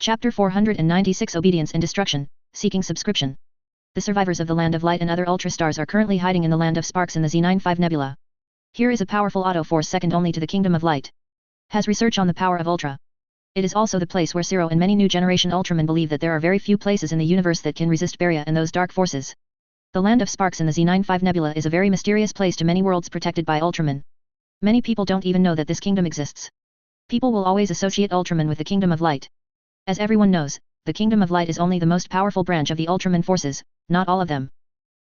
Chapter 496 Obedience and Destruction, Seeking Subscription. The survivors of the Land of Light and other ultra-stars are currently hiding in the Land of Sparks in the Z95 Nebula. Here is a powerful auto-force second only to the Kingdom of Light. Has research on the power of Ultra. It is also the place where Zero and many new generation Ultramen believe that there are very few places in the universe that can resist Barrier and those dark forces. The Land of Sparks in the Z95 Nebula is a very mysterious place to many worlds protected by Ultramen. Many people don't even know that this kingdom exists. People will always associate Ultramen with the Kingdom of Light. As everyone knows, the Kingdom of Light is only the most powerful branch of the Ultraman forces, not all of them.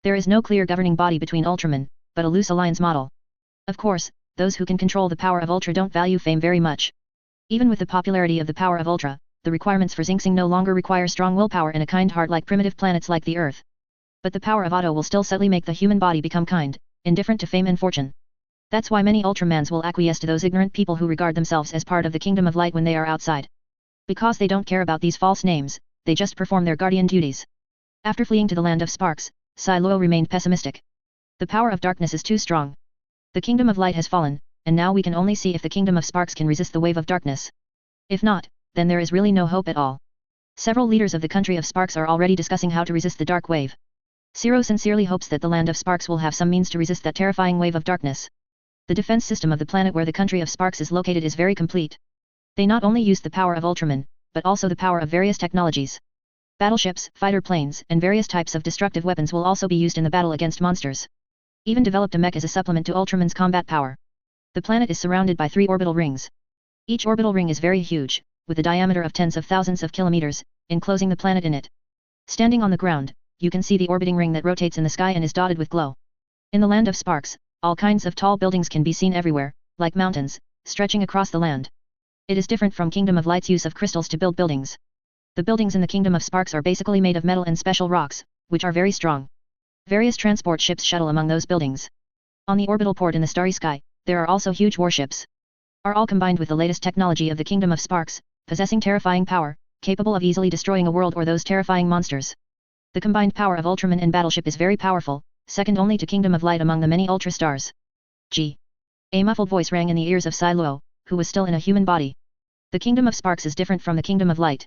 There is no clear governing body between Ultramen, but a loose alliance model. Of course, those who can control the power of Ultra don't value fame very much. Even with the popularity of the power of Ultra, the requirements for Xingxing no longer require strong willpower and a kind heart like primitive planets like the Earth. But the power of Auto will still subtly make the human body become kind, indifferent to fame and fortune. That's why many Ultramans will acquiesce to those ignorant people who regard themselves as part of the Kingdom of Light when they are outside. Because they don't care about these false names, they just perform their guardian duties. After fleeing to the Land of Sparks, Sai Luo remained pessimistic. The power of darkness is too strong. The Kingdom of Light has fallen, and now we can only see if the Kingdom of Sparks can resist the wave of darkness. If not, then there is really no hope at all. Several leaders of the country of Sparks are already discussing how to resist the dark wave. Zero sincerely hopes that the Land of Sparks will have some means to resist that terrifying wave of darkness. The defense system of the planet where the country of Sparks is located is very complete. They not only use the power of Ultraman, but also the power of various technologies. Battleships, fighter planes, and various types of destructive weapons will also be used in the battle against monsters. Even developed a mech as a supplement to Ultraman's combat power. The planet is surrounded by 3 orbital rings. Each orbital ring is very huge, with a diameter of tens of thousands of kilometers, enclosing the planet in it. Standing on the ground, you can see the orbiting ring that rotates in the sky and is dotted with glow. In the Land of Sparks, all kinds of tall buildings can be seen everywhere, like mountains, stretching across the land. It is different from Kingdom of Light's use of crystals to build buildings. The buildings in the Kingdom of Sparks are basically made of metal and special rocks, which are very strong. Various transport ships shuttle among those buildings. On the orbital port in the starry sky, there are also huge warships. Are all combined with the latest technology of the Kingdom of Sparks, possessing terrifying power, capable of easily destroying a world or those terrifying monsters. The combined power of Ultraman and Battleship is very powerful, second only to Kingdom of Light among the many Ultra stars. G. A muffled voice rang in the ears of Sai Luo, who was still in a human body. The Kingdom of Sparks is different from the Kingdom of Light.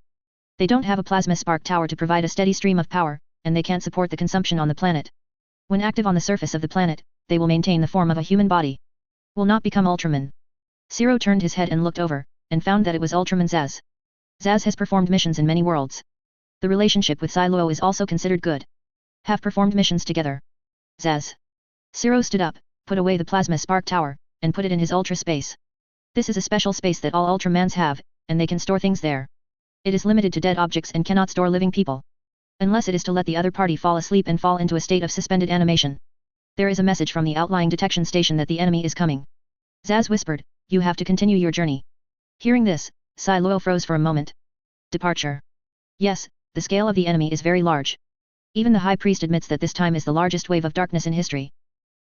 They don't have a plasma spark tower to provide a steady stream of power, and they can't support the consumption on the planet. When active on the surface of the planet, they will maintain the form of a human body. Will not become Ultraman. Zero turned his head and looked over, and found that it was Ultraman Zaz. Zaz has performed missions in many worlds. The relationship with Sai Luo is also considered good. Have performed missions together. Zaz. Zero stood up, put away the plasma spark tower, and put it in his ultra space. This is a special space that all Ultramans have, and they can store things there. It is limited to dead objects and cannot store living people. Unless it is to let the other party fall asleep and fall into a state of suspended animation. There is a message from the outlying detection station that the enemy is coming. Zaz whispered, "You have to continue your journey." Hearing this, Sai Luo froze for a moment. Departure. Yes, the scale of the enemy is very large. Even the High Priest admits that this time is the largest wave of darkness in history.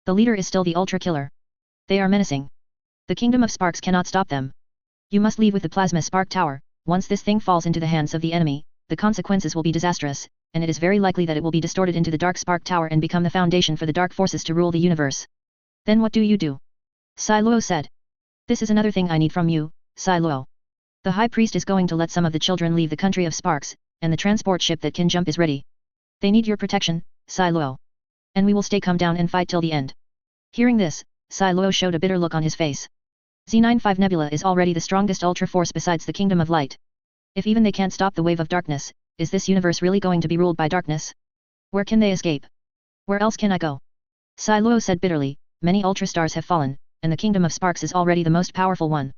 The leader is still the Ultra Killer. They are menacing. The Kingdom of Sparks cannot stop them. You must leave with the Plasma Spark Tower. Once this thing falls into the hands of the enemy, the consequences will be disastrous, and it is very likely that it will be distorted into the Dark Spark Tower and become the foundation for the dark forces to rule the universe. Then what do you do? Sai Luo said. This is another thing I need from you, Sai Luo. The High Priest is going to let some of the children leave the country of Sparks, and the transport ship that can jump is ready. They need your protection, Sai Luo. And we will stay calm down and fight till the end. Hearing this, Sai Luo showed a bitter look on his face. Z95 Nebula is already the strongest ultra force besides the Kingdom of Light. If even they can't stop the wave of darkness, is this universe really going to be ruled by darkness? Where can they escape? Where else can I go? Sai Luo said bitterly, many ultra stars have fallen, and the Kingdom of Sparks is already the most powerful one.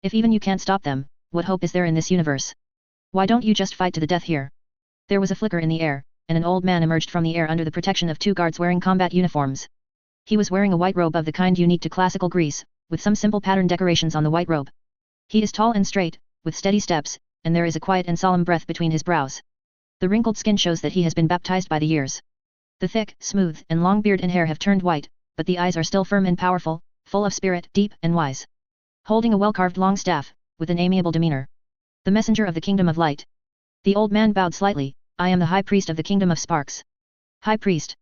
If even you can't stop them, what hope is there in this universe? Why don't you just fight to the death here? There was a flicker in the air, and an old man emerged from the air under the protection of 2 guards wearing combat uniforms. He was wearing a white robe of the kind unique to classical Greece, with some simple pattern decorations on the white robe. He is tall and straight, with steady steps, and there is a quiet and solemn breath between his brows. The wrinkled skin shows that he has been baptized by the years. The thick, smooth, and long beard and hair have turned white, but the eyes are still firm and powerful, full of spirit, deep and wise. Holding a well-carved long staff, with an amiable demeanor. The messenger of the Kingdom of Light. The old man bowed slightly, "I am the High Priest of the Kingdom of Sparks." High Priest.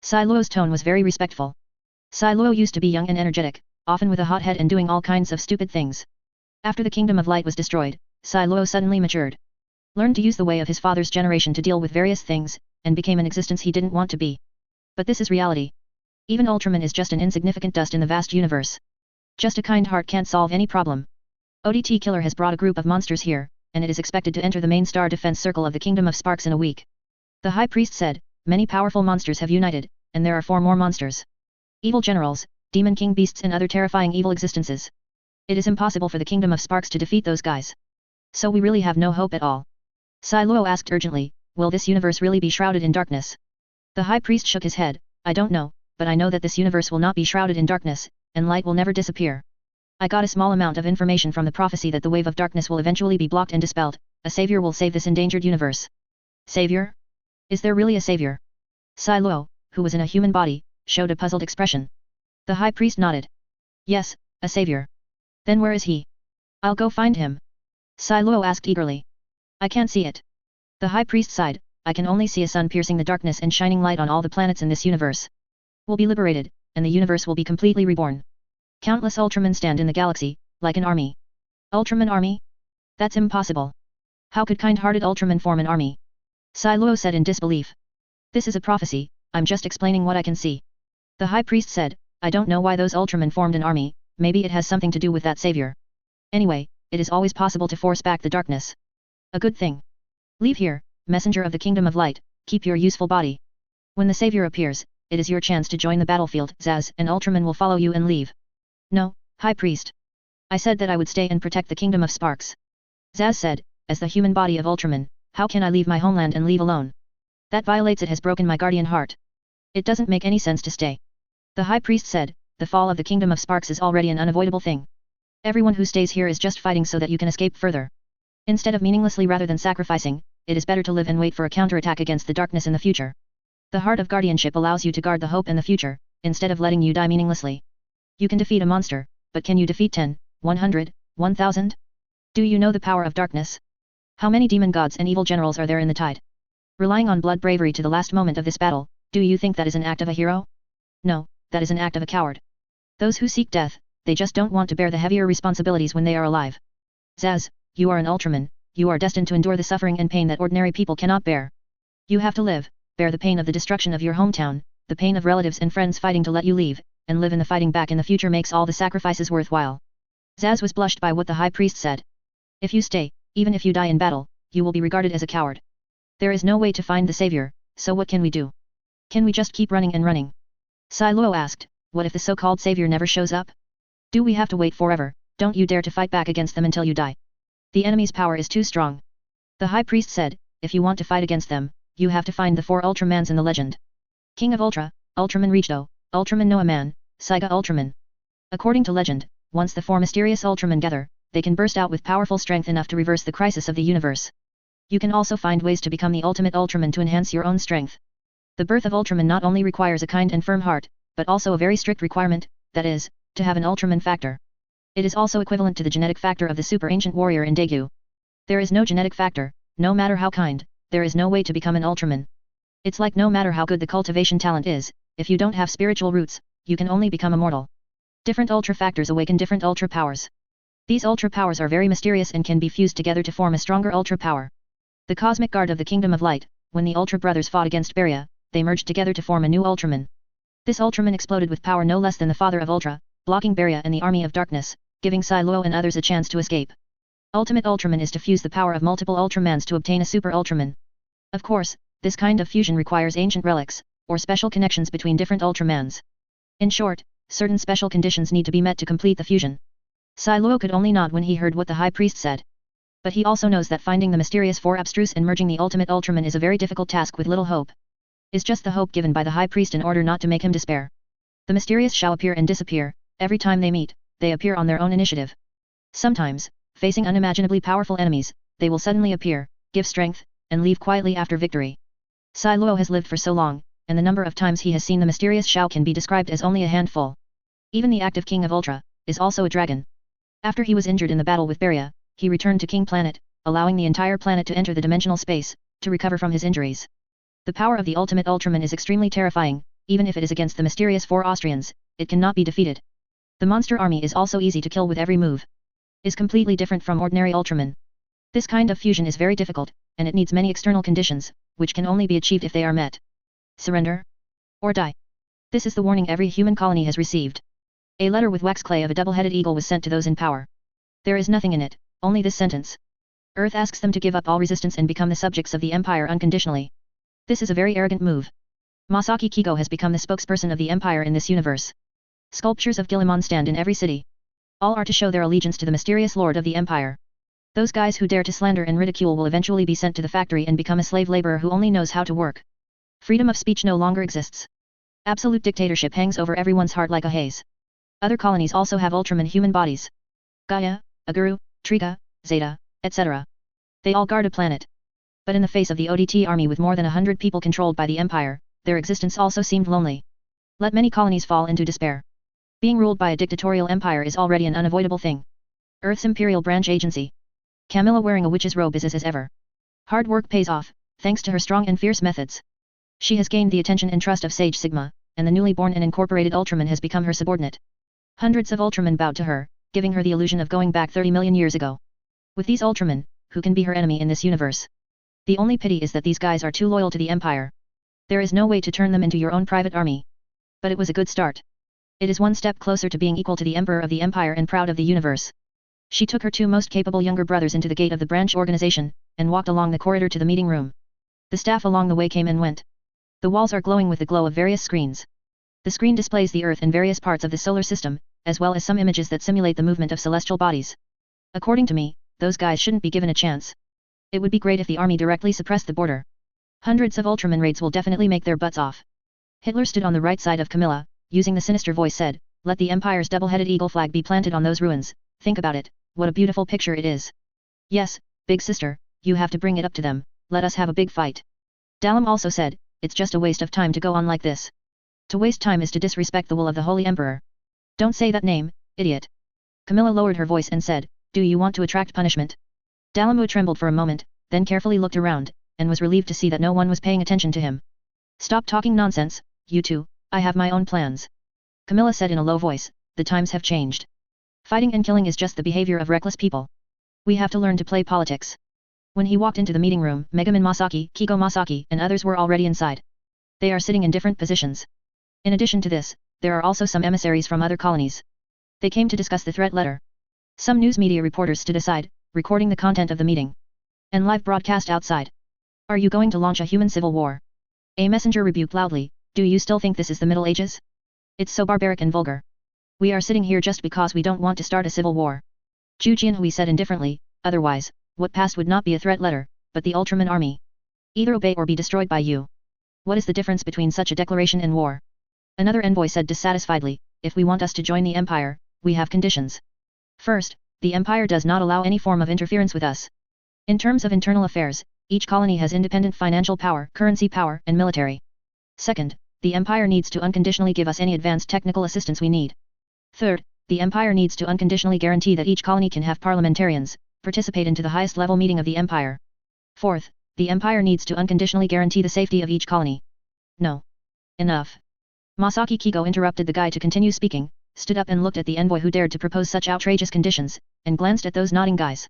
Sai Luo's tone was very respectful. Sai Luo used to be young and energetic, often with a hot head and doing all kinds of stupid things. After the Kingdom of Light was destroyed, Sai Luo suddenly matured. learned to use the way of his father's generation to deal with various things, and became an existence he didn't want to be. But this is reality. Even Ultraman is just an insignificant dust in the vast universe. Just a kind heart can't solve any problem. ODT Killer has brought a group of monsters here, and it is expected to enter the main star defense circle of the Kingdom of Sparks in a week. The High Priest said, many powerful monsters have united, and there are 4 more monsters. Evil generals, demon king beasts and other terrifying evil existences. It is impossible for the Kingdom of Sparks to defeat those guys. So we really have no hope at all. Sai Luo asked urgently, will this universe really be shrouded in darkness? The High Priest shook his head, I don't know, but I know that this universe will not be shrouded in darkness, and light will never disappear. I got a small amount of information from the prophecy that the wave of darkness will eventually be blocked and dispelled, a savior will save this endangered universe. Savior? Is there really a savior? Sai Luo, who was in a human body, showed a puzzled expression. The High Priest nodded. Yes, a savior. Then where is he? I'll go find him. Sai Luo asked eagerly. I can't see it. The High Priest sighed, I can only see a sun piercing the darkness and shining light on all the planets in this universe. We'll be liberated, and the universe will be completely reborn. Countless Ultramen stand in the galaxy, like an army. Ultraman army? That's impossible. How could kind-hearted Ultramen form an army? Sai Luo said in disbelief. This is a prophecy, I'm just explaining what I can see. The High Priest said, I don't know why those Ultramen formed an army, maybe it has something to do with that savior. Anyway, it is always possible to force back the darkness. A good thing. Leave here, messenger of the Kingdom of Light, keep your useful body. When the savior appears, it is your chance to join the battlefield. Zaz and Ultraman will follow you and leave. No, High Priest. I said that I would stay and protect the Kingdom of Sparks. Zaz said, as the human body of Ultraman, how can I leave my homeland and leave alone? That violates it, has broken my guardian heart. It doesn't make any sense to stay. The High Priest said, the fall of the Kingdom of Sparks is already an unavoidable thing. Everyone who stays here is just fighting so that you can escape further. Instead of meaninglessly rather than sacrificing, it is better to live and wait for a counterattack against the darkness in the future. The heart of guardianship allows you to guard the hope and the future, instead of letting you die meaninglessly. You can defeat a monster, but can you defeat 10, 100, 1000? Do you know the power of darkness? How many demon gods and evil generals are there in the tide? Relying on blood bravery to the last moment of this battle, do you think that is an act of a hero? No, that is an act of a coward. Those who seek death, they just don't want to bear the heavier responsibilities when they are alive. Zaz, you are an Ultraman, you are destined to endure the suffering and pain that ordinary people cannot bear. You have to live, bear the pain of the destruction of your hometown, the pain of relatives and friends fighting to let you leave, and live in the fighting back in the future makes all the sacrifices worthwhile. Zaz was blushed by what the High Priest said. If you stay, even if you die in battle, you will be regarded as a coward. There is no way to find the savior, so what can we do? Can we just keep running and running? Sai Luo asked, what if the so-called savior never shows up? Do we have to wait forever? Don't you dare to fight back against them until you die. The enemy's power is too strong. The High Priest said, if you want to fight against them, you have to find the 4 Ultramans in the legend. King of Ultra, Ultraman Rigido, Ultraman Noaman, Saiga Ultraman. According to legend, once the 4 mysterious Ultraman gather, they can burst out with powerful strength enough to reverse the crisis of the universe. You can also find ways to become the ultimate Ultraman to enhance your own strength. The birth of Ultraman not only requires a kind and firm heart, but also a very strict requirement, that is, to have an Ultraman factor. It is also equivalent to the genetic factor of the super ancient warrior in Daegu. There is no genetic factor, no matter how kind, there is no way to become an Ultraman. It's like no matter how good the cultivation talent is, if you don't have spiritual roots, you can only become immortal. Different Ultra factors awaken different Ultra powers. These Ultra powers are very mysterious and can be fused together to form a stronger Ultra power. The Cosmic Guard of the Kingdom of Light, when the Ultra brothers fought against Beria, they merged together to form a new Ultraman. This Ultraman exploded with power no less than the father of Ultra, blocking Beria and the Army of Darkness, giving Sai Luo and others a chance to escape. Ultimate Ultraman is to fuse the power of multiple Ultramans to obtain a Super Ultraman. Of course, this kind of fusion requires ancient relics, or special connections between different Ultramans. In short, certain special conditions need to be met to complete the fusion. Sai Luo could only nod when he heard what the High Priest said. But he also knows that finding the mysterious 4 abstruse and merging the ultimate Ultraman is a very difficult task with little hope. Is just the hope given by the High Priest in order not to make him despair. The mysterious shall appear and disappear, every time they meet, they appear on their own initiative. Sometimes, facing unimaginably powerful enemies, they will suddenly appear, give strength, and leave quietly after victory. Sai Luo has lived for so long, and the number of times he has seen the mysterious Shao can be described as only a handful. Even the active King of Ultra, is also a dragon. After he was injured in the battle with Beria, he returned to King Planet, allowing the entire planet to enter the dimensional space, to recover from his injuries. The power of the ultimate Ultraman is extremely terrifying, even if it is against the mysterious 4 Austrians, it cannot be defeated. The monster army is also easy to kill with every move. Is completely different from ordinary Ultraman. This kind of fusion is very difficult, and it needs many external conditions, which can only be achieved if they are met. Surrender? Or die. This is the warning every human colony has received. A letter with wax clay of a double-headed eagle was sent to those in power. There is nothing in it, only this sentence. Earth asks them to give up all resistance and become the subjects of the Empire unconditionally. This is a very arrogant move. Masaki Kigo has become the spokesperson of the Empire in this universe. Sculptures of Guillemon stand in every city. All are to show their allegiance to the mysterious lord of the Empire. Those guys who dare to slander and ridicule will eventually be sent to the factory and become a slave laborer who only knows how to work. Freedom of speech no longer exists. Absolute dictatorship hangs over everyone's heart like a haze. Other colonies also have Ultraman human bodies. Gaia, Aguru, Trika, Zeta, etc. They all guard a planet. But in the face of the ODT army with more than 100 people controlled by the Empire, their existence also seemed lonely. Let many colonies fall into despair. Being ruled by a dictatorial empire is already an unavoidable thing. Earth's Imperial Branch Agency. Camilla wearing a witch's robe is as ever. Hard work pays off, thanks to her strong and fierce methods. She has gained the attention and trust of Sage Sigma, and the newly born and incorporated Ultraman has become her subordinate. Hundreds of Ultraman bowed to her, giving her the illusion of going back 30 million years ago. With these Ultraman, who can be her enemy in this universe? The only pity is that these guys are too loyal to the Empire. There is no way to turn them into your own private army. But it was a good start. It is one step closer to being equal to the Emperor of the Empire and proud of the universe. She took her two most capable younger brothers into the gate of the branch organization, and walked along the corridor to the meeting room. The staff along the way came and went. The walls are glowing with the glow of various screens. The screen displays the Earth and various parts of the solar system, as well as some images that simulate the movement of celestial bodies. According to me, those guys shouldn't be given a chance. It would be great if the army directly suppressed the border. Hundreds of Ultraman raids will definitely make their butts off. Hitler stood on the right side of Camilla, using the sinister voice said, "Let the Empire's double-headed eagle flag be planted on those ruins, think about it, what a beautiful picture it is. Yes, big sister, you have to bring it up to them, let us have a big fight." Dalam also said, "It's just a waste of time to go on like this. To waste time is to disrespect the will of the Holy Emperor. Don't say that name, idiot." Camilla lowered her voice and said, "Do you want to attract punishment?" Dalamu trembled for a moment, then carefully looked around, and was relieved to see that no one was paying attention to him. "Stop talking nonsense, you two, I have my own plans." Camilla said in a low voice, "The times have changed. Fighting and killing is just the behavior of reckless people. We have to learn to play politics." When he walked into the meeting room, Megaman Masaki, Kigo Masaki, and others were already inside. They are sitting in different positions. In addition to this, there are also some emissaries from other colonies. They came to discuss the threat letter. Some news media reporters stood aside, recording the content of the meeting. And live broadcast outside. "Are you going to launch a human civil war?" A messenger rebuked loudly, "Do you still think this is the Middle Ages? It's so barbaric and vulgar. We are sitting here just because we don't want to start a civil war." Zhu Jianhui said indifferently, "Otherwise, what passed would not be a threat letter, but the Ultraman army. Either obey or be destroyed by you. What is the difference between such a declaration and war?" Another envoy said dissatisfiedly, "If we want us to join the Empire, we have conditions. First, the Empire does not allow any form of interference with us. In terms of internal affairs, each colony has independent financial power, currency power, and military. Second, the Empire needs to unconditionally give us any advanced technical assistance we need. Third, the Empire needs to unconditionally guarantee that each colony can have parliamentarians, participate into the highest level meeting of the Empire. Fourth, the Empire needs to unconditionally guarantee the safety of each colony." "No. Enough." Masaki Kigo interrupted the guy to continue speaking, stood up and looked at the envoy who dared to propose such outrageous conditions, and glanced at those nodding guys.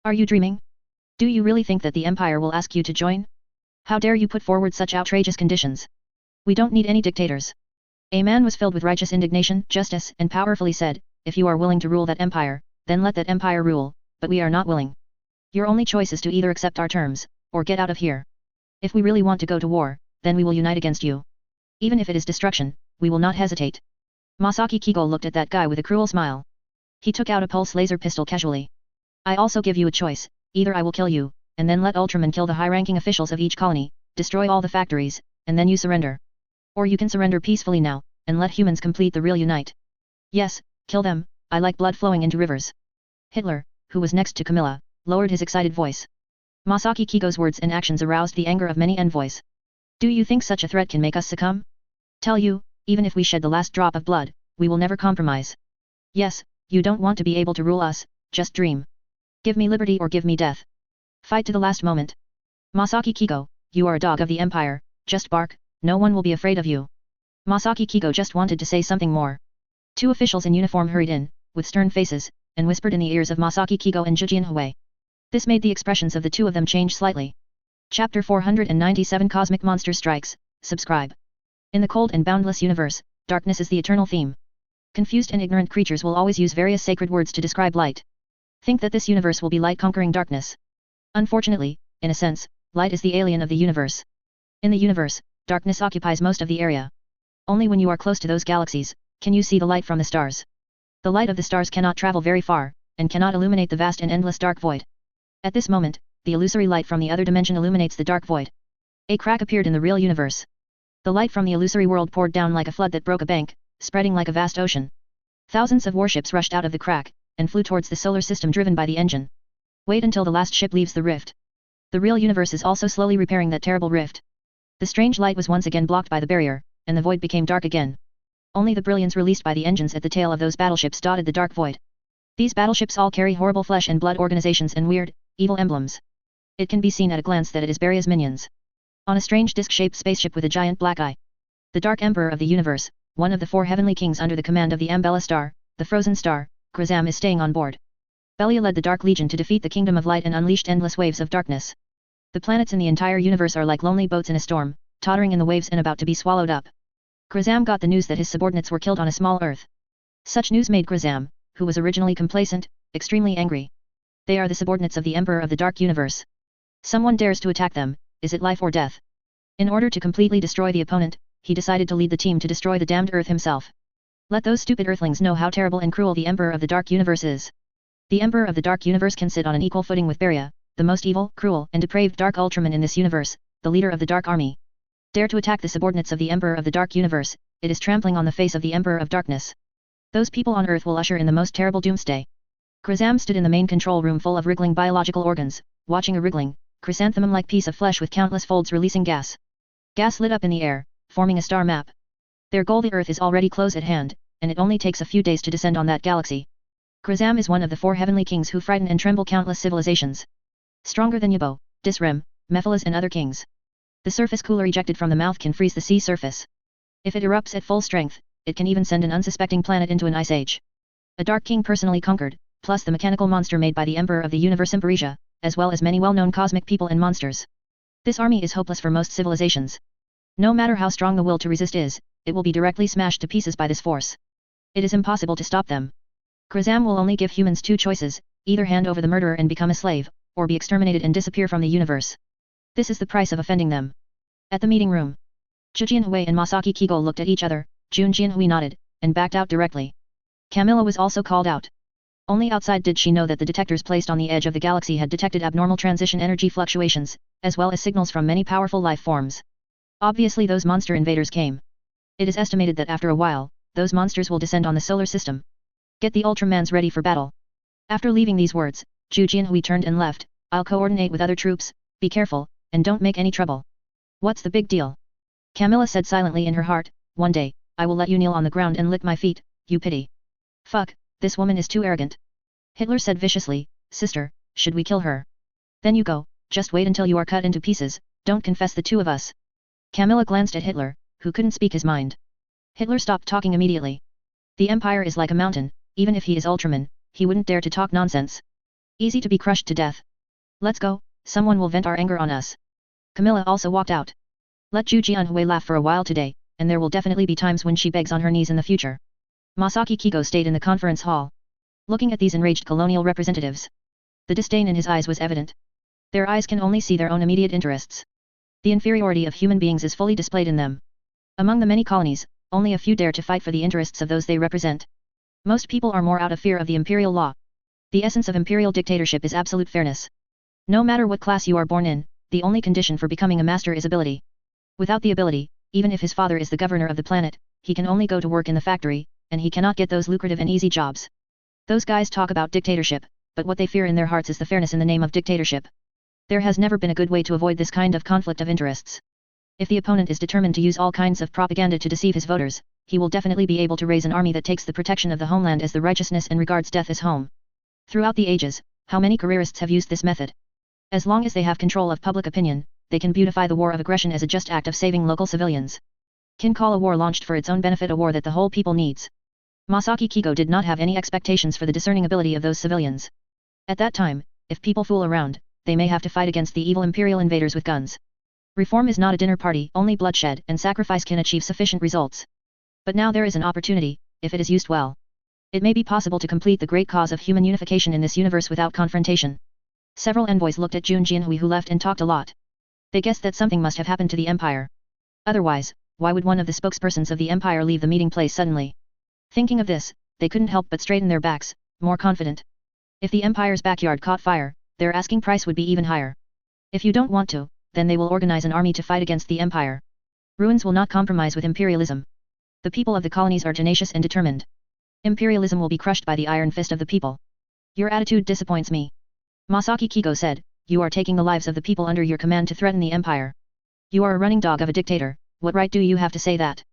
"Are you dreaming? Do you really think that the Empire will ask you to join? How dare you put forward such outrageous conditions? We don't need any dictators." A man was filled with righteous indignation, justice, and powerfully said, "If you are willing to rule that empire, then let that empire rule, but we are not willing. Your only choice is to either accept our terms, or get out of here. If we really want to go to war, then we will unite against you. Even if it is destruction, we will not hesitate." Masaki Kigo looked at that guy with a cruel smile. He took out a pulse laser pistol casually. "I also give you a choice, either I will kill you, and then let Ultraman kill the high-ranking officials of each colony, destroy all the factories, and then you surrender. Or you can surrender peacefully now, and let humans complete the real unite. Yes, kill them, I like blood flowing into rivers." Hitler, who was next to Camilla, lowered his excited voice. Masaki Kigo's words and actions aroused the anger of many envoys. "Do you think such a threat can make us succumb? Tell you, even if we shed the last drop of blood, we will never compromise. Yes, you don't want to be able to rule us, just dream. Give me liberty or give me death. Fight to the last moment. Masaki Kigo, you are a dog of the Empire, just bark, no one will be afraid of you." Masaki Kigo just wanted to say something more. Two officials in uniform hurried in, with stern faces, and whispered in the ears of Masaki Kigo and Zhu Jianhui. This made the expressions of the two of them change slightly. Chapter 497 Cosmic Monster Strikes, subscribe. In the cold and boundless universe, darkness is the eternal theme. Confused and ignorant creatures will always use various sacred words to describe light. Think that this universe will be light conquering darkness. Unfortunately, in a sense, light is the alien of the universe. In the universe, darkness occupies most of the area. Only when you are close to those galaxies, can you see the light from the stars. The light of the stars cannot travel very far, and cannot illuminate the vast and endless dark void. At this moment, the illusory light from the other dimension illuminates the dark void. A crack appeared in the real universe. The light from the illusory world poured down like a flood that broke a bank, spreading like a vast ocean. Thousands of warships rushed out of the crack, and flew towards the solar system driven by the engine. Wait until the last ship leaves the rift. The real universe is also slowly repairing that terrible rift. The strange light was once again blocked by the barrier, and the void became dark again. Only the brilliance released by the engines at the tail of those battleships dotted the dark void. These battleships all carry horrible flesh and blood organizations and weird, evil emblems. It can be seen at a glance that it is Barria's minions. On a strange disc-shaped spaceship with a giant black eye. The Dark Emperor of the universe, one of the 4 heavenly kings under the command of the Ambella Star, the Frozen Star, Krazam is staying on board. Belia led the Dark Legion to defeat the Kingdom of Light and unleashed endless waves of darkness. The planets in the entire universe are like lonely boats in a storm, tottering in the waves and about to be swallowed up. Krazam got the news that his subordinates were killed on a small Earth. Such news made Krazam, who was originally complacent, extremely angry. They are the subordinates of the Emperor of the Dark Universe. Someone dares to attack them, is it life or death? In order to completely destroy the opponent, he decided to lead the team to destroy the damned Earth himself. Let those stupid Earthlings know how terrible and cruel the Emperor of the Dark Universe is. The Emperor of the Dark Universe can sit on an equal footing with Barria, the most evil, cruel, and depraved Dark Ultraman in this universe, the leader of the Dark Army. Dare to attack the subordinates of the Emperor of the Dark Universe, it is trampling on the face of the Emperor of Darkness. Those people on Earth will usher in the most terrible doomsday. Krazam stood in the main control room full of wriggling biological organs, watching a wriggling, chrysanthemum-like piece of flesh with countless folds releasing gas. Gas lit up in the air, forming a star map. Their goal, the Earth, is already close at hand, and it only takes a few days to descend on that galaxy. Krazam is one of the 4 heavenly kings who frighten and tremble countless civilizations. Stronger than Yabo, Disrem, Mephilas and other kings. The surface cooler ejected from the mouth can freeze the sea surface. If it erupts at full strength, it can even send an unsuspecting planet into an ice age. A Dark King personally conquered, plus the mechanical monster made by the Emperor of the Universe Imperisha, as well as many well-known cosmic people and monsters. This army is hopeless for most civilizations. No matter how strong the will to resist is, it will be directly smashed to pieces by this force. It is impossible to stop them. Krazam will only give humans 2 choices, either hand over the murderer and become a slave, or be exterminated and disappear from the universe. This is the price of offending them. At the meeting room, Zhu Jianhui and Masaki Kigo looked at each other. Jun Jianhui nodded, and backed out directly. Camilla was also called out. Only outside did she know that the detectors placed on the edge of the galaxy had detected abnormal transition energy fluctuations, as well as signals from many powerful life forms. Obviously those monster invaders came. It is estimated that after a while, those monsters will descend on the solar system. Get the Ultramans ready for battle. After leaving these words, Zhu Jianhui turned and left. I'll coordinate with other troops, be careful, and don't make any trouble. What's the big deal? Camilla said silently in her heart, one day, I will let you kneel on the ground and lick my feet, you pity. Fuck, this woman is too arrogant. Hitler said viciously, sister, should we kill her? Then you go, just wait until you are cut into pieces, don't confess the 2 of us. Camilla glanced at Hitler, who couldn't speak his mind. Hitler stopped talking immediately. The Empire is like a mountain, even if he is Ultraman, he wouldn't dare to talk nonsense. Easy to be crushed to death. Let's go, someone will vent our anger on us. Camilla also walked out. Let Zhu Jianhui laugh for a while today, and there will definitely be times when she begs on her knees in the future. Masaki Kigo stayed in the conference hall. Looking at these enraged colonial representatives. The disdain in his eyes was evident. Their eyes can only see their own immediate interests. The inferiority of human beings is fully displayed in them. Among the many colonies, only a few dare to fight for the interests of those they represent. Most people are more out of fear of the imperial law. The essence of imperial dictatorship is absolute fairness. No matter what class you are born in, the only condition for becoming a master is ability. Without the ability, even if his father is the governor of the planet, he can only go to work in the factory, and he cannot get those lucrative and easy jobs. Those guys talk about dictatorship, but what they fear in their hearts is the fairness in the name of dictatorship. There has never been a good way to avoid this kind of conflict of interests. If the opponent is determined to use all kinds of propaganda to deceive his voters, he will definitely be able to raise an army that takes the protection of the homeland as the righteousness and regards death as home. Throughout the ages, how many careerists have used this method? As long as they have control of public opinion, they can beautify the war of aggression as a just act of saving local civilians. Can call a war launched for its own benefit a war that the whole people needs. Masaki Kigo did not have any expectations for the discerning ability of those civilians. At that time, if people fool around, they may have to fight against the evil imperial invaders with guns. Reform is not a dinner party, only bloodshed and sacrifice can achieve sufficient results. But now there is an opportunity, if it is used well. It may be possible to complete the great cause of human unification in this universe without confrontation. Several envoys looked at Jun Jianhui, who left and talked a lot. They guessed that something must have happened to the Empire. Otherwise, why would one of the spokespersons of the Empire leave the meeting place suddenly? Thinking of this, they couldn't help but straighten their backs, more confident. If the Empire's backyard caught fire, their asking price would be even higher. If you don't want to, then they will organize an army to fight against the Empire. Ruins will not compromise with imperialism. The people of the colonies are tenacious and determined. Imperialism will be crushed by the iron fist of the people. Your attitude disappoints me. Masaki Kigo said, you are taking the lives of the people under your command to threaten the Empire. You are a running dog of a dictator, what right do you have to say that?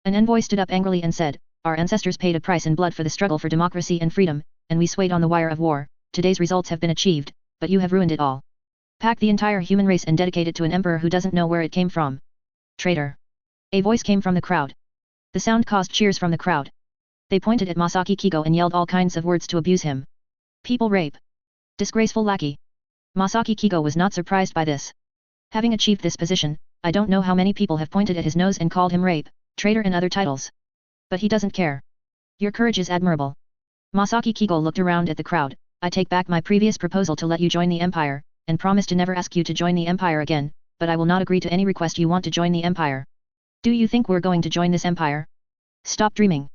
An envoy stood up angrily and said, our ancestors paid a price in blood for the struggle for democracy and freedom, and we swayed on the wire of war. Today's results have been achieved, but you have ruined it all. Pack the entire human race and dedicate it to an emperor who doesn't know where it came from. Traitor. A voice came from the crowd. The sound caused cheers from the crowd. They pointed at Masaki Kigo and yelled all kinds of words to abuse him. People rape. Disgraceful lackey. Masaki Kigo was not surprised by this. Having achieved this position, I don't know how many people have pointed at his nose and called him rape, traitor and other titles. But he doesn't care. Your courage is admirable. Masaki Kigo looked around at the crowd. I take back my previous proposal to let you join the Empire, and promise to never ask you to join the Empire again, but I will not agree to any request you want to join the Empire. Do you think we're going to join this Empire? Stop dreaming.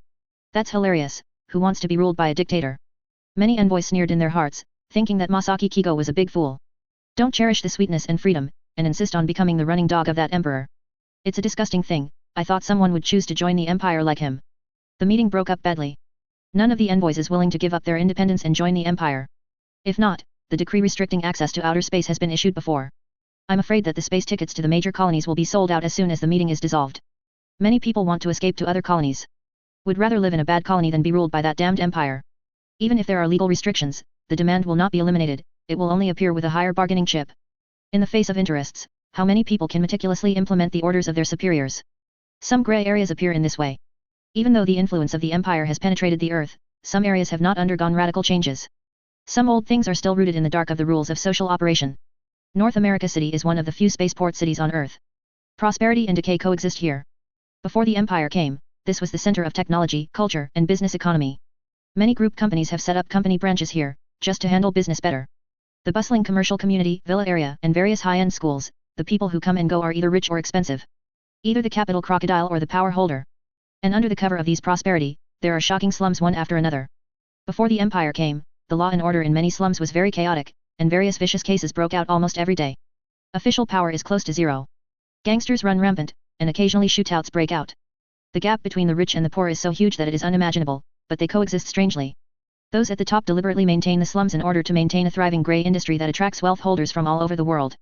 That's hilarious, who wants to be ruled by a dictator? Many envoys sneered in their hearts, thinking that Masaki Kigo was a big fool. Don't cherish the sweetness and freedom, and insist on becoming the running dog of that emperor. It's a disgusting thing, I thought someone would choose to join the Empire like him. The meeting broke up badly. None of the envoys is willing to give up their independence and join the Empire. If not, the decree restricting access to outer space has been issued before. I'm afraid that the space tickets to the major colonies will be sold out as soon as the meeting is dissolved. Many people want to escape to other colonies. Would rather live in a bad colony than be ruled by that damned empire. Even if there are legal restrictions, the demand will not be eliminated, it will only appear with a higher bargaining chip. In the face of interests, how many people can meticulously implement the orders of their superiors? Some gray areas appear in this way. Even though the influence of the empire has penetrated the earth, some areas have not undergone radical changes. Some old things are still rooted in the dark of the rules of social operation. North America City is one of the few spaceport cities on Earth. Prosperity and decay coexist here. Before the empire came, this was the center of technology, culture, and business economy. Many group companies have set up company branches here, just to handle business better. The bustling commercial community, villa area, and various high-end schools, the people who come and go are either rich or expensive. Either the capital crocodile or the power holder. And under the cover of these prosperity, there are shocking slums one after another. Before the empire came, the law and order in many slums was very chaotic, and various vicious cases broke out almost every day. Official power is close to zero. Gangsters run rampant, and occasionally shootouts break out. The gap between the rich and the poor is so huge that it is unimaginable, but they coexist strangely. Those at the top deliberately maintain the slums in order to maintain a thriving grey industry that attracts wealth holders from all over the world.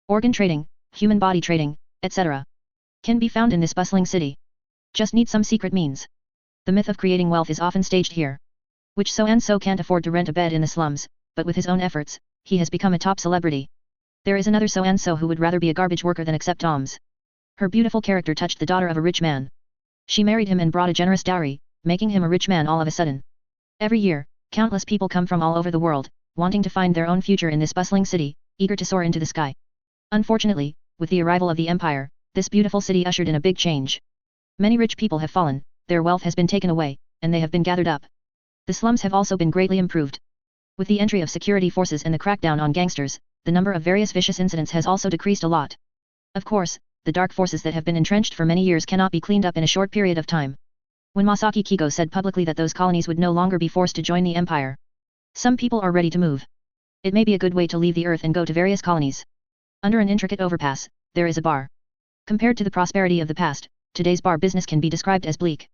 Organ trading, human body trading, etc. can be found in this bustling city. Just need some secret means. The myth of creating wealth is often staged here. Which so-and-so can't afford to rent a bed in the slums, but with his own efforts, he has become a top celebrity. There is another so-and-so who would rather be a garbage worker than accept alms. Her beautiful character touched the daughter of a rich man. She married him and brought a generous dowry, making him a rich man all of a sudden. Every year, countless people come from all over the world, wanting to find their own future in this bustling city, eager to soar into the sky. Unfortunately, with the arrival of the empire, this beautiful city ushered in a big change. Many rich people have fallen, their wealth has been taken away, and they have been gathered up. The slums have also been greatly improved. With the entry of security forces and the crackdown on gangsters, the number of various vicious incidents has also decreased a lot. Of course, the dark forces that have been entrenched for many years cannot be cleaned up in a short period of time. When Masaki Kigo said publicly that those colonies would no longer be forced to join the empire, some people are ready to move. It may be a good way to leave the earth and go to various colonies. Under an intricate overpass, there is a bar. Compared to the prosperity of the past, today's bar business can be described as bleak.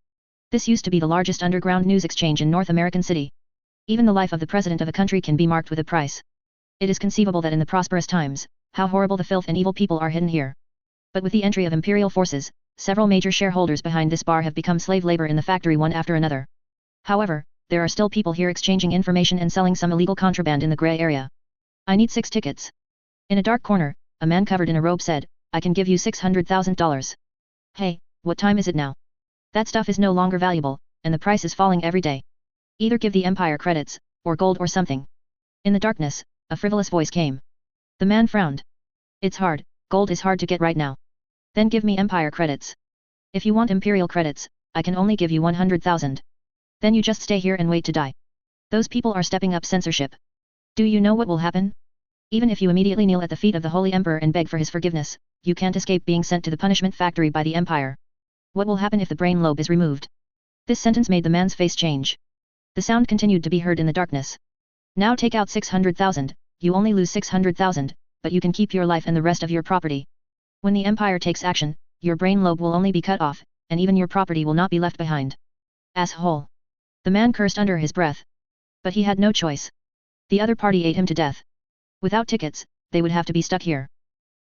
This used to be the largest underground news exchange in North American City. Even the life of the president of a country can be marked with a price. It is conceivable that in the prosperous times, how horrible the filth and evil people are hidden here. But with the entry of imperial forces, several major shareholders behind this bar have become slave labor in the factory one after another. However, there are still people here exchanging information and selling some illegal contraband in the gray area. I need 6 tickets. In a dark corner, a man covered in a robe said, I can give you $600,000. Hey, what time is it now? That stuff is no longer valuable, and the price is falling every day. Either give the empire credits, or gold or something. In the darkness, a frivolous voice came. The man frowned. It's hard, gold is hard to get right now. Then give me empire credits. If you want imperial credits, I can only give you 100,000. Then you just stay here and wait to die. Those people are stepping up censorship. Do you know what will happen? Even if you immediately kneel at the feet of the Holy Emperor and beg for his forgiveness, you can't escape being sent to the punishment factory by the Empire. What will happen if the brain lobe is removed? This sentence made the man's face change. The sound continued to be heard in the darkness. Now take out 600,000, you only lose 600,000, but you can keep your life and the rest of your property. When the Empire takes action, your brain lobe will only be cut off, and even your property will not be left behind. Asshole. The man cursed under his breath. But he had no choice. The other party ate him to death. Without tickets, they would have to be stuck here.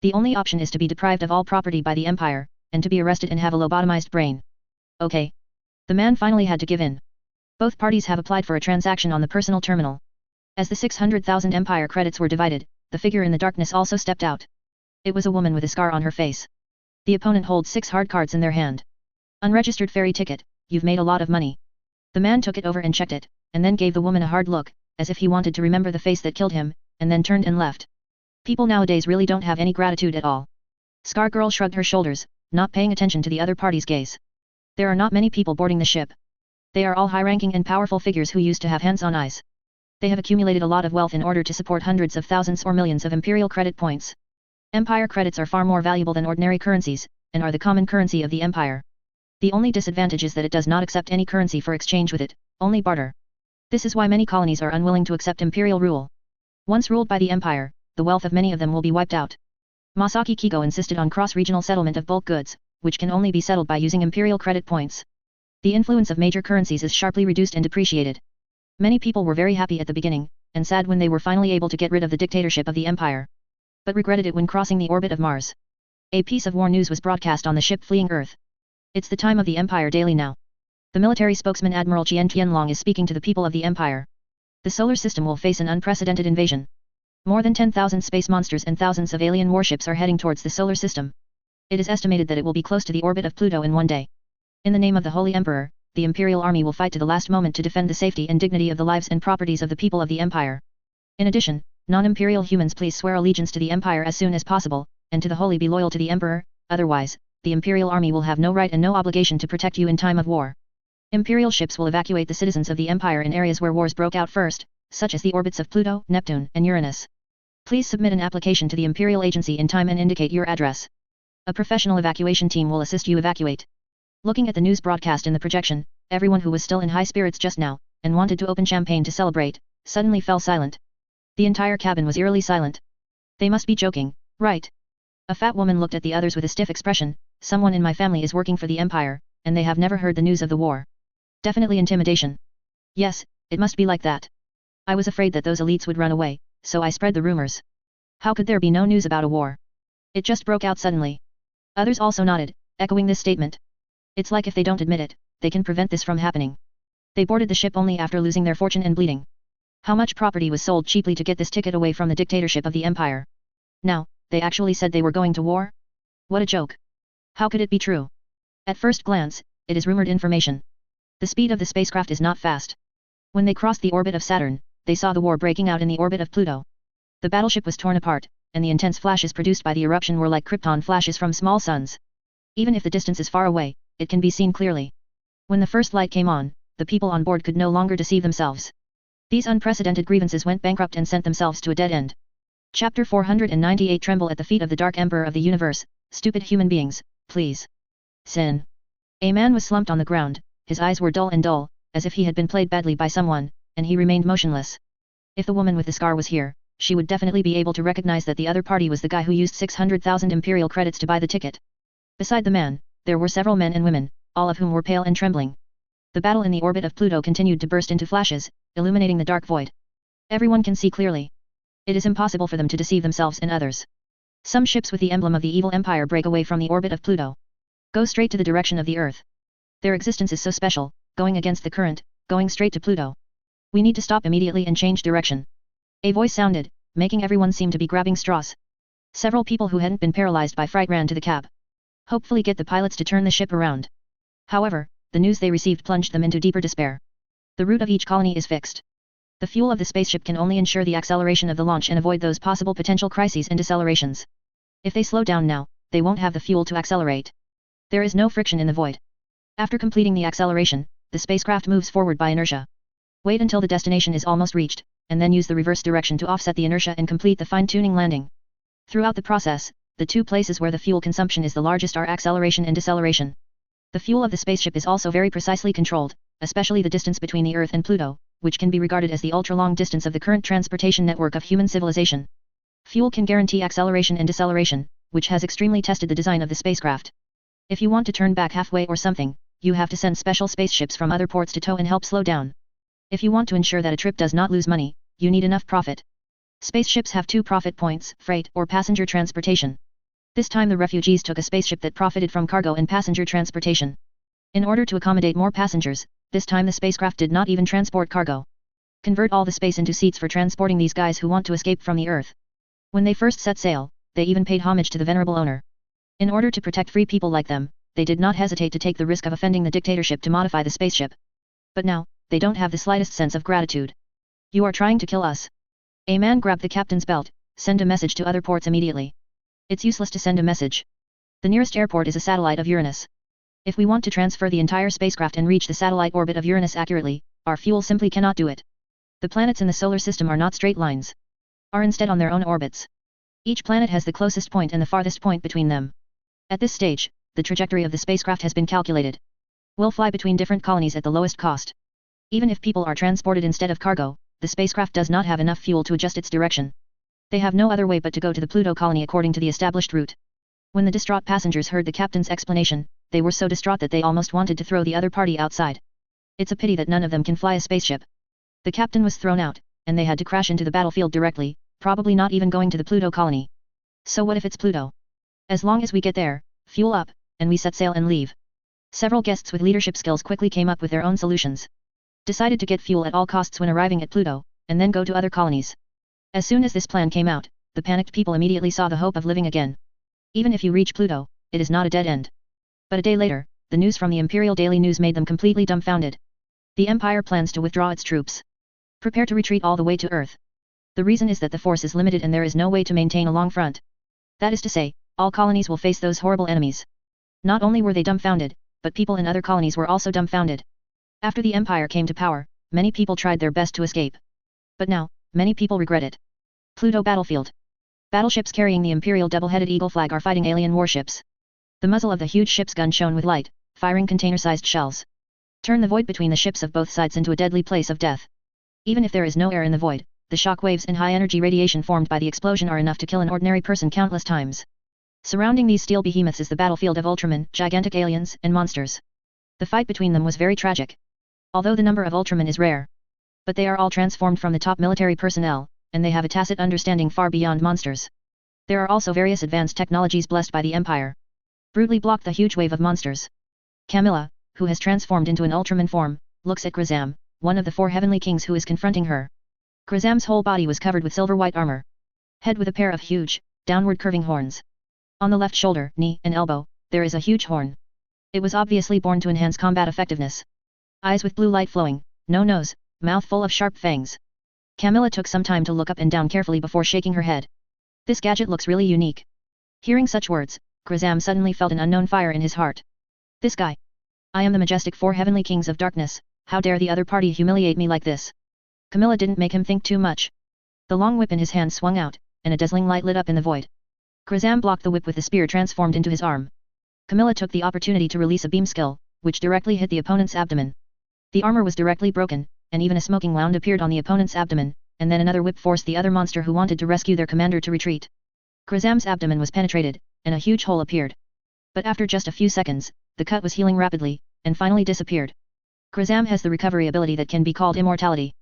The only option is to be deprived of all property by the Empire, and to be arrested and have a lobotomized brain. Okay. The man finally had to give in. Both parties have applied for a transaction on the personal terminal. As the 600,000 Empire credits were divided, the figure in the darkness also stepped out. It was a woman with a scar on her face. The opponent holds 6 hard cards in their hand. Unregistered ferry ticket, you've made a lot of money. The man took it over and checked it, and then gave the woman a hard look, as if he wanted to remember the face that killed him, and then turned and left. People nowadays really don't have any gratitude at all. Scar girl shrugged her shoulders, not paying attention to the other party's gaze. There are not many people boarding the ship. They are all high-ranking and powerful figures who used to have hands on eyes. They have accumulated a lot of wealth in order to support hundreds of thousands or millions of imperial credit points. Empire credits are far more valuable than ordinary currencies, and are the common currency of the Empire. The only disadvantage is that it does not accept any currency for exchange with it, only barter. This is why many colonies are unwilling to accept imperial rule. Once ruled by the Empire, the wealth of many of them will be wiped out. Masaki Kigo insisted on cross-regional settlement of bulk goods, which can only be settled by using imperial credit points. The influence of major currencies is sharply reduced and depreciated. Many people were very happy at the beginning, and sad when they were finally able to get rid of the dictatorship of the Empire. But regretted it when crossing the orbit of Mars. A piece of war news was broadcast on the ship fleeing Earth. It's the time of the Empire daily now. The military spokesman Admiral Qian Qianlong is speaking to the people of the Empire. The solar system will face an unprecedented invasion. More than 10,000 space monsters and thousands of alien warships are heading towards the solar system. It is estimated that it will be close to the orbit of Pluto in one day. In the name of the Holy Emperor, the Imperial Army will fight to the last moment to defend the safety and dignity of the lives and properties of the people of the Empire. In addition, non-imperial humans please swear allegiance to the Empire as soon as possible, and to the Holy be loyal to the Emperor, otherwise, the Imperial Army will have no right and no obligation to protect you in time of war. Imperial ships will evacuate the citizens of the Empire in areas where wars broke out first, such as the orbits of Pluto, Neptune, and Uranus. Please submit an application to the Imperial Agency in time and indicate your address. A professional evacuation team will assist you evacuate. Looking at the news broadcast in the projection, everyone who was still in high spirits just now, and wanted to open champagne to celebrate, suddenly fell silent. The entire cabin was eerily silent. They must be joking, right? A fat woman looked at the others with a stiff expression. Someone in my family is working for the Empire, and they have never heard the news of the war. Definitely intimidation. Yes, it must be like that. I was afraid that those elites would run away, so I spread the rumors. How could there be no news about a war? It just broke out suddenly. Others also nodded, echoing this statement. It's like if they don't admit it, they can prevent this from happening. They boarded the ship only after losing their fortune and bleeding. How much property was sold cheaply to get this ticket away from the dictatorship of the Empire? Now, they actually said they were going to war? What a joke. How could it be true? At first glance, it is rumored information. The speed of the spacecraft is not fast. When they crossed the orbit of Saturn, they saw the war breaking out in the orbit of Pluto. The battleship was torn apart, and the intense flashes produced by the eruption were like krypton flashes from small suns. Even if the distance is far away, it can be seen clearly. When the first light came on, the people on board could no longer deceive themselves. These unprecedented grievances went bankrupt and sent themselves to a dead end. Chapter 498 Tremble at the feet of the Dark Emperor of the Universe, stupid human beings, please. Sin. A man was slumped on the ground, his eyes were dull, as if he had been played badly by someone, and he remained motionless. If the woman with the scar was here, she would definitely be able to recognize that the other party was the guy who used 600,000 imperial credits to buy the ticket. Beside the man, there were several men and women, all of whom were pale and trembling. The battle in the orbit of Pluto continued to burst into flashes, illuminating the dark void. Everyone can see clearly. It is impossible for them to deceive themselves and others. Some ships with the emblem of the evil empire break away from the orbit of Pluto. Go straight to the direction of the Earth. Their existence is so special, going against the current, going straight to Pluto. We need to stop immediately and change direction. A voice sounded, making everyone seem to be grabbing straws. Several people who hadn't been paralyzed by fright ran to the cab. Hopefully get the pilots to turn the ship around. However, the news they received plunged them into deeper despair. The route of each colony is fixed. The fuel of the spaceship can only ensure the acceleration of the launch and avoid those possible potential crises and decelerations. If they slow down now, they won't have the fuel to accelerate. There is no friction in the void. After completing the acceleration, the spacecraft moves forward by inertia. Wait until the destination is almost reached, and then use the reverse direction to offset the inertia and complete the fine-tuning landing. Throughout the process, the two places where the fuel consumption is the largest are acceleration and deceleration. The fuel of the spaceship is also very precisely controlled, especially the distance between the Earth and Pluto, which can be regarded as the ultra-long distance of the current transportation network of human civilization. Fuel can guarantee acceleration and deceleration, which has extremely tested the design of the spacecraft. If you want to turn back halfway or something, you have to send special spaceships from other ports to tow and help slow down. If you want to ensure that a trip does not lose money, you need enough profit. Spaceships have two profit points, freight or passenger transportation. This time the refugees took a spaceship that profited from cargo and passenger transportation. In order to accommodate more passengers, this time the spacecraft did not even transport cargo. Convert all the space into seats for transporting these guys who want to escape from the Earth. When they first set sail, they even paid homage to the venerable owner. In order to protect free people like them, they did not hesitate to take the risk of offending the dictatorship to modify the spaceship. But now, they don't have the slightest sense of gratitude. You are trying to kill us. A man grabbed the captain's belt. Send a message to other ports immediately. It's useless to send a message. The nearest airport is a satellite of Uranus. If we want to transfer the entire spacecraft and reach the satellite orbit of Uranus accurately, our fuel simply cannot do it. The planets in the solar system are not straight lines. Are instead on their own orbits. Each planet has the closest point and the farthest point between them. At this stage, the trajectory of the spacecraft has been calculated. We'll fly between different colonies at the lowest cost. Even if people are transported instead of cargo, the spacecraft does not have enough fuel to adjust its direction. They have no other way but to go to the Pluto colony according to the established route. When the distraught passengers heard the captain's explanation, they were so distraught that they almost wanted to throw the other party outside. It's a pity that none of them can fly a spaceship. The captain was thrown out, and they had to crash into the battlefield directly, probably not even going to the Pluto colony. So what if it's Pluto? As long as we get there, fuel up, and we set sail and leave. Several guests with leadership skills quickly came up with their own solutions. Decided to get fuel at all costs when arriving at Pluto, and then go to other colonies. As soon as this plan came out, the panicked people immediately saw the hope of living again. Even if you reach Pluto, it is not a dead end. But a day later, the news from the Imperial Daily News made them completely dumbfounded. The Empire plans to withdraw its troops. Prepare to retreat all the way to Earth. The reason is that the force is limited and there is no way to maintain a long front. That is to say, all colonies will face those horrible enemies. Not only were they dumbfounded, but people in other colonies were also dumbfounded. After the Empire came to power, many people tried their best to escape. But now, many people regret it. Pluto battlefield. Battleships carrying the Imperial double-headed eagle flag are fighting alien warships. The muzzle of the huge ship's gun shone with light, firing container-sized shells. Turn the void between the ships of both sides into a deadly place of death. Even if there is no air in the void, the shock waves and high-energy radiation formed by the explosion are enough to kill an ordinary person countless times. Surrounding these steel behemoths is the battlefield of Ultramen, gigantic aliens, and monsters. The fight between them was very tragic. Although the number of Ultramen is rare. But they are all transformed from the top military personnel, and they have a tacit understanding far beyond monsters. There are also various advanced technologies blessed by the Empire. Brutally block the huge wave of monsters. Camilla, who has transformed into an Ultraman form, looks at Grazam, one of the 4 heavenly kings who is confronting her. Grazam's whole body was covered with silver-white armor. Head with a pair of huge, downward curving horns. On the left shoulder, knee, and elbow, there is a huge horn. It was obviously born to enhance combat effectiveness. Eyes with blue light flowing, no nose, mouth full of sharp fangs. Camilla took some time to look up and down carefully before shaking her head. This gadget looks really unique. Hearing such words, Grazam suddenly felt an unknown fire in his heart. This guy. I am the majestic 4 heavenly kings of darkness, how dare the other party humiliate me like this? Camilla didn't make him think too much. The long whip in his hand swung out, and a dazzling light lit up in the void. Grazam blocked the whip with the spear transformed into his arm. Camilla took the opportunity to release a beam skill, which directly hit the opponent's abdomen. The armor was directly broken, and even a smoking wound appeared on the opponent's abdomen, and then another whip forced the other monster who wanted to rescue their commander to retreat. Grazam's abdomen was penetrated, and a huge hole appeared. But after just a few seconds, the cut was healing rapidly, and finally disappeared. Grazam has the recovery ability that can be called immortality.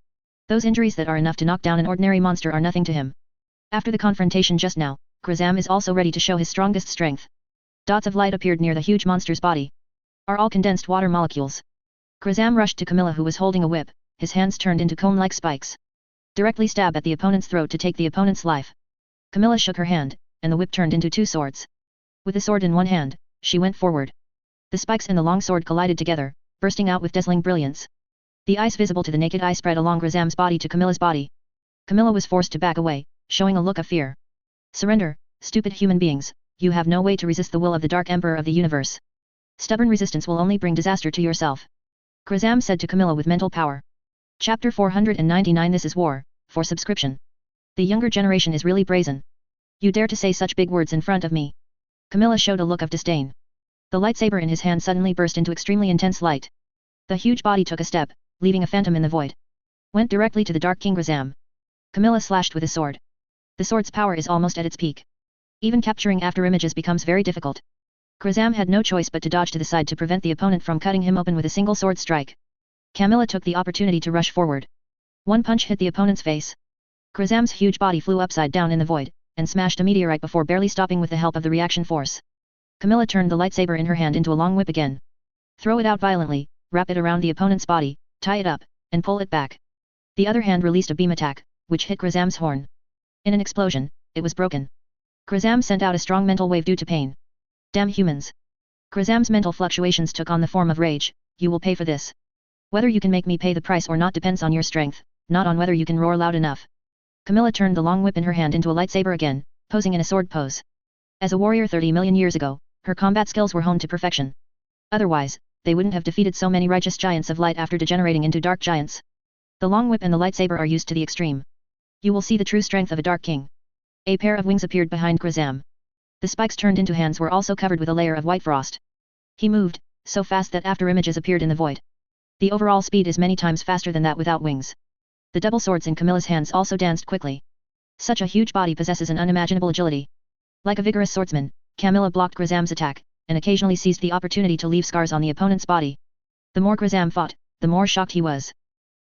Those injuries that are enough to knock down an ordinary monster are nothing to him. After the confrontation just now, Grazam is also ready to show his strongest strength. Dots of light appeared near the huge monster's body. Are all condensed water molecules. Grazam rushed to Camilla who was holding a whip, his hands turned into comb-like spikes. Directly stab at the opponent's throat to take the opponent's life. Camilla shook her hand, and the whip turned into 2 swords. With the sword in one hand, she went forward. The spikes and the long sword collided together, bursting out with dazzling brilliance. The ice visible to the naked eye spread along Grazam's body to Camilla's body. Camilla was forced to back away, showing a look of fear. Surrender, stupid human beings, you have no way to resist the will of the Dark Emperor of the universe. Stubborn resistance will only bring disaster to yourself. Grazam said to Camilla with mental power. Chapter 499 This is War, for subscription. The younger generation is really brazen. You dare to say such big words in front of me. Camilla showed a look of disdain. The lightsaber in his hand suddenly burst into extremely intense light. The huge body took a step, leaving a phantom in the void. Went directly to the Dark King Grazam. Camilla slashed with his sword. The sword's power is almost at its peak. Even capturing after images becomes very difficult. Grazam had no choice but to dodge to the side to prevent the opponent from cutting him open with a single sword strike. Camilla took the opportunity to rush forward. One punch hit the opponent's face. Grazam's huge body flew upside down in the void, and smashed a meteorite before barely stopping with the help of the reaction force. Camilla turned the lightsaber in her hand into a long whip again. Throw it out violently, wrap it around the opponent's body, tie it up, and pull it back. The other hand released a beam attack, which hit Grazam's horn. In an explosion, it was broken. Grazam sent out a strong mental wave due to pain. Damn humans. Grazam's mental fluctuations took on the form of rage. You will pay for this. Whether you can make me pay the price or not depends on your strength, not on whether you can roar loud enough. Camilla turned the long whip in her hand into a lightsaber again, posing in a sword pose. As a warrior 30 million years ago, her combat skills were honed to perfection. Otherwise, they wouldn't have defeated so many righteous giants of light after degenerating into dark giants. The long whip and the lightsaber are used to the extreme. You will see the true strength of a Dark King. A pair of wings appeared behind Grazam. The spikes turned into hands were also covered with a layer of white frost. He moved, so fast that after images appeared in the void. The overall speed is many times faster than that without wings. The double swords in Camilla's hands also danced quickly. Such a huge body possesses an unimaginable agility. Like a vigorous swordsman, Camilla blocked Grazam's attack, and occasionally seized the opportunity to leave scars on the opponent's body. The more Grazam fought, the more shocked he was.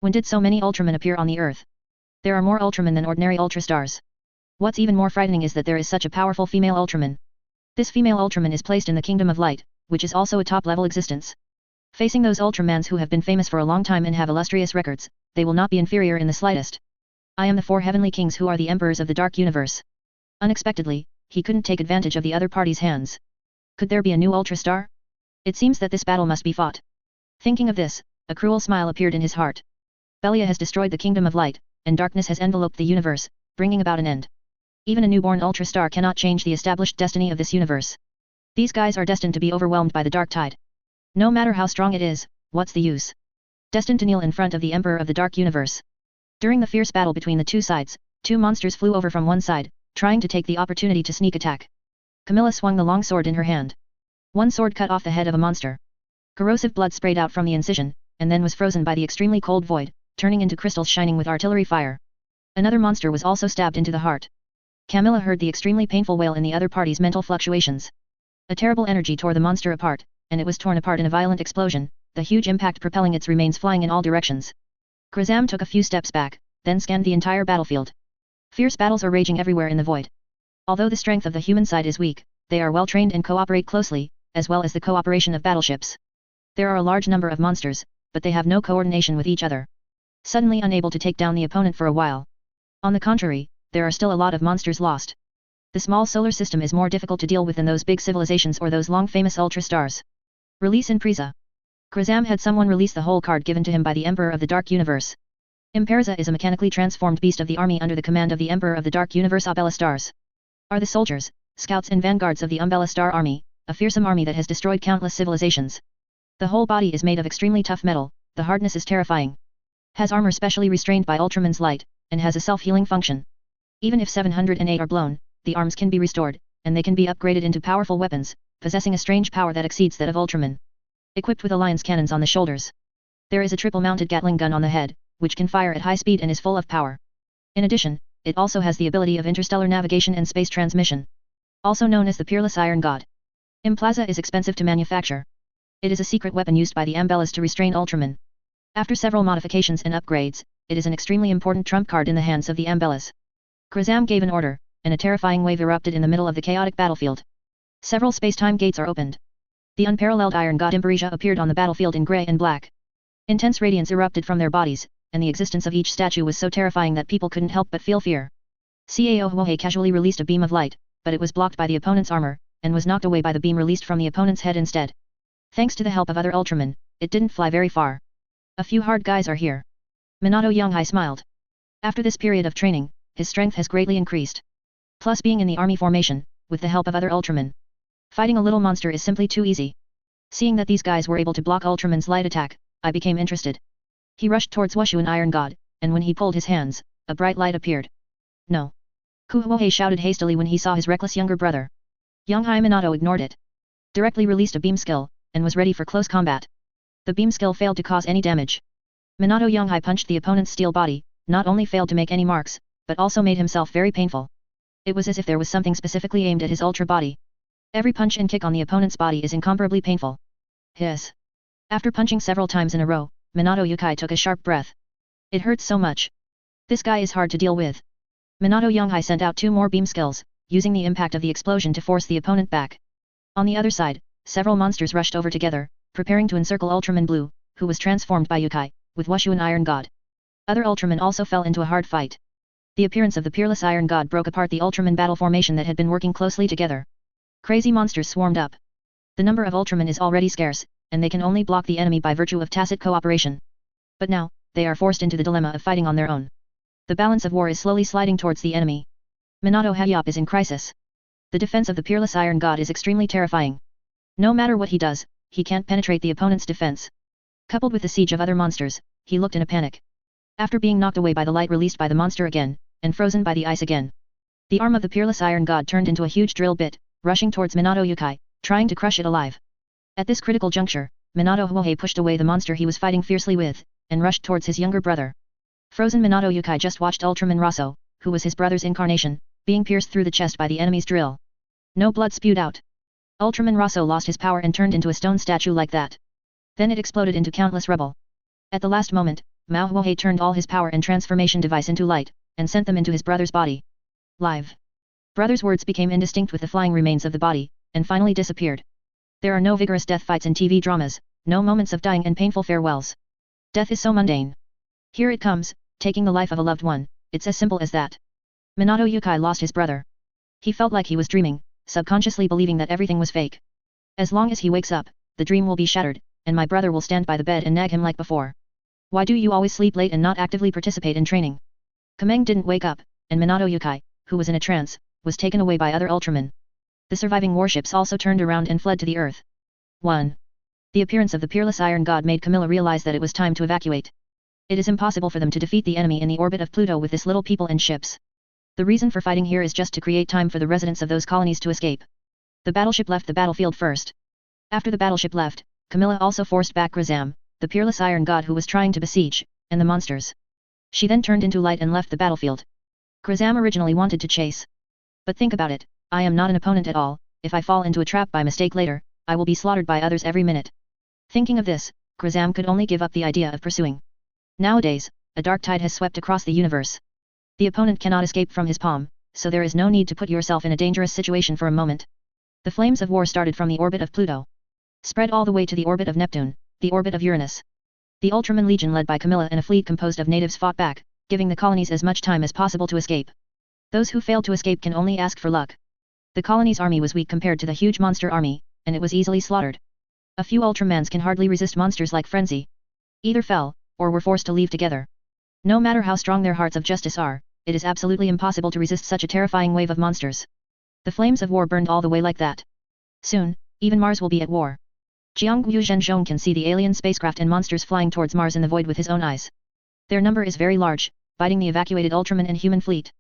When did so many Ultramen appear on the Earth? There are more Ultramen than ordinary Ultrastars. What's even more frightening is that there is such a powerful female Ultraman. This female Ultraman is placed in the Kingdom of Light, which is also a top-level existence. Facing those Ultramans who have been famous for a long time and have illustrious records, they will not be inferior in the slightest. I am the 4 heavenly kings who are the emperors of the Dark Universe. Unexpectedly, he couldn't take advantage of the other party's hands. Could there be a new Ultrastar? It seems that this battle must be fought. Thinking of this, a cruel smile appeared in his heart. Belia has destroyed the Kingdom of Light, and darkness has enveloped the universe, bringing about an end. Even a newborn Ultrastar cannot change the established destiny of this universe. These guys are destined to be overwhelmed by the dark tide. No matter how strong it is, what's the use? Destined to kneel in front of the Emperor of the Dark Universe. During the fierce battle between the two sides, 2 monsters flew over from one side, trying to take the opportunity to sneak attack. Camilla swung the long sword in her hand. One sword cut off the head of a monster. Corrosive blood sprayed out from the incision, and then was frozen by the extremely cold void, turning into crystals shining with artillery fire. Another monster was also stabbed into the heart. Camilla heard the extremely painful wail in the other party's mental fluctuations. A terrible energy tore the monster apart, and it was torn apart in a violent explosion, the huge impact propelling its remains flying in all directions. Grazam took a few steps back, then scanned the entire battlefield. Fierce battles are raging everywhere in the void. Although the strength of the human side is weak, they are well trained and cooperate closely, as well as the cooperation of battleships. There are a large number of monsters, but they have no coordination with each other. Suddenly unable to take down the opponent for a while. On the contrary, there are still a lot of monsters lost. The small solar system is more difficult to deal with than those big civilizations or those long-famous Ultrastars. Release Impreza. Grazam had someone release the whole card given to him by the Emperor of the Dark Universe. Imperza is a mechanically transformed beast of the army under the command of the Emperor of the Dark Universe Umbella Stars. Are the soldiers, scouts and vanguards of the Umbella Star Army, a fearsome army that has destroyed countless civilizations. The whole body is made of extremely tough metal, the hardness is terrifying. Has armor specially restrained by Ultraman's light, and has a self-healing function. Even if 708 are blown, the arms can be restored, and they can be upgraded into powerful weapons, possessing a strange power that exceeds that of Ultraman. Equipped with Alliance cannons on the shoulders. There is a triple-mounted Gatling gun on the head, which can fire at high speed and is full of power. In addition, it also has the ability of interstellar navigation and space transmission. Also known as the Peerless Iron God. Implaza is expensive to manufacture. It is a secret weapon used by the Umbellas to restrain Ultraman. After several modifications and upgrades, it is an extremely important trump card in the hands of the Umbellas. Grazam gave an order, and a terrifying wave erupted in the middle of the chaotic battlefield. Several space-time gates are opened. The unparalleled Iron God Imperija appeared on the battlefield in grey and black. Intense radiance erupted from their bodies, and the existence of each statue was so terrifying that people couldn't help but feel fear. Cao Huohe casually released a beam of light, but it was blocked by the opponent's armor, and was knocked away by the beam released from the opponent's head instead. Thanks to the help of other Ultramen, it didn't fly very far. A few hard guys are here. Minato Yonghai smiled. After this period of training, his strength has greatly increased. Plus being in the army formation, with the help of other Ultramen. Fighting a little monster is simply too easy. Seeing that these guys were able to block Ultraman's light attack, I became interested. He rushed towards Wushuan Iron God, and when he pulled his hands, a bright light appeared. No. Kuohei shouted hastily when he saw his reckless younger brother. Yonghai Minato ignored it. Directly released a beam skill, and was ready for close combat. The beam skill failed to cause any damage. Minato Yonghai punched the opponent's steel body, not only failed to make any marks, but also made himself very painful. It was as if there was something specifically aimed at his ultra body. Every punch and kick on the opponent's body is incomparably painful. Hiss. After punching several times in a row, Minato Yonghai took a sharp breath. It hurts so much. This guy is hard to deal with. Minato Yonghai sent out 2 more beam skills, using the impact of the explosion to force the opponent back. On the other side, several monsters rushed over together, preparing to encircle Ultraman Blue, who was transformed by Yonghai, with Wushuan Iron God. Other Ultramen also fell into a hard fight. The appearance of the peerless Iron God broke apart the Ultraman battle formation that had been working closely together. Crazy monsters swarmed up. The number of Ultramen is already scarce, and they can only block the enemy by virtue of tacit cooperation. But now, they are forced into the dilemma of fighting on their own. The balance of war is slowly sliding towards the enemy. Minato Hayop is in crisis. The defense of the peerless Iron God is extremely terrifying. No matter what he does, he can't penetrate the opponent's defense. Coupled with the siege of other monsters, he looked in a panic. After being knocked away by the light released by the monster again, and frozen by the ice again, the arm of the peerless Iron God turned into a huge drill bit, rushing towards Minato Yonghai, trying to crush it alive. At this critical juncture, Minato Huohei pushed away the monster he was fighting fiercely with, and rushed towards his younger brother. Frozen Minato Yonghai just watched Ultraman Raso, who was his brother's incarnation, being pierced through the chest by the enemy's drill. No blood spewed out. Ultraman Raso lost his power and turned into a stone statue like that. Then it exploded into countless rubble. At the last moment, Mao Huohei turned all his power and transformation device into light, and sent them into his brother's body. Live. Brother's words became indistinct with the flying remains of the body, and finally disappeared. There are no vigorous death fights in TV dramas, no moments of dying and painful farewells. Death is so mundane. Here it comes, taking the life of a loved one, it's as simple as that. Minato Yonghai lost his brother. He felt like he was dreaming, subconsciously believing that everything was fake. As long as he wakes up, the dream will be shattered, and my brother will stand by the bed and nag him like before. Why do you always sleep late and not actively participate in training? Kameng didn't wake up, and Minato Yonghai, who was in a trance, was taken away by other Ultramen. The surviving warships also turned around and fled to the earth. 1. The appearance of the peerless Iron God made Camilla realize that it was time to evacuate. It is impossible for them to defeat the enemy in the orbit of Pluto with this little people and ships. The reason for fighting here is just to create time for the residents of those colonies to escape. The battleship left the battlefield first. After the battleship left, Camilla also forced back Grazam, the peerless Iron God who was trying to besiege, and the monsters. She then turned into light and left the battlefield. Grazam originally wanted to chase. But think about it, I am not an opponent at all, if I fall into a trap by mistake later, I will be slaughtered by others every minute. Thinking of this, Grazam could only give up the idea of pursuing. Nowadays, a dark tide has swept across the universe. The opponent cannot escape from his palm, so there is no need to put yourself in a dangerous situation for a moment. The flames of war started from the orbit of Pluto. Spread all the way to the orbit of Neptune, the orbit of Uranus. The Ultraman Legion led by Camilla and a fleet composed of natives fought back, giving the colonies as much time as possible to escape. Those who failed to escape can only ask for luck. The colony's army was weak compared to the huge monster army, and it was easily slaughtered. A few Ultramans can hardly resist monsters like Frenzy. Either fell, or were forced to leave together. No matter how strong their hearts of justice are, it is absolutely impossible to resist such a terrifying wave of monsters. The flames of war burned all the way like that. Soon, even Mars will be at war. Jiangyu Zhenzhong can see the alien spacecraft and monsters flying towards Mars in the void with his own eyes. Their number is very large, biting the evacuated Ultraman and human fleet.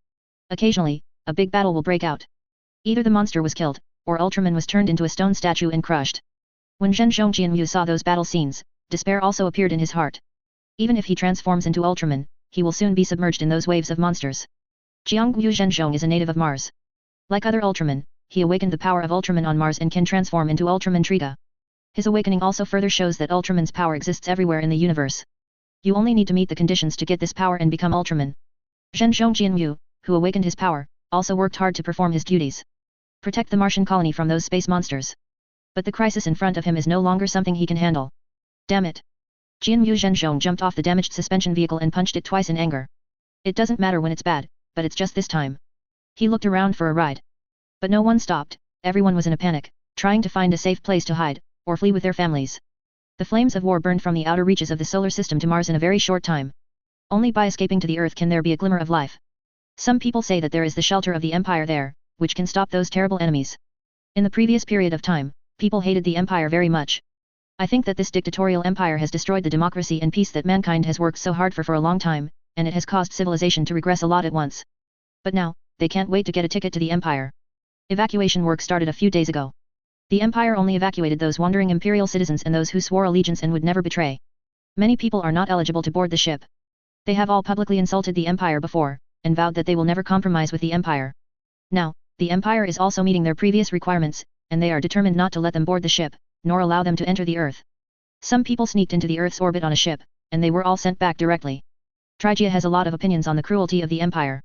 Occasionally, a big battle will break out. Either the monster was killed, or Ultraman was turned into a stone statue and crushed. When Zhenzhong Jianyu saw those battle scenes, despair also appeared in his heart. Even if he transforms into Ultraman, he will soon be submerged in those waves of monsters. Jiangyu Zhenzhong is a native of Mars. Like other Ultraman, he awakened the power of Ultraman on Mars and can transform into Ultraman Triga. His awakening also further shows that Ultraman's power exists everywhere in the universe. You only need to meet the conditions to get this power and become Ultraman. Zhenzhong Jianyu, who awakened his power, also worked hard to perform his duties. Protect the Martian colony from those space monsters. But the crisis in front of him is no longer something he can handle. Damn it! Jianyu Zhenzhong jumped off the damaged suspension vehicle and punched it twice in anger. It doesn't matter when it's bad, but it's just this time. He looked around for a ride. But no one stopped, everyone was in a panic, trying to find a safe place to hide, or flee with their families. The flames of war burned from the outer reaches of the solar system to Mars in a very short time. Only by escaping to the Earth can there be a glimmer of life. Some people say that there is the shelter of the Empire there, which can stop those terrible enemies. In the previous period of time, people hated the Empire very much. I think that this dictatorial empire has destroyed the democracy and peace that mankind has worked so hard for a long time, and it has caused civilization to regress a lot at once. But now, they can't wait to get a ticket to the Empire. Evacuation work started a few days ago. The Empire only evacuated those wandering imperial citizens and those who swore allegiance and would never betray. Many people are not eligible to board the ship. They have all publicly insulted the Empire before, and vowed that they will never compromise with the Empire. Now, the Empire is also meeting their previous requirements, and they are determined not to let them board the ship, nor allow them to enter the Earth. Some people sneaked into the Earth's orbit on a ship, and they were all sent back directly. Trigia has a lot of opinions on the cruelty of the Empire.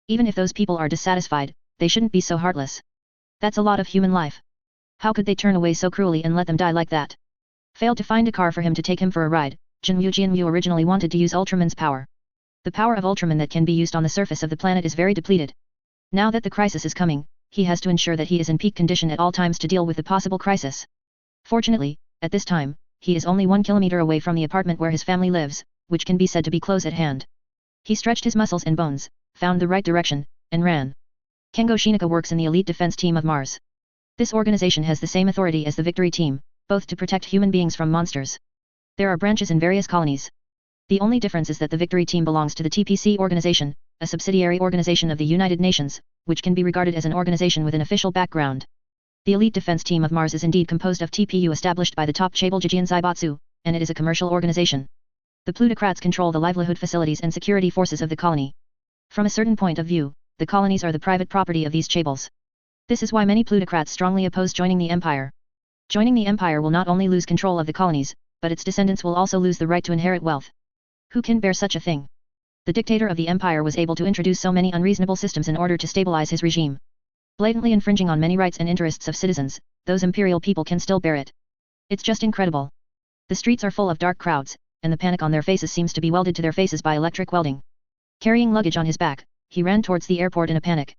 Even if those people are dissatisfied, they shouldn't be so heartless. That's a lot of human life. How could they turn away so cruelly and let them die like that? Failed to find a car for him to take him for a ride, Jianyu originally wanted to use Ultraman's power. The power of Ultraman that can be used on the surface of the planet is very depleted. Now that the crisis is coming, he has to ensure that he is in peak condition at all times to deal with the possible crisis. Fortunately, at this time, he is only 1 kilometer away from the apartment where his family lives, which can be said to be close at hand. He stretched his muscles and bones, found the right direction, and ran. Kengo Shinika works in the elite defense team of Mars. This organization has the same authority as the Victory team, both to protect human beings from monsters. There are branches in various colonies. The only difference is that the Victory team belongs to the TPC organization, a subsidiary organization of the United Nations, which can be regarded as an organization with an official background. The elite defense team of Mars is indeed composed of TPU established by the top Chable Jijian Zaibatsu, and it is a commercial organization. The plutocrats control the livelihood facilities and security forces of the colony. From a certain point of view, the colonies are the private property of these Chables. This is why many plutocrats strongly oppose joining the Empire. Joining the Empire will not only lose control of the colonies, but its descendants will also lose the right to inherit wealth. Who can bear such a thing? The dictator of the Empire was able to introduce so many unreasonable systems in order to stabilize his regime. Blatantly infringing on many rights and interests of citizens, those imperial people can still bear it. It's just incredible. The streets are full of dark crowds, and the panic on their faces seems to be welded to their faces by electric welding. Carrying luggage on his back, he ran towards the airport in a panic.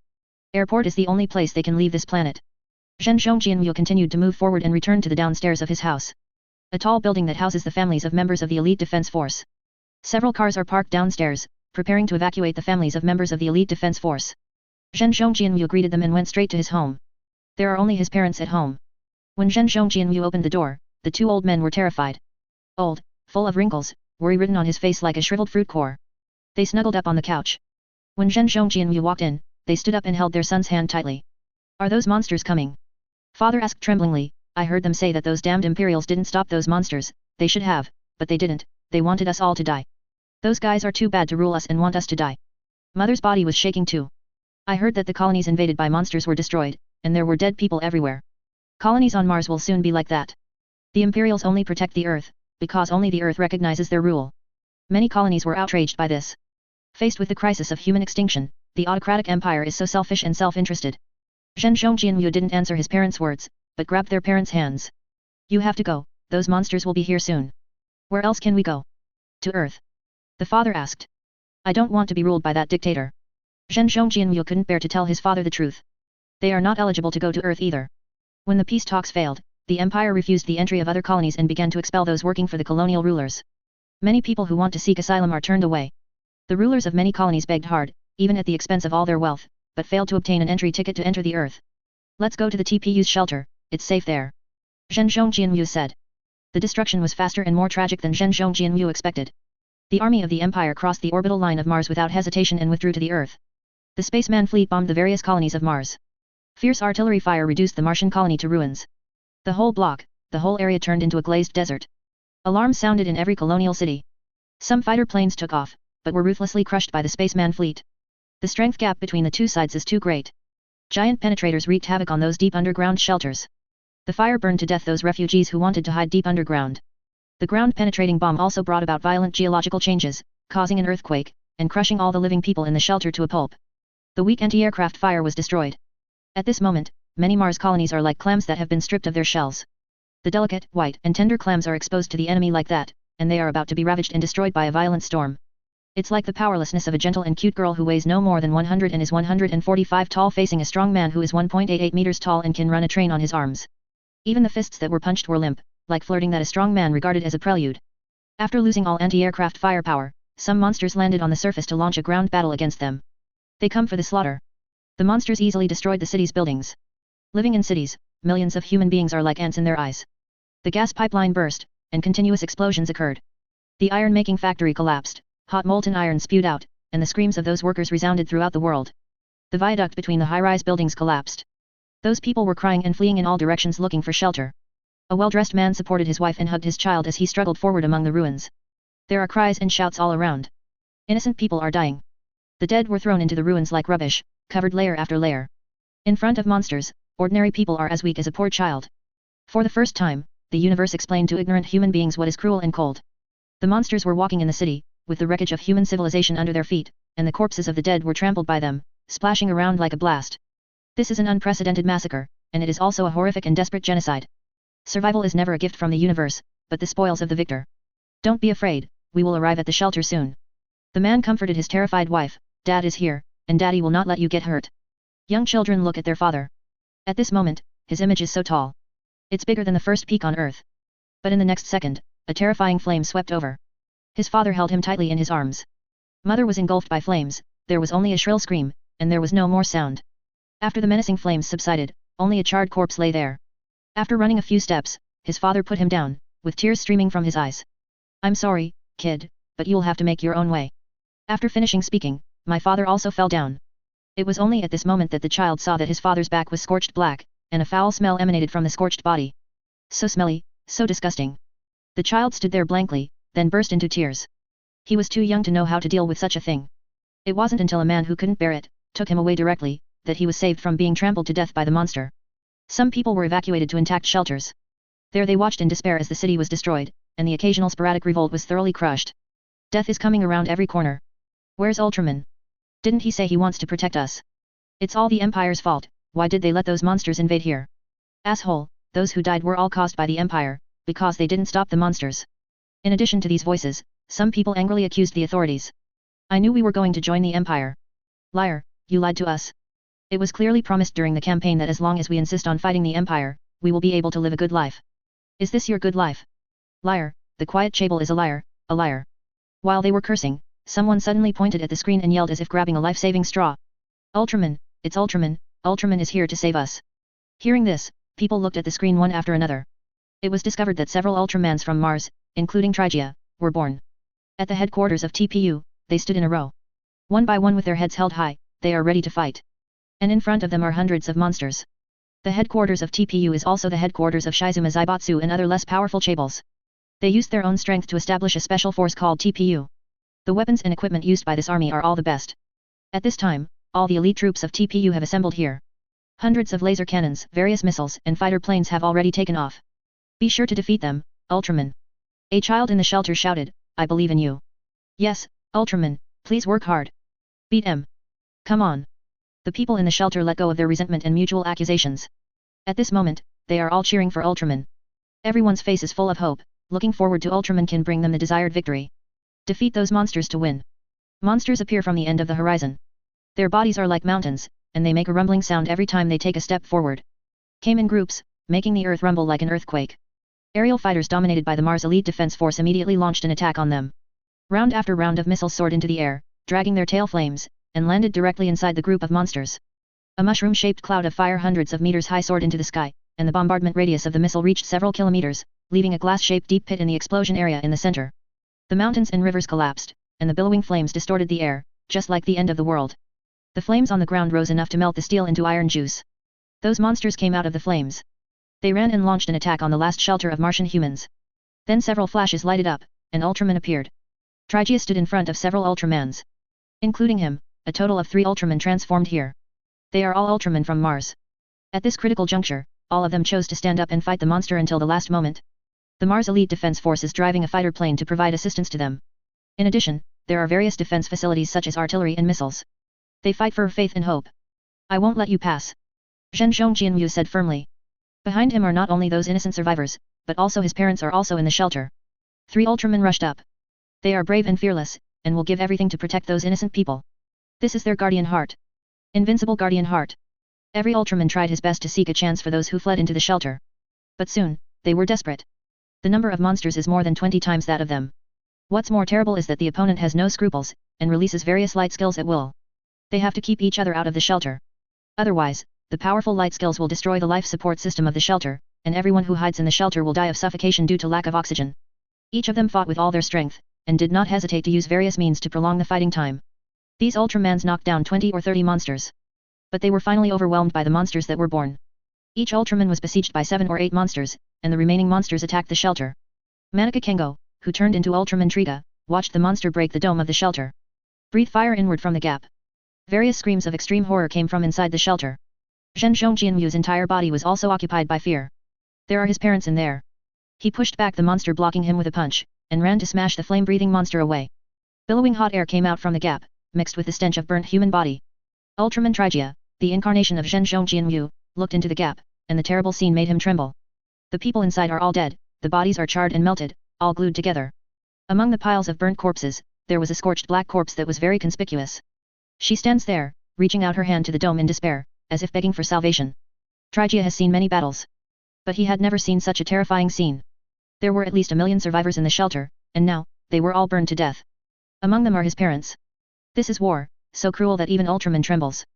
Airport is the only place they can leave this planet. Zhen Zhongjianyu continued to move forward and returned to the downstairs of his house. A tall building that houses the families of members of the elite defense force. Several cars are parked downstairs, preparing to evacuate the families of members of the elite defense force. Zhen Zhongjianyu greeted them and went straight to his home. There are only his parents at home. When Zhen Zhongjianyu opened the door, the two old men were terrified. Old, full of wrinkles, worry written on his face like a shriveled fruit core. They snuggled up on the couch. When Zhen Zhongjianyu walked in, they stood up and held their son's hand tightly. Are those monsters coming? Father asked tremblingly. I heard them say that those damned Imperials didn't stop those monsters. They should have, but they didn't. They wanted us all to die. Those guys are too bad to rule us and want us to die. Mother's body was shaking too. I heard that the colonies invaded by monsters were destroyed, and there were dead people everywhere. Colonies on Mars will soon be like that. The Imperials only protect the Earth, because only the Earth recognizes their rule. Many colonies were outraged by this. Faced with the crisis of human extinction, the autocratic empire is so selfish and self-interested. Zhen Zhongjianyu didn't answer his parents' words, but grabbed their parents' hands. You have to go, those monsters will be here soon. Where else can we go? To Earth. The father asked. I don't want to be ruled by that dictator. Zhen Zhongjianyu couldn't bear to tell his father the truth. They are not eligible to go to Earth either. When the peace talks failed, the empire refused the entry of other colonies and began to expel those working for the colonial rulers. Many people who want to seek asylum are turned away. The rulers of many colonies begged hard, even at the expense of all their wealth, but failed to obtain an entry ticket to enter the Earth. Let's go to the TPU's shelter, it's safe there. Zhen Zhongjianyu said. The destruction was faster and more tragic than Zhen Zhongjianyu expected. The army of the Empire crossed the orbital line of Mars without hesitation and withdrew to the Earth. The spaceman fleet bombed the various colonies of Mars. Fierce artillery fire reduced the Martian colony to ruins. The whole block, the whole area turned into a glazed desert. Alarms sounded in every colonial city. Some fighter planes took off, but were ruthlessly crushed by the spaceman fleet. The strength gap between the two sides is too great. Giant penetrators wreaked havoc on those deep underground shelters. The fire burned to death those refugees who wanted to hide deep underground. The ground-penetrating bomb also brought about violent geological changes, causing an earthquake, and crushing all the living people in the shelter to a pulp. The weak anti-aircraft fire was destroyed. At this moment, many Mars colonies are like clams that have been stripped of their shells. The delicate, white, and tender clams are exposed to the enemy like that, and they are about to be ravaged and destroyed by a violent storm. It's like the powerlessness of a gentle and cute girl who weighs no more than 100 and is 145 tall facing a strong man who is 1.88 meters tall and can run a train on his arms. Even the fists that were punched were limp, like flirting that a strong man regarded as a prelude. After losing all anti-aircraft firepower, some monsters landed on the surface to launch a ground battle against them. They come for the slaughter. The monsters easily destroyed the city's buildings. Living in cities, millions of human beings are like ants in their eyes. The gas pipeline burst, and continuous explosions occurred. The iron-making factory collapsed, hot molten iron spewed out, and the screams of those workers resounded throughout the world. The viaduct between the high-rise buildings collapsed. Those people were crying and fleeing in all directions looking for shelter. A well-dressed man supported his wife and hugged his child as he struggled forward among the ruins. There are cries and shouts all around. Innocent people are dying. The dead were thrown into the ruins like rubbish, covered layer after layer. In front of monsters, ordinary people are as weak as a poor child. For the first time, the universe explained to ignorant human beings what is cruel and cold. The monsters were walking in the city, with the wreckage of human civilization under their feet, and the corpses of the dead were trampled by them, splashing around like a blast. This is an unprecedented massacre, and it is also a horrific and desperate genocide. Survival is never a gift from the universe, but the spoils of the victor. Don't be afraid, we will arrive at the shelter soon. The man comforted his terrified wife, Dad is here, and Daddy will not let you get hurt. Young children look at their father. At this moment, his image is so tall. It's bigger than the first peak on Earth. But in the next second, a terrifying flame swept over. His father held him tightly in his arms. Mother was engulfed by flames, there was only a shrill scream, and there was no more sound. After the menacing flames subsided, only a charred corpse lay there. After running a few steps, his father put him down, with tears streaming from his eyes. I'm sorry, kid, but you'll have to make your own way. After finishing speaking, my father also fell down. It was only at this moment that the child saw that his father's back was scorched black, and a foul smell emanated from the scorched body. So smelly, so disgusting. The child stood there blankly, then burst into tears. He was too young to know how to deal with such a thing. It wasn't until a man who couldn't bear it took him away directly, that he was saved from being trampled to death by the monster. Some people were evacuated to intact shelters. There they watched in despair as the city was destroyed, and the occasional sporadic revolt was thoroughly crushed. Death is coming around every corner. Where's Ultraman? Didn't he say he wants to protect us? It's all the Empire's fault, why did they let those monsters invade here? Asshole, those who died were all caused by the Empire, because they didn't stop the monsters. In addition to these voices, some people angrily accused the authorities. I knew we were going to join the Empire. Liar, you lied to us. It was clearly promised during the campaign that as long as we insist on fighting the Empire, we will be able to live a good life. Is this your good life? Liar, the quiet Chable is a liar, a liar. While they were cursing, someone suddenly pointed at the screen and yelled as if grabbing a life-saving straw. Ultraman, it's Ultraman, Ultraman is here to save us. Hearing this, people looked at the screen one after another. It was discovered that several Ultramans from Mars, including Trigia, were born. At the headquarters of TPU, they stood in a row. One by one with their heads held high, they are ready to fight. And in front of them are hundreds of monsters. The headquarters of TPU is also the headquarters of Shizuma Zaibatsu and other less powerful Chables. They used their own strength to establish a special force called TPU. The weapons and equipment used by this army are all the best. At this time, all the elite troops of TPU have assembled here. Hundreds of laser cannons, various missiles and fighter planes have already taken off. Be sure to defeat them, Ultraman. A child in the shelter shouted, I believe in you. Yes, Ultraman, please work hard. Beat him. Come on. The people in the shelter let go of their resentment and mutual accusations. At this moment, they are all cheering for Ultraman. Everyone's face is full of hope, looking forward to Ultraman can bring them the desired victory. Defeat those monsters to win. Monsters appear from the end of the horizon. Their bodies are like mountains, and they make a rumbling sound every time they take a step forward. Came in groups, making the earth rumble like an earthquake. Aerial fighters dominated by the Mars Elite Defense Force immediately launched an attack on them. Round after round of missiles soared into the air, dragging their tail flames, and landed directly inside the group of monsters. A mushroom-shaped cloud of fire hundreds of meters high soared into the sky, and the bombardment radius of the missile reached several kilometers, leaving a glass-shaped deep pit in the explosion area in the center. The mountains and rivers collapsed, and the billowing flames distorted the air, just like the end of the world. The flames on the ground rose enough to melt the steel into iron juice. Those monsters came out of the flames. They ran and launched an attack on the last shelter of Martian humans. Then several flashes lighted up, and Ultraman appeared. Trigia stood in front of several Ultramans. Including him, a total of 3 Ultramen transformed here. They are all Ultramen from Mars. At this critical juncture, all of them chose to stand up and fight the monster until the last moment. The Mars Elite Defense Force is driving a fighter plane to provide assistance to them. In addition, there are various defense facilities such as artillery and missiles. They fight for faith and hope. I won't let you pass. Zhen Zhongjianyu said firmly. Behind him are not only those innocent survivors, but also his parents are also in the shelter. 3 Ultramen rushed up. They are brave and fearless, and will give everything to protect those innocent people. This is their guardian heart. Invincible guardian heart. Every Ultraman tried his best to seek a chance for those who fled into the shelter. But soon, they were desperate. The number of monsters is more than 20 times that of them. What's more terrible is that the opponent has no scruples, and releases various light skills at will. They have to keep each other out of the shelter. Otherwise, the powerful light skills will destroy the life support system of the shelter, and everyone who hides in the shelter will die of suffocation due to lack of oxygen. Each of them fought with all their strength, and did not hesitate to use various means to prolong the fighting time. These Ultramans knocked down 20 or 30 monsters. But they were finally overwhelmed by the monsters that were born. Each Ultraman was besieged by 7 or 8 monsters, and the remaining monsters attacked the shelter. Manaka Kengo, who turned into Ultraman Triga, watched the monster break the dome of the shelter. Breathe fire inward from the gap. Various screams of extreme horror came from inside the shelter. Zhen Zhongjianyu's entire body was also occupied by fear. There are his parents in there. He pushed back the monster blocking him with a punch, and ran to smash the flame-breathing monster away. Billowing hot air came out from the gap, mixed with the stench of burnt human body. Ultraman Trigia, the incarnation of Zhen Zhongjianyu, looked into the gap, and the terrible scene made him tremble. The people inside are all dead, the bodies are charred and melted, all glued together. Among the piles of burnt corpses, there was a scorched black corpse that was very conspicuous. She stands there, reaching out her hand to the dome in despair, as if begging for salvation. Trigia has seen many battles. But he had never seen such a terrifying scene. There were at least 1 million survivors in the shelter, and now, they were all burned to death. Among them are his parents. This is war, so cruel that even Ultraman trembles.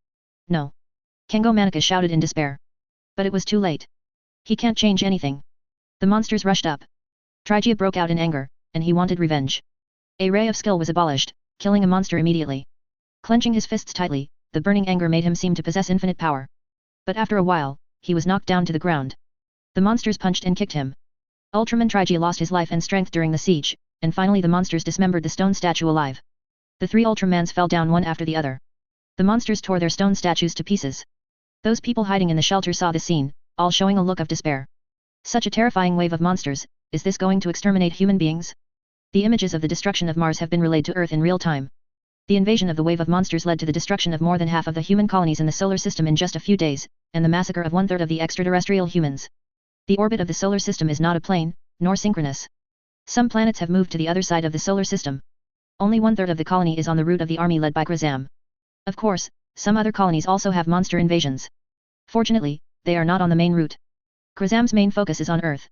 No. Kengo Manaka shouted in despair. But it was too late. He can't change anything. The monsters rushed up. Trigia broke out in anger, and he wanted revenge. A ray of skill was abolished, killing a monster immediately. Clenching his fists tightly, the burning anger made him seem to possess infinite power. But after a while, he was knocked down to the ground. The monsters punched and kicked him. Ultraman Trigia lost his life and strength during the siege, and finally the monsters dismembered the stone statue alive. The 3 Ultramans fell down one after the other. The monsters tore their stone statues to pieces. Those people hiding in the shelter saw the scene, all showing a look of despair. Such a terrifying wave of monsters, is this going to exterminate human beings? The images of the destruction of Mars have been relayed to Earth in real time. The invasion of the wave of monsters led to the destruction of more than half of the human colonies in the solar system in just a few days, and the massacre of 1/3 of the extraterrestrial humans. The orbit of the solar system is not a plane, nor synchronous. Some planets have moved to the other side of the solar system. Only 1/3 of the colony is on the route of the army led by Krazam. Of course, some other colonies also have monster invasions. Fortunately, they are not on the main route. Krazam's main focus is on Earth.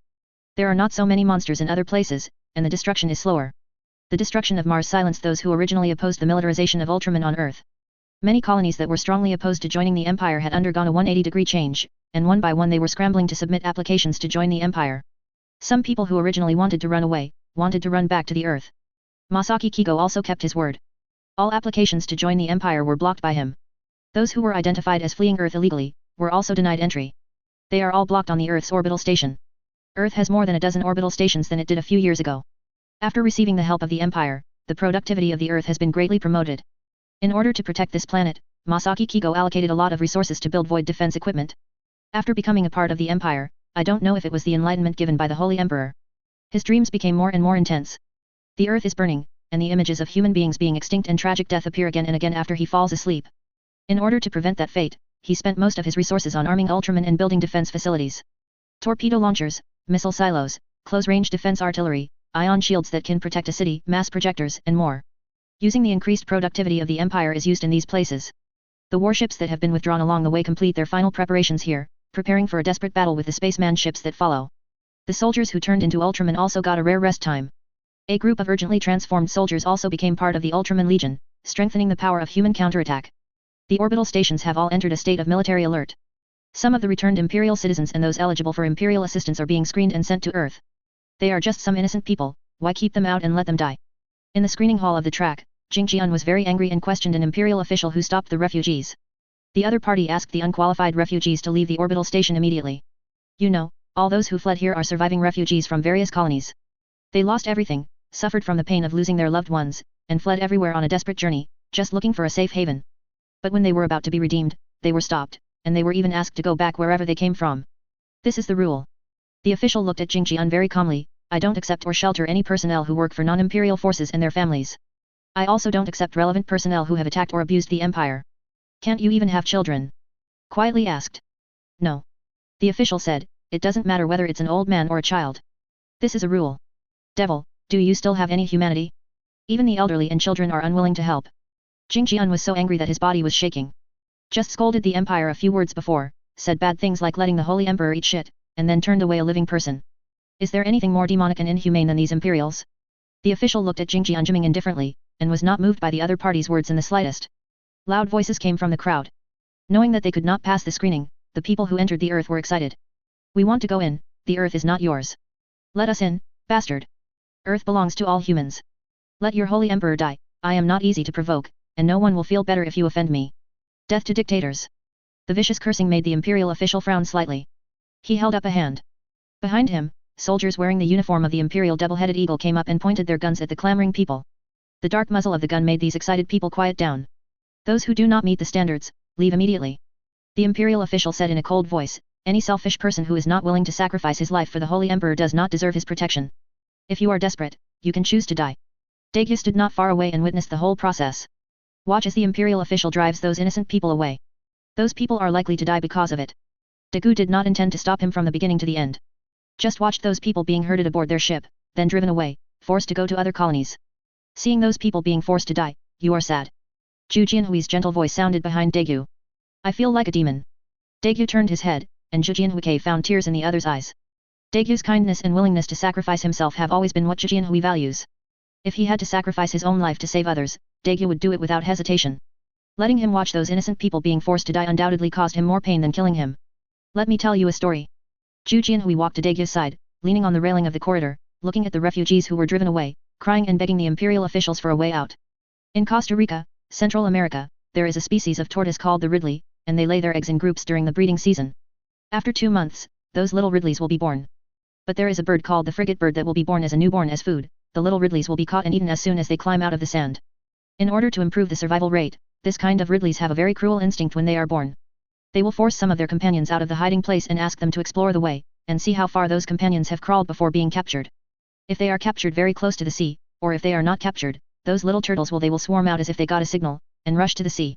There are not so many monsters in other places, and the destruction is slower. The destruction of Mars silenced those who originally opposed the militarization of Ultraman on Earth. Many colonies that were strongly opposed to joining the Empire had undergone a 180-degree change, and one by one they were scrambling to submit applications to join the Empire. Some people who originally wanted to run away, wanted to run back to the Earth. Masaki Kigo also kept his word. All applications to join the Empire were blocked by him. Those who were identified as fleeing Earth illegally, were also denied entry. They are all blocked on the Earth's orbital station. Earth has more than a dozen orbital stations than it did a few years ago. After receiving the help of the Empire, the productivity of the Earth has been greatly promoted. In order to protect this planet, Masaki Kigo allocated a lot of resources to build void defense equipment. After becoming a part of the Empire, I don't know if it was the enlightenment given by the Holy Emperor. His dreams became more and more intense. The Earth is burning, and the images of human beings being extinct and tragic death appear again and again after he falls asleep. In order to prevent that fate, he spent most of his resources on arming Ultraman and building defense facilities. Torpedo launchers, missile silos, close-range defense artillery, ion shields that can protect a city, mass projectors, and more. Using the increased productivity of the Empire is used in these places. The warships that have been withdrawn along the way complete their final preparations here, preparing for a desperate battle with the spaceman ships that follow. The soldiers who turned into Ultraman also got a rare rest time. A group of urgently transformed soldiers also became part of the Ultraman Legion, strengthening the power of human counterattack. The orbital stations have all entered a state of military alert. Some of the returned Imperial citizens and those eligible for Imperial assistance are being screened and sent to Earth. They are just some innocent people, why keep them out and let them die? In the screening hall of the track, Jing Jian was very angry and questioned an Imperial official who stopped the refugees. The other party asked the unqualified refugees to leave the orbital station immediately. You know, all those who fled here are surviving refugees from various colonies. They lost everything, suffered from the pain of losing their loved ones, and fled everywhere on a desperate journey, just looking for a safe haven. But when they were about to be redeemed, they were stopped, and they were even asked to go back wherever they came from. This is the rule. The official looked at Jing Jian very calmly. I don't accept or shelter any personnel who work for non-imperial forces and their families. I also don't accept relevant personnel who have attacked or abused the Empire. Can't you even have children? Quietly asked. No. The official said, it doesn't matter whether it's an old man or a child. This is a rule. Devil, do you still have any humanity? Even the elderly and children are unwilling to help. Jing Jian was so angry that his body was shaking. Just scolded the Empire a few words before, said bad things like letting the Holy Emperor eat shit, and then turned away a living person. Is there anything more demonic and inhumane than these imperials? The official looked at Jingjianjiming indifferently, and was not moved by the other party's words in the slightest. Loud voices came from the crowd. Knowing that they could not pass the screening, the people who entered the earth were excited. We want to go in, the earth is not yours. Let us in, bastard. Earth belongs to all humans. Let your holy emperor die, I am not easy to provoke, and no one will feel better if you offend me. Death to dictators. The vicious cursing made the imperial official frown slightly. He held up a hand. Behind him, soldiers wearing the uniform of the imperial double-headed eagle came up and pointed their guns at the clamoring people. The dark muzzle of the gun made these excited people quiet down. Those who do not meet the standards, leave immediately. The imperial official said in a cold voice, any selfish person who is not willing to sacrifice his life for the holy emperor does not deserve his protection. If you are desperate, you can choose to die. Daegu stood not far away and witnessed the whole process. Watch as the imperial official drives those innocent people away. Those people are likely to die because of it. Daegu did not intend to stop him from the beginning to the end. Just watched those people being herded aboard their ship, then driven away, forced to go to other colonies. Seeing those people being forced to die, you are sad. Zhu Jianhui's gentle voice sounded behind Daegu. I feel like a demon. Daegu turned his head, and Zhu Jianhui found tears in the other's eyes. Daegyu's kindness and willingness to sacrifice himself have always been what Zhu Jianhui values. If he had to sacrifice his own life to save others, Daegu would do it without hesitation. Letting him watch those innocent people being forced to die undoubtedly caused him more pain than killing him. Let me tell you a story. Zhu Jianhui walked to Daegyu's side, leaning on the railing of the corridor, looking at the refugees who were driven away, crying and begging the imperial officials for a way out. In Costa Rica, Central America, there is a species of tortoise called the ridley, and they lay their eggs in groups during the breeding season. After 2 months, those little ridleys will be born. But there is a bird called the frigate bird that will be born as a newborn as food. The little ridleys will be caught and eaten as soon as they climb out of the sand. In order to improve the survival rate, this kind of ridleys have a very cruel instinct when they are born. They will force some of their companions out of the hiding place and ask them to explore the way, and see how far those companions have crawled before being captured. If they are captured very close to the sea, or if they are not captured, those little turtles will swarm out as if they got a signal, and rush to the sea.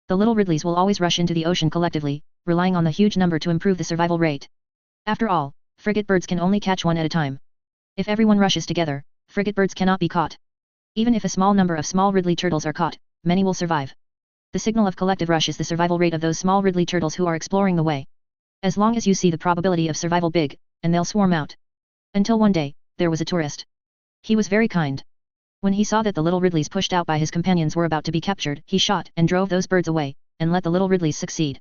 The little ridleys will always rush into the ocean collectively, relying on the huge number to improve the survival rate. After all, frigate birds can only catch one at a time. If everyone rushes together, frigate birds cannot be caught. Even if a small number of small ridley turtles are caught, many will survive. The signal of collective rush is the survival rate of those small ridley turtles who are exploring the way. As long as you see the probability of survival big, and they'll swarm out. Until one day, there was a tourist. He was very kind. When he saw that the little ridleys pushed out by his companions were about to be captured, he shot and drove those birds away, and let the little ridleys succeed.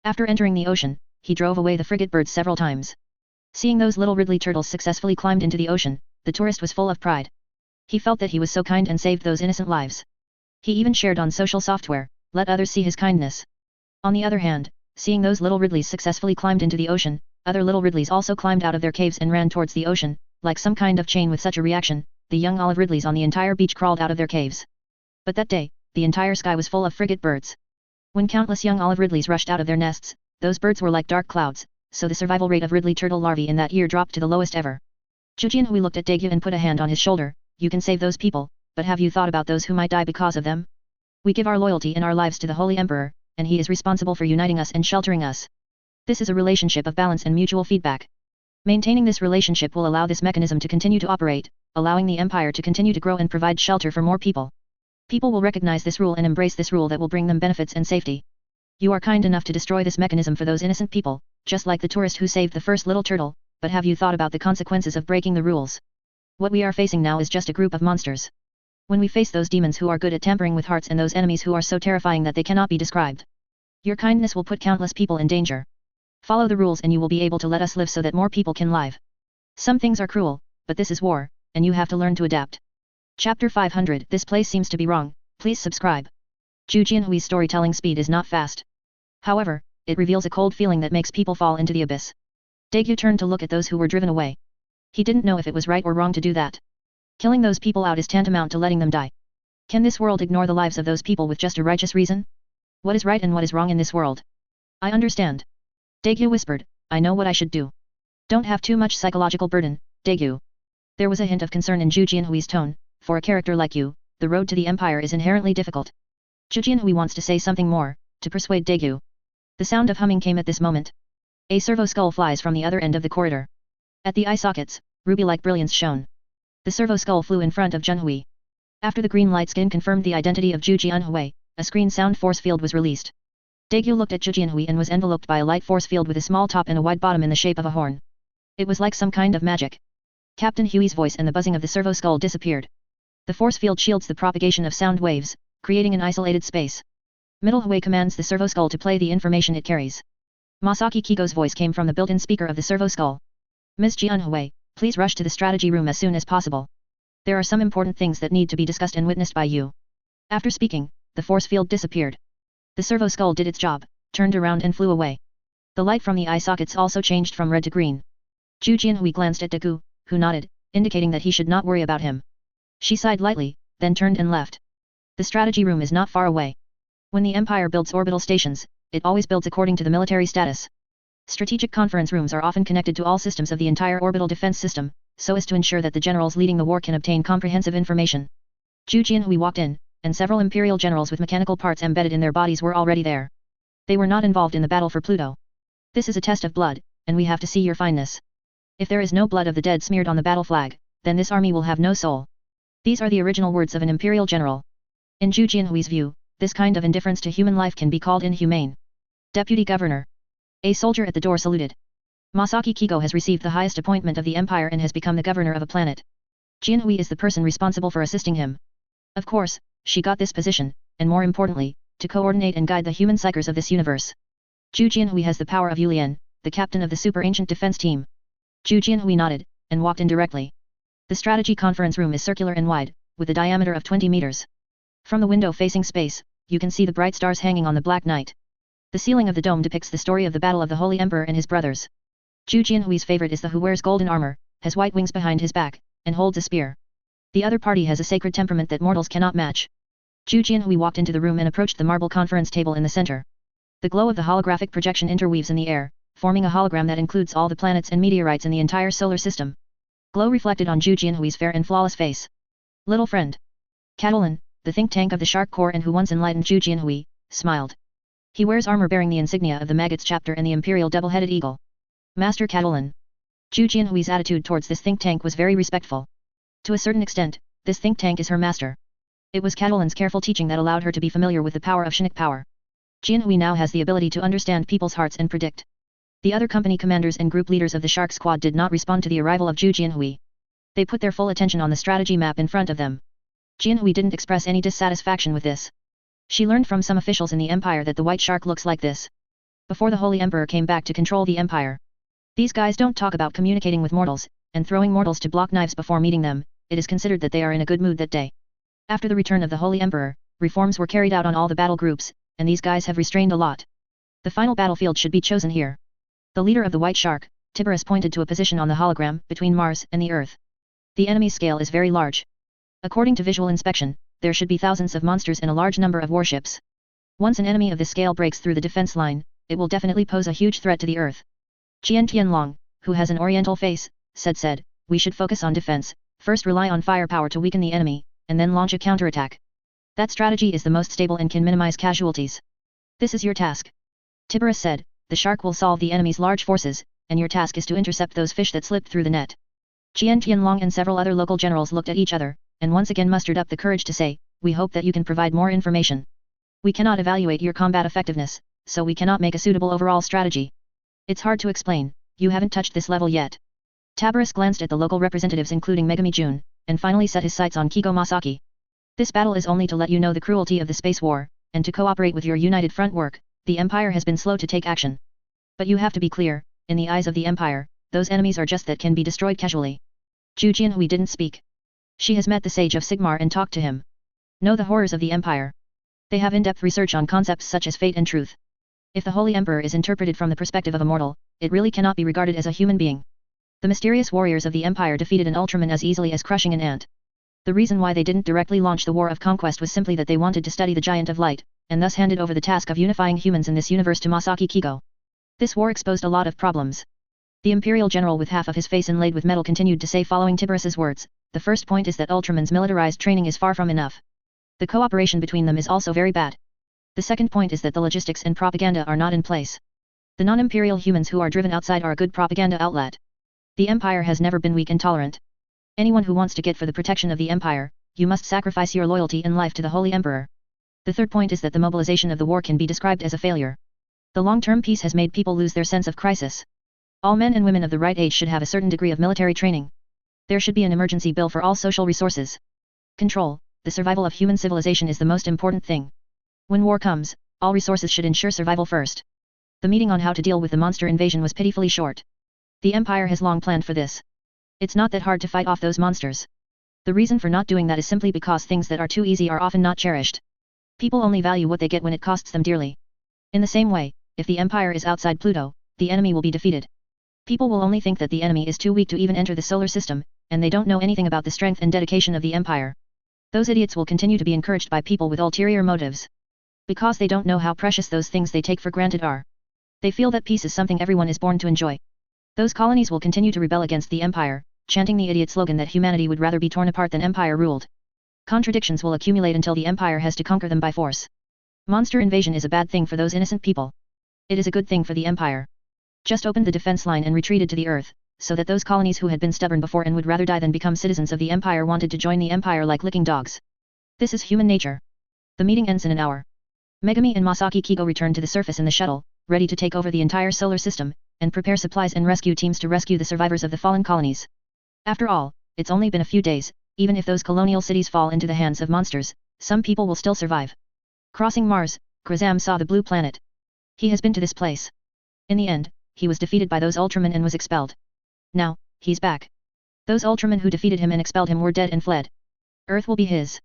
After entering the ocean, he drove away the frigate birds several times. Seeing those little ridley turtles successfully climbed into the ocean, the tourist was full of pride. He felt that he was so kind and saved those innocent lives. He even shared on social software, let others see his kindness. On the other hand, seeing those little ridleys successfully climbed into the ocean, other little ridleys also climbed out of their caves and ran towards the ocean, like some kind of chain with such a reaction, the young olive ridleys on the entire beach crawled out of their caves. But that day, the entire sky was full of frigate birds. When countless young olive ridleys rushed out of their nests, those birds were like dark clouds, so the survival rate of ridley turtle larvae in that year dropped to the lowest ever. Zhu Jianhui looked at Daegu and put a hand on his shoulder. You can save those people, but have you thought about those who might die because of them? We give our loyalty and our lives to the Holy Emperor, and he is responsible for uniting us and sheltering us. This is a relationship of balance and mutual feedback. Maintaining this relationship will allow this mechanism to continue to operate, allowing the empire to continue to grow and provide shelter for more people. People will recognize this rule and embrace this rule that will bring them benefits and safety. You are kind enough to destroy this mechanism for those innocent people, just like the tourist who saved the first little turtle, but have you thought about the consequences of breaking the rules? What we are facing now is just a group of monsters. When we face those demons who are good at tampering with hearts and those enemies who are so terrifying that they cannot be described, your kindness will put countless people in danger. Follow the rules and you will be able to let us live so that more people can live. Some things are cruel, but this is war, and you have to learn to adapt. Chapter 500. This place seems to be wrong, please subscribe. Zhu Jianhui's storytelling speed is not fast. However, it reveals a cold feeling that makes people fall into the abyss. Daegu turned to look at those who were driven away. He didn't know if it was right or wrong to do that. Killing those people out is tantamount to letting them die. Can this world ignore the lives of those people with just a righteous reason? What is right and what is wrong in this world? I understand. Daegu whispered, I know what I should do. Don't have too much psychological burden, Daegu. There was a hint of concern in Zhu Jianhui's tone. For a character like you, the road to the empire is inherently difficult. Zhu Jianhui wants to say something more, to persuade Daegu. The sound of humming came at this moment. A servo skull flies from the other end of the corridor. At the eye sockets, ruby-like brilliance shone. The servo skull flew in front of Jianhui. After the green light skin confirmed the identity of Zhu Jianhui, a screen sound force field was released. Daegu looked at Zhu Jianhui and was enveloped by a light force field with a small top and a wide bottom in the shape of a horn. It was like some kind of magic. Captain Huey's voice and the buzzing of the servo skull disappeared. The force field shields the propagation of sound waves, creating an isolated space. Middle Huey commands the servo skull to play the information it carries. Masaki Kigo's voice came from the built-in speaker of the servo skull. Ms. Jian Huey, please rush to the strategy room as soon as possible. There are some important things that need to be discussed and witnessed by you. After speaking, the force field disappeared. The servo skull did its job, turned around and flew away. The light from the eye sockets also changed from red to green. Zhu Jianhui glanced at Deku, who nodded, indicating that he should not worry about him. She sighed lightly, then turned and left. The strategy room is not far away. When the Empire builds orbital stations, it always builds according to the military status. Strategic conference rooms are often connected to all systems of the entire orbital defense system, so as to ensure that the generals leading the war can obtain comprehensive information. Zhu Jianhui walked in, and several imperial generals with mechanical parts embedded in their bodies were already there. They were not involved in the battle for Pluto. This is a test of blood, and we have to see your fineness. If there is no blood of the dead smeared on the battle flag, then this army will have no soul. These are the original words of an imperial general. In Zhu Jianhui's view, this kind of indifference to human life can be called inhumane. Deputy Governor. A soldier at the door saluted. Masaki Kigo has received the highest appointment of the Empire and has become the governor of a planet. Jianhui is the person responsible for assisting him. Of course, she got this position, and more importantly, to coordinate and guide the human psychers of this universe. Zhu Jianhui has the power of Yulian, the captain of the super ancient defense team. Zhu Jianhui nodded, and walked in directly. The strategy conference room is circular and wide, with a diameter of 20 meters. From the window facing space, you can see the bright stars hanging on the black night. The ceiling of the dome depicts the story of the battle of the Holy Emperor and his brothers. Zhu Jianhui's favorite is the who wears golden armor, has white wings behind his back, and holds a spear. The other party has a sacred temperament that mortals cannot match. Zhu Jianhui walked into the room and approached the marble conference table in the center. The glow of the holographic projection interweaves in the air, forming a hologram that includes all the planets and meteorites in the entire solar system. Glow reflected on Zhu Jianhui's fair and flawless face. Little friend. Catalan, the think tank of the Shark Corps and who once enlightened Zhu Jianhui, smiled. He wears armor bearing the insignia of the Maggots chapter and the imperial double-headed eagle. Master Catalan. Zhu Jianhui's attitude towards this think tank was very respectful. To a certain extent, this think tank is her master. It was Catalan's careful teaching that allowed her to be familiar with the power of Shinik power. Jianhui now has the ability to understand people's hearts and predict. The other company commanders and group leaders of the Shark Squad did not respond to the arrival of Zhu Jianhui. They put their full attention on the strategy map in front of them. Jianhui didn't express any dissatisfaction with this. She learned from some officials in the Empire that the White Shark looks like this. Before the Holy Emperor came back to control the Empire. These guys don't talk about communicating with mortals, and throwing mortals to block knives before meeting them. It is considered that they are in a good mood that day. After the return of the Holy Emperor, reforms were carried out on all the battle groups, and these guys have restrained a lot. The final battlefield should be chosen here. The leader of the White Shark, Tiberius, pointed to a position on the hologram, between Mars and the Earth. The enemy's scale is very large. According to visual inspection, there should be thousands of monsters and a large number of warships. Once an enemy of this scale breaks through the defense line, it will definitely pose a huge threat to the Earth. Qian Tianlong, who has an oriental face, said, we should focus on defense, first rely on firepower to weaken the enemy, and then launch a counterattack. That strategy is the most stable and can minimize casualties. This is your task. Tiberius said, the shark will solve the enemy's large forces, and your task is to intercept those fish that slipped through the net. Qian Tianlong and several other local generals looked at each other, and once again mustered up the courage to say, we hope that you can provide more information. We cannot evaluate your combat effectiveness, so we cannot make a suitable overall strategy. It's hard to explain, you haven't touched this level yet. Tiberius glanced at the local representatives including Megami Jun, and finally set his sights on Kigo Masaki. This battle is only to let you know the cruelty of the space war, and to cooperate with your united front work. The Empire has been slow to take action. But you have to be clear, in the eyes of the Empire, those enemies are just that can be destroyed casually. Zhu Jianhui didn't speak. She has met the Sage of Sigmar and talked to him. Know the horrors of the Empire. They have in-depth research on concepts such as fate and truth. If the Holy Emperor is interpreted from the perspective of a mortal, it really cannot be regarded as a human being. The mysterious warriors of the Empire defeated an Ultraman as easily as crushing an ant. The reason why they didn't directly launch the War of Conquest was simply that they wanted to study the Giant of Light, and thus handed over the task of unifying humans in this universe to Masaki Kigo. This war exposed a lot of problems. The Imperial General with half of his face inlaid with metal continued to say following Tiberius's words, the first point is that Ultraman's militarized training is far from enough. The cooperation between them is also very bad. The second point is that the logistics and propaganda are not in place. The non-imperial humans who are driven outside are a good propaganda outlet. The Empire has never been weak and tolerant. Anyone who wants to get for the protection of the Empire, you must sacrifice your loyalty and life to the Holy Emperor. The third point is that the mobilization of the war can be described as a failure. The long-term peace has made people lose their sense of crisis. All men and women of the right age should have a certain degree of military training. There should be an emergency bill for all social resources. Control, the survival of human civilization is the most important thing. When war comes, all resources should ensure survival first. The meeting on how to deal with the monster invasion was pitifully short. The Empire has long planned for this. It's not that hard to fight off those monsters. The reason for not doing that is simply because things that are too easy are often not cherished. People only value what they get when it costs them dearly. In the same way, if the Empire is outside Pluto, the enemy will be defeated. People will only think that the enemy is too weak to even enter the solar system, and they don't know anything about the strength and dedication of the Empire. Those idiots will continue to be encouraged by people with ulterior motives. Because they don't know how precious those things they take for granted are. They feel that peace is something everyone is born to enjoy. Those colonies will continue to rebel against the Empire, chanting the idiot slogan that humanity would rather be torn apart than Empire ruled. Contradictions will accumulate until the Empire has to conquer them by force. Monster invasion is a bad thing for those innocent people. It is a good thing for the Empire. Just opened the defense line and retreated to the earth, so that those colonies who had been stubborn before and would rather die than become citizens of the Empire wanted to join the Empire like licking dogs. This is human nature. The meeting ends in an hour. Megami and Masaki Kigo return to the surface in the shuttle, ready to take over the entire solar system, and prepare supplies and rescue teams to rescue the survivors of the fallen colonies. After all, it's only been a few days, even if those colonial cities fall into the hands of monsters, some people will still survive. Crossing Mars, Krazam saw the blue planet. He has been to this place. In the end, he was defeated by those Ultramen and was expelled. Now, he's back. Those Ultramen who defeated him and expelled him were dead and fled. Earth will be his.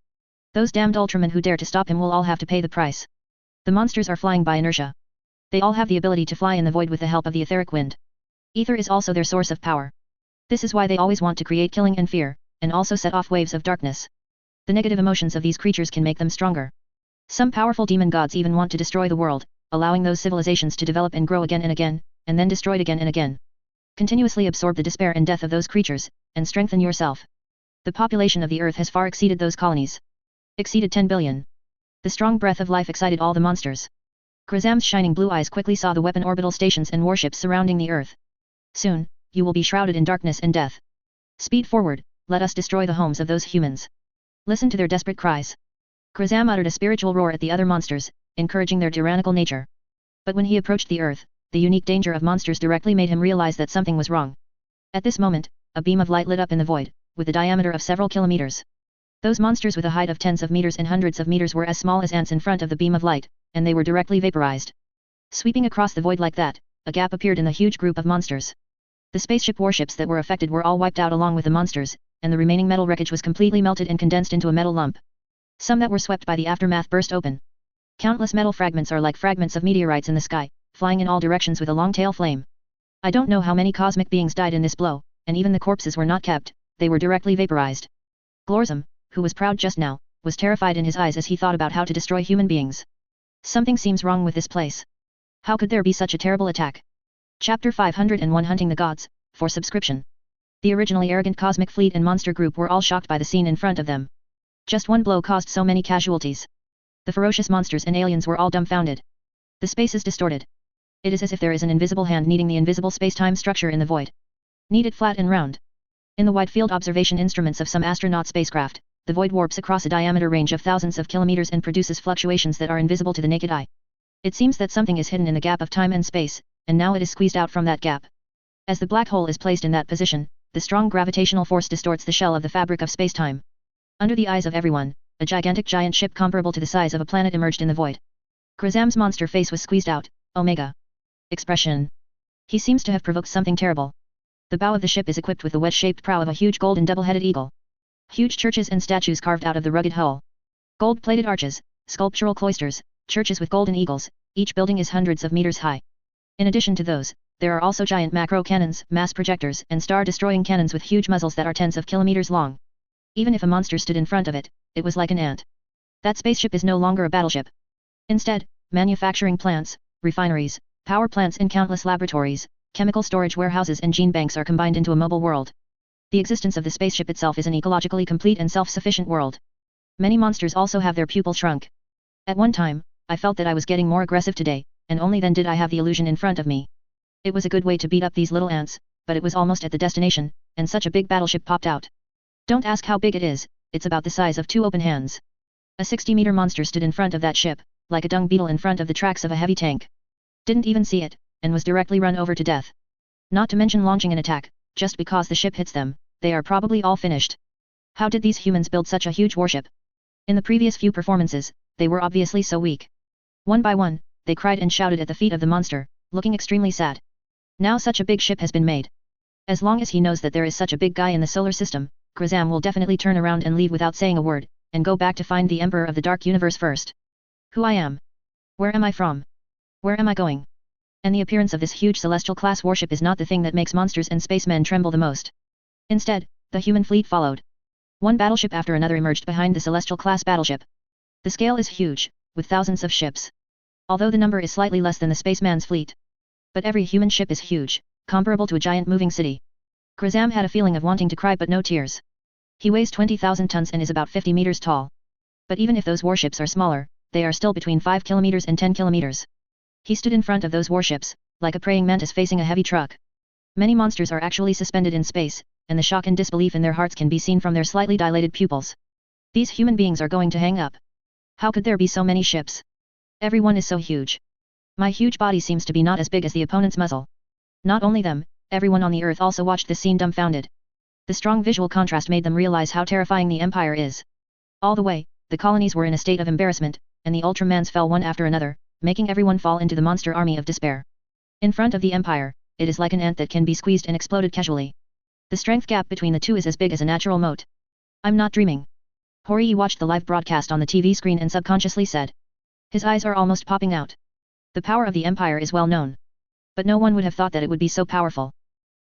Those damned Ultramen who dare to stop him will all have to pay the price. The monsters are flying by inertia. They all have the ability to fly in the void with the help of the etheric wind. Ether is also their source of power. This is why they always want to create killing and fear, and also set off waves of darkness. The negative emotions of these creatures can make them stronger. Some powerful demon gods even want to destroy the world, allowing those civilizations to develop and grow again and again, and then destroyed again and again. Continuously absorb the despair and death of those creatures, and strengthen yourself. The population of the Earth has far exceeded those colonies. Exceeded 10 billion. The strong breath of life excited all the monsters. Krazam's shining blue eyes quickly saw the weapon orbital stations and warships surrounding the Earth. Soon, you will be shrouded in darkness and death. Speed forward, let us destroy the homes of those humans. Listen to their desperate cries. Krazam uttered a spiritual roar at the other monsters, encouraging their tyrannical nature. But when he approached the Earth, the unique danger of monsters directly made him realize that something was wrong. At this moment, a beam of light lit up in the void, with a diameter of several kilometers. Those monsters with a height of tens of meters and hundreds of meters were as small as ants in front of the beam of light, and they were directly vaporized. Sweeping across the void like that, a gap appeared in the huge group of monsters. The spaceship warships that were affected were all wiped out along with the monsters, and the remaining metal wreckage was completely melted and condensed into a metal lump. Some that were swept by the aftermath burst open. Countless metal fragments are like fragments of meteorites in the sky, flying in all directions with a long tail flame. I don't know how many cosmic beings died in this blow, and even the corpses were not kept, they were directly vaporized. Glorzam, who was proud just now, was terrified in his eyes as he thought about how to destroy human beings. Something seems wrong with this place. How could there be such a terrible attack? Chapter 501 Hunting the Gods, for subscription. The originally arrogant cosmic fleet and monster group were all shocked by the scene in front of them. Just one blow caused so many casualties. The ferocious monsters and aliens were all dumbfounded. The space is distorted. It is as if there is an invisible hand kneading the invisible space-time structure in the void. Knead it flat and round. In the wide-field observation instruments of some astronaut spacecraft, the void warps across a diameter range of thousands of kilometers and produces fluctuations that are invisible to the naked eye. It seems that something is hidden in the gap of time and space, and now it is squeezed out from that gap. As the black hole is placed in that position, the strong gravitational force distorts the shell of the fabric of space-time. Under the eyes of everyone, a gigantic giant ship comparable to the size of a planet emerged in the void. Krazam's monster face was squeezed out. Omega. Expression. He seems to have provoked something terrible. The bow of the ship is equipped with the wedge-shaped prow of a huge golden double-headed eagle. Huge churches and statues carved out of the rugged hull. Gold-plated arches, sculptural cloisters, churches with golden eagles, each building is hundreds of meters high. In addition to those, there are also giant macro cannons, mass projectors, and star-destroying cannons with huge muzzles that are tens of kilometers long. Even if a monster stood in front of it, it was like an ant. That spaceship is no longer a battleship. Instead, manufacturing plants, refineries, power plants and countless laboratories, chemical storage warehouses and gene banks are combined into a mobile world. The existence of the spaceship itself is an ecologically complete and self-sufficient world. Many monsters also have their pupil shrunk. At one time, I felt that I was getting more aggressive today, and only then did I have the illusion in front of me. It was a good way to beat up these little ants, but it was almost at the destination, and such a big battleship popped out. Don't ask how big it is, it's about the size of 2 open hands. A 60-meter monster stood in front of that ship, like a dung beetle in front of the tracks of a heavy tank. Didn't even see it, and was directly run over to death. Not to mention launching an attack, just because the ship hits them, they are probably all finished. How did these humans build such a huge warship? In the previous few performances, they were obviously so weak. One by one, they cried and shouted at the feet of the monster, looking extremely sad. Now such a big ship has been made. As long as he knows that there is such a big guy in the solar system, Grazam will definitely turn around and leave without saying a word, and go back to find the Emperor of the Dark Universe first. Who I am? Where am I from? Where am I going? And the appearance of this huge celestial class warship is not the thing that makes monsters and spacemen tremble the most. Instead, the human fleet followed. One battleship after another emerged behind the celestial class battleship. The scale is huge, with thousands of ships. Although the number is slightly less than the spaceman's fleet. But every human ship is huge, comparable to a giant moving city. Grazam had a feeling of wanting to cry but no tears. He weighs 20,000 tons and is about 50 meters tall. But even if those warships are smaller, they are still between 5 kilometers and 10 kilometers. He stood in front of those warships, like a praying mantis facing a heavy truck. Many monsters are actually suspended in space, and the shock and disbelief in their hearts can be seen from their slightly dilated pupils. These human beings are going to hang up. How could there be so many ships? Everyone is so huge. My huge body seems to be not as big as the opponent's muzzle. Not only them, everyone on the earth also watched this scene dumbfounded. The strong visual contrast made them realize how terrifying the Empire is. All the way, the colonies were in a state of embarrassment, and the Ultramans fell one after another, making everyone fall into the monster army of despair. In front of the Empire, it is like an ant that can be squeezed and exploded casually. The strength gap between the two is as big as a natural moat. I'm not dreaming. Horii watched the live broadcast on the TV screen and subconsciously said. His eyes are almost popping out. The power of the Empire is well known. But no one would have thought that it would be so powerful.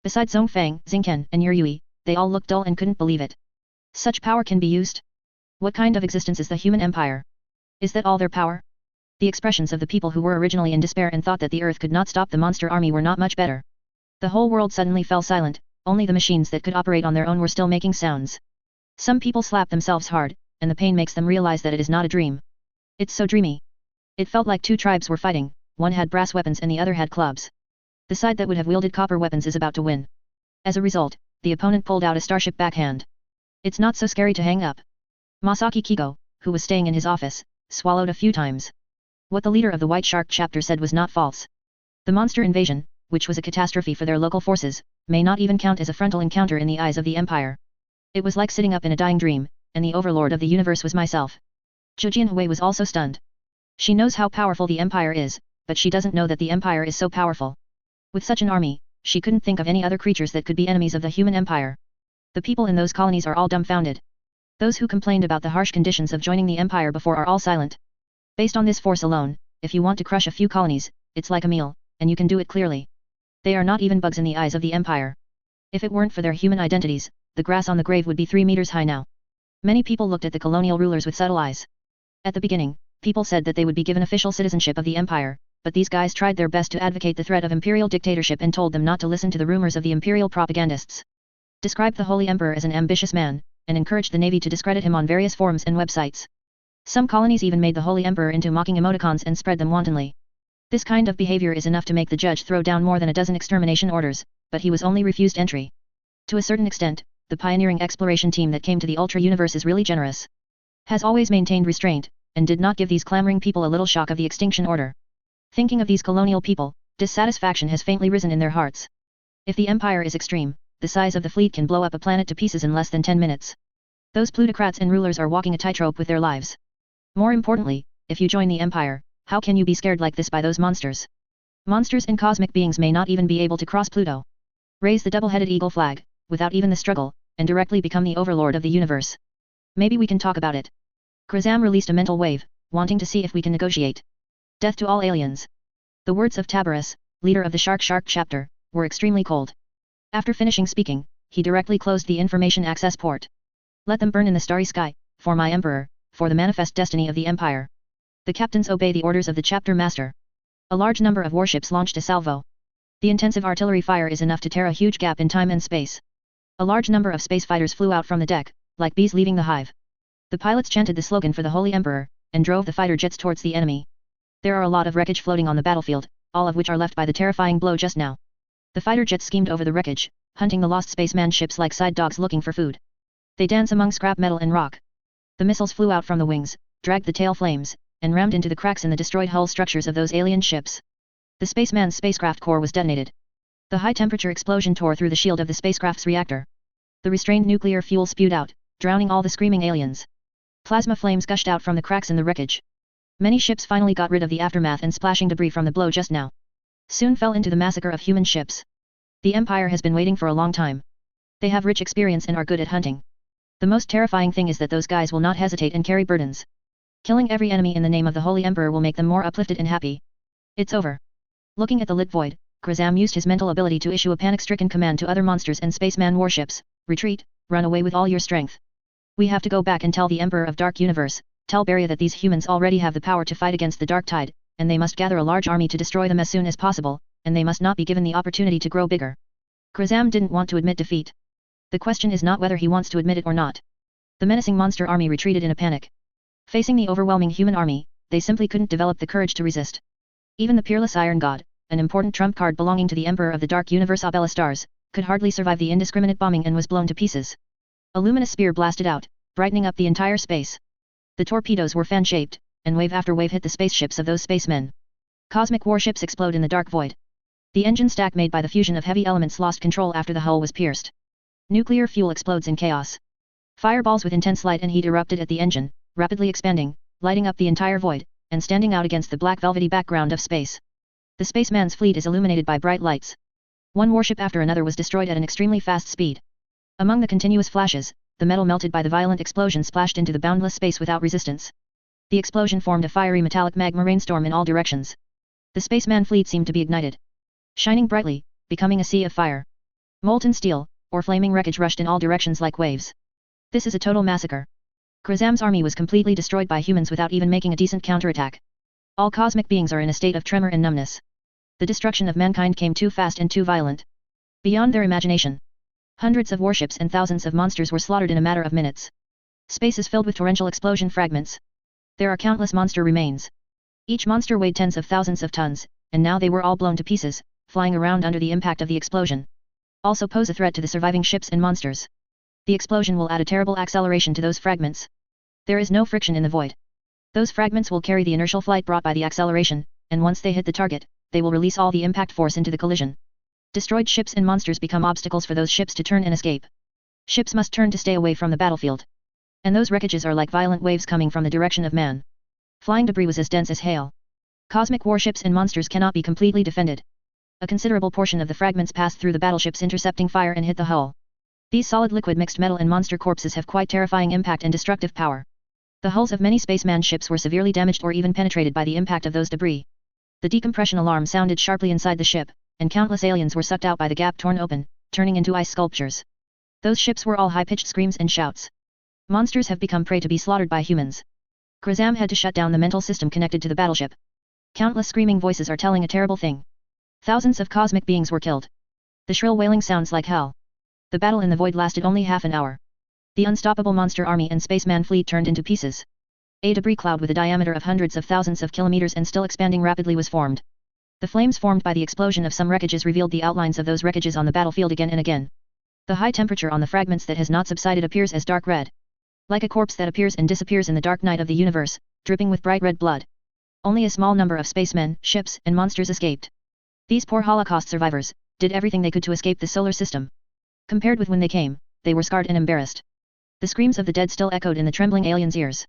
Besides Zhongfang, Xingqian, and Yurui, they all looked dull and couldn't believe it. Such power can be used? What kind of existence is the human empire? Is that all their power? The expressions of the people who were originally in despair and thought that the earth could not stop the monster army were not much better. The whole world suddenly fell silent, only the machines that could operate on their own were still making sounds. Some people slap themselves hard, and the pain makes them realize that it is not a dream. It's so dreamy. It felt like two tribes were fighting, one had brass weapons and the other had clubs. The side that would have wielded copper weapons is about to win. As a result, the opponent pulled out a starship backhand. It's not so scary to hang up. Masaki Kigo, who was staying in his office, swallowed a few times. What the leader of the White Shark chapter said was not false. The monster invasion, which was a catastrophe for their local forces, may not even count as a frontal encounter in the eyes of the Empire. It was like sitting up in a dying dream, and the overlord of the universe was myself. Zhu Jianhui was also stunned. She knows how powerful the Empire is, but she doesn't know that the Empire is so powerful. With such an army, she couldn't think of any other creatures that could be enemies of the human empire. The people in those colonies are all dumbfounded. Those who complained about the harsh conditions of joining the empire before are all silent. Based on this force alone, if you want to crush a few colonies, it's like a meal, and you can do it clearly. They are not even bugs in the eyes of the empire. If it weren't for their human identities, the grass on the grave would be 3 meters high now. Many people looked at the colonial rulers with subtle eyes. At the beginning, people said that they would be given official citizenship of the empire, but these guys tried their best to advocate the threat of imperial dictatorship and told them not to listen to the rumors of the imperial propagandists. Described the Holy Emperor as an ambitious man, and encouraged the navy to discredit him on various forums and websites. Some colonies even made the Holy Emperor into mocking emoticons and spread them wantonly. This kind of behavior is enough to make the judge throw down more than a dozen extermination orders, but he was only refused entry. To a certain extent, the pioneering exploration team that came to the Ultra Universe is really generous. Has always maintained restraint, and did not give these clamoring people a little shock of the extinction order. Thinking of these colonial people, dissatisfaction has faintly risen in their hearts. If the empire is extreme, the size of the fleet can blow up a planet to pieces in less than 10 minutes. Those plutocrats and rulers are walking a tightrope with their lives. More importantly, if you join the empire, how can you be scared like this by those monsters? Monsters and cosmic beings may not even be able to cross Pluto. Raise the double-headed eagle flag, without even the struggle, and directly become the overlord of the universe. Maybe we can talk about it. Grazam released a mental wave, wanting to see if we can negotiate. Death to all aliens. The words of Tabarus, leader of the Shark chapter, were extremely cold. After finishing speaking, he directly closed the information access port. Let them burn in the starry sky, for my emperor, for the manifest destiny of the empire. The captains obey the orders of the chapter master. A large number of warships launched a salvo. The intensive artillery fire is enough to tear a huge gap in time and space. A large number of space fighters flew out from the deck, like bees leaving the hive. The pilots chanted the slogan for the Holy Emperor, and drove the fighter jets towards the enemy. There are a lot of wreckage floating on the battlefield, all of which are left by the terrifying blow just now. The fighter jets schemed over the wreckage, hunting the lost spaceman ships like side dogs looking for food. They dance among scrap metal and rock. The missiles flew out from the wings, dragged the tail flames, and rammed into the cracks in the destroyed hull structures of those alien ships. The spaceman's spacecraft core was detonated. The high-temperature explosion tore through the shield of the spacecraft's reactor. The restrained nuclear fuel spewed out, drowning all the screaming aliens. Plasma flames gushed out from the cracks in the wreckage. Many ships finally got rid of the aftermath and splashing debris from the blow just now soon fell into the massacre of human ships. The Empire has been waiting for a long time. They have rich experience and are good at hunting. The most terrifying thing is that those guys will not hesitate and carry burdens. Killing every enemy in the name of the Holy Emperor will make them more uplifted and happy. It's over. Looking at the lit void, Grazam used his mental ability to issue a panic-stricken command to other monsters and spaceman warships: retreat, run away with all your strength. We have to go back and tell the Emperor of Dark Universe, tell Beria that these humans already have the power to fight against the Dark Tide, and they must gather a large army to destroy them as soon as possible, and they must not be given the opportunity to grow bigger. Grazam didn't want to admit defeat. The question is not whether he wants to admit it or not. The menacing monster army retreated in a panic. Facing the overwhelming human army, they simply couldn't develop the courage to resist. Even the peerless Iron God, an important trump card belonging to the Emperor of the Dark Universe Abella Stars, could hardly survive the indiscriminate bombing and was blown to pieces. A luminous spear blasted out, brightening up the entire space. The torpedoes were fan-shaped, and wave after wave hit the spaceships of those spacemen. Cosmic warships explode in the dark void. The engine stack made by the fusion of heavy elements lost control after the hull was pierced. Nuclear fuel explodes in chaos. Fireballs with intense light and heat erupted at the engine, rapidly expanding, lighting up the entire void, and standing out against the black velvety background of space. The spaceman's fleet is illuminated by bright lights. One warship after another was destroyed at an extremely fast speed. Among the continuous flashes, the metal melted by the violent explosion splashed into the boundless space without resistance. The explosion formed a fiery metallic magma rainstorm in all directions. The spaceman fleet seemed to be ignited, shining brightly, becoming a sea of fire. Molten steel, or flaming wreckage rushed in all directions like waves. This is a total massacre. Grazam's army was completely destroyed by humans without even making a decent counterattack. All cosmic beings are in a state of tremor and numbness. The destruction of mankind came too fast and too violent. Beyond their imagination. Hundreds of warships and thousands of monsters were slaughtered in a matter of minutes. Space is filled with torrential explosion fragments. There are countless monster remains. Each monster weighed tens of thousands of tons, and now they were all blown to pieces, flying around under the impact of the explosion. Also pose a threat to the surviving ships and monsters. The explosion will add a terrible acceleration to those fragments. There is no friction in the void. Those fragments will carry the inertial flight brought by the acceleration, and once they hit the target, they will release all the impact force into the collision. Destroyed ships and monsters become obstacles for those ships to turn and escape. Ships must turn to stay away from the battlefield. And those wreckages are like violent waves coming from the direction of man. Flying debris was as dense as hail. Cosmic warships and monsters cannot be completely defended. A considerable portion of the fragments passed through the battleships intercepting fire and hit the hull. These solid liquid mixed metal and monster corpses have quite terrifying impact and destructive power. The hulls of many spaceman ships were severely damaged or even penetrated by the impact of those debris. The decompression alarm sounded sharply inside the ship, and countless aliens were sucked out by the gap torn open, turning into ice sculptures. Those ships were all high-pitched screams and shouts. Monsters have become prey to be slaughtered by humans. Grazam had to shut down the mental system connected to the battleship. Countless screaming voices are telling a terrible thing. Thousands of cosmic beings were killed. The shrill wailing sounds like hell. The battle in the void lasted only half an hour. The unstoppable monster army and spaceman fleet turned into pieces. A debris cloud with a diameter of hundreds of thousands of kilometers and still expanding rapidly was formed. The flames formed by the explosion of some wreckages revealed the outlines of those wreckages on the battlefield again and again. The high temperature on the fragments that has not subsided appears as dark red. Like a corpse that appears and disappears in the dark night of the universe, dripping with bright red blood. Only a small number of spacemen, ships, and monsters escaped. These poor Holocaust survivors did everything they could to escape the solar system. Compared with when they came, they were scarred and embarrassed. The screams of the dead still echoed in the trembling aliens' ears.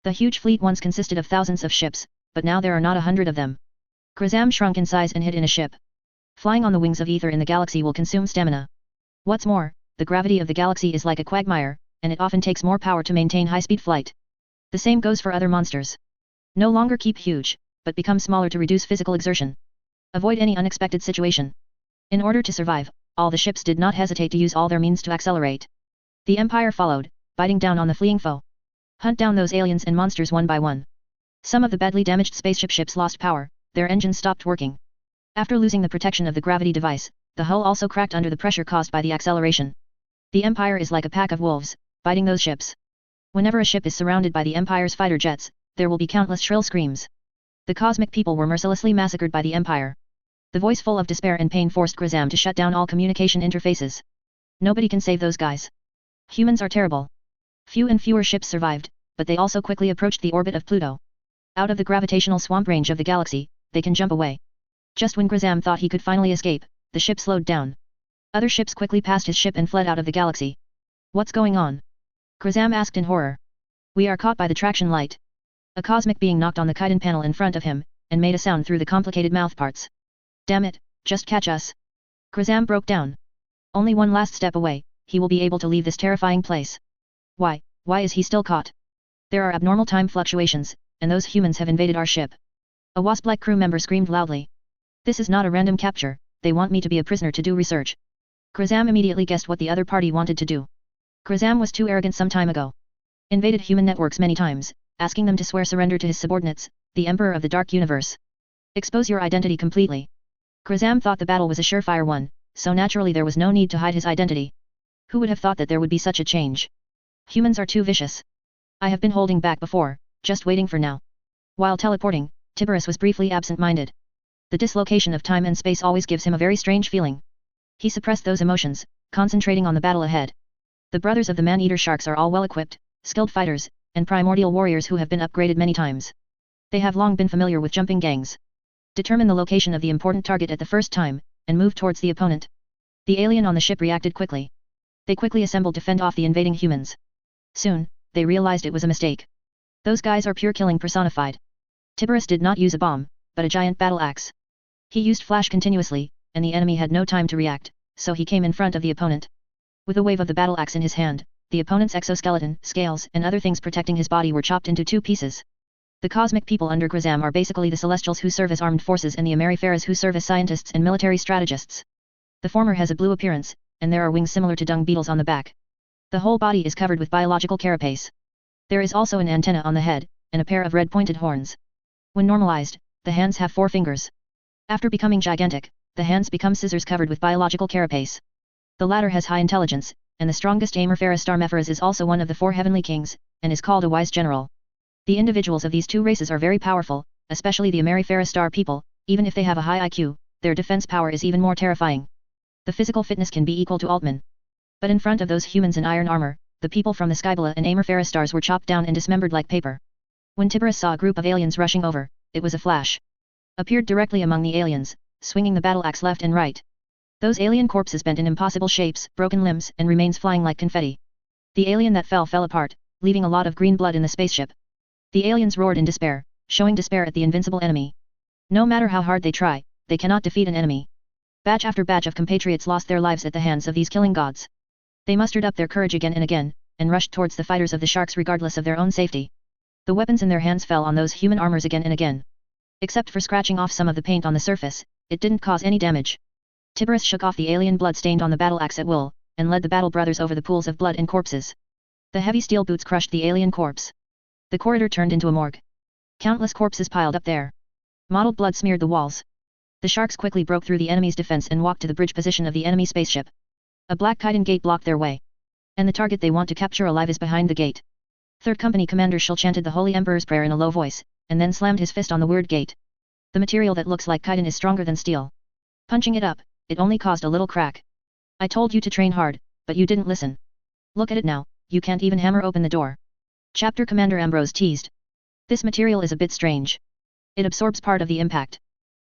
The huge fleet once consisted of thousands of ships, but now there are not 100 of them. Grazam shrunk in size and hid in a ship. Flying on the wings of ether in the galaxy will consume stamina. What's more, the gravity of the galaxy is like a quagmire, and it often takes more power to maintain high-speed flight. The same goes for other monsters. No longer keep huge, but become smaller to reduce physical exertion. Avoid any unexpected situation. In order to survive, all the ships did not hesitate to use all their means to accelerate. The Empire followed, biting down on the fleeing foe. Hunt down those aliens and monsters one by one. Some of the badly damaged spaceship ships lost power, their engines stopped working. After losing the protection of the gravity device, the hull also cracked under the pressure caused by the acceleration. The Empire is like a pack of wolves, biting those ships. Whenever a ship is surrounded by the Empire's fighter jets, there will be countless shrill screams. The cosmic people were mercilessly massacred by the Empire. The voice full of despair and pain forced Grazam to shut down all communication interfaces. Nobody can save those guys. Humans are terrible. Few and fewer ships survived, but they also quickly approached the orbit of Pluto. Out of the gravitational swamp range of the galaxy, they can jump away. Just when Grazam thought he could finally escape, the ship slowed down. Other ships quickly passed his ship and fled out of the galaxy. What's going on? Grazam asked in horror. We are caught by the traction light. A cosmic being knocked on the chitin panel in front of him, and made a sound through the complicated mouthparts. Damn it, just catch us. Grazam broke down. Only one last step away, he will be able to leave this terrifying place. Why is he still caught? There are abnormal time fluctuations, and those humans have invaded our ship. A wasp-like crew member screamed loudly. This is not a random capture, they want me to be a prisoner to do research. Grazam immediately guessed what the other party wanted to do. Grazam was too arrogant some time ago. Invaded human networks many times, asking them to swear surrender to his subordinates, the Emperor of the Dark Universe. Expose your identity completely. Grazam thought the battle was a surefire one, so naturally there was no need to hide his identity. Who would have thought that there would be such a change? Humans are too vicious. I have been holding back before, just waiting for now. While teleporting, Tiberius was briefly absent-minded. The dislocation of time and space always gives him a very strange feeling. He suppressed those emotions, concentrating on the battle ahead. The brothers of the man-eater sharks are all well-equipped, skilled fighters, and primordial warriors who have been upgraded many times. They have long been familiar with jumping gangs. Determine the location of the important target at the first time, and move towards the opponent. The alien on the ship reacted quickly. They quickly assembled to fend off the invading humans. Soon, they realized it was a mistake. Those guys are pure killing personified. Tiberius did not use a bomb, but a giant battle axe. He used flash continuously, and the enemy had no time to react, so he came in front of the opponent. With a wave of the battle axe in his hand, the opponent's exoskeleton, scales, and other things protecting his body were chopped into 2 pieces. The cosmic people under Grazam are basically the Celestials who serve as armed forces and the Amerifaras who serve as scientists and military strategists. The former has a blue appearance, and there are wings similar to dung beetles on the back. The whole body is covered with biological carapace. There is also an antenna on the head, and a pair of red pointed horns. When normalized, the hands have 4 fingers. After becoming gigantic, the hands become scissors covered with biological carapace. The latter has high intelligence, and the strongest Amorphara star Mepharas is also one of the 4 heavenly kings, and is called a wise general. The individuals of these 2 races are very powerful, especially the Amorphara star people. Even if they have a high IQ, their defense power is even more terrifying. The physical fitness can be equal to Altman. But in front of those humans in iron armor, the people from the Skybala and Amorphara stars were chopped down and dismembered like paper. When Tiberius saw a group of aliens rushing over, it was a flash. Appeared directly among the aliens, swinging the battle axe left and right. Those alien corpses bent in impossible shapes, broken limbs, and remains flying like confetti. The alien that fell apart, leaving a lot of green blood in the spaceship. The aliens roared in despair, showing despair at the invincible enemy. No matter how hard they try, they cannot defeat an enemy. Batch after batch of compatriots lost their lives at the hands of these killing gods. They mustered up their courage again and again, and rushed towards the fighters of the sharks regardless of their own safety. The weapons in their hands fell on those human armors again and again. Except for scratching off some of the paint on the surface, it didn't cause any damage. Tiberius shook off the alien blood stained on the battle axe at will, and led the battle brothers over the pools of blood and corpses. The heavy steel boots crushed the alien corpse. The corridor turned into a morgue. Countless corpses piled up there. Mottled blood smeared the walls. The sharks quickly broke through the enemy's defense and walked to the bridge position of the enemy spaceship. A black chitin gate blocked their way. And the target they want to capture alive is behind the gate. 3rd Company Commander Shul chanted the Holy Emperor's prayer in a low voice, and then slammed his fist on the weird gate. The material that looks like chitin is stronger than steel. Punching it up, it only caused a little crack. I told you to train hard, but you didn't listen. Look at it now, you can't even hammer open the door. Chapter Commander Ambrose teased. This material is a bit strange. It absorbs part of the impact.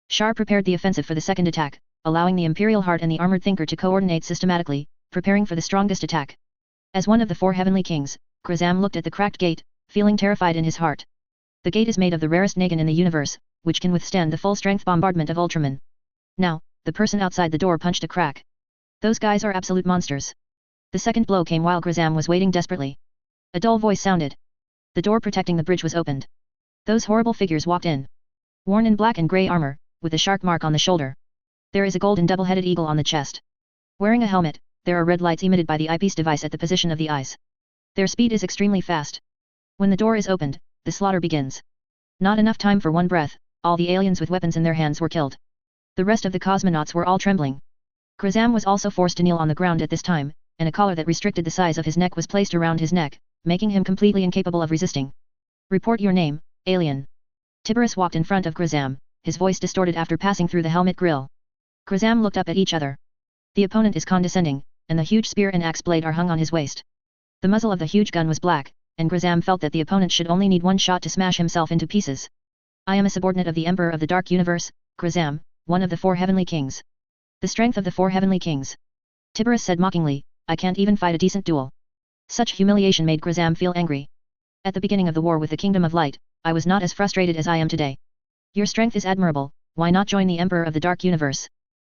Shar prepared the offensive for the second attack, allowing the Imperial Heart and the Armored Thinker to coordinate systematically, preparing for the strongest attack. As one of the 4 heavenly kings, Grazam looked at the cracked gate, feeling terrified in his heart. The gate is made of the rarest Nagan in the universe, which can withstand the full-strength bombardment of Ultraman. Now, the person outside the door punched a crack. Those guys are absolute monsters. The second blow came while Grazam was waiting desperately. A dull voice sounded. The door protecting the bridge was opened. Those horrible figures walked in. Worn in black and grey armor, with a shark mark on the shoulder. There is a golden double-headed eagle on the chest. Wearing a helmet, there are red lights emitted by the eyepiece device at the position of the eyes. Their speed is extremely fast. When the door is opened, the slaughter begins. Not enough time for one breath, all the aliens with weapons in their hands were killed. The rest of the cosmonauts were all trembling. Grazam was also forced to kneel on the ground at this time, and a collar that restricted the size of his neck was placed around his neck, making him completely incapable of resisting. Report your name, alien. Tiberius walked in front of Grazam, his voice distorted after passing through the helmet grill. Grazam looked up at each other. The opponent is condescending, and the huge spear and axe blade are hung on his waist. The muzzle of the huge gun was black, and Grazam felt that the opponent should only need one shot to smash himself into pieces. I am a subordinate of the Emperor of the Dark Universe, Grazam, one of the 4 heavenly kings. The strength of the 4 heavenly kings. Tiberius said mockingly, I can't even fight a decent duel. Such humiliation made Grazam feel angry. At the beginning of the war with the Kingdom of Light, I was not as frustrated as I am today. Your strength is admirable, why not join the Emperor of the Dark Universe?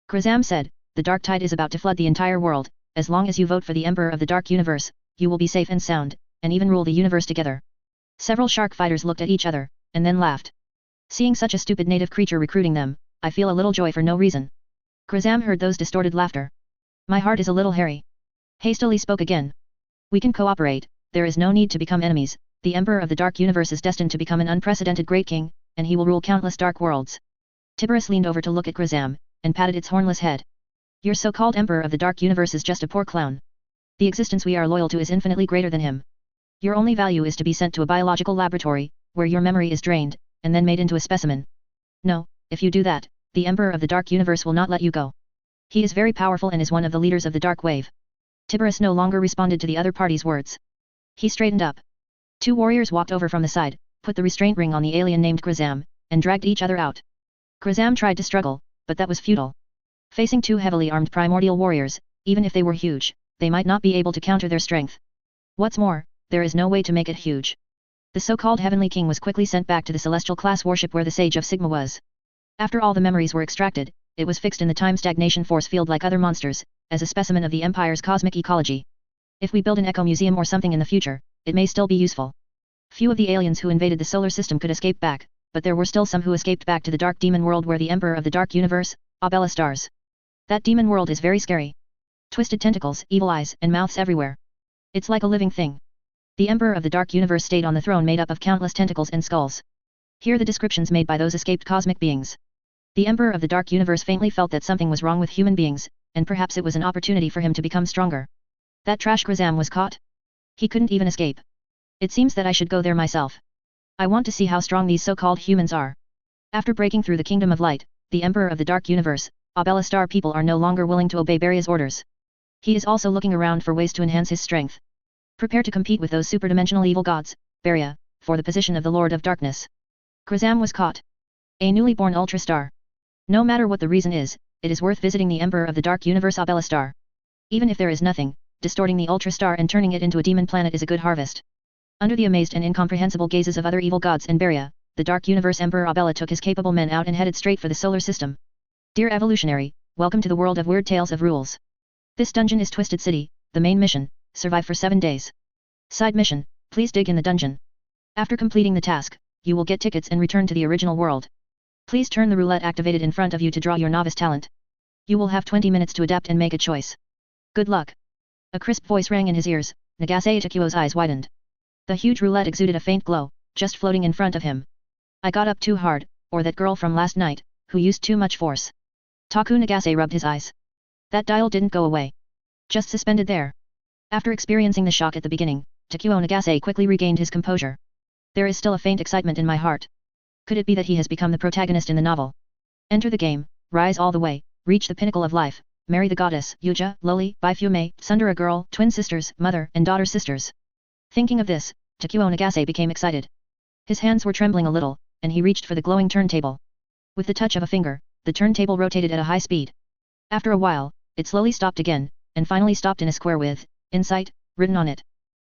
Grazam said, the dark tide is about to flood the entire world, as long as you vote for the Emperor of the Dark Universe, you will be safe and sound, and even rule the universe together. Several shark fighters looked at each other, and then laughed. Seeing such a stupid native creature recruiting them, I feel a little joy for no reason. Grazam heard those distorted laughter. My heart is a little hairy. Hastily spoke again. We can cooperate, there is no need to become enemies, the Emperor of the Dark Universe is destined to become an unprecedented great king, and he will rule countless dark worlds. Tiberius leaned over to look at Grazam, and patted its hornless head. Your so-called Emperor of the Dark Universe is just a poor clown. The existence we are loyal to is infinitely greater than him. Your only value is to be sent to a biological laboratory, where your memory is drained, and then made into a specimen. No, if you do that, the Emperor of the Dark Universe will not let you go. He is very powerful and is one of the leaders of the Dark Wave. Tiberius no longer responded to the other party's words. He straightened up. Two warriors walked over from the side, put the restraint ring on the alien named Grazam, and dragged each other out. Grazam tried to struggle, but that was futile. Facing two heavily armed primordial warriors, even if they were huge, they might not be able to counter their strength. What's more, there is no way to make it huge. The so-called Heavenly King was quickly sent back to the Celestial class warship where the Sage of Sigma was. After all the memories were extracted, it was fixed in the time stagnation force field like other monsters, as a specimen of the Empire's cosmic ecology. If we build an eco museum or something in the future, it may still be useful. Few of the aliens who invaded the solar system could escape back, but there were still some who escaped back to the Dark Demon World where the Emperor of the Dark Universe, Abella stars. That demon world is very scary. Twisted tentacles, evil eyes, and mouths everywhere. It's like a living thing. The Emperor of the Dark Universe stayed on the throne made up of countless tentacles and skulls. Here are the descriptions made by those escaped cosmic beings. The Emperor of the Dark Universe faintly felt that something was wrong with human beings, and perhaps it was an opportunity for him to become stronger. That trash Grazam was caught. He couldn't even escape. It seems that I should go there myself. I want to see how strong these so-called humans are. After breaking through the Kingdom of Light, the Emperor of the Dark Universe, Abella Star people are no longer willing to obey Beria's orders. He is also looking around for ways to enhance his strength. Prepare to compete with those superdimensional evil gods, Beria, for the position of the Lord of Darkness. Grazam was caught. A newly born Ultra Star. No matter what the reason is, it is worth visiting the Emperor of the Dark Universe Abella Star. Even if there is nothing, distorting the Ultra Star and turning it into a demon planet is a good harvest. Under the amazed and incomprehensible gazes of other evil gods and Beria, the Dark Universe Emperor Abella took his capable men out and headed straight for the solar system. Dear Evolutionary, welcome to the world of weird tales of rules. This dungeon is Twisted City, the main mission, survive for 7 days. Side mission, please dig in the dungeon. After completing the task, you will get tickets and return to the original world. Please turn the roulette activated in front of you to draw your novice talent. You will have 20 minutes to adapt and make a choice. Good luck. A crisp voice rang in his ears, Nagase Itakuo's eyes widened. The huge roulette exuded a faint glow, just floating in front of him. I got up too hard, or that girl from last night, who used too much force. Taku Nagase rubbed his eyes. That dial didn't go away. Just suspended there. After experiencing the shock at the beginning, Takuo Nagase quickly regained his composure. There is still a faint excitement in my heart. Could it be that he has become the protagonist in the novel? Enter the game, rise all the way, reach the pinnacle of life, marry the goddess, Yuja, Loli, Baifume, sunder a girl, twin sisters, mother and daughter sisters. Thinking of this, Takuo Nagase became excited. His hands were trembling a little, and he reached for the glowing turntable. With the touch of a finger, the turntable rotated at a high speed. After a while, it slowly stopped again, and finally stopped in a square with, Insight, written on it.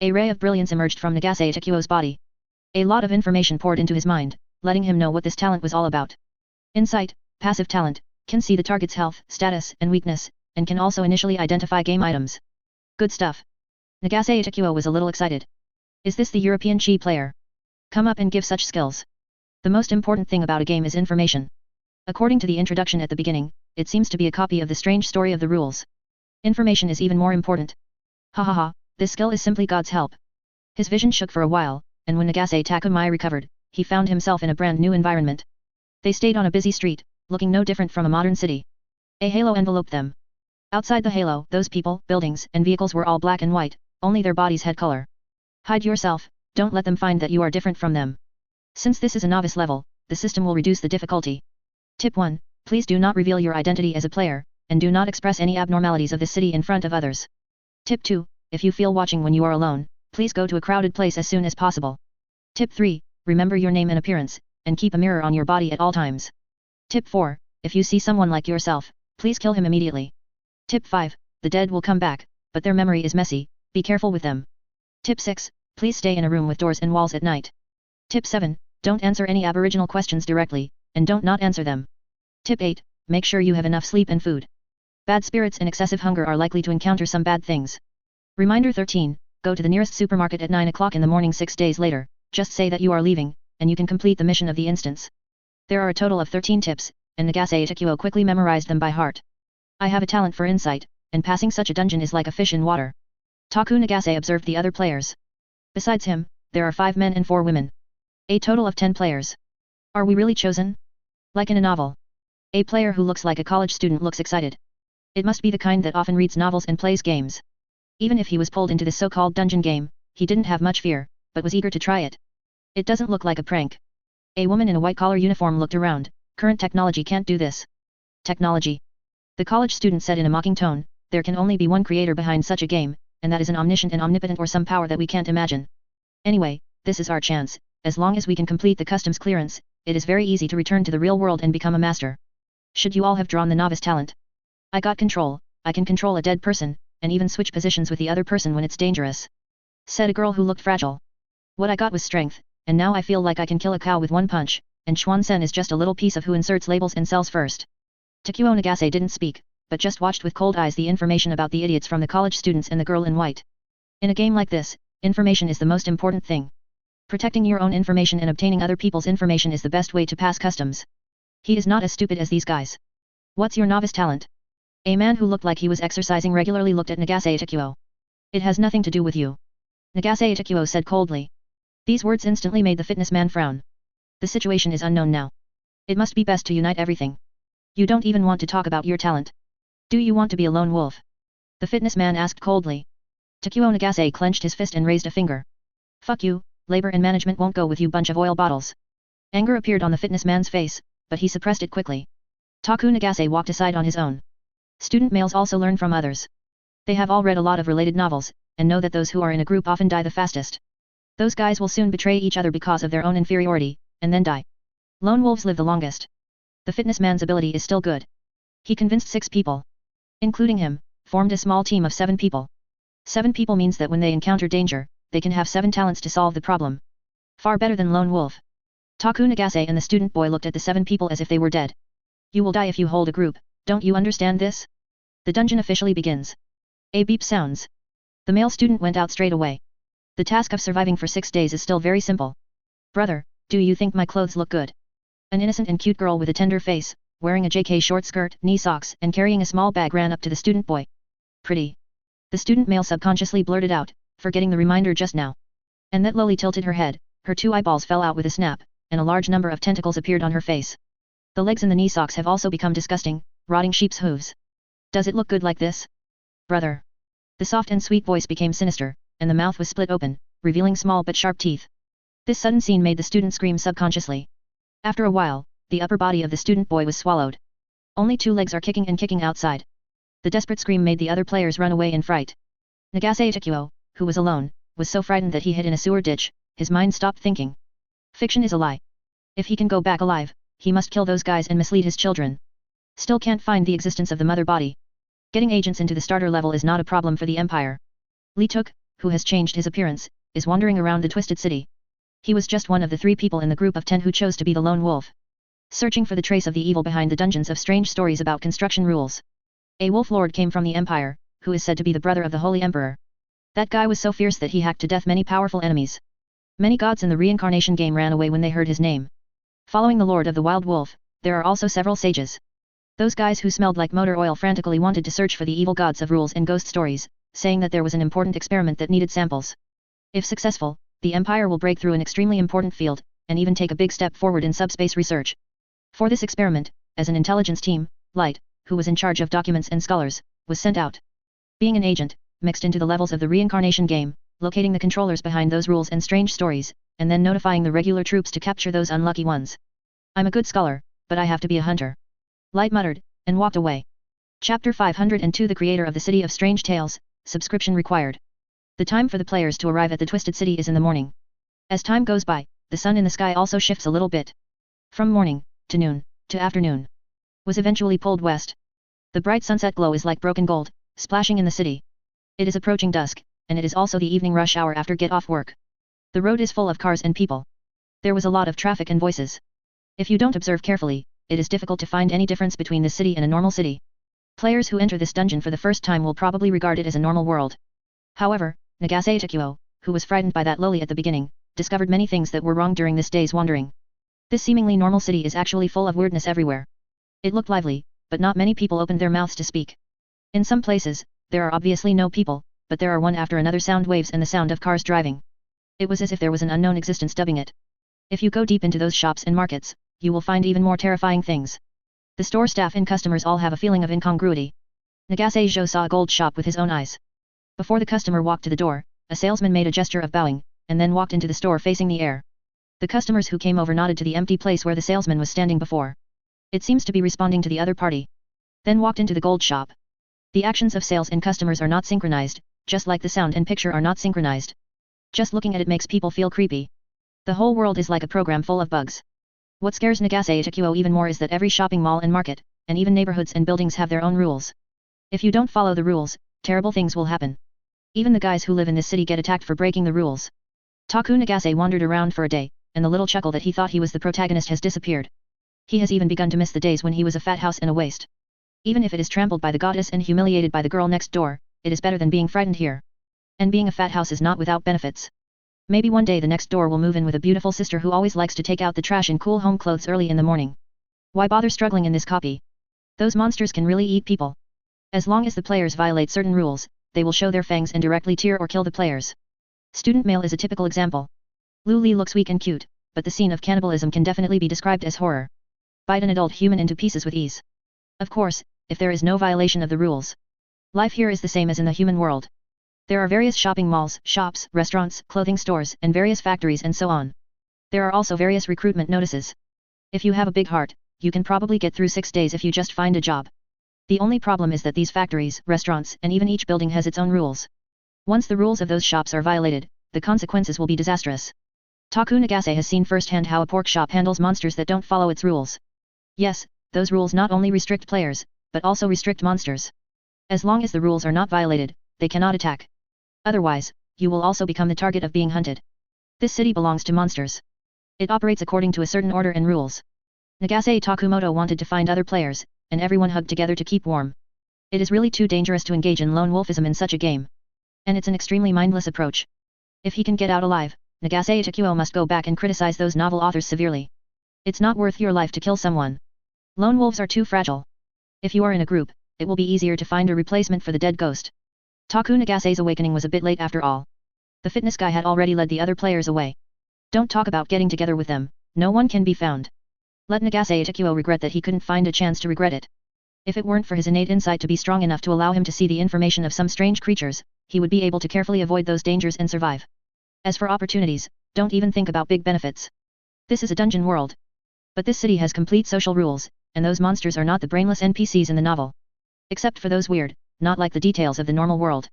A ray of brilliance emerged from Nagase Itakuo's body. A lot of information poured into his mind, letting him know what this talent was all about. Insight, passive talent, can see the target's health, status, and weakness, and can also initially identify game items. Good stuff. Nagase Itakuo was a little excited. Is this the European Chi player? Come up and give such skills. The most important thing about a game is information. According to the introduction at the beginning, it seems to be a copy of the strange story of the rules. Information is even more important. Ha ha ha, this skill is simply God's help. His vision shook for a while, and when Nagase Takumai recovered, he found himself in a brand new environment. They stayed on a busy street, looking no different from a modern city. A halo enveloped them. Outside the halo, those people, buildings, and vehicles were all black and white, only their bodies had color. Hide yourself, don't let them find that you are different from them. Since this is a novice level, the system will reduce the difficulty. Tip 1. Please do not reveal your identity as a player, and do not express any abnormalities of this city in front of others. Tip 2. If you feel watching when you are alone, please go to a crowded place as soon as possible. Tip 3. Remember your name and appearance, and keep a mirror on your body at all times. Tip 4. If you see someone like yourself, please kill him immediately. Tip 5. The dead will come back, but their memory is messy, be careful with them. Tip 6. Please stay in a room with doors and walls at night. Tip 7. Don't answer any Aboriginal questions directly, and don't not answer them. Tip 8. Make sure you have enough sleep and food. Bad spirits and excessive hunger are likely to encounter some bad things. Reminder 13. Go to the nearest supermarket at 9 o'clock in the morning 6 days later, just say that you are leaving, and you can complete the mission of the instance. There are a total of 13 tips, and Nagase Ichikuo quickly memorized them by heart. I have a talent for insight, and passing such a dungeon is like a fish in water. Taku Nagase observed the other players. Besides him, there are 5 men and 4 women. A total of 10 players. Are we really chosen? Like in a novel. A player who looks like a college student looks excited. It must be the kind that often reads novels and plays games. Even if he was pulled into this so-called dungeon game, he didn't have much fear, but was eager to try it. It doesn't look like a prank. A woman in a white-collar uniform looked around. Current technology can't do this. Technology. The college student said in a mocking tone, there can only be one creator behind such a game, and that is an omniscient and omnipotent or some power that we can't imagine. Anyway, this is our chance. As long as we can complete the customs clearance, it is very easy to return to the real world and become a master. Should you all have drawn the novice talent? I got control. I can control a dead person, and even switch positions with the other person when it's dangerous. Said a girl who looked fragile. What I got was strength, and now I feel like I can kill a cow with one punch, and Xuan-sen is just a little piece of who inserts labels and sells first. Takuo Nagase didn't speak, but just watched with cold eyes the information about the idiots from the college students and the girl in white. In a game like this, information is the most important thing. Protecting your own information and obtaining other people's information is the best way to pass customs. He is not as stupid as these guys. What's your novice talent? A man who looked like he was exercising regularly looked at Nagase Takuo. It has nothing to do with you. Nagase Takuo said coldly. These words instantly made the fitness man frown. The situation is unknown now. It must be best to unite everything. You don't even want to talk about your talent. Do you want to be a lone wolf? The fitness man asked coldly. Takuo Nagase clenched his fist and raised a finger. Fuck you, labor and management won't go with you bunch of oil bottles. Anger appeared on the fitness man's face, but he suppressed it quickly. Taku Nagase walked aside on his own. Student males also learn from others. They have all read a lot of related novels, and know that those who are in a group often die the fastest. Those guys will soon betray each other because of their own inferiority, and then die. Lone wolves live the longest. The fitness man's ability is still good. He convinced 6 people, including him, formed a small team of 7 people. 7 people means that when they encounter danger, they can have 7 talents to solve the problem. Far better than lone wolf. Taku Nagase and the student boy looked at the 7 people as if they were dead. You will die if you hold a group, don't you understand this? The dungeon officially begins. A beep sounds. The male student went out straight away. The task of surviving for 6 days is still very simple. Brother, do you think my clothes look good? An innocent and cute girl with a tender face, wearing a JK short skirt, knee socks, and carrying a small bag ran up to the student boy. Pretty. The student male subconsciously blurted out, forgetting the reminder just now. And that Lily tilted her head, her 2 eyeballs fell out with a snap, and a large number of tentacles appeared on her face. The legs and the knee socks have also become disgusting, rotting sheep's hooves. Does it look good like this? Brother. The soft and sweet voice became sinister, and the mouth was split open, revealing small but sharp teeth. This sudden scene made the student scream subconsciously. After a while, the upper body of the student boy was swallowed. Only 2 legs are kicking and kicking outside. The desperate scream made the other players run away in fright. Nagase Takuo, who was alone, was so frightened that he hid in a sewer ditch, his mind stopped thinking. Fiction is a lie. If he can go back alive, he must kill those guys and mislead his children. Still can't find the existence of the mother body. Getting agents into the starter level is not a problem for the Empire. Li Tuk, who has changed his appearance, is wandering around the Twisted City. He was just one of the 3 people in the group of 10 who chose to be the lone wolf. Searching for the trace of the evil behind the dungeons of strange stories about construction rules. A wolf lord came from the Empire, who is said to be the brother of the Holy Emperor. That guy was so fierce that he hacked to death many powerful enemies. Many gods in the reincarnation game ran away when they heard his name. Following the Lord of the Wild Wolf, there are also several sages. Those guys who smelled like motor oil frantically wanted to search for the evil gods of rules and ghost stories, saying that there was an important experiment that needed samples. If successful, the Empire will break through an extremely important field, and even take a big step forward in subspace research. For this experiment, as an intelligence team, Light, who was in charge of documents and scholars, was sent out. Being an agent, mixed into the levels of the reincarnation game, locating the controllers behind those rules and strange stories, and then notifying the regular troops to capture those unlucky ones. I'm a good scholar, but I have to be a hunter. Light muttered, and walked away. Chapter 502 The Creator of the City of Strange Tales, subscription required. The time for the players to arrive at the Twisted City is in the morning. As time goes by, the sun in the sky also shifts a little bit. From morning, to noon, to afternoon. Was eventually pulled west. The bright sunset glow is like broken gold, splashing in the city. It is approaching dusk, and it is also the evening rush hour after get off work. The road is full of cars and people. There was a lot of traffic and voices. If you don't observe carefully, it is difficult to find any difference between this city and a normal city. Players who enter this dungeon for the first time will probably regard it as a normal world. However, Nagase Itakuo, who was frightened by that loli at the beginning, discovered many things that were wrong during this day's wandering. This seemingly normal city is actually full of weirdness everywhere. It looked lively, but not many people opened their mouths to speak. In some places, there are obviously no people, but there are one after another sound waves and the sound of cars driving. It was as if there was an unknown existence dubbing it. If you go deep into those shops and markets, you will find even more terrifying things. The store staff and customers all have a feeling of incongruity. Nagase Zhou saw a gold shop with his own eyes. Before the customer walked to the door, a salesman made a gesture of bowing, and then walked into the store facing the air. The customers who came over nodded to the empty place where the salesman was standing before. It seems to be responding to the other party. Then walked into the gold shop. The actions of sales and customers are not synchronized, just like the sound and picture are not synchronized. Just looking at it makes people feel creepy. The whole world is like a program full of bugs. What scares Nagase Itakuo even more is that every shopping mall and market, and even neighborhoods and buildings have their own rules. If you don't follow the rules, terrible things will happen. Even the guys who live in this city get attacked for breaking the rules. Taku Nagase wandered around for a day, and the little chuckle that he thought he was the protagonist has disappeared. He has even begun to miss the days when he was a fat house and a waste. Even if it is trampled by the goddess and humiliated by the girl next door, it is better than being frightened here. And being a fat house is not without benefits. Maybe one day the next door will move in with a beautiful sister who always likes to take out the trash in cool home clothes early in the morning. Why bother struggling in this copy? Those monsters can really eat people. As long as the players violate certain rules, they will show their fangs and directly tear or kill the players. Student male is a typical example. Lu Li looks weak and cute, but the scene of cannibalism can definitely be described as horror. Bite an adult human into pieces with ease. Of course, if there is no violation of the rules. Life here is the same as in the human world. There are various shopping malls, shops, restaurants, clothing stores, and various factories and so on. There are also various recruitment notices. If you have a big heart, you can probably get through 6 days if you just find a job. The only problem is that these factories, restaurants, and even each building has its own rules. Once the rules of those shops are violated, the consequences will be disastrous. Taku Nagase has seen firsthand how a pork shop handles monsters that don't follow its rules. Yes, those rules not only restrict players, but also restrict monsters. As long as the rules are not violated, they cannot attack. Otherwise, you will also become the target of being hunted. This city belongs to monsters. It operates according to a certain order and rules. Nagase Takumoto wanted to find other players, and everyone hugged together to keep warm. It is really too dangerous to engage in lone wolfism in such a game. And it's an extremely mindless approach. If he can get out alive, Nagase Itakuo must go back and criticize those novel authors severely. It's not worth your life to kill someone. Lone wolves are too fragile. If you are in a group, it will be easier to find a replacement for the dead ghost. Taku Nagase's awakening was a bit late after all. The fitness guy had already led the other players away. Don't talk about getting together with them, no one can be found. Let Nagase Itakuo regret that he couldn't find a chance to regret it. If it weren't for his innate insight to be strong enough to allow him to see the information of some strange creatures, he would be able to carefully avoid those dangers and survive. As for opportunities, don't even think about big benefits. This is a dungeon world. But this city has complete social rules, and those monsters are not the brainless NPCs in the novel. Except for those weird, not like the details of the normal world.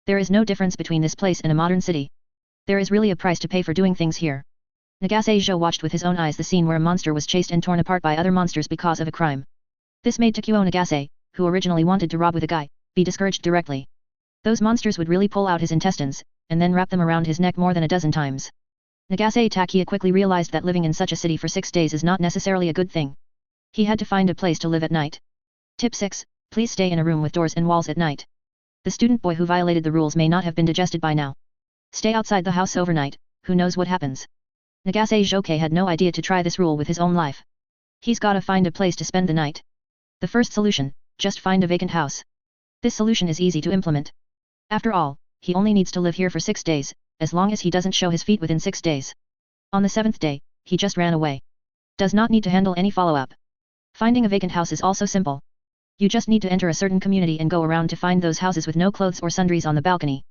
There is no difference between this place and a modern city. There is really a price to pay for doing things here. Nagase Zhou watched with his own eyes the scene where a monster was chased and torn apart by other monsters because of a crime. This made Takuo Nagase, who originally wanted to rob with a guy, be discouraged directly. Those monsters would really pull out his intestines, and then wrap them around his neck more than a dozen times. Nagase Takia quickly realized that living in such a city for 6 days is not necessarily a good thing. He had to find a place to live at night. Tip 6. Please stay in a room with doors and walls at night. The student boy who violated the rules may not have been digested by now. Stay outside the house overnight, who knows what happens. Nagase Zhouke had no idea to try this rule with his own life. He's gotta find a place to spend the night. The first solution, just find a vacant house. This solution is easy to implement. After all, he only needs to live here for 6 days, as long as he doesn't show his feet within 6 days. On the 7th day, he just ran away. Does not need to handle any follow-up. Finding a vacant house is also simple. You just need to enter a certain community and go around to find those houses with no clothes or sundries on the balcony.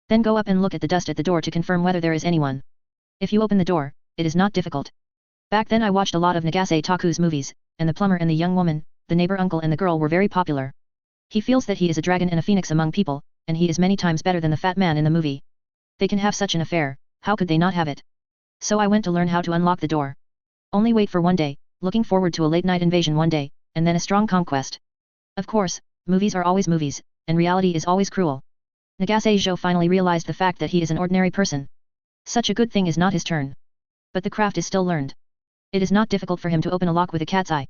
Then go up and look at the dust at the door to confirm whether there is anyone. If you open the door, it is not difficult. Back then I watched a lot of Nagase Taku's movies, and the plumber and the young woman, the neighbor uncle and the girl were very popular. He feels that he is a dragon and a phoenix among people, and he is many times better than the fat man in the movie. They can have such an affair, how could they not have it? So I went to learn how to unlock the door. Only wait for one day, looking forward to a late night invasion one day, and then a strong conquest. Of course, movies are always movies, and reality is always cruel. Nagase Zhou finally realized the fact that he is an ordinary person. Such a good thing is not his turn. But the craft is still learned. It is not difficult for him to open a lock with a cat's eye.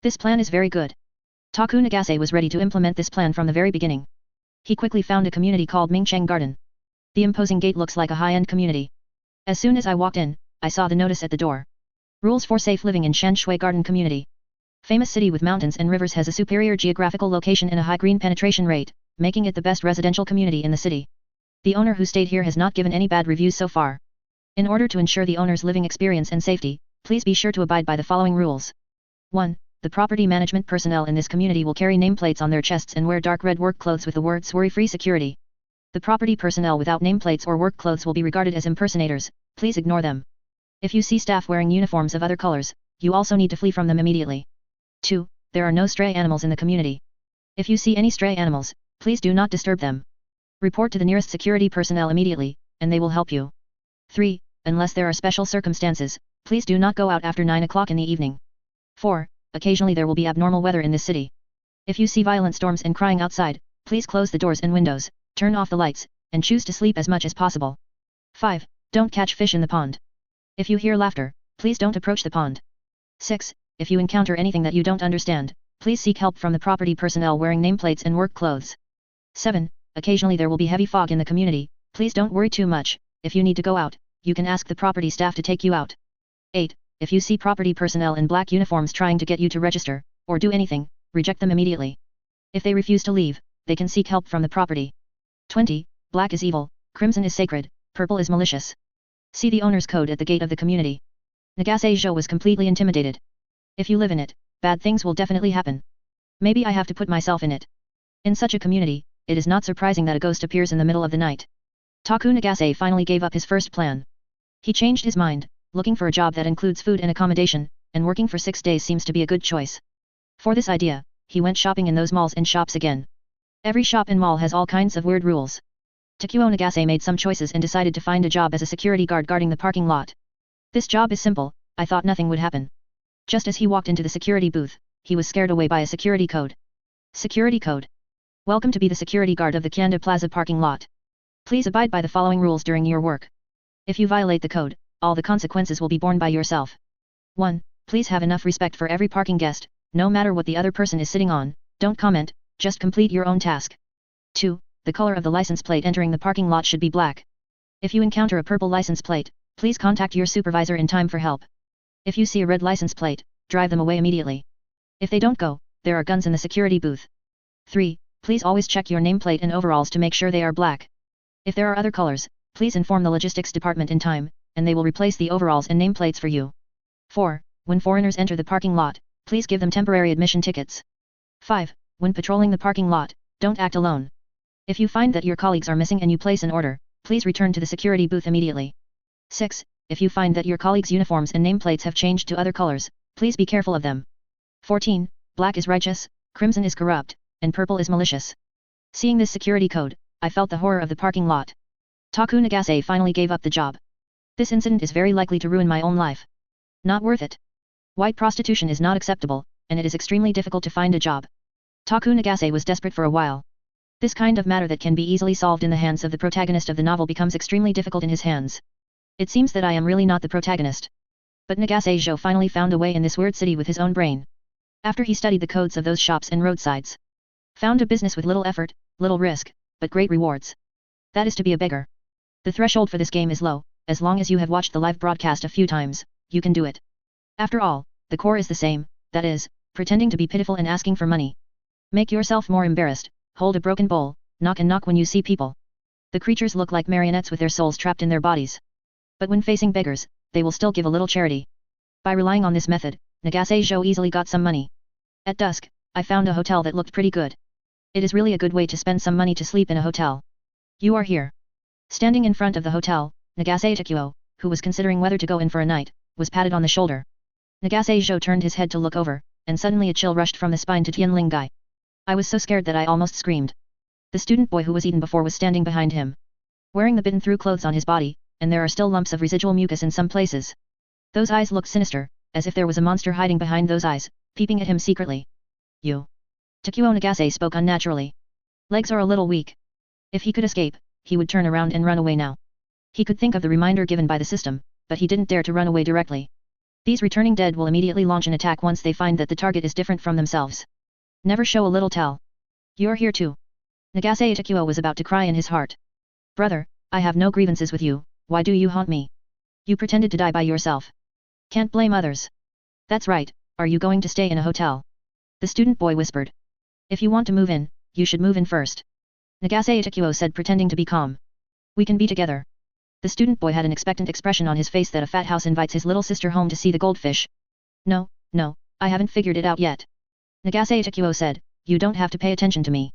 This plan is very good. Taku Nagase was ready to implement this plan from the very beginning. He quickly found a community called Mingcheng Garden. The imposing gate looks like a high-end community. As soon as I walked in, I saw the notice at the door. Rules for safe living in Shanshui Garden Community. Famous city with mountains and rivers has a superior geographical location and a high green penetration rate, making it the best residential community in the city. The owner who stayed here has not given any bad reviews so far. In order to ensure the owner's living experience and safety, please be sure to abide by the following rules. 1. The property management personnel in this community will carry nameplates on their chests and wear dark red work clothes with the words worry-free security. The property personnel without nameplates or work clothes will be regarded as impersonators, please ignore them. If you see staff wearing uniforms of other colors, you also need to flee from them immediately. 2. There are no stray animals in the community. If you see any stray animals, please do not disturb them. Report to the nearest security personnel immediately, and they will help you. 3. Unless there are special circumstances, please do not go out after 9 o'clock in the evening. 4. Occasionally there will be abnormal weather in this city. If you see violent storms and crying outside, please close the doors and windows, turn off the lights, and choose to sleep as much as possible. 5. Don't catch fish in the pond. If you hear laughter, please don't approach the pond. 6. If you encounter anything that you don't understand, please seek help from the property personnel wearing nameplates and work clothes. 7. Occasionally there will be heavy fog in the community, please don't worry too much. If you need to go out, you can ask the property staff to take you out. 8. If you see property personnel in black uniforms trying to get you to register, or do anything, reject them immediately. If they refuse to leave, they can seek help from the property. 20. Black is evil, crimson is sacred, purple is malicious. See the owner's code at the gate of the community. Nagase Zhou was completely intimidated. If you live in it, bad things will definitely happen. Maybe I have to put myself in it. In such a community, it is not surprising that a ghost appears in the middle of the night. Taku Nagase finally gave up his first plan. He changed his mind. Looking for a job that includes food and accommodation, and working for 6 days seems to be a good choice. For this idea, he went shopping in those malls and shops again. Every shop and mall has all kinds of weird rules. Takuo Nagase made some choices and decided to find a job as a security guard guarding the parking lot. This job is simple, I thought nothing would happen. Just as he walked into the security booth, he was scared away by a security code. Security code. Welcome to be the security guard of the Kianda Plaza parking lot. Please abide by the following rules during your work. If you violate the code, all the consequences will be borne by yourself. 1. Please have enough respect for every parking guest, no matter what the other person is sitting on, don't comment, just complete your own task. 2. The color of the license plate entering the parking lot should be black. If you encounter a purple license plate, please contact your supervisor in time for help. If you see a red license plate, drive them away immediately. If they don't go, there are guns in the security booth. 3. Please always check your nameplate and overalls to make sure they are black. If there are other colors, please inform the logistics department in time, and they will replace the overalls and nameplates for you. 4. When foreigners enter the parking lot, please give them temporary admission tickets. 5. When patrolling the parking lot, don't act alone. If you find that your colleagues are missing and you place an order, please return to the security booth immediately. 6. If you find that your colleagues' uniforms and nameplates have changed to other colors, please be careful of them. 14. Black is righteous, crimson is corrupt, and purple is malicious. Seeing this security code, I felt the horror of the parking lot. Taku Nagase finally gave up the job. This incident is very likely to ruin my own life. Not worth it. White prostitution is not acceptable, and it is extremely difficult to find a job. Taku Nagase was desperate for a while. This kind of matter that can be easily solved in the hands of the protagonist of the novel becomes extremely difficult in his hands. It seems that I am really not the protagonist. But Nagase Zhou finally found a way in this weird city with his own brain. After he studied the codes of those shops and roadsides. Found a business with little effort, little risk, but great rewards. That is to be a beggar. The threshold for this game is low. As long as you have watched the live broadcast a few times, you can do it. After all, the core is the same, that is, pretending to be pitiful and asking for money. Make yourself more embarrassed, hold a broken bowl, knock and knock when you see people. The creatures look like marionettes with their souls trapped in their bodies. But when facing beggars, they will still give a little charity. By relying on this method, Nagase Zhou easily got some money. At dusk, I found a hotel that looked pretty good. It is really a good way to spend some money to sleep in a hotel. You are here. Standing in front of the hotel, Nagase Takuo, who was considering whether to go in for a night, was patted on the shoulder. Nagase Zhou turned his head to look over, and suddenly a chill rushed from the spine to Tianling Gai. I was so scared that I almost screamed. The student boy who was eaten before was standing behind him. Wearing the bitten-through clothes on his body, and there are still lumps of residual mucus in some places. Those eyes looked sinister, as if there was a monster hiding behind those eyes, peeping at him secretly. You. Takuo Nagase spoke unnaturally. Legs are a little weak. If he could escape, he would turn around and run away now. He could think of the reminder given by the system, but he didn't dare to run away directly. These returning dead will immediately launch an attack once they find that the target is different from themselves. Never show a little tell. You're here too. Nagase Itakuo was about to cry in his heart. Brother, I have no grievances with you, why do you haunt me? You pretended to die by yourself. Can't blame others. That's right, are you going to stay in a hotel? The student boy whispered. If you want to move in, you should move in first. Nagase Itakuo said, pretending to be calm. We can be together. The student boy had an expectant expression on his face that a fat house invites his little sister home to see the goldfish. No, I haven't figured it out yet. Nagase Itakuo said, you don't have to pay attention to me.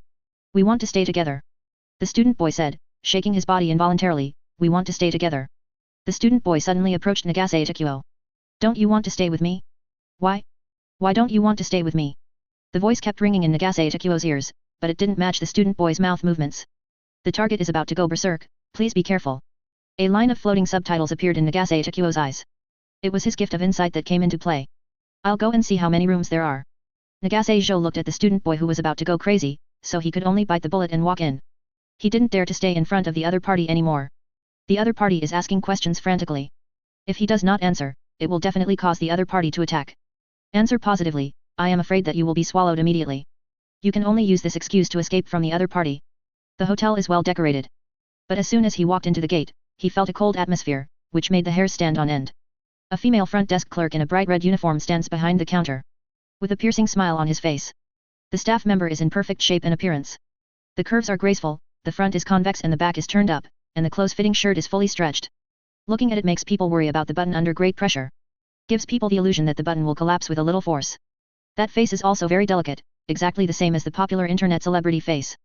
We want to stay together. The student boy said, shaking his body involuntarily, we want to stay together. The student boy suddenly approached Nagase Itakuo. Don't you want to stay with me? Why? Why don't you want to stay with me? The voice kept ringing in Nagase Itakuo's ears, but it didn't match the student boy's mouth movements. The target is about to go berserk, please be careful. A line of floating subtitles appeared in Nagase Itakuo's eyes. It was his gift of insight that came into play. I'll go and see how many rooms there are. Nagase Zhou looked at the student boy who was about to go crazy, so he could only bite the bullet and walk in. He didn't dare to stay in front of the other party anymore. The other party is asking questions frantically. If he does not answer, it will definitely cause the other party to attack. Answer positively, I am afraid that you will be swallowed immediately. You can only use this excuse to escape from the other party. The hotel is well decorated. But as soon as he walked into the gate, he felt a cold atmosphere, which made the hairs stand on end. A female front desk clerk in a bright red uniform stands behind the counter. With a piercing smile on his face. The staff member is in perfect shape and appearance. The curves are graceful, the front is convex and the back is turned up, and the close-fitting shirt is fully stretched. Looking at it makes people worry about the button under great pressure. Gives people the illusion that the button will collapse with a little force. That face is also very delicate, exactly the same as the popular internet celebrity face.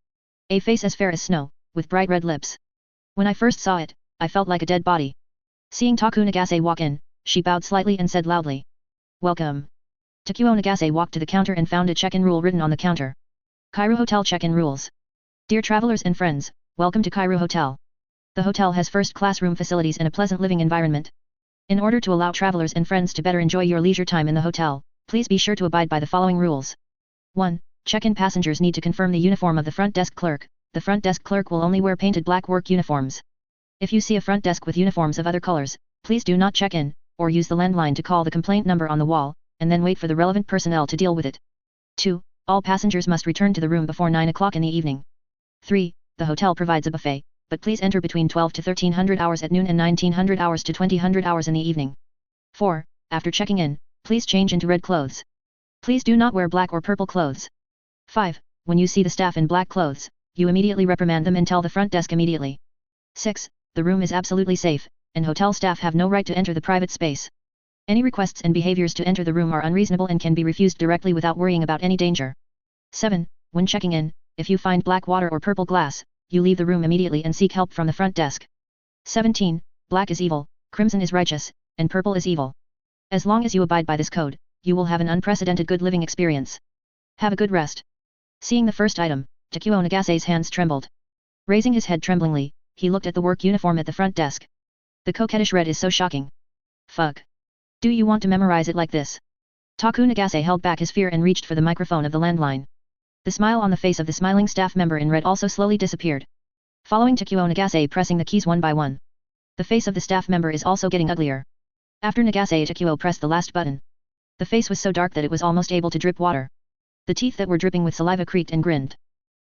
A face as fair as snow, with bright red lips. When I first saw it, I felt like a dead body. Seeing Taku Nagase walk in, she bowed slightly and said loudly. Welcome. Takuo Nagase walked to the counter and found a check-in rule written on the counter. Kairu Hotel Check-in Rules. Dear travelers and friends, welcome to Kairu Hotel. The hotel has first-class room facilities and a pleasant living environment. In order to allow travelers and friends to better enjoy your leisure time in the hotel, please be sure to abide by the following rules. 1. Check-in passengers need to confirm the uniform of the front desk clerk. The front desk clerk will only wear painted black work uniforms. If you see a front desk with uniforms of other colors, please do not check in, or use the landline to call the complaint number on the wall, and then wait for the relevant personnel to deal with it. 2. All passengers must return to the room before 9 o'clock in the evening. 3. The hotel provides a buffet, but please enter between 12 to 1300 hours at noon and 1900 hours to 2000 hours in the evening. 4. After checking in, please change into red clothes. Please do not wear black or purple clothes. 5. When you see the staff in black clothes, you immediately reprimand them and tell the front desk immediately. 6. The room is absolutely safe, and hotel staff have no right to enter the private space. Any requests and behaviors to enter the room are unreasonable and can be refused directly without worrying about any danger. 7. When checking in, if you find black water or purple glass, you leave the room immediately and seek help from the front desk. 17. Black is evil, crimson is righteous, and purple is evil. As long as you abide by this code, you will have an unprecedented good living experience. Have a good rest. Seeing the first item, Takuo Nagase's hands trembled. Raising his head tremblingly, he looked at the work uniform at the front desk. The coquettish red is so shocking. Fuck. Do you want to memorize it like this? Taku Nagase held back his fear and reached for the microphone of the landline. The smile on the face of the smiling staff member in red also slowly disappeared. Following Takuo Nagase pressing the keys one by one. The face of the staff member is also getting uglier. After Nagase Takuo pressed the last button. The face was so dark that it was almost able to drip water. The teeth that were dripping with saliva creaked and grinned.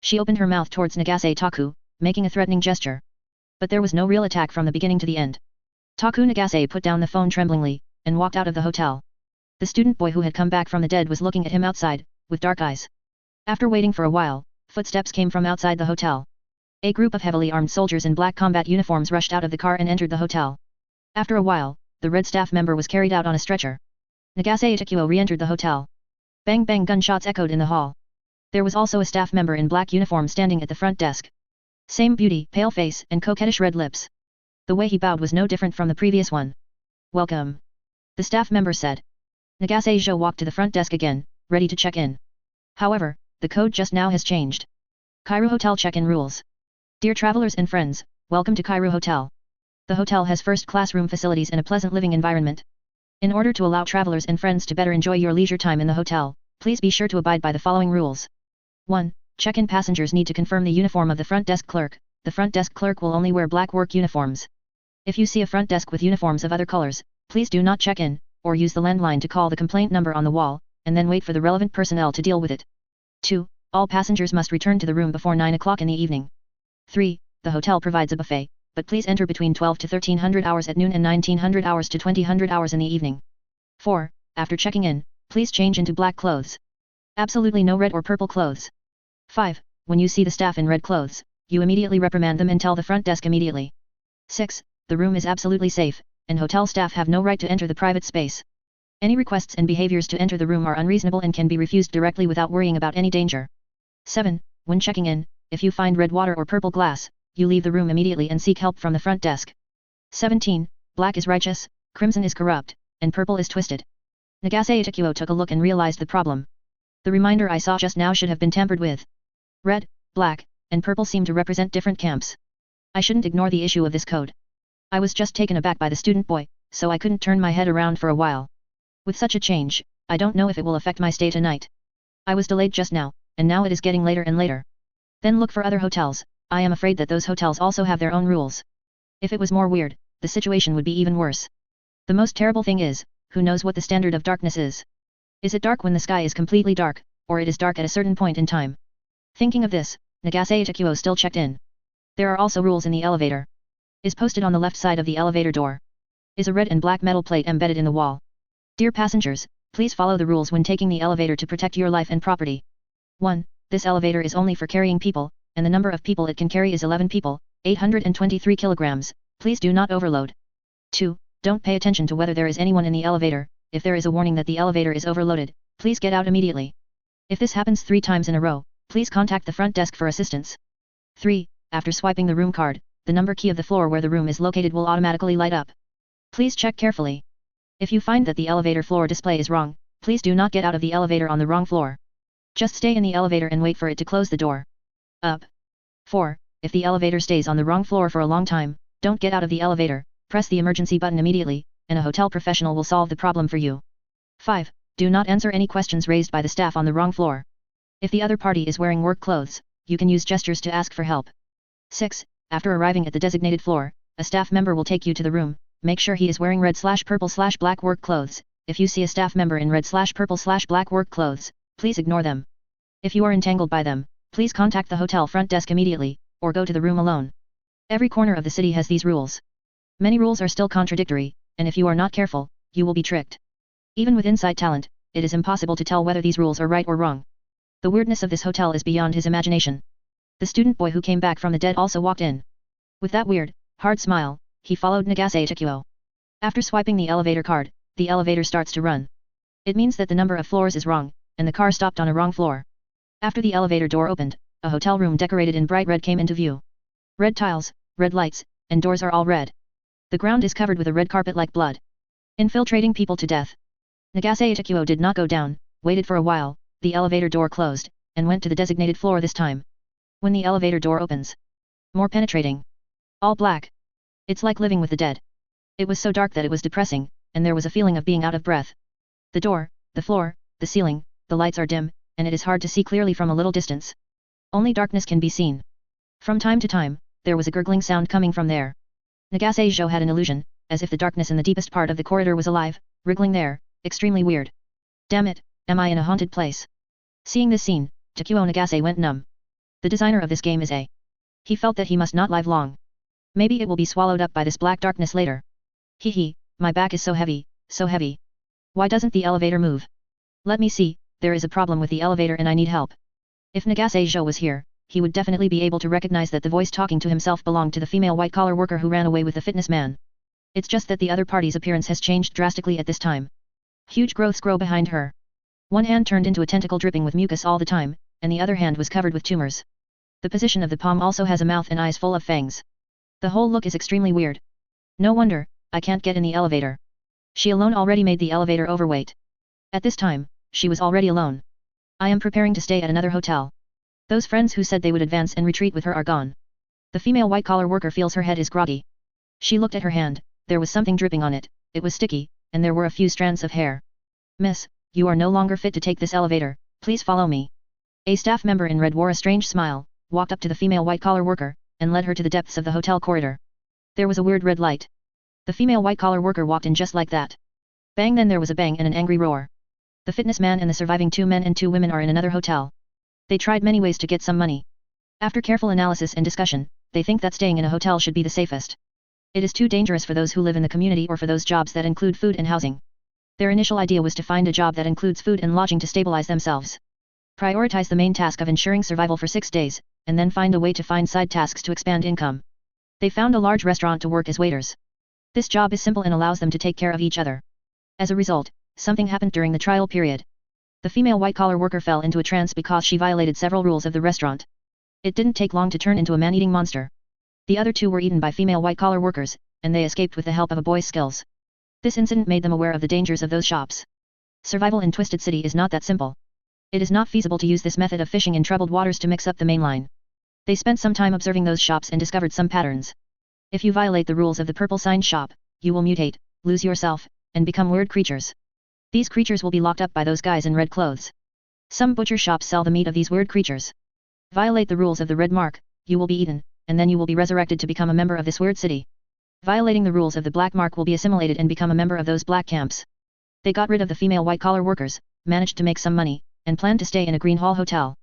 She opened her mouth towards Nagase Taku, making a threatening gesture. But there was no real attack from the beginning to the end. Taku Nagase put down the phone tremblingly, and walked out of the hotel. The student boy who had come back from the dead was looking at him outside, with dark eyes. After waiting for a while, footsteps came from outside the hotel. A group of heavily armed soldiers in black combat uniforms rushed out of the car and entered the hotel. After a while, the red staff member was carried out on a stretcher. Nagase Takuo re-entered the hotel. Bang bang gunshots echoed in the hall. There was also a staff member in black uniform standing at the front desk. Same beauty, pale face, and coquettish red lips. The way he bowed was no different from the previous one. Welcome. The staff member said. Nagase Zhou walked to the front desk again, ready to check in. However, the code just now has changed. Kairu Hotel Check-in Rules. Dear travelers and friends, welcome to Kairu Hotel. The hotel has first-class room facilities and a pleasant living environment. In order to allow travelers and friends to better enjoy your leisure time in the hotel, please be sure to abide by the following rules. 1. Check-in passengers need to confirm the uniform of the front desk clerk. the front desk clerk will only wear black work uniforms. If you see a front desk with uniforms of other colors, please do not check in, or use the landline to call the complaint number on the wall, and then wait for the relevant personnel to deal with it. 2. All passengers must return to the room before 9 o'clock in the evening. 3. The hotel provides a buffet, but please enter between 12 to 1300 hours at noon and 1900 hours to 2000 hours in the evening. 4. After checking in, please change into black clothes. Absolutely no red or purple clothes. 5. When you see the staff in red clothes, you immediately reprimand them and tell the front desk immediately. 6. The room is absolutely safe, and hotel staff have no right to enter the private space. Any requests and behaviors to enter the room are unreasonable and can be refused directly without worrying about any danger. 7. When checking in, if you find red water or purple glass, you leave the room immediately and seek help from the front desk. 17. Black is righteous, crimson is corrupt, and purple is twisted. Nagase Itakuo took a look and realized the problem. The reminder I saw just now should have been tampered with. Red, black, and purple seem to represent different camps. I shouldn't ignore the issue of this code. I was just taken aback by the student boy, so I couldn't turn my head around for a while. With such a change, I don't know if it will affect my stay tonight. I was delayed just now, and now it is getting later and later. Then look for other hotels. I am afraid that those hotels also have their own rules. If it was more weird, the situation would be even worse. The most terrible thing is, who knows what the standard of darkness is? Is it dark when the sky is completely dark, or it is dark at a certain point in time? Thinking of this, Nagase Itakuo still checked in. There are also rules in the elevator. Is posted on the left side of the elevator door. Is a red and black metal plate embedded in the wall. Dear passengers, please follow the rules when taking the elevator to protect your life and property. 1. This elevator is only for carrying people, and the number of people it can carry is 11 people, 823 kilograms, please do not overload. 2. Don't pay attention to whether there is anyone in the elevator. If there is a warning that the elevator is overloaded, please get out immediately. If this happens 3 times in a row, please contact the front desk for assistance. 3. After swiping the room card, the number key of the floor where the room is located will automatically light up. Please check carefully. If you find that the elevator floor display is wrong, please do not get out of the elevator on the wrong floor. Just stay in the elevator and wait for it to close the door. Up. 4. If the elevator stays on the wrong floor for a long time, don't get out of the elevator, press the emergency button immediately, and a hotel professional will solve the problem for you. 5. Do not answer any questions raised by the staff on the wrong floor. If the other party is wearing work clothes, you can use gestures to ask for help. 6. After arriving at the designated floor, a staff member will take you to the room. Make sure he is wearing red/purple/black work clothes. If you see a staff member in red/purple/black work clothes, please ignore them. If you are entangled by them, please contact the hotel front desk immediately, or go to the room alone. Every corner of the city has these rules. Many rules are still contradictory, and if you are not careful, you will be tricked. Even with insight talent, it is impossible to tell whether these rules are right or wrong. The weirdness of this hotel is beyond his imagination. The student boy who came back from the dead also walked in. With that weird, hard smile, he followed Nagase Itakuo. After swiping the elevator card, the elevator starts to run. It means that the number of floors is wrong, and the car stopped on a wrong floor. After the elevator door opened, a hotel room decorated in bright red came into view. Red tiles, red lights, and doors are all red. The ground is covered with a red carpet like blood. Infiltrating people to death. Nagase Itakuo did not go down, waited for a while, the elevator door closed, and went to the designated floor this time. When the elevator door opens. More penetrating. All black. It's like living with the dead. It was so dark that it was depressing, and there was a feeling of being out of breath. The door, the floor, the ceiling, the lights are dim, and it is hard to see clearly from a little distance. Only darkness can be seen. From time to time, there was a gurgling sound coming from there. Nagase Zhou had an illusion, as if the darkness in the deepest part of the corridor was alive, wriggling there, extremely weird. Damn it, am I in a haunted place? Seeing this scene, Takuo Nagase went numb. The designer of this game is a. He felt that he must not live long. Maybe it will be swallowed up by this black darkness later. Hee, my back is so heavy, so heavy. Why doesn't the elevator move? Let me see, there is a problem with the elevator and I need help. If Nagase Zhou was here, he would definitely be able to recognize that the voice talking to himself belonged to the female white-collar worker who ran away with the fitness man. It's just that the other party's appearance has changed drastically at this time. Huge growths grow behind her. One hand turned into a tentacle dripping with mucus all the time, and the other hand was covered with tumors. The position of the palm also has a mouth and eyes full of fangs. The whole look is extremely weird. No wonder, I can't get in the elevator. She alone already made the elevator overweight. At this time, she was already alone. I am preparing to stay at another hotel. Those friends who said they would advance and retreat with her are gone. The female white-collar worker feels her head is groggy. She looked at her hand, there was something dripping on it, it was sticky, and there were a few strands of hair. Miss, you are no longer fit to take this elevator, please follow me. A staff member in red wore a strange smile, walked up to the female white-collar worker, and led her to the depths of the hotel corridor. There was a weird red light. The female white-collar worker walked in just like that. Bang, then there was a bang and an angry roar. The fitness man and the surviving 2 men and 2 women are in another hotel. They tried many ways to get some money. After careful analysis and discussion, they think that staying in a hotel should be the safest. It is too dangerous for those who live in the community or for those jobs that include food and housing. Their initial idea was to find a job that includes food and lodging to stabilize themselves. Prioritize the main task of ensuring survival for 6 days, and then find a way to find side tasks to expand income. They found a large restaurant to work as waiters. This job is simple and allows them to take care of each other. As a result, something happened during the trial period. The female white-collar worker fell into a trance because she violated several rules of the restaurant. It didn't take long to turn into a man-eating monster. The other 2 were eaten by female white-collar workers, and they escaped with the help of a boy's skills. This incident made them aware of the dangers of those shops. Survival in Twisted City is not that simple. It is not feasible to use this method of fishing in troubled waters to mix up the main line. They spent some time observing those shops and discovered some patterns. If you violate the rules of the purple sign shop, you will mutate, lose yourself, and become weird creatures. These creatures will be locked up by those guys in red clothes. Some butcher shops sell the meat of these weird creatures. Violate the rules of the red mark, you will be eaten, and then you will be resurrected to become a member of this weird city. Violating the rules of the black mark will be assimilated and become a member of those black camps. They got rid of the female white-collar workers, managed to make some money, and planned to stay in a Green Hall hotel.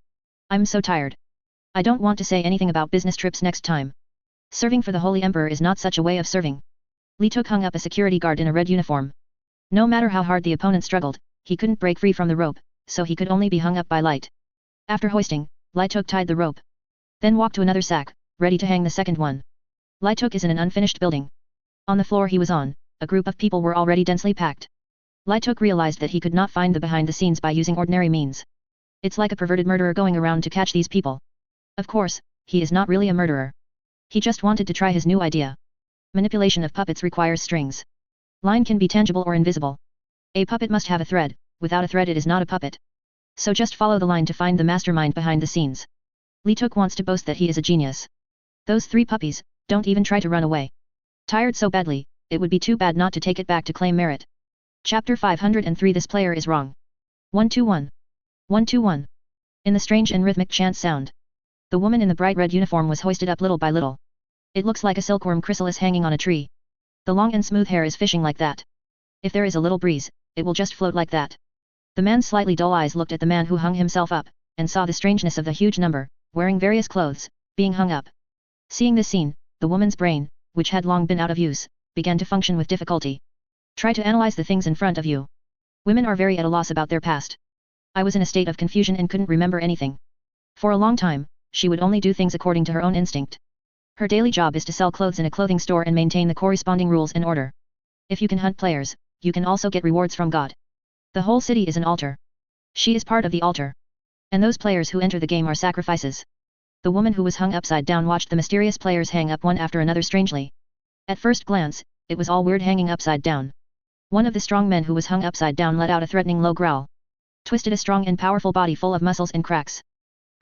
I'm so tired. I don't want to say anything about business trips next time. Serving for the Holy Emperor is not such a way of serving. Li Tuk hung up a security guard in a red uniform. No matter how hard the opponent struggled, he couldn't break free from the rope, so he could only be hung up by Light. After hoisting, Li Tuk tied the rope. Then walked to another sack, ready to hang the second one. Li Tuk is in an unfinished building. On the floor he was on, a group of people were already densely packed. Li Tuk realized that he could not find the behind the scenes by using ordinary means. It's like a perverted murderer going around to catch these people. Of course, he is not really a murderer. He just wanted to try his new idea. Manipulation of puppets requires strings. Line can be tangible or invisible. A puppet must have a thread, without a thread it is not a puppet. So just follow the line to find the mastermind behind the scenes. Li Tuk wants to boast that he is a genius. Those 3 puppies, don't even try to run away. Tired so badly, it would be too bad not to take it back to claim merit. Chapter 503 This player is wrong. 121. 121. In the strange and rhythmic chant sound. The woman in the bright red uniform was hoisted up little by little. It looks like a silkworm chrysalis hanging on a tree. The long and smooth hair is fishing like that. If there is a little breeze, it will just float like that. The man's slightly dull eyes looked at the man who hung himself up, and saw the strangeness of the huge number, wearing various clothes, being hung up. Seeing this scene, the woman's brain, which had long been out of use, began to function with difficulty. Try to analyze the things in front of you. Women are very at a loss about their past. I was in a state of confusion and couldn't remember anything. For a long time, she would only do things according to her own instinct. Her daily job is to sell clothes in a clothing store and maintain the corresponding rules and order. If you can hunt players, you can also get rewards from God. The whole city is an altar. She is part of the altar. And those players who enter the game are sacrifices. The woman who was hung upside down watched the mysterious players hang up one after another strangely. At first glance, it was all weird hanging upside down. One of the strong men who was hung upside down let out a threatening low growl. Twisted a strong and powerful body full of muscles and cracks.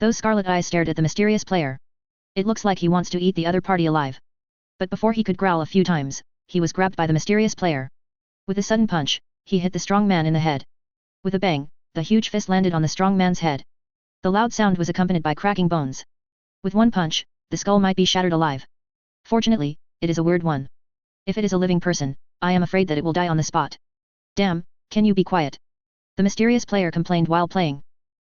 Those scarlet eyes stared at the mysterious player. It looks like he wants to eat the other party alive. But before he could growl a few times, he was grabbed by the mysterious player. With a sudden punch, he hit the strong man in the head. With a bang, the huge fist landed on the strong man's head. The loud sound was accompanied by cracking bones. With one punch, the skull might be shattered alive. Fortunately, it is a weird one. If it is a living person, I am afraid that it will die on the spot. Damn, can you be quiet? The mysterious player complained while playing.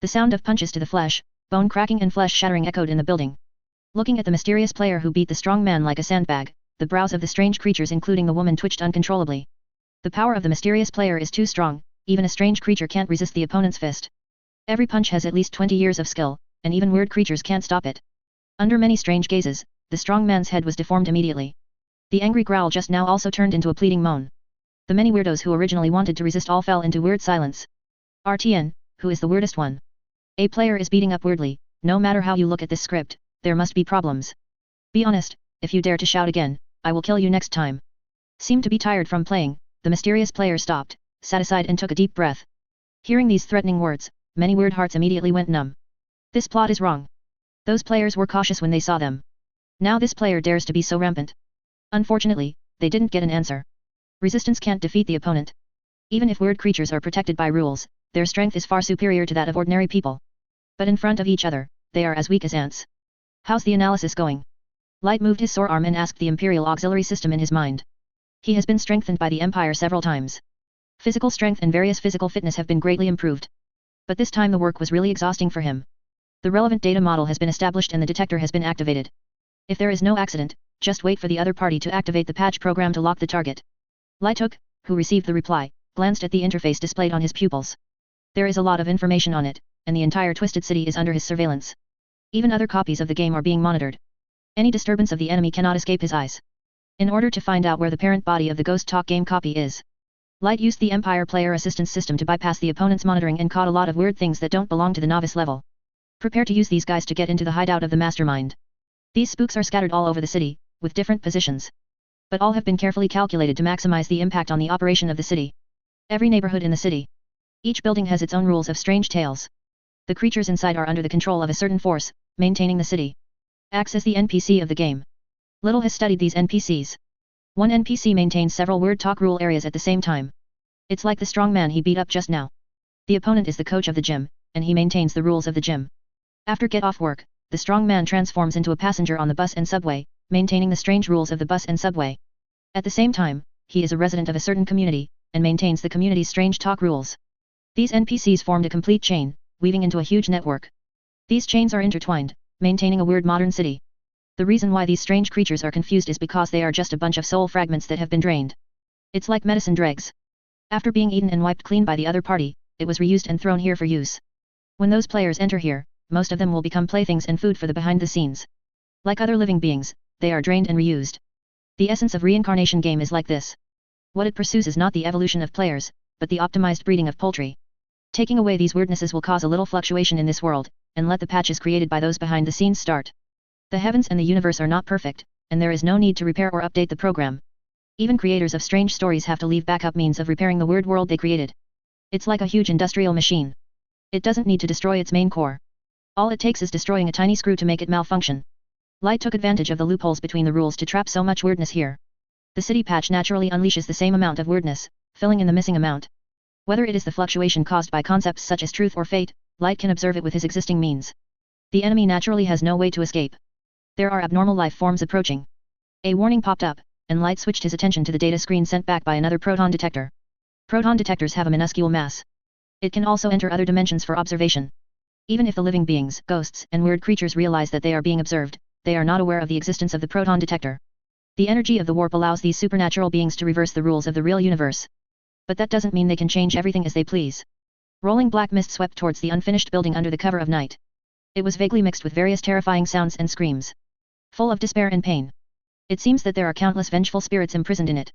The sound of punches to the flesh, bone cracking and flesh shattering echoed in the building. Looking at the mysterious player who beat the strong man like a sandbag, the brows of the strange creatures including the woman twitched uncontrollably. The power of the mysterious player is too strong, even a strange creature can't resist the opponent's fist. Every punch has at least 20 years of skill, and even weird creatures can't stop it. Under many strange gazes, the strong man's head was deformed immediately. The angry growl just now also turned into a pleading moan. The many weirdos who originally wanted to resist all fell into weird silence. RTN, who is the weirdest one? A player is beating up weirdly, no matter how you look at this script, there must be problems. Be honest, if you dare to shout again, I will kill you next time. Seemed to be tired from playing, the mysterious player stopped, sat aside and took a deep breath. Hearing these threatening words, many weird hearts immediately went numb. This plot is wrong. Those players were cautious when they saw them. Now this player dares to be so rampant. Unfortunately, they didn't get an answer. Resistance can't defeat the opponent. Even if weird creatures are protected by rules, their strength is far superior to that of ordinary people. But in front of each other, they are as weak as ants. How's the analysis going? Light moved his sore arm and asked the Imperial auxiliary system in his mind. He has been strengthened by the Empire several times. Physical strength and various physical fitness have been greatly improved. But this time the work was really exhausting for him. The relevant data model has been established and the detector has been activated. If there is no accident, just wait for the other party to activate the patch program to lock the target. Light took, who received the reply, glanced at the interface displayed on his pupils. There is a lot of information on it, and the entire Twisted City is under his surveillance. Even other copies of the game are being monitored. Any disturbance of the enemy cannot escape his eyes. In order to find out where the parent body of the Ghost Talk game copy is, Light used the Empire player assistance system to bypass the opponent's monitoring and caught a lot of weird things that don't belong to the novice level. Prepare to use these guys to get into the hideout of the mastermind. These spooks are scattered all over the city, with different positions. But all have been carefully calculated to maximize the impact on the operation of the city. Every neighborhood in the city. Each building has its own rules of strange tales. The creatures inside are under the control of a certain force, maintaining the city. Acts as the NPC of the game. Little has studied these NPCs. One NPC maintains several weird talk rule areas at the same time. It's like the strong man he beat up just now. The opponent is the coach of the gym, and he maintains the rules of the gym. After get off work, the strong man transforms into a passenger on the bus and subway, maintaining the strange rules of the bus and subway. At the same time, he is a resident of a certain community, and maintains the community's strange talk rules. These NPCs formed a complete chain, weaving into a huge network. These chains are intertwined, maintaining a weird modern city. The reason why these strange creatures are confused is because they are just a bunch of soul fragments that have been drained. It's like medicine dregs. After being eaten and wiped clean by the other party, it was reused and thrown here for use. When those players enter here, most of them will become playthings and food for the behind the scenes. Like other living beings, they are drained and reused. The essence of reincarnation game is like this. What it pursues is not the evolution of players, but the optimized breeding of poultry. Taking away these weirdnesses will cause a little fluctuation in this world, and let the patches created by those behind the scenes start. The heavens and the universe are not perfect, and there is no need to repair or update the program. Even creators of strange stories have to leave backup means of repairing the weird world they created. It's like a huge industrial machine. It doesn't need to destroy its main core. All it takes is destroying a tiny screw to make it malfunction. Light took advantage of the loopholes between the rules to trap so much weirdness here. The city patch naturally unleashes the same amount of weirdness, filling in the missing amount. Whether it is the fluctuation caused by concepts such as truth or fate, Light can observe it with his existing means. The enemy naturally has no way to escape. There are abnormal life forms approaching. A warning popped up, and Light switched his attention to the data screen sent back by another proton detector. Proton detectors have a minuscule mass. It can also enter other dimensions for observation. Even if the living beings, ghosts, and weird creatures realize that they are being observed, they are not aware of the existence of the proton detector. The energy of the warp allows these supernatural beings to reverse the rules of the real universe. But that doesn't mean they can change everything as they please. Rolling black mist swept towards the unfinished building under the cover of night. It was vaguely mixed with various terrifying sounds and screams. Full of despair and pain. It seems that there are countless vengeful spirits imprisoned in it.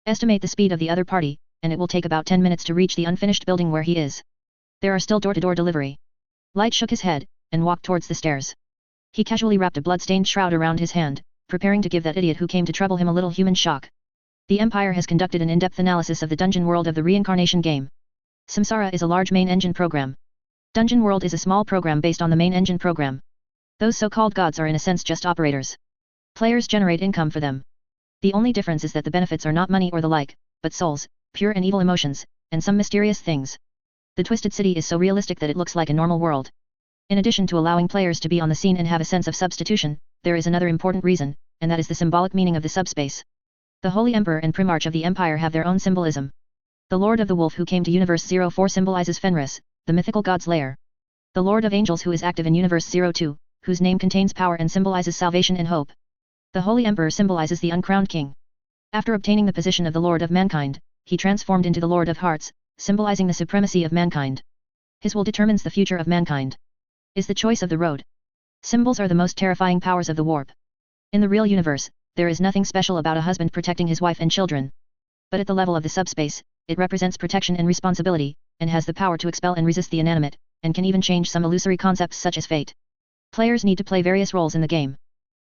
Estimate the speed of the other party, and it will take about 10 minutes to reach the unfinished building where he is. There are still door-to-door delivery. Light shook his head, and walked towards the stairs. He casually wrapped a blood-stained shroud around his hand, preparing to give that idiot who came to trouble him a little human shock. The Empire has conducted an in-depth analysis of the dungeon world of the reincarnation game. Samsara is a large main engine program. Dungeon World is a small program based on the main engine program. Those so-called gods are in a sense just operators. Players generate income for them. The only difference is that the benefits are not money or the like, but souls, pure and evil emotions, and some mysterious things. The Twisted City is so realistic that it looks like a normal world. In addition to allowing players to be on the scene and have a sense of substitution, there is another important reason, and that is the symbolic meaning of the subspace. The Holy Emperor and Primarch of the Empire have their own symbolism. The Lord of the Wolf who came to Universe 04 symbolizes Fenris, the mythical god's lair. The Lord of Angels who is active in Universe 02, whose name contains power and symbolizes salvation and hope. The Holy Emperor symbolizes the uncrowned king. After obtaining the position of the Lord of Mankind, he transformed into the Lord of Hearts, symbolizing the supremacy of mankind. His will determines the future of mankind. Is the choice of the road. Symbols are the most terrifying powers of the warp. In the real universe, there is nothing special about a husband protecting his wife and children. But at the level of the subspace, it represents protection and responsibility, and has the power to expel and resist the inanimate, and can even change some illusory concepts such as fate. Players need to play various roles in the game.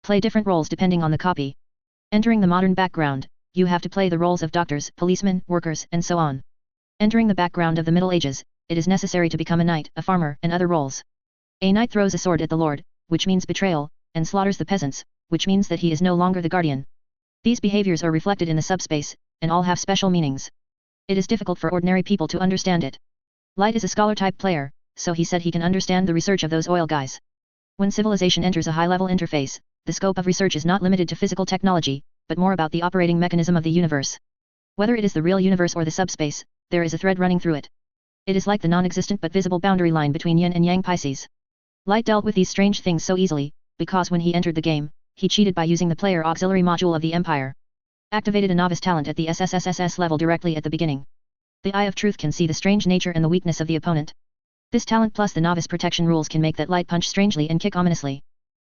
Play different roles depending on the copy. Entering the modern background, you have to play the roles of doctors, policemen, workers, and so on. Entering the background of the Middle Ages, it is necessary to become a knight, a farmer, and other roles. A knight throws a sword at the lord, which means betrayal, and slaughters the peasants, which means that he is no longer the guardian. These behaviors are reflected in the subspace, and all have special meanings. It is difficult for ordinary people to understand it. Light is a scholar-type player, so he said he can understand the research of those oil guys. When civilization enters a high-level interface, the scope of research is not limited to physical technology, but more about the operating mechanism of the universe. Whether it is the real universe or the subspace, there is a thread running through it. It is like the non-existent but visible boundary line between yin and yang Pisces. Light dealt with these strange things so easily, because when he entered the game, he cheated by using the player auxiliary module of the Empire. Activated a novice talent at the SSSSS level directly at the beginning. The Eye of Truth can see the strange nature and the weakness of the opponent. This talent plus the novice protection rules can make that light punch strangely and kick ominously.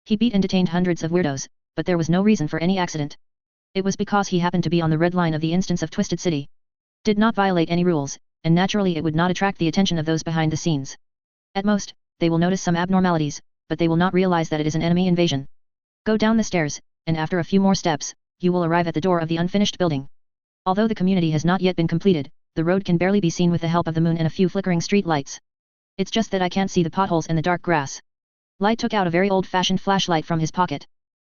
He beat and detained hundreds of weirdos, but there was no reason for any accident. It was because he happened to be on the red line of the instance of Twisted City. Did not violate any rules, and naturally it would not attract the attention of those behind the scenes. At most, they will notice some abnormalities, but they will not realize that it is an enemy invasion. Go down the stairs, and after a few more steps, you will arrive at the door of the unfinished building. Although the community has not yet been completed, the road can barely be seen with the help of the moon and a few flickering street lights. It's just that I can't see the potholes and the dark grass. Light took out a very old-fashioned flashlight from his pocket.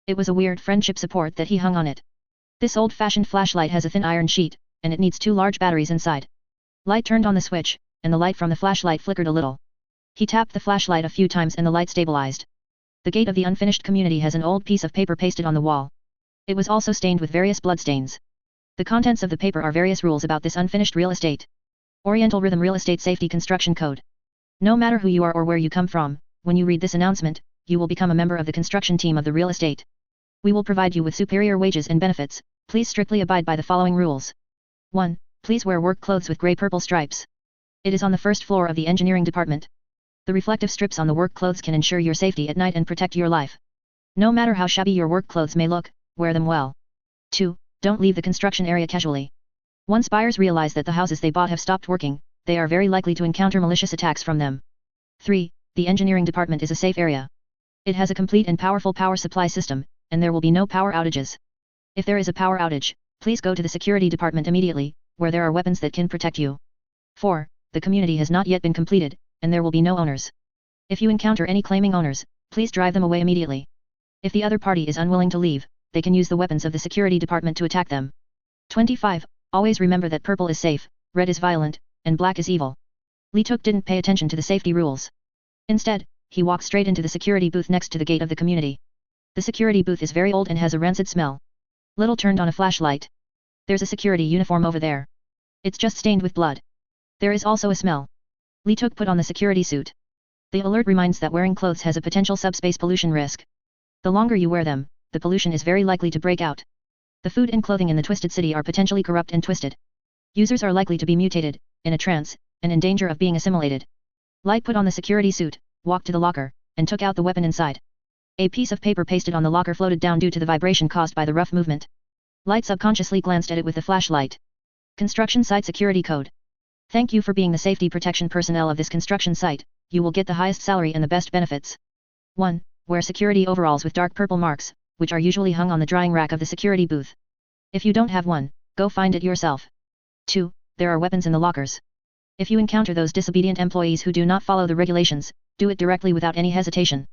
It was a weird friendship support that he hung on it. This old-fashioned flashlight has a thin iron sheet, and it needs 2 large batteries inside. Light turned on the switch, and the light from the flashlight flickered a little. He tapped the flashlight a few times and the light stabilized. The gate of the unfinished community has an old piece of paper pasted on the wall. It was also stained with various bloodstains. The contents of the paper are various rules about this unfinished real estate. Oriental Rhythm Real Estate Safety Construction Code. No matter who you are or where you come from, when you read this announcement, you will become a member of the construction team of the real estate. We will provide you with superior wages and benefits. Please strictly abide by the following rules. 1. Please wear work clothes with gray-purple stripes. It is on the first floor of the engineering department. The reflective strips on the work clothes can ensure your safety at night and protect your life. No matter how shabby your work clothes may look, wear them well. 2. Don't leave the construction area casually. Once buyers realize that the houses they bought have stopped working, they are very likely to encounter malicious attacks from them. 3. The engineering department is a safe area. It has a complete and powerful power supply system, and there will be no power outages. If there is a power outage, please go to the security department immediately, where there are weapons that can protect you. 4. The community has not yet been completed, and there will be no owners. If you encounter any claiming owners, please drive them away immediately. If the other party is unwilling to leave, they can use the weapons of the security department to attack them. 25. Always remember that purple is safe, red is violent, and black is evil. Li Tuk didn't pay attention to the safety rules. Instead, he walked straight into the security booth next to the gate of the community. The security booth is very old and has a rancid smell. Little turned on a flashlight. There's a security uniform over there. It's just stained with blood. There is also a smell. Li Tuk put on the security suit. The alert reminds that wearing clothes has a potential subspace pollution risk. The longer you wear them, the pollution is very likely to break out. The food and clothing in the Twisted City are potentially corrupt and twisted. Users are likely to be mutated, in a trance, and in danger of being assimilated. Light put on the security suit, walked to the locker, and took out the weapon inside. A piece of paper pasted on the locker floated down due to the vibration caused by the rough movement. Light subconsciously glanced at it with the flashlight. Construction Site Security Code. Thank you for being the safety protection personnel of this construction site. You will get the highest salary and the best benefits. 1. Wear security overalls with dark purple marks, which are usually hung on the drying rack of the security booth. If you don't have one, go find it yourself. 2. There are weapons in the lockers. If you encounter those disobedient employees who do not follow the regulations, do it directly without any hesitation.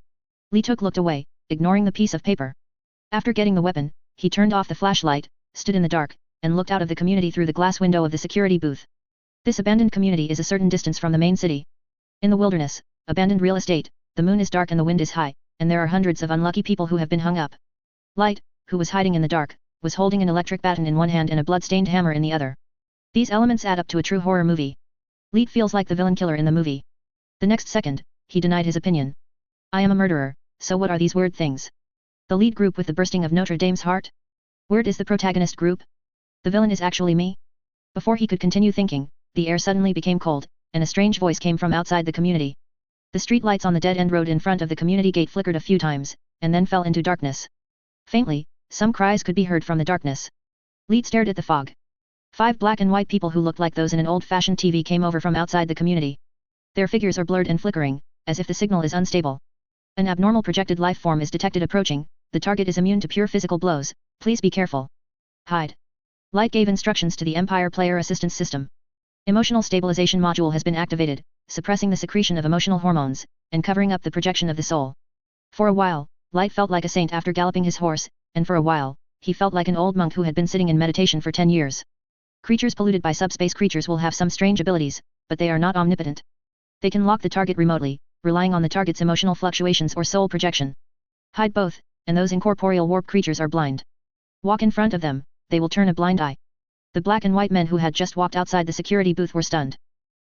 Li Tuk looked away, ignoring the piece of paper. After getting the weapon, he turned off the flashlight, stood in the dark, and looked out of the community through the glass window of the security booth. This abandoned community is a certain distance from the main city. In the wilderness, abandoned real estate, the moon is dark and the wind is high, and there are hundreds of unlucky people who have been hung up. Light, who was hiding in the dark, was holding an electric baton in one hand and a blood-stained hammer in the other. These elements add up to a true horror movie. Light feels like the villain killer in the movie. The next second, he denied his opinion. I am a murderer, so what are these weird things? The lead group with the bursting of Notre Dame's heart? Weird is the protagonist group? The villain is actually me? Before he could continue thinking, the air suddenly became cold, and a strange voice came from outside the community. The street lights on the dead-end road in front of the community gate flickered a few times, and then fell into darkness. Faintly, some cries could be heard from the darkness. Light stared at the fog. 5 black and white people who looked like those in an old-fashioned TV came over from outside the community. Their figures are blurred and flickering, as if the signal is unstable. An abnormal projected life form is detected approaching. The target is immune to pure physical blows. Please be careful. Hide. Light gave instructions to the Empire Player Assistance System. Emotional Stabilization Module has been activated, suppressing the secretion of emotional hormones, and covering up the projection of the soul. For a while, Light felt like a saint after galloping his horse, and for a while, he felt like an old monk who had been sitting in meditation for 10 years. Creatures polluted by subspace creatures will have some strange abilities, but they are not omnipotent. They can lock the target remotely, relying on the target's emotional fluctuations or soul projection. Hide both, and those incorporeal warp creatures are blind. Walk in front of them, they will turn a blind eye. The black and white men who had just walked outside the security booth were stunned.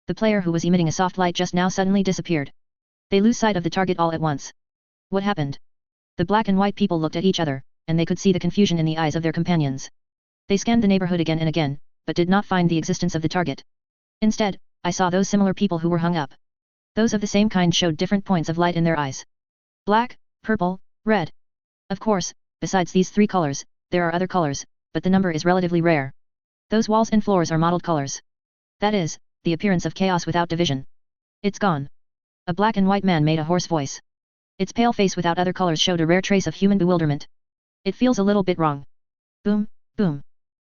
The player who was emitting a soft light just now suddenly disappeared. They lose sight of the target all at once. What happened? The black and white people looked at each other, and they could see the confusion in the eyes of their companions. They scanned the neighborhood again and again, but did not find the existence of the target. Instead, I saw those similar people who were hung up. Those of the same kind showed different points of light in their eyes. Black, purple, red. Of course, besides these three colors, there are other colors, but the number is relatively rare. Those walls and floors are mottled colors. That is, the appearance of chaos without division. It's gone. A black and white man made a hoarse voice. Its pale face without other colors showed a rare trace of human bewilderment. It feels a little bit wrong. Boom, boom.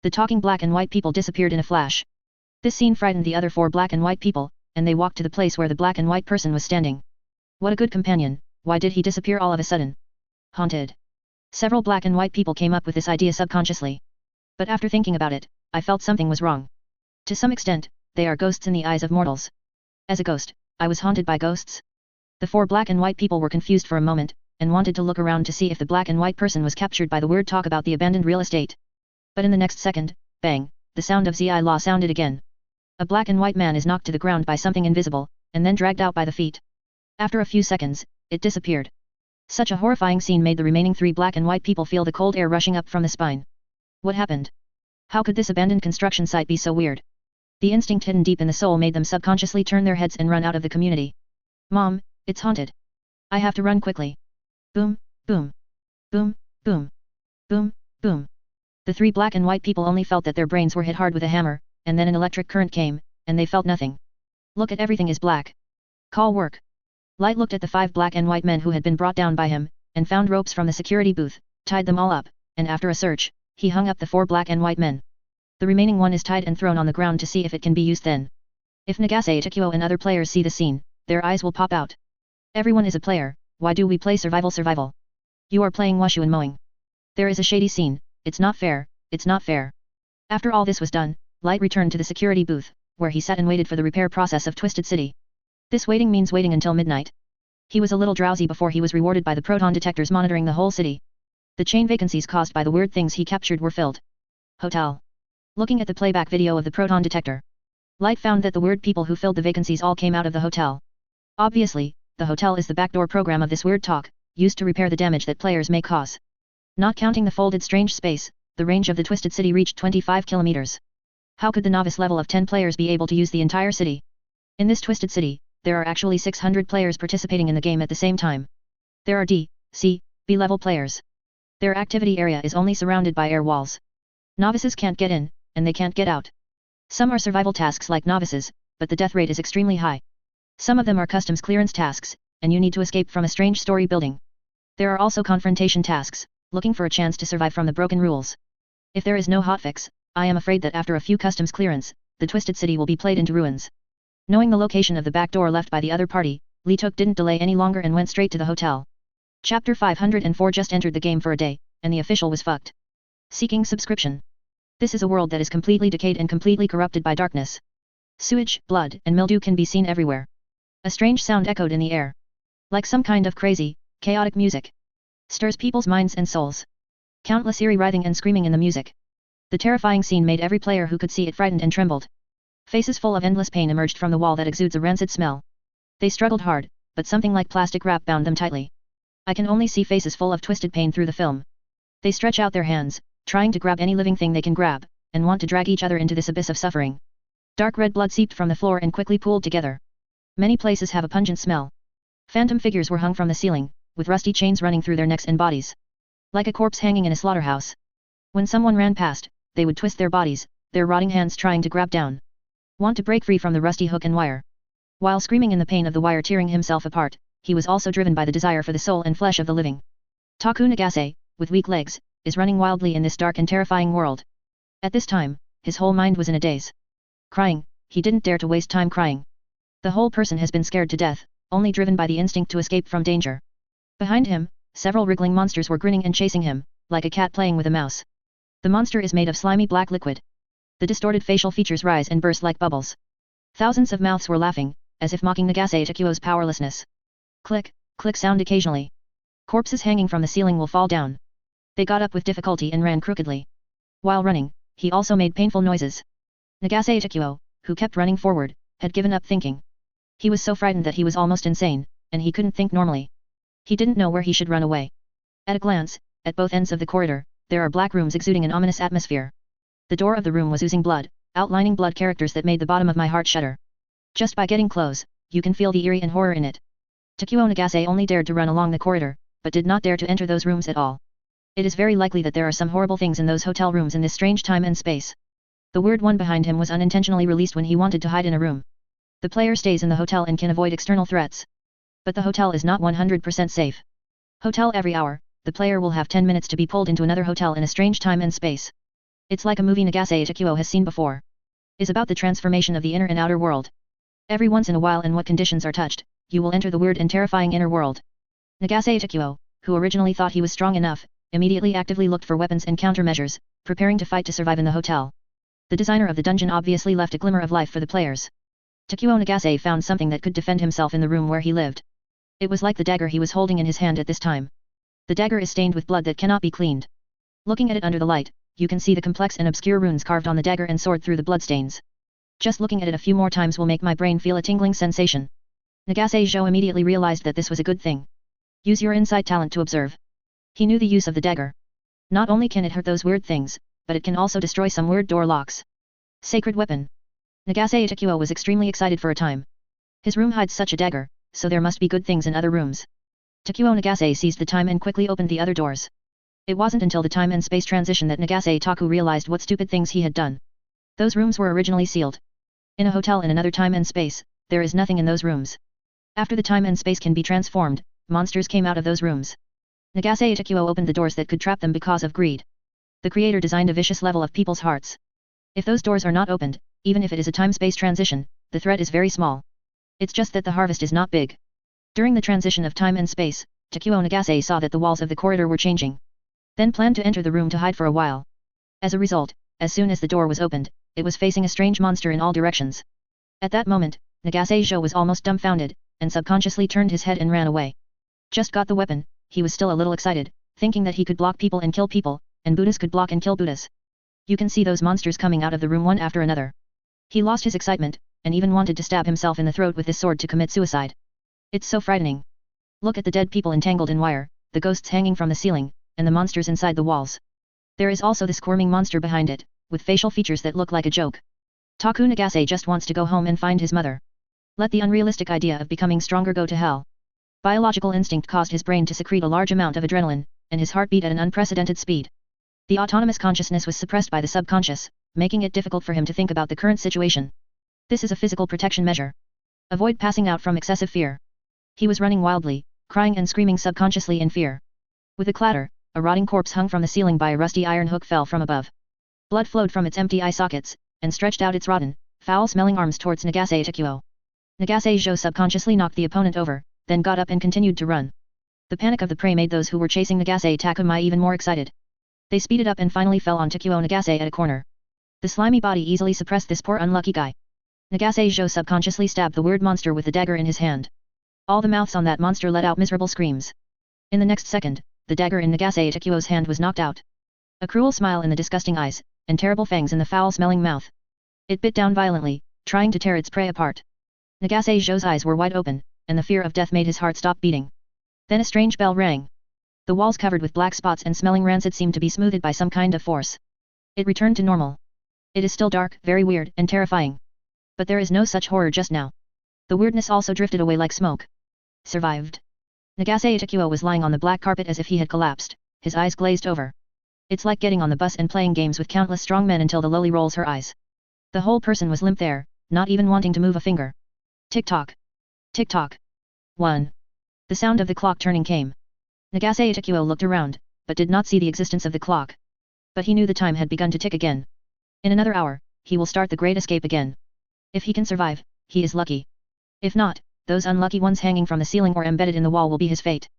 The talking black and white people disappeared in a flash. This scene frightened the other four black and white people, and they walked to the place where the black and white person was standing. What a good companion, why did he disappear all of a sudden? Haunted. Several black and white people came up with this idea subconsciously. But after thinking about it, I felt something was wrong. To some extent, they are ghosts in the eyes of mortals. As a ghost, I was haunted by ghosts. The four black and white people were confused for a moment, and wanted to look around to see if the black and white person was captured by the weird talk about the abandoned real estate. But in the next second, bang, the sound of Zi Law sounded again. A black and white man is knocked to the ground by something invisible, and then dragged out by the feet. After a few seconds, it disappeared. Such a horrifying scene made the remaining three black and white people feel the cold air rushing up from the spine. What happened? How could this abandoned construction site be so weird? The instinct hidden deep in the soul made them subconsciously turn their heads and run out of the community. Mom, it's haunted. I have to run quickly. Boom, boom. Boom, boom. Boom, boom. The three black and white people only felt that their brains were hit hard with a hammer, and then an electric current came, and they felt nothing. Look at everything is black. Call work. Light looked at the five black and white men who had been brought down by him, and found ropes from the security booth, tied them all up, and after a search, he hung up the four black and white men. The remaining one is tied and thrown on the ground to see if it can be used then. If Nagase Takuo and other players see the scene, their eyes will pop out. Everyone is a player, why do we play survival? You are playing Wushu and mowing. There is a shady scene, it's not fair, it's not fair. After all this was done, Light returned to the security booth, where he sat and waited for the repair process of Twisted City. This waiting means waiting until midnight. He was a little drowsy before he was rewarded by the proton detectors monitoring the whole city. The chain vacancies caused by the weird things he captured were filled. Hotel. Looking at the playback video of the proton detector, Light found that the weird people who filled the vacancies all came out of the hotel. Obviously, the hotel is the backdoor program of this weird talk, used to repair the damage that players may cause. Not counting the folded strange space, the range of the Twisted City reached 25 kilometers. How could the novice level of 10 players be able to use the entire city? In this Twisted City, there are actually 600 players participating in the game at the same time. There are D, C, B level players. Their activity area is only surrounded by air walls. Novices can't get in, and they can't get out. Some are survival tasks like novices, but the death rate is extremely high. Some of them are customs clearance tasks, and you need to escape from a strange story building. There are also confrontation tasks, looking for a chance to survive from the broken rules. If there is no hotfix, I am afraid that after a few customs clearance, the Twisted City will be played into ruins. Knowing the location of the back door left by the other party, Li Tuk didn't delay any longer and went straight to the hotel. Chapter 504 just entered the game for a day, and the official was fucked. Seeking subscription. This is a world that is completely decayed and completely corrupted by darkness. Sewage, blood, and mildew can be seen everywhere. A strange sound echoed in the air. Like some kind of crazy, chaotic music. Stirs people's minds and souls. Countless eerie writhing and screaming in the music. The terrifying scene made every player who could see it frightened and trembled. Faces full of endless pain emerged from the wall that exudes a rancid smell. They struggled hard, but something like plastic wrap bound them tightly. I can only see faces full of twisted pain through the film. They stretch out their hands, trying to grab any living thing they can grab, and want to drag each other into this abyss of suffering. Dark red blood seeped from the floor and quickly pooled together. Many places have a pungent smell. Phantom figures were hung from the ceiling, with rusty chains running through their necks and bodies. Like a corpse hanging in a slaughterhouse. When someone ran past, they would twist their bodies, their rotting hands trying to grab down. Want to break free from the rusty hook and wire. While screaming in the pain of the wire tearing himself apart, he was also driven by the desire for the soul and flesh of the living. Taku Nagase, with weak legs, is running wildly in this dark and terrifying world. At this time, his whole mind was in a daze. Crying, he didn't dare to waste time crying. The whole person has been scared to death, only driven by the instinct to escape from danger. Behind him, several wriggling monsters were grinning and chasing him, like a cat playing with a mouse. The monster is made of slimy black liquid. The distorted facial features rise and burst like bubbles. Thousands of mouths were laughing, as if mocking Nagase Takuo's powerlessness. Click, click sound occasionally. Corpses hanging from the ceiling will fall down. They got up with difficulty and ran crookedly. While running, he also made painful noises. Nagase Itakuo, who kept running forward, had given up thinking. He was so frightened that he was almost insane, and he couldn't think normally. He didn't know where he should run away. At a glance, at both ends of the corridor, there are black rooms exuding an ominous atmosphere. The door of the room was oozing blood, outlining blood characters that made the bottom of my heart shudder. Just by getting close, you can feel the eerie and horror in it. Takuo Nagase only dared to run along the corridor, but did not dare to enter those rooms at all. It is very likely that there are some horrible things in those hotel rooms in this strange time and space. The word one behind him was unintentionally released when he wanted to hide in a room. The player stays in the hotel and can avoid external threats. But the hotel is not 100% safe. Hotel every hour, the player will have 10 minutes to be pulled into another hotel in a strange time and space. It's like a movie Nagase Itakuo has seen before. Is about the transformation of the inner and outer world. Every once in a while and what conditions are touched, you will enter the weird and terrifying inner world. Nagase Itakuo, who originally thought he was strong enough, immediately actively looked for weapons and countermeasures, preparing to fight to survive in the hotel. The designer of the dungeon obviously left a glimmer of life for the players. Takuo Nagase found something that could defend himself in the room where he lived. It was like the dagger he was holding in his hand at this time. The dagger is stained with blood that cannot be cleaned. Looking at it under the light, you can see the complex and obscure runes carved on the dagger and sword through the bloodstains. Just looking at it a few more times will make my brain feel a tingling sensation. Nagase Zhou immediately realized that this was a good thing. Use your insight talent to observe. He knew the use of the dagger. Not only can it hurt those weird things, but it can also destroy some weird door locks. Sacred weapon. Nagase Itakuo was extremely excited for a time. His room hides such a dagger, so there must be good things in other rooms. Takuo Nagase seized the time and quickly opened the other doors. It wasn't until the time and space transition that Nagase Taku realized what stupid things he had done. Those rooms were originally sealed. In a hotel in another time and space, there is nothing in those rooms. After the time and space can be transformed, monsters came out of those rooms. Nagase Itakuo opened the doors that could trap them because of greed. The creator designed a vicious level of people's hearts. If those doors are not opened, even if it is a time-space transition, the threat is very small. It's just that the harvest is not big. During the transition of time and space, Takuo Nagase saw that the walls of the corridor were changing. Then planned to enter the room to hide for a while. As a result, as soon as the door was opened, it was facing a strange monster in all directions. At that moment, Nagase Zhou was almost dumbfounded, and subconsciously turned his head and ran away. Just got the weapon, he was still a little excited, thinking that he could block people and kill people, and Buddhas could block and kill Buddhas. You can see those monsters coming out of the room one after another. He lost his excitement, and even wanted to stab himself in the throat with this sword to commit suicide. It's so frightening. Look at the dead people entangled in wire, the ghosts hanging from the ceiling, and the monsters inside the walls. There is also the squirming monster behind it, with facial features that look like a joke. Taku Nagase just wants to go home and find his mother. Let the unrealistic idea of becoming stronger go to hell. Biological instinct caused his brain to secrete a large amount of adrenaline, and his heart beat at an unprecedented speed. The autonomous consciousness was suppressed by the subconscious, making it difficult for him to think about the current situation. This is a physical protection measure. Avoid passing out from excessive fear. He was running wildly, crying and screaming subconsciously in fear. With a clatter, a rotting corpse hung from the ceiling by a rusty iron hook fell from above. Blood flowed from its empty eye sockets, and stretched out its rotten, foul-smelling arms towards Nagase Itakuo. Nagase Zhou subconsciously knocked the opponent over, then got up and continued to run. The panic of the prey made those who were chasing Nagase Takumai even more excited. They speeded up and finally fell on Takuo Nagase at a corner. The slimy body easily suppressed this poor unlucky guy. Nagase Zhou subconsciously stabbed the weird monster with the dagger in his hand. All the mouths on that monster let out miserable screams. In the next second, the dagger in Nagase Itakuo's hand was knocked out. A cruel smile in the disgusting eyes, and terrible fangs in the foul-smelling mouth. It bit down violently, trying to tear its prey apart. Nagase Zhou's eyes were wide open, and the fear of death made his heart stop beating. Then a strange bell rang. The walls covered with black spots and smelling rancid seemed to be smoothed by some kind of force. It returned to normal. It is still dark, very weird, and terrifying. But there is no such horror just now. The weirdness also drifted away like smoke. Survived. Nagase Itakuo was lying on the black carpet as if he had collapsed, his eyes glazed over. It's like getting on the bus and playing games with countless strong men until the lowly rolls her eyes. The whole person was limp there, not even wanting to move a finger. Tick-tock. Tick-tock. 1. The sound of the clock turning came. Nagase Itakuo looked around, but did not see the existence of the clock. But he knew the time had begun to tick again. In another hour, he will start the Great Escape again. If he can survive, he is lucky. If not, those unlucky ones hanging from the ceiling or embedded in the wall will be his fate.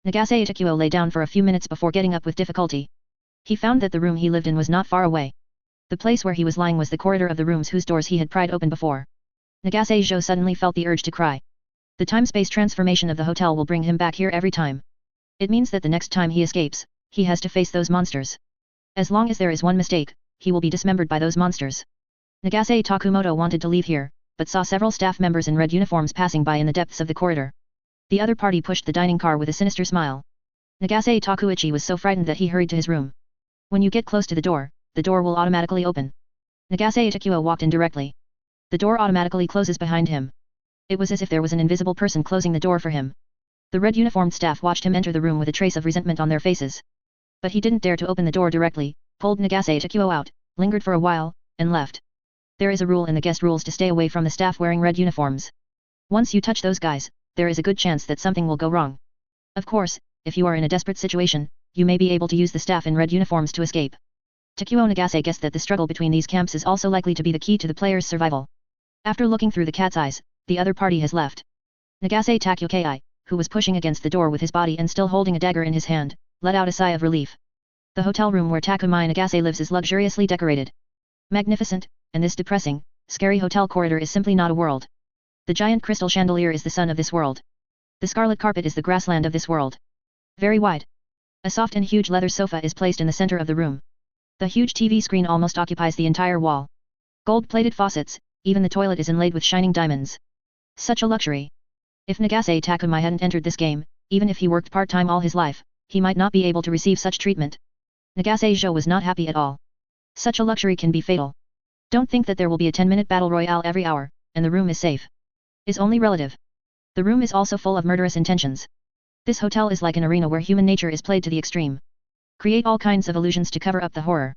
Nagase Itakuo lay down for a few minutes before getting up with difficulty. He found that the room he lived in was not far away. The place where he was lying was the corridor of the rooms whose doors he had pried open before. Nagase Zhou suddenly felt the urge to cry. The time-space transformation of the hotel will bring him back here every time. It means that the next time he escapes, he has to face those monsters. As long as there is one mistake, he will be dismembered by those monsters. Nagase Takumoto wanted to leave here, but saw several staff members in red uniforms passing by in the depths of the corridor. The other party pushed the dining car with a sinister smile. Nagase Takuichi was so frightened that he hurried to his room. When you get close to the door will automatically open. Nagase Takuo walked in directly. The door automatically closes behind him. It was as if there was an invisible person closing the door for him. The red uniformed staff watched him enter the room with a trace of resentment on their faces. But he didn't dare to open the door directly, pulled Nagase Takuo out, lingered for a while, and left. There is a rule in the guest rules to stay away from the staff wearing red uniforms. Once you touch those guys, there is a good chance that something will go wrong. Of course, if you are in a desperate situation, you may be able to use the staff in red uniforms to escape. Takuo Nagase guessed that the struggle between these camps is also likely to be the key to the player's survival. After looking through the cat's eyes, the other party has left. Nagase Takukai, who was pushing against the door with his body and still holding a dagger in his hand, let out a sigh of relief. The hotel room where Takumai Nagase lives is luxuriously decorated. Magnificent, and this depressing, scary hotel corridor is simply not a world. The giant crystal chandelier is the sun of this world. The scarlet carpet is the grassland of this world. Very wide. A soft and huge leather sofa is placed in the center of the room. The huge TV screen almost occupies the entire wall. Gold-plated faucets, even the toilet is inlaid with shining diamonds. Such a luxury. If Nagase Takumai hadn't entered this game, even if he worked part-time all his life, he might not be able to receive such treatment. Nagase Jo was not happy at all. Such a luxury can be fatal. Don't think that there will be a 10-minute battle royale every hour, and the room is safe. Is only relative. The room is also full of murderous intentions. This hotel is like an arena where human nature is played to the extreme. Create all kinds of illusions to cover up the horror.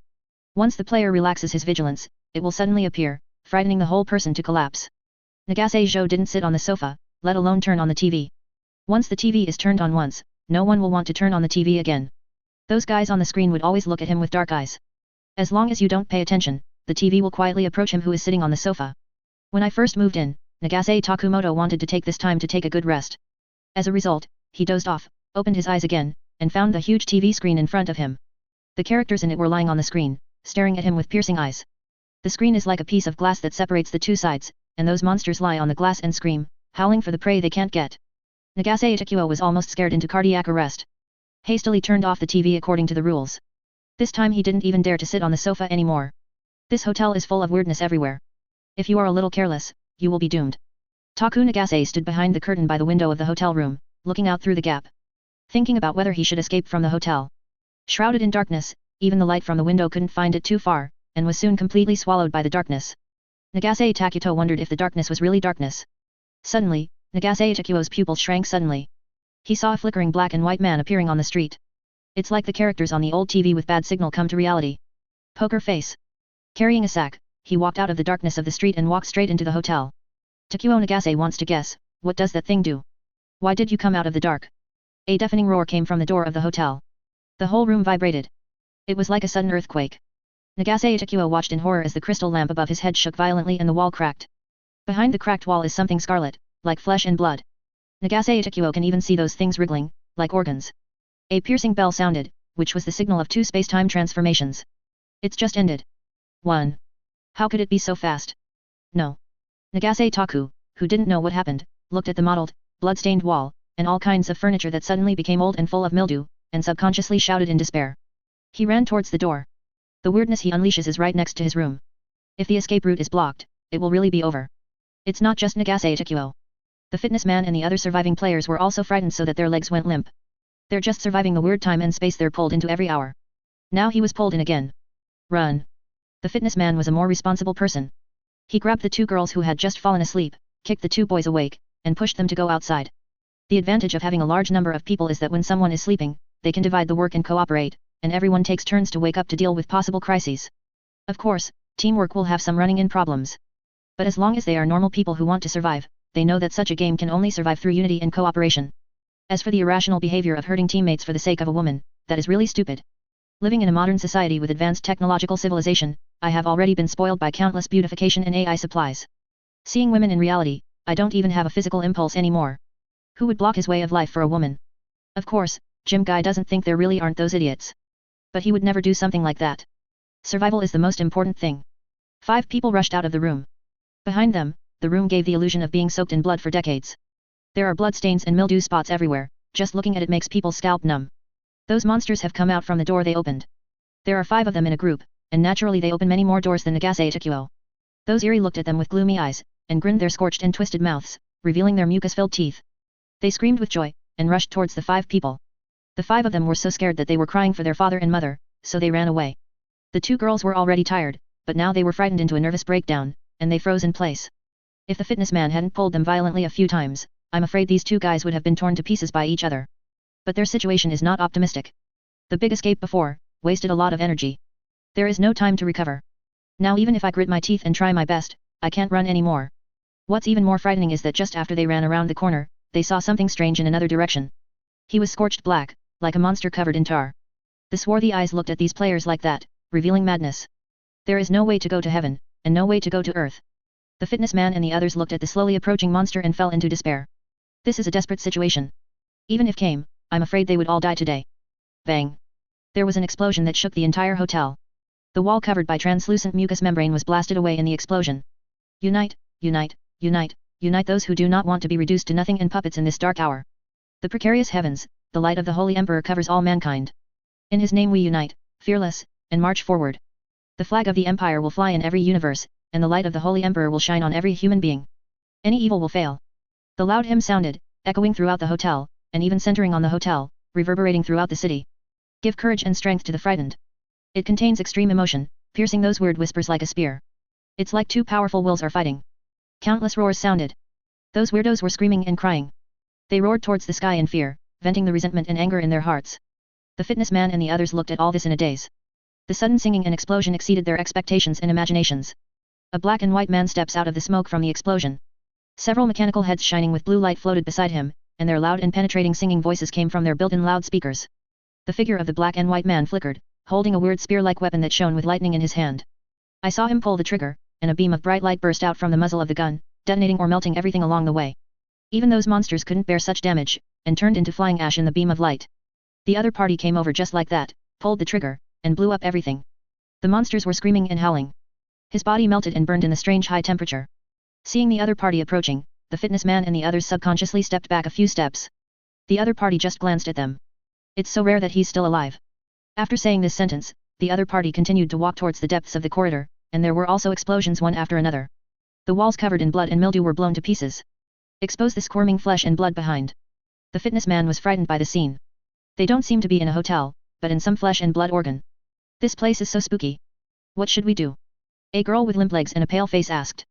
Once the player relaxes his vigilance, it will suddenly appear, frightening the whole person to collapse. Nagase Jo didn't sit on the sofa, let alone turn on the TV. Once the TV is turned on once, no one will want to turn on the TV again. Those guys on the screen would always look at him with dark eyes. As long as you don't pay attention, the TV will quietly approach him who is sitting on the sofa. When I first moved in, Nagase Takumoto wanted to take this time to take a good rest. As a result, he dozed off, opened his eyes again, and found the huge TV screen in front of him. The characters in it were lying on the screen, staring at him with piercing eyes. The screen is like a piece of glass that separates the two sides, and those monsters lie on the glass and scream, howling for the prey they can't get. Nagase Takuo was almost scared into cardiac arrest. Hastily turned off the TV according to the rules. This time he didn't even dare to sit on the sofa anymore. This hotel is full of weirdness everywhere. If you are a little careless, you will be doomed. Taku Nagase stood behind the curtain by the window of the hotel room, looking out through the gap. Thinking about whether he should escape from the hotel. Shrouded in darkness, even the light from the window couldn't find it too far, and was soon completely swallowed by the darkness. Nagase Takuto wondered if the darkness was really darkness. Suddenly, Nagase Takuo's pupils shrank suddenly. He saw a flickering black and white man appearing on the street. It's like the characters on the old TV with bad signal come to reality. Poker face. Carrying a sack, he walked out of the darkness of the street and walked straight into the hotel. Takuo Nagase wants to guess, what does that thing do? Why did you come out of the dark? A deafening roar came from the door of the hotel. The whole room vibrated. It was like a sudden earthquake. Nagase Takuo watched in horror as the crystal lamp above his head shook violently and the wall cracked. Behind the cracked wall is something scarlet, like flesh and blood. Nagase Takuo can even see those things wriggling, like organs. A piercing bell sounded, which was the signal of 2 space-time transformations. It's just ended. 1. How could it be so fast? No. Nagase Taku, who didn't know what happened, looked at the mottled, blood-stained wall, and all kinds of furniture that suddenly became old and full of mildew, and subconsciously shouted in despair. He ran towards the door. The weirdness he unleashes is right next to his room. If the escape route is blocked, it will really be over. It's not just Nagase Takuo. The fitness man and the other surviving players were also frightened so that their legs went limp. They're just surviving the weird time and space they're pulled into every hour. Now he was pulled in again. Run. The fitness man was a more responsible person. He grabbed the 2 girls who had just fallen asleep, kicked the 2 boys awake, and pushed them to go outside. The advantage of having a large number of people is that when someone is sleeping, they can divide the work and cooperate, and everyone takes turns to wake up to deal with possible crises. Of course, teamwork will have some running-in problems. But as long as they are normal people who want to survive, they know that such a game can only survive through unity and cooperation. As for the irrational behavior of hurting teammates for the sake of a woman, that is really stupid. Living in a modern society with advanced technological civilization, I have already been spoiled by countless beautification and AI supplies. Seeing women in reality, I don't even have a physical impulse anymore. Who would block his way of life for a woman? Of course, Jim Guy doesn't think there really aren't those idiots. But he would never do something like that. Survival is the most important thing. 5 people rushed out of the room. Behind them, the room gave the illusion of being soaked in blood for decades. There are blood stains and mildew spots everywhere, just looking at it makes people's scalp numb. Those monsters have come out from the door they opened. There are 5 of them in a group, and naturally they open many more doors than Nagase Itakuo. Those Eri looked at them with gloomy eyes, and grinned their scorched and twisted mouths, revealing their mucus-filled teeth. They screamed with joy, and rushed towards the 5 people. The 5 of them were so scared that they were crying for their father and mother, so they ran away. The 2 girls were already tired, but now they were frightened into a nervous breakdown, and they froze in place. If the fitness man hadn't pulled them violently a few times, I'm afraid these 2 guys would have been torn to pieces by each other. But their situation is not optimistic. The big escape before wasted a lot of energy. There is no time to recover. Now even if I grit my teeth and try my best, I can't run anymore. What's even more frightening is that just after they ran around the corner, they saw something strange in another direction. He was scorched black, like a monster covered in tar. The swarthy eyes looked at these players like that, revealing madness. There is no way to go to heaven, and no way to go to earth. The fitness man and the others looked at the slowly approaching monster and fell into despair. This is a desperate situation. Even if came, I'm afraid they would all die today. Bang! There was an explosion that shook the entire hotel. The wall covered by translucent mucus membrane was blasted away in the explosion. Unite, unite, unite, unite those who do not want to be reduced to nothing and puppets in this dark hour. The precarious heavens, the light of the Holy Emperor covers all mankind. In his name we unite, fearless, and march forward. The flag of the Empire will fly in every universe, and the light of the Holy Emperor will shine on every human being. Any evil will fail. The loud hymn sounded, echoing throughout the hotel, and even centering on the hotel, reverberating throughout the city. Give courage and strength to the frightened. It contains extreme emotion, piercing those weird whispers like a spear. It's like 2 powerful wills are fighting. Countless roars sounded. Those weirdos were screaming and crying. They roared towards the sky in fear, venting the resentment and anger in their hearts. The fitness man and the others looked at all this in a daze. The sudden singing and explosion exceeded their expectations and imaginations. A black and white man steps out of the smoke from the explosion. Several mechanical heads shining with blue light floated beside him, and their loud and penetrating singing voices came from their built-in loudspeakers. The figure of the black and white man flickered, holding a weird spear-like weapon that shone with lightning in his hand. I saw him pull the trigger, and a beam of bright light burst out from the muzzle of the gun, detonating or melting everything along the way. Even those monsters couldn't bear such damage, and turned into flying ash in the beam of light. The other party came over just like that, pulled the trigger, and blew up everything. The monsters were screaming and howling. His body melted and burned in the strange high temperature. Seeing the other party approaching, the fitness man and the others subconsciously stepped back a few steps. The other party just glanced at them. It's so rare that he's still alive. After saying this sentence, the other party continued to walk towards the depths of the corridor, and there were also explosions one after another. The walls covered in blood and mildew were blown to pieces. Expose the squirming flesh and blood behind. The fitness man was frightened by the scene. They don't seem to be in a hotel, but in some flesh and blood organ. This place is so spooky. What should we do? A girl with limp legs and a pale face asked.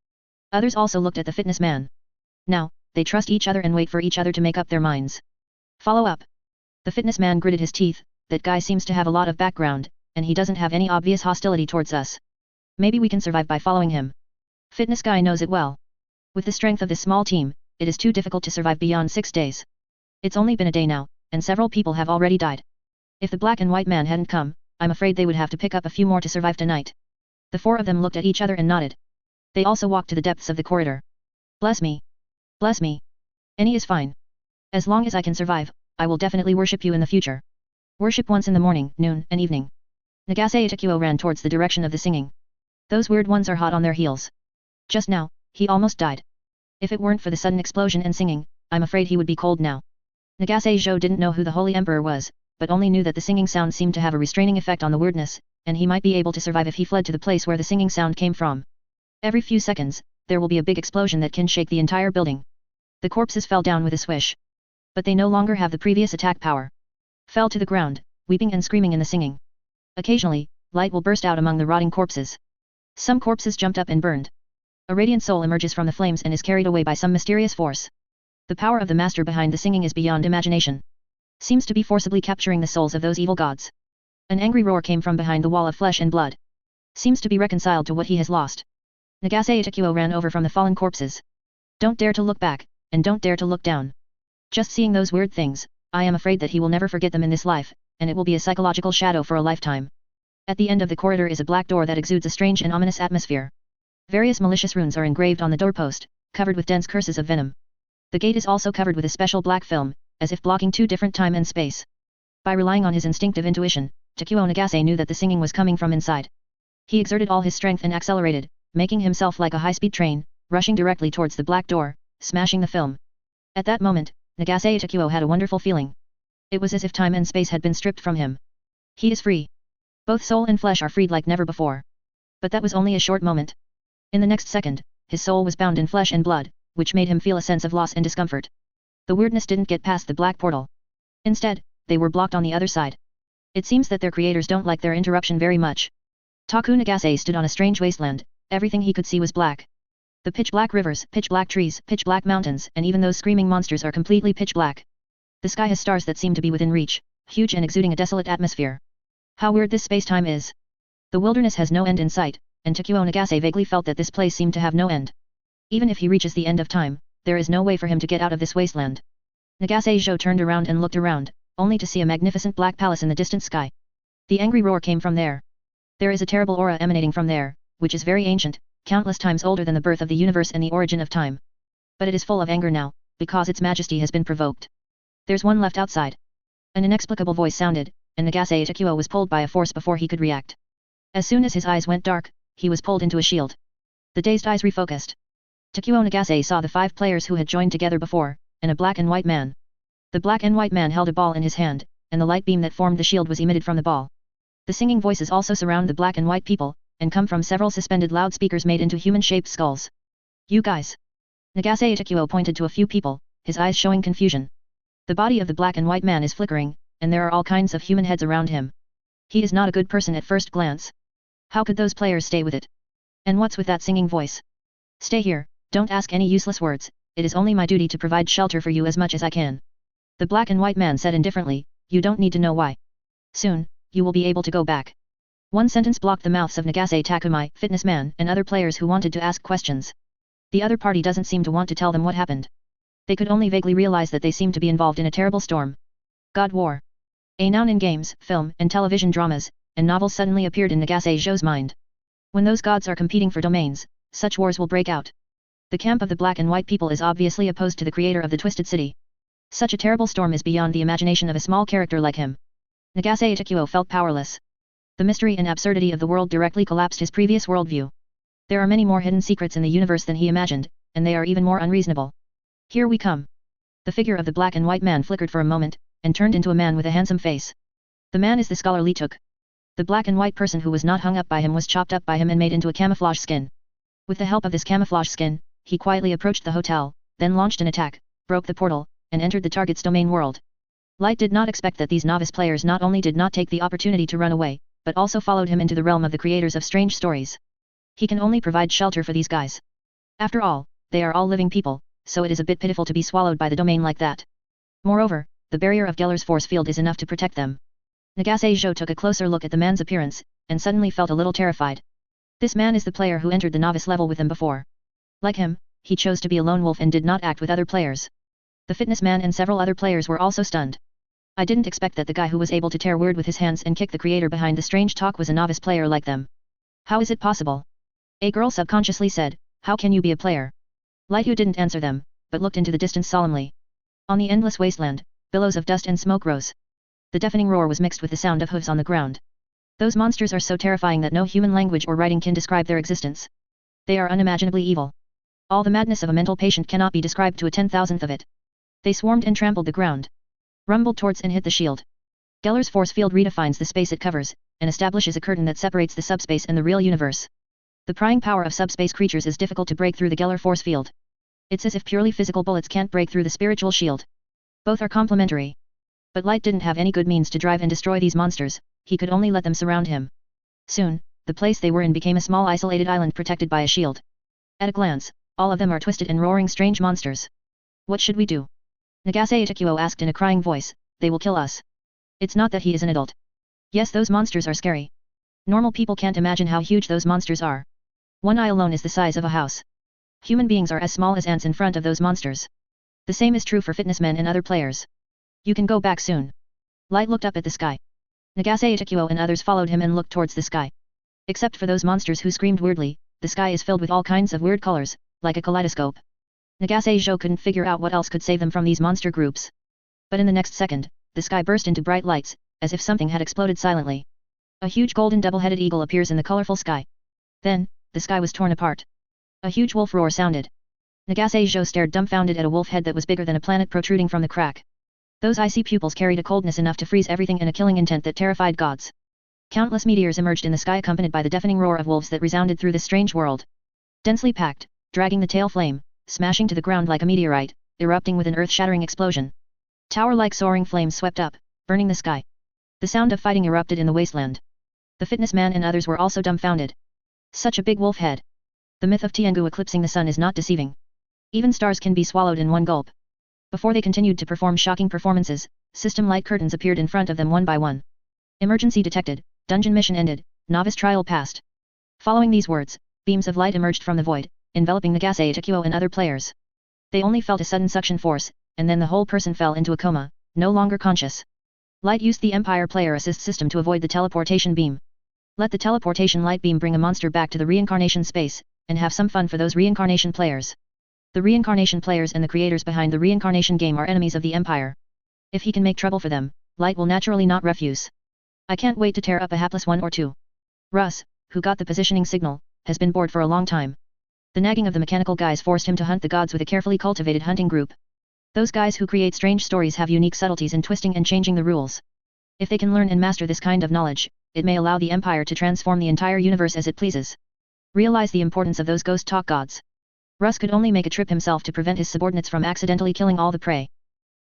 Others also looked at the fitness man. Now, they trust each other and wait for each other to make up their minds. Follow up. The fitness man gritted his teeth. That guy seems to have a lot of background, and he doesn't have any obvious hostility towards us. Maybe we can survive by following him. Fitness guy knows it well. With the strength of this small team, it is too difficult to survive beyond 6 days. It's only been a day now, and several people have already died. If the black and white man hadn't come, I'm afraid they would have to pick up a few more to survive tonight. The 4 of them looked at each other and nodded. They also walked to the depths of the corridor. Bless me. Bless me. Any is fine. As long as I can survive, I will definitely worship you in the future. Worship once in the morning, noon, and evening. Nagase Itakuo ran towards the direction of the singing. Those weird ones are hot on their heels. Just now, he almost died. If it weren't for the sudden explosion and singing, I'm afraid he would be cold now. Nagase Zhou didn't know who the Holy Emperor was, but only knew that the singing sound seemed to have a restraining effect on the weirdness, and he might be able to survive if he fled to the place where the singing sound came from. Every few seconds, there will be a big explosion that can shake the entire building. The corpses fell down with a swish. But they no longer have the previous attack power. Fell to the ground, weeping and screaming in the singing. Occasionally, light will burst out among the rotting corpses. Some corpses jumped up and burned. A radiant soul emerges from the flames and is carried away by some mysterious force. The power of the master behind the singing is beyond imagination. Seems to be forcibly capturing the souls of those evil gods. An angry roar came from behind the wall of flesh and blood. Seems to be reconciled to what he has lost. Nagase Itakuo ran over from the fallen corpses. Don't dare to look back, and don't dare to look down. Just seeing those weird things, I am afraid that he will never forget them in this life, and it will be a psychological shadow for a lifetime. At the end of the corridor is a black door that exudes a strange and ominous atmosphere. Various malicious runes are engraved on the doorpost, covered with dense curses of venom. The gate is also covered with a special black film, as if blocking 2 different time and space. By relying on his instinctive intuition, Takuo Nagase knew that the singing was coming from inside. He exerted all his strength and accelerated, making himself like a high-speed train, rushing directly towards the black door, smashing the film. At that moment, Nagase Itakuo had a wonderful feeling. It was as if time and space had been stripped from him. He is free. Both soul and flesh are freed like never before. But that was only a short moment. In the next second, his soul was bound in flesh and blood, which made him feel a sense of loss and discomfort. The weirdness didn't get past the black portal. Instead, they were blocked on the other side. It seems that their creators don't like their interruption very much. Taku Nagase stood on a strange wasteland. Everything he could see was black. The pitch-black rivers, pitch-black trees, pitch-black mountains, and even those screaming monsters are completely pitch-black. The sky has stars that seem to be within reach, huge and exuding a desolate atmosphere. How weird this space-time is. The wilderness has no end in sight, and Takuo Nagase vaguely felt that this place seemed to have no end. Even if he reaches the end of time, there is no way for him to get out of this wasteland. Nagase turned around and looked around, only to see a magnificent black palace in the distant sky. The angry roar came from there. There is a terrible aura emanating from there, which is very ancient, countless times older than the birth of the universe and the origin of time. But it is full of anger now, because its majesty has been provoked. There's one left outside. An inexplicable voice sounded, and Nagase Itakuo was pulled by a force before he could react. As soon as his eyes went dark, he was pulled into a shield. The dazed eyes refocused. Takuo Nagase saw the 5 players who had joined together before, and a black and white man. The black and white man held a ball in his hand, and the light beam that formed the shield was emitted from the ball. The singing voices also surround the black and white people, and come from several suspended loudspeakers made into human-shaped skulls. You guys. Nagase Itakuo pointed to a few people, his eyes showing confusion. The body of the black and white man is flickering, and there are all kinds of human heads around him. He is not a good person at first glance. How could those players stay with it? And what's with that singing voice? Stay here, don't ask any useless words, it is only my duty to provide shelter for you as much as I can. The black and white man said indifferently, you don't need to know why. Soon, you will be able to go back. One sentence blocked the mouths of Nagase Takumai, fitness man, and other players who wanted to ask questions. The other party doesn't seem to want to tell them what happened. They could only vaguely realize that they seemed to be involved in a terrible storm. God War. A noun in games, film, and television dramas, and novels suddenly appeared in Nagase's mind. When those gods are competing for domains, such wars will break out. The camp of the black and white people is obviously opposed to the creator of the Twisted City. Such a terrible storm is beyond the imagination of a small character like him. Nagase Itakuo felt powerless. The mystery and absurdity of the world directly collapsed his previous worldview. There are many more hidden secrets in the universe than he imagined, and they are even more unreasonable. Here we come. The figure of the black and white man flickered for a moment, and turned into a man with a handsome face. The man is the scholar Li Tuk. The black and white person who was not hung up by him was chopped up by him and made into a camouflage skin. With the help of this camouflage skin, he quietly approached the hotel, then launched an attack, broke the portal, and entered the target's domain world. Light did not expect that these novice players not only did not take the opportunity to run away, but also followed him into the realm of the creators of strange stories. He can only provide shelter for these guys. After all, they are all living people, so it is a bit pitiful to be swallowed by the domain like that. Moreover, the barrier of Geller's force field is enough to protect them. Nagase took a closer look at the man's appearance, and suddenly felt a little terrified. This man is the player who entered the novice level with him before. Like him, he chose to be a lone wolf and did not act with other players. The fitness man and several other players were also stunned. I didn't expect that the guy who was able to tear word with his hands and kick the creator behind the strange talk was a novice player like them. How is it possible? A girl subconsciously said, how can you be a player? Light who didn't answer them, but looked into the distance solemnly. On the endless wasteland, billows of dust and smoke rose. The deafening roar was mixed with the sound of hooves on the ground. Those monsters are so terrifying that no human language or writing can describe their existence. They are unimaginably evil. All the madness of a mental patient cannot be described to a 10,000th of it. They swarmed and trampled the ground. Rumbled towards and hit the shield. Geller's force field redefines the space it covers, and establishes a curtain that separates the subspace and the real universe. The prying power of subspace creatures is difficult to break through the Geller force field. It's as if purely physical bullets can't break through the spiritual shield. Both are complementary. But Light didn't have any good means to drive and destroy these monsters, he could only let them surround him. Soon, the place they were in became a small isolated island protected by a shield. At a glance, all of them are twisted and roaring strange monsters. What should we do? Nagase Itakuo asked in a crying voice, they will kill us. It's not that he is an adult. Yes, those monsters are scary. Normal people can't imagine how huge those monsters are. One eye alone is the size of a house. Human beings are as small as ants in front of those monsters. The same is true for fitness men and other players. You can go back soon. Light looked up at the sky. Nagase Itakuo and others followed him and looked towards the sky. Except for those monsters who screamed weirdly, the sky is filled with all kinds of weird colors, like a kaleidoscope. Nagase couldn't figure out what else could save them from these monster groups. But in the next second, the sky burst into bright lights, as if something had exploded silently. A huge golden double-headed eagle appears in the colorful sky. Then, the sky was torn apart. A huge wolf roar sounded. Nagase Zhou stared dumbfounded at a wolf head that was bigger than a planet protruding from the crack. Those icy pupils carried a coldness enough to freeze everything and a killing intent that terrified gods. Countless meteors emerged in the sky accompanied by the deafening roar of wolves that resounded through this strange world. Densely packed, dragging the tail flame, smashing to the ground like a meteorite, erupting with an earth-shattering explosion. Tower-like soaring flames swept up, burning the sky. The sound of fighting erupted in the wasteland. The fitness man and others were also dumbfounded. Such a big wolf head. The myth of Tiangu eclipsing the sun is not deceiving. Even stars can be swallowed in one gulp. Before they continued to perform shocking performances, system light curtains appeared in front of them one by one. Emergency detected, dungeon mission ended, novice trial passed. Following these words, beams of light emerged from the void, enveloping Nagase Ichikuo and other players. They only felt a sudden suction force, and then the whole person fell into a coma, no longer conscious. Light used the Empire Player Assist system to avoid the teleportation beam. Let the teleportation light beam bring a monster back to the reincarnation space, and have some fun for those reincarnation players. The reincarnation players and the creators behind the reincarnation game are enemies of the Empire. If he can make trouble for them, Light will naturally not refuse. I can't wait to tear up a hapless one or two. Russ, who got the positioning signal, has been bored for a long time. The nagging of the mechanical guys forced him to hunt the gods with a carefully cultivated hunting group. Those guys who create strange stories have unique subtleties in twisting and changing the rules. If they can learn and master this kind of knowledge, it may allow the Empire to transform the entire universe as it pleases. Realize the importance of those ghost talk gods. Russ could only make a trip himself to prevent his subordinates from accidentally killing all the prey.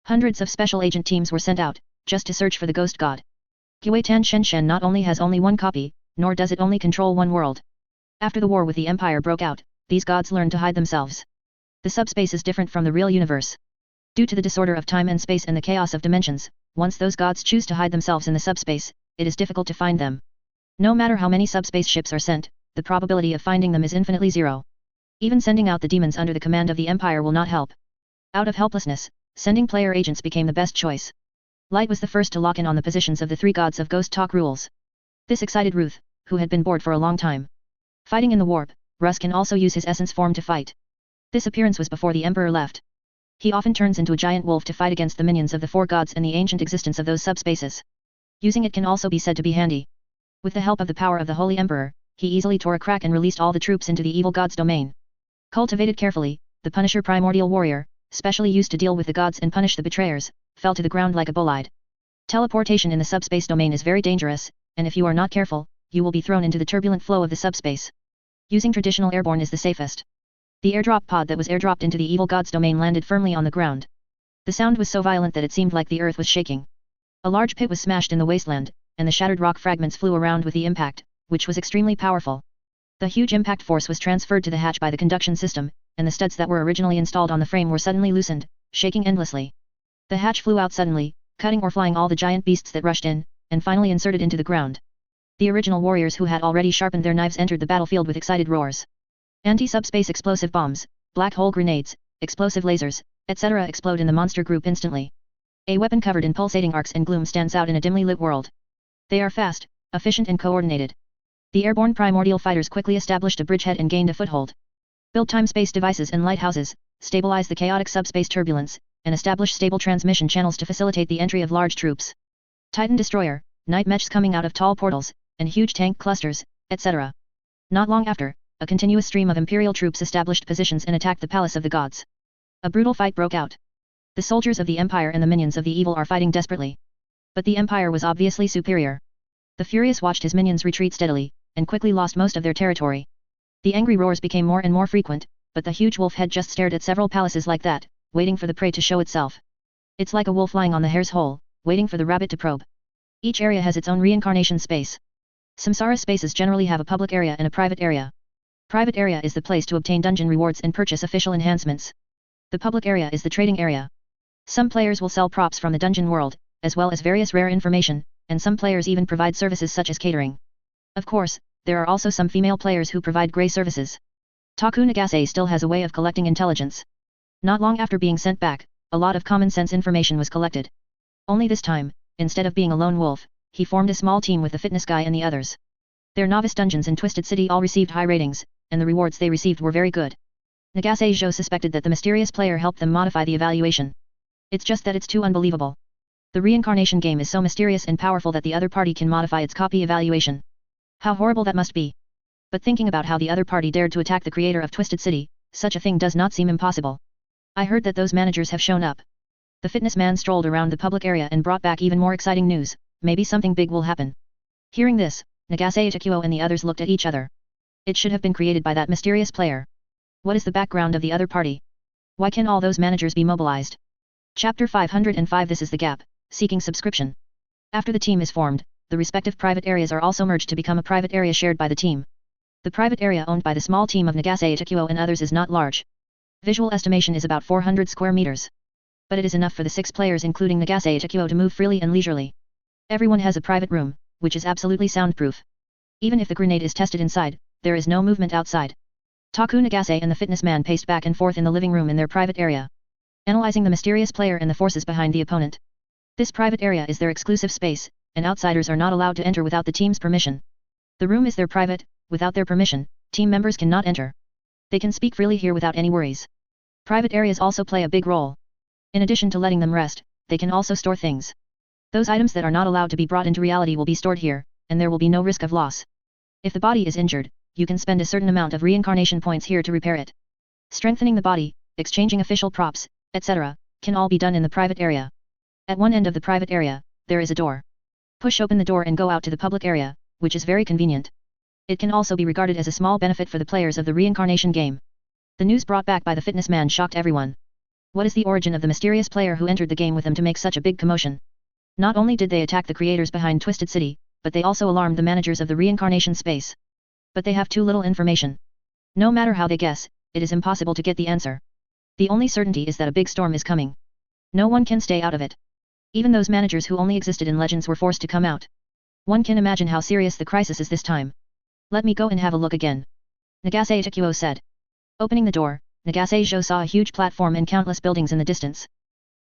Hundreds of special agent teams were sent out, just to search for the ghost god. Guitan Shenshen not only has only one copy, nor does it only control one world. After the war with the Empire broke out, these gods learned to hide themselves. The subspace is different from the real universe. Due to the disorder of time and space and the chaos of dimensions, once those gods choose to hide themselves in the subspace, it is difficult to find them. No matter how many subspace ships are sent, the probability of finding them is infinitely zero. Even sending out the demons under the command of the Empire will not help. Out of helplessness, sending player agents became the best choice. Light was the first to lock in on the positions of the three gods of Ghost Talk rules. This excited Ruth, who had been bored for a long time. Fighting in the warp, Russ can also use his essence form to fight. This appearance was before the Emperor left. He often turns into a giant wolf to fight against the minions of the four gods and the ancient existence of those subspaces. Using it can also be said to be handy. With the help of the power of the Holy Emperor, he easily tore a crack and released all the troops into the evil god's domain. Cultivated carefully, the Punisher Primordial Warrior, specially used to deal with the gods and punish the betrayers, fell to the ground like a bolide. Teleportation in the subspace domain is very dangerous, and if you are not careful, you will be thrown into the turbulent flow of the subspace. Using traditional airborne is the safest. The airdrop pod that was airdropped into the evil god's domain landed firmly on the ground. The sound was so violent that it seemed like the earth was shaking. A large pit was smashed in the wasteland, and the shattered rock fragments flew around with the impact, which was extremely powerful. The huge impact force was transferred to the hatch by the conduction system, and the studs that were originally installed on the frame were suddenly loosened, shaking endlessly. The hatch flew out suddenly, cutting or flying all the giant beasts that rushed in, and finally inserted into the ground. The original warriors who had already sharpened their knives entered the battlefield with excited roars. Anti-subspace explosive bombs, black hole grenades, explosive lasers, etc. explode in the monster group instantly. A weapon covered in pulsating arcs and gloom stands out in a dimly lit world. They are fast, efficient and coordinated. The airborne primordial fighters quickly established a bridgehead and gained a foothold. Build time-space devices and lighthouses, stabilize the chaotic subspace turbulence, and establish stable transmission channels to facilitate the entry of large troops. Titan destroyer, night mechs coming out of tall portals, and huge tank clusters, etc. Not long after, a continuous stream of imperial troops established positions and attacked the palace of the gods. A brutal fight broke out. The soldiers of the Empire and the minions of the evil are fighting desperately. But the Empire was obviously superior. The furious watched his minions retreat steadily, and quickly lost most of their territory. The angry roars became more and more frequent, but the huge wolf head just stared at several palaces like that, waiting for the prey to show itself. It's like a wolf lying on the hare's hole, waiting for the rabbit to probe. Each area has its own reincarnation space. Samsara spaces generally have a public area and a private area. Private area is the place to obtain dungeon rewards and purchase official enhancements. The public area is the trading area. Some players will sell props from the dungeon world, as well as various rare information, and some players even provide services such as catering. Of course, there are also some female players who provide grey services. Taku Nagase still has a way of collecting intelligence. Not long after being sent back, a lot of common sense information was collected. Only this time, instead of being a lone wolf, he formed a small team with the fitness guy and the others. Their novice dungeons in Twisted City all received high ratings, and the rewards they received were very good. Nagase Zhou suspected that the mysterious player helped them modify the evaluation. It's just that it's too unbelievable. The reincarnation game is so mysterious and powerful that the other party can modify its copy evaluation. How horrible that must be. But thinking about how the other party dared to attack the creator of Twisted City, such a thing does not seem impossible. I heard that those managers have shown up. The fitness man strolled around the public area and brought back even more exciting news. Maybe something big will happen. Hearing this, Nagase Itakuo and the others looked at each other. It should have been created by that mysterious player. What is the background of the other party? Why can all those managers be mobilized? Chapter 505. This is the gap, seeking subscription. After the team is formed, the respective private areas are also merged to become a private area shared by the team. The private area owned by the small team of Nagase Itakuo and others is not large. Visual estimation is about 400 square meters. But it is enough for the 6 players including Nagase Itakuo to move freely and leisurely. Everyone has a private room, which is absolutely soundproof. Even if the grenade is tested inside, there is no movement outside. Taku Nagase and the fitness man paced back and forth in the living room in their private area, analyzing the mysterious player and the forces behind the opponent. This private area is their exclusive space, and outsiders are not allowed to enter without the team's permission. The room is their private, without their permission, team members cannot enter. They can speak freely here without any worries. Private areas also play a big role. In addition to letting them rest, they can also store things. Those items that are not allowed to be brought into reality will be stored here, and there will be no risk of loss. If the body is injured, you can spend a certain amount of reincarnation points here to repair it. Strengthening the body, exchanging official props, etc., can all be done in the private area. At one end of the private area, there is a door. Push open the door and go out to the public area, which is very convenient. It can also be regarded as a small benefit for the players of the reincarnation game. The news brought back by the fitness man shocked everyone. What is the origin of the mysterious player who entered the game with them to make such a big commotion? Not only did they attack the creators behind Twisted City, but they also alarmed the managers of the reincarnation space. But they have too little information. No matter how they guess, it is impossible to get the answer. The only certainty is that a big storm is coming. No one can stay out of it. Even those managers who only existed in legends were forced to come out. One can imagine how serious the crisis is this time. Let me go and have a look again. Nagase Itakuo said. Opening the door, Nagase Jo saw a huge platform and countless buildings in the distance.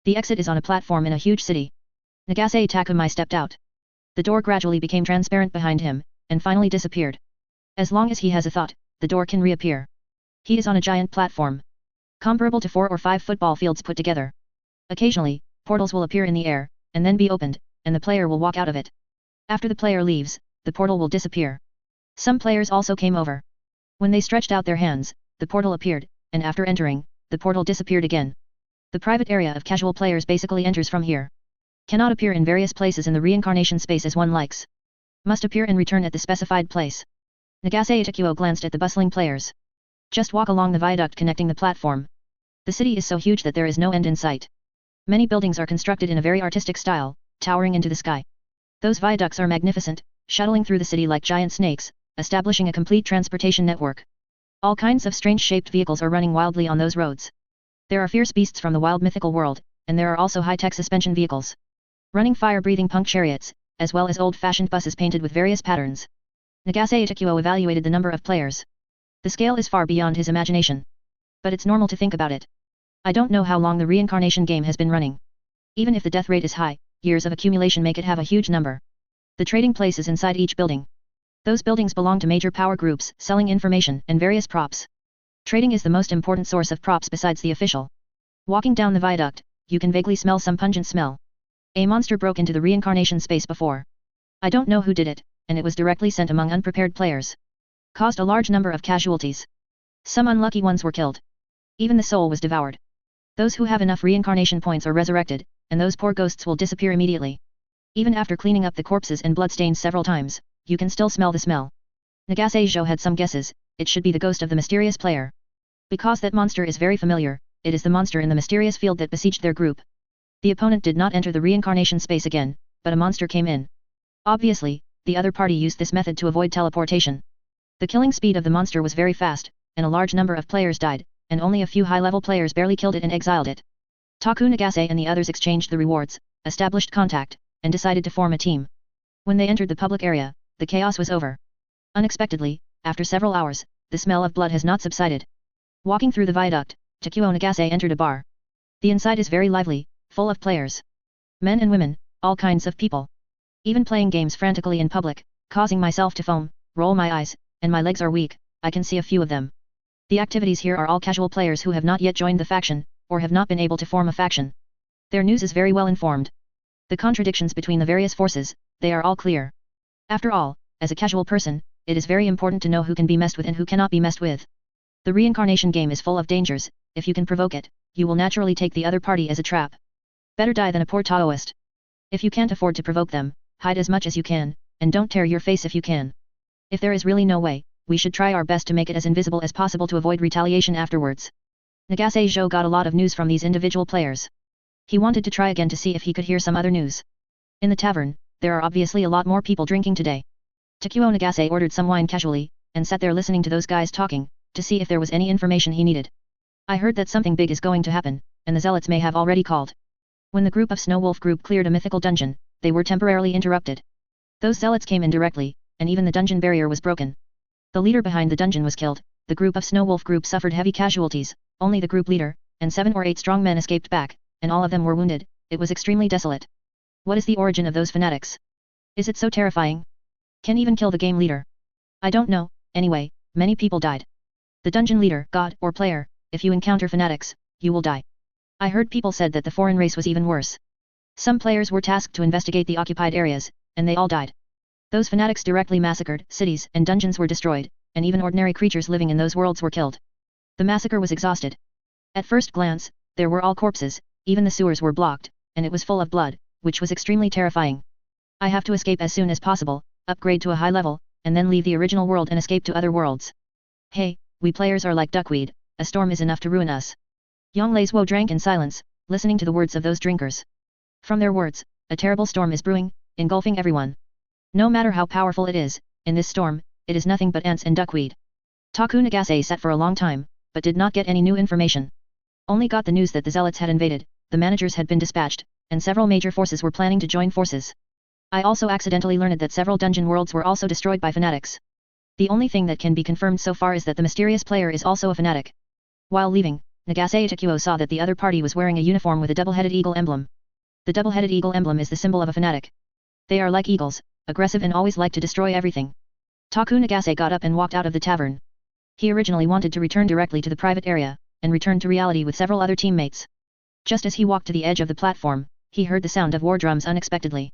The exit is on a platform in a huge city. Nagase Takumai stepped out. The door gradually became transparent behind him, and finally disappeared. As long as he has a thought, the door can reappear. He is on a giant platform, comparable to 4 or 5 football fields put together. Occasionally, portals will appear in the air, and then be opened, and the player will walk out of it. After the player leaves, the portal will disappear. Some players also came over. When they stretched out their hands, the portal appeared, and after entering, the portal disappeared again. The private area of casual players basically enters from here. Cannot appear in various places in the reincarnation space as one likes. Must appear and return at the specified place. Nagase Itakuo glanced at the bustling players. Just walk along the viaduct connecting the platform. The city is so huge that there is no end in sight. Many buildings are constructed in a very artistic style, towering into the sky. Those viaducts are magnificent, shuttling through the city like giant snakes, establishing a complete transportation network. All kinds of strange-shaped vehicles are running wildly on those roads. There are fierce beasts from the wild mythical world, and there are also high-tech suspension vehicles. Running fire-breathing punk chariots, as well as old-fashioned buses painted with various patterns. Nagase Itakuo evaluated the number of players. The scale is far beyond his imagination. But it's normal to think about it. I don't know how long the reincarnation game has been running. Even if the death rate is high, years of accumulation make it have a huge number. The trading place is inside each building. Those buildings belong to major power groups, selling information and various props. Trading is the most important source of props besides the official. Walking down the viaduct, you can vaguely smell some pungent smell. A monster broke into the reincarnation space before. I don't know who did it, and it was directly sent among unprepared players. Caused a large number of casualties. Some unlucky ones were killed. Even the soul was devoured. Those who have enough reincarnation points are resurrected, and those poor ghosts will disappear immediately. Even after cleaning up the corpses and bloodstains several times, you can still smell the smell. Nagase Jo had some guesses. It should be the ghost of the mysterious player. Because that monster is very familiar, it is the monster in the mysterious field that besieged their group. The opponent did not enter the reincarnation space again, but a monster came in. Obviously, the other party used this method to avoid teleportation. The killing speed of the monster was very fast, and a large number of players died, and only a few high-level players barely killed it and exiled it. Taku Nagase and the others exchanged the rewards, established contact, and decided to form a team. When they entered the public area, the chaos was over. Unexpectedly, after several hours, the smell of blood has not subsided. Walking through the viaduct, Takuo Nagase entered a bar. The inside is very lively, full of players. Men and women, all kinds of people. Even playing games frantically in public, causing myself to foam, roll my eyes, and my legs are weak, I can see a few of them. The activities here are all casual players who have not yet joined the faction, or have not been able to form a faction. Their news is very well informed. The contradictions between the various forces, they are all clear. After all, as a casual person, it is very important to know who can be messed with and who cannot be messed with. The reincarnation game is full of dangers. If you can provoke it, you will naturally take the other party as a trap. Better die than a poor Taoist. If you can't afford to provoke them, hide as much as you can, and don't tear your face if you can. If there is really no way, we should try our best to make it as invisible as possible to avoid retaliation afterwards. Nagase Zhou got a lot of news from these individual players. He wanted to try again to see if he could hear some other news. In the tavern, there are obviously a lot more people drinking today. Takuo Nagase ordered some wine casually, and sat there listening to those guys talking, to see if there was any information he needed. I heard that something big is going to happen, and the zealots may have already called. When the group of Snow Wolf group cleared a mythical dungeon, they were temporarily interrupted. Those zealots came in directly, and even the dungeon barrier was broken. The leader behind the dungeon was killed, the group of Snow Wolf group suffered heavy casualties, only the group leader, and 7 or 8 strong men escaped back, and all of them were wounded. It was extremely desolate. What is the origin of those fanatics? Is it so terrifying? Can even kill the game leader? I don't know. Anyway, many people died. The dungeon leader, god, or player, if you encounter fanatics, you will die. I heard people said that the foreign race was even worse. Some players were tasked to investigate the occupied areas, and they all died. Those fanatics directly massacred, cities and dungeons were destroyed, and even ordinary creatures living in those worlds were killed. The massacre was exhausted. At first glance, there were all corpses, even the sewers were blocked, and it was full of blood, which was extremely terrifying. I have to escape as soon as possible, upgrade to a high level, and then leave the original world and escape to other worlds. Hey, we players are like duckweed, a storm is enough to ruin us. Yang Leisuo drank in silence, listening to the words of those drinkers. From their words, a terrible storm is brewing, engulfing everyone. No matter how powerful it is, in this storm, it is nothing but ants and duckweed. Taku Nagase sat for a long time, but did not get any new information. Only got the news that the zealots had invaded, the managers had been dispatched, and several major forces were planning to join forces. I also accidentally learned that several dungeon worlds were also destroyed by fanatics. The only thing that can be confirmed so far is that the mysterious player is also a fanatic. While leaving, Nagase Takuo saw that the other party was wearing a uniform with a double-headed eagle emblem. The double-headed eagle emblem is the symbol of a fanatic. They are like eagles, aggressive and always like to destroy everything. Taku Nagase got up and walked out of the tavern. He originally wanted to return directly to the private area, and return to reality with several other teammates. Just as he walked to the edge of the platform, he heard the sound of war drums unexpectedly.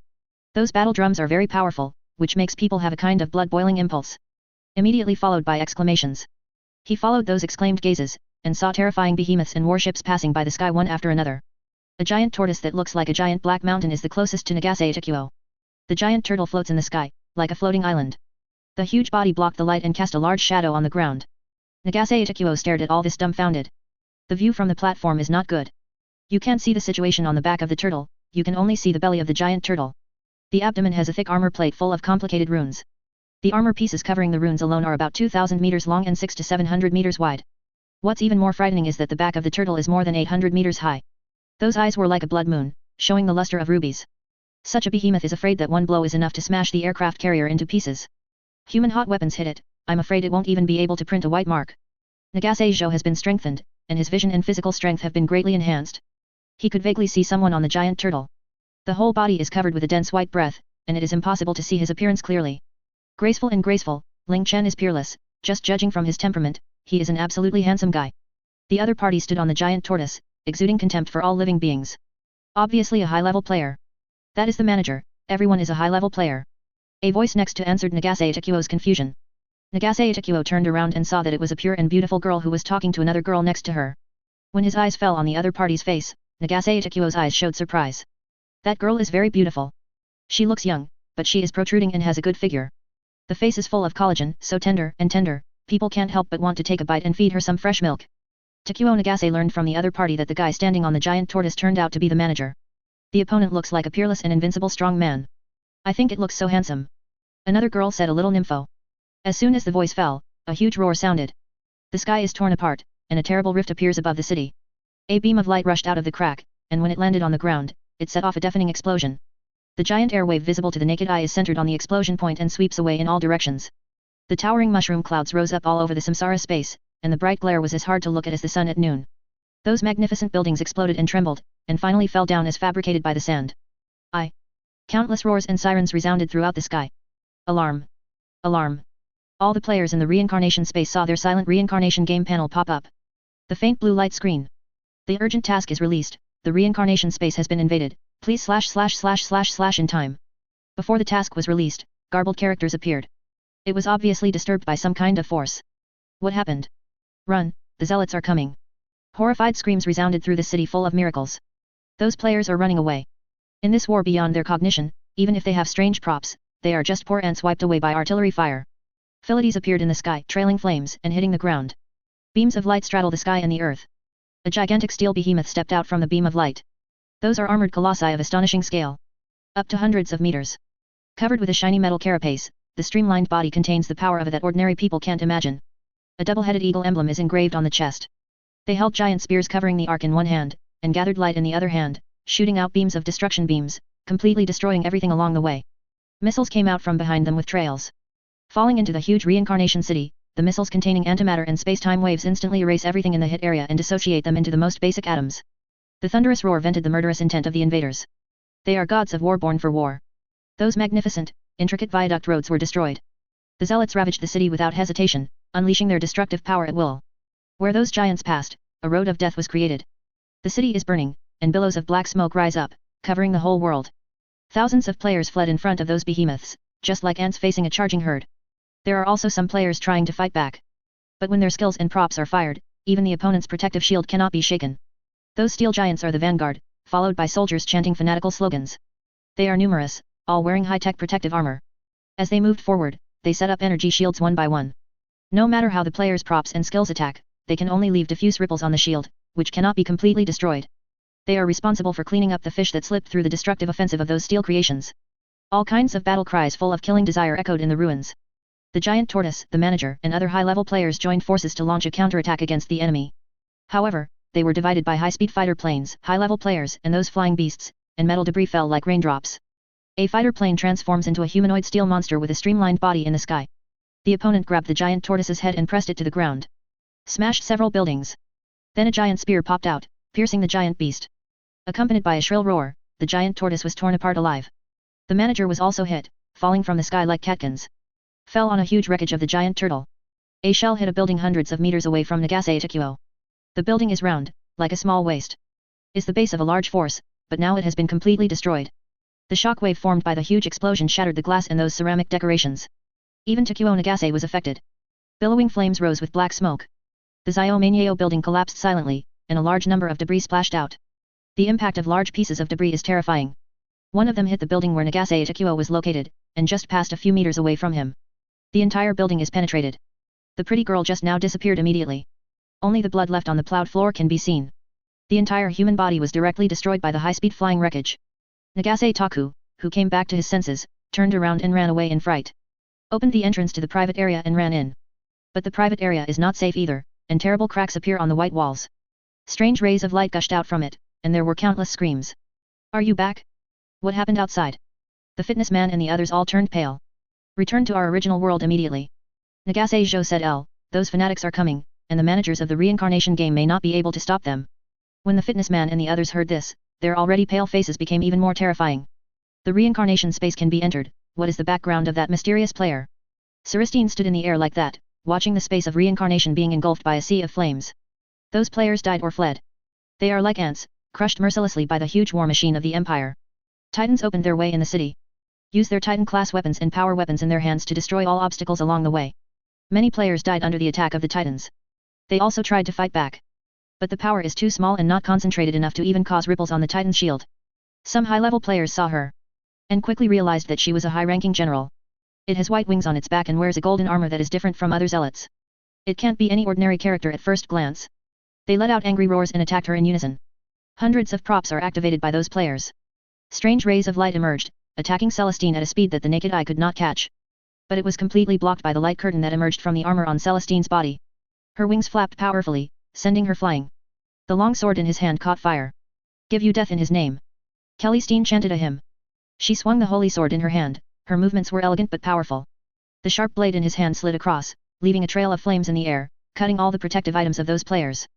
Those battle drums are very powerful, which makes people have a kind of blood-boiling impulse. Immediately followed by exclamations. He followed those exclaimed gazes, and saw terrifying behemoths and warships passing by the sky one after another. A giant tortoise that looks like a giant black mountain is the closest to Nagase Takuo. The giant turtle floats in the sky, like a floating island. The huge body blocked the light and cast a large shadow on the ground. Nagase Takuo stared at all this dumbfounded. The view from the platform is not good. You can't see the situation on the back of the turtle, you can only see the belly of the giant turtle. The abdomen has a thick armor plate full of complicated runes. The armor pieces covering the runes alone are about 2,000 meters long and 600 to 700 meters wide. What's even more frightening is that the back of the turtle is more than 800 meters high. Those eyes were like a blood moon, showing the luster of rubies. Such a behemoth is afraid that one blow is enough to smash the aircraft carrier into pieces. Human hot weapons hit it, I'm afraid it won't even be able to print a white mark. Nagase Zhou has been strengthened, and his vision and physical strength have been greatly enhanced. He could vaguely see someone on the giant turtle. The whole body is covered with a dense white breath, and it is impossible to see his appearance clearly. Graceful and graceful, Ling Chen is peerless, just judging from his temperament, he is an absolutely handsome guy. The other party stood on the giant tortoise, exuding contempt for all living beings. Obviously a high-level player. That is the manager, everyone is a high-level player. A voice next to answered Nagase Takuo's confusion. Nagase Takuo turned around and saw that it was a pure and beautiful girl who was talking to another girl next to her. When his eyes fell on the other party's face, Nagase Takuo's eyes showed surprise. That girl is very beautiful. She looks young, but she is protruding and has a good figure. The face is full of collagen, so tender, people can't help but want to take a bite and feed her some fresh milk. Takuo Nagase learned from the other party that the guy standing on the giant tortoise turned out to be the manager. The opponent looks like a peerless and invincible strong man. I think it looks so handsome. Another girl said a little nympho. As soon as the voice fell, a huge roar sounded. The sky is torn apart, and a terrible rift appears above the city. A beam of light rushed out of the crack, and when it landed on the ground, it set off a deafening explosion. The giant airwave visible to the naked eye is centered on the explosion point and sweeps away in all directions. The towering mushroom clouds rose up all over the samsara space, and the bright glare was as hard to look at as the sun at noon. Those magnificent buildings exploded and trembled, and finally fell down as fabricated by the sand. Countless roars and sirens resounded throughout the sky. Alarm! Alarm! All the players in the reincarnation space saw their silent reincarnation game panel pop up. The faint blue light screen. The urgent task is released, the reincarnation space has been invaded, please // in time. Before the task was released, garbled characters appeared. It was obviously disturbed by some kind of force. What happened? Run, the zealots are coming. Horrified screams resounded through the city full of miracles. Those players are running away. In this war beyond their cognition, even if they have strange props, they are just poor ants wiped away by artillery fire. Philides appeared in the sky, trailing flames and hitting the ground. Beams of light straddle the sky and the earth. A gigantic steel behemoth stepped out from the beam of light. Those are armored colossi of astonishing scale. Up to hundreds of meters. Covered with a shiny metal carapace, the streamlined body contains the power of it that ordinary people can't imagine. A double-headed eagle emblem is engraved on the chest. They held giant spears covering the arc in one hand, and gathered light in the other hand, shooting out beams of destruction beams, completely destroying everything along the way. Missiles came out from behind them with trails. Falling into the huge reincarnation city, the missiles containing antimatter and space-time waves instantly erase everything in the hit area and dissociate them into the most basic atoms. The thunderous roar vented the murderous intent of the invaders. They are gods of war born for war. Those magnificent, intricate viaduct roads were destroyed. The zealots ravaged the city without hesitation, unleashing their destructive power at will. Where those giants passed, a road of death was created. The city is burning, and billows of black smoke rise up, covering the whole world. Thousands of players fled in front of those behemoths, just like ants facing a charging herd. There are also some players trying to fight back. But when their skills and props are fired, even the opponent's protective shield cannot be shaken. Those steel giants are the vanguard, followed by soldiers chanting fanatical slogans. They are numerous, all wearing high-tech protective armor. As they moved forward, they set up energy shields one by one. No matter how the player's props and skills attack, they can only leave diffuse ripples on the shield, which cannot be completely destroyed. They are responsible for cleaning up the fish that slipped through the destructive offensive of those steel creations. All kinds of battle cries full of killing desire echoed in the ruins. The giant tortoise, the manager, and other high-level players joined forces to launch a counterattack against the enemy. However, they were divided by high-speed fighter planes, high-level players, and those flying beasts, and metal debris fell like raindrops. A fighter plane transforms into a humanoid steel monster with a streamlined body in the sky. The opponent grabbed the giant tortoise's head and pressed it to the ground. Smashed several buildings. Then a giant spear popped out, piercing the giant beast. Accompanied by a shrill roar, the giant tortoise was torn apart alive. The manager was also hit, falling from the sky like catkins. Fell on a huge wreckage of the giant turtle. A shell hit a building hundreds of meters away from Nagasaki. The building is round, like a small waist. Is the base of a large force, but now it has been completely destroyed. The shockwave formed by the huge explosion shattered the glass and those ceramic decorations. Even Tokyo Nagase was affected. Billowing flames rose with black smoke. The Zio building collapsed silently, and a large number of debris splashed out. The impact of large pieces of debris is terrifying. One of them hit the building where Nagase was located, and just passed a few meters away from him. The entire building is penetrated. The pretty girl just now disappeared immediately. Only the blood left on the plowed floor can be seen. The entire human body was directly destroyed by the high-speed flying wreckage. Nagase Taku, who came back to his senses, turned around and ran away in fright. Opened the entrance to the private area and ran in. But the private area is not safe either, and terrible cracks appear on the white walls. Strange rays of light gushed out from it, and there were countless screams. "Are you back? What happened outside?" The fitness man and the others all turned pale. "Return to our original world immediately." Nagase Jo said, "Those fanatics are coming, and the managers of the reincarnation game may not be able to stop them." When the fitness man and the others heard this, their already pale faces became even more terrifying. The reincarnation space can be entered. What is the background of that mysterious player? Celestine stood in the air like that, watching the space of reincarnation being engulfed by a sea of flames. Those players died or fled. They are like ants, crushed mercilessly by the huge war machine of the Empire. Titans opened their way in the city. Used their Titan-class weapons and power weapons in their hands to destroy all obstacles along the way. Many players died under the attack of the Titans. They also tried to fight back. But the power is too small and not concentrated enough to even cause ripples on the Titan's shield. Some high-level players saw her, and quickly realized that she was a high-ranking general. It has white wings on its back and wears a golden armor that is different from other zealots. It can't be any ordinary character at first glance. They let out angry roars and attacked her in unison. Hundreds of props are activated by those players. Strange rays of light emerged, attacking Celestine at a speed that the naked eye could not catch. But it was completely blocked by the light curtain that emerged from the armor on Celestine's body. Her wings flapped powerfully, sending her flying. The long sword in his hand caught fire. "Give you death in his name." Celestine chanted a hymn. She swung the holy sword in her hand. Her movements were elegant but powerful. The sharp blade in his hand slid across, leaving a trail of flames in the air, cutting all the protective items of those players.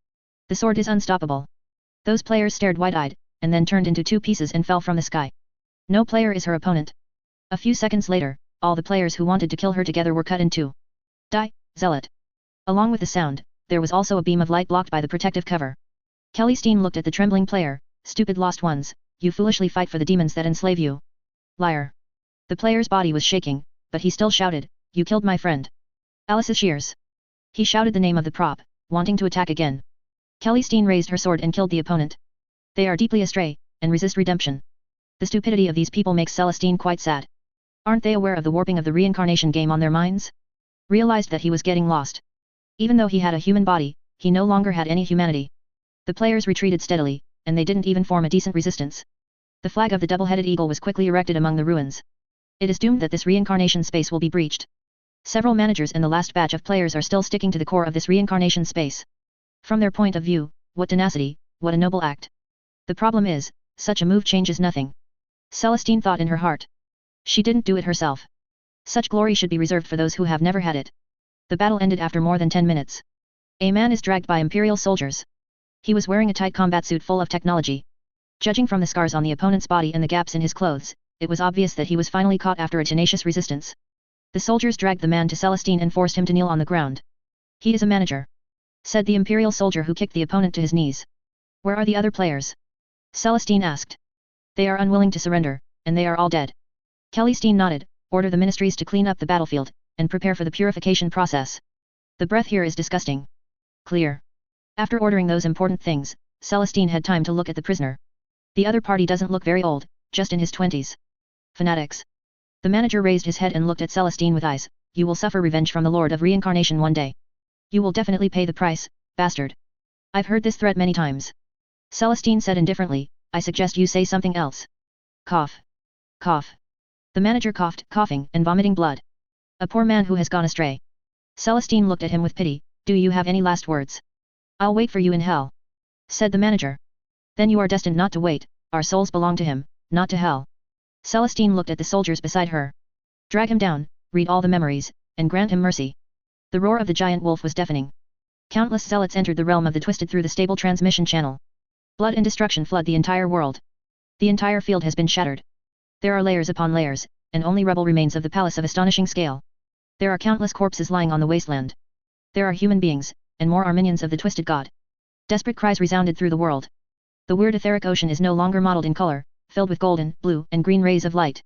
The sword is unstoppable. Those players stared wide-eyed, and then turned into two pieces and fell from the sky. No player is her opponent. A few seconds later, all the players who wanted to kill her together were cut in two. "Die, zealot." Along with the sound, there was also a beam of light blocked by the protective cover. Celestine looked at the trembling player. "Stupid lost ones, you foolishly fight for the demons that enslave you." "Liar." The player's body was shaking, but he still shouted, "You killed my friend. Alice's shears." He shouted the name of the prop, wanting to attack again. Celestine raised her sword and killed the opponent. They are deeply astray, and resist redemption. The stupidity of these people makes Celestine quite sad. Aren't they aware of the warping of the reincarnation game on their minds? Realized that he was getting lost. Even though he had a human body, he no longer had any humanity. The players retreated steadily, and they didn't even form a decent resistance. The flag of the double-headed eagle was quickly erected among the ruins. It is doomed that this reincarnation space will be breached. Several managers in the last batch of players are still sticking to the core of this reincarnation space. From their point of view, what tenacity, what a noble act. The problem is, such a move changes nothing. Celestine thought in her heart. She didn't do it herself. Such glory should be reserved for those who have never had it. The battle ended after more than 10 minutes. A man is dragged by imperial soldiers. He was wearing a tight combat suit full of technology. Judging from the scars on the opponent's body and the gaps in his clothes, it was obvious that he was finally caught after a tenacious resistance. The soldiers dragged the man to Celestine and forced him to kneel on the ground. "He is a manager," said the imperial soldier who kicked the opponent to his knees. "Where are the other players?" Celestine asked. "They are unwilling to surrender, and they are all dead." Celestine nodded. "Order the ministries to clean up the battlefield, and prepare for the purification process. The breath here is disgusting." "Clear." After ordering those important things, Celestine had time to look at the prisoner. The other party doesn't look very old, just in his 20s. Fanatics. The manager raised his head and looked at Celestine with eyes. "You will suffer revenge from the Lord of Reincarnation one day. You will definitely pay the price, bastard." "I've heard this threat many times." Celestine said indifferently, "I suggest you say something else." Cough. Cough. The manager coughed, coughing and vomiting blood. "A poor man who has gone astray." Celestine looked at him with pity. "Do you have any last words?" "I'll wait for you in hell," said the manager. "Then you are destined not to wait, our souls belong to him, not to hell." Celestine looked at the soldiers beside her. "Drag him down, read all the memories, and grant him mercy." The roar of the giant wolf was deafening. Countless zealots entered the realm of the twisted through the stable transmission channel. Blood and destruction flood the entire world. The entire field has been shattered. There are layers upon layers, and only rubble remains of the palace of astonishing scale. There are countless corpses lying on the wasteland. There are human beings, and more are minions of the twisted god. Desperate cries resounded through the world. The weird etheric ocean is no longer mottled in color, filled with golden, blue, and green rays of light.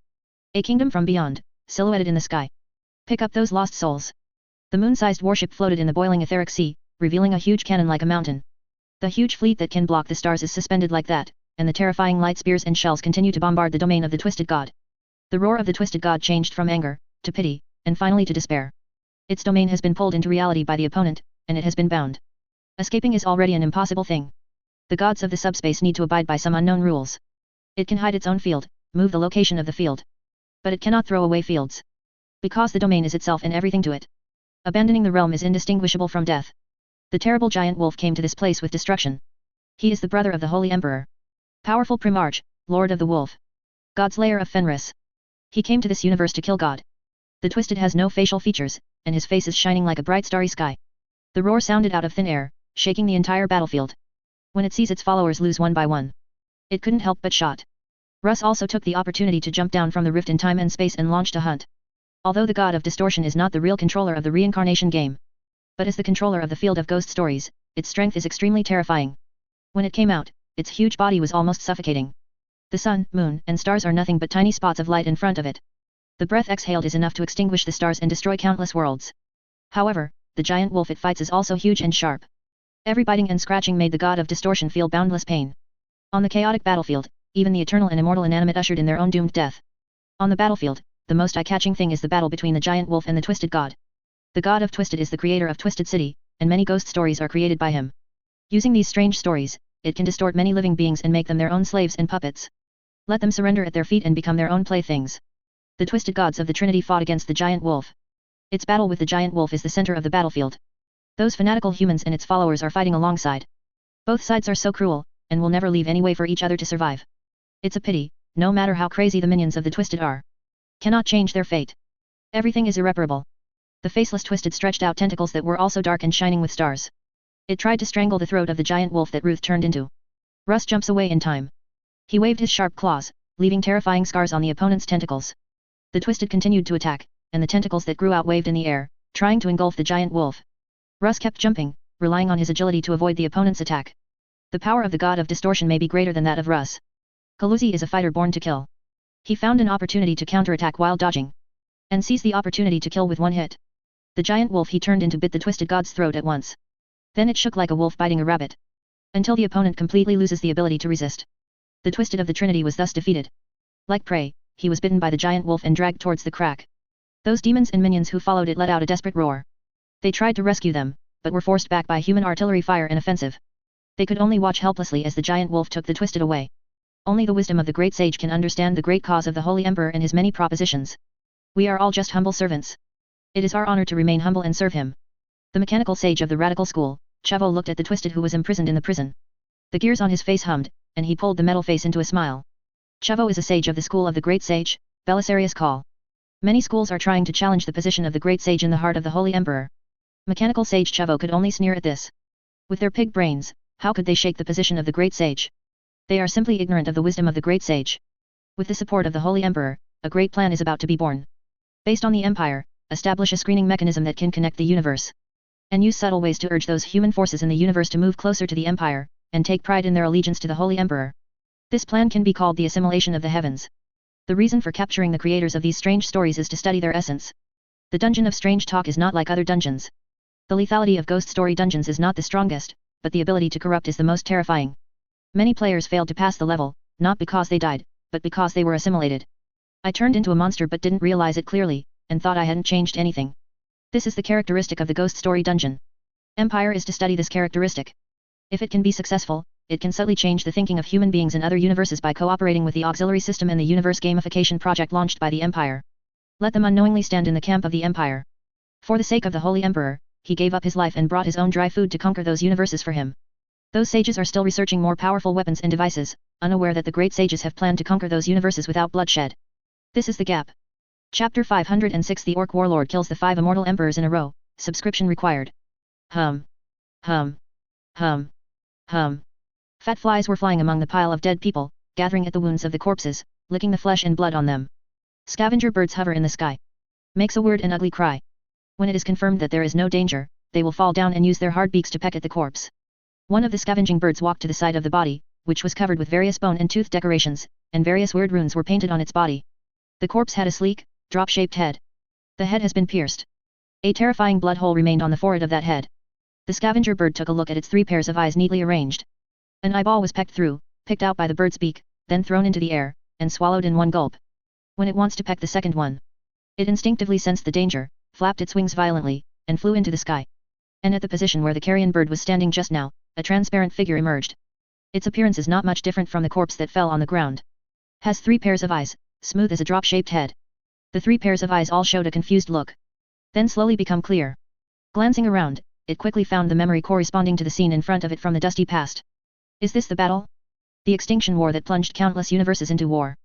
A kingdom from beyond, silhouetted in the sky. Pick up those lost souls. The moon-sized warship floated in the boiling etheric sea, revealing a huge cannon like a mountain. The huge fleet that can block the stars is suspended like that, and the terrifying light spears and shells continue to bombard the domain of the twisted god. The roar of the twisted god changed from anger, to pity, and finally to despair. Its domain has been pulled into reality by the opponent, and it has been bound. Escaping is already an impossible thing. The gods of the subspace need to abide by some unknown rules. It can hide its own field, move the location of the field. But it cannot throw away fields. Because the domain is itself and everything to it. Abandoning the realm is indistinguishable from death. The terrible giant wolf came to this place with destruction. He is the brother of the Holy Emperor. Powerful Primarch, Lord of the Wolf. God's lair of Fenris. He came to this universe to kill God. The twisted has no facial features, and his face is shining like a bright starry sky. The roar sounded out of thin air, shaking the entire battlefield. When it sees its followers lose one by one, it couldn't help but shot. Russ also took the opportunity to jump down from the rift in time and space and launched a hunt. Although the god of distortion is not the real controller of the reincarnation game, but is the controller of the field of ghost stories, its strength is extremely terrifying. When it came out, its huge body was almost suffocating. The sun, moon, and stars are nothing but tiny spots of light in front of it. The breath exhaled is enough to extinguish the stars and destroy countless worlds. However, the giant wolf it fights is also huge and sharp. Every biting and scratching made the god of distortion feel boundless pain. On the chaotic battlefield, even the eternal and immortal inanimate ushered in their own doomed death. On the battlefield, the most eye-catching thing is the battle between the giant wolf and the twisted god. The god of Twisted is the creator of Twisted City, and many ghost stories are created by him. Using these strange stories, it can distort many living beings and make them their own slaves and puppets. Let them surrender at their feet and become their own playthings. The twisted gods of the Trinity fought against the giant wolf. Its battle with the giant wolf is the center of the battlefield. Those fanatical humans and its followers are fighting alongside. Both sides are so cruel, and will never leave any way for each other to survive. It's a pity, no matter how crazy the minions of the Twisted are. Cannot change their fate. Everything is irreparable. The faceless Twisted stretched out tentacles that were also dark and shining with stars. It tried to strangle the throat of the giant wolf that Ruth turned into. Russ jumps away in time. He waved his sharp claws, leaving terrifying scars on the opponent's tentacles. The Twisted continued to attack, and the tentacles that grew out waved in the air, trying to engulf the giant wolf. Russ kept jumping, relying on his agility to avoid the opponent's attack. The power of the god of distortion may be greater than that of Russ. Kaluzi is a fighter born to kill. He found an opportunity to counterattack while dodging, and seized the opportunity to kill with one hit. The giant wolf he turned into bit the Twisted god's throat at once. Then it shook like a wolf biting a rabbit. Until the opponent completely loses the ability to resist. The Twisted of the Trinity was thus defeated. Like prey, he was bitten by the giant wolf and dragged towards the crack. Those demons and minions who followed it let out a desperate roar. They tried to rescue them, but were forced back by human artillery fire and offensive. They could only watch helplessly as the giant wolf took the Twisted away. Only the wisdom of the great sage can understand the great cause of the Holy Emperor and his many propositions. We are all just humble servants. It is our honor to remain humble and serve him. The mechanical sage of the radical school, Chavo looked at the Twisted who was imprisoned in the prison. The gears on his face hummed, and he pulled the metal face into a smile. Chavo is a sage of the school of the great sage, Belisarius call. Many schools are trying to challenge the position of the great sage in the heart of the Holy Emperor. Mechanical sage Chavo could only sneer at this. With their pig brains, how could they shake the position of the great sage? They are simply ignorant of the wisdom of the great sage. With the support of the Holy Emperor, a great plan is about to be born. Based on the Empire, establish a screening mechanism that can connect the universe. And use subtle ways to urge those human forces in the universe to move closer to the Empire, and take pride in their allegiance to the Holy Emperor. This plan can be called the assimilation of the heavens. The reason for capturing the creators of these strange stories is to study their essence. The Dungeon of Strange Talk is not like other dungeons. The lethality of ghost story dungeons is not the strongest, but the ability to corrupt is the most terrifying. Many players failed to pass the level, not because they died, but because they were assimilated. I turned into a monster but didn't realize it clearly, and thought I hadn't changed anything. This is the characteristic of the ghost story dungeon. Empire is to study this characteristic. If it can be successful, it can subtly change the thinking of human beings in other universes by cooperating with the auxiliary system and the universe gamification project launched by the Empire. Let them unknowingly stand in the camp of the Empire. For the sake of the Holy Emperor, he gave up his life and brought his own dry food to conquer those universes for him. Those sages are still researching more powerful weapons and devices, unaware that the great sages have planned to conquer those universes without bloodshed. This is the gap. Chapter 506 The Orc Warlord kills the 5 immortal emperors in a row, subscription required. Hum. Hum. Hum. Hum. Fat flies were flying among the pile of dead people, gathering at the wounds of the corpses, licking the flesh and blood on them. Scavenger birds hover in the sky. Makes a weird and ugly cry. When it is confirmed that there is no danger, they will fall down and use their hard beaks to peck at the corpse. One of the scavenging birds walked to the side of the body, which was covered with various bone and tooth decorations, and various weird runes were painted on its body. The corpse had a sleek, drop-shaped head. The head has been pierced. A terrifying blood hole remained on the forehead of that head. The scavenger bird took a look at its 3 pairs of eyes neatly arranged. An eyeball was pecked through, picked out by the bird's beak, then thrown into the air, and swallowed in one gulp. When it wants to peck the second one, it instinctively sensed the danger, flapped its wings violently, and flew into the sky. And at the position where the carrion bird was standing just now, a transparent figure emerged. Its appearance is not much different from the corpse that fell on the ground. Has 3 pairs of eyes, smooth as a drop-shaped head. The 3 pairs of eyes all showed a confused look. Then slowly become clear. Glancing around, it quickly found the memory corresponding to the scene in front of it from the dusty past. Is this the battle? The extinction war that plunged countless universes into war.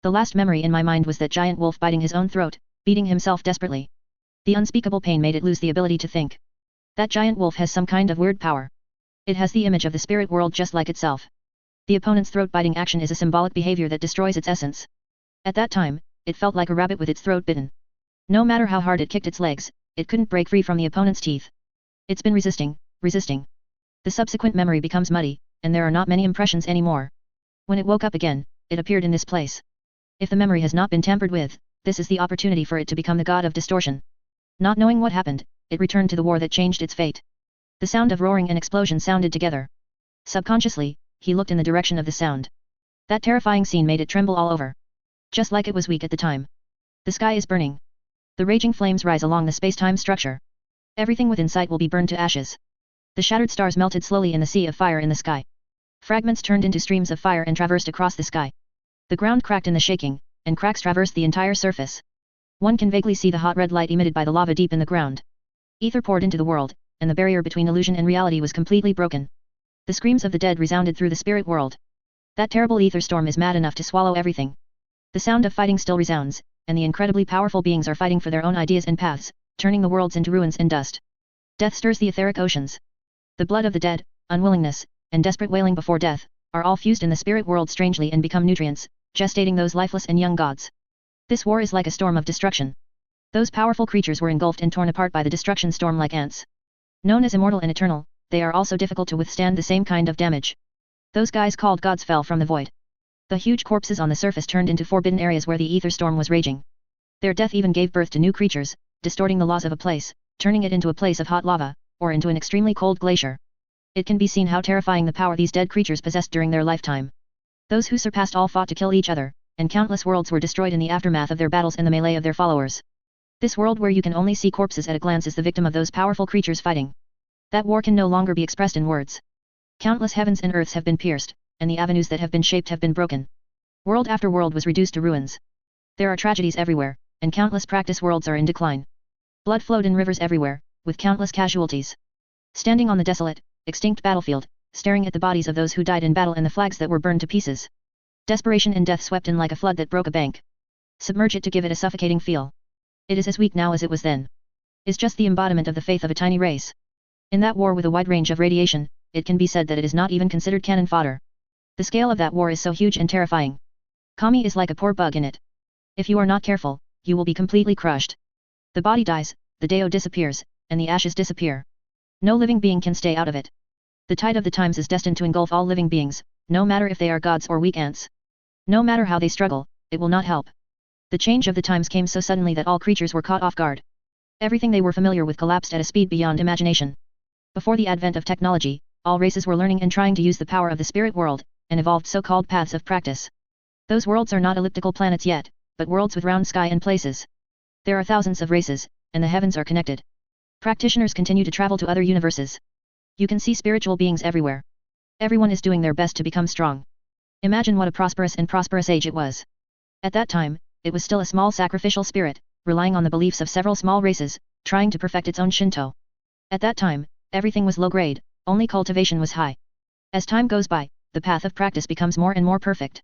The last memory in my mind was that giant wolf biting his own throat, beating himself desperately. The unspeakable pain made it lose the ability to think. That giant wolf has some kind of weird power. It has the image of the spirit world just like itself. The opponent's throat-biting action is a symbolic behavior that destroys its essence. At that time, it felt like a rabbit with its throat bitten. No matter how hard it kicked its legs, it couldn't break free from the opponent's teeth. It's been resisting. The subsequent memory becomes muddy, and there are not many impressions anymore. When it woke up again, it appeared in this place. If the memory has not been tampered with, this is the opportunity for it to become the god of distortion. Not knowing what happened, it returned to the war that changed its fate. The sound of roaring and explosion sounded together. Subconsciously, he looked in the direction of the sound. That terrifying scene made it tremble all over. Just like it was weak at the time. The sky is burning. The raging flames rise along the space-time structure. Everything within sight will be burned to ashes. The shattered stars melted slowly in the sea of fire in the sky. Fragments turned into streams of fire and traversed across the sky. The ground cracked in the shaking, and cracks traversed the entire surface. One can vaguely see the hot red light emitted by the lava deep in the ground. Ether poured into the world, and the barrier between illusion and reality was completely broken. The screams of the dead resounded through the spirit world. That terrible ether storm is mad enough to swallow everything. The sound of fighting still resounds, and the incredibly powerful beings are fighting for their own ideas and paths, turning the worlds into ruins and dust. Death stirs the etheric oceans. The blood of the dead, unwillingness, and desperate wailing before death, are all fused in the spirit world strangely and become nutrients, gestating those lifeless and young gods. This war is like a storm of destruction. Those powerful creatures were engulfed and torn apart by the destruction storm like ants. Known as immortal and eternal, they are also difficult to withstand the same kind of damage. Those guys called gods fell from the void. The huge corpses on the surface turned into forbidden areas where the ether storm was raging. Their death even gave birth to new creatures, distorting the laws of a place, turning it into a place of hot lava, or into an extremely cold glacier. It can be seen how terrifying the power these dead creatures possessed during their lifetime. Those who surpassed all fought to kill each other, and countless worlds were destroyed in the aftermath of their battles and the melee of their followers. This world where you can only see corpses at a glance is the victim of those powerful creatures fighting. That war can no longer be expressed in words. Countless heavens and earths have been pierced, and the avenues that have been shaped have been broken. World after world was reduced to ruins. There are tragedies everywhere, and countless practice worlds are in decline. Blood flowed in rivers everywhere, with countless casualties. Standing on the desolate, extinct battlefield, staring at the bodies of those who died in battle and the flags that were burned to pieces. Desperation and death swept in like a flood that broke a bank. Submerge it to give it a suffocating feel. It is as weak now as it was then. Is just the embodiment of the faith of a tiny race. In that war with a wide range of radiation, it can be said that it is not even considered cannon fodder. The scale of that war is so huge and terrifying. Kami is like a poor bug in it. If you are not careful, you will be completely crushed. The body dies, the Deo disappears, and the ashes disappear. No living being can stay out of it. The tide of the times is destined to engulf all living beings, no matter if they are gods or weak ants. No matter how they struggle, it will not help. The change of the times came so suddenly that all creatures were caught off guard. Everything they were familiar with collapsed at a speed beyond imagination. Before the advent of technology, all races were learning and trying to use the power of the spirit world, and evolved so-called paths of practice. Those worlds are not elliptical planets yet, but worlds with round sky and places. There are thousands of races, and the heavens are connected. Practitioners continue to travel to other universes. You can see spiritual beings everywhere. Everyone is doing their best to become strong. Imagine what a prosperous age it was. At that time, it was still a small sacrificial spirit, relying on the beliefs of several small races, trying to perfect its own Shinto. At that time, everything was low grade, only cultivation was high. As time goes by, the path of practice becomes more and more perfect.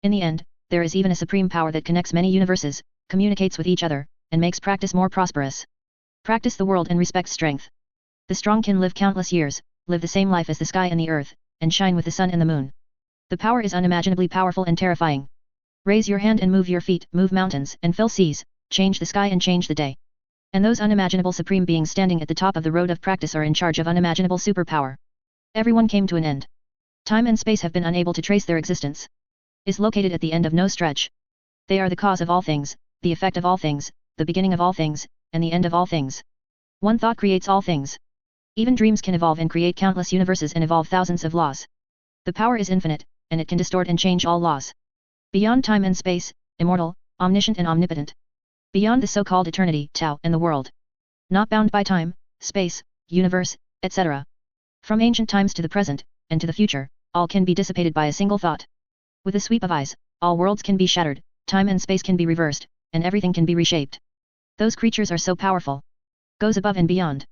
In the end, there is even a supreme power that connects many universes, communicates with each other, and makes practice more prosperous. Practice the world and respect strength. The strong can live countless years, live the same life as the sky and the earth, and shine with the sun and the moon. The power is unimaginably powerful and terrifying. Raise your hand and move your feet, move mountains and fill seas, change the sky and change the day. And those unimaginable supreme beings standing at the top of the road of practice are in charge of unimaginable superpower. Everyone came to an end. Time and space have been unable to trace their existence. Is located at the end of no stretch. They are the cause of all things, the effect of all things, the beginning of all things, and the end of all things. One thought creates all things. Even dreams can evolve and create countless universes and evolve thousands of laws. The power is infinite, and it can distort and change all laws. Beyond time and space, immortal, omniscient and omnipotent. Beyond the so-called eternity, Tao, and the world. Not bound by time, space, universe, etc. From ancient times to the present, and to the future, all can be dissipated by a single thought. With a sweep of eyes, all worlds can be shattered, time and space can be reversed, and everything can be reshaped. Those creatures are so powerful. Goes above and beyond.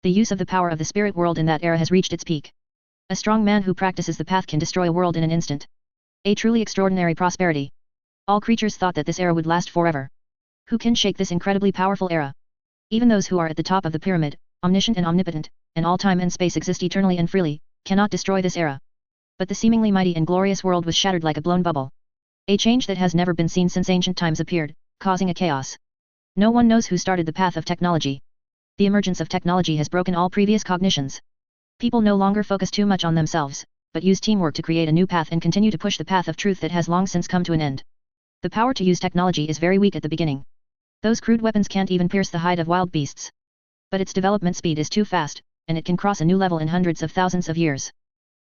The use of the power of the spirit world in that era has reached its peak. A strong man who practices the path can destroy a world in an instant. A truly extraordinary prosperity. All creatures thought that this era would last forever. Who can shake this incredibly powerful era? Even those who are at the top of the pyramid, omniscient and omnipotent, and all time and space exist eternally and freely, cannot destroy this era. But the seemingly mighty and glorious world was shattered like a blown bubble. A change that has never been seen since ancient times appeared, causing a chaos. No one knows who started the path of technology. The emergence of technology has broken all previous cognitions. People no longer focus too much on themselves, but use teamwork to create a new path and continue to push the path of truth that has long since come to an end. The power to use technology is very weak at the beginning. Those crude weapons can't even pierce the hide of wild beasts. But its development speed is too fast, and it can cross a new level in hundreds of thousands of years.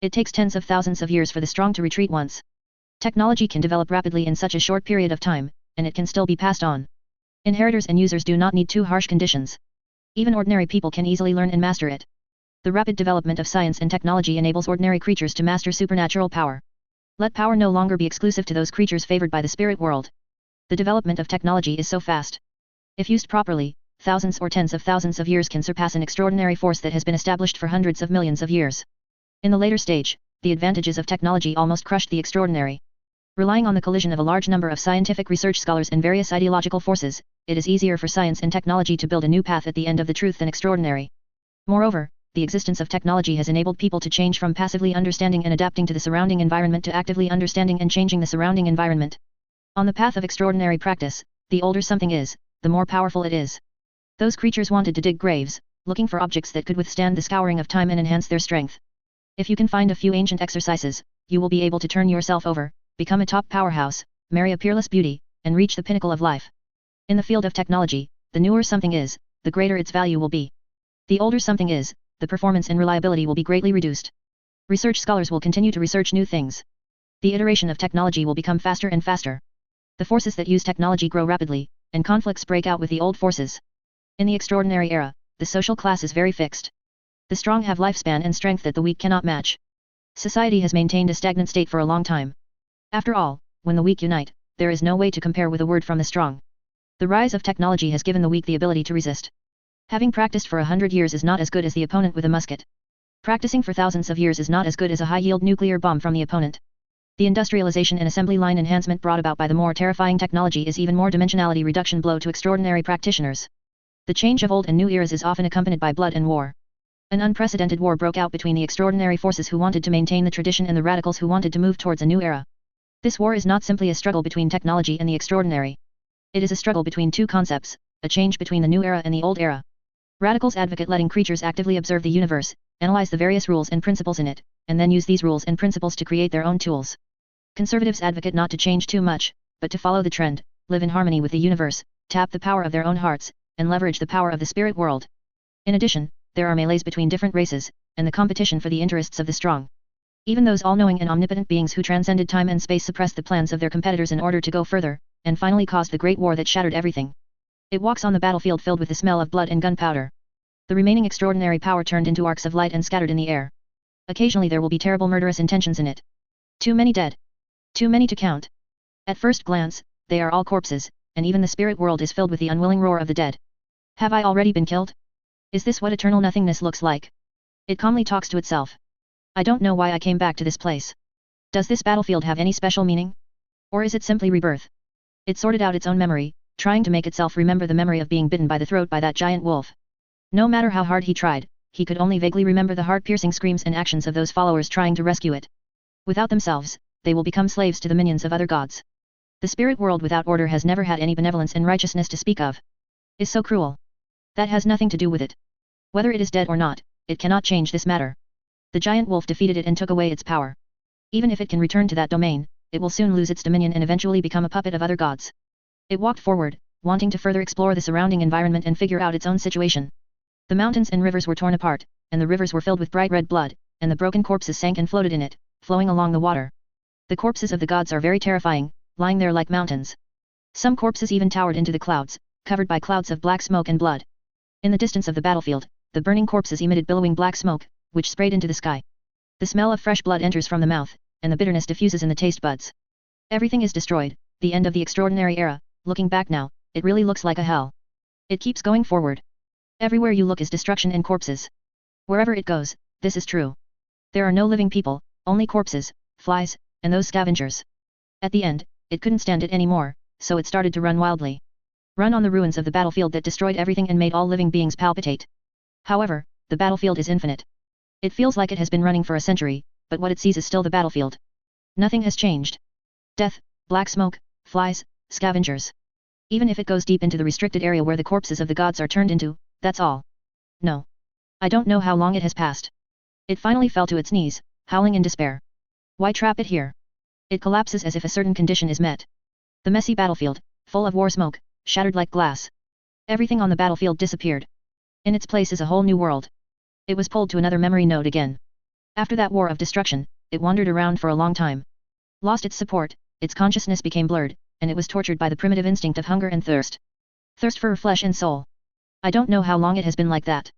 It takes tens of thousands of years for the strong to retreat once. Technology can develop rapidly in such a short period of time, and it can still be passed on. Inheritors and users do not need too harsh conditions. Even ordinary people can easily learn and master it. The rapid development of science and technology enables ordinary creatures to master supernatural power. Let power no longer be exclusive to those creatures favored by the spirit world. The development of technology is so fast. If used properly, thousands or tens of thousands of years can surpass an extraordinary force that has been established for hundreds of millions of years. In the later stage, the advantages of technology almost crushed the extraordinary. Relying on the collision of a large number of scientific research scholars and various ideological forces, it is easier for science and technology to build a new path at the end of the truth than extraordinary. Moreover, the existence of technology has enabled people to change from passively understanding and adapting to the surrounding environment to actively understanding and changing the surrounding environment. On the path of extraordinary practice, the older something is, the more powerful it is. Those creatures wanted to dig graves, looking for objects that could withstand the scouring of time and enhance their strength. If you can find a few ancient exercises, you will be able to turn yourself over, become a top powerhouse, marry a peerless beauty, and reach the pinnacle of life. In the field of technology, the newer something is, the greater its value will be. The older something is, the performance and reliability will be greatly reduced. Research scholars will continue to research new things. The iteration of technology will become faster and faster. The forces that use technology grow rapidly, and conflicts break out with the old forces. In the extraordinary era, the social class is very fixed. The strong have lifespan and strength that the weak cannot match. Society has maintained a stagnant state for a long time. After all, when the weak unite, there is no way to compare with a word from the strong. The rise of technology has given the weak the ability to resist. Having practiced for 100 years is not as good as the opponent with a musket. Practicing for thousands of years is not as good as a high-yield nuclear bomb from the opponent. The industrialization and assembly line enhancement brought about by the more terrifying technology is even more dimensionality reduction blow to extraordinary practitioners. The change of old and new eras is often accompanied by blood and war. An unprecedented war broke out between the extraordinary forces who wanted to maintain the tradition and the radicals who wanted to move towards a new era. This war is not simply a struggle between technology and the extraordinary. It is a struggle between two concepts, a change between the new era and the old era. Radicals advocate letting creatures actively observe the universe, analyze the various rules and principles in it, and then use these rules and principles to create their own tools. Conservatives advocate not to change too much, but to follow the trend, live in harmony with the universe, tap the power of their own hearts, and leverage the power of the spirit world. In addition, there are melees between different races, and the competition for the interests of the strong. Even those all-knowing and omnipotent beings who transcended time and space suppressed the plans of their competitors in order to go further, and finally caused the great war that shattered everything. It walks on the battlefield filled with the smell of blood and gunpowder. The remaining extraordinary power turned into arcs of light and scattered in the air. Occasionally there will be terrible murderous intentions in it. Too many dead. Too many to count. At first glance, they are all corpses, and even the spirit world is filled with the unwilling roar of the dead. Have I already been killed? Is this what eternal nothingness looks like? It calmly talks to itself. I don't know why I came back to this place. Does this battlefield have any special meaning? Or is it simply rebirth? It sorted out its own memory, trying to make itself remember the memory of being bitten by the throat by that giant wolf. No matter how hard he tried, he could only vaguely remember the heart-piercing screams and actions of those followers trying to rescue it. Without themselves, they will become slaves to the minions of other gods. The spirit world without order has never had any benevolence and righteousness to speak of. Is so cruel. That has nothing to do with it. Whether it is dead or not, it cannot change this matter. The giant wolf defeated it and took away its power. Even if it can return to that domain, it will soon lose its dominion and eventually become a puppet of other gods. It walked forward, wanting to further explore the surrounding environment and figure out its own situation. The mountains and rivers were torn apart, and the rivers were filled with bright red blood, and the broken corpses sank and floated in it, flowing along the water. The corpses of the gods are very terrifying, lying there like mountains. Some corpses even towered into the clouds, covered by clouds of black smoke and blood. In the distance of the battlefield, the burning corpses emitted billowing black smoke, which sprayed into the sky. The smell of fresh blood enters from the mouth, and the bitterness diffuses in the taste buds. Everything is destroyed, the end of the extraordinary era. Looking back now, it really looks like a hell. It keeps going forward. Everywhere you look is destruction and corpses. Wherever it goes, this is true. There are no living people, only corpses, flies, and those scavengers. At the end, it couldn't stand it anymore, so it started to run wildly. Run on the ruins of the battlefield that destroyed everything and made all living beings palpitate. However, the battlefield is infinite. It feels like it has been running for a century, but what it sees is still the battlefield. Nothing has changed. Death, black smoke, flies, scavengers. Even if it goes deep into the restricted area where the corpses of the gods are turned into, that's all. No. I don't know how long it has passed. It finally fell to its knees, howling in despair. Why trap it here? It collapses as if a certain condition is met. The messy battlefield, full of war smoke, shattered like glass. Everything on the battlefield disappeared. In its place is a whole new world. It was pulled to another memory node again. After that war of destruction, it wandered around for a long time. Lost its support, its consciousness became blurred, and it was tortured by the primitive instinct of hunger and thirst. Thirst for flesh and soul. I don't know how long it has been like that.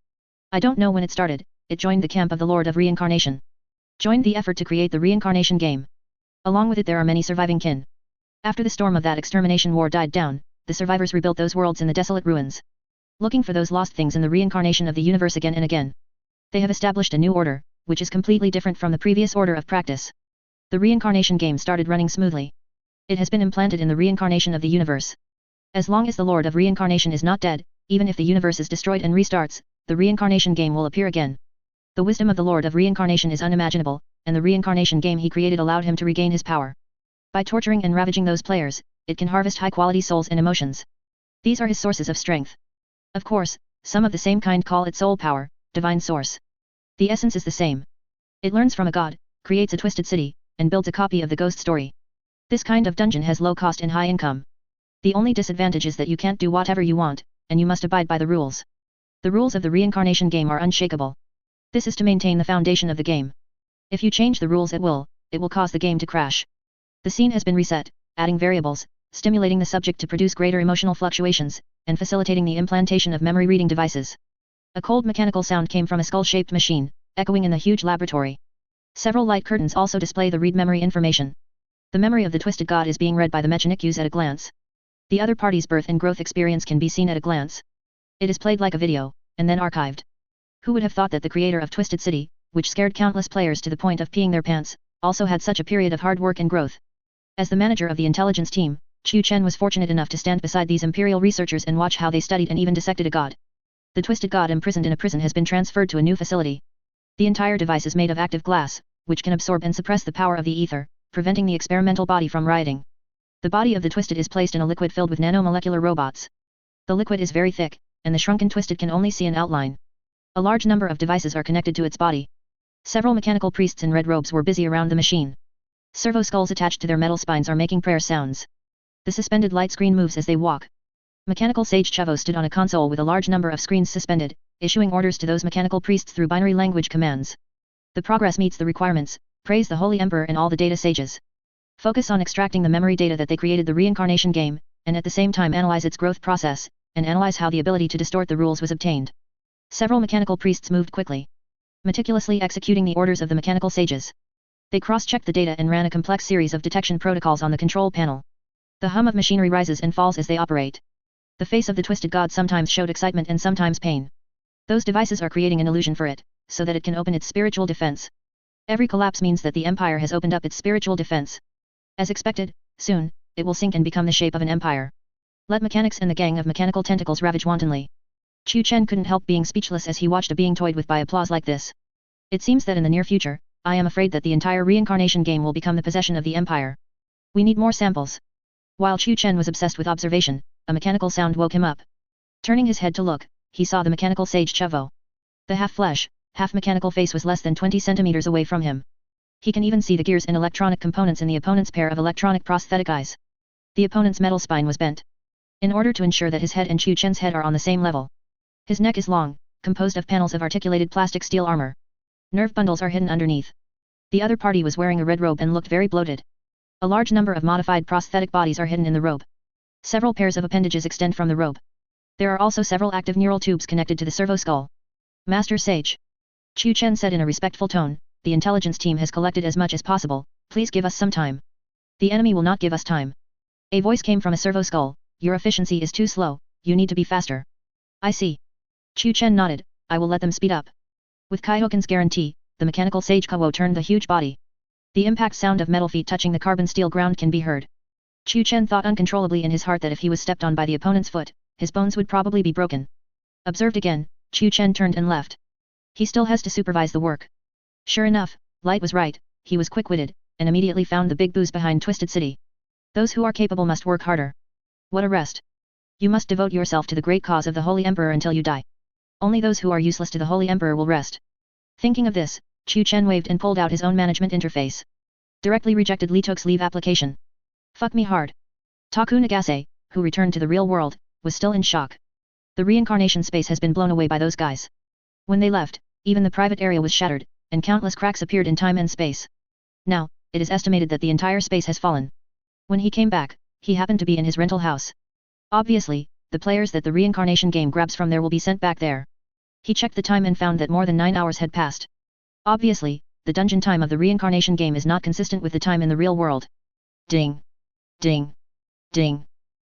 I don't know when it started. It joined the camp of the Lord of Reincarnation. Joined the effort to create the reincarnation game. Along with it there are many surviving kin. After the storm of that extermination war died down, the survivors rebuilt those worlds in the desolate ruins. Looking for those lost things in the reincarnation of the universe again and again. They have established a new order, which is completely different from the previous order of practice. The reincarnation game started running smoothly. It has been implanted in the reincarnation of the universe. As long as the Lord of Reincarnation is not dead, even if the universe is destroyed and restarts, the reincarnation game will appear again. The wisdom of the Lord of Reincarnation is unimaginable, and the reincarnation game he created allowed him to regain his power. By torturing and ravaging those players, it can harvest high-quality souls and emotions. These are his sources of strength. Of course, some of the same kind call it soul power, divine source. The essence is the same. It learns from a god, creates a twisted city, and builds a copy of the ghost story. This kind of dungeon has low cost and high income. The only disadvantage is that you can't do whatever you want, and you must abide by the rules. The rules of the reincarnation game are unshakable. This is to maintain the foundation of the game. If you change the rules at will, it will cause the game to crash. The scene has been reset, adding variables, stimulating the subject to produce greater emotional fluctuations, and facilitating the implantation of memory reading devices. A cold mechanical sound came from a skull-shaped machine, echoing in the huge laboratory. Several light curtains also display the read memory information. The memory of the Twisted God is being read by the Mechanics at a glance. The other party's birth and growth experience can be seen at a glance. It is played like a video, and then archived. Who would have thought that the creator of Twisted City, which scared countless players to the point of peeing their pants, also had such a period of hard work and growth? As the manager of the intelligence team, Chu Chen was fortunate enough to stand beside these imperial researchers and watch how they studied and even dissected a god. The Twisted God imprisoned in a prison has been transferred to a new facility. The entire device is made of active glass, which can absorb and suppress the power of the ether, preventing the experimental body from rioting. The body of the Twisted is placed in a liquid filled with nanomolecular robots. The liquid is very thick, and the shrunken Twisted can only see an outline. A large number of devices are connected to its body. Several mechanical priests in red robes were busy around the machine. Servo skulls attached to their metal spines are making prayer sounds. The suspended light screen moves as they walk. Mechanical Sage Chavo stood on a console with a large number of screens suspended, issuing orders to those mechanical priests through binary language commands. The progress meets the requirements, praise the Holy Emperor and all the data sages. Focus on extracting the memory data that they created the reincarnation game, and at the same time analyze its growth process, and analyze how the ability to distort the rules was obtained. Several mechanical priests moved quickly, meticulously executing the orders of the mechanical sages. They cross-checked the data and ran a complex series of detection protocols on the control panel. The hum of machinery rises and falls as they operate. The face of the Twisted God sometimes showed excitement and sometimes pain. Those devices are creating an illusion for it, so that it can open its spiritual defense. Every collapse means that the Empire has opened up its spiritual defense. As expected, soon, it will sink and become the shape of an empire. Let mechanics and the gang of mechanical tentacles ravage wantonly. Chu Chen couldn't help being speechless as he watched a being toyed with by applause like this. It seems that in the near future, I am afraid that the entire reincarnation game will become the possession of the Empire. We need more samples. While Chu Chen was obsessed with observation, a mechanical sound woke him up. Turning his head to look, he saw the mechanical sage Chavo. The half-flesh, half-mechanical face was less than 20 centimeters away from him. He can even see the gears and electronic components in the opponent's pair of electronic prosthetic eyes. The opponent's metal spine was bent. In order to ensure that his head and Chu Chen's head are on the same level. His neck is long, composed of panels of articulated plastic steel armor. Nerve bundles are hidden underneath. The other party was wearing a red robe and looked very bloated. A large number of modified prosthetic bodies are hidden in the robe. Several pairs of appendages extend from the robe. There are also several active neural tubes connected to the servo skull. Master Sage. Chu Chen said in a respectful tone, the intelligence team has collected as much as possible, please give us some time. The enemy will not give us time. A voice came from a servo skull, your efficiency is too slow, you need to be faster. I see. Chu Chen nodded, I will let them speed up. With Kaihoken's guarantee, the mechanical sage Kawo turned the huge body. The impact sound of metal feet touching the carbon steel ground can be heard. Chu Chen thought uncontrollably in his heart that if he was stepped on by the opponent's foot, his bones would probably be broken. Observed again, Chu Chen turned and left. He still has to supervise the work. Sure enough, Light was right, he was quick-witted, and immediately found the big booze behind Twisted City. Those who are capable must work harder. What a rest. You must devote yourself to the great cause of the Holy Emperor until you die. Only those who are useless to the Holy Emperor will rest. Thinking of this, Chu Chen waved and pulled out his own management interface. Directly rejected Li Tok's leave application. Fuck me hard. Taku Nagase, who returned to the real world, was still in shock. The reincarnation space has been blown away by those guys. When they left, even the private area was shattered, and countless cracks appeared in time and space. Now, it is estimated that the entire space has fallen. When he came back, he happened to be in his rental house. Obviously, the players that the reincarnation game grabs from there will be sent back there. He checked the time and found that more than 9 hours had passed. Obviously, the dungeon time of the reincarnation game is not consistent with the time in the real world. Ding. Ding. Ding.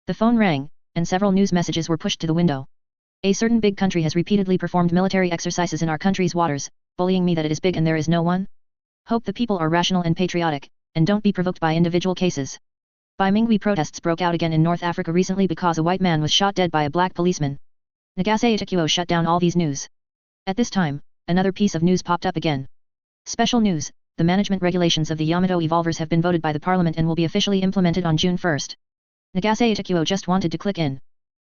The phone rang, and several news messages were pushed to the window. A certain big country has repeatedly performed military exercises in our country's waters, bullying me that it is big and there is no one. Hope the people are rational and patriotic, and don't be provoked by individual cases. By Minghui protests broke out again in North Africa recently because a white man was shot dead by a black policeman. Nagase Itakuo shut down all these news. At this time, another piece of news popped up again. Special news, the management regulations of the Yamato Evolvers have been voted by the parliament and will be officially implemented on June 1st. Nagase Itakuo just wanted to click in.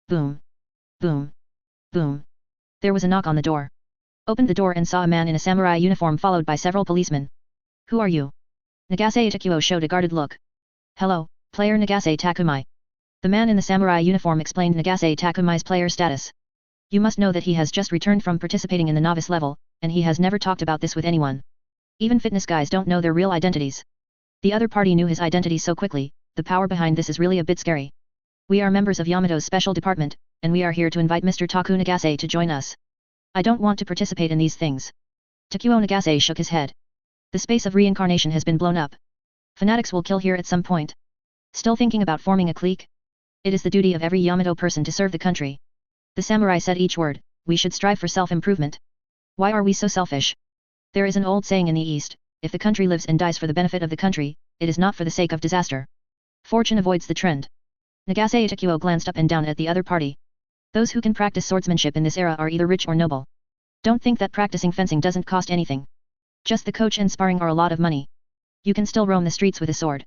Boom. Boom. Boom. There was a knock on the door. Opened the door and saw a man in a samurai uniform followed by several policemen. Who are you? Nagase Itakuo showed a guarded look. Hello, player Nagase Takumai. The man in the samurai uniform explained Nagase Takumai's player status. You must know that he has just returned from participating in the novice level, and he has never talked about this with anyone. Even fitness guys don't know their real identities. The other party knew his identity so quickly, the power behind this is really a bit scary. We are members of Yamato's special department, and we are here to invite Mr. Taku Nagase to join us. I don't want to participate in these things. Takuo Nagase shook his head. The space of reincarnation has been blown up. Fanatics will kill here at some point. Still thinking about forming a clique? It is the duty of every Yamato person to serve the country. The samurai said each word, we should strive for self-improvement. Why are we so selfish? There is an old saying in the East, if the country lives and dies for the benefit of the country, it is not for the sake of disaster. Fortune avoids the trend. Nagase Takuo glanced up and down at the other party. Those who can practice swordsmanship in this era are either rich or noble. Don't think that practicing fencing doesn't cost anything. Just the coach and sparring are a lot of money. You can still roam the streets with a sword.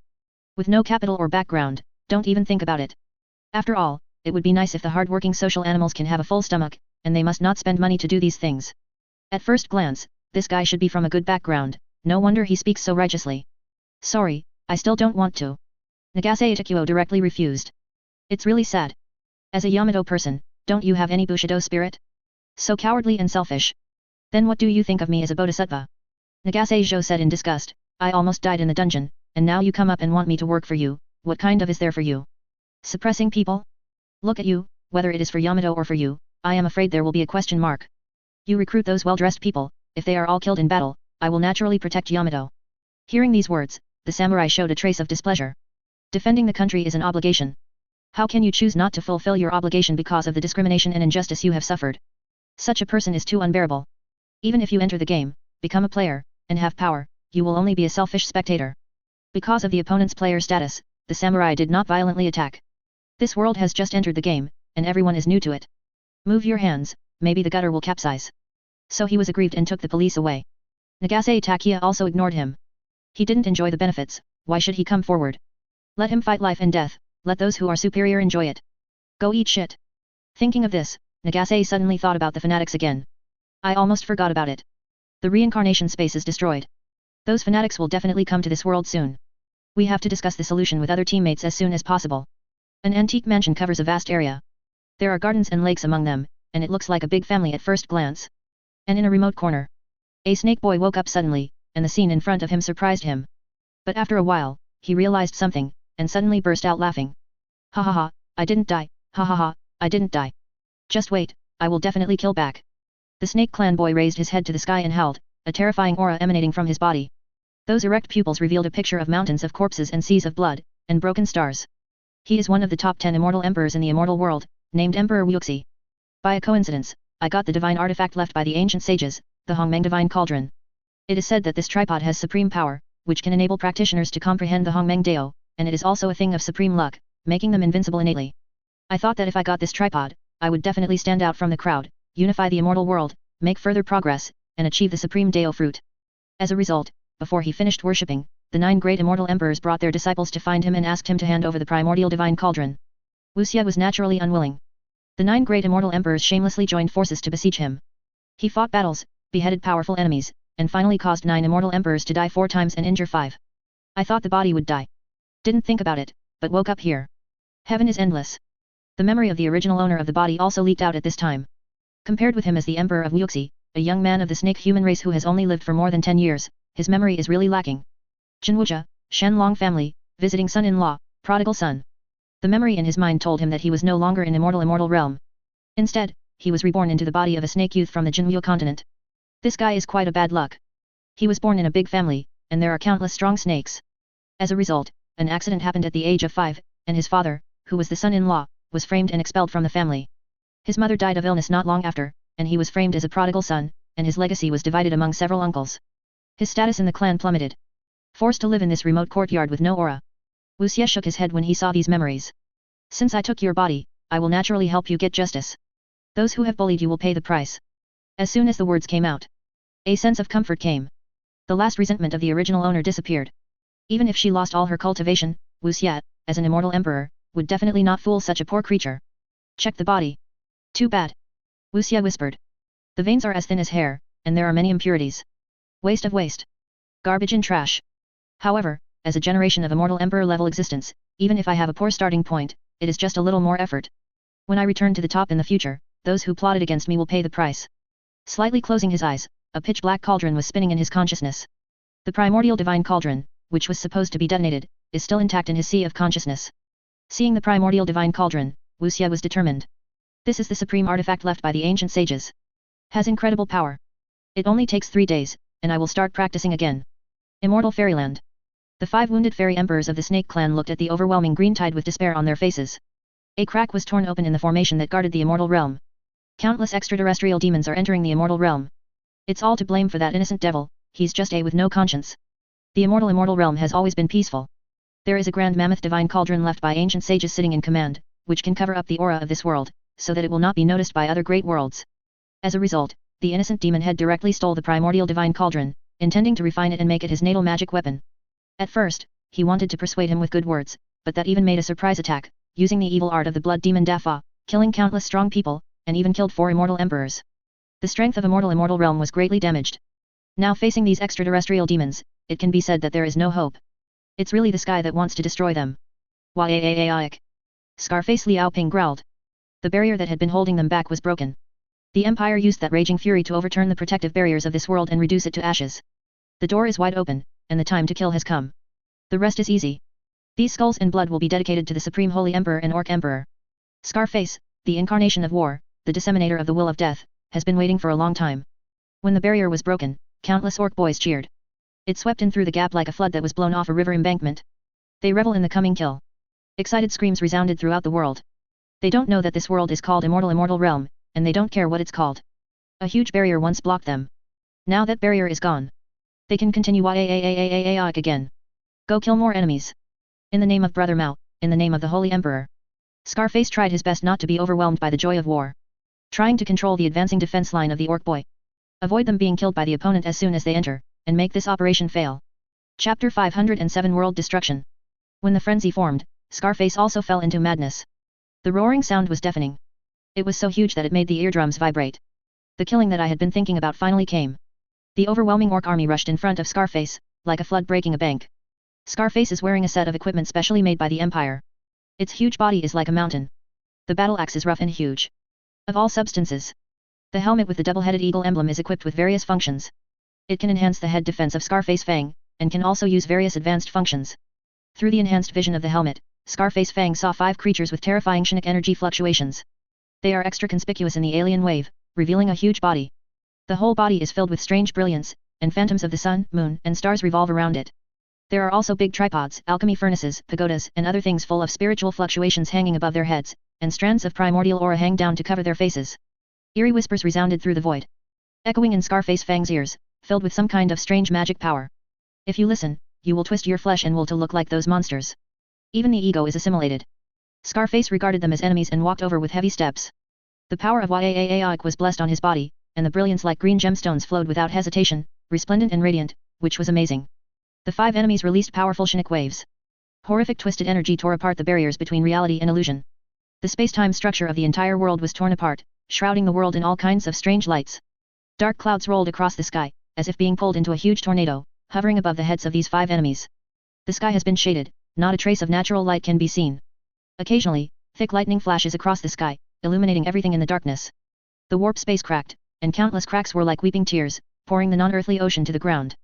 With no capital or background, don't even think about it. After all, it would be nice if the hard-working social animals can have a full stomach, and they must not spend money to do these things. At first glance, this guy should be from a good background, no wonder he speaks so righteously. Sorry, I still don't want to. Nagase Takuo directly refused. It's really sad. As a Yamato person, don't you have any Bushido spirit? So cowardly and selfish. Then what do you think of me as a bodhisattva? Nagase Jo said in disgust, I almost died in the dungeon, and now you come up and want me to work for you, what kind of is there for you? Suppressing people? Look at you, whether it is for Yamato or for you, I am afraid there will be a question mark. You recruit those well-dressed people, if they are all killed in battle, I will naturally protect Yamato. Hearing these words, the samurai showed a trace of displeasure. Defending the country is an obligation. How can you choose not to fulfill your obligation because of the discrimination and injustice you have suffered? Such a person is too unbearable. Even if you enter the game, become a player, and have power, you will only be a selfish spectator. Because of the opponent's player status, the samurai did not violently attack. This world has just entered the game, and everyone is new to it. Move your hands, maybe the gutter will capsize. So he was aggrieved and took the police away. Nagase Takuya also ignored him. He didn't enjoy the benefits, why should he come forward? Let him fight life and death, let those who are superior enjoy it. Go eat shit. Thinking of this, Nagase suddenly thought about the fanatics again. I almost forgot about it. The reincarnation space is destroyed. Those fanatics will definitely come to this world soon. We have to discuss the solution with other teammates as soon as possible. An antique mansion covers a vast area. There are gardens and lakes among them, and it looks like a big family at first glance. And in a remote corner, a snake boy woke up suddenly, and the scene in front of him surprised him. But after a while, he realized something, and suddenly burst out laughing. Ha ha ha, I didn't die, ha ha ha, I didn't die. Just wait, I will definitely kill back. The snake clan boy raised his head to the sky and howled, a terrifying aura emanating from his body. Those erect pupils revealed a picture of mountains of corpses and seas of blood, and broken stars. He is one of the top 10 immortal emperors in the immortal world, named Emperor Wuxi. By a coincidence, I got the divine artifact left by the ancient sages, the Hongmeng Divine Cauldron. It is said that this tripod has supreme power, which can enable practitioners to comprehend the Hongmeng Dao, and it is also a thing of supreme luck, making them invincible innately. I thought that if I got this tripod, I would definitely stand out from the crowd, unify the immortal world, make further progress, and achieve the supreme Dao fruit. As a result, before he finished worshipping, the 9 great immortal emperors brought their disciples to find him and asked him to hand over the primordial divine cauldron. Wuxia was naturally unwilling. The 9 great immortal emperors shamelessly joined forces to besiege him. He fought battles, beheaded powerful enemies, and finally caused 9 immortal emperors to die 4 times and injure 5. I thought the body would die. Didn't think about it, but woke up here. Heaven is endless. The memory of the original owner of the body also leaked out at this time. Compared with him as the Emperor of Wuxi, a young man of the snake human race who has only lived for more than 10 years, his memory is really lacking. Jinwuja, Shenlong family, visiting son-in-law, prodigal son. The memory in his mind told him that he was no longer in immortal realm. Instead, he was reborn into the body of a snake youth from the Jinwu continent. This guy is quite a bad luck. He was born in a big family, and there are countless strong snakes. As a result, an accident happened at the age of 5, and his father, who was the son-in-law, was framed and expelled from the family. His mother died of illness not long after, and he was framed as a prodigal son, and his legacy was divided among several uncles. His status in the clan plummeted. Forced to live in this remote courtyard with no aura. Wuxia shook his head when he saw these memories. Since I took your body, I will naturally help you get justice. Those who have bullied you will pay the price. As soon as the words came out, a sense of comfort came. The last resentment of the original owner disappeared. Even if she lost all her cultivation, Wuxia, as an immortal emperor, would definitely not fool such a poor creature. Check the body. Too bad. Wuxia whispered. The veins are as thin as hair, and there are many impurities. Waste of waste. Garbage and trash. However, as a generation of immortal emperor level existence, even if I have a poor starting point, it is just a little more effort. When I return to the top in the future, those who plotted against me will pay the price. Slightly closing his eyes, a pitch-black cauldron was spinning in his consciousness. The primordial divine cauldron, which was supposed to be detonated, is still intact in his sea of consciousness. Seeing the primordial divine cauldron, Wuxia was determined. This is the supreme artifact left by the ancient sages. Has incredible power. It only takes 3 days, and I will start practicing again. Immortal Fairyland. The 5 wounded fairy emperors of the snake clan looked at the overwhelming green tide with despair on their faces. A crack was torn open in the formation that guarded the immortal realm. Countless extraterrestrial demons are entering the immortal realm. It's all to blame for that innocent devil, he's just a with no conscience. The immortal realm has always been peaceful. There is a grand mammoth divine cauldron left by ancient sages sitting in command, which can cover up the aura of this world, so that it will not be noticed by other great worlds. As a result, the innocent demon head directly stole the primordial divine cauldron, intending to refine it and make it his natal magic weapon. At first, he wanted to persuade him with good words, but that even made a surprise attack, using the evil art of the blood demon Dafa, killing countless strong people, and even killed 4 immortal emperors. The strength of immortal realm was greatly damaged. Now facing these extraterrestrial demons, it can be said that there is no hope. It's really the sky that wants to destroy them. Why? Scarface Liao Ping growled. The barrier that had been holding them back was broken. The Empire used that raging fury to overturn the protective barriers of this world and reduce it to ashes. The door is wide open, and the time to kill has come. The rest is easy. These skulls and blood will be dedicated to the Supreme Holy Emperor and Orc Emperor. Scarface, the incarnation of war, the disseminator of the will of death, has been waiting for a long time. When the barrier was broken, countless orc boys cheered. It swept in through the gap like a flood that was blown off a river embankment. They revel in the coming kill. Excited screams resounded throughout the world. They don't know that this world is called immortal realm, and they don't care what it's called. A huge barrier once blocked them. Now that barrier is gone. They can continue again. Go kill more enemies. In the name of Brother Mao, in the name of the Holy Emperor. Scarface tried his best not to be overwhelmed by the joy of war. Trying to control the advancing defense line of the orc boy. Avoid them being killed by the opponent as soon as they enter, and make this operation fail. Chapter 507 World Destruction. When the frenzy formed, Scarface also fell into madness. The roaring sound was deafening. It was so huge that it made the eardrums vibrate. The killing that I had been thinking about finally came. The overwhelming orc army rushed in front of Scarface, like a flood breaking a bank. Scarface is wearing a set of equipment specially made by the Empire. Its huge body is like a mountain. The battle axe is rough and huge. Of all substances. The helmet with the double-headed eagle emblem is equipped with various functions. It can enhance the head defense of Scarface Fang, and can also use various advanced functions. Through the enhanced vision of the helmet, Scarface Fang saw 5 creatures with terrifying Shinnick energy fluctuations. They are extra conspicuous in the alien wave, revealing a huge body. The whole body is filled with strange brilliance, and phantoms of the sun, moon, and stars revolve around it. There are also big tripods, alchemy furnaces, pagodas, and other things full of spiritual fluctuations hanging above their heads, and strands of primordial aura hang down to cover their faces. Eerie whispers resounded through the void. Echoing in Scarface Fang's ears, filled with some kind of strange magic power. If you listen, you will twist your flesh and will to look like those monsters. Even the ego is assimilated. Scarface regarded them as enemies and walked over with heavy steps. The power of Yaak was blessed on his body, and the brilliance like green gemstones flowed without hesitation, resplendent and radiant, which was amazing. The 5 enemies released powerful Shinnick waves. Horrific twisted energy tore apart the barriers between reality and illusion. The space-time structure of the entire world was torn apart, shrouding the world in all kinds of strange lights. Dark clouds rolled across the sky, as if being pulled into a huge tornado, hovering above the heads of these 5 enemies. The sky has been shaded, not a trace of natural light can be seen. Occasionally, thick lightning flashes across the sky, illuminating everything in the darkness. The warp space cracked, and countless cracks were like weeping tears, pouring the non-earthly ocean to the ground.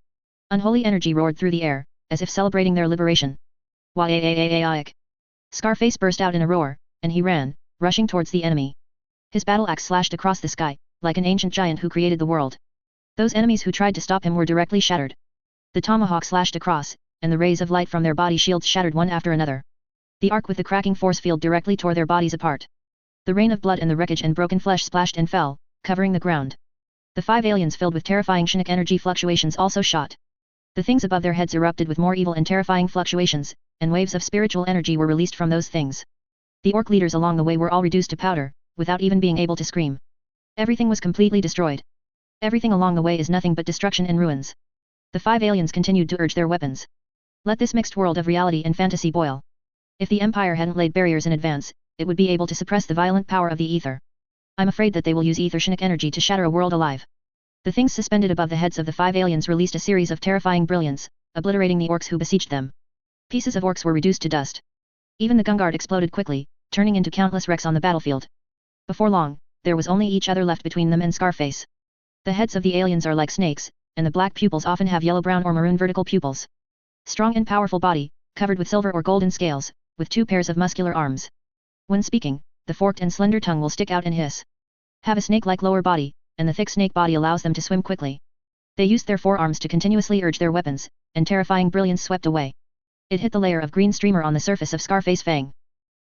Unholy energy roared through the air, as if celebrating their liberation. Yaak! Scarface burst out in a roar, and he ran, rushing towards the enemy. His battle axe slashed across the sky, like an ancient giant who created the world. Those enemies who tried to stop him were directly shattered. The tomahawk slashed across, and the rays of light from their body shields shattered one after another. The arc with the cracking force field directly tore their bodies apart. The rain of blood and the wreckage and broken flesh splashed and fell, covering the ground. The 5 aliens filled with terrifying Shinnick energy fluctuations also shot. The things above their heads erupted with more evil and terrifying fluctuations, and waves of spiritual energy were released from those things. The orc leaders along the way were all reduced to powder, without even being able to scream. Everything was completely destroyed. Everything along the way is nothing but destruction and ruins. The 5 aliens continued to urge their weapons. Let this mixed world of reality and fantasy boil. If the Empire hadn't laid barriers in advance, it would be able to suppress the violent power of the ether. I'm afraid that they will use ether Shinnick energy to shatter a world alive. The things suspended above the heads of the 5 aliens released a series of terrifying brilliance, obliterating the orcs who besieged them. Pieces of orcs were reduced to dust. Even the Gungard exploded quickly, turning into countless wrecks on the battlefield. Before long, there was only each other left between them and Scarface. The heads of the aliens are like snakes, and the black pupils often have yellow-brown or maroon vertical pupils. Strong and powerful body, covered with silver or golden scales, with 2 pairs of muscular arms. When speaking, the forked and slender tongue will stick out and hiss. Have a snake-like lower body, and the thick snake body allows them to swim quickly. They used their forearms to continuously urge their weapons, and terrifying brilliance swept away. It hit the layer of green streamer on the surface of Scarface Fang.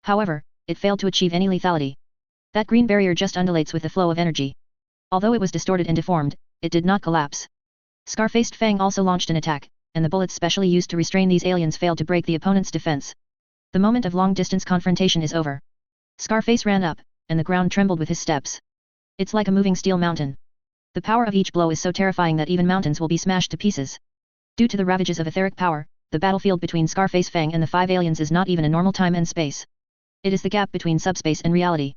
However, it failed to achieve any lethality. That green barrier just undulates with the flow of energy. Although it was distorted and deformed, it did not collapse. Scar-faced Fang also launched an attack, and the bullets specially used to restrain these aliens failed to break the opponent's defense. The moment of long-distance confrontation is over. Scarface ran up, and the ground trembled with his steps. It's like a moving steel mountain. The power of each blow is so terrifying that even mountains will be smashed to pieces. Due to the ravages of etheric power, the battlefield between Scarface Fang and the 5 aliens is not even a normal time and space. It is the gap between subspace and reality.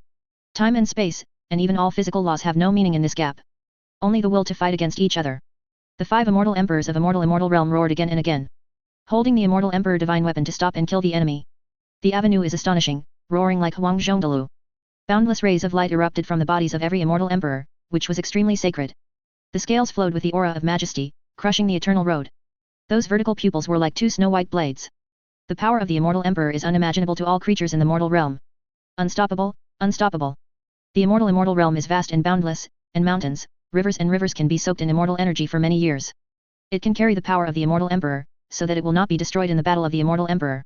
Time and space, and even all physical laws have no meaning in this gap. Only the will to fight against each other. The 5 immortal emperors of immortal realm roared again and again. Holding the immortal emperor divine weapon to stop and kill the enemy. The avenue is astonishing, roaring like Huang Zhongdalu. Boundless rays of light erupted from the bodies of every immortal emperor, which was extremely sacred. The scales flowed with the aura of majesty, crushing the eternal road. Those vertical pupils were like 2 snow-white blades. The power of the immortal emperor is unimaginable to all creatures in the mortal realm. Unstoppable, unstoppable. The immortal realm is vast and boundless, and mountains, rivers can be soaked in immortal energy for many years. It can carry the power of the immortal emperor, so that it will not be destroyed in the battle of the immortal emperor.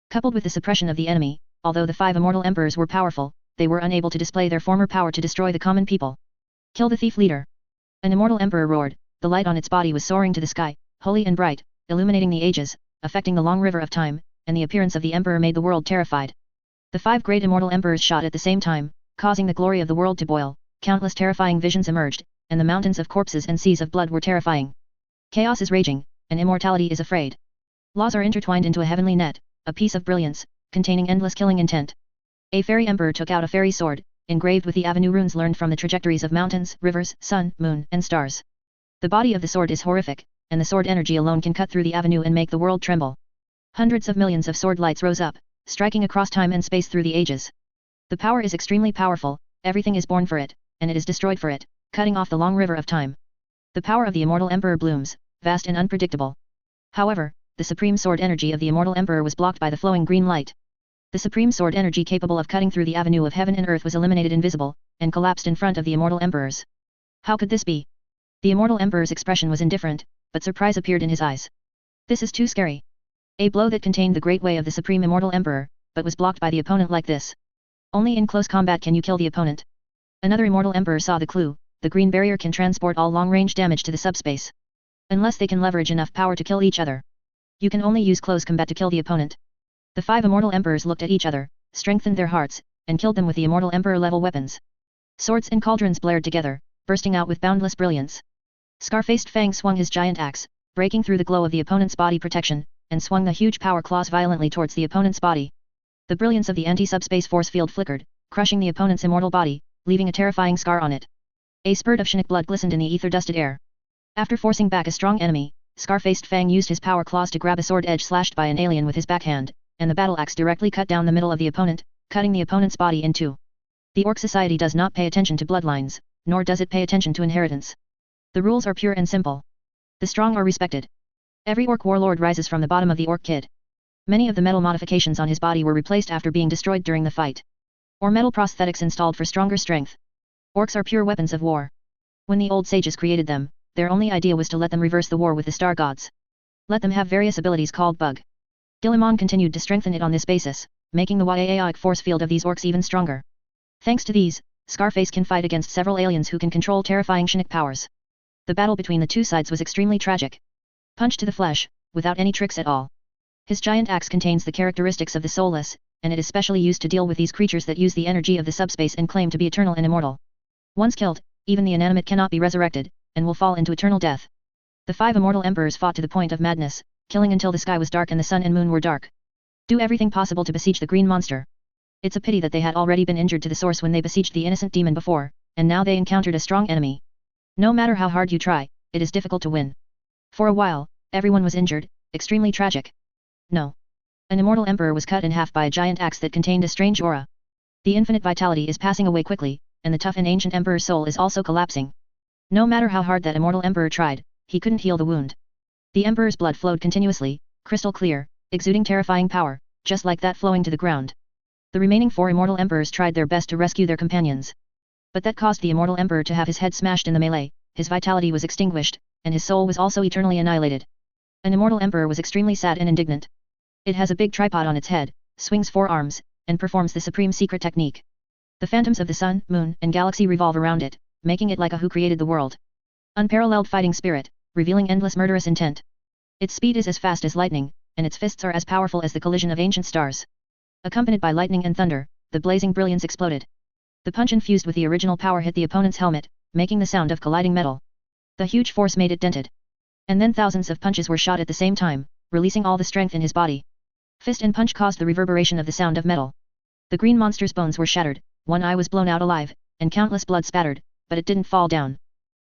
Coupled with the suppression of the enemy, although the 5 immortal emperors were powerful, they were unable to display their former power to destroy the common people. Kill the thief leader. An immortal emperor roared, the light on its body was soaring to the sky, holy and bright, illuminating the ages, affecting the long river of time, and the appearance of the emperor made the world terrified. The 5 great immortal emperors shot at the same time, causing the glory of the world to boil, countless terrifying visions emerged, and the mountains of corpses and seas of blood were terrifying. Chaos is raging, and immortality is afraid. Laws are intertwined into a heavenly net, a piece of brilliance, containing endless killing intent. A fairy emperor took out a fairy sword, engraved with the avenue runes learned from the trajectories of mountains, rivers, sun, moon, and stars. The body of the sword is horrific, and the sword energy alone can cut through the avenue and make the world tremble. Hundreds of millions of sword lights rose up, striking across time and space through the ages. The power is extremely powerful, everything is born for it, and it is destroyed for it, cutting off the long river of time. The power of the immortal emperor blooms, vast and unpredictable. However, the supreme sword energy of the immortal emperor was blocked by the flowing green light. The supreme sword energy capable of cutting through the avenue of heaven and earth was eliminated invisible, and collapsed in front of the immortal emperors. How could this be? The immortal emperor's expression was indifferent, but surprise appeared in his eyes. This is too scary. A blow that contained the great way of the supreme immortal emperor, but was blocked by the opponent like this. Only in close combat can you kill the opponent. Another immortal emperor saw the clue, the green barrier can transport all long-range damage to the subspace. Unless they can leverage enough power to kill each other. You can only use close combat to kill the opponent. The 5 immortal emperors looked at each other, strengthened their hearts, and killed them with the immortal emperor-level weapons. Swords and cauldrons blared together, bursting out with boundless brilliance. Scar-faced Fang swung his giant axe, breaking through the glow of the opponent's body protection, and swung the huge power claws violently towards the opponent's body. The brilliance of the anti-subspace force field flickered, crushing the opponent's immortal body, leaving a terrifying scar on it. A spurt of Chinook blood glistened in the ether-dusted air. After forcing back a strong enemy, Scar-faced Fang used his power claws to grab a sword edge slashed by an alien with his backhand, and the battle axe directly cut down the middle of the opponent, cutting the opponent's body in 2. The Orc society does not pay attention to bloodlines, nor does it pay attention to inheritance. The rules are pure and simple. The strong are respected. Every Orc warlord rises from the bottom of the Orc kid. Many of the metal modifications on his body were replaced after being destroyed during the fight. Or metal prosthetics installed for stronger strength. Orcs are pure weapons of war. When the old sages created them, their only idea was to let them reverse the war with the star gods. Let them have various abilities called bug. Guilliman continued to strengthen it on this basis, making the Yaoic force field of these Orcs even stronger. Thanks to these, Scarface can fight against several aliens who can control terrifying Chinook powers. The battle between the 2 sides was extremely tragic. Punch to the flesh, without any tricks at all. His giant axe contains the characteristics of the soulless, and it is specially used to deal with these creatures that use the energy of the subspace and claim to be eternal and immortal. Once killed, even the inanimate cannot be resurrected, and will fall into eternal death. The 5 immortal emperors fought to the point of madness, killing until the sky was dark and the sun and moon were dark. Do everything possible to besiege the green monster. It's a pity that they had already been injured to the source when they besieged the innocent demon before, and now they encountered a strong enemy. No matter how hard you try, it is difficult to win. For a while, everyone was injured, extremely tragic. No. An immortal emperor was cut in half by a giant axe that contained a strange aura. The infinite vitality is passing away quickly, and the tough and ancient emperor's soul is also collapsing. No matter how hard that immortal emperor tried, he couldn't heal the wound. The emperor's blood flowed continuously, crystal clear, exuding terrifying power, just like that flowing to the ground. The remaining 4 immortal emperors tried their best to rescue their companions. But that caused the immortal emperor to have his head smashed in the melee, his vitality was extinguished, and his soul was also eternally annihilated. An immortal emperor was extremely sad and indignant. It has a big tripod on its head, swings 4 arms, and performs the supreme secret technique. The phantoms of the sun, moon, and galaxy revolve around it, making it like a who created the world. Unparalleled fighting spirit, revealing endless murderous intent. Its speed is as fast as lightning, and its fists are as powerful as the collision of ancient stars. Accompanied by lightning and thunder, the blazing brilliance exploded. The punch infused with the original power hit the opponent's helmet, making the sound of colliding metal. The huge force made it dented. And then thousands of punches were shot at the same time, releasing all the strength in his body. Fist and punch caused the reverberation of the sound of metal. The green monster's bones were shattered, one eye was blown out alive, and countless blood spattered, but it didn't fall down.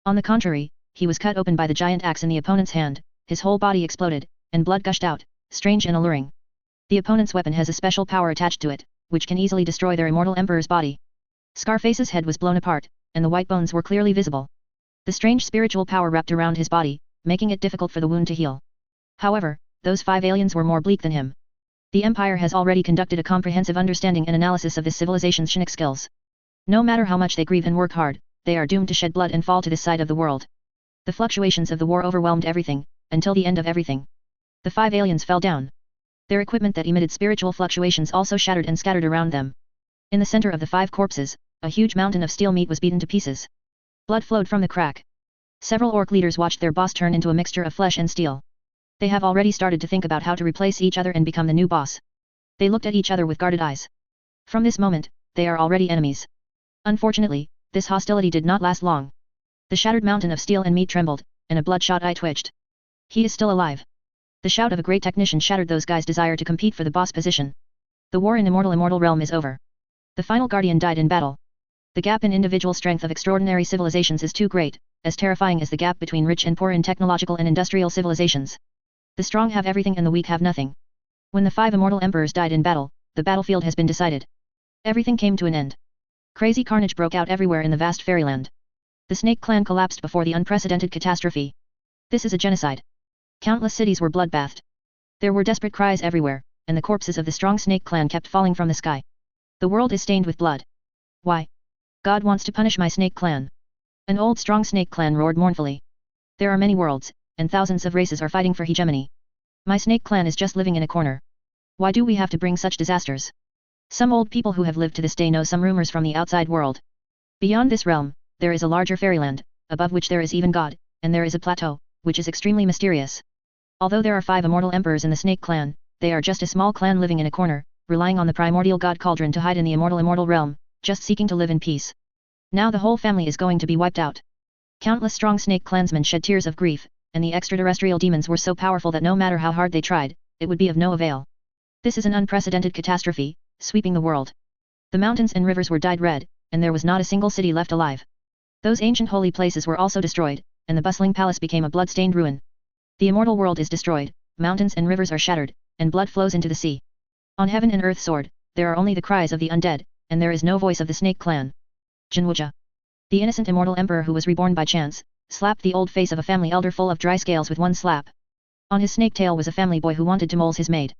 On the contrary, he was cut open by the giant axe in the opponent's hand, his whole body exploded, and blood gushed out, strange and alluring. The opponent's weapon has a special power attached to it, which can easily destroy their immortal emperor's body. Scarface's head was blown apart, and the white bones were clearly visible. The strange spiritual power wrapped around his body, making it difficult for the wound to heal. However, those 5 aliens were more bleak than him. The Empire has already conducted a comprehensive understanding and analysis of this civilization's Shinnik skills. No matter how much they grieve and work hard, they are doomed to shed blood and fall to this side of the world. The fluctuations of the war overwhelmed everything, until the end of everything. The 5 aliens fell down. Their equipment that emitted spiritual fluctuations also shattered and scattered around them. In the center of the 5 corpses, a huge mountain of steel meat was beaten to pieces. Blood flowed from the crack. Several orc leaders watched their boss turn into a mixture of flesh and steel. They have already started to think about how to replace each other and become the new boss. They looked at each other with guarded eyes. From this moment, they are already enemies. Unfortunately, this hostility did not last long. The shattered mountain of steel and meat trembled, and a bloodshot eye twitched. He is still alive. The shout of a great technician shattered those guys' desire to compete for the boss position. The war in immortal realm is over. The final guardian died in battle. The gap in individual strength of extraordinary civilizations is too great, as terrifying as the gap between rich and poor in technological and industrial civilizations. The strong have everything and the weak have nothing. When the 5 immortal emperors died in battle, the battlefield has been decided. Everything came to an end. Crazy carnage broke out everywhere in the vast fairyland. The Snake Clan collapsed before the unprecedented catastrophe. This is a genocide. Countless cities were bloodbathed. There were desperate cries everywhere, and the corpses of the strong Snake Clan kept falling from the sky. The world is stained with blood. Why? God wants to punish my Snake Clan. An old strong Snake Clan roared mournfully. There are many worlds, and thousands of races are fighting for hegemony. My Snake Clan is just living in a corner. Why do we have to bring such disasters? Some old people who have lived to this day know some rumors from the outside world. Beyond this realm, there is a larger fairyland, above which there is even God, and there is a plateau, which is extremely mysterious. Although there are 5 immortal emperors in the Snake Clan, they are just a small clan living in a corner, relying on the primordial god cauldron to hide in the immortal realm, just seeking to live in peace. Now the whole family is going to be wiped out. Countless strong Snake Clansmen shed tears of grief, and the extraterrestrial demons were so powerful that no matter how hard they tried, it would be of no avail. This is an unprecedented catastrophe, sweeping the world. The mountains and rivers were dyed red, and there was not a single city left alive. Those ancient holy places were also destroyed, and the bustling palace became a blood-stained ruin. The immortal world is destroyed, mountains and rivers are shattered, and blood flows into the sea. On heaven and earth soared, there are only the cries of the undead, and there is no voice of the Snake Clan. Jinwuja. The innocent immortal emperor who was reborn by chance, slapped the old face of a family elder full of dry scales with one slap. On his snake tail was a family boy who wanted to mold his maid.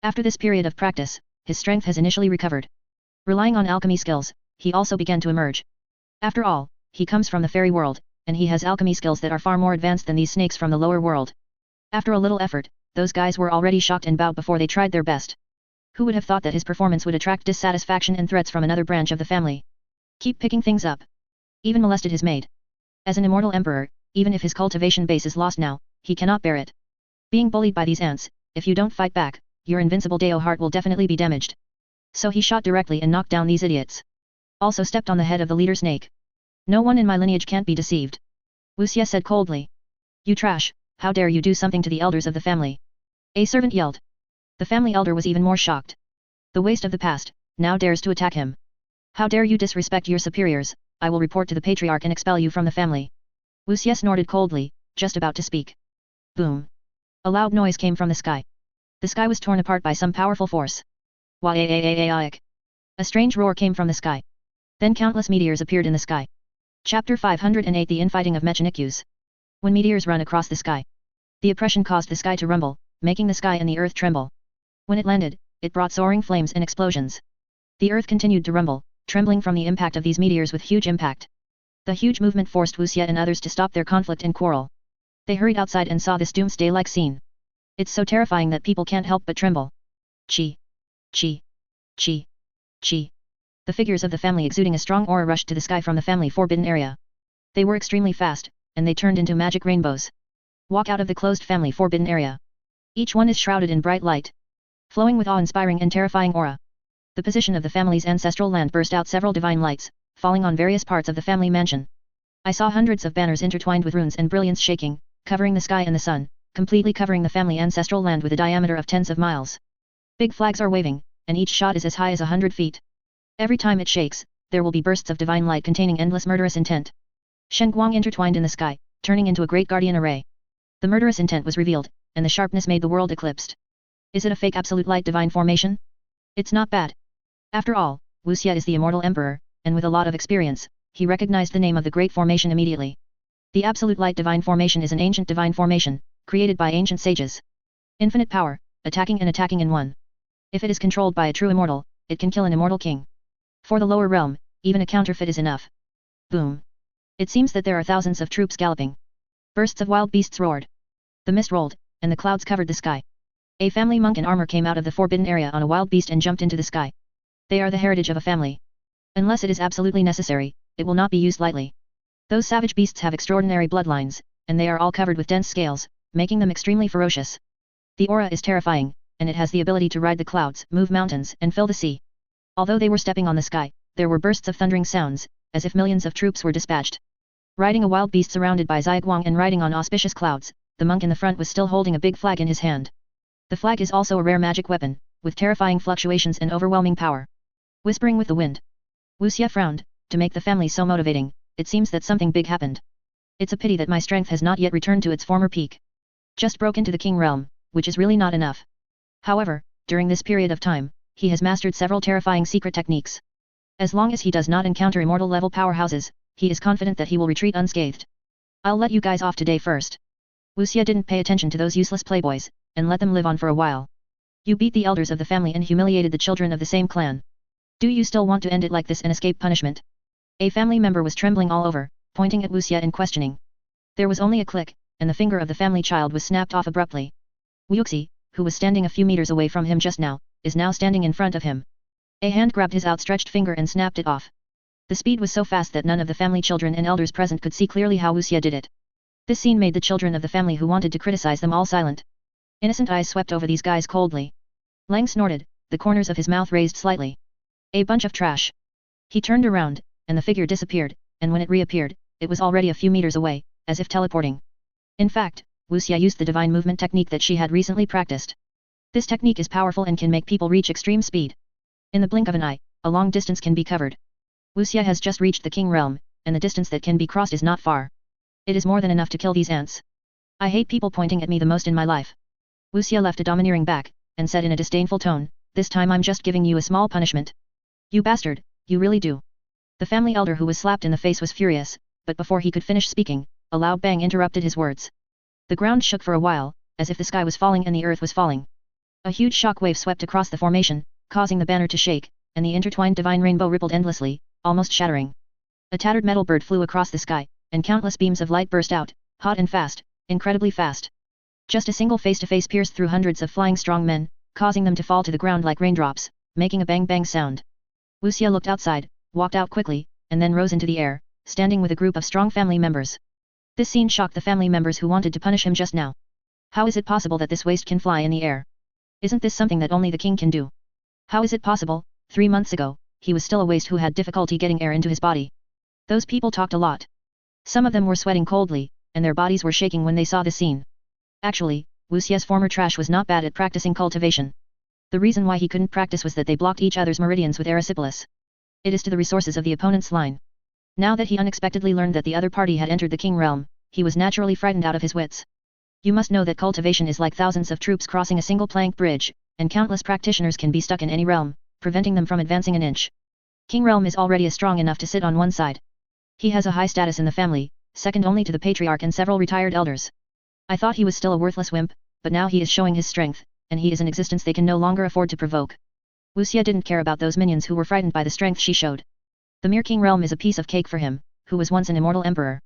After this period of practice, his strength has initially recovered. Relying on alchemy skills, he also began to emerge. After all, he comes from the fairy world, and he has alchemy skills that are far more advanced than these snakes from the lower world. After a little effort, those guys were already shocked and bowed before they tried their best. Who would have thought that his performance would attract dissatisfaction and threats from another branch of the family? Keep picking things up. Even molested his maid. As an immortal emperor, even if his cultivation base is lost now, he cannot bear it. Being bullied by these ants, if you don't fight back, your invincible Deo heart will definitely be damaged. So he shot directly and knocked down these idiots. Also stepped on the head of the leader snake. No one in my lineage can't be deceived. Wuxia said coldly. You trash, how dare you do something to the elders of the family? A servant yelled. The family elder was even more shocked. The waste of the past, now dares to attack him. How dare you disrespect your superiors, I will report to the patriarch and expel you from the family. Wuxia snorted coldly, just about to speak. Boom. A loud noise came from the sky. The sky was torn apart by some powerful force. Wah-a-a-a-a-a-ik. A strange roar came from the sky. Then countless meteors appeared in the sky. Chapter 508 The Infighting of Mechanikus. When meteors run across the sky. The oppression caused the sky to rumble, making the sky and the earth tremble. When it landed, it brought soaring flames and explosions. The earth continued to rumble, trembling from the impact of these meteors with huge impact. The huge movement forced Wuxia and others to stop their conflict and quarrel. They hurried outside and saw this doomsday-like scene. It's so terrifying that people can't help but tremble. Chi. Chi. Chi. Chi. The figures of the family exuding a strong aura rushed to the sky from the family forbidden area. They were extremely fast, and they turned into magic rainbows. Walk out of the closed family forbidden area. Each one is shrouded in bright light, flowing with awe-inspiring and terrifying aura. The position of the family's ancestral land burst out several divine lights, falling on various parts of the family mansion. I saw hundreds of banners intertwined with runes and brilliance shaking, covering the sky and the sun, completely covering the family ancestral land with a diameter of tens of miles. Big flags are waving, and each shot is as high as 100 feet. Every time it shakes, there will be bursts of divine light containing endless murderous intent. Shen Guang intertwined in the sky, turning into a great guardian array. The murderous intent was revealed, and the sharpness made the world eclipsed. Is it a fake absolute light divine formation? It's not bad. After all, Wuxia is the immortal emperor, and with a lot of experience, he recognized the name of the great formation immediately. The absolute light divine formation is an ancient divine formation, created by ancient sages. Infinite power, attacking and attacking in one. If it is controlled by a true immortal, it can kill an immortal king. For the lower realm, even a counterfeit is enough. Boom. It seems that there are thousands of troops galloping. Bursts of wild beasts roared. The mist rolled, and the clouds covered the sky. A family monk in armor came out of the forbidden area on a wild beast and jumped into the sky. They are the heritage of a family. Unless it is absolutely necessary, it will not be used lightly. Those savage beasts have extraordinary bloodlines, and they are all covered with dense scales, making them extremely ferocious. The aura is terrifying, and it has the ability to ride the clouds, move mountains, and fill the sea. Although they were stepping on the sky, there were bursts of thundering sounds, as if millions of troops were dispatched. Riding a wild beast surrounded by Ziguang and riding on auspicious clouds, the monk in the front was still holding a big flag in his hand. The flag is also a rare magic weapon, with terrifying fluctuations and overwhelming power. Whispering with the wind. Wuxia frowned. To make the family so motivating, it seems that something big happened. It's a pity that my strength has not yet returned to its former peak. Just broke into the king realm, which is really not enough. However, during this period of time, he has mastered several terrifying secret techniques. As long as he does not encounter immortal level powerhouses, he is confident that he will retreat unscathed. I'll let you guys off today first. Wuxia didn't pay attention to those useless playboys, and let them live on for a while. You beat the elders of the family and humiliated the children of the same clan. Do you still want to end it like this and escape punishment? A family member was trembling all over, pointing at Wuxia and questioning. There was only a click, and the finger of the family child was snapped off abruptly. Wuxi, who was standing a few meters away from him just now, is now standing in front of him. A hand grabbed his outstretched finger and snapped it off. The speed was so fast that none of the family children and elders present could see clearly how Wuxia did it. This scene made the children of the family who wanted to criticize them all silent. Innocent eyes swept over these guys coldly. Lang snorted, the corners of his mouth raised slightly. A bunch of trash. He turned around, and the figure disappeared, and when it reappeared, it was already a few meters away, as if teleporting. In fact, Wuxia used the divine movement technique that she had recently practiced. This technique is powerful and can make people reach extreme speed. In the blink of an eye, a long distance can be covered. Wuxia has just reached the king realm, and the distance that can be crossed is not far. It is more than enough to kill these ants. I hate people pointing at me the most in my life. Wuxia left a domineering back, and said in a disdainful tone, this time I'm just giving you a small punishment. You bastard, you really do. The family elder who was slapped in the face was furious, but before he could finish speaking, a loud bang interrupted his words. The ground shook for a while, as if the sky was falling and the earth was falling. A huge shock wave swept across the formation, causing the banner to shake, and the intertwined divine rainbow rippled endlessly, almost shattering. A tattered metal bird flew across the sky, and countless beams of light burst out, hot and fast, incredibly fast. Just a single face-to-face pierced through hundreds of flying strong men, causing them to fall to the ground like raindrops, making a bang-bang sound. Wuxia looked outside, walked out quickly, and then rose into the air, standing with a group of strong family members. This scene shocked the family members who wanted to punish him just now. How is it possible that this waste can fly in the air? Isn't this something that only the king can do? How is it possible? 3 months ago, he was still a waste who had difficulty getting air into his body. Those people talked a lot. Some of them were sweating coldly, and their bodies were shaking when they saw the scene. Actually, Wuxia's former trash was not bad at practicing cultivation. The reason why he couldn't practice was that they blocked each other's meridians with erysipelas. It is to the resources of the opponent's line. Now that he unexpectedly learned that the other party had entered the king realm, he was naturally frightened out of his wits. You must know that cultivation is like thousands of troops crossing a single plank bridge, and countless practitioners can be stuck in any realm, preventing them from advancing an inch. King realm is already strong enough to sit on one side. He has a high status in the family, second only to the patriarch and several retired elders. I thought he was still a worthless wimp, but now he is showing his strength, and he is an existence they can no longer afford to provoke. Wuxia didn't care about those minions who were frightened by the strength she showed. The mere king realm is a piece of cake for him, who was once an immortal emperor.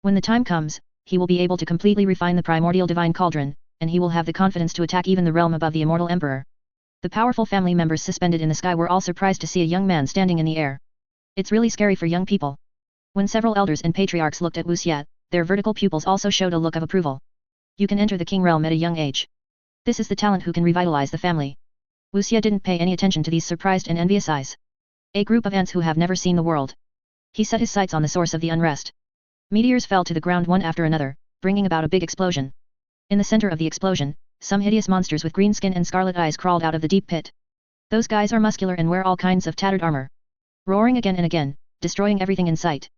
When the time comes, he will be able to completely refine the primordial divine cauldron, and he will have the confidence to attack even the realm above the immortal emperor. The powerful family members suspended in the sky were all surprised to see a young man standing in the air. It's really scary for young people. When several elders and patriarchs looked at Wuxia, their vertical pupils also showed a look of approval. You can enter the king realm at a young age. This is the talent who can revitalize the family. Wuxia didn't pay any attention to these surprised and envious eyes. A group of ants who have never seen the world. He set his sights on the source of the unrest. Meteors fell to the ground one after another, bringing about a big explosion. In the center of the explosion, some hideous monsters with green skin and scarlet eyes crawled out of the deep pit. Those guys are muscular and wear all kinds of tattered armor. Roaring again and again, destroying everything in sight.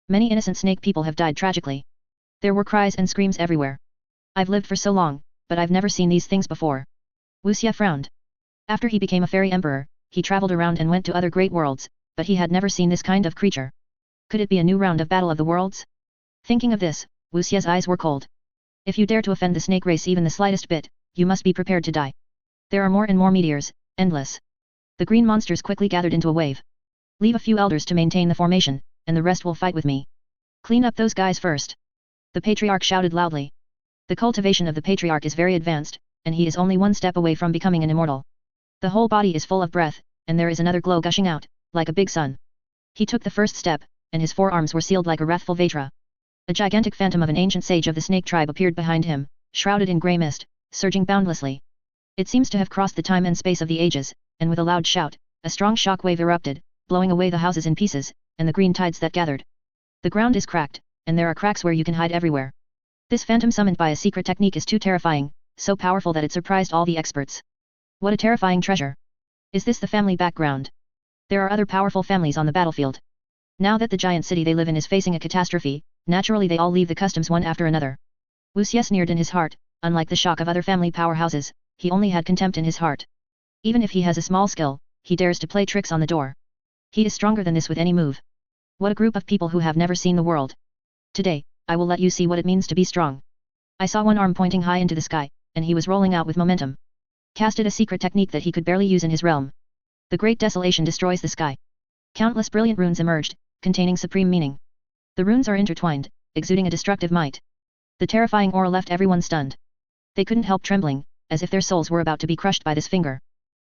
Many innocent snake people have died tragically. There were cries and screams everywhere. I've lived for so long, but I've never seen these things before. Wuxia frowned. After he became a fairy emperor, he traveled around and went to other great worlds, but he had never seen this kind of creature. Could it be a new round of Battle of the Worlds? Thinking of this, Wuxia's eyes were cold. If you dare to offend the snake race even the slightest bit, you must be prepared to die. There are more and more meteors, endless. The green monsters quickly gathered into a wave. Leave a few elders to maintain the formation, and the rest will fight with me. Clean up those guys first. The patriarch shouted loudly. The cultivation of the patriarch is very advanced, and he is only one step away from becoming an immortal. The whole body is full of breath, and there is another glow gushing out, like a big sun. He took the first step, and his forearms were sealed like a wrathful Vatra. A gigantic phantom of an ancient sage of the snake tribe appeared behind him, shrouded in grey mist, surging boundlessly. It seems to have crossed the time and space of the ages, and with a loud shout, a strong shock wave erupted, blowing away the houses in pieces, and the green tides that gathered. The ground is cracked, and there are cracks where you can hide everywhere. This phantom summoned by a secret technique is too terrifying, so powerful that it surprised all the experts. What a terrifying treasure! Is this the family background? There are other powerful families on the battlefield. Now that the giant city they live in is facing a catastrophe, naturally they all leave the customs one after another. Wuxia sneered in his heart. Unlike the shock of other family powerhouses, he only had contempt in his heart. Even if he has a small skill, he dares to play tricks on the door. He is stronger than this with any move. What a group of people who have never seen the world. Today, I will let you see what it means to be strong. I saw one arm pointing high into the sky, and he was rolling out with momentum. Casted a secret technique that he could barely use in his realm. The great desolation destroys the sky. Countless brilliant runes emerged, containing supreme meaning. The runes are intertwined, exuding a destructive might. The terrifying aura left everyone stunned. They couldn't help trembling, as if their souls were about to be crushed by this finger.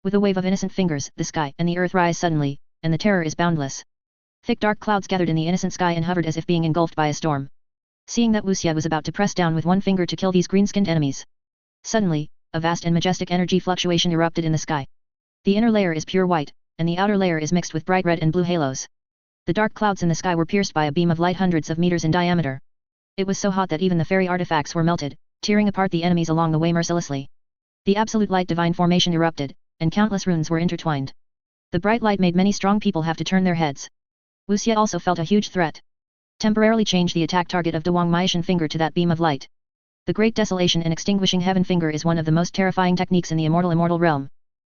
With a wave of innocent fingers, the sky and the earth rise suddenly, and the terror is boundless. Thick dark clouds gathered in the innocent sky and hovered as if being engulfed by a storm. Seeing that Wuxia was about to press down with one finger to kill these green-skinned enemies. Suddenly, a vast and majestic energy fluctuation erupted in the sky. The inner layer is pure white, and the outer layer is mixed with bright red and blue halos. The dark clouds in the sky were pierced by a beam of light hundreds of meters in diameter. It was so hot that even the fairy artifacts were melted, tearing apart the enemies along the way mercilessly. The absolute light divine formation erupted, and countless runes were intertwined. The bright light made many strong people have to turn their heads. Wuxia also felt a huge threat. Temporarily change the attack target of Dawang Maishan finger to that beam of light. The Great Desolation and Extinguishing Heaven finger is one of the most terrifying techniques in the immortal realm.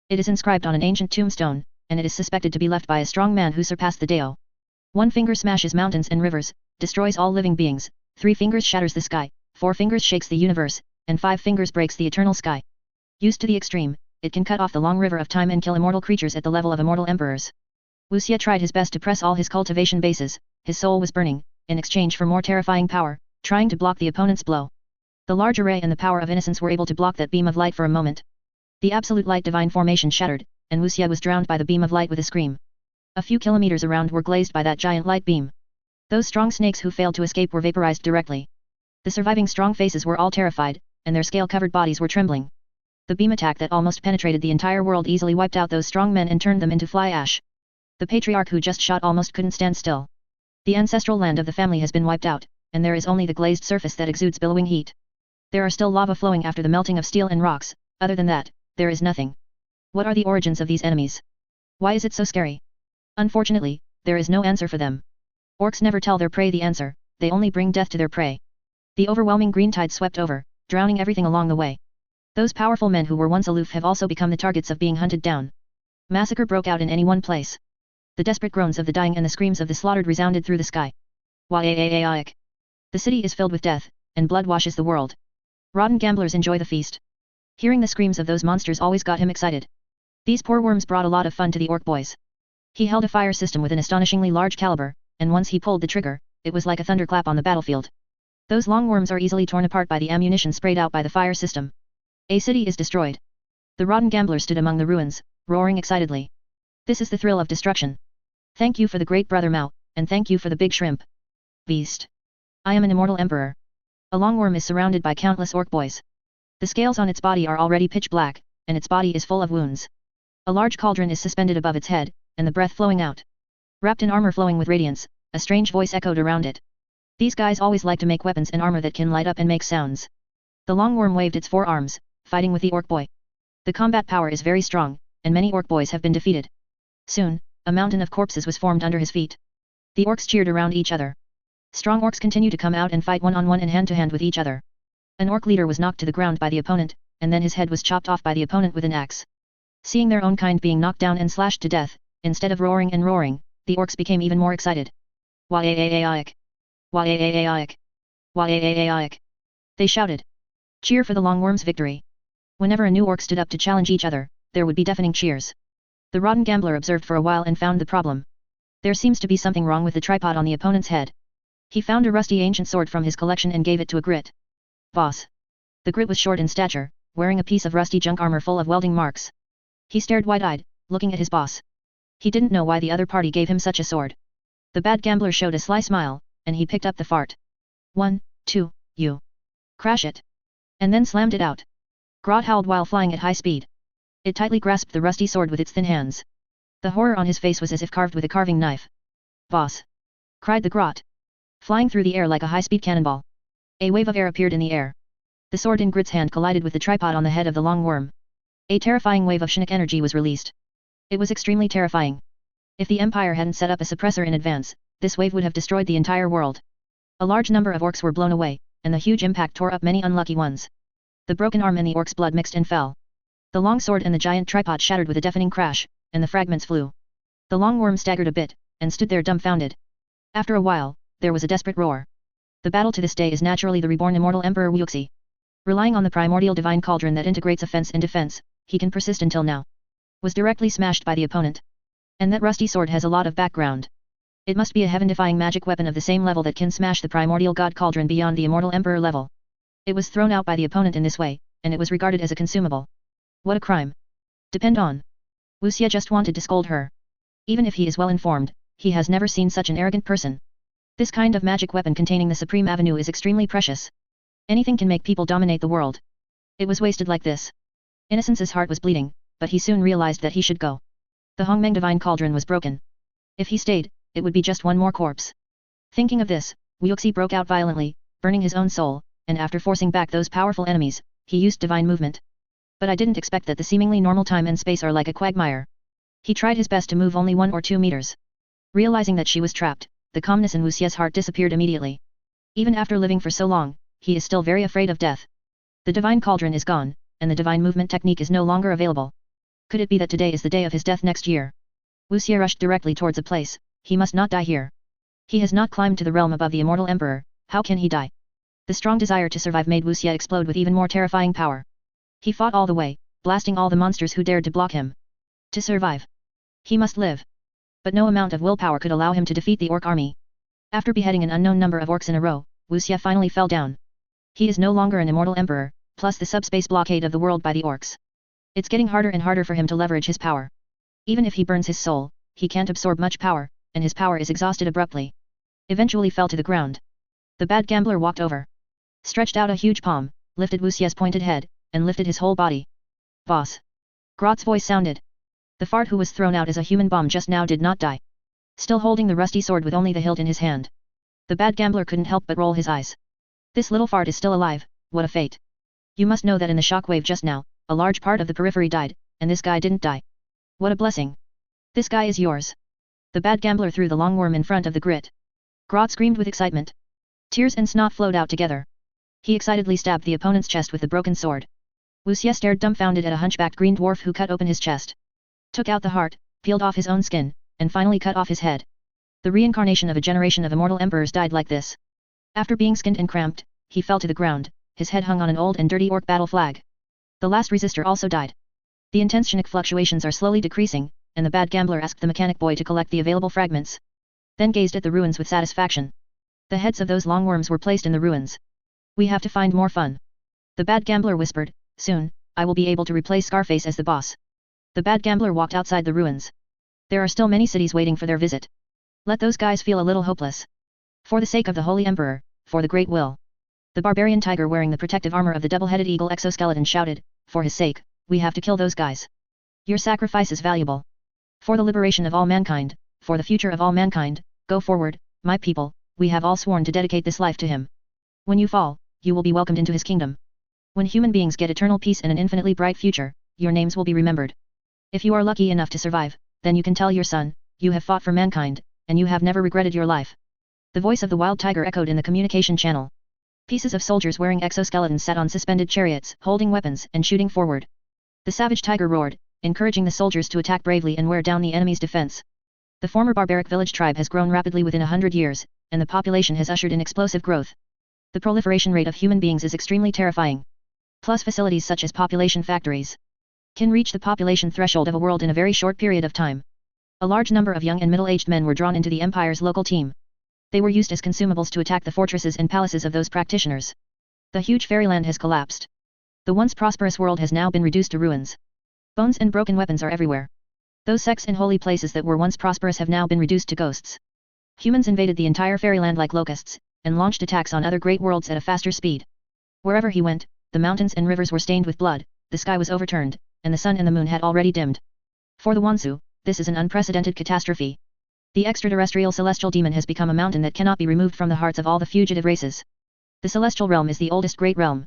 It is inscribed on an ancient tombstone, and it is suspected to be left by a strong man who surpassed the Dao. One finger smashes mountains and rivers, destroys all living beings, 3 fingers shatters the sky, 4 fingers shakes the universe, and 5 fingers breaks the eternal sky. Used to the extreme, it can cut off the long river of time and kill immortal creatures at the level of immortal emperors. Wuxia tried his best to press all his cultivation bases, his soul was burning, in exchange for more terrifying power, trying to block the opponent's blow. The large array and the power of innocence were able to block that beam of light for a moment. The absolute light divine formation shattered, and Wuxia was drowned by the beam of light with a scream. A few kilometers around were glazed by that giant light beam. Those strong snakes who failed to escape were vaporized directly. The surviving strong faces were all terrified, and their scale-covered bodies were trembling. The beam attack that almost penetrated the entire world easily wiped out those strong men and turned them into fly ash. The patriarch who just shot almost couldn't stand still. The ancestral land of the family has been wiped out, and there is only the glazed surface that exudes billowing heat. There are still lava flowing after the melting of steel and rocks, other than that, there is nothing. What are the origins of these enemies? Why is it so scary? Unfortunately, there is no answer for them. Orcs never tell their prey the answer, they only bring death to their prey. The overwhelming green tide swept over, drowning everything along the way. Those powerful men who were once aloof have also become the targets of being hunted down. Massacre broke out in any one place. The desperate groans of the dying and the screams of the slaughtered resounded through the sky. Why. The city is filled with death, and blood washes the world. Rotten gamblers enjoy the feast. Hearing the screams of those monsters always got him excited. These poor worms brought a lot of fun to the orc boys. He held a fire system with an astonishingly large caliber, and once he pulled the trigger, it was like a thunderclap on the battlefield. Those long worms are easily torn apart by the ammunition sprayed out by the fire system. A city is destroyed. The rotten gambler stood among the ruins, roaring excitedly. This is the thrill of destruction. Thank you for the great brother Mao, and thank you for the big shrimp. Beast. I am an immortal emperor. A long worm is surrounded by countless orc boys. The scales on its body are already pitch black, and its body is full of wounds. A large cauldron is suspended above its head, and the breath flowing out. Wrapped in armor flowing with radiance, a strange voice echoed around it. These guys always like to make weapons and armor that can light up and make sounds. The long worm waved its four arms, fighting with the orc boy. The combat power is very strong, and many orc boys have been defeated. Soon, a mountain of corpses was formed under his feet. The orcs cheered around each other. Strong orcs continue to come out and fight one-on-one and hand-to-hand with each other. An orc leader was knocked to the ground by the opponent, and then his head was chopped off by the opponent with an axe. Seeing their own kind being knocked down and slashed to death, instead of roaring and roaring, the orcs became even more excited. Why. They shouted. Cheer for the long worm's victory. Whenever a new orc stood up to challenge each other, there would be deafening cheers. The rotten gambler observed for a while and found the problem. There seems to be something wrong with the tripod on the opponent's head. He found a rusty ancient sword from his collection and gave it to a grit. Boss. The grit was short in stature, wearing a piece of rusty junk armor full of welding marks. He stared wide-eyed, looking at his boss. He didn't know why the other party gave him such a sword. The bad gambler showed a sly smile, and he picked up the fart. 1, 2, you. Crash it. And then slammed it out. Grot howled while flying at high speed. It tightly grasped the rusty sword with its thin hands. The horror on his face was as if carved with a carving knife. Boss. Cried the Grot. Flying through the air like a high-speed cannonball. A wave of air appeared in the air. The sword in Grit's hand collided with the tripod on the head of the long worm. A terrifying wave of Shinik energy was released. It was extremely terrifying. If the Empire hadn't set up a suppressor in advance, this wave would have destroyed the entire world. A large number of orcs were blown away, and the huge impact tore up many unlucky ones. The broken arm and the orc's blood mixed and fell. The long sword and the giant tripod shattered with a deafening crash, and the fragments flew. The long worm staggered a bit, and stood there dumbfounded. After a while, there was a desperate roar. The battle to this day is naturally the reborn immortal Emperor Wuxi. Relying on the primordial divine cauldron that integrates offense and defense, he can persist until now. Was directly smashed by the opponent. And that rusty sword has a lot of background. It must be a heaven-defying magic weapon of the same level that can smash the primordial god cauldron beyond the immortal emperor level. It was thrown out by the opponent in this way, and it was regarded as a consumable. What a crime. Depend on. Wuxia just wanted to scold her. Even if he is well informed, he has never seen such an arrogant person. This kind of magic weapon containing the supreme avenue is extremely precious. Anything can make people dominate the world. It was wasted like this. Innocence's heart was bleeding, but he soon realized that he should go. The Hongmeng divine cauldron was broken. If he stayed, it would be just one more corpse. Thinking of this, Wuxi broke out violently, burning his own soul, and after forcing back those powerful enemies, he used divine movement. But I didn't expect that the seemingly normal time and space are like a quagmire. He tried his best to move only 1 or 2 meters. Realizing that she was trapped, the calmness in Wuxia's heart disappeared immediately. Even after living for so long, he is still very afraid of death. The divine cauldron is gone, and the divine movement technique is no longer available. Could it be that today is the day of his death next year? Wuxia rushed directly towards a place. He must not die here. He has not climbed to the realm above the immortal emperor, how can he die? The strong desire to survive made Wuxia explode with even more terrifying power. He fought all the way, blasting all the monsters who dared to block him. To survive. He must live. But no amount of willpower could allow him to defeat the orc army. After beheading an unknown number of orcs in a row, Wuxia finally fell down. He is no longer an immortal emperor, plus the subspace blockade of the world by the orcs. It's getting harder and harder for him to leverage his power. Even if he burns his soul, he can't absorb much power, and his power is exhausted abruptly. Eventually fell to the ground. The bad gambler walked over. Stretched out a huge palm, lifted Wuxia's pointed head, and lifted his whole body. Boss. Grot's voice sounded. The fart who was thrown out as a human bomb just now did not die. Still holding the rusty sword with only the hilt in his hand. The bad gambler couldn't help but roll his eyes. This little fart is still alive, what a fate. You must know that in the shockwave just now, a large part of the periphery died, and this guy didn't die. What a blessing. This guy is yours. The bad gambler threw the long worm in front of the grit. Grot screamed with excitement. Tears and snot flowed out together. He excitedly stabbed the opponent's chest with the broken sword. Wuxia stared dumbfounded at a hunchbacked green dwarf who cut open his chest. Took out the heart, peeled off his own skin, and finally cut off his head. The reincarnation of a generation of immortal emperors died like this. After being skinned and cramped, he fell to the ground, his head hung on an old and dirty orc battle flag. The last resistor also died. The intense chinic fluctuations are slowly decreasing, and the bad gambler asked the mechanic boy to collect the available fragments. Then gazed at the ruins with satisfaction. The heads of those long worms were placed in the ruins. We have to find more fun. The bad gambler whispered, soon, I will be able to replace Scarface as the boss. The bad gambler walked outside the ruins. There are still many cities waiting for their visit. Let those guys feel a little hopeless. For the sake of the Holy Emperor, for the Great Will. The barbarian tiger wearing the protective armor of the double-headed eagle exoskeleton shouted, for his sake, we have to kill those guys. Your sacrifice is valuable. For the liberation of all mankind, for the future of all mankind, go forward, my people, we have all sworn to dedicate this life to him. When you fall, you will be welcomed into his kingdom. When human beings get eternal peace and an infinitely bright future, your names will be remembered. If you are lucky enough to survive, then you can tell your son, you have fought for mankind, and you have never regretted your life. The voice of the wild tiger echoed in the communication channel. Pieces of soldiers wearing exoskeletons sat on suspended chariots, holding weapons and shooting forward. The savage tiger roared, encouraging the soldiers to attack bravely and wear down the enemy's defense. The former barbaric village tribe has grown rapidly within 100 years, and the population has ushered in explosive growth. The proliferation rate of human beings is extremely terrifying. Plus facilities such as population factories can reach the population threshold of a world in a very short period of time. A large number of young and middle-aged men were drawn into the Empire's local team. They were used as consumables to attack the fortresses and palaces of those practitioners. The huge fairyland has collapsed. The once prosperous world has now been reduced to ruins. Bones and broken weapons are everywhere. Those sects and holy places that were once prosperous have now been reduced to ghosts. Humans invaded the entire fairyland like locusts, and launched attacks on other great worlds at a faster speed. Wherever he went, the mountains and rivers were stained with blood, the sky was overturned, and the sun and the moon had already dimmed. For the Wansu, this is an unprecedented catastrophe. The extraterrestrial celestial demon has become a mountain that cannot be removed from the hearts of all the fugitive races. The celestial realm is the oldest great realm.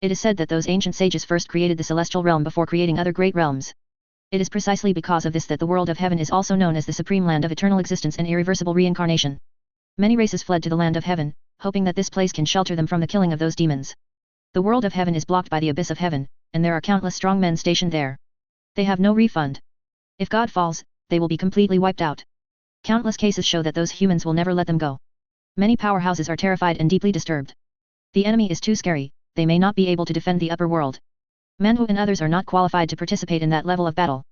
It is said that those ancient sages first created the celestial realm before creating other great realms. It is precisely because of this that the world of heaven is also known as the supreme land of eternal existence and irreversible reincarnation. Many races fled to the land of heaven, hoping that this place can shelter them from the killing of those demons. The world of heaven is blocked by the abyss of heaven, and there are countless strong men stationed there. They have no refund. If God falls, they will be completely wiped out. Countless cases show that those humans will never let them go. Many powerhouses are terrified and deeply disturbed. The enemy is too scary, they may not be able to defend the upper world. Manhu and others are not qualified to participate in that level of battle.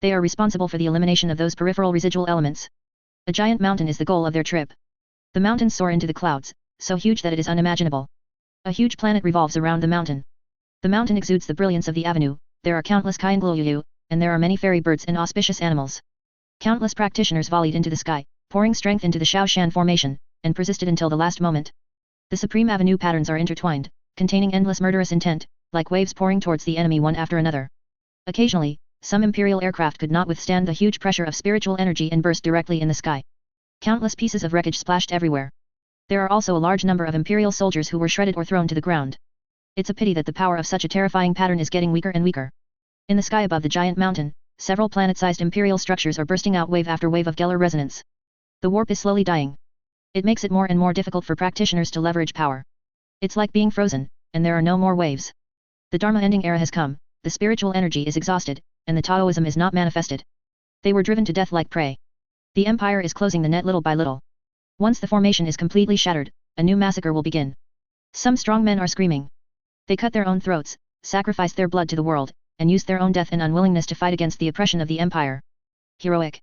They are responsible for the elimination of those peripheral residual elements. A giant mountain is the goal of their trip. The mountains soar into the clouds, so huge that it is unimaginable. A huge planet revolves around the mountain. The mountain exudes the brilliance of the avenue, there are countless Kaingluyu, and there are many fairy birds and auspicious animals. Countless practitioners volleyed into the sky, pouring strength into the Shaoshan formation, and persisted until the last moment. The Supreme Avenue patterns are intertwined, containing endless murderous intent, like waves pouring towards the enemy one after another. Occasionally, some imperial aircraft could not withstand the huge pressure of spiritual energy and burst directly in the sky. Countless pieces of wreckage splashed everywhere. There are also a large number of imperial soldiers who were shredded or thrown to the ground. It's a pity that the power of such a terrifying pattern is getting weaker and weaker. In the sky above the giant mountain, several planet-sized imperial structures are bursting out wave after wave of Geller resonance. The warp is slowly dying. It makes it more and more difficult for practitioners to leverage power. It's like being frozen, and there are no more waves. The Dharma ending era has come, the spiritual energy is exhausted, and the Taoism is not manifested. They were driven to death like prey. The Empire is closing the net little by little. Once the formation is completely shattered, a new massacre will begin. Some strong men are screaming. They cut their own throats, sacrificed their blood to the world, and used their own death and unwillingness to fight against the oppression of the Empire. Heroic.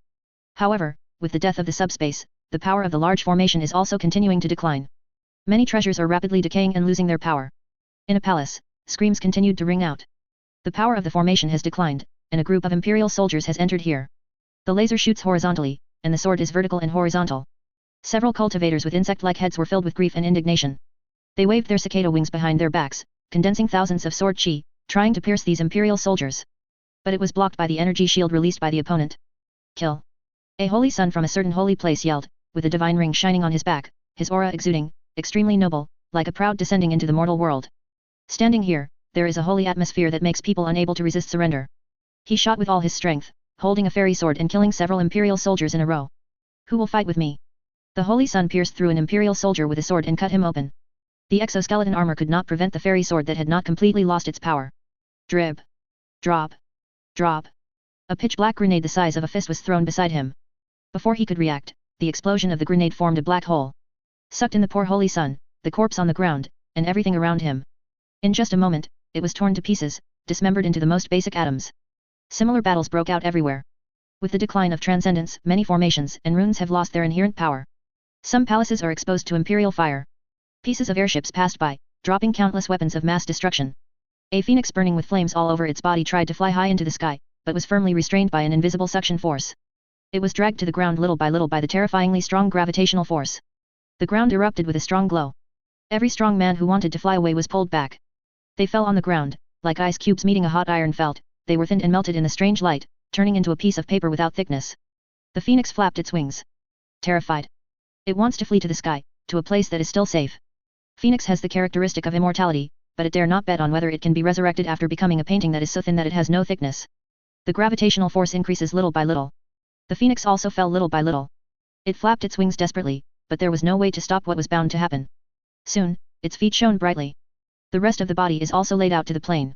However, with the death of the subspace, the power of the large formation is also continuing to decline. Many treasures are rapidly decaying and losing their power. In a palace, screams continued to ring out. The power of the formation has declined, and a group of imperial soldiers has entered here. The laser shoots horizontally, and the sword is vertical and horizontal. Several cultivators with insect-like heads were filled with grief and indignation. They waved their cicada wings behind their backs, condensing thousands of sword chi, trying to pierce these imperial soldiers. But it was blocked by the energy shield released by the opponent. Kill. A holy son from a certain holy place yelled, with a divine ring shining on his back, his aura exuding, extremely noble, like a proud descending into the mortal world. Standing here, there is a holy atmosphere that makes people unable to resist surrender. He shot with all his strength, holding a fairy sword and killing several imperial soldiers in a row. Who will fight with me? The holy sun pierced through an imperial soldier with a sword and cut him open. The exoskeleton armor could not prevent the fairy sword that had not completely lost its power. Drib. Drop. Drop. A pitch-black grenade the size of a fist was thrown beside him. Before he could react, the explosion of the grenade formed a black hole. Sucked in the poor holy sun, the corpse on the ground, and everything around him. In just a moment, it was torn to pieces, dismembered into the most basic atoms. Similar battles broke out everywhere. With the decline of transcendence, many formations and runes have lost their inherent power. Some palaces are exposed to imperial fire. Pieces of airships passed by, dropping countless weapons of mass destruction. A phoenix burning with flames all over its body tried to fly high into the sky, but was firmly restrained by an invisible suction force. It was dragged to the ground little by the terrifyingly strong gravitational force. The ground erupted with a strong glow. Every strong man who wanted to fly away was pulled back. They fell on the ground, like ice cubes meeting a hot iron felt. They were thinned and melted in the strange light, turning into a piece of paper without thickness. The phoenix flapped its wings. Terrified. It wants to flee to the sky, to a place that is still safe. Phoenix has the characteristic of immortality, but it dare not bet on whether it can be resurrected after becoming a painting that is so thin that it has no thickness. The gravitational force increases little by little. The phoenix also fell little by little. It flapped its wings desperately, but there was no way to stop what was bound to happen. Soon, its feet shone brightly. The rest of the body is also laid out to the plain.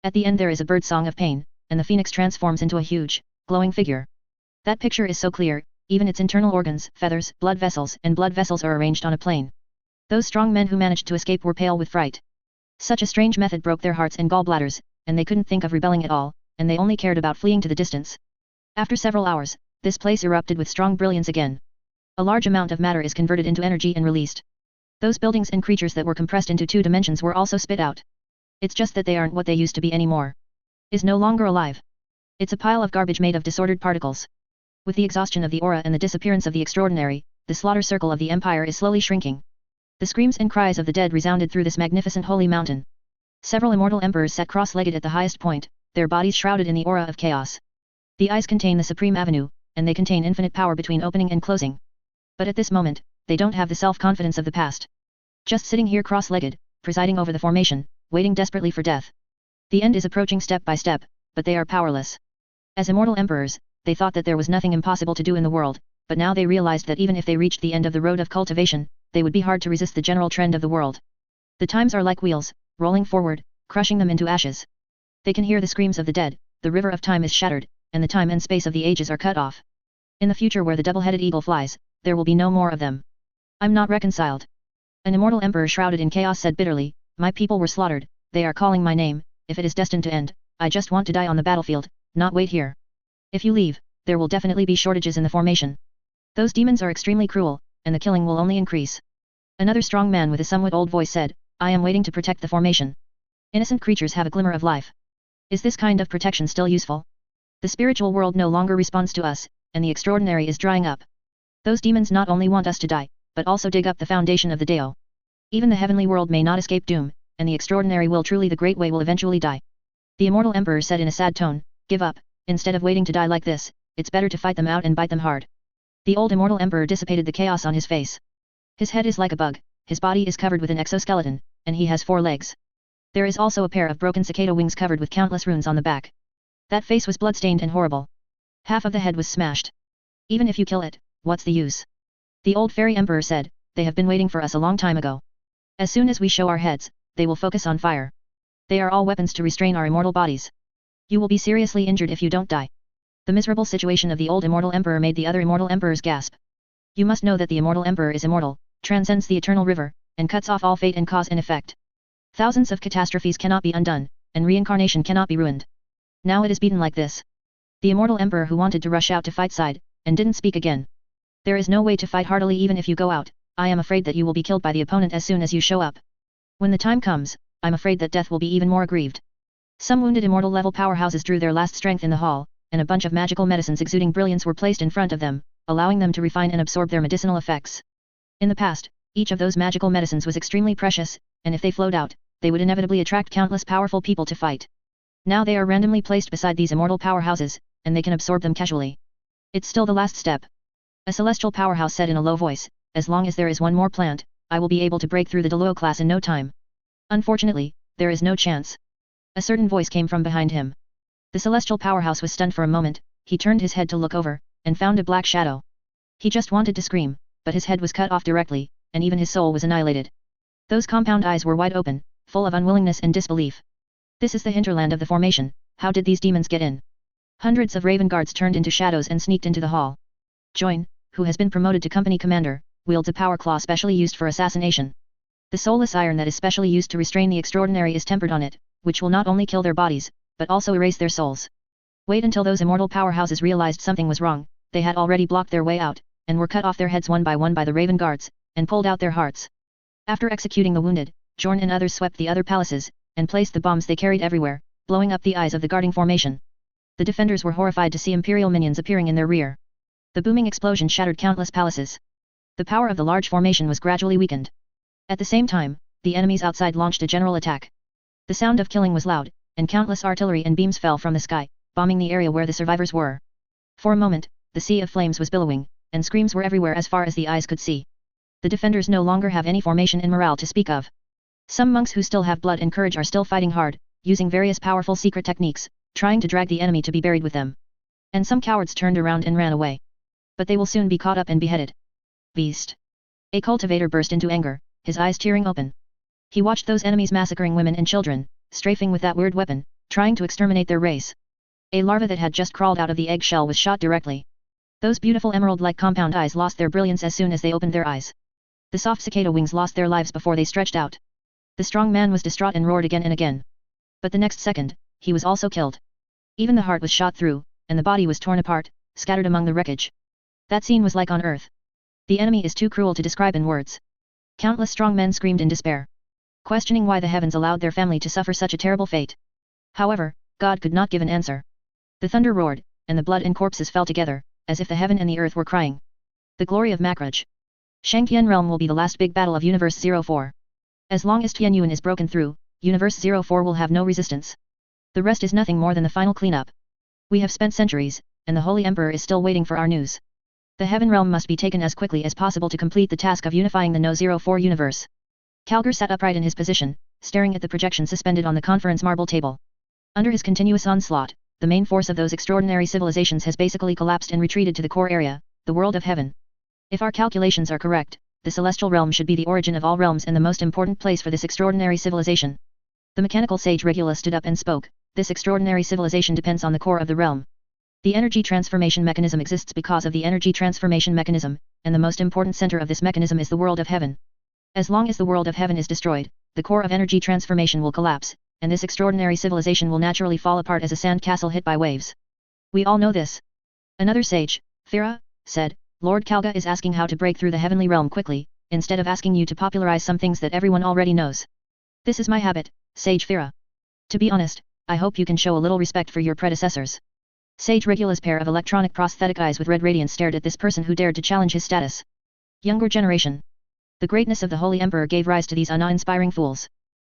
At the end there is a bird song of pain, and the phoenix transforms into a huge, glowing figure. That picture is so clear, even its internal organs, feathers, blood vessels are arranged on a plane. Those strong men who managed to escape were pale with fright. Such a strange method broke their hearts and gallbladders, and they couldn't think of rebelling at all, and they only cared about fleeing to the distance. After several hours, this place erupted with strong brilliance again. A large amount of matter is converted into energy and released. Those buildings and creatures that were compressed into 2 dimensions were also spit out. It's just that they aren't what they used to be anymore. Is no longer alive. It's a pile of garbage made of disordered particles. With the exhaustion of the aura and the disappearance of the extraordinary, the slaughter circle of the empire is slowly shrinking. The screams and cries of the dead resounded through this magnificent holy mountain. Several immortal emperors sat cross-legged at the highest point, their bodies shrouded in the aura of chaos. The eyes contain the supreme avenue, and they contain infinite power between opening and closing. But at this moment, they don't have the self-confidence of the past. Just sitting here cross-legged, presiding over the formation, waiting desperately for death. The end is approaching step by step, but they are powerless. As immortal emperors, they thought that there was nothing impossible to do in the world, but now they realized that even if they reached the end of the road of cultivation, they would be hard to resist the general trend of the world. The times are like wheels, rolling forward, crushing them into ashes. They can hear the screams of the dead, the river of time is shattered, and the time and space of the ages are cut off. In the future where the double-headed eagle flies, there will be no more of them. I'm not reconciled. An immortal emperor shrouded in chaos said bitterly, my people were slaughtered, they are calling my name, if it is destined to end, I just want to die on the battlefield, not wait here. If you leave, there will definitely be shortages in the formation. Those demons are extremely cruel, and the killing will only increase. Another strong man with a somewhat old voice said, I am waiting to protect the formation. Innocent creatures have a glimmer of life. Is this kind of protection still useful? The spiritual world no longer responds to us, and the extraordinary is drying up. Those demons not only want us to die, but also dig up the foundation of the Deo. Even the heavenly world may not escape doom, and the extraordinary will truly the great way will eventually die. The immortal emperor said in a sad tone, give up, instead of waiting to die like this, it's better to fight them out and bite them hard. The old immortal emperor dissipated the chaos on his face. His head is like a bug, his body is covered with an exoskeleton, and he has 4 legs. There is also a pair of broken cicada wings covered with countless runes on the back. That face was bloodstained and horrible. Half of the head was smashed. Even if you kill it, what's the use? The old fairy emperor said, they have been waiting for us a long time ago. As soon as we show our heads, they will focus on fire. They are all weapons to restrain our immortal bodies. You will be seriously injured if you don't die. The miserable situation of the old immortal emperor made the other immortal emperors gasp. You must know that the immortal emperor is immortal, transcends the eternal river, and cuts off all fate and cause and effect. Thousands of catastrophes cannot be undone, and reincarnation cannot be ruined. Now it is beaten like this. The immortal emperor who wanted to rush out to fight sighed, and didn't speak again. There is no way to fight heartily even if you go out, I am afraid that you will be killed by the opponent as soon as you show up. When the time comes, I'm afraid that death will be even more aggrieved. Some wounded immortal level powerhouses drew their last strength in the hall, and a bunch of magical medicines exuding brilliance were placed in front of them, allowing them to refine and absorb their medicinal effects. In the past, each of those magical medicines was extremely precious, and if they flowed out, they would inevitably attract countless powerful people to fight. Now they are randomly placed beside these immortal powerhouses, and they can absorb them casually. It's still the last step. A celestial powerhouse said in a low voice, as long as there is one more plant, I will be able to break through the Deluo class in no time. Unfortunately, there is no chance. A certain voice came from behind him. The celestial powerhouse was stunned for a moment, he turned his head to look over, and found a black shadow. He just wanted to scream, but his head was cut off directly, and even his soul was annihilated. Those compound eyes were wide open, full of unwillingness and disbelief. This is the hinterland of the formation, how did these demons get in? Hundreds of raven guards turned into shadows and sneaked into the hall. Join, who has been promoted to company commander, wields a power claw specially used for assassination. The soulless iron that is specially used to restrain the extraordinary is tempered on it, which will not only kill their bodies, but also erase their souls. Wait until those immortal powerhouses realized something was wrong. They had already blocked their way out, and were cut off their heads one by the Raven Guards, and pulled out their hearts. After executing the wounded, Jorn and others swept the other palaces, and placed the bombs they carried everywhere, blowing up the eyes of the guarding formation. The defenders were horrified to see imperial minions appearing in their rear. The booming explosion shattered countless palaces. The power of the large formation was gradually weakened. At the same time, the enemies outside launched a general attack. The sound of killing was loud, and countless artillery and beams fell from the sky, bombing the area where the survivors were. For a moment, the sea of flames was billowing, and screams were everywhere as far as the eyes could see. The defenders no longer have any formation and morale to speak of. Some monks who still have blood and courage are still fighting hard, using various powerful secret techniques, trying to drag the enemy to be buried with them. And some cowards turned around and ran away. But they will soon be caught up and beheaded. Beast! A cultivator burst into anger, his eyes tearing open. He watched those enemies massacring women and children, strafing with that weird weapon, trying to exterminate their race. A larva that had just crawled out of the eggshell was shot directly. Those beautiful emerald-like compound eyes lost their brilliance as soon as they opened their eyes. The soft cicada wings lost their lives before they stretched out. The strong man was distraught and roared again and again. But the next second, he was also killed. Even the heart was shot through, and the body was torn apart, scattered among the wreckage. That scene was like on earth. The enemy is too cruel to describe in words. Countless strong men screamed in despair, questioning why the heavens allowed their family to suffer such a terrible fate. However, God could not give an answer. The thunder roared, and the blood and corpses fell together, as if the heaven and the earth were crying. The glory of Makraj. Shangtian realm will be the last big battle of Universe 04. As long as Tianyuan is broken through, Universe 04 will have no resistance. The rest is nothing more than the final cleanup. We have spent centuries, and the Holy Emperor is still waiting for our news. The Heaven Realm must be taken as quickly as possible to complete the task of unifying the No 04 universe. Calgar sat upright in his position, staring at the projection suspended on the conference marble table. Under his continuous onslaught, the main force of those extraordinary civilizations has basically collapsed and retreated to the core area, the world of heaven. If our calculations are correct, the celestial realm should be the origin of all realms and the most important place for this extraordinary civilization. The mechanical sage Regula stood up and spoke. This extraordinary civilization depends on the core of the realm. The energy transformation mechanism exists because of the energy transformation mechanism, and the most important center of this mechanism is the world of heaven. As long as the world of heaven is destroyed, the core of energy transformation will collapse, and this extraordinary civilization will naturally fall apart as a sand castle hit by waves. We all know this. Another sage, Fira, said, Lord Kalga is asking how to break through the heavenly realm quickly, instead of asking you to popularize some things that everyone already knows. This is my habit, Sage Fira. To be honest, I hope you can show a little respect for your predecessors. Sage Regula's pair of electronic prosthetic eyes with red radiance stared at this person who dared to challenge his status. Younger generation. The greatness of the Holy Emperor gave rise to these awe-inspiring fools.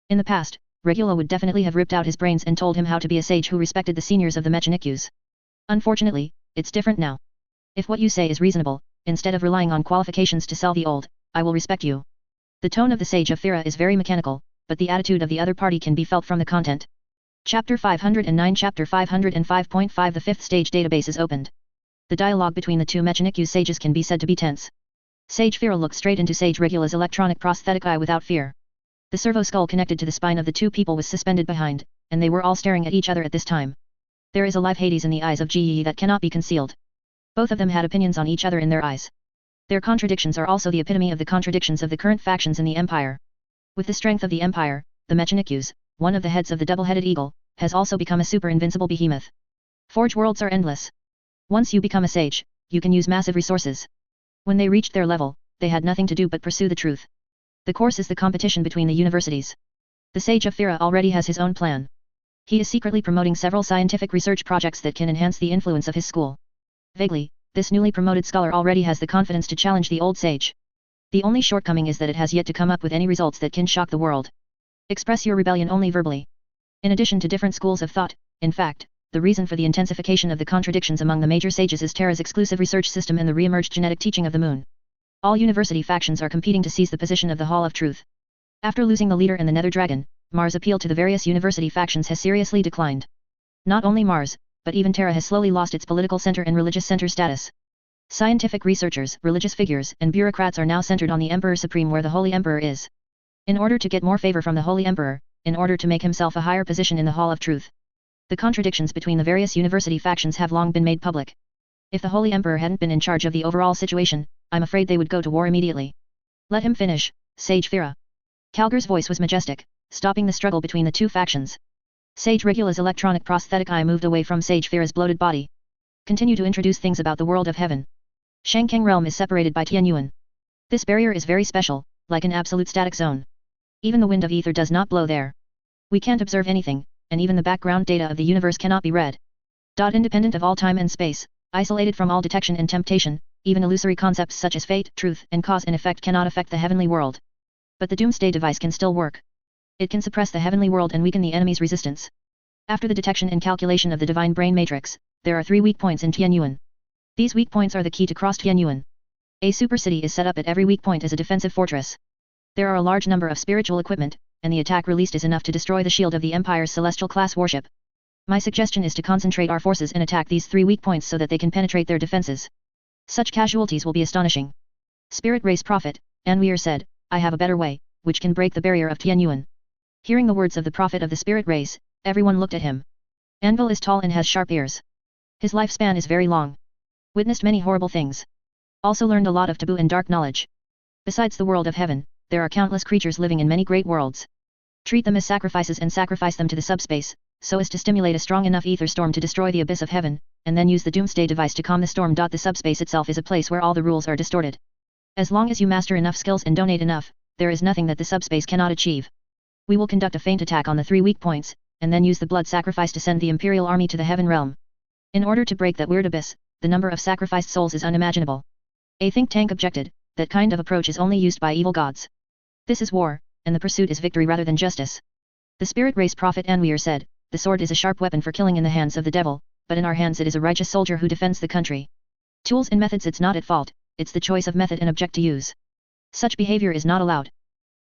In the past, Regula would definitely have ripped out his brains and told him how to be a sage who respected the seniors of the Mechanikus. Unfortunately, it's different now. If what you say is reasonable, instead of relying on qualifications to sell the old, I will respect you. The tone of the Sage of Fira is very mechanical, but the attitude of the other party can be felt from the content. Chapter 509 Chapter 505.5 The fifth stage database is opened. The dialogue between the two Mechanikus sages can be said to be tense. Sage Fira looked straight into Sage Regula's electronic prosthetic eye without fear. The servo skull connected to the spine of the two people was suspended behind, and they were all staring at each other at this time. There is a live Hades in the eyes of Ji that cannot be concealed. Both of them had opinions on each other in their eyes. Their contradictions are also the epitome of the contradictions of the current factions in the Empire. With the strength of the Empire, the Mechanikus, one of the heads of the double-headed eagle, has also become a super-invincible behemoth. Forge worlds are endless. Once you become a sage, you can use massive resources. When they reached their level, they had nothing to do but pursue the truth. The course is the competition between the universities. The Sage of Fira already has his own plan. He is secretly promoting several scientific research projects that can enhance the influence of his school. Vaguely, this newly promoted scholar already has the confidence to challenge the old sage. The only shortcoming is that it has yet to come up with any results that can shock the world. Express your rebellion only verbally. In addition to different schools of thought, in fact, the reason for the intensification of the contradictions among the major sages is Terra's exclusive research system and the re-emerged genetic teaching of the moon. All university factions are competing to seize the position of the Hall of Truth. After losing the leader and the Nether Dragon, Mars' appeal to the various university factions has seriously declined. Not only Mars, but even Terra has slowly lost its political center and religious center status. Scientific researchers, religious figures, and bureaucrats are now centered on the Emperor Supreme where the Holy Emperor is. In order to get more favor from the Holy Emperor, in order to make himself a higher position in the Hall of Truth. The contradictions between the various university factions have long been made public. If the Holy Emperor hadn't been in charge of the overall situation, I'm afraid they would go to war immediately. Let him finish, Sage Fira. Calgar's voice was majestic, stopping the struggle between the two factions. Sage Regula's electronic prosthetic eye moved away from Sage Fira's bloated body. Continue to introduce things about the world of heaven. Shangkeng realm is separated by Tianyuan. This barrier is very special, like an absolute static zone. Even the wind of ether does not blow there. We can't observe anything, and even the background data of the universe cannot be read. Independent of all time and space, isolated from all detection and temptation, even illusory concepts such as fate, truth, and cause and effect cannot affect the heavenly world. But the doomsday device can still work. It can suppress the heavenly world and weaken the enemy's resistance. After the detection and calculation of the divine brain matrix, there are 3 weak points in Tianyuan. These weak points are the key to cross Tianyuan. A super city is set up at every weak point as a defensive fortress. There are a large number of spiritual equipment, and the attack released is enough to destroy the shield of the Empire's celestial class warship. My suggestion is to concentrate our forces and attack these 3 weak points so that they can penetrate their defenses. Such casualties will be astonishing. Spirit Race Prophet, Anweer said, I have a better way, which can break the barrier of Tianyuan. Hearing the words of the prophet of the spirit race, everyone looked at him. Anvil is tall and has sharp ears. His lifespan is very long. Witnessed many horrible things. Also learned a lot of taboo and dark knowledge. Besides the world of heaven, there are countless creatures living in many great worlds. Treat them as sacrifices and sacrifice them to the subspace, so as to stimulate a strong enough ether storm to destroy the abyss of heaven, and then use the doomsday device to calm the storm. The subspace itself is a place where all the rules are distorted. As long as you master enough skills and donate enough, there is nothing that the subspace cannot achieve. We will conduct a feint attack on the 3 weak points, and then use the blood sacrifice to send the imperial army to the heaven realm. In order to break that weird abyss, the number of sacrificed souls is unimaginable. A think tank objected, that kind of approach is only used by evil gods. This is war, and the pursuit is victory rather than justice. The spirit race prophet Anweer said, the sword is a sharp weapon for killing in the hands of the devil, but in our hands it is a righteous soldier who defends the country. Tools and methods, it's not at fault, it's the choice of method and object to use. Such behavior is not allowed.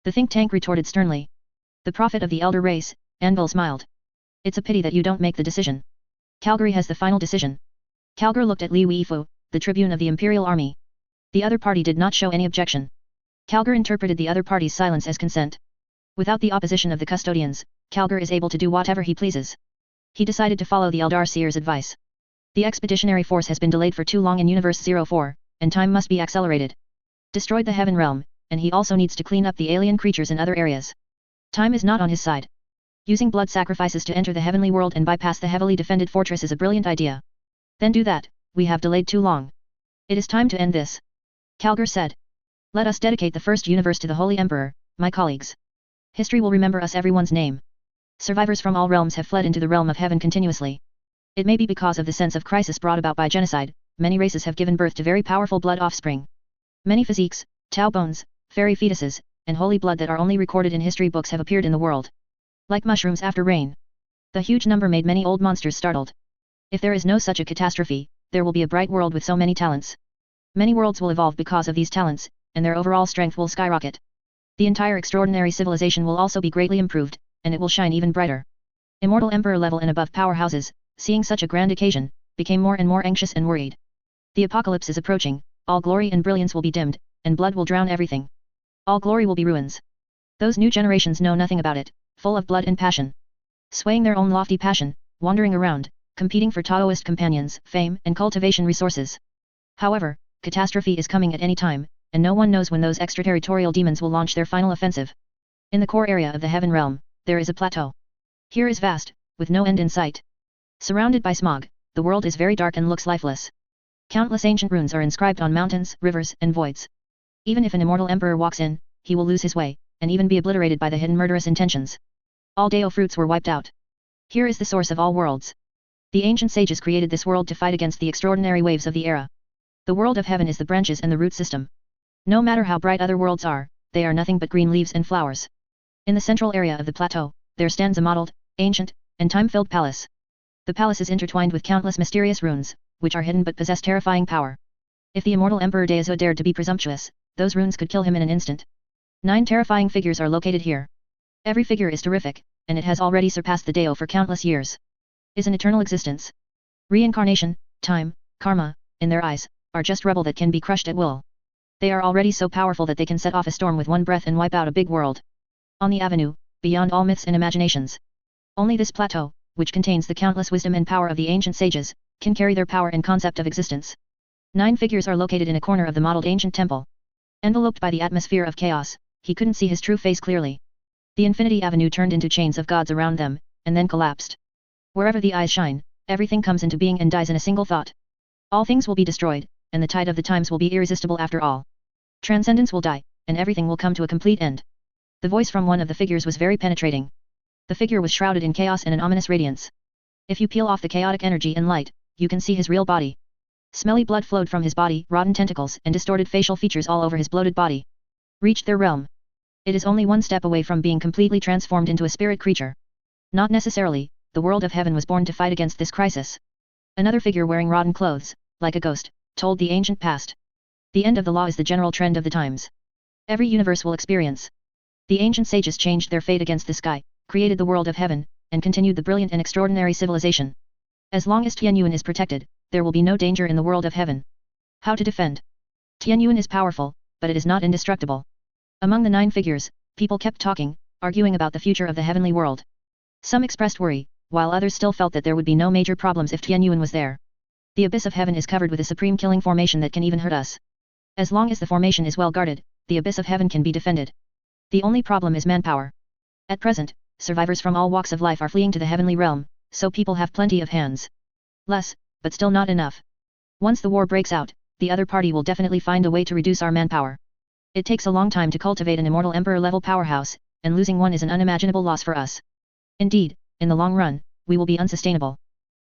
The think tank retorted sternly. The prophet of the elder race, Anvil smiled. It's a pity that you don't make the decision. Calgary has the final decision. Calgar looked at Li Weifu, the tribune of the imperial army. The other party did not show any objection. Calgar interpreted the other party's silence as consent. Without the opposition of the custodians, Calgar is able to do whatever he pleases. He decided to follow the Eldar Seer's advice. The expeditionary force has been delayed for too long in Universe 04, and time must be accelerated. Destroyed the heaven realm, and he also needs to clean up the alien creatures in other areas. Time is not on his side. Using blood sacrifices to enter the heavenly world and bypass the heavily defended fortress is a brilliant idea. Then do that, we have delayed too long. It is time to end this. Calgar said. Let us dedicate the first universe to the Holy Emperor, my colleagues. History will remember us everyone's name. Survivors from all realms have fled into the realm of heaven continuously. It may be because of the sense of crisis brought about by genocide, many races have given birth to very powerful blood offspring. Many physiques, Tau bones, fairy fetuses, and holy blood that are only recorded in history books have appeared in the world. Like mushrooms after rain. The huge number made many old monsters startled. If there is no such a catastrophe, there will be a bright world with so many talents. Many worlds will evolve because of these talents, and their overall strength will skyrocket. The entire extraordinary civilization will also be greatly improved, and it will shine even brighter. Immortal Emperor level and above powerhouses, seeing such a grand occasion, became more and more anxious and worried. The apocalypse is approaching, all glory and brilliance will be dimmed, and blood will drown everything. All glory will be ruins. Those new generations know nothing about it, full of blood and passion. Swaying their own lofty passion, wandering around, competing for Taoist companions, fame, and cultivation resources. However, catastrophe is coming at any time, and no one knows when those extraterritorial demons will launch their final offensive. In the core area of the heaven realm, there is a plateau. Here is vast, with no end in sight. Surrounded by smog, the world is very dark and looks lifeless. Countless ancient runes are inscribed on mountains, rivers, and voids. Even if an immortal emperor walks in, he will lose his way, and even be obliterated by the hidden murderous intentions. All Dao fruits were wiped out. Here is the source of all worlds. The ancient sages created this world to fight against the extraordinary waves of the era. The world of heaven is the branches and the root system. No matter how bright other worlds are, they are nothing but green leaves and flowers. In the central area of the plateau, there stands a mottled, ancient, and time-filled palace. The palace is intertwined with countless mysterious runes, which are hidden but possess terrifying power. If the immortal Emperor Daezo dared to be presumptuous, those runes could kill him in an instant. 9 terrifying figures are located here. Every figure is terrific, and it has already surpassed the Dao for countless years. Is an eternal existence. Reincarnation, time, karma, in their eyes, are just rubble that can be crushed at will. They are already so powerful that they can set off a storm with one breath and wipe out a big world. On the avenue, beyond all myths and imaginations. Only this plateau, which contains the countless wisdom and power of the ancient sages, can carry their power and concept of existence. 9 figures are located in a corner of the modeled ancient temple. Enveloped by the atmosphere of chaos, he couldn't see his true face clearly. The Infinity Avenue turned into chains of gods around them, and then collapsed. Wherever the eyes shine, everything comes into being and dies in a single thought. All things will be destroyed, and the tide of the times will be irresistible after all. Transcendence will die, and everything will come to a complete end. The voice from one of the figures was very penetrating. The figure was shrouded in chaos and an ominous radiance. If you peel off the chaotic energy and light, you can see his real body. Smelly blood flowed from his body, rotten tentacles and distorted facial features all over his bloated body. Reached their realm. It is only one step away from being completely transformed into a spirit creature. Not necessarily, the world of heaven was born to fight against this crisis. Another figure wearing rotten clothes, like a ghost, told the ancient past. The end of the law is the general trend of the times. Every universe will experience. The ancient sages changed their fate against the sky, created the world of heaven, and continued the brilliant and extraordinary civilization. As long as Tianyuan is protected, there will be no danger in the world of heaven. How to defend? Tianyuan is powerful, but it is not indestructible. Among the 9 figures, people kept talking, arguing about the future of the heavenly world. Some expressed worry, while others still felt that there would be no major problems if Tianyuan was there. The abyss of heaven is covered with a supreme killing formation that can even hurt us. As long as the formation is well guarded, the abyss of heaven can be defended. The only problem is manpower. At present, survivors from all walks of life are fleeing to the heavenly realm, so people have plenty of hands. Less, but still not enough. Once the war breaks out, the other party will definitely find a way to reduce our manpower. It takes a long time to cultivate an immortal emperor-level powerhouse, and losing one is an unimaginable loss for us. Indeed, in the long run, we will be unsustainable.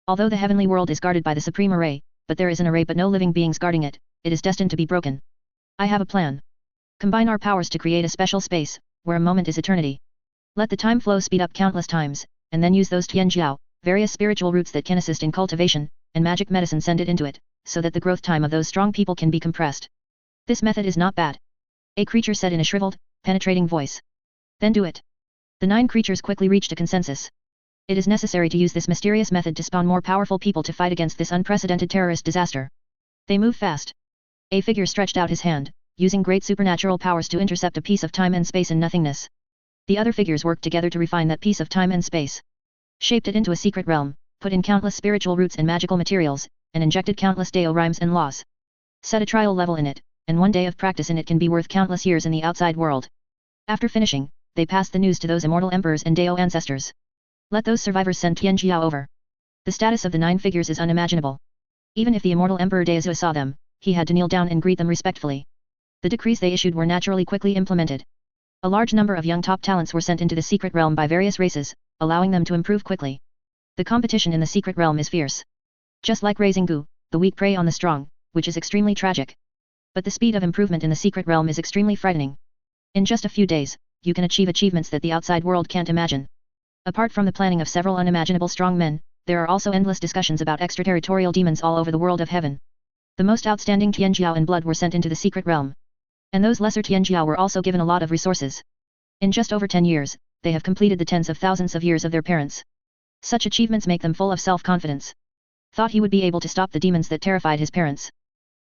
Although the heavenly world is guarded by the supreme array, but there is an array but no living beings guarding it, it is destined to be broken. I have a plan. Combine our powers to create a special space, where a moment is eternity. Let the time flow speed up countless times, and then use those Tianjiao, various spiritual roots that can assist in cultivation, and magic medicine send it into it, so that the growth time of those strong people can be compressed. This method is not bad. A creature said in a shriveled, penetrating voice. Then do it. The 9 creatures quickly reached a consensus. It is necessary to use this mysterious method to spawn more powerful people to fight against this unprecedented terrorist disaster. They move fast. A figure stretched out his hand, using great supernatural powers to intercept a piece of time and space in nothingness. The other figures worked together to refine that piece of time and space. Shaped it into a secret realm, put in countless spiritual roots and magical materials, and injected countless Dao rhymes and laws. Set a trial level in it, and one day of practice in it can be worth countless years in the outside world. After finishing, they passed the news to those immortal emperors and Dao ancestors. Let those survivors send Tianjiao over. The status of the 9 figures is unimaginable. Even if the immortal Emperor Daozue saw them, he had to kneel down and greet them respectfully. The decrees they issued were naturally quickly implemented. A large number of young top talents were sent into the secret realm by various races, allowing them to improve quickly. The competition in the secret realm is fierce. Just like raising Gu, the weak prey on the strong, which is extremely tragic. But the speed of improvement in the secret realm is extremely frightening. In just a few days, you can achieve achievements that the outside world can't imagine. Apart from the planning of several unimaginable strong men, there are also endless discussions about extraterritorial demons all over the world of heaven. The most outstanding Tianjiao and blood were sent into the secret realm. And those lesser Tianjiao were also given a lot of resources. In just over 10 years, they have completed the tens of thousands of years of their parents. Such achievements make them full of self-confidence. Thought he would be able to stop the demons that terrified his parents.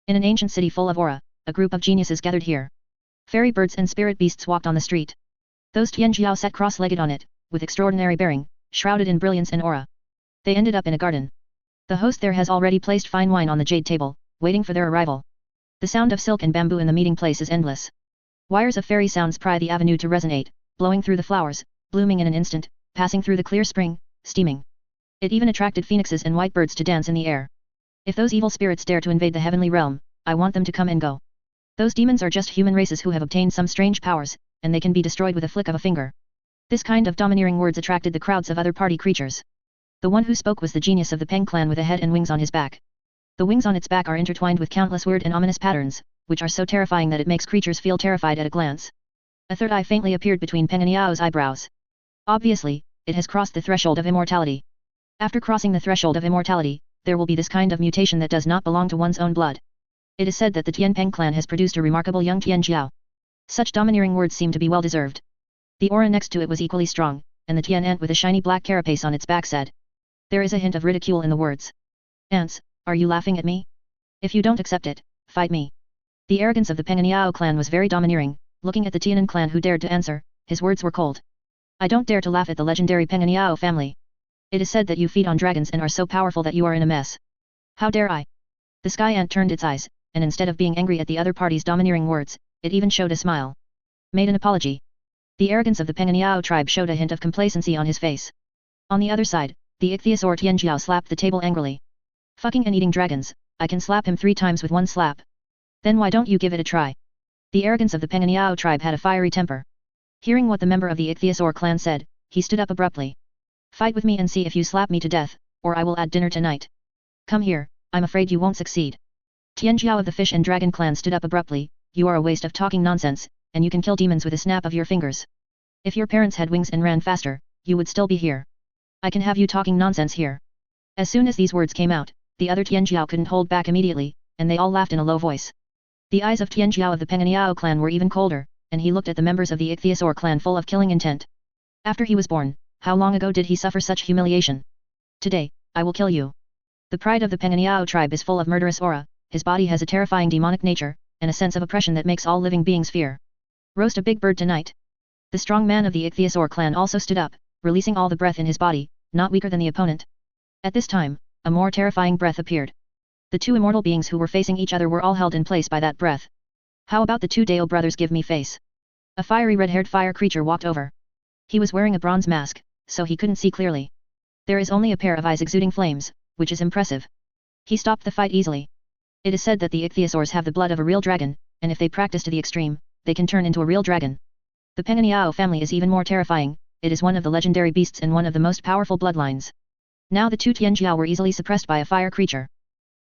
In an ancient city full of aura, a group of geniuses gathered here. Fairy birds and spirit beasts walked on the street. Those Tianjiao sat cross-legged on it, with extraordinary bearing, shrouded in brilliance and aura. They ended up in a garden. The host there has already placed fine wine on the jade table, waiting for their arrival. The sound of silk and bamboo in the meeting place is endless. Wires of fairy sounds pry the avenue to resonate, blowing through the flowers, blooming in an instant, passing through the clear spring, steaming. It even attracted phoenixes and white birds to dance in the air. If those evil spirits dare to invade the heavenly realm, I want them to come and go. Those demons are just human races who have obtained some strange powers, and they can be destroyed with a flick of a finger. This kind of domineering words attracted the crowds of other party creatures. The one who spoke was the genius of the Peng clan with a head and wings on his back. The wings on its back are intertwined with countless weird and ominous patterns, which are so terrifying that it makes creatures feel terrified at a glance. A third eye faintly appeared between Peng and Yao's eyebrows. Obviously, it has crossed the threshold of immortality. After crossing the threshold of immortality, there will be this kind of mutation that does not belong to one's own blood. It is said that the Tian Peng clan has produced a remarkable young Tian Jiao. Such domineering words seem to be well deserved. The aura next to it was equally strong, and the Tian ant with a shiny black carapace on its back said. There is a hint of ridicule in the words. Ants, are you laughing at me? If you don't accept it, fight me. The arrogance of the Peng and Yao clan was very domineering. Looking at the Tianan clan who dared to answer, his words were cold. I don't dare to laugh at the legendary Peng and Yao family. It is said that you feed on dragons and are so powerful that you are in a mess. How dare I? The sky ant turned its eyes, and instead of being angry at the other party's domineering words, it even showed a smile. Made an apology. The arrogance of the Penganiao tribe showed a hint of complacency on his face. On the other side, the ichthyosaur Tianjiao slapped the table angrily. Fucking and eating dragons, I can slap him 3 times with one slap. Then why don't you give it a try? The arrogance of the Penganiao tribe had a fiery temper. Hearing what the member of the ichthyosaur clan said, he stood up abruptly. Fight with me and see if you slap me to death, or I will add dinner tonight. Come here, I'm afraid you won't succeed. Tianjiao of the fish and dragon clan stood up abruptly. You are a waste of talking nonsense, and you can kill demons with a snap of your fingers. If your parents had wings and ran faster, you would still be here. I can have you talking nonsense here. As soon as these words came out, the other Tianjiao couldn't hold back immediately, and they all laughed in a low voice. The eyes of Tianjiao of the Penganiao clan were even colder, and he looked at the members of the ichthyosaur clan full of killing intent. After he was born, how long ago did he suffer such humiliation? Today, I will kill you. The pride of the Penganiao tribe is full of murderous aura, his body has a terrifying demonic nature, and a sense of oppression that makes all living beings fear. Roast a big bird tonight. The strong man of the ichthyosaur clan also stood up, releasing all the breath in his body, not weaker than the opponent. At this time, a more terrifying breath appeared. The 2 immortal beings who were facing each other were all held in place by that breath. How about the 2 Dao brothers give me face? A fiery red-haired fire creature walked over. He was wearing a bronze mask, so he couldn't see clearly. There is only a pair of eyes exuding flames, which is impressive. He stopped the fight easily. It is said that the ichthyosaurs have the blood of a real dragon, and if they practice to the extreme, they can turn into a real dragon. The Penganiao family is even more terrifying, it is one of the legendary beasts and one of the most powerful bloodlines. Now the 2 Tianjiao were easily suppressed by a fire creature.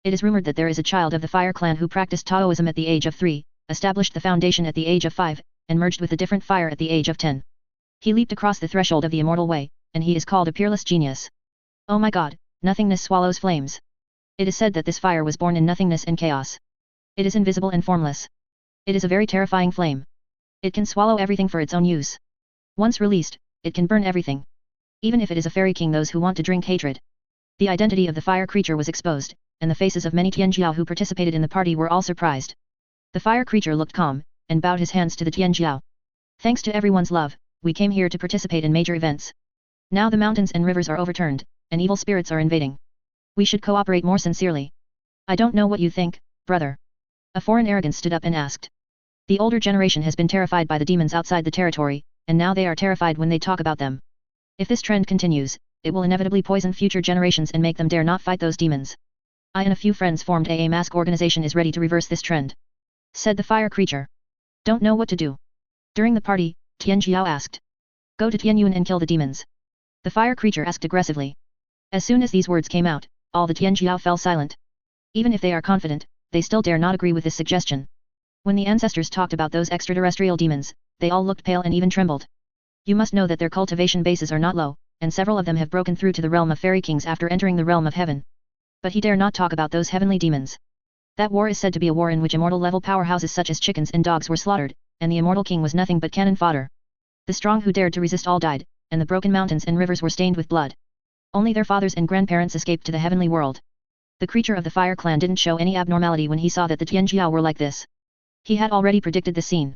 It is rumored that there is a child of the fire clan who practiced Taoism at the age of 3, established the foundation at the age of 5, and merged with a different fire at the age of 10. He leaped across the threshold of the immortal way, and he is called a peerless genius. Oh my god, nothingness swallows flames. It is said that this fire was born in nothingness and chaos. It is invisible and formless. It is a very terrifying flame. It can swallow everything for its own use. Once released, it can burn everything. Even if it is a fairy king, those who want to drink hatred. The identity of the fire creature was exposed, and the faces of many Tianjiao who participated in the party were all surprised. The fire creature looked calm, and bowed his hands to the Tianjiao. Thanks to everyone's love, we came here to participate in major events. Now the mountains and rivers are overturned, and evil spirits are invading. We should cooperate more sincerely. I don't know what you think, brother. A foreign arrogance stood up and asked. The older generation has been terrified by the demons outside the territory, and now they are terrified when they talk about them. If this trend continues, it will inevitably poison future generations and make them dare not fight those demons. I and a few friends formed a mask organization is ready to reverse this trend. Said the fire creature. Don't know what to do. During the party, Tianjiao asked. Go to Tianyuan and kill the demons. The fire creature asked aggressively. As soon as these words came out, all the Tianjiao fell silent. Even if they are confident, they still dare not agree with this suggestion. When the ancestors talked about those extraterrestrial demons, they all looked pale and even trembled. You must know that their cultivation bases are not low, and several of them have broken through to the realm of fairy kings after entering the realm of heaven. But he dare not talk about those heavenly demons. That war is said to be a war in which immortal level powerhouses such as chickens and dogs were slaughtered, and the immortal king was nothing but cannon fodder. The strong who dared to resist all died, and the broken mountains and rivers were stained with blood. Only their fathers and grandparents escaped to the heavenly world. The creature of the fire clan didn't show any abnormality when he saw that the Tianjiao were like this. He had already predicted the scene.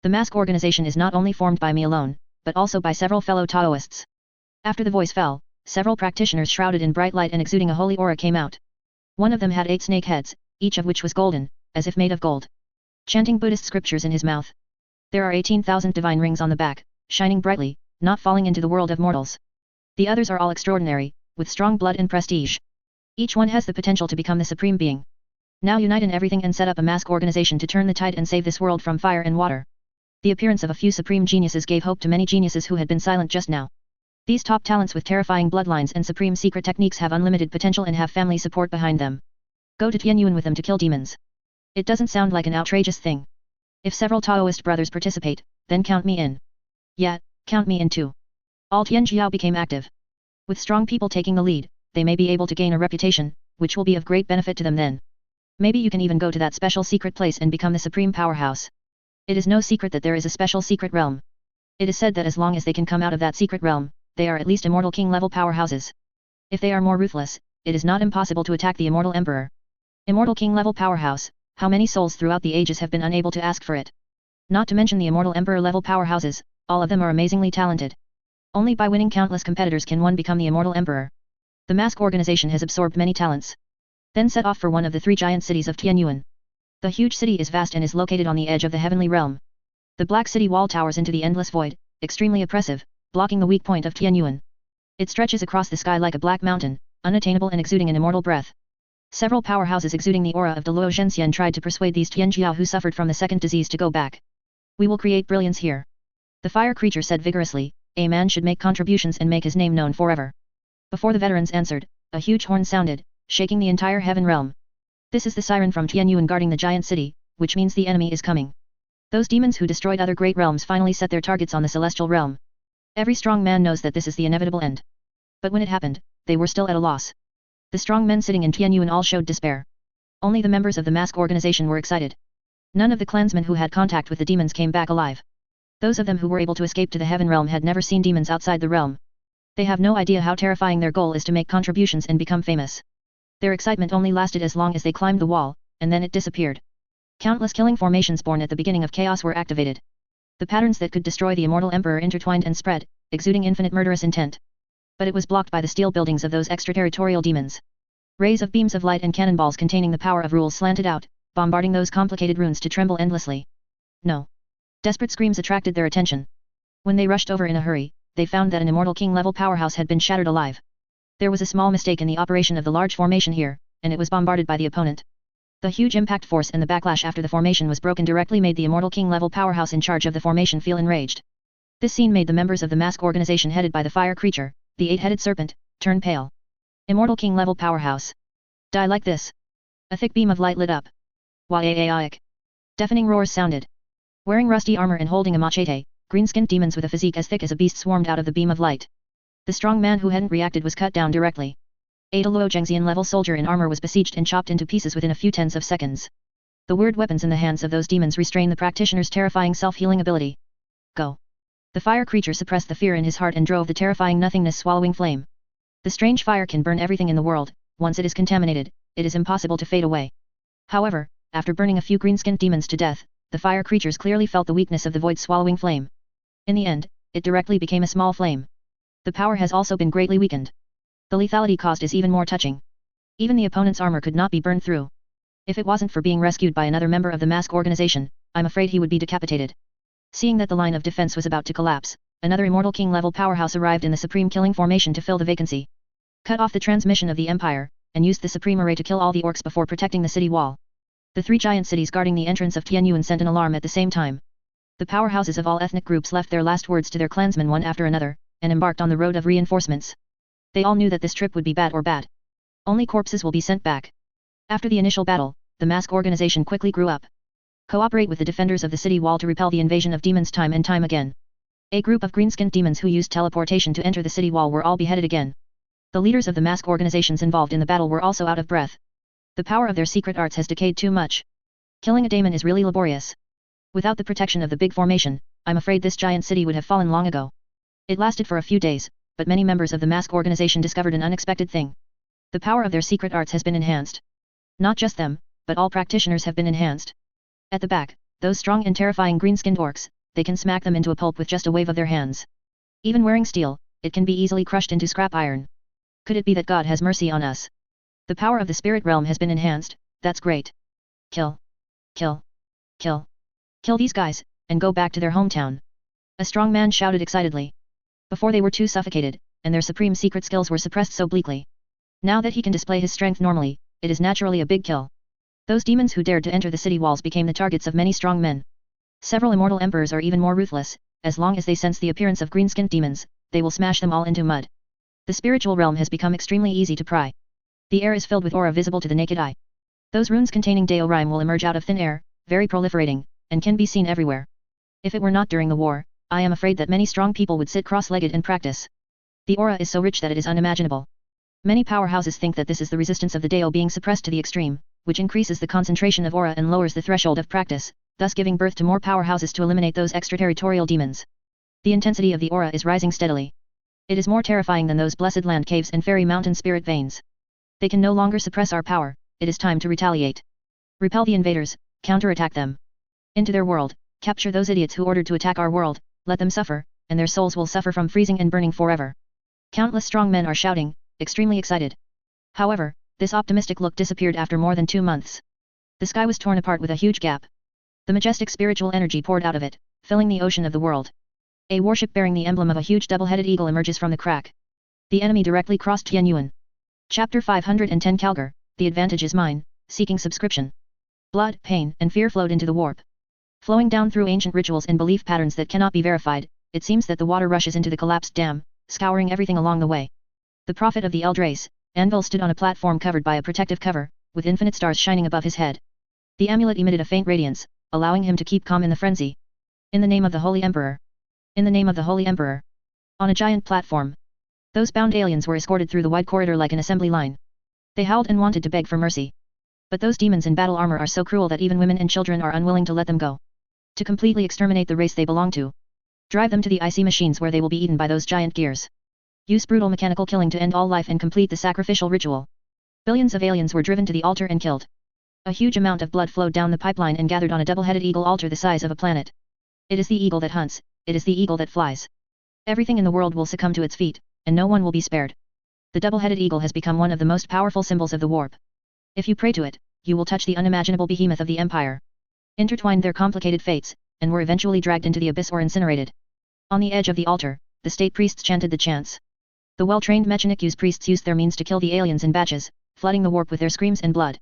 The mask organization is not only formed by me alone, but also by several fellow Taoists. After the voice fell, several practitioners shrouded in bright light and exuding a holy aura came out. One of them had 8 snake heads, each of which was golden, as if made of gold. Chanting Buddhist scriptures in his mouth. There are 18,000 divine rings on the back, shining brightly, not falling into the world of mortals. The others are all extraordinary, with strong blood and prestige. Each one has the potential to become the supreme being. Now unite in everything and set up a mask organization to turn the tide and save this world from fire and water. The appearance of a few supreme geniuses gave hope to many geniuses who had been silent just now. These top talents with terrifying bloodlines and supreme secret techniques have unlimited potential and have family support behind them. Go to Tianyuan with them to kill demons. It doesn't sound like an outrageous thing. If several Taoist brothers participate, then count me in. Yeah, count me in too. All Tianjiao became active. With strong people taking the lead, they may be able to gain a reputation, which will be of great benefit to them then. Maybe you can even go to that special secret place and become the supreme powerhouse. It is no secret that there is a special secret realm. It is said that as long as they can come out of that secret realm, they are at least immortal king level powerhouses. If they are more ruthless, it is not impossible to attack the immortal emperor. Immortal king level powerhouse, how many souls throughout the ages have been unable to ask for it? Not to mention the immortal emperor level powerhouses, all of them are amazingly talented. Only by winning countless competitors can one become the immortal emperor. The mask organization has absorbed many talents. then set off for one of the 3 giant cities of Tianyuan. The huge city is vast and is located on the edge of the heavenly realm. The black city wall towers into the endless void, extremely oppressive, blocking the weak point of Tianyuan. It stretches across the sky like a black mountain, unattainable and exuding an immortal breath. Several powerhouses exuding the aura of Deluo Zhenxian tried to persuade these Tianjiao who suffered from the second disease to go back. We will create brilliance here. The fire creature said vigorously, a man should make contributions and make his name known forever. Before the veterans answered, a huge horn sounded, shaking the entire heaven realm. This is the siren from Tianyuan guarding the giant city, which means the enemy is coming. Those demons who destroyed other great realms finally set their targets on the celestial realm. Every strong man knows that this is the inevitable end. But when it happened, they were still at a loss. The strong men sitting in Tianyuan all showed despair. Only the members of the mask organization were excited. None of the clansmen who had contact with the demons came back alive. Those of them who were able to escape to the heaven realm had never seen demons outside the realm. They have no idea how terrifying their goal is to make contributions and become famous. Their excitement only lasted as long as they climbed the wall, and then it disappeared. Countless killing formations born at the beginning of chaos were activated. The patterns that could destroy the immortal emperor intertwined and spread, exuding infinite murderous intent. But it was blocked by the steel buildings of those extraterritorial demons. Rays of beams of light and cannonballs containing the power of rules slanted out, bombarding those complicated runes to tremble endlessly. No. Desperate screams attracted their attention. When they rushed over in a hurry, they found that an immortal king-level powerhouse had been shattered alive. There was a small mistake in the operation of the large formation here, and it was bombarded by the opponent. The huge impact force and the backlash after the formation was broken directly made the immortal king-level powerhouse in charge of the formation feel enraged. This scene made the members of the mask organization headed by the fire creature, the 8-headed serpent, turn pale. Immortal king-level powerhouse. Die like this. A thick beam of light lit up. Waiaiaic. Deafening roars sounded. Wearing rusty armor and holding a machete, green-skinned demons with a physique as thick as a beast swarmed out of the beam of light. The strong man who hadn't reacted was cut down directly. A Luo Zhengxian-level soldier in armor was besieged and chopped into pieces within a few tens of seconds. The weird weapons in the hands of those demons restrain the practitioner's terrifying self-healing ability. Go. The fire creature suppressed the fear in his heart and drove the terrifying nothingness swallowing flame. The strange fire can burn everything in the world. Once it is contaminated, it is impossible to fade away. However, after burning a few green-skinned demons to death, the fire creatures clearly felt the weakness of the void-swallowing flame. In the end, it directly became a small flame. The power has also been greatly weakened. The lethality caused is even more touching. Even the opponent's armor could not be burned through. If it wasn't for being rescued by another member of the mask organization, I'm afraid he would be decapitated. Seeing that the line of defense was about to collapse, another immortal king-level powerhouse arrived in the supreme killing formation to fill the vacancy. Cut off the transmission of the empire, and used the supreme array to kill all the orcs before protecting the city wall. The 3 giant cities guarding the entrance of Tianyuan sent an alarm at the same time. The powerhouses of all ethnic groups left their last words to their clansmen one after another, and embarked on the road of reinforcements. They all knew that this trip would be bad or bad. Only corpses will be sent back. After the initial battle, the mask organization quickly grew up. Cooperate with the defenders of the city wall to repel the invasion of demons time and time again. A group of green-skinned demons who used teleportation to enter the city wall were all beheaded again. The leaders of the mask organizations involved in the battle were also out of breath. The power of their secret arts has decayed too much. Killing a daemon is really laborious. Without the protection of the big formation, I'm afraid this giant city would have fallen long ago. It lasted for a few days, but many members of the mask organization discovered an unexpected thing. The power of their secret arts has been enhanced. Not just them, but all practitioners have been enhanced. At the back, those strong and terrifying green-skinned orcs, they can smack them into a pulp with just a wave of their hands. Even wearing steel, it can be easily crushed into scrap iron. Could it be that God has mercy on us? The power of the spirit realm has been enhanced, that's great. Kill. Kill. Kill. Kill these guys, and go back to their hometown. A strong man shouted excitedly. Before they were too suffocated, and their supreme secret skills were suppressed so bleakly. Now that he can display his strength normally, it is naturally a big kill. Those demons who dared to enter the city walls became the targets of many strong men. Several immortal emperors are even more ruthless. As long as they sense the appearance of green-skinned demons, they will smash them all into mud. The spiritual realm has become extremely easy to pry. The air is filled with aura visible to the naked eye. Those runes containing Dao rhyme will emerge out of thin air, very proliferating, and can be seen everywhere. If it were not during the war, I am afraid that many strong people would sit cross-legged and practice. The aura is so rich that it is unimaginable. Many powerhouses think that this is the resistance of the Dao being suppressed to the extreme, which increases the concentration of aura and lowers the threshold of practice, thus giving birth to more powerhouses to eliminate those extraterritorial demons. The intensity of the aura is rising steadily. It is more terrifying than those blessed land caves and fairy mountain spirit veins. They can no longer suppress our power, it is time to retaliate. Repel the invaders, counterattack them. Into their world, capture those idiots who ordered to attack our world, let them suffer, and their souls will suffer from freezing and burning forever. Countless strong men are shouting, extremely excited. However, this optimistic look disappeared after more than 2 months. The sky was torn apart with a huge gap. The majestic spiritual energy poured out of it, filling the ocean of the world. A warship bearing the emblem of a huge double-headed eagle emerges from the crack. The enemy directly crossed Tianyuan. Chapter 510 Calgar, the advantage is mine, seeking subscription. Blood, pain, and fear flowed into the warp. Flowing down through ancient rituals and belief patterns that cannot be verified, it seems that the water rushes into the collapsed dam, scouring everything along the way. The prophet of the Eldrace, Anvil stood on a platform covered by a protective cover, with infinite stars shining above his head. The amulet emitted a faint radiance, allowing him to keep calm in the frenzy. In the name of the Holy Emperor. In the name of the Holy Emperor. On a giant platform. Those bound aliens were escorted through the wide corridor like an assembly line. They howled and wanted to beg for mercy. But those demons in battle armor are so cruel that even women and children are unwilling to let them go. To completely exterminate the race they belong to. Drive them to the icy machines where they will be eaten by those giant gears. Use brutal mechanical killing to end all life and complete the sacrificial ritual. Billions of aliens were driven to the altar and killed. A huge amount of blood flowed down the pipeline and gathered on a double-headed eagle altar the size of a planet. It is the eagle that hunts, it is the eagle that flies. Everything in the world will succumb to its feet, and no one will be spared. The double-headed eagle has become one of the most powerful symbols of the warp. If you pray to it, you will touch the unimaginable behemoth of the empire. Intertwined their complicated fates, and were eventually dragged into the abyss or incinerated. On the edge of the altar, the state priests chanted the chants. The well-trained Mechanic priests used their means to kill the aliens in batches, flooding the warp with their screams and blood.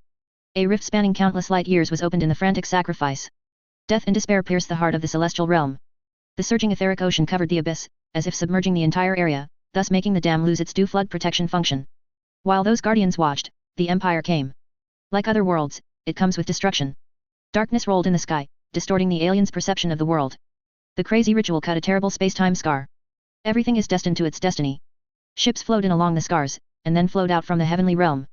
A rift spanning countless light years was opened in the frantic sacrifice. Death and despair pierced the heart of the celestial realm. The surging etheric ocean covered the abyss, as if submerging the entire area, thus making the dam lose its due flood protection function. While those guardians watched, the empire came. Like other worlds, it comes with destruction. Darkness rolled in the sky, distorting the aliens' perception of the world. The crazy ritual cut a terrible space-time scar. Everything is destined to its destiny. Ships flowed in along the scars, and then flowed out from the heavenly realm.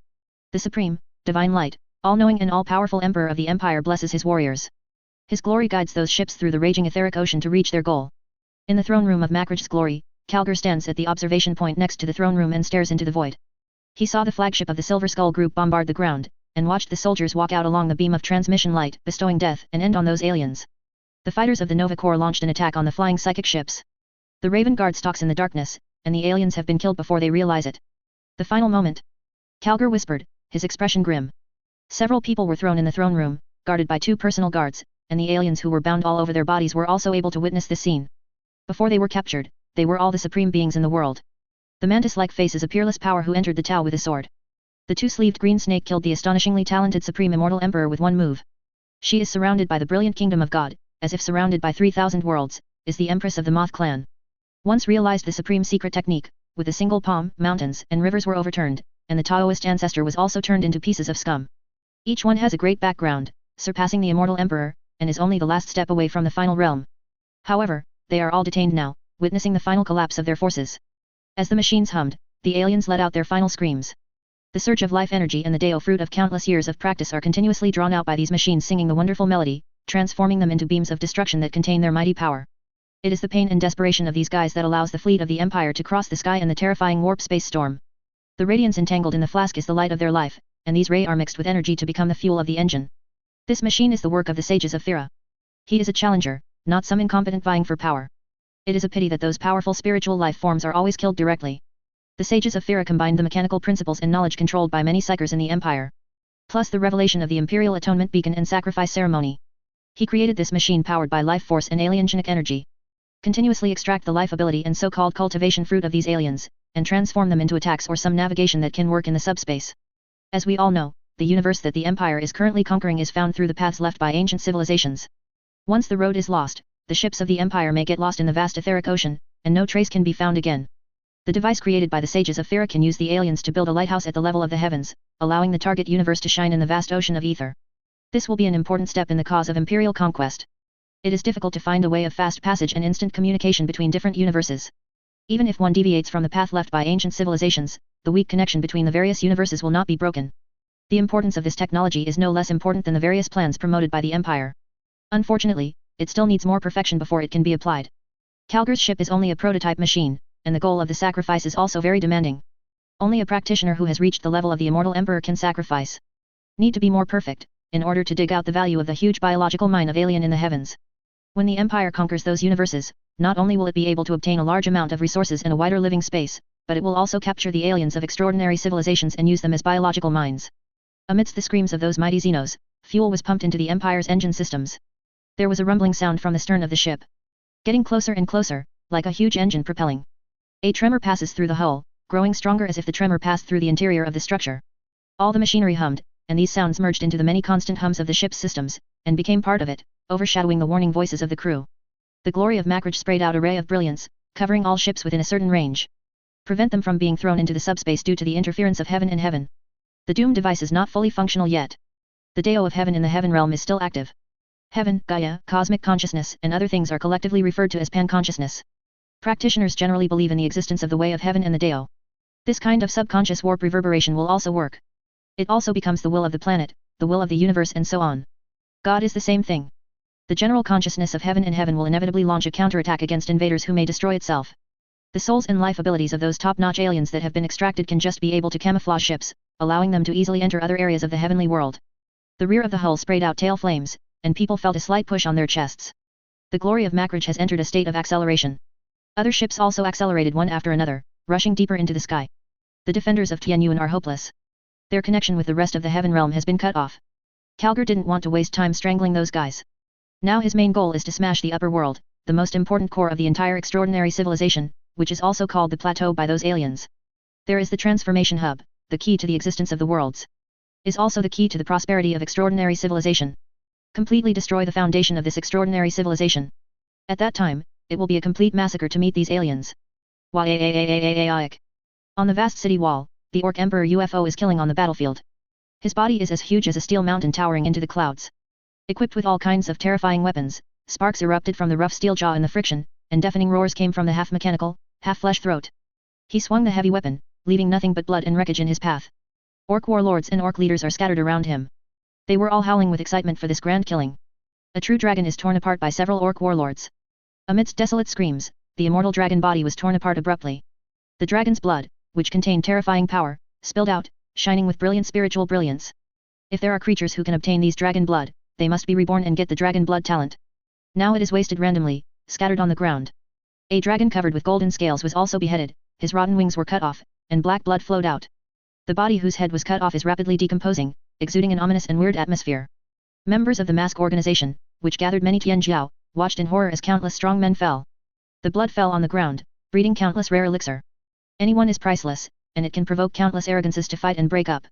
The supreme, divine light, all-knowing and all-powerful emperor of the empire blesses his warriors. His glory guides those ships through the raging etheric ocean to reach their goal. In the throne room of Makraj's glory, Calgar stands at the observation point next to the throne room and stares into the void. He saw the flagship of the Silver Skull group bombard the ground, and watched the soldiers walk out along the beam of transmission light, bestowing death and end on those aliens. The fighters of the Nova Corps launched an attack on the flying psychic ships. The Raven Guard stalks in the darkness, and the aliens have been killed before they realize it. The final moment. Calgar whispered, his expression grim. Several people were thrown in the throne room, guarded by 2 personal guards, and the aliens who were bound all over their bodies were also able to witness this scene. Before they were captured, they were all the supreme beings in the world. The mantis-like face is a peerless power who entered the Tau with a sword. The 2-sleeved green snake killed the astonishingly talented supreme immortal emperor with one move. She is surrounded by the brilliant kingdom of God, as if surrounded by 3,000 worlds, is the empress of the Moth clan. Once realized the supreme secret technique, with a single palm, mountains and rivers were overturned, and the Taoist ancestor was also turned into pieces of scum. Each one has a great background, surpassing the immortal emperor, and is only the last step away from the final realm. However, they are all detained now, witnessing the final collapse of their forces. As the machines hummed, the aliens let out their final screams. The surge of life energy and the Deo fruit of countless years of practice are continuously drawn out by these machines singing the wonderful melody, transforming them into beams of destruction that contain their mighty power. It is the pain and desperation of these guys that allows the fleet of the Empire to cross the sky in the terrifying warp space storm. The radiance entangled in the flask is the light of their life, and these rays are mixed with energy to become the fuel of the engine. This machine is the work of the sages of Thera. He is a challenger, not some incompetent vying for power. It is a pity that those powerful spiritual life forms are always killed directly. The sages of Thera combined the mechanical principles and knowledge controlled by many psychers in the Empire, plus the revelation of the Imperial Atonement Beacon and sacrifice ceremony. He created this machine powered by life force and alien genic energy. Continuously extract the life ability and so-called cultivation fruit of these aliens, and transform them into attacks or some navigation that can work in the subspace. As we all know, the universe that the Empire is currently conquering is found through the paths left by ancient civilizations. Once the road is lost, the ships of the Empire may get lost in the vast etheric ocean, and no trace can be found again. The device created by the sages of Thera can use the aliens to build a lighthouse at the level of the heavens, allowing the target universe to shine in the vast ocean of ether. This will be an important step in the cause of imperial conquest. It is difficult to find a way of fast passage and instant communication between different universes. Even if one deviates from the path left by ancient civilizations, the weak connection between the various universes will not be broken. The importance of this technology is no less important than the various plans promoted by the Empire. Unfortunately, it still needs more perfection before it can be applied. Calgar's ship is only a prototype machine, and the goal of the sacrifice is also very demanding. Only a practitioner who has reached the level of the immortal emperor can sacrifice. Need to be more perfect, in order to dig out the value of the huge biological mine of alien in the heavens. When the Empire conquers those universes, not only will it be able to obtain a large amount of resources and a wider living space, but it will also capture the aliens of extraordinary civilizations and use them as biological mines. Amidst the screams of those mighty Xenos, fuel was pumped into the Empire's engine systems. There was a rumbling sound from the stern of the ship. Getting closer and closer, like a huge engine propelling. A tremor passes through the hull, growing stronger as if the tremor passed through the interior of the structure. All the machinery hummed, and these sounds merged into the many constant hums of the ship's systems, and became part of it, overshadowing the warning voices of the crew. The glory of Macrage sprayed out a ray of brilliance, covering all ships within a certain range. Prevent them from being thrown into the subspace due to the interference of heaven and heaven. The doomed device is not fully functional yet. The Deo of heaven in the heaven realm is still active. Heaven, Gaia, cosmic consciousness, and other things are collectively referred to as pan-consciousness. Practitioners generally believe in the existence of the way of heaven and the Deo. This kind of subconscious warp reverberation will also work. It also becomes the will of the planet, the will of the universe, and so on. God is the same thing. The general consciousness of heaven and heaven will inevitably launch a counterattack against invaders who may destroy itself. The souls and life abilities of those top-notch aliens that have been extracted can just be able to camouflage ships, allowing them to easily enter other areas of the heavenly world. The rear of the hull sprayed out tail flames, and people felt a slight push on their chests. The glory of Macrage has entered a state of acceleration. Other ships also accelerated one after another, rushing deeper into the sky. The defenders of Tianyuan are hopeless. Their connection with the rest of the heaven realm has been cut off. Calgar didn't want to waste time strangling those guys. Now his main goal is to smash the upper world, the most important core of the entire extraordinary civilization, which is also called the plateau by those aliens. There is the transformation hub, the key to the existence of the worlds. Is also the key to the prosperity of extraordinary civilization. Completely destroy the foundation of this extraordinary civilization. At that time, it will be a complete massacre to meet these aliens. On the vast city wall, the Orc Emperor UFO is killing on the battlefield. His body is as huge as a steel mountain towering into the clouds. Equipped with all kinds of terrifying weapons, sparks erupted from the rough steel jaw in the friction, and deafening roars came from the half-mechanical, half-flesh throat. He swung the heavy weapon, leaving nothing but blood and wreckage in his path. Orc warlords and orc leaders are scattered around him. They were all howling with excitement for this grand killing. A true dragon is torn apart by several orc warlords. Amidst desolate screams, the immortal dragon body was torn apart abruptly. The dragon's blood, which contained terrifying power, spilled out, shining with brilliant spiritual brilliance. If there are creatures who can obtain these dragon blood, they must be reborn and get the dragon blood talent. Now it is wasted randomly, scattered on the ground. A dragon covered with golden scales was also beheaded, his rotten wings were cut off, and black blood flowed out. The body whose head was cut off is rapidly decomposing, exuding an ominous and weird atmosphere. Members of the mask organization, which gathered many Tianjiao, watched in horror as countless strong men fell. The blood fell on the ground, breeding countless rare elixir. Anyone is priceless, and it can provoke countless arrogances to fight and break up.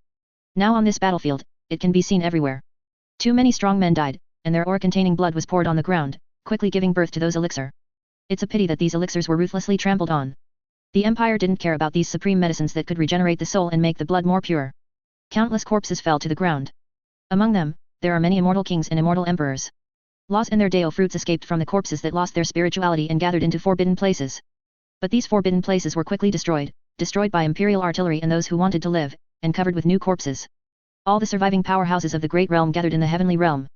Now on this battlefield, it can be seen everywhere. Too many strong men died, and their ore containing blood was poured on the ground, quickly giving birth to those elixir. It's a pity that these elixirs were ruthlessly trampled on. The Empire didn't care about these supreme medicines that could regenerate the soul and make the blood more pure. Countless corpses fell to the ground. Among them, there are many immortal kings and immortal emperors. Laws and their Deo fruits escaped from the corpses that lost their spirituality and gathered into forbidden places. But these forbidden places were quickly destroyed by imperial artillery and those who wanted to live, and covered with new corpses. All the surviving powerhouses of the great realm gathered in the heavenly realm.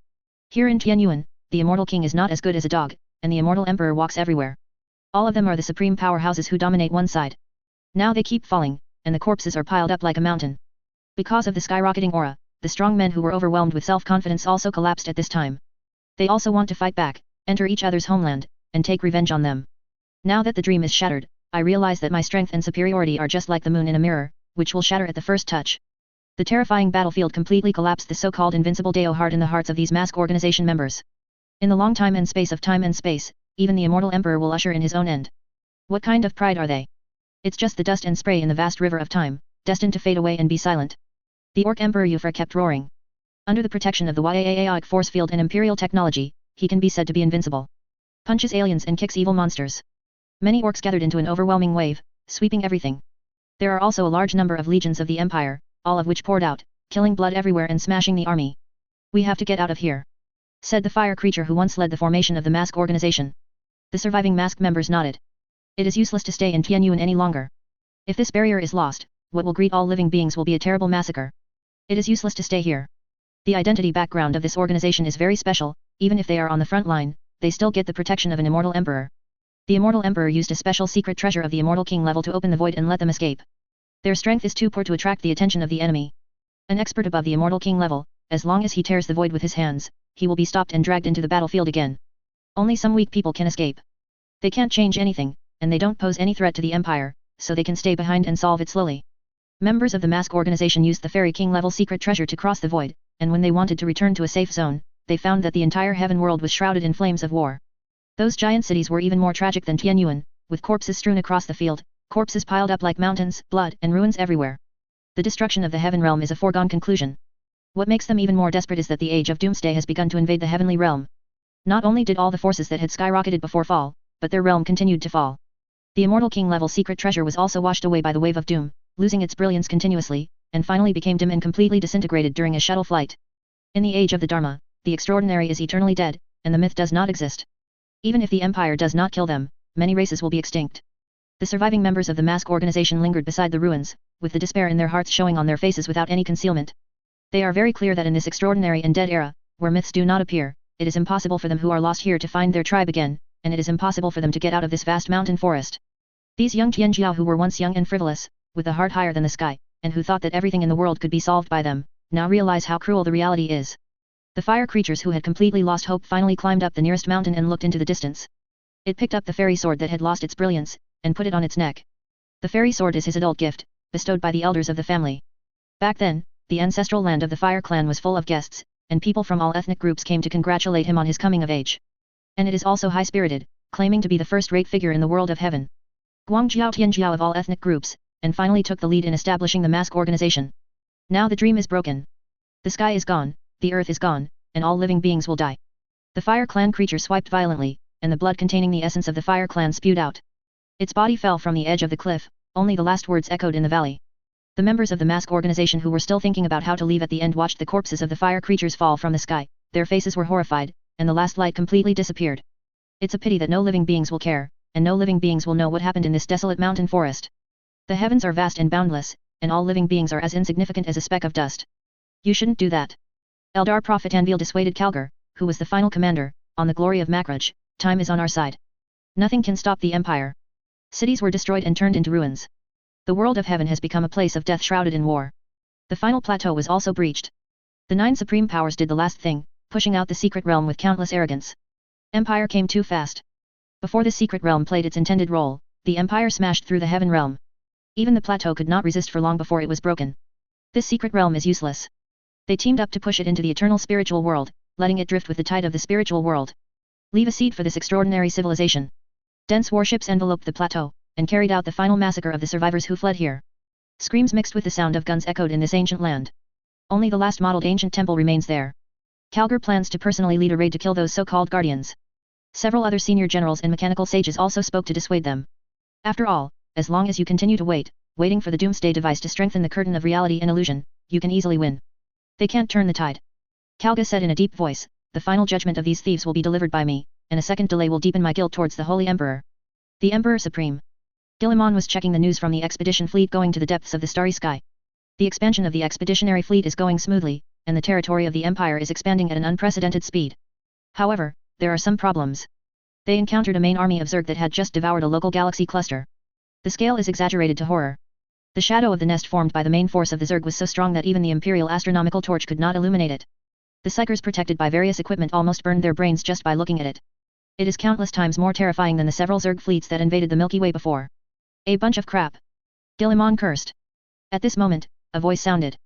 Here in Tianyuan, the immortal king is not as good as a dog, and the immortal emperor walks everywhere. All of them are the supreme powerhouses who dominate one side. Now they keep falling, and the corpses are piled up like a mountain. Because of the skyrocketing aura, the strong men who were overwhelmed with self-confidence also collapsed at this time. They also want to fight back, enter each other's homeland, and take revenge on them. Now that the dream is shattered, I realize that my strength and superiority are just like the moon in a mirror, which will shatter at the first touch. The terrifying battlefield completely collapsed the so-called invincible Deo heart in the hearts of these mask organization members. In the long time and space, even the immortal emperor will usher in his own end. What kind of pride are they? It's just the dust and spray in the vast river of time, destined to fade away and be silent. The Orc Emperor Euphra kept roaring. Under the protection of the Yaaic force field and imperial technology, he can be said to be invincible. Punches aliens and kicks evil monsters. Many orcs gathered into an overwhelming wave, sweeping everything. There are also a large number of legions of the Empire, all of which poured out, killing blood everywhere and smashing the army. We have to get out of here, said the fire creature who once led the formation of the mask organization. The surviving mask members nodded. It is useless to stay in Tianyuan any longer. If this barrier is lost, what will greet all living beings will be a terrible massacre. It is useless to stay here. The identity background of this organization is very special, even if they are on the front line, they still get the protection of an immortal emperor. The immortal emperor used a special secret treasure of the immortal king level to open the void and let them escape. Their strength is too poor to attract the attention of the enemy. An expert above the immortal king level, as long as he tears the void with his hands, he will be stopped and dragged into the battlefield again. Only some weak people can escape. They can't change anything, and they don't pose any threat to the empire, so they can stay behind and solve it slowly. Members of the mask organization used the Fairy King level secret treasure to cross the void, and when they wanted to return to a safe zone, they found that the entire heaven world was shrouded in flames of war. Those giant cities were even more tragic than Tianyuan, with corpses strewn across the field, corpses piled up like mountains, blood and ruins everywhere. The destruction of the heaven realm is a foregone conclusion. What makes them even more desperate is that the age of doomsday has begun to invade the heavenly realm. Not only did all the forces that had skyrocketed before fall, but their realm continued to fall. The Immortal King level secret treasure was also washed away by the wave of doom, losing its brilliance continuously, and finally became dim and completely disintegrated during a shuttle flight. In the age of the Dharma, the extraordinary is eternally dead, and the myth does not exist. Even if the Empire does not kill them, many races will be extinct. The surviving members of the mask organization lingered beside the ruins, with the despair in their hearts showing on their faces without any concealment. They are very clear that in this extraordinary and dead era, where myths do not appear, it is impossible for them who are lost here to find their tribe again, and it is impossible for them to get out of this vast mountain forest. These young Tianjiao who were once young and frivolous, with a heart higher than the sky, and who thought that everything in the world could be solved by them, now realize how cruel the reality is. The fire creatures who had completely lost hope finally climbed up the nearest mountain and looked into the distance. It picked up the fairy sword that had lost its brilliance, and put it on its neck. The fairy sword is his adult gift, bestowed by the elders of the family. Back then, the ancestral land of the Fire Clan was full of guests, and people from all ethnic groups came to congratulate him on his coming of age. And it is also high-spirited, claiming to be the first-rate figure in the world of heaven. Guangjiao Tianjiao of all ethnic groups, and finally took the lead in establishing the mask organization. Now the dream is broken. The sky is gone, the earth is gone, and all living beings will die. The Fire Clan creature swiped violently, and the blood containing the essence of the Fire Clan spewed out. Its body fell from the edge of the cliff, only the last words echoed in the valley. The members of the mask organization who were still thinking about how to leave at the end watched the corpses of the fire creatures fall from the sky, their faces were horrified, and the last light completely disappeared. It's a pity that no living beings will care, and no living beings will know what happened in this desolate mountain forest. The heavens are vast and boundless, and all living beings are as insignificant as a speck of dust. You shouldn't do that. Eldar Prophet Anvil dissuaded Kalgar, who was the final commander, on the glory of Makraj. Time is on our side. Nothing can stop the empire. Cities were destroyed and turned into ruins. The world of heaven has become a place of death shrouded in war. The final plateau was also breached. The 9 supreme powers did the last thing, pushing out the secret realm with countless arrogance. Empire came too fast. Before the secret realm played its intended role, the empire smashed through the heaven realm. Even the plateau could not resist for long before it was broken. This secret realm is useless. They teamed up to push it into the eternal spiritual world, letting it drift with the tide of the spiritual world. Leave a seed for this extraordinary civilization. Dense warships enveloped the plateau, and carried out the final massacre of the survivors who fled here. Screams mixed with the sound of guns echoed in this ancient land. Only the last modeled ancient temple remains there. Kalgar plans to personally lead a raid to kill those so-called guardians. Several other senior generals and mechanical sages also spoke to dissuade them. After all, as long as you continue to waiting for the doomsday device to strengthen the curtain of reality and illusion, you can easily win. They can't turn the tide. Kalga said in a deep voice, the final judgment of these thieves will be delivered by me, and a second delay will deepen my guilt towards the Holy Emperor. The Emperor Supreme. Guilliman was checking the news from the expedition fleet going to the depths of the starry sky. The expansion of the expeditionary fleet is going smoothly, and the territory of the Empire is expanding at an unprecedented speed. However, there are some problems. They encountered a main army of Zerg that had just devoured a local galaxy cluster. The scale is exaggerated to horror. The shadow of the nest formed by the main force of the Zerg was so strong that even the Imperial astronomical torch could not illuminate it. The Psychers protected by various equipment almost burned their brains just by looking at it. It is countless times more terrifying than the several Zerg fleets that invaded the Milky Way before. A bunch of crap. Guilliman cursed. At this moment, a voice sounded.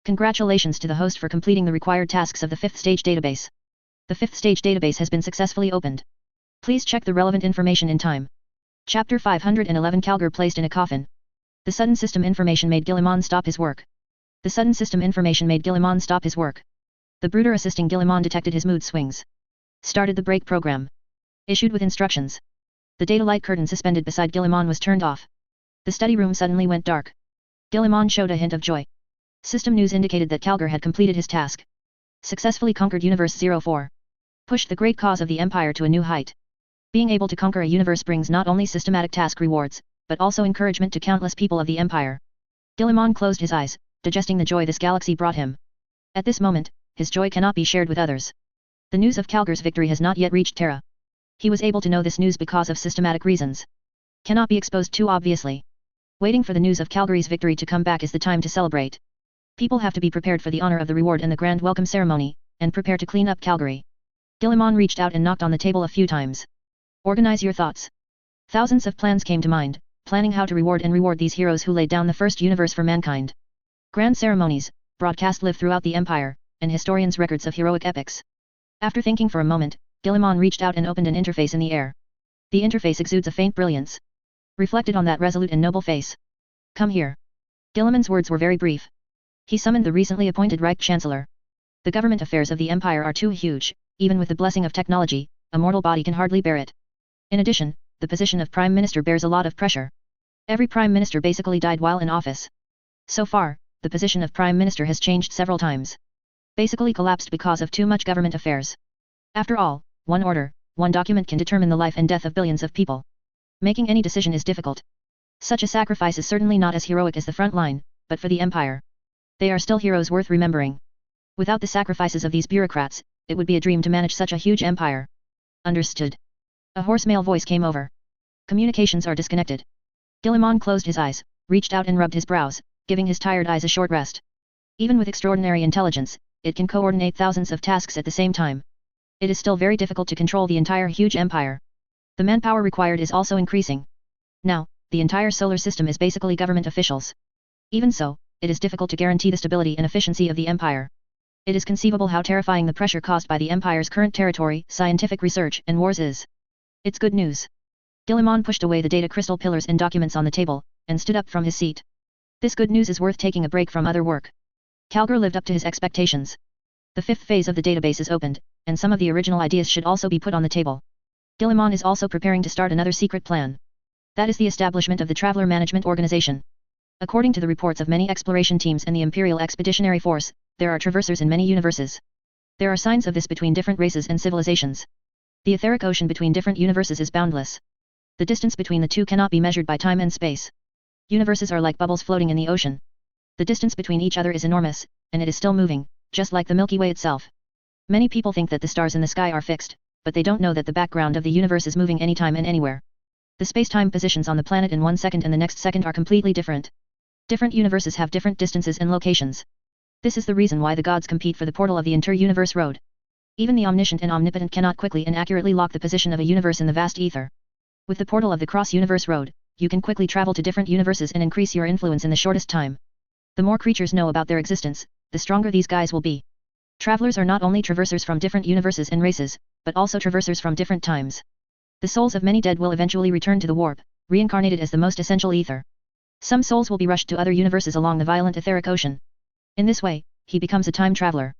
Congratulations to the host for completing the required tasks of the 5th stage database. The 5th stage database has been successfully opened. Please check the relevant information in time. Chapter 511 Kalgar placed in a coffin. The sudden system information made Guilliman stop his work. The sudden system information made Guilliman stop his work. The brooder assisting Guilliman detected his mood swings. Started the break program. Issued with instructions. The data light curtain suspended beside Guilliman was turned off. The study room suddenly went dark. Guilliman showed a hint of joy. System news indicated that Kalgar had completed his task. Successfully conquered Universe 04. Pushed the great cause of the Empire to a new height. Being able to conquer a universe brings not only systematic task rewards, but also encouragement to countless people of the Empire. Guilliman closed his eyes, digesting the joy this galaxy brought him. At this moment, his joy cannot be shared with others. The news of Kalgar's victory has not yet reached Terra. He was able to know this news because of systematic reasons. Cannot be exposed too obviously. Waiting for the news of Calgary's victory to come back is the time to celebrate. People have to be prepared for the honor of the reward and the grand welcome ceremony, and prepare to clean up Calgary. Guilliman reached out and knocked on the table a few times. Organize your thoughts. Thousands of plans came to mind, planning how to reward these heroes who laid down the first universe for mankind. Grand ceremonies, broadcast live throughout the Empire, and historians' records of heroic epics. After thinking for a moment, Guilliman reached out and opened an interface in the air. The interface exudes a faint brilliance, reflected on that resolute and noble face. Come here. Guilliman's words were very brief. He summoned the recently appointed Reich Chancellor. The government affairs of the Empire are too huge, even with the blessing of technology, a mortal body can hardly bear it. In addition, the position of Prime Minister bears a lot of pressure. Every Prime Minister basically died while in office. So far, the position of Prime Minister has changed several times. Basically collapsed because of too much government affairs. After all, one order, one document can determine the life and death of billions of people. Making any decision is difficult. Such a sacrifice is certainly not as heroic as the front line, but for the Empire, they are still heroes worth remembering. Without the sacrifices of these bureaucrats, it would be a dream to manage such a huge empire. Understood. A hoarse male voice came over. Communications are disconnected. Guilliman closed his eyes, reached out and rubbed his brows, giving his tired eyes a short rest. Even with extraordinary intelligence, it can coordinate thousands of tasks at the same time. It is still very difficult to control the entire huge empire. The manpower required is also increasing. Now, the entire solar system is basically government officials. Even so, it is difficult to guarantee the stability and efficiency of the empire. It is conceivable how terrifying the pressure caused by the empire's current territory, scientific research, and wars is. It's good news. Guilliman pushed away the data crystal pillars and documents on the table, and stood up from his seat. This good news is worth taking a break from other work. Calgar lived up to his expectations. The fifth phase of the database is opened, and some of the original ideas should also be put on the table. Guilliman is also preparing to start another secret plan. That is the establishment of the Traveler Management Organization. According to the reports of many exploration teams and the Imperial Expeditionary Force, there are traversers in many universes. There are signs of this between different races and civilizations. The etheric ocean between different universes is boundless. The distance between the two cannot be measured by time and space. Universes are like bubbles floating in the ocean. The distance between each other is enormous, and it is still moving, just like the Milky Way itself. Many people think that the stars in the sky are fixed, but they don't know that the background of the universe is moving anytime and anywhere. The space-time positions on the planet in 1 second and the next second are completely different. Different universes have different distances and locations. This is the reason why the gods compete for the portal of the inter-universe road. Even the omniscient and omnipotent cannot quickly and accurately lock the position of a universe in the vast ether. With the portal of the cross-universe road, you can quickly travel to different universes and increase your influence in the shortest time. The more creatures know about their existence, the stronger these guys will be. Travelers are not only traversers from different universes and races, but also traversers from different times. The souls of many dead will eventually return to the warp, reincarnated as the most essential ether. Some souls will be rushed to other universes along the violent etheric ocean. In this way, he becomes a time traveler.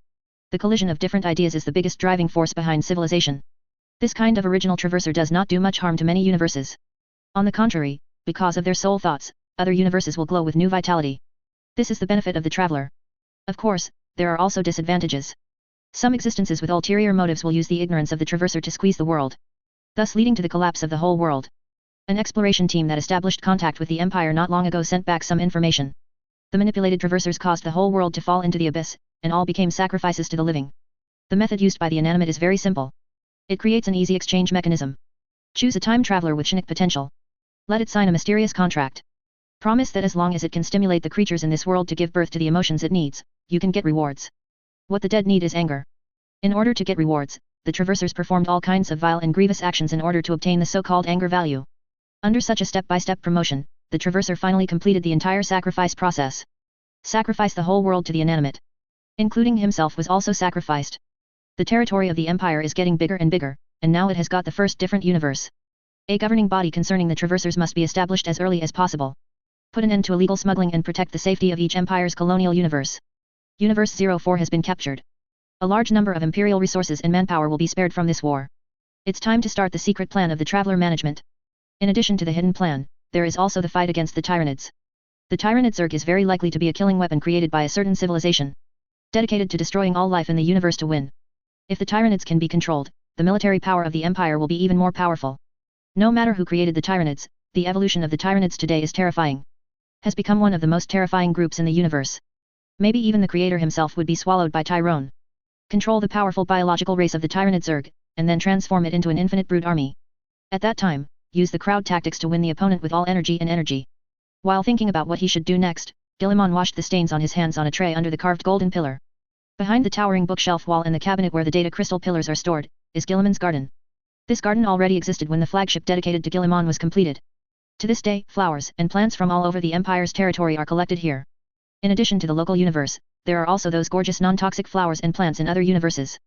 The collision of different ideas is the biggest driving force behind civilization. This kind of original traverser does not do much harm to many universes. On the contrary, because of their soul thoughts, other universes will glow with new vitality. This is the benefit of the traveler. Of course, there are also disadvantages. Some existences with ulterior motives will use the ignorance of the traverser to squeeze the world, thus leading to the collapse of the whole world. An exploration team that established contact with the Empire not long ago sent back some information. The manipulated traversers caused the whole world to fall into the abyss, and all became sacrifices to the living. The method used by the inanimate is very simple. It creates an easy exchange mechanism. Choose a time traveler with Shinnick potential. Let it sign a mysterious contract. Promise that as long as it can stimulate the creatures in this world to give birth to the emotions it needs, you can get rewards. What the dead need is anger. In order to get rewards, the traversers performed all kinds of vile and grievous actions in order to obtain the so-called anger value. Under such a step-by-step promotion, the traverser finally completed the entire sacrifice process. Sacrifice the whole world to the inanimate. Including himself was also sacrificed. The territory of the Empire is getting bigger and bigger, and now it has got the first different universe. A governing body concerning the traversers must be established as early as possible. Put an end to illegal smuggling and protect the safety of each Empire's colonial universe. Universe 04 has been captured. A large number of Imperial resources and manpower will be spared from this war. It's time to start the secret plan of the Traveler Management. In addition to the hidden plan, there is also the fight against the Tyranids. The Tyranid Zerg is very likely to be a killing weapon created by a certain civilization, dedicated to destroying all life in the universe to win. If the Tyranids can be controlled, the military power of the Empire will be even more powerful. No matter who created the Tyranids, the evolution of the Tyranids today is terrifying. Has become one of the most terrifying groups in the universe. Maybe even the creator himself would be swallowed by Tyrone. Control the powerful biological race of the Tyranid Zerg, and then transform it into an infinite brute army. At that time, use the crowd tactics to win the opponent with all energy and energy. While thinking about what he should do next, Guilliman washed the stains on his hands on a tray under the carved golden pillar. Behind the towering bookshelf wall and the cabinet where the data crystal pillars are stored, is Guilliman's garden. This garden already existed when the flagship dedicated to Guilliman was completed. To this day, flowers and plants from all over the Empire's territory are collected here. In addition to the local universe, there are also those gorgeous non-toxic flowers and plants in other universes.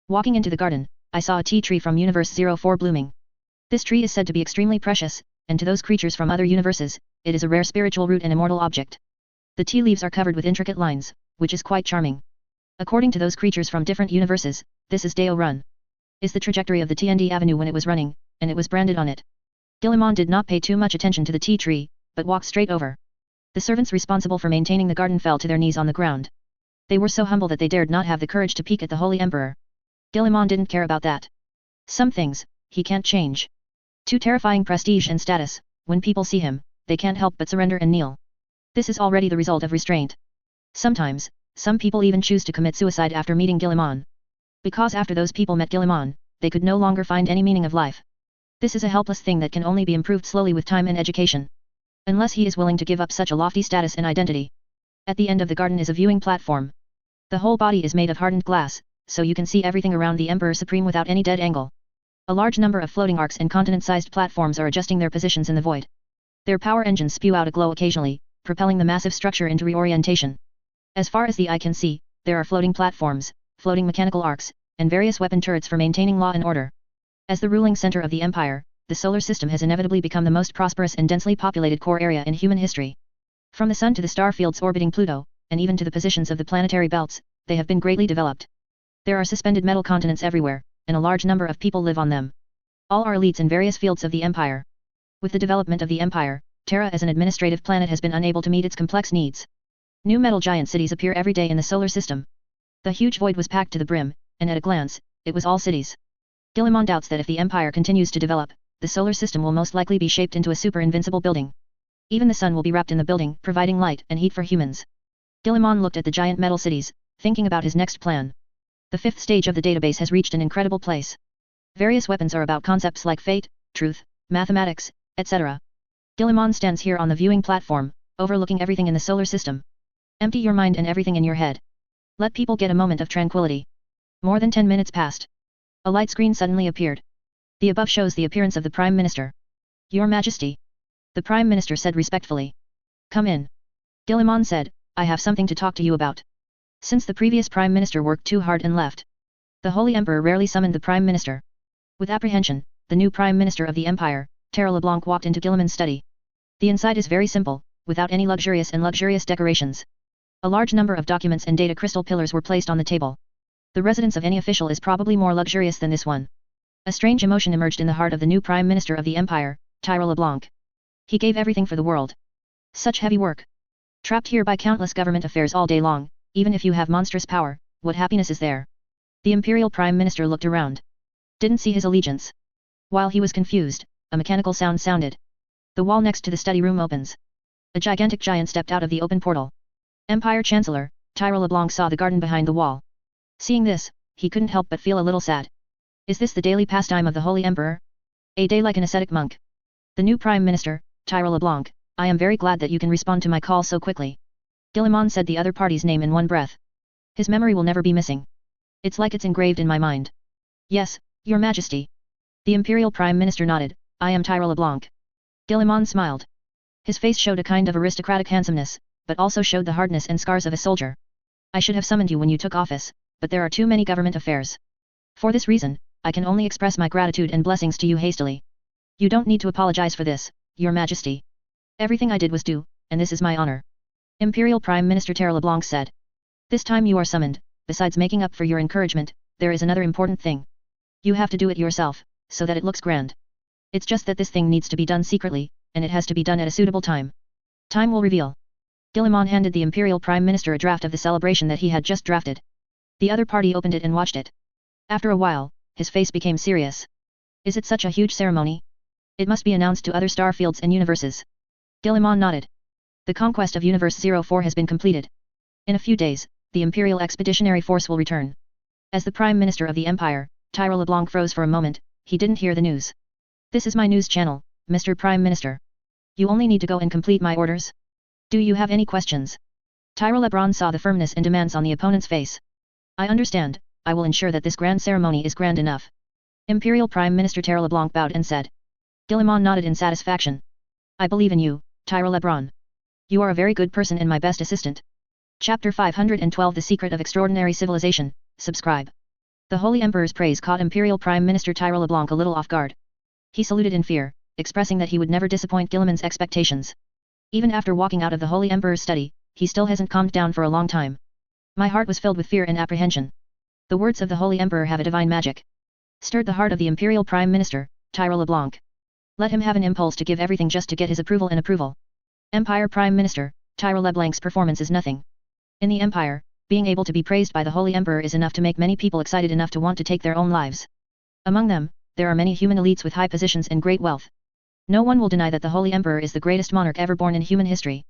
Walking into the garden, I saw a tea tree from Universe 04 blooming. This tree is said to be extremely precious, and to those creatures from other universes, it is a rare spiritual root and immortal object. The tea leaves are covered with intricate lines, which is quite charming. According to those creatures from different universes, this is Deo Run. Is the trajectory of the TND Avenue when it was running, and it was branded on it. Guilliman did not pay too much attention to the tea tree, but walked straight over. The servants responsible for maintaining the garden fell to their knees on the ground. They were so humble that they dared not have the courage to peek at the Holy Emperor. Guilliman didn't care about that. Some things, he can't change. Too terrifying prestige and status, when people see him, they can't help but surrender and kneel. This is already the result of restraint. Sometimes, some people even choose to commit suicide after meeting Guilliman. Because after those people met Guilliman, they could no longer find any meaning of life. This is a helpless thing that can only be improved slowly with time and education. Unless he is willing to give up such a lofty status and identity. At the end of the garden is a viewing platform. The whole body is made of hardened glass, so you can see everything around the Emperor Supreme without any dead angle. A large number of floating arcs and continent-sized platforms are adjusting their positions in the void. Their power engines spew out a glow occasionally, propelling the massive structure into reorientation. As far as the eye can see, there are floating platforms, floating mechanical arcs, and various weapon turrets for maintaining law and order. As the ruling center of the Empire, the solar system has inevitably become the most prosperous and densely populated core area in human history. From the Sun to the star fields orbiting Pluto, and even to the positions of the planetary belts, they have been greatly developed. There are suspended metal continents everywhere, and a large number of people live on them. All are elites in various fields of the Empire. With the development of the Empire, Terra as an administrative planet has been unable to meet its complex needs. New metal giant cities appear every day in the solar system. The huge void was packed to the brim, and at a glance, it was all cities. Guilliman doubts that if the Empire continues to develop, the solar system will most likely be shaped into a super-invincible building. Even the sun will be wrapped in the building, providing light and heat for humans. Guilliman looked at the giant metal cities, thinking about his next plan. The fifth stage of the database has reached an incredible place. Various weapons are about concepts like fate, truth, mathematics, etc. Guilliman stands here on the viewing platform, overlooking everything in the solar system. Empty your mind and everything in your head. Let people get a moment of tranquility. More than 10 minutes passed. A light screen suddenly appeared. The above shows the appearance of the Prime Minister. Your Majesty. The Prime Minister said respectfully. Come in. Guilliman said, I have something to talk to you about. Since the previous Prime Minister worked too hard and left, the Holy Emperor rarely summoned the Prime Minister. With apprehension, the new Prime Minister of the Empire, Terra LeBlanc walked into Guilliman's study. The inside is very simple, without any luxurious decorations. A large number of documents and data crystal pillars were placed on the table. The residence of any official is probably more luxurious than this one. A strange emotion emerged in the heart of the new Prime Minister of the Empire, Terra LeBlanc. He gave everything for the world. Such heavy work. Trapped here by countless government affairs all day long, even if you have monstrous power, what happiness is there? The Imperial Prime Minister looked around. Didn't see his allegiance. While he was confused, a mechanical sound sounded. The wall next to the study room opens. A gigantic giant stepped out of the open portal. Empire Chancellor, Terra LeBlanc saw the garden behind the wall. Seeing this, he couldn't help but feel a little sad. Is this the daily pastime of the Holy Emperor? A day like an ascetic monk. The new Prime Minister, Terra LeBlanc, I am very glad that you can respond to my call so quickly. Guilliman said the other party's name in one breath. His memory will never be missing. It's like it's engraved in my mind. Yes, Your Majesty. The Imperial Prime Minister nodded, I am Terra LeBlanc. Guilliman smiled. His face showed a kind of aristocratic handsomeness, but also showed the hardness and scars of a soldier. I should have summoned you when you took office, but there are too many government affairs. For this reason, I can only express my gratitude and blessings to you hastily. You don't need to apologize for this, Your Majesty. Everything I did was due, and this is my honor. Imperial Prime Minister Terra LeBlanc said. This time you are summoned, besides making up for your encouragement, there is another important thing. You have to do it yourself, so that it looks grand. It's just that this thing needs to be done secretly, and it has to be done at a suitable time. Time will reveal. Guilliman handed the Imperial Prime Minister a draft of the celebration that he had just drafted. The other party opened it and watched it. After a while, his face became serious. Is it such a huge ceremony? It must be announced to other star fields and universes. Guilliman nodded. The conquest of Universe 04 has been completed. In a few days, the Imperial Expeditionary Force will return. As the Prime Minister of the Empire, Terra LeBlanc froze for a moment, he didn't hear the news. This is my news channel, Mr. Prime Minister. You only need to go and complete my orders. Do you have any questions? Terra LeBlanc saw the firmness and demands on the opponent's face. I understand, I will ensure that this grand ceremony is grand enough. Imperial Prime Minister Terra LeBlanc bowed and said. Guilliman nodded in satisfaction. I believe in you, Tyra Lebron. You are a very good person and my best assistant. Chapter 512 The Secret of Extraordinary Civilization, subscribe. The Holy Emperor's praise caught Imperial Prime Minister Tyra LeBlanc a little off guard. He saluted in fear, expressing that he would never disappoint Guilliman's expectations. Even after walking out of the Holy Emperor's study, he still hasn't calmed down for a long time. My heart was filled with fear and apprehension. The words of the Holy Emperor have a divine magic. Stirred the heart of the Imperial Prime Minister, Tyra LeBlanc. Let him have an impulse to give everything just to get his approval and approval. Empire Prime Minister, Tyra LeBlanc's performance is nothing. In the Empire, being able to be praised by the Holy Emperor is enough to make many people excited enough to want to take their own lives. Among them, there are many human elites with high positions and great wealth. No one will deny that the Holy Emperor is the greatest monarch ever born in human history.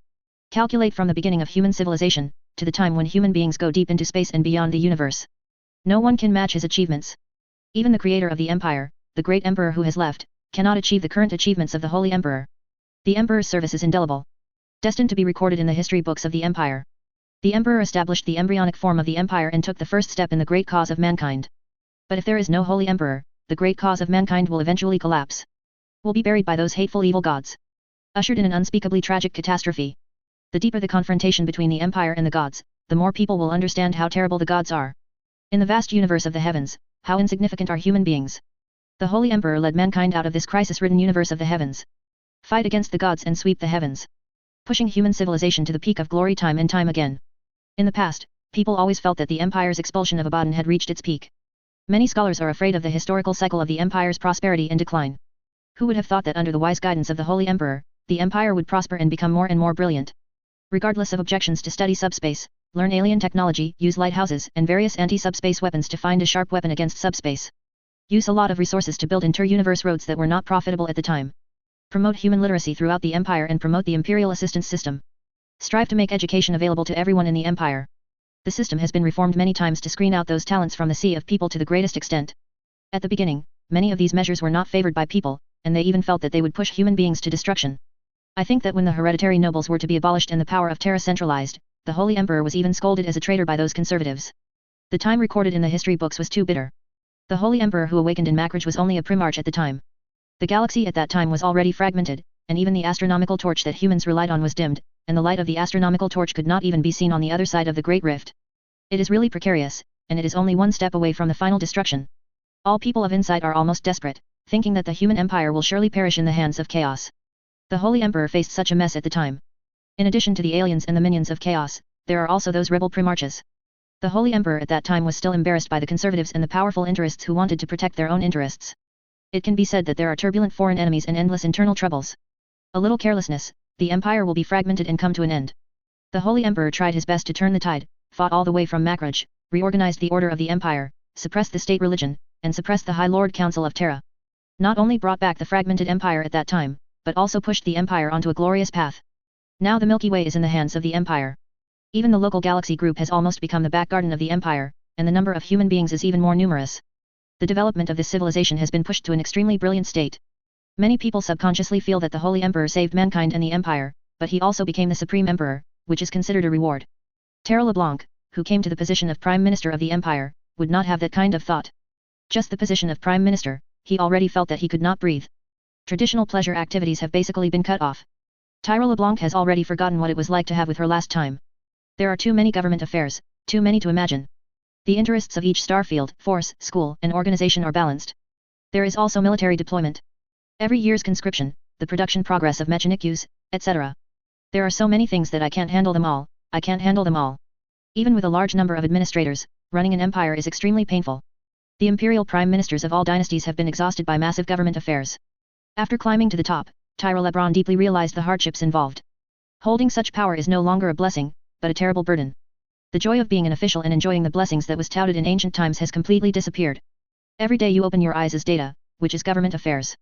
Calculate from the beginning of human civilization, to the time when human beings go deep into space and beyond the universe. No one can match his achievements. Even the creator of the Empire, the great Emperor who has left, cannot achieve the current achievements of the Holy Emperor. The Emperor's service is indelible. Destined to be recorded in the history books of the Empire. The Emperor established the embryonic form of the Empire and took the first step in the great cause of mankind. But if there is no Holy Emperor, the great cause of mankind will eventually collapse. Will be buried by those hateful evil gods. Ushered in an unspeakably tragic catastrophe. The deeper the confrontation between the Empire and the gods, the more people will understand how terrible the gods are. In the vast universe of the heavens, how insignificant are human beings. The Holy Emperor led mankind out of this crisis-ridden universe of the heavens. Fight against the gods and sweep the heavens. Pushing human civilization to the peak of glory time and time again. In the past, people always felt that the Empire's expulsion of Abaddon had reached its peak. Many scholars are afraid of the historical cycle of the Empire's prosperity and decline. Who would have thought that under the wise guidance of the Holy Emperor, the Empire would prosper and become more and more brilliant? Regardless of objections to study subspace, learn alien technology, use lighthouses and various anti-subspace weapons to find a sharp weapon against subspace. Use a lot of resources to build inter-universe roads that were not profitable at the time. Promote human literacy throughout the Empire and promote the Imperial Assistance System. Strive to make education available to everyone in the Empire. The system has been reformed many times to screen out those talents from the sea of people to the greatest extent. At the beginning, many of these measures were not favored by people, and they even felt that they would push human beings to destruction. I think that when the hereditary nobles were to be abolished and the power of Terra centralized, the Holy Emperor was even scolded as a traitor by those conservatives. The time recorded in the history books was too bitter. The Holy Emperor who awakened in Macrage was only a primarch at the time. The galaxy at that time was already fragmented, and even the astronomical torch that humans relied on was dimmed, and the light of the astronomical torch could not even be seen on the other side of the Great Rift. It is really precarious, and it is only one step away from the final destruction. All people of insight are almost desperate, thinking that the human empire will surely perish in the hands of chaos. The Holy Emperor faced such a mess at the time. In addition to the aliens and the minions of chaos, there are also those rebel primarches. The Holy Emperor at that time was still embarrassed by the conservatives and the powerful interests who wanted to protect their own interests. It can be said that there are turbulent foreign enemies and endless internal troubles. A little carelessness, the empire will be fragmented and come to an end. The Holy Emperor tried his best to turn the tide, fought all the way from Macrage, reorganized the order of the empire, suppressed the state religion, and suppressed the High Lord Council of Terra. Not only brought back the fragmented empire at that time, but also pushed the empire onto a glorious path. Now the Milky Way is in the hands of the empire. Even the local galaxy group has almost become the back garden of the empire, and the number of human beings is even more numerous. The development of this civilization has been pushed to an extremely brilliant state. Many people subconsciously feel that the Holy Emperor saved mankind and the empire, but he also became the Supreme Emperor, which is considered a reward. Terra LeBlanc, who came to the position of Prime Minister of the Empire, would not have that kind of thought. Just the position of Prime Minister, he already felt that he could not breathe. Traditional pleasure activities have basically been cut off. Tyra LeBlanc has already forgotten what it was like to have with her last time. There are too many government affairs, too many to imagine. The interests of each star field, force, school, and organization are balanced. There is also military deployment. Every year's conscription, the production progress of mechanicus, etc. There are so many things that I can't handle them all, I can't handle them all. Even with a large number of administrators, running an empire is extremely painful. The imperial prime ministers of all dynasties have been exhausted by massive government affairs. After climbing to the top, Tyra LeBlanc deeply realized the hardships involved. Holding such power is no longer a blessing, but a terrible burden. The joy of being an official and enjoying the blessings that was touted in ancient times has completely disappeared. Every day you open your eyes as data, which is government affairs.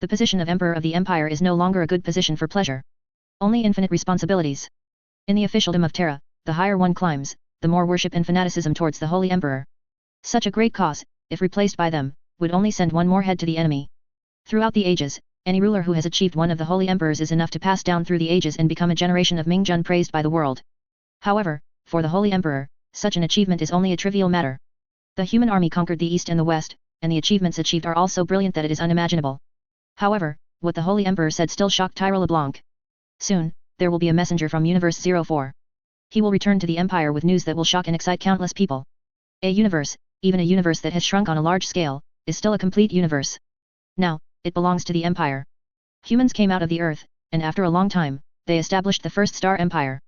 The position of Emperor of the Empire is no longer a good position for pleasure. Only infinite responsibilities. In the officialdom of Terra, the higher one climbs, the more worship and fanaticism towards the Holy Emperor. Such a great cause, if replaced by them, would only send one more head to the enemy. Throughout the ages, any ruler who has achieved one of the Holy Emperors is enough to pass down through the ages and become a generation of Mingjun praised by the world. However, for the Holy Emperor, such an achievement is only a trivial matter. The human army conquered the East and the West, and the achievements achieved are all so brilliant that it is unimaginable. However, what the Holy Emperor said still shocked Tyrell LeBlanc. Soon, there will be a messenger from Universe 04. He will return to the Empire with news that will shock and excite countless people. A universe, even a universe that has shrunk on a large scale, is still a complete universe. Now, it belongs to the Empire. Humans came out of the Earth, and after a long time, they established the first star empire.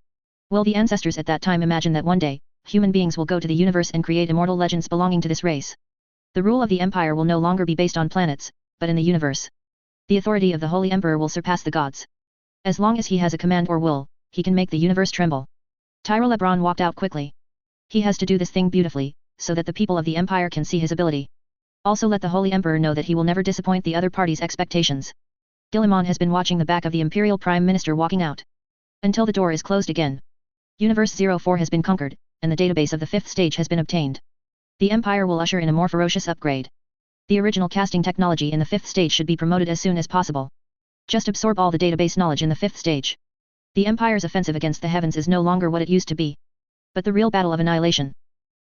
Will the ancestors at that time imagine that one day, human beings will go to the universe and create immortal legends belonging to this race? The rule of the Empire will no longer be based on planets, but in the universe. The authority of the Holy Emperor will surpass the gods. As long as he has a command or will, he can make the universe tremble. Tyrell LeBlanc walked out quickly. He has to do this thing beautifully, so that the people of the Empire can see his ability. Also let the Holy Emperor know that he will never disappoint the other party's expectations. Guilliman has been watching the back of the Imperial Prime Minister walking out. Until the door is closed again. Universe 04 has been conquered, and the database of the 5th stage has been obtained. The Empire will usher in a more ferocious upgrade. The original casting technology in the 5th stage should be promoted as soon as possible. Just absorb all the database knowledge in the 5th stage. The Empire's offensive against the heavens is no longer what it used to be. But the real battle of annihilation.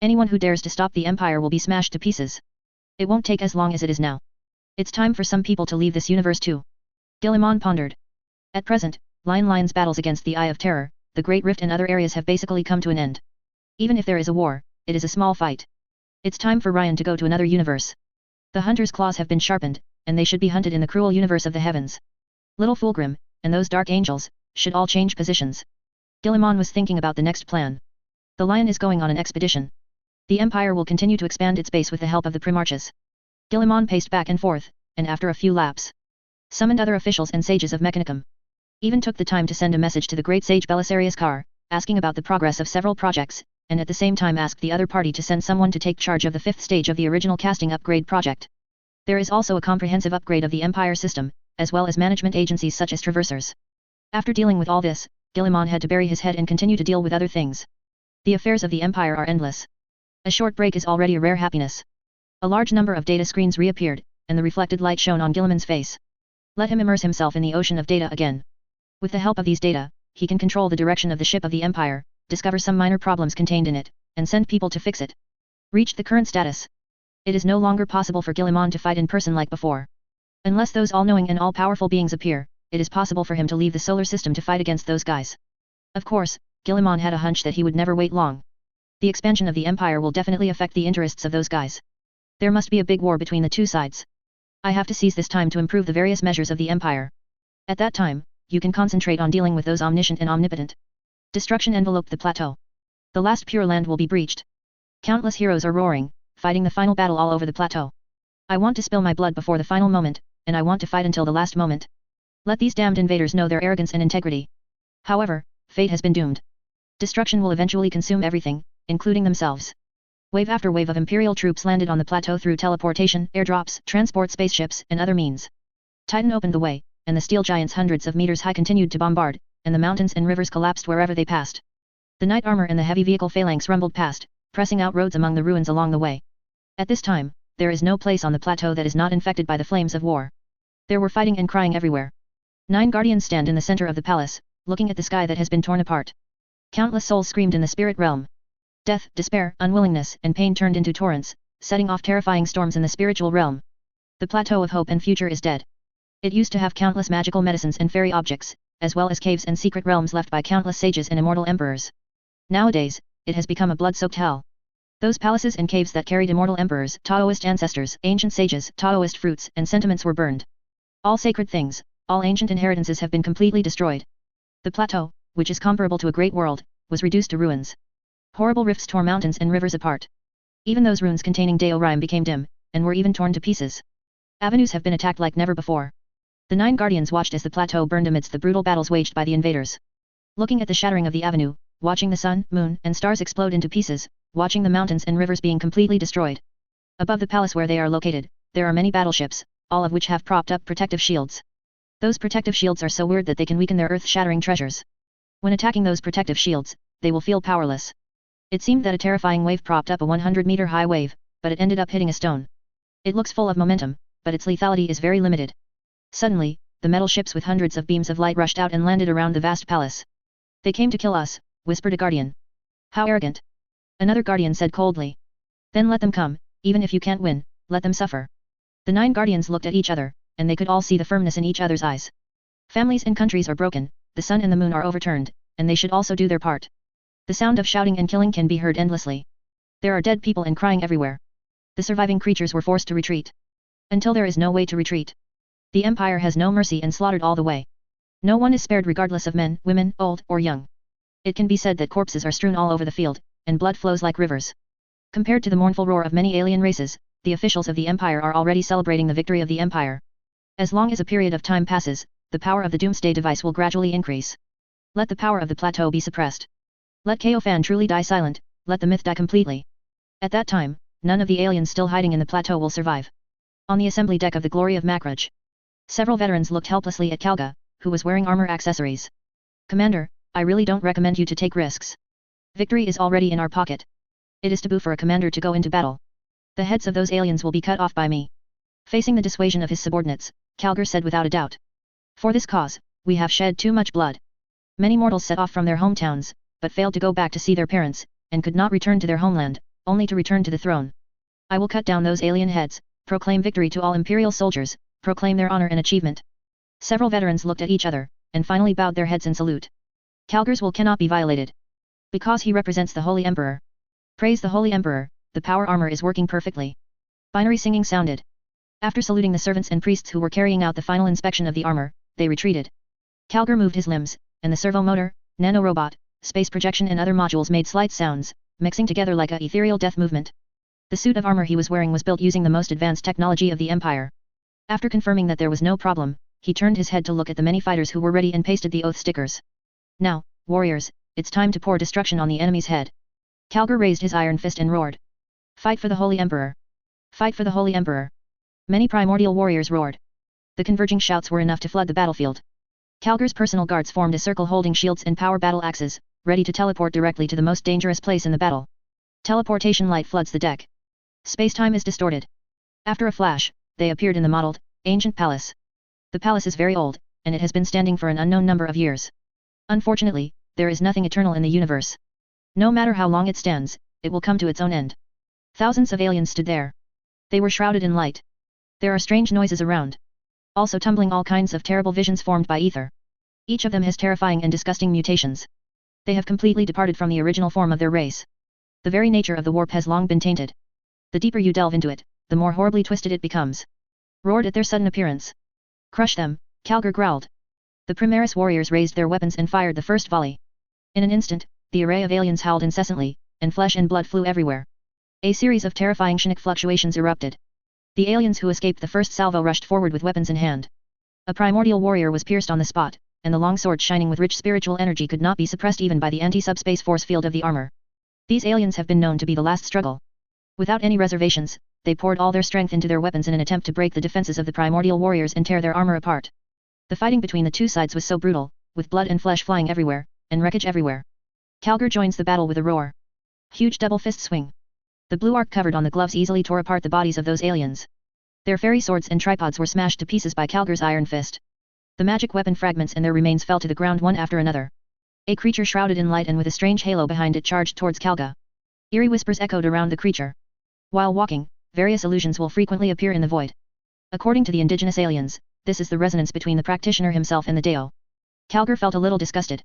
Anyone who dares to stop the Empire will be smashed to pieces. It won't take as long as it is now. It's time for some people to leave this universe too. Guilliman pondered. At present, Lion's battles against the Eye of Terror, the Great Rift and other areas have basically come to an end. Even if there is a war, it is a small fight. It's time for Ryan to go to another universe. The hunter's claws have been sharpened, and they should be hunted in the cruel universe of the heavens. Little Fulgrim, and those dark angels, should all change positions. Guilliman was thinking about the next plan. The Lion is going on an expedition. The Empire will continue to expand its base with the help of the Primarches. Guilliman paced back and forth, and after a few laps, summoned other officials and sages of Mechanicum. Even took the time to send a message to the great sage Belisarius Carr, asking about the progress of several projects, and at the same time asked the other party to send someone to take charge of the 5th stage of the original casting upgrade project. There is also a comprehensive upgrade of the Empire system, as well as management agencies such as Traversers. After dealing with all this, Guilliman had to bury his head and continue to deal with other things. The affairs of the Empire are endless. A short break is already a rare happiness. A large number of data screens reappeared, and the reflected light shone on Guilliman's face. Let him immerse himself in the ocean of data again. With the help of these data, he can control the direction of the ship of the Empire, discover some minor problems contained in it, and send people to fix it. Reached the current status. It is no longer possible for Guilliman to fight in person like before. Unless those all-knowing and all-powerful beings appear, it is possible for him to leave the solar system to fight against those guys. Of course, Guilliman had a hunch that he would never wait long. The expansion of the Empire will definitely affect the interests of those guys. There must be a big war between the two sides. I have to seize this time to improve the various measures of the Empire. At that time, you can concentrate on dealing with those omniscient and omnipotent. Destruction enveloped the plateau. The last Pure Land will be breached. Countless heroes are roaring, fighting the final battle all over the plateau. I want to spill my blood before the final moment, and I want to fight until the last moment. Let these damned invaders know their arrogance and integrity. However, fate has been doomed. Destruction will eventually consume everything, including themselves. Wave after wave of Imperial troops landed on the plateau through teleportation, airdrops, transport spaceships, and other means. Titan opened the way, and the steel giants hundreds of meters high continued to bombard, and the mountains and rivers collapsed wherever they passed. The knight armor and the heavy vehicle phalanx rumbled past, pressing out roads among the ruins along the way. At this time, there is no place on the plateau that is not infected by the flames of war. There were fighting and crying everywhere. 9 guardians stand in the center of the palace, looking at the sky that has been torn apart. Countless souls screamed in the spirit realm. Death, despair, unwillingness, and pain turned into torrents, setting off terrifying storms in the spiritual realm. The plateau of hope and future is dead. It used to have countless magical medicines and fairy objects, as well as caves and secret realms left by countless sages and immortal emperors. Nowadays, it has become a blood-soaked hell. Those palaces and caves that carried immortal emperors, Taoist ancestors, ancient sages, Taoist fruits, and sentiments were burned. All sacred things, all ancient inheritances have been completely destroyed. The plateau, which is comparable to a great world, was reduced to ruins. Horrible rifts tore mountains and rivers apart. Even those runes containing Daorim became dim, and were even torn to pieces. Avenues have been attacked like never before. The 9 guardians watched as the plateau burned amidst the brutal battles waged by the invaders. Looking at the shattering of the avenue, watching the sun, moon, and stars explode into pieces, watching the mountains and rivers being completely destroyed. Above the palace where they are located, there are many battleships, all of which have propped up protective shields. Those protective shields are so weird that they can weaken their earth-shattering treasures. When attacking those protective shields, they will feel powerless. It seemed that a terrifying wave propped up a 100-meter-high wave, but it ended up hitting a stone. It looks full of momentum, but its lethality is very limited. Suddenly, the metal ships with hundreds of beams of light rushed out and landed around the vast palace. They came to kill us, whispered a guardian. How arrogant! Another guardian said coldly. Then let them come, even if you can't win, let them suffer. The 9 guardians looked at each other, and they could all see the firmness in each other's eyes. Families and countries are broken, the sun and the moon are overturned, and they should also do their part. The sound of shouting and killing can be heard endlessly. There are dead people and crying everywhere. The surviving creatures were forced to retreat. Until there is no way to retreat. The Empire has no mercy and slaughtered all the way. No one is spared regardless of men, women, old, or young. It can be said that corpses are strewn all over the field, and blood flows like rivers. Compared to the mournful roar of many alien races, the officials of the Empire are already celebrating the victory of the Empire. As long as a period of time passes, the power of the Doomsday device will gradually increase. Let the power of the plateau be suppressed. Let Kaofan truly die silent, let the myth die completely. At that time, none of the aliens still hiding in the plateau will survive. On the assembly deck of the Glory of Makraj, several veterans looked helplessly at Kalga, who was wearing armor accessories. Commander, I really don't recommend you to take risks. Victory is already in our pocket. It is taboo for a commander to go into battle. The heads of those aliens will be cut off by me. Facing the dissuasion of his subordinates, Kalgar said without a doubt. For this cause, we have shed too much blood. Many mortals set off from their hometowns, but failed to go back to see their parents, and could not return to their homeland, only to return to the throne. I will cut down those alien heads, proclaim victory to all imperial soldiers, proclaim their honor and achievement. Several veterans looked at each other, and finally bowed their heads in salute. Kalgar's will cannot be violated. Because he represents the Holy Emperor. Praise the Holy Emperor, the power armor is working perfectly. Binary singing sounded. After saluting the servants and priests who were carrying out the final inspection of the armor, they retreated. Kalgar moved his limbs, and the servo motor, nanorobot, space projection and other modules made slight sounds, mixing together like a ethereal death movement. The suit of armor he was wearing was built using the most advanced technology of the Empire. After confirming that there was no problem, he turned his head to look at the many fighters who were ready and pasted the oath stickers. Now, warriors, it's time to pour destruction on the enemy's head. Kalgar raised his iron fist and roared. Fight for the Holy Emperor! Fight for the Holy Emperor! Many primordial warriors roared. The converging shouts were enough to flood the battlefield. Kalgar's personal guards formed a circle holding shields and power battle axes, ready to teleport directly to the most dangerous place in the battle. Teleportation light floods the deck. Space-time is distorted. After a flash, they appeared in the modeled, ancient palace. The palace is very old, and it has been standing for an unknown number of years. Unfortunately, there is nothing eternal in the universe. No matter how long it stands, it will come to its own end. Thousands of aliens stood there. They were shrouded in light. There are strange noises around. Also tumbling all kinds of terrible visions formed by ether. Each of them has terrifying and disgusting mutations. They have completely departed from the original form of their race. The very nature of the warp has long been tainted. The deeper you delve into it, the more horribly twisted it becomes. Roared at their sudden appearance. Crush them, Kalgar growled. The Primaris warriors raised their weapons and fired the first volley. In an instant, the array of aliens howled incessantly, and flesh and blood flew everywhere. A series of terrifying sonic fluctuations erupted. The aliens who escaped the first salvo rushed forward with weapons in hand. A primordial warrior was pierced on the spot, and the long sword shining with rich spiritual energy could not be suppressed even by the anti-subspace force field of the armor. These aliens have been known to be the last struggle. Without any reservations, they poured all their strength into their weapons in an attempt to break the defenses of the primordial warriors and tear their armor apart. The fighting between the two sides was so brutal, with blood and flesh flying everywhere, and wreckage everywhere. Kalgar joins the battle with a roar. Huge double fist swing. The blue arc covered on the gloves easily tore apart the bodies of those aliens. Their fairy swords and tripods were smashed to pieces by Kalgar's iron fist. The magic weapon fragments and their remains fell to the ground one after another. A creature shrouded in light and with a strange halo behind it charged towards Kalga. Eerie whispers echoed around the creature. While walking, various illusions will frequently appear in the void. According to the indigenous aliens, this is the resonance between the practitioner himself and the Deo. Kalgar felt a little disgusted.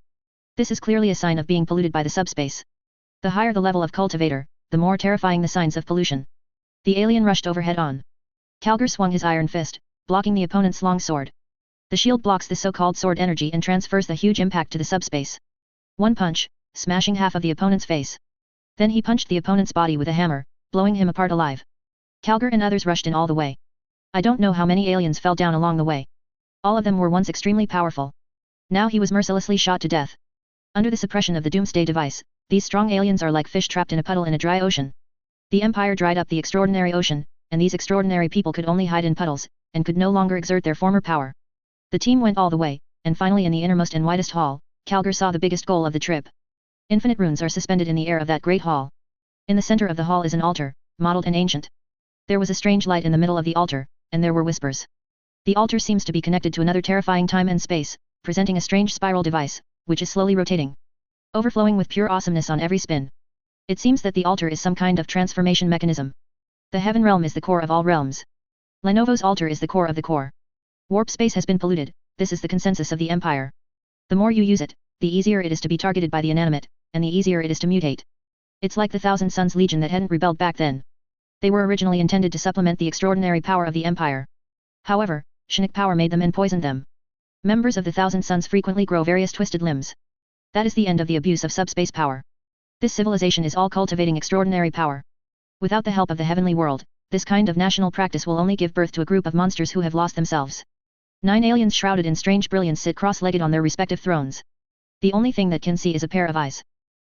This is clearly a sign of being polluted by the subspace. The higher the level of cultivator, the more terrifying the signs of pollution. The alien rushed overhead on. Kalgar swung his iron fist, blocking the opponent's long sword. The shield blocks the so-called sword energy and transfers the huge impact to the subspace. One punch, smashing half of the opponent's face. Then he punched the opponent's body with a hammer, blowing him apart alive. Kalgar and others rushed in all the way. I don't know how many aliens fell down along the way. All of them were once extremely powerful. Now he was mercilessly shot to death. Under the suppression of the Doomsday device, these strong aliens are like fish trapped in a puddle in a dry ocean. The Empire dried up the extraordinary ocean, and these extraordinary people could only hide in puddles, and could no longer exert their former power. The team went all the way, and finally in the innermost and widest hall, Kalgar saw the biggest goal of the trip. Infinite runes are suspended in the air of that great hall. In the center of the hall is an altar, modeled and ancient. There was a strange light in the middle of the altar, and there were whispers. The altar seems to be connected to another terrifying time and space, presenting a strange spiral device, which is slowly rotating. Overflowing with pure awesomeness on every spin. It seems that the altar is some kind of transformation mechanism. The heaven realm is the core of all realms. Lenovo's altar is the core of the core. Warp space has been polluted, this is the consensus of the Empire. The more you use it, the easier it is to be targeted by the inanimate, and the easier it is to mutate. It's like the Thousand Suns Legion that hadn't rebelled back then. They were originally intended to supplement the extraordinary power of the Empire. However, Shin'ik power made them and poisoned them. Members of the Thousand Suns frequently grow various twisted limbs. That is the end of the abuse of subspace power. This civilization is all cultivating extraordinary power. Without the help of the heavenly world, this kind of national practice will only give birth to a group of monsters who have lost themselves. 9 aliens shrouded in strange brilliance sit cross-legged on their respective thrones. The only thing that can see is a pair of eyes.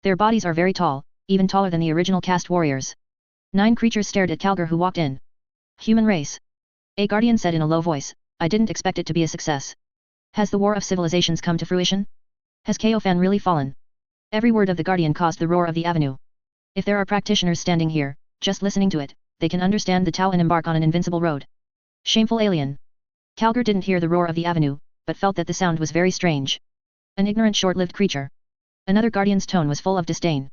Their bodies are very tall, even taller than the original caste warriors. 9 creatures stared at Calgar who walked in. Human race. A guardian said in a low voice, I didn't expect it to be a success. Has the war of civilizations come to fruition? Has Kaofan really fallen? Every word of the guardian caused the roar of the avenue. If there are practitioners standing here, just listening to it, they can understand the Tao and embark on an invincible road. Shameful alien. Calgar didn't hear the roar of the avenue, but felt that the sound was very strange. An ignorant short-lived creature. Another guardian's tone was full of disdain.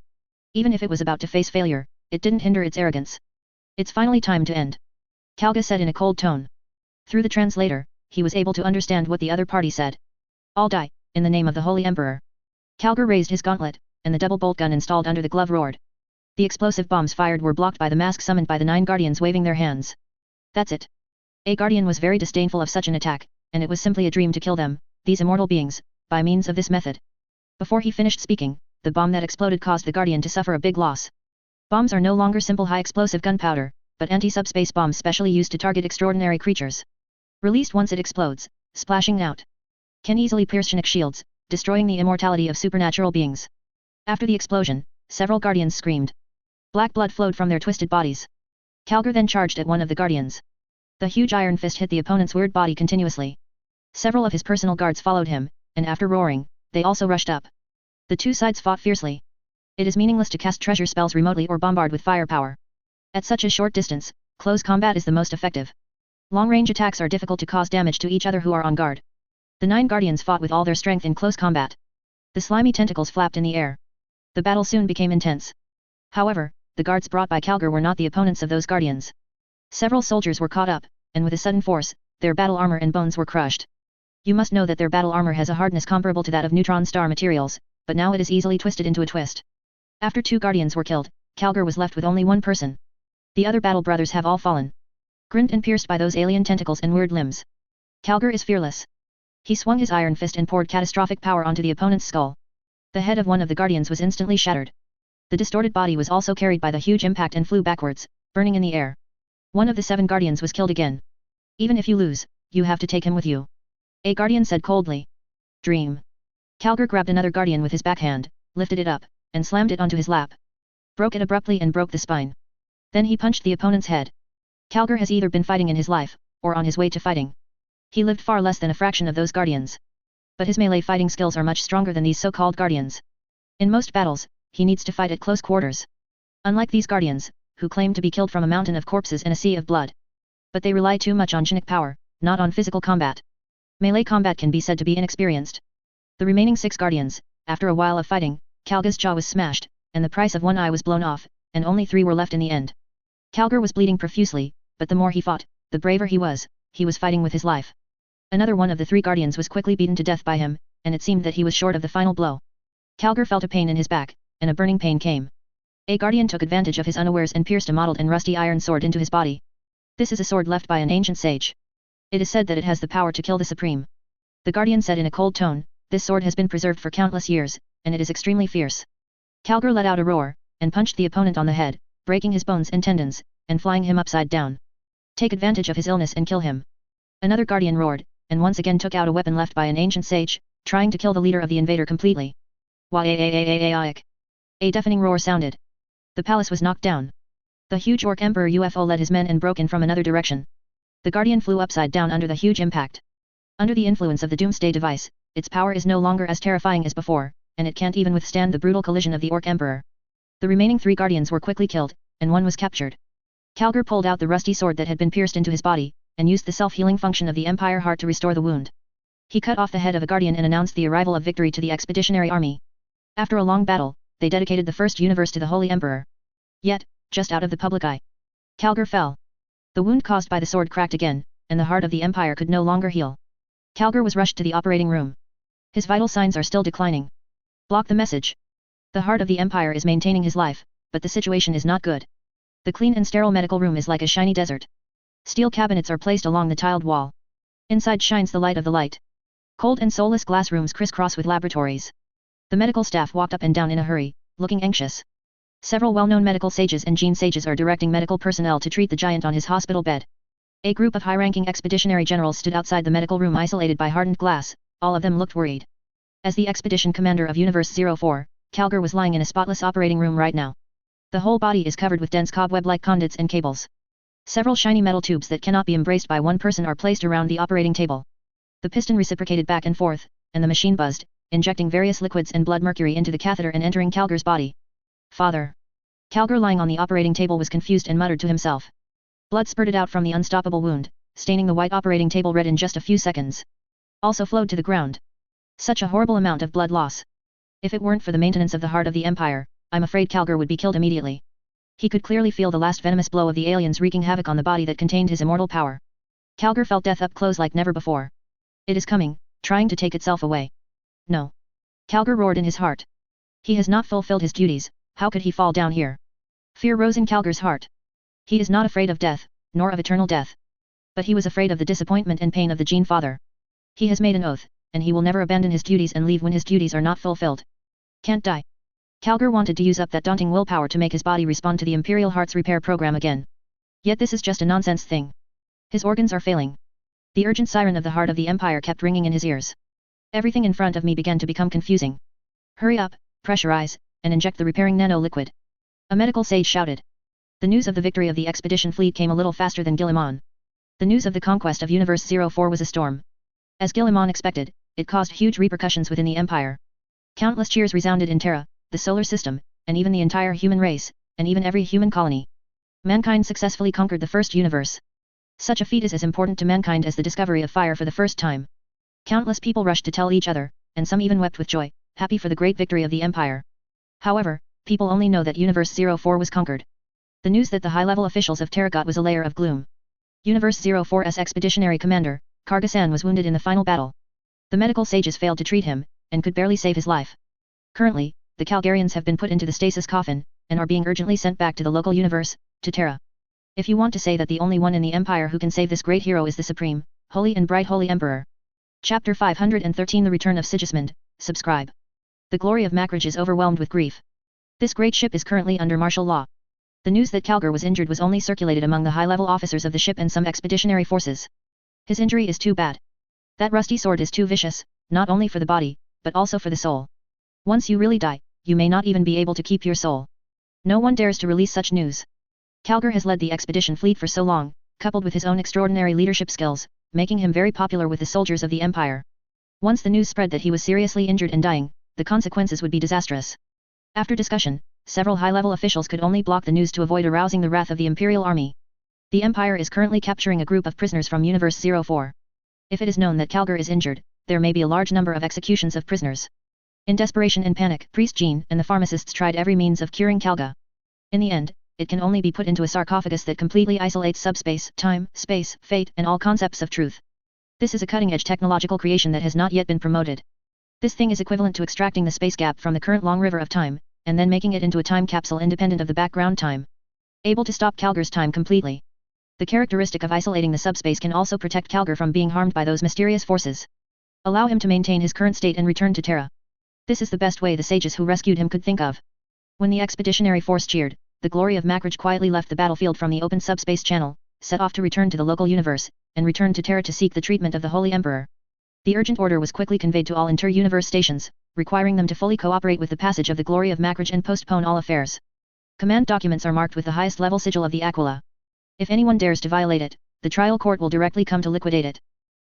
Even if it was about to face failure, it didn't hinder its arrogance. It's finally time to end. Calgar said in a cold tone. Through the translator, he was able to understand what the other party said. All die, in the name of the Holy Emperor. Calgar raised his gauntlet, and the double bolt gun installed under the glove roared. The explosive bombs fired were blocked by the mask summoned by the 9 guardians waving their hands. That's it. A guardian was very disdainful of such an attack, and it was simply a dream to kill them, these immortal beings, by means of this method. Before he finished speaking, the bomb that exploded caused the guardian to suffer a big loss. Bombs are no longer simple high-explosive gunpowder, but anti-subspace bombs specially used to target extraordinary creatures. Released once it explodes, splashing out. Can easily pierce Shin'ik shields, destroying the immortality of supernatural beings. After the explosion, several guardians screamed. Black blood flowed from their twisted bodies. Calgar then charged at one of the guardians. The huge iron fist hit the opponent's weird body continuously. Several of his personal guards followed him, and after roaring, they also rushed up. The two sides fought fiercely. It is meaningless to cast treasure spells remotely or bombard with firepower. At such a short distance, close combat is the most effective. Long-range attacks are difficult to cause damage to each other who are on guard. The 9 guardians fought with all their strength in close combat. The slimy tentacles flapped in the air. The battle soon became intense. However, the guards brought by Calgar were not the opponents of those guardians. Several soldiers were caught up, and with a sudden force, their battle armor and bones were crushed. You must know that their battle armor has a hardness comparable to that of neutron star materials, but now it is easily twisted into a twist. After 2 guardians were killed, Calgar was left with only 1 person. The other battle brothers have all fallen. Grinned and pierced by those alien tentacles and weird limbs. Calgar is fearless. He swung his iron fist and poured catastrophic power onto the opponent's skull. The head of one of the guardians was instantly shattered. The distorted body was also carried by the huge impact and flew backwards, burning in the air. One of the 7 guardians was killed again. Even if you lose, you have to take him with you. A guardian said coldly. Dream. Calgar grabbed another guardian with his backhand, lifted it up, and slammed it onto his lap. Broke it abruptly and broke the spine. Then he punched the opponent's head. Calgar has either been fighting in his life, or on his way to fighting. He lived far less than a fraction of those guardians. But his melee fighting skills are much stronger than these so-called guardians. In most battles, he needs to fight at close quarters. Unlike these guardians, who claim to be killed from a mountain of corpses and a sea of blood. But they rely too much on Shin'ik power, not on physical combat. Melee combat can be said to be inexperienced. The remaining 6 guardians, after a while of fighting, Calgar's jaw was smashed, and the price of 1 eye was blown off, and only 3 were left in the end. Calgar was bleeding profusely, but the more he fought, the braver he was fighting with his life. Another one of the 3 guardians was quickly beaten to death by him, and it seemed that he was short of the final blow. Calgar felt a pain in his back, and a burning pain came. A guardian took advantage of his unawares and pierced a mottled and rusty iron sword into his body. This is a sword left by an ancient sage. It is said that it has the power to kill the supreme. The guardian said in a cold tone, this sword has been preserved for countless years, and it is extremely fierce. Calgar let out a roar, and punched the opponent on the head, breaking his bones and tendons, and flying him upside down. Take advantage of his illness and kill him. Another guardian roared, and once again took out a weapon left by an ancient sage, trying to kill the leader of the invader completely. A deafening roar sounded. The palace was knocked down. The huge Orc Emperor UFO led his men and broke in from another direction. The guardian flew upside down under the huge impact. Under the influence of the Doomsday device, its power is no longer as terrifying as before, and it can't even withstand the brutal collision of the Orc Emperor. The remaining 3 guardians were quickly killed, and 1 was captured. Calgar pulled out the rusty sword that had been pierced into his body, and used the self-healing function of the Empire Heart to restore the wound. He cut off the head of a guardian and announced the arrival of victory to the expeditionary army. After a long battle, they dedicated the first universe to the Holy Emperor. Yet, just out of the public eye, Calgar fell. The wound caused by the sword cracked again, and the heart of the Empire could no longer heal. Calgar was rushed to the operating room. His vital signs are still declining. Block the message. The heart of the Empire is maintaining his life, but the situation is not good. The clean and sterile medical room is like a shiny desert. Steel cabinets are placed along the tiled wall. Inside shines the light of the light. Cold and soulless glass rooms crisscross with laboratories. The medical staff walked up and down in a hurry, looking anxious. Several well-known medical sages and gene sages are directing medical personnel to treat the giant on his hospital bed. A group of high-ranking expeditionary generals stood outside the medical room isolated by hardened glass, all of them looked worried. As the expedition commander of Universe 04, Calgar was lying in a spotless operating room right now. The whole body is covered with dense cobweb-like conduits and cables. Several shiny metal tubes that cannot be embraced by one person are placed around the operating table. The piston reciprocated back and forth, and the machine buzzed, injecting various liquids and blood mercury into the catheter and entering Calgar's body. Father. Calgar lying on the operating table was confused and muttered to himself. Blood spurted out from the unstoppable wound, staining the white operating table red in just a few seconds. Also flowed to the ground. Such a horrible amount of blood loss. If it weren't for the maintenance of the heart of the Empire, I'm afraid Calgar would be killed immediately. He could clearly feel the last venomous blow of the aliens wreaking havoc on the body that contained his immortal power. Calgar felt death up close like never before. It is coming, trying to take itself away. No. Calgar roared in his heart. He has not fulfilled his duties, how could he fall down here? Fear rose in Calgar's heart. He is not afraid of death, nor of eternal death. But he was afraid of the disappointment and pain of the Gene Father. He has made an oath, and he will never abandon his duties and leave when his duties are not fulfilled. Can't die. Calgar wanted to use up that daunting willpower to make his body respond to the Imperial Heart's repair program again. Yet this is just a nonsense thing. His organs are failing. The urgent siren of the heart of the Empire kept ringing in his ears. Everything in front of me began to become confusing. Hurry up, pressurize, and inject the repairing nano-liquid. A medical sage shouted. The news of the victory of the expedition fleet came a little faster than Guilliman. The news of the conquest of Universe 04 was a storm. As Guilliman expected, it caused huge repercussions within the Empire. Countless cheers resounded in Terra, the solar system, and even the entire human race, and even every human colony. Mankind successfully conquered the first universe. Such a feat is as important to mankind as the discovery of fire for the first time. Countless people rushed to tell each other, and some even wept with joy, happy for the great victory of the Empire. However, people only know that Universe 04 was conquered. The news that the high-level officials of Terra got was a layer of gloom. Universe 04's expeditionary commander, Kargasan, was wounded in the final battle. The medical sages failed to treat him, and could barely save his life. Currently, the Calgarians have been put into the stasis coffin, and are being urgently sent back to the local universe, to Terra. If you want to say that the only one in the Empire who can save this great hero is the Supreme, Holy and Bright Holy Emperor. Chapter 513 The Return of Sigismund, subscribe. The glory of Macrage is overwhelmed with grief. This great ship is currently under martial law. The news that Calgar was injured was only circulated among the high-level officers of the ship and some expeditionary forces. His injury is too bad. That rusty sword is too vicious, not only for the body, but also for the soul. Once you really die, you may not even be able to keep your soul. No one dares to release such news. Calgar has led the expedition fleet for so long, coupled with his own extraordinary leadership skills, making him very popular with the soldiers of the Empire. Once the news spread that he was seriously injured and dying, the consequences would be disastrous. After discussion, several high-level officials could only block the news to avoid arousing the wrath of the Imperial Army. The Empire is currently capturing a group of prisoners from Universe 04. If it is known that Calgar is injured, there may be a large number of executions of prisoners. In desperation and panic, Priest Jean and the pharmacists tried every means of curing Calgar. In the end, it can only be put into a sarcophagus that completely isolates subspace, time, space, fate, and all concepts of truth. This is a cutting-edge technological creation that has not yet been promoted. This thing is equivalent to extracting the space gap from the current long river of time, and then making it into a time capsule independent of the background time. Able to stop Calgar's time completely. The characteristic of isolating the subspace can also protect Calgar from being harmed by those mysterious forces. Allow him to maintain his current state and return to Terra. This is the best way the sages who rescued him could think of. When the expeditionary force cheered, the glory of Macrage quietly left the battlefield from the open subspace channel, set off to return to the local universe, and returned to Terra to seek the treatment of the Holy Emperor. The urgent order was quickly conveyed to all inter-universe stations, requiring them to fully cooperate with the passage of the glory of Macrage and postpone all affairs. Command documents are marked with the highest level sigil of the Aquila. If anyone dares to violate it, the trial court will directly come to liquidate it.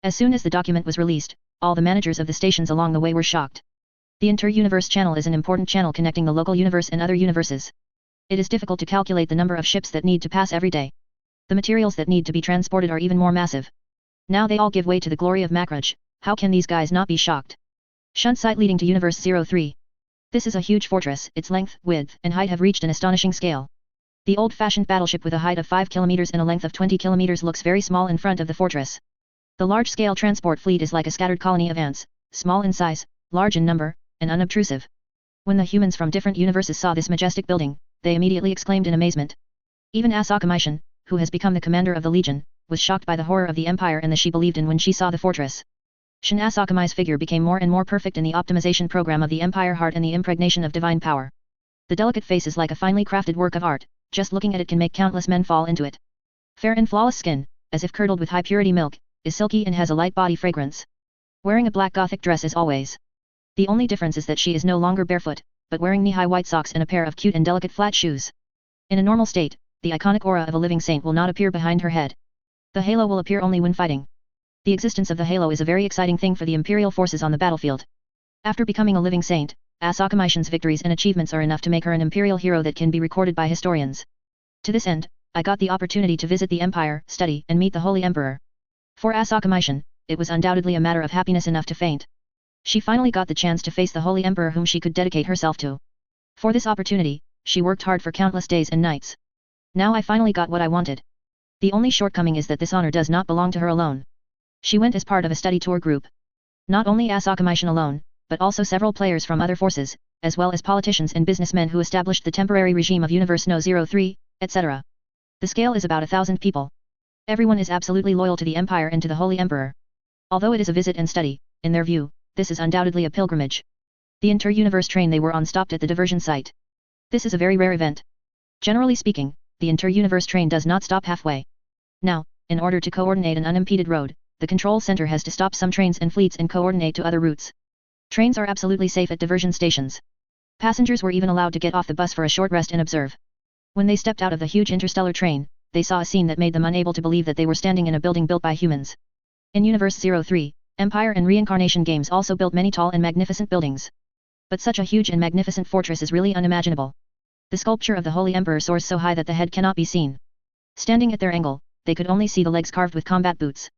As soon as the document was released, all the managers of the stations along the way were shocked. The inter-universe channel is an important channel connecting the local universe and other universes. It is difficult to calculate the number of ships that need to pass every day. The materials that need to be transported are even more massive. Now they all give way to the glory of Macrage. How can these guys not be shocked? Shunt site leading to Universe 03. This is a huge fortress, its length, width, and height have reached an astonishing scale. The old-fashioned battleship with a height of 5 kilometers and a length of 20 kilometers looks very small in front of the fortress. The large-scale transport fleet is like a scattered colony of ants, small in size, large in number, and unobtrusive. When the humans from different universes saw this majestic building, they immediately exclaimed in amazement. Even Annihilation, who has become the commander of the Legion, was shocked by the horror of the Empire and the she believed in when she saw the fortress. Shin Annihilations's figure became more and more perfect in the optimization program of the Empire heart and the impregnation of divine power. The delicate face is like a finely crafted work of art, just looking at it can make countless men fall into it. Fair and flawless skin, as if curdled with high-purity milk, is silky and has a light body fragrance. Wearing a black Gothic dress as always. The only difference is that she is no longer barefoot, but wearing knee-high white socks and a pair of cute and delicate flat shoes. In a normal state, the iconic aura of a living saint will not appear behind her head. The halo will appear only when fighting. The existence of the halo is a very exciting thing for the imperial forces on the battlefield. After becoming a living saint, Annihilations's victories and achievements are enough to make her an imperial hero that can be recorded by historians. To this end, I got the opportunity to visit the Empire, study, and meet the Holy Emperor. For Annihilation, it was undoubtedly a matter of happiness enough to faint. She finally got the chance to face the Holy Emperor whom she could dedicate herself to. For this opportunity, she worked hard for countless days and nights. Now I finally got what I wanted. The only shortcoming is that this honor does not belong to her alone. She went as part of a study tour group. Not only Annihilation alone, but also several players from other forces, as well as politicians and businessmen who established the temporary regime of Universe No. 03, etc. The scale is about 1,000 people. Everyone is absolutely loyal to the Empire and to the Holy Emperor. Although it is a visit and study, in their view, this is undoubtedly a pilgrimage. The inter-universe train they were on stopped at the diversion site. This is a very rare event. Generally speaking, the inter-universe train does not stop halfway. Now, in order to coordinate an unimpeded road, the control center has to stop some trains and fleets and coordinate to other routes. Trains are absolutely safe at diversion stations. Passengers were even allowed to get off the bus for a short rest and observe. When they stepped out of the huge interstellar train, they saw a scene that made them unable to believe that they were standing in a building built by humans. In Universe 03, Empire and Reincarnation games also built many tall and magnificent buildings. But such a huge and magnificent fortress is really unimaginable. The sculpture of the Holy Emperor soars so high that the head cannot be seen. Standing at their angle, they could only see the legs carved with combat boots.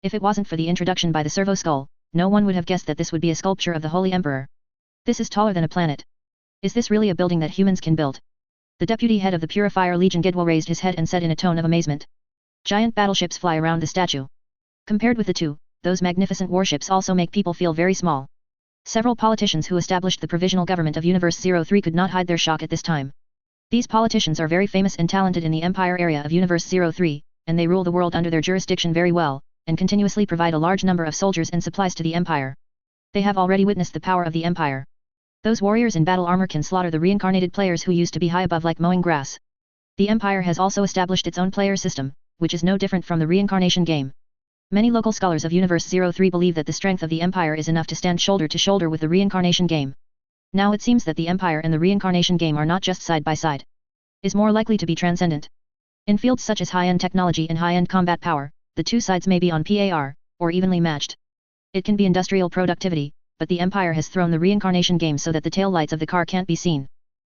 If it wasn't for the introduction by the servo skull, no one would have guessed that this would be a sculpture of the Holy Emperor. This is taller than a planet. Is this really a building that humans can build? The deputy head of the Purifier Legion Gidwell raised his head and said in a tone of amazement. Giant battleships fly around the statue. Compared with the two, those magnificent warships also make people feel very small. Several politicians who established the provisional government of Universe 03 could not hide their shock at this time. These politicians are very famous and talented in the Empire area of Universe 03, and they rule the world under their jurisdiction very well, and continuously provide a large number of soldiers and supplies to the Empire. They have already witnessed the power of the Empire. Those warriors in battle armor can slaughter the reincarnated players who used to be high above like mowing grass. The Empire has also established its own player system, which is no different from the reincarnation game. Many local scholars of Universe 03 believe that the strength of the Empire is enough to stand shoulder to shoulder with the reincarnation game. Now it seems that the Empire and the reincarnation game are not just side by side. Is more likely to be transcendent. In fields such as high-end technology and high-end combat power, the two sides may be on par, or evenly matched. It can be industrial productivity, but the Empire has thrown the reincarnation game so that the tail lights of the car can't be seen.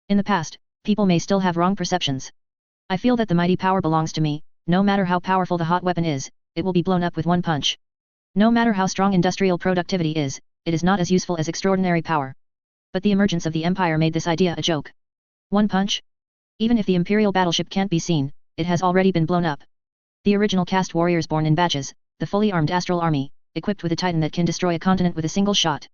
In the past, people may still have wrong perceptions. I feel that the mighty power belongs to me, no matter how powerful the hot weapon is, it will be blown up with one punch. No matter how strong industrial productivity is, it is not as useful as extraordinary power. But the emergence of the Empire made this idea a joke. One punch? Even if the Imperial battleship can't be seen, it has already been blown up. The original caste warriors born in batches, the fully armed astral army, equipped with a titan that can destroy a continent with a single shot.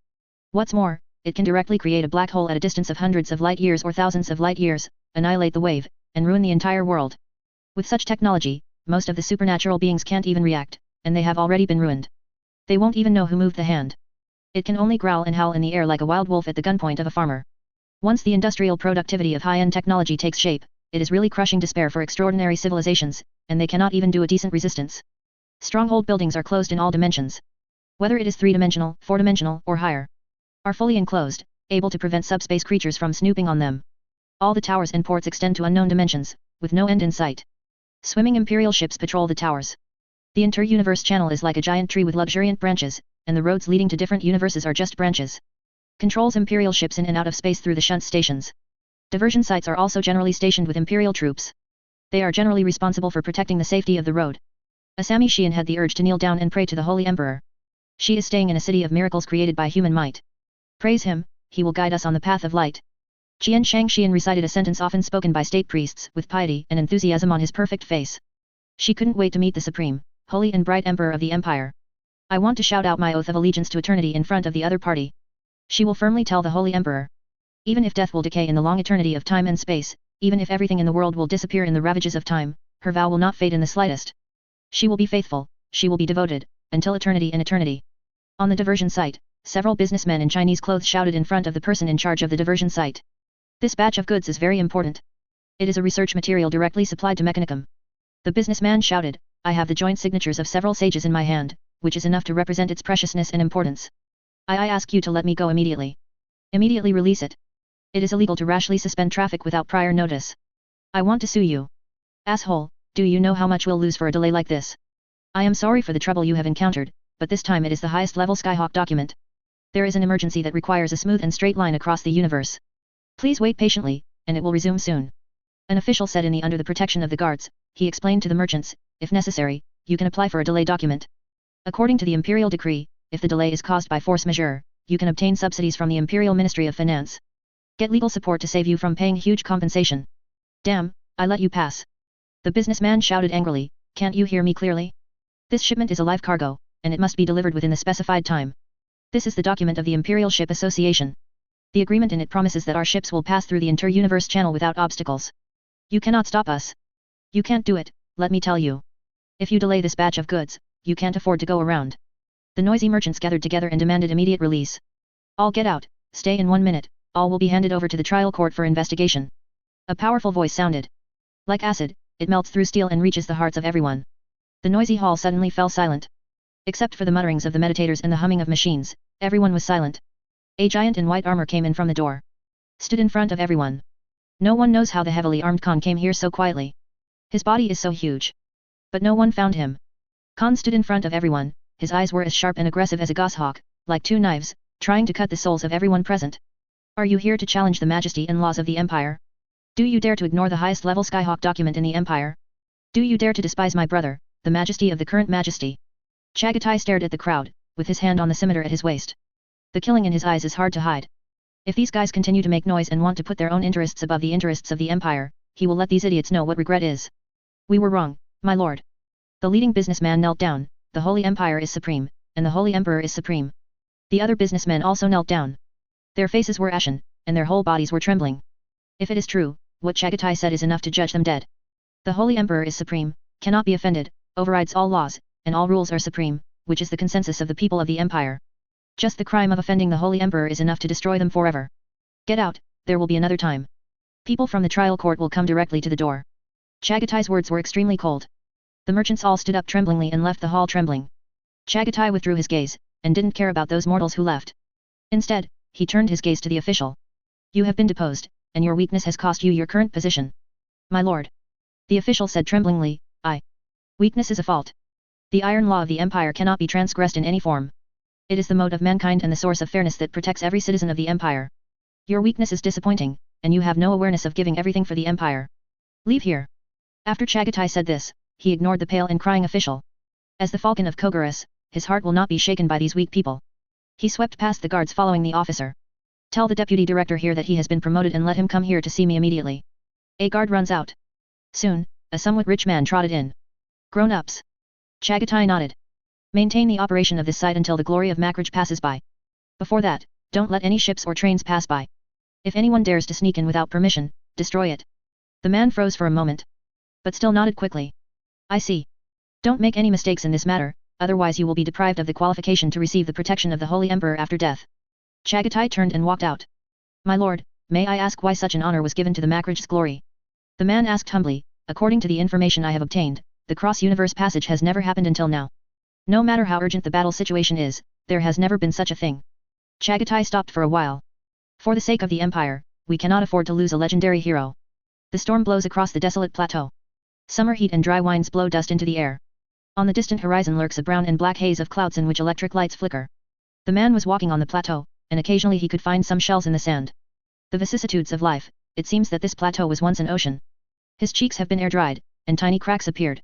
What's more, it can directly create a black hole at a distance of hundreds of light years or thousands of light years, annihilate the wave, and ruin the entire world. With such technology, most of the supernatural beings can't even react, and they have already been ruined. They won't even know who moved the hand. It can only growl and howl in the air like a wild wolf at the gunpoint of a farmer. Once the industrial productivity of high-end technology takes shape, it is really crushing despair for extraordinary civilizations, and they cannot even do a decent resistance. Stronghold buildings are closed in all dimensions. Whether it is 3-dimensional, 4-dimensional, or higher, are fully enclosed, able to prevent subspace creatures from snooping on them. All the towers and ports extend to unknown dimensions, with no end in sight. Swimming Imperial ships patrol the towers. The inter-universe channel is like a giant tree with luxuriant branches, and the roads leading to different universes are just branches. Controls Imperial ships in and out of space through the shunt stations. Diversion sites are also generally stationed with Imperial troops. They are generally responsible for protecting the safety of the road. Asami Shion had the urge to kneel down and pray to the Holy Emperor. She is staying in a city of miracles created by human might. Praise him, he will guide us on the path of light. Qian Shangxian recited a sentence often spoken by state priests, with piety and enthusiasm on his perfect face. She couldn't wait to meet the supreme, holy and bright emperor of the empire. I want to shout out my oath of allegiance to eternity in front of the other party. She will firmly tell the holy emperor. Even if death will decay in the long eternity of time and space, even if everything in the world will disappear in the ravages of time, her vow will not fade in the slightest. She will be faithful, she will be devoted, until eternity and eternity. On the diversion site, several businessmen in Chinese clothes shouted in front of the person in charge of the diversion site. This batch of goods is very important. It is a research material directly supplied to Mechanicum. The businessman shouted, I have the joint signatures of several sages in my hand, which is enough to represent its preciousness and importance. I ask you to let me go immediately. Immediately release it. It is illegal to rashly suspend traffic without prior notice. I want to sue you. Asshole, do you know how much we'll lose for a delay like this? I am sorry for the trouble you have encountered, but this time it is the highest level Skyhawk document. There is an emergency that requires a smooth and straight line across the universe. Please wait patiently, and it will resume soon. An official said under the protection of the guards, he explained to the merchants, if necessary, you can apply for a delay document. According to the imperial decree, if the delay is caused by force majeure, you can obtain subsidies from the Imperial Ministry of Finance. Get legal support to save you from paying huge compensation. Damn, I let you pass. The businessman shouted angrily, can't you hear me clearly? This shipment is a live cargo, and it must be delivered within the specified time. This is the document of the Imperial Ship Association. The agreement in it promises that our ships will pass through the inter-universe channel without obstacles. You cannot stop us. You can't do it, let me tell you. If you delay this batch of goods, you can't afford to go around. The noisy merchants gathered together and demanded immediate release. All get out, stay in 1 minute, all will be handed over to the trial court for investigation. A powerful voice sounded. Like acid, it melts through steel and reaches the hearts of everyone. The noisy hall suddenly fell silent. Except for the mutterings of the meditators and the humming of machines, everyone was silent. A giant in white armor came in from the door. Stood in front of everyone. No one knows how the heavily armed Khan came here so quietly. His body is so huge. But no one found him. Khan stood in front of everyone, his eyes were as sharp and aggressive as a goshawk, like two knives, trying to cut the souls of everyone present. Are you here to challenge the majesty and laws of the Empire? Do you dare to ignore the highest level Skyhawk document in the Empire? Do you dare to despise my brother, the majesty of the current majesty? Chagatai stared at the crowd, with his hand on the scimitar at his waist. The killing in his eyes is hard to hide. If these guys continue to make noise and want to put their own interests above the interests of the Empire, he will let these idiots know what regret is. We were wrong, my lord. The leading businessman knelt down, the Holy Empire is supreme, and the Holy Emperor is supreme. The other businessmen also knelt down. Their faces were ashen, and their whole bodies were trembling. If it is true, what Chagatai said is enough to judge them dead. The Holy Emperor is supreme, cannot be offended, overrides all laws, and all rules are supreme, which is the consensus of the people of the Empire. Just the crime of offending the Holy Emperor is enough to destroy them forever. Get out, there will be another time. People from the trial court will come directly to the door. Chagatai's words were extremely cold. The merchants all stood up tremblingly and left the hall trembling. Chagatai withdrew his gaze, and didn't care about those mortals who left. Instead, he turned his gaze to the official. You have been deposed, and your weakness has cost you your current position. My lord. The official said tremblingly, Weakness is a fault. The iron law of the Empire cannot be transgressed in any form. It is the mode of mankind and the source of fairness that protects every citizen of the Empire. Your weakness is disappointing, and you have no awareness of giving everything for the Empire. Leave here. After Chagatai said this, he ignored the pale and crying official. As the falcon of Kogaris, his heart will not be shaken by these weak people. He swept past the guards following the officer. Tell the deputy director here that he has been promoted and let him come here to see me immediately. A guard runs out. Soon, a somewhat rich man trotted in. Grown-ups. Chagatai nodded. Maintain the operation of this site until the glory of Makraj passes by. Before that, don't let any ships or trains pass by. If anyone dares to sneak in without permission, destroy it. The man froze for a moment. But still nodded quickly. I see. Don't make any mistakes in this matter, otherwise you will be deprived of the qualification to receive the protection of the Holy Emperor after death. Chagatai turned and walked out. My lord, may I ask why such an honor was given to the Makraj's glory? The man asked humbly, according to the information I have obtained, the cross-universe passage has never happened until now. No matter how urgent the battle situation is, there has never been such a thing. Chagatai stopped for a while. For the sake of the Empire, we cannot afford to lose a legendary hero. The storm blows across the desolate plateau. Summer heat and dry winds blow dust into the air. On the distant horizon lurks a brown and black haze of clouds in which electric lights flicker. The man was walking on the plateau, and occasionally he could find some shells in the sand. The vicissitudes of life, it seems that this plateau was once an ocean. His cheeks have been air-dried, and tiny cracks appeared.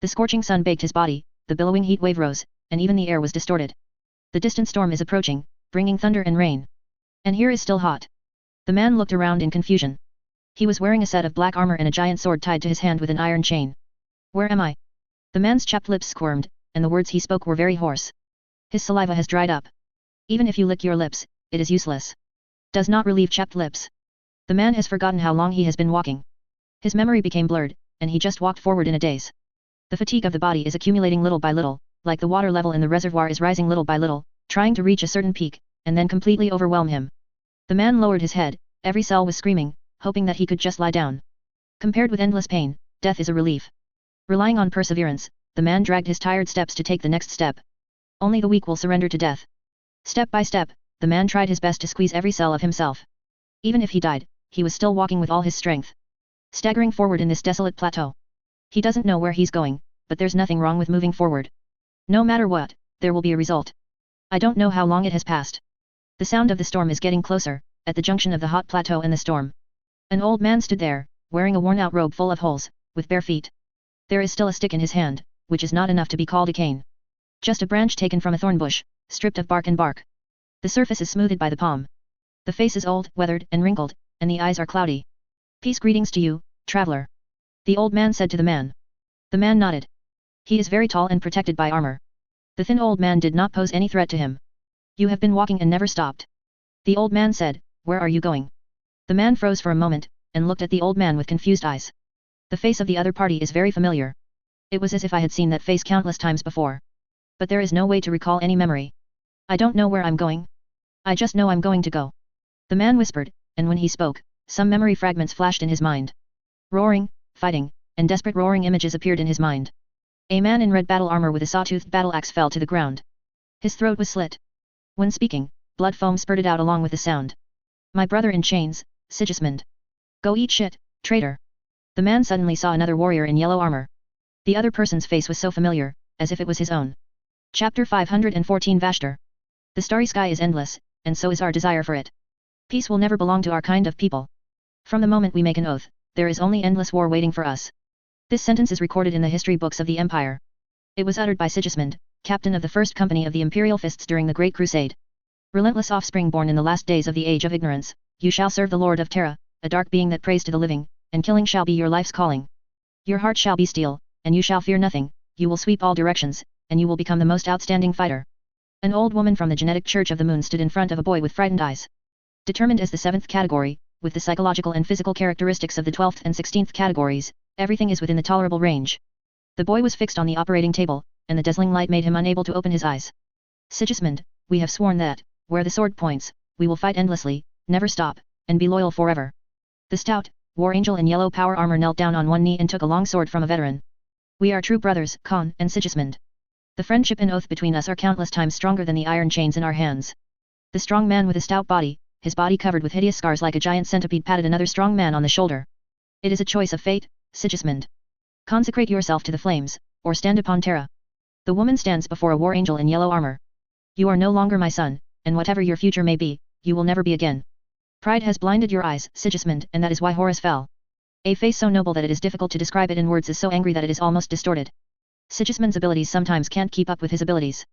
The scorching sun baked his body, the billowing heat wave rose, and even the air was distorted. The distant storm is approaching, bringing thunder and rain. And here is still hot. The man looked around in confusion. He was wearing a set of black armor and a giant sword tied to his hand with an iron chain. Where am I? The man's chapped lips squirmed, and the words he spoke were very hoarse. His saliva has dried up. Even if you lick your lips, it is useless. Does not relieve chapped lips. The man has forgotten how long he has been walking. His memory became blurred, and he just walked forward in a daze. The fatigue of the body is accumulating little by little, like the water level in the reservoir is rising little by little, trying to reach a certain peak, and then completely overwhelm him. The man lowered his head, every cell was screaming, hoping that he could just lie down. Compared with endless pain, death is a relief. Relying on perseverance, the man dragged his tired steps to take the next step. Only the weak will surrender to death. Step by step, the man tried his best to squeeze every cell of himself. Even if he died, he was still walking with all his strength. Staggering forward in this desolate plateau. He doesn't know where he's going, but there's nothing wrong with moving forward. No matter what, there will be a result. I don't know how long it has passed. The sound of the storm is getting closer, at the junction of the hot plateau and the storm. An old man stood there, wearing a worn-out robe full of holes, with bare feet. There is still a stick in his hand, which is not enough to be called a cane. Just a branch taken from a thorn bush, stripped of bark and bark. The surface is smoothed by the palm. The face is old, weathered, and wrinkled, and the eyes are cloudy. Peace, greetings to you, traveler. The old man said to the man. The man nodded. He is very tall and protected by armor. The thin old man did not pose any threat to him. You have been walking and never stopped. The old man said, where are you going? The man froze for a moment, and looked at the old man with confused eyes. The face of the other party is very familiar. It was as if I had seen that face countless times before. But there is no way to recall any memory. I don't know where I'm going. I just know I'm going to go. The man whispered, and when he spoke, some memory fragments flashed in his mind. Roaring, fighting, and desperate roaring images appeared in his mind. A man in red battle armor with a saw-toothed battle axe fell to the ground. His throat was slit. When speaking, blood foam spurted out along with the sound. My brother in chains, Sigismund. Go eat shit, traitor. The man suddenly saw another warrior in yellow armor. The other person's face was so familiar, as if it was his own. Chapter 514 Vashtar. The starry sky is endless, and so is our desire for it. Peace will never belong to our kind of people. From the moment we make an oath, there is only endless war waiting for us. This sentence is recorded in the history books of the Empire. It was uttered by Sigismund, captain of the first company of the Imperial Fists during the Great Crusade. Relentless offspring born in the last days of the Age of Ignorance, you shall serve the Lord of Terra, a dark being that prays to the living, and killing shall be your life's calling. Your heart shall be steel, and you shall fear nothing, you will sweep all directions, and you will become the most outstanding fighter. An old woman from the genetic Church of the Moon stood in front of a boy with frightened eyes. Determined as the 7th category, with the psychological and physical characteristics of the 12th and 16th categories, everything is within the tolerable range. The boy was fixed on the operating table, and the dazzling light made him unable to open his eyes. Sigismund, we have sworn that, where the sword points, we will fight endlessly, never stop, and be loyal forever. The stout, war angel in yellow power armor knelt down on one knee and took a long sword from a veteran. We are true brothers, Khan and Sigismund. The friendship and oath between us are countless times stronger than the iron chains in our hands. The strong man with a stout body, his body covered with hideous scars like a giant centipede, patted another strong man on the shoulder. It is a choice of fate, Sigismund. Consecrate yourself to the flames, or stand upon Terra. The woman stands before a war angel in yellow armor. You are no longer my son, and whatever your future may be, you will never be again. Pride has blinded your eyes, Sigismund, and that is why Horus fell. A face so noble that it is difficult to describe it in words is so angry that it is almost distorted. Sigismund's abilities sometimes can't keep up with his abilities.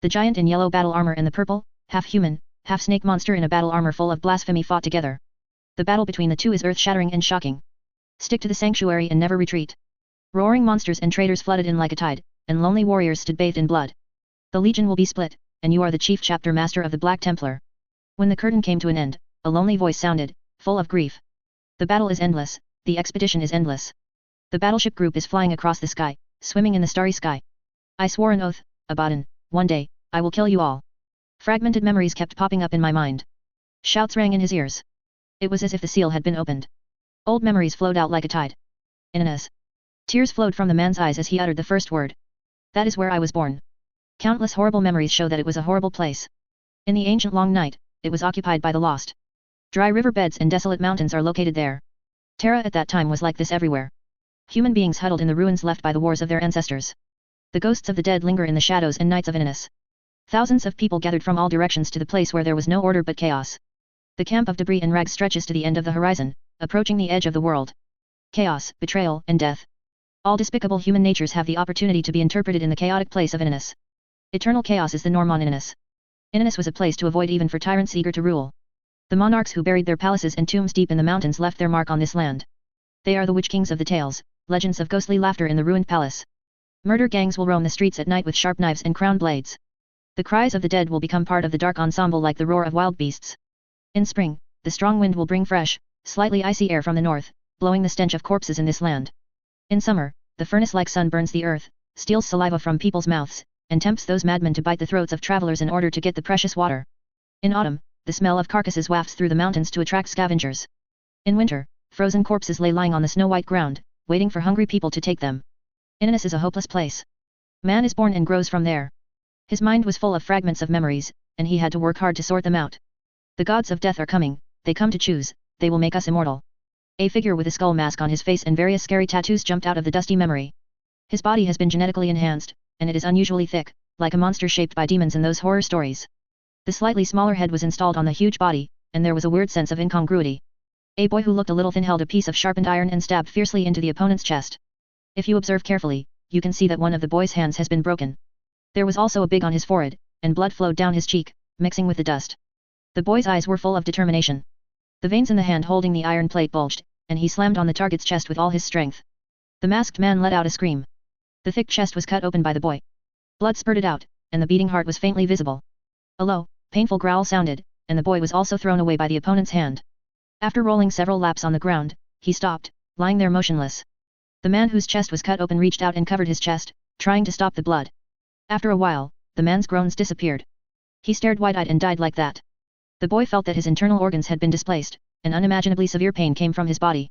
The giant in yellow battle armor and the purple, half-human, half-snake monster in a battle armor full of blasphemy fought together. The battle between the two is earth-shattering and shocking. Stick to the sanctuary and never retreat. Roaring monsters and traitors flooded in like a tide, and lonely warriors stood bathed in blood. The legion will be split, and you are the chief chapter master of the Black Templar. When the curtain came to an end, a lonely voice sounded, full of grief. The battle is endless, the expedition is endless. The battleship group is flying across the sky, swimming in the starry sky. I swore an oath, Abaddon, one day, I will kill you all. Fragmented memories kept popping up in my mind. Shouts rang in his ears. It was as if the seal had been opened. Old memories flowed out like a tide. Inanas. Tears flowed from the man's eyes as he uttered the first word. That is where I was born. Countless horrible memories show that it was a horrible place. In the ancient long night, it was occupied by the lost. Dry river beds and desolate mountains are located there. Terra at that time was like this everywhere. Human beings huddled in the ruins left by the wars of their ancestors. The ghosts of the dead linger in the shadows and nights of Inanas. Thousands of people gathered from all directions to the place where there was no order but chaos. The camp of debris and rags stretches to the end of the horizon, approaching the edge of the world. Chaos, betrayal, and death. All despicable human natures have the opportunity to be interpreted in the chaotic place of Inanas. Eternal chaos is the norm on Inanas. Inanas was a place to avoid even for tyrants eager to rule. The monarchs who buried their palaces and tombs deep in the mountains left their mark on this land. They are the witch kings of the tales, legends of ghostly laughter in the ruined palace. Murder gangs will roam the streets at night with sharp knives and crown blades. The cries of the dead will become part of the dark ensemble like the roar of wild beasts. In spring, the strong wind will bring fresh, slightly icy air from the north, blowing the stench of corpses in this land. In summer, the furnace-like sun burns the earth, steals saliva from people's mouths, and tempts those madmen to bite the throats of travelers in order to get the precious water. In autumn, the smell of carcasses wafts through the mountains to attract scavengers. In winter, frozen corpses lay lying on the snow-white ground, waiting for hungry people to take them. Innis is a hopeless place. Man is born and grows from there. His mind was full of fragments of memories, and he had to work hard to sort them out. The gods of death are coming, they come to choose, they will make us immortal. A figure with a skull mask on his face and various scary tattoos jumped out of the dusty memory. His body has been genetically enhanced, and it is unusually thick, like a monster shaped by demons in those horror stories. The slightly smaller head was installed on the huge body, and there was a weird sense of incongruity. A boy who looked a little thin held a piece of sharpened iron and stabbed fiercely into the opponent's chest. If you observe carefully, you can see that one of the boy's hands has been broken. There was also a big on his forehead, and blood flowed down his cheek, mixing with the dust. The boy's eyes were full of determination. The veins in the hand holding the iron plate bulged, and he slammed on the target's chest with all his strength. The masked man let out a scream. The thick chest was cut open by the boy. Blood spurted out, and the beating heart was faintly visible. A low, painful growl sounded, and the boy was also thrown away by the opponent's hand. After rolling several laps on the ground, he stopped, lying there motionless. The man whose chest was cut open reached out and covered his chest, trying to stop the blood. After a while, the man's groans disappeared. He stared wide-eyed and died like that. The boy felt that his internal organs had been displaced, and unimaginably severe pain came from his body.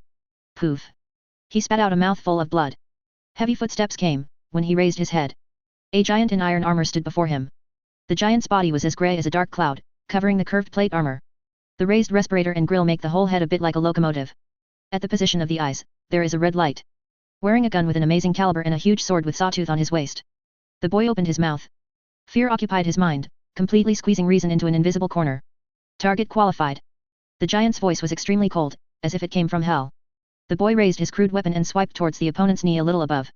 Poof! He spat out a mouthful of blood. Heavy footsteps came, when he raised his head. A giant in iron armor stood before him. The giant's body was as grey as a dark cloud, covering the curved plate armor. The raised respirator and grill make the whole head a bit like a locomotive. At the position of the eyes, there is a red light. Wearing a gun with an amazing caliber and a huge sword with sawtooth on his waist. The boy opened his mouth. Fear occupied his mind, completely squeezing reason into an invisible corner. Target qualified. The giant's voice was extremely cold, as if it came from hell. The boy raised his crude weapon and swiped towards the opponent's knee a little above.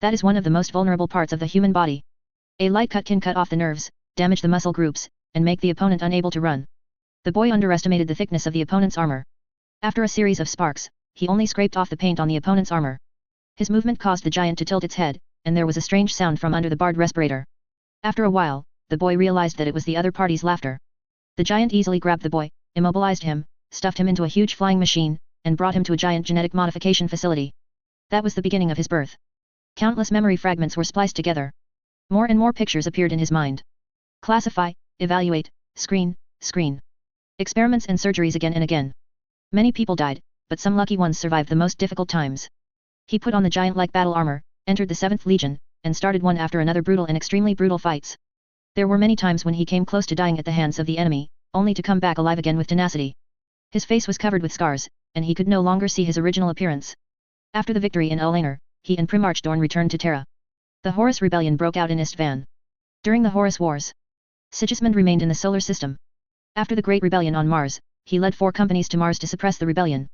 That is one of the most vulnerable parts of the human body. A light cut can cut off the nerves, damage the muscle groups, and make the opponent unable to run. The boy underestimated the thickness of the opponent's armor. After a series of sparks, he only scraped off the paint on the opponent's armor. His movement caused the giant to tilt its head, and there was a strange sound from under the barred respirator. After a while, the boy realized that it was the other party's laughter. The giant easily grabbed the boy, immobilized him, stuffed him into a huge flying machine, and brought him to a giant genetic modification facility. That was the beginning of his birth. Countless memory fragments were spliced together. More and more pictures appeared in his mind. Classify, evaluate, screen. Experiments and surgeries again and again. Many people died, but some lucky ones survived the most difficult times. He put on the giant-like battle armor, entered the 7th Legion, and started one after another brutal and extremely brutal fights. There were many times when he came close to dying at the hands of the enemy, only to come back alive again with tenacity. His face was covered with scars, and he could no longer see his original appearance. After the victory in Ullanr, he and Primarch Dorn returned to Terra. The Horus Rebellion broke out in Istvan. During the Horus Wars, Sigismund remained in the solar system. After the Great Rebellion on Mars, he led 4 companies to Mars to suppress the rebellion.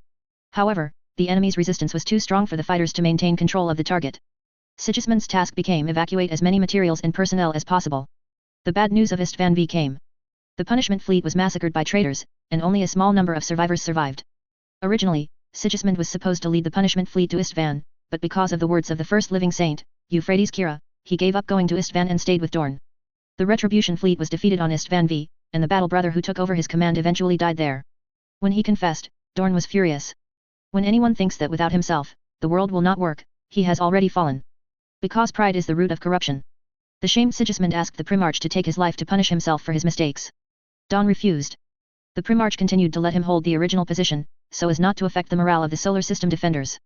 However, the enemy's resistance was too strong for the fighters to maintain control of the target. Sigismund's task became evacuate as many materials and personnel as possible. The bad news of Istvan V came. The punishment fleet was massacred by traitors, and only a small number of survivors survived. Originally, Sigismund was supposed to lead the punishment fleet to Istvan, but because of the words of the first living saint, Euphrates Kira, he gave up going to Istvan and stayed with Dorn. The Retribution fleet was defeated on Istvan V, and the battle brother who took over his command eventually died there. When he confessed, Dorn was furious. When anyone thinks that without himself, the world will not work, he has already fallen. Because pride is the root of corruption. The shamed Sigismund asked the Primarch to take his life to punish himself for his mistakes. Dorn refused. The Primarch continued to let him hold the original position, so as not to affect the morale of the solar system defenders.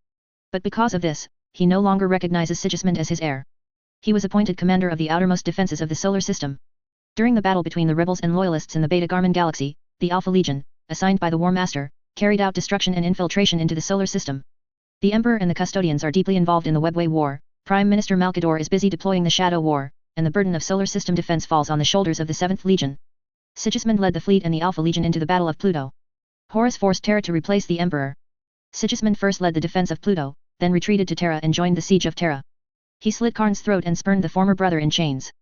But because of this, he no longer recognizes Sigismund as his heir. He was appointed commander of the outermost defenses of the solar system. During the battle between the rebels and loyalists in the Beta Garmin galaxy, the Alpha Legion, assigned by the War Master, carried out destruction and infiltration into the solar system. The Emperor and the Custodians are deeply involved in the Webway War, Prime Minister Malkador is busy deploying the Shadow War, and the burden of solar system defense falls on the shoulders of the 7th Legion. Sigismund led the fleet and the Alpha Legion into the Battle of Pluto. Horus forced Terra to replace the Emperor. Sigismund first led the defense of Pluto, then retreated to Terra and joined the siege of Terra. He slit Karn's throat and spurned the former brother in chains.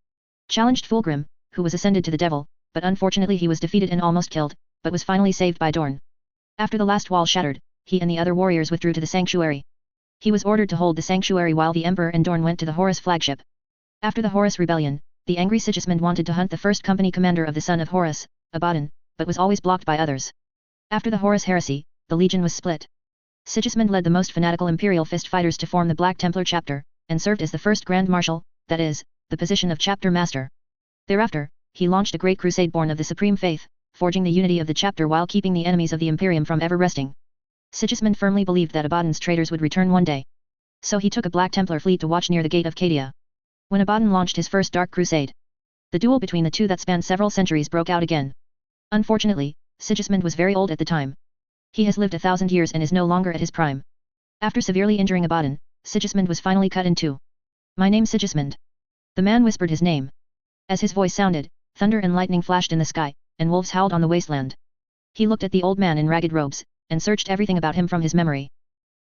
Challenged Fulgrim, who was ascended to the devil, but unfortunately he was defeated and almost killed, but was finally saved by Dorn. After the last wall shattered, he and the other warriors withdrew to the sanctuary. He was ordered to hold the sanctuary while the Emperor and Dorn went to the Horus flagship. After the Horus rebellion, the angry Sigismund wanted to hunt the first company commander of the son of Horus, Abaddon, but was always blocked by others. After the Horus heresy, the legion was split. Sigismund led the most fanatical imperial fist fighters to form the Black Templar chapter, and served as the first Grand Marshal, that is, the position of chapter master. Thereafter, he launched a great crusade born of the supreme faith, forging the unity of the chapter while keeping the enemies of the Imperium from ever resting. Sigismund firmly believed that Abaddon's traitors would return one day. So he took a Black Templar fleet to watch near the gate of Cadia. When Abaddon launched his first dark crusade, the duel between the two that spanned several centuries broke out again. Unfortunately, Sigismund was very old at the time. He has lived 1,000 years and is no longer at his prime. After severely injuring Abaddon, Sigismund was finally cut in two. "My name's Sigismund." The man whispered his name. As his voice sounded, thunder and lightning flashed in the sky, and wolves howled on the wasteland. He looked at the old man in ragged robes, and searched everything about him from his memory.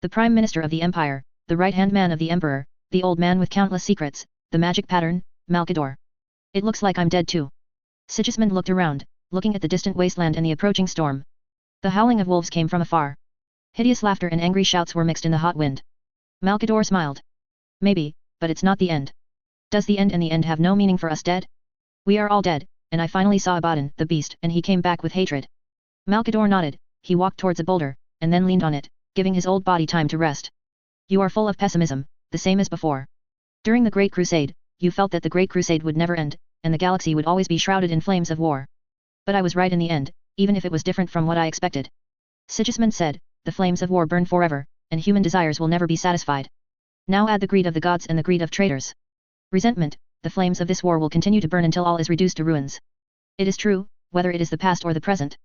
The Prime Minister of the Empire, the right-hand man of the Emperor, the old man with countless secrets, the magic pattern, Malkador. "It looks like I'm dead too." Sigismund looked around, looking at the distant wasteland and the approaching storm. The howling of wolves came from afar. Hideous laughter and angry shouts were mixed in the hot wind. Malkador smiled. "Maybe, but it's not the end. Does the end and the end have no meaning for us dead? We are all dead, and I finally saw Abaddon, the beast, and he came back with hatred." Malkador nodded. He walked towards a boulder, and then leaned on it, giving his old body time to rest. "You are full of pessimism, the same as before. During the Great Crusade, you felt that the Great Crusade would never end, and the galaxy would always be shrouded in flames of war. But I was right in the end, even if it was different from what I expected." Sigismund said, "The flames of war burn forever, and human desires will never be satisfied. Now add the greed of the gods and the greed of traitors. Resentment, the flames of this war will continue to burn until all is reduced to ruins. It is true, whether it is the past or the present."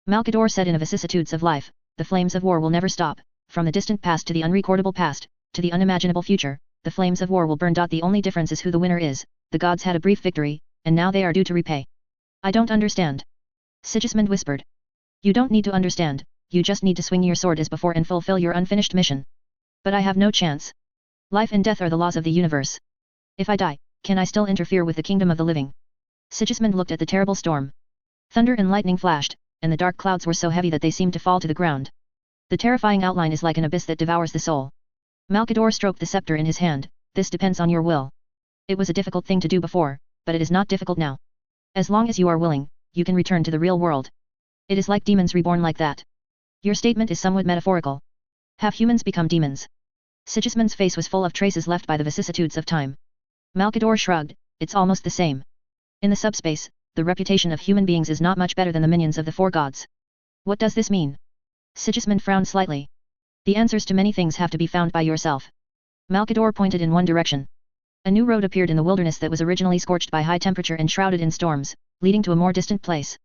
Malkador said in a vicissitudes of life, "The flames of war will never stop, from the distant past to the unrecordable past, to the unimaginable future, the flames of war will burn. The only difference is who the winner is. The gods had a brief victory, and now they are due to repay." "I don't understand," Sigismund whispered. "You don't need to understand, you just need to swing your sword as before and fulfill your unfinished mission." "But I have no chance. Life and death are the laws of the universe. If I die, can I still interfere with the kingdom of the living?" Sigismund looked at the terrible storm. Thunder and lightning flashed, and the dark clouds were so heavy that they seemed to fall to the ground. The terrifying outline is like an abyss that devours the soul. Malkador stroked the scepter in his hand. "This depends on your will. It was a difficult thing to do before, but it is not difficult now. As long as you are willing, you can return to the real world. It is like demons reborn like that." "Your statement is somewhat metaphorical. Have humans become demons?" Sigismund's face was full of traces left by the vicissitudes of time. Malkador shrugged. "It's almost the same. In the subspace, the reputation of human beings is not much better than the minions of the four gods." "What does this mean?" Sigismund frowned slightly. "The answers to many things have to be found by yourself." Malkador pointed in one direction. A new road appeared in the wilderness that was originally scorched by high temperature and shrouded in storms, leading to a more distant place.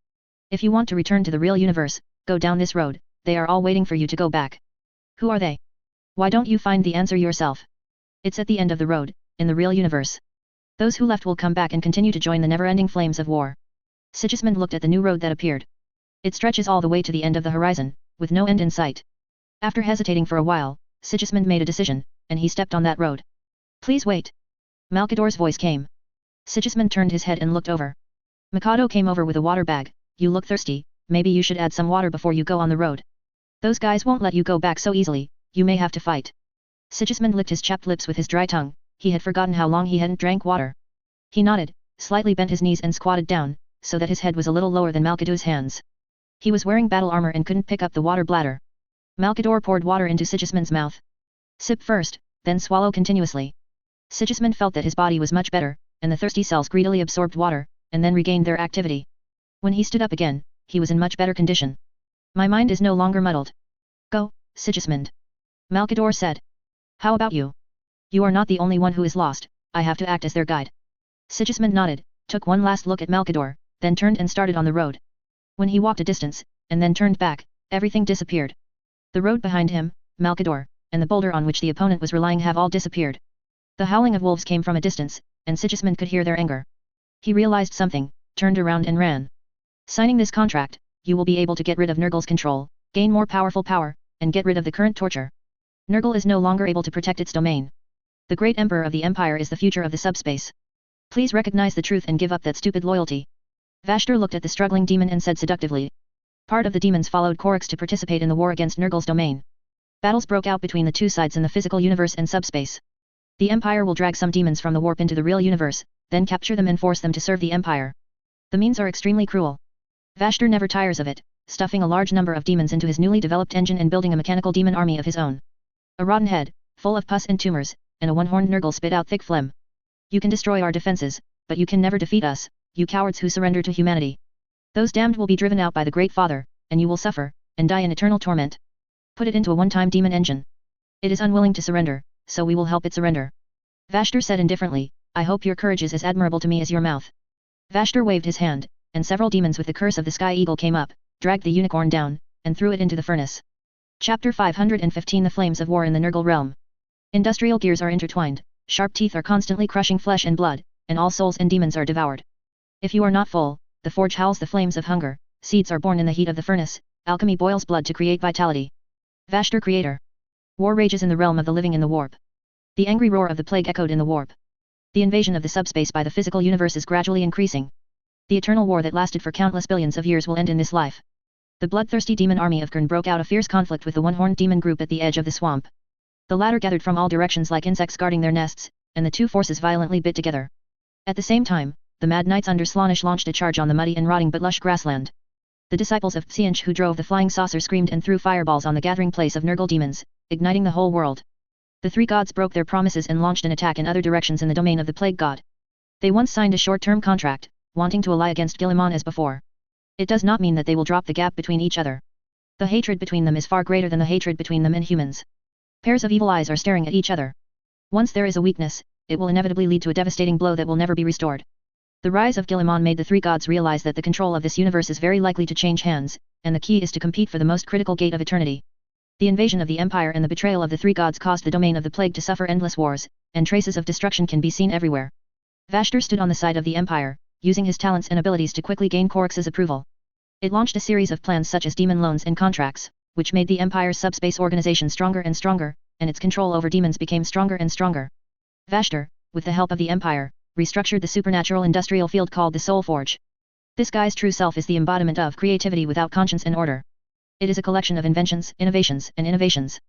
"If you want to return to the real universe, go down this road. They are all waiting for you to go back." "Who are they? Why don't you find the answer yourself?" "It's at the end of the road, in the real universe. Those who left will come back and continue to join the never-ending flames of war." Sigismund looked at the new road that appeared. It stretches all the way to the end of the horizon, with no end in sight. After hesitating for a while, Sigismund made a decision, and he stepped on that road. "Please wait." Malkador's voice came. Sigismund turned his head and looked over. Mikado came over with a water bag. "You look thirsty, maybe you should add some water before you go on the road. Those guys won't let you go back so easily, you may have to fight." Sigismund licked his chapped lips with his dry tongue. He had forgotten how long he hadn't drank water. He nodded, slightly bent his knees and squatted down, so that his head was a little lower than Malkador's hands. He was wearing battle armor and couldn't pick up the water bladder. Malkador poured water into Sigismund's mouth. "Sip first, then swallow continuously." Sigismund felt that his body was much better, and the thirsty cells greedily absorbed water, and then regained their activity. When he stood up again, he was in much better condition. "My mind is no longer muddled. Go, Sigismund," Malkador said. "How about you? You are not the only one who is lost, I have to act as their guide." Sigismund nodded, took one last look at Malkador, then turned and started on the road. When he walked a distance, and then turned back, everything disappeared. The road behind him, Malkador, and the boulder on which the opponent was relying have all disappeared. The howling of wolves came from a distance, and Sigismund could hear their anger. He realized something, turned around and ran. "Signing this contract, you will be able to get rid of Nurgle's control, gain more powerful power, and get rid of the current torture. Nurgle is no longer able to protect its domain. The great emperor of the empire is the future of the subspace. Please recognize the truth and give up that stupid loyalty." Vashtor looked at the struggling demon and said seductively. Part of the demons followed Korix to participate in the war against Nurgle's domain. Battles broke out between the two sides in the physical universe and subspace. The Empire will drag some demons from the warp into the real universe, then capture them and force them to serve the Empire. The means are extremely cruel. Vashtor never tires of it, stuffing a large number of demons into his newly developed engine and building a mechanical demon army of his own. A rotten head, full of pus and tumors, and a one-horned Nurgle spit out thick phlegm. You can destroy our defenses, but you can never defeat us, you cowards who surrender to humanity. Those damned will be driven out by the Great Father, and you will suffer, and die in eternal torment. Put it into a one-time demon engine. It is unwilling to surrender, so we will help it surrender. Vashtor said indifferently, I hope your courage is as admirable to me as your mouth. Vashtor waved his hand, and several demons with the curse of the Sky Eagle came up, dragged the unicorn down, and threw it into the furnace. Chapter 515 The Flames of War in the Nurgle Realm. Industrial gears are intertwined, sharp teeth are constantly crushing flesh and blood, and all souls and demons are devoured. If you are not full, the forge howls the flames of hunger, seeds are born in the heat of the furnace, alchemy boils blood to create vitality. Vashtor Creator. War rages in the realm of the living in the warp. The angry roar of the plague echoed in the warp. The invasion of the subspace by the physical universe is gradually increasing. The eternal war that lasted for countless billions of years will end in this life. The bloodthirsty demon army of Khurn broke out a fierce conflict with the one-horned demon group at the edge of the swamp. The latter gathered from all directions like insects guarding their nests, and the two forces violently bit together. At the same time, the Mad Knights under Slaanesh launched a charge on the muddy and rotting but lush grassland. The disciples of Tsianch who drove the flying saucer screamed and threw fireballs on the gathering place of Nurgle demons, igniting the whole world. The three gods broke their promises and launched an attack in other directions in the domain of the Plague God. They once signed a short-term contract, wanting to ally against Guilliman as before. It does not mean that they will drop the gap between each other. The hatred between them is far greater than the hatred between them and humans. Pairs of evil eyes are staring at each other. Once there is a weakness, it will inevitably lead to a devastating blow that will never be restored. The rise of Guilliman made the three gods realize that the control of this universe is very likely to change hands, and the key is to compete for the most critical gate of eternity. The invasion of the Empire and the betrayal of the three gods caused the domain of the plague to suffer endless wars, and traces of destruction can be seen everywhere. Vashtor stood on the side of the Empire, using his talents and abilities to quickly gain Korix's approval. It launched a series of plans such as demon loans and contracts, which made the Empire's subspace organization stronger and stronger, and its control over demons became stronger and stronger. Vashtor, with the help of the Empire, restructured the supernatural industrial field called the Soul Forge. This guy's true self is the embodiment of creativity without conscience and order. It is a collection of inventions, innovations, and innovations.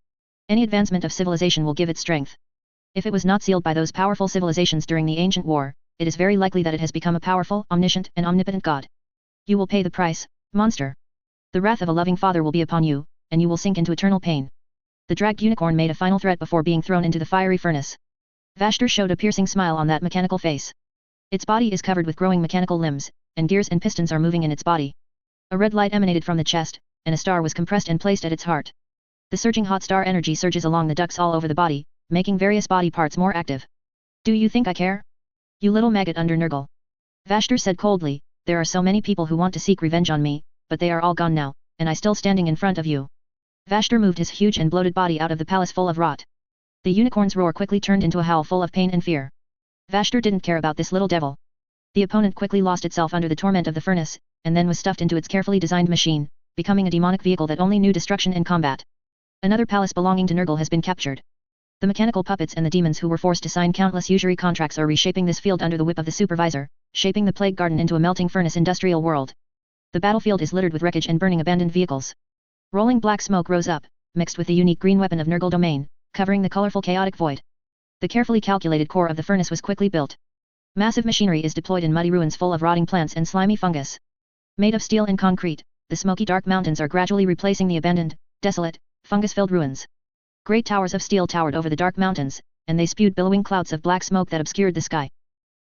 Any advancement of civilization will give it strength. If it was not sealed by those powerful civilizations during the ancient war, it is very likely that it has become a powerful, omniscient, and omnipotent god. You will pay the price, monster. The wrath of a loving father will be upon you, and you will sink into eternal pain. The dragged unicorn made a final threat before being thrown into the fiery furnace. Vashtor showed a piercing smile on that mechanical face. Its body is covered with growing mechanical limbs, and gears and pistons are moving in its body. A red light emanated from the chest, and a star was compressed and placed at its heart. The surging hot star energy surges along the ducts all over the body, making various body parts more active. Do you think I care? You little maggot under Nurgle. Vashtor said coldly, there are so many people who want to seek revenge on me, but they are all gone now, and I still standing in front of you. Vashtor moved his huge and bloated body out of the palace full of rot. The unicorn's roar quickly turned into a howl full of pain and fear. Vashtor didn't care about this little devil. The opponent quickly lost itself under the torment of the furnace, and then was stuffed into its carefully designed machine, becoming a demonic vehicle that only knew destruction and combat. Another palace belonging to Nurgle has been captured. The mechanical puppets and the demons who were forced to sign countless usury contracts are reshaping this field under the whip of the supervisor, shaping the plague garden into a melting furnace industrial world. The battlefield is littered with wreckage and burning abandoned vehicles. Rolling black smoke rose up, mixed with the unique green weapon of Nurgle domain, covering the colorful chaotic void. The carefully calculated core of the furnace was quickly built. Massive machinery is deployed in muddy ruins full of rotting plants and slimy fungus. Made of steel and concrete, the smoky dark mountains are gradually replacing the abandoned, desolate, fungus-filled ruins. Great towers of steel towered over the dark mountains, and they spewed billowing clouds of black smoke that obscured the sky.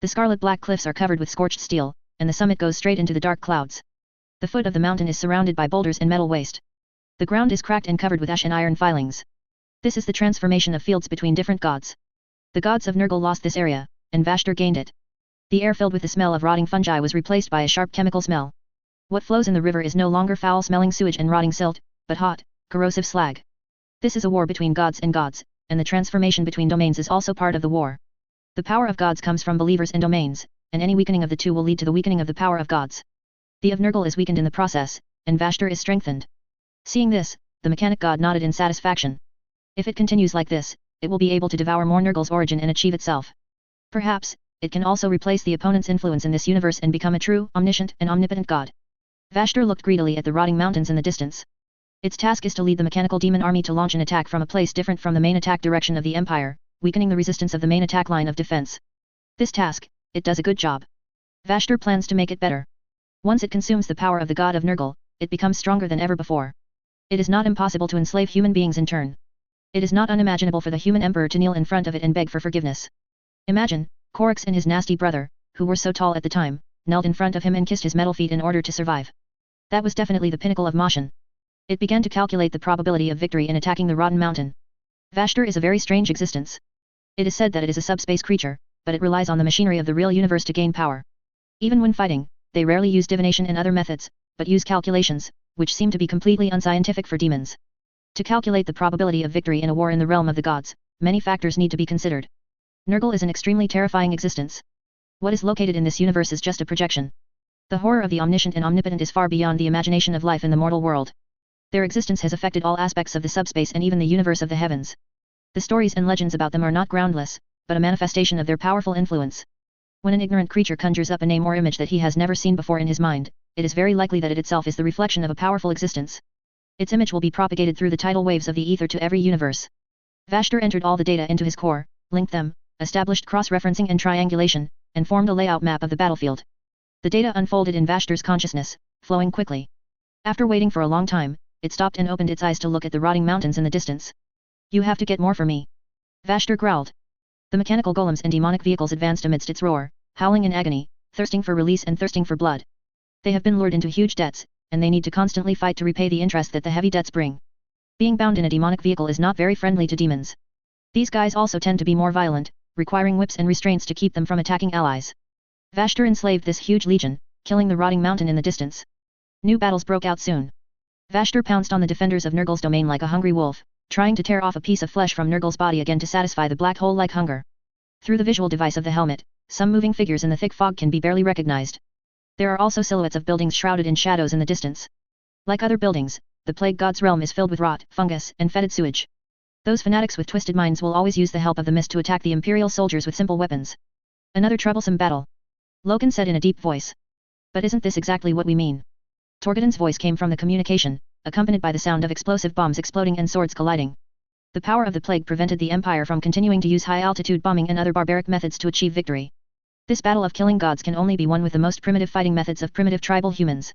The scarlet-black cliffs are covered with scorched steel, and the summit goes straight into the dark clouds. The foot of the mountain is surrounded by boulders and metal waste. The ground is cracked and covered with ash and iron filings. This is the transformation of fields between different gods. The gods of Nurgle lost this area, and Vashtor gained it. The air filled with the smell of rotting fungi was replaced by a sharp chemical smell. What flows in the river is no longer foul-smelling sewage and rotting silt, but hot, corrosive slag. This is a war between gods, and the transformation between domains is also part of the war. The power of gods comes from believers in domains, and any weakening of the two will lead to the weakening of the power of gods. The of Nurgle is weakened in the process, and Vashtor is strengthened. Seeing this, the mechanic god nodded in satisfaction. If it continues like this, it will be able to devour more Nurgle's origin and achieve itself. Perhaps, it can also replace the opponent's influence in this universe and become a true, omniscient, and omnipotent god. Vashtor looked greedily at the rotting mountains in the distance. Its task is to lead the mechanical demon army to launch an attack from a place different from the main attack direction of the Empire, weakening the resistance of the main attack line of defense. This task, it does a good job. Vashtor plans to make it better. Once it consumes the power of the god of Nurgle, it becomes stronger than ever before. It is not impossible to enslave human beings in turn. It is not unimaginable for the human emperor to kneel in front of it and beg for forgiveness. Imagine, Korix and his nasty brother, who were so tall at the time, knelt in front of him and kissed his metal feet in order to survive. That was definitely the pinnacle of Moshan. It began to calculate the probability of victory in attacking the rotten mountain. Vashtor is a very strange existence. It is said that it is a subspace creature, but it relies on the machinery of the real universe to gain power. Even when fighting, they rarely use divination and other methods, but use calculations, which seem to be completely unscientific for demons. To calculate the probability of victory in a war in the realm of the gods, many factors need to be considered. Nurgle is an extremely terrifying existence. What is located in this universe is just a projection. The horror of the omniscient and omnipotent is far beyond the imagination of life in the mortal world. Their existence has affected all aspects of the subspace and even the universe of the heavens. The stories and legends about them are not groundless, but a manifestation of their powerful influence. When an ignorant creature conjures up a name or image that he has never seen before in his mind, it is very likely that it itself is the reflection of a powerful existence. Its image will be propagated through the tidal waves of the ether to every universe. Vashtor entered all the data into his core, linked them, established cross-referencing and triangulation, and formed a layout map of the battlefield. The data unfolded in Vashtor's consciousness, flowing quickly. After waiting for a long time, it stopped and opened its eyes to look at the rotting mountains in the distance. You have to get more for me. Vashtor growled. The mechanical golems and demonic vehicles advanced amidst its roar, howling in agony, thirsting for release and thirsting for blood. They have been lured into huge debts, and they need to constantly fight to repay the interest that the heavy debts bring. Being bound in a demonic vehicle is not very friendly to demons. These guys also tend to be more violent, requiring whips and restraints to keep them from attacking allies. Vashtor enslaved this huge legion, killing the rotting mountain in the distance. New battles broke out soon. Vashtor pounced on the defenders of Nurgle's domain like a hungry wolf, trying to tear off a piece of flesh from Nurgle's body again to satisfy the black hole-like hunger. Through the visual device of the helmet, some moving figures in the thick fog can be barely recognized. There are also silhouettes of buildings shrouded in shadows in the distance. Like other buildings, the plague god's realm is filled with rot, fungus, and fetid sewage. Those fanatics with twisted minds will always use the help of the mist to attack the imperial soldiers with simple weapons. Another troublesome battle. Loken said in a deep voice. But isn't this exactly what we mean? Torgadon's voice came from the communication, accompanied by the sound of explosive bombs exploding and swords colliding. The power of the plague prevented the Empire from continuing to use high-altitude bombing and other barbaric methods to achieve victory. This battle of killing gods can only be won with the most primitive fighting methods of primitive tribal humans.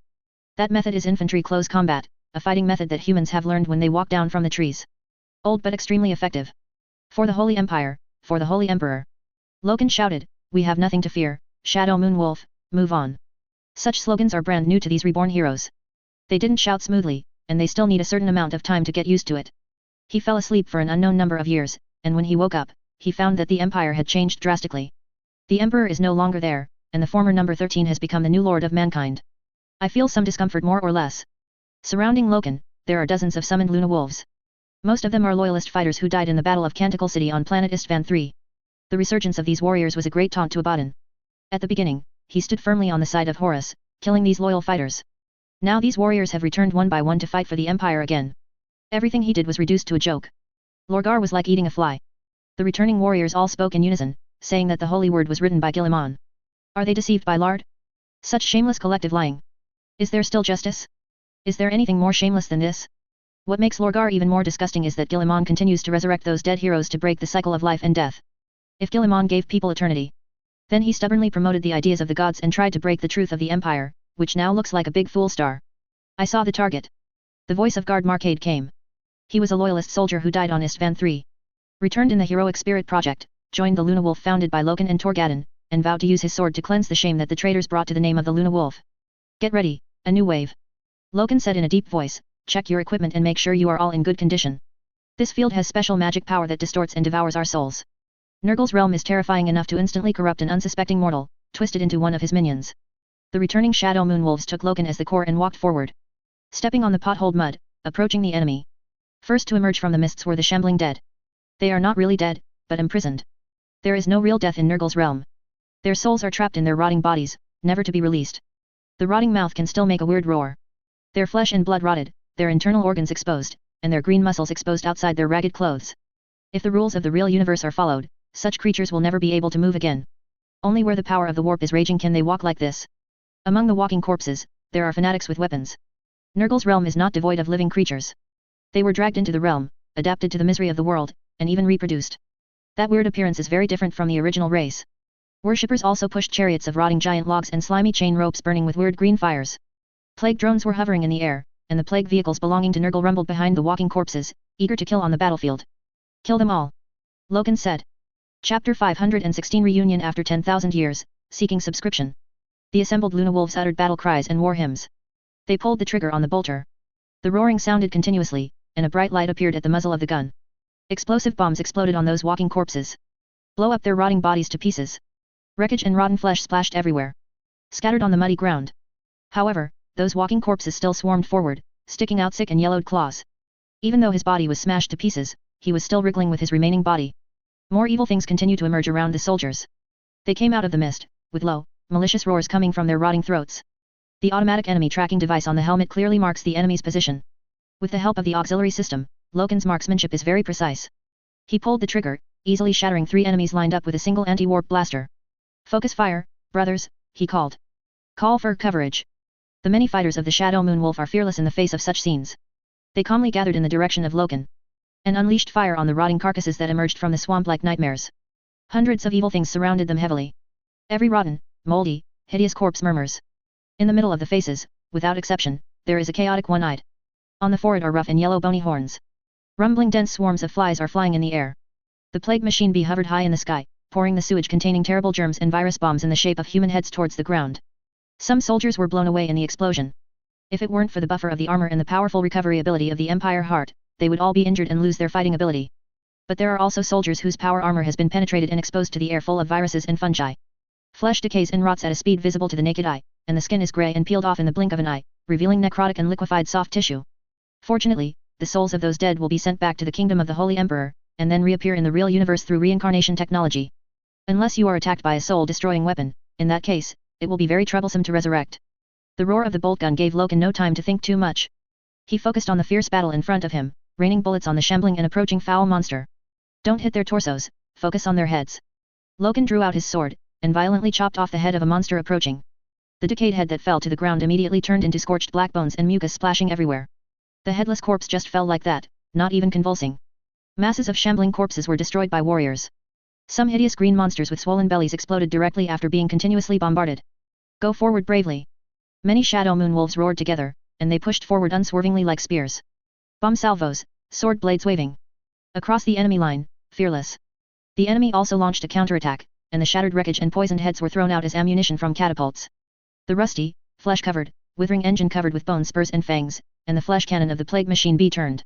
That method is infantry close combat, a fighting method that humans have learned when they walk down from the trees. Old but extremely effective. For the Holy Empire, for the Holy Emperor. Loken shouted, "We have nothing to fear, Shadow Moon Wolf, move on." Such slogans are brand new to these reborn heroes. They didn't shout smoothly, and they still need a certain amount of time to get used to it. He fell asleep for an unknown number of years, and when he woke up, he found that the Empire had changed drastically. The Emperor is no longer there, and the former number 13 has become the new Lord of Mankind. I feel some discomfort more or less. Surrounding Loken, there are dozens of summoned Luna Wolves. Most of them are loyalist fighters who died in the Battle of Canticle City on planet Istvan III. The resurgence of these warriors was a great taunt to Abaddon. At the beginning, he stood firmly on the side of Horus, killing these loyal fighters. Now these warriors have returned one by one to fight for the Empire again. Everything he did was reduced to a joke. Lorgar was like eating a fly. The returning warriors all spoke in unison, saying that the holy word was written by Guilliman. Are they deceived by Lard? Such shameless collective lying. Is there still justice? Is there anything more shameless than this? What makes Lorgar even more disgusting is that Guilliman continues to resurrect those dead heroes to break the cycle of life and death. If Guilliman gave people eternity, then he stubbornly promoted the ideas of the gods and tried to break the truth of the Empire, which now looks like a big fool star. I saw the target. The voice of Guard Marcade came. He was a loyalist soldier who died on Istvan III. Returned in the Heroic Spirit Project, joined the Luna Wolf founded by Loken and Torgadon, and vowed to use his sword to cleanse the shame that the traitors brought to the name of the Luna Wolf. Get ready, a new wave. Loken said in a deep voice, check your equipment and make sure you are all in good condition. This field has special magic power that distorts and devours our souls. Nurgle's realm is terrifying enough to instantly corrupt an unsuspecting mortal, twisted into one of his minions. The returning Shadow Moon Wolves took Loken as the core and walked forward. Stepping on the potholed mud, approaching the enemy. First to emerge from the mists were the shambling dead. They are not really dead, but imprisoned. There is no real death in Nurgle's realm. Their souls are trapped in their rotting bodies, never to be released. The rotting mouth can still make a weird roar. Their flesh and blood rotted, their internal organs exposed, and their green muscles exposed outside their ragged clothes. If the rules of the real universe are followed, such creatures will never be able to move again. Only where the power of the warp is raging can they walk like this. Among the walking corpses, there are fanatics with weapons. Nurgle's realm is not devoid of living creatures. They were dragged into the realm, adapted to the misery of the world, and even reproduced. That weird appearance is very different from the original race. Worshippers also pushed chariots of rotting giant logs and slimy chain ropes burning with weird green fires. Plague drones were hovering in the air, and the plague vehicles belonging to Nurgle rumbled behind the walking corpses, eager to kill on the battlefield. Kill them all. Loken said. Chapter 516 Reunion after 10,000 years, seeking subscription. The assembled Luna wolves uttered battle cries and war hymns. They pulled the trigger on the bolter. The roaring sounded continuously, and a bright light appeared at the muzzle of the gun. Explosive bombs exploded on those walking corpses. Blow up their rotting bodies to pieces. Wreckage and rotten flesh splashed everywhere. Scattered on the muddy ground. However, those walking corpses still swarmed forward, sticking out sick and yellowed claws. Even though his body was smashed to pieces, he was still wriggling with his remaining body. More evil things continued to emerge around the soldiers. They came out of the mist, with low, malicious roars coming from their rotting throats. The automatic enemy tracking device on the helmet clearly marks the enemy's position. With the help of the auxiliary system, Loken's marksmanship is very precise. He pulled the trigger, easily shattering 3 enemies lined up with a single anti-warp blaster. Focus fire, brothers, he called. Call for coverage. The many fighters of the Shadow Moon Wolf are fearless in the face of such scenes. They calmly gathered in the direction of Loken. And unleashed fire on the rotting carcasses that emerged from the swamp like nightmares. Hundreds of evil things surrounded them heavily. Every rotten, moldy, hideous corpse murmurs. In the middle of the faces, without exception, there is a chaotic one-eyed. On the forehead are rough and yellow bony horns. Rumbling dense swarms of flies are flying in the air. The plague machine bee hovered high in the sky, pouring the sewage containing terrible germs and virus bombs in the shape of human heads towards the ground. Some soldiers were blown away in the explosion. If it weren't for the buffer of the armor and the powerful recovery ability of the Empire Heart, they would all be injured and lose their fighting ability. But there are also soldiers whose power armor has been penetrated and exposed to the air full of viruses and fungi. Flesh decays and rots at a speed visible to the naked eye, and the skin is gray and peeled off in the blink of an eye, revealing necrotic and liquefied soft tissue. Fortunately, the souls of those dead will be sent back to the kingdom of the Holy Emperor, and then reappear in the real universe through reincarnation technology. Unless you are attacked by a soul-destroying weapon, in that case, it will be very troublesome to resurrect. The roar of the bolt gun gave Loken no time to think too much. He focused on the fierce battle in front of him, raining bullets on the shambling and approaching foul monster. Don't hit their torsos, focus on their heads. Loken drew out his sword, and violently chopped off the head of a monster approaching. The decayed head that fell to the ground immediately turned into scorched black bones and mucus splashing everywhere. The headless corpse just fell like that, not even convulsing. Masses of shambling corpses were destroyed by warriors. Some hideous green monsters with swollen bellies exploded directly after being continuously bombarded. Go forward bravely. Many Shadow Moon Wolves roared together, and they pushed forward unswervingly like spears. Bomb salvos, sword blades waving. Across the enemy line, fearless. The enemy also launched a counterattack, and the shattered wreckage and poisoned heads were thrown out as ammunition from catapults. The rusty, flesh-covered, withering engine covered with bone spurs and fangs, and the flesh cannon of the plague machine bee turned.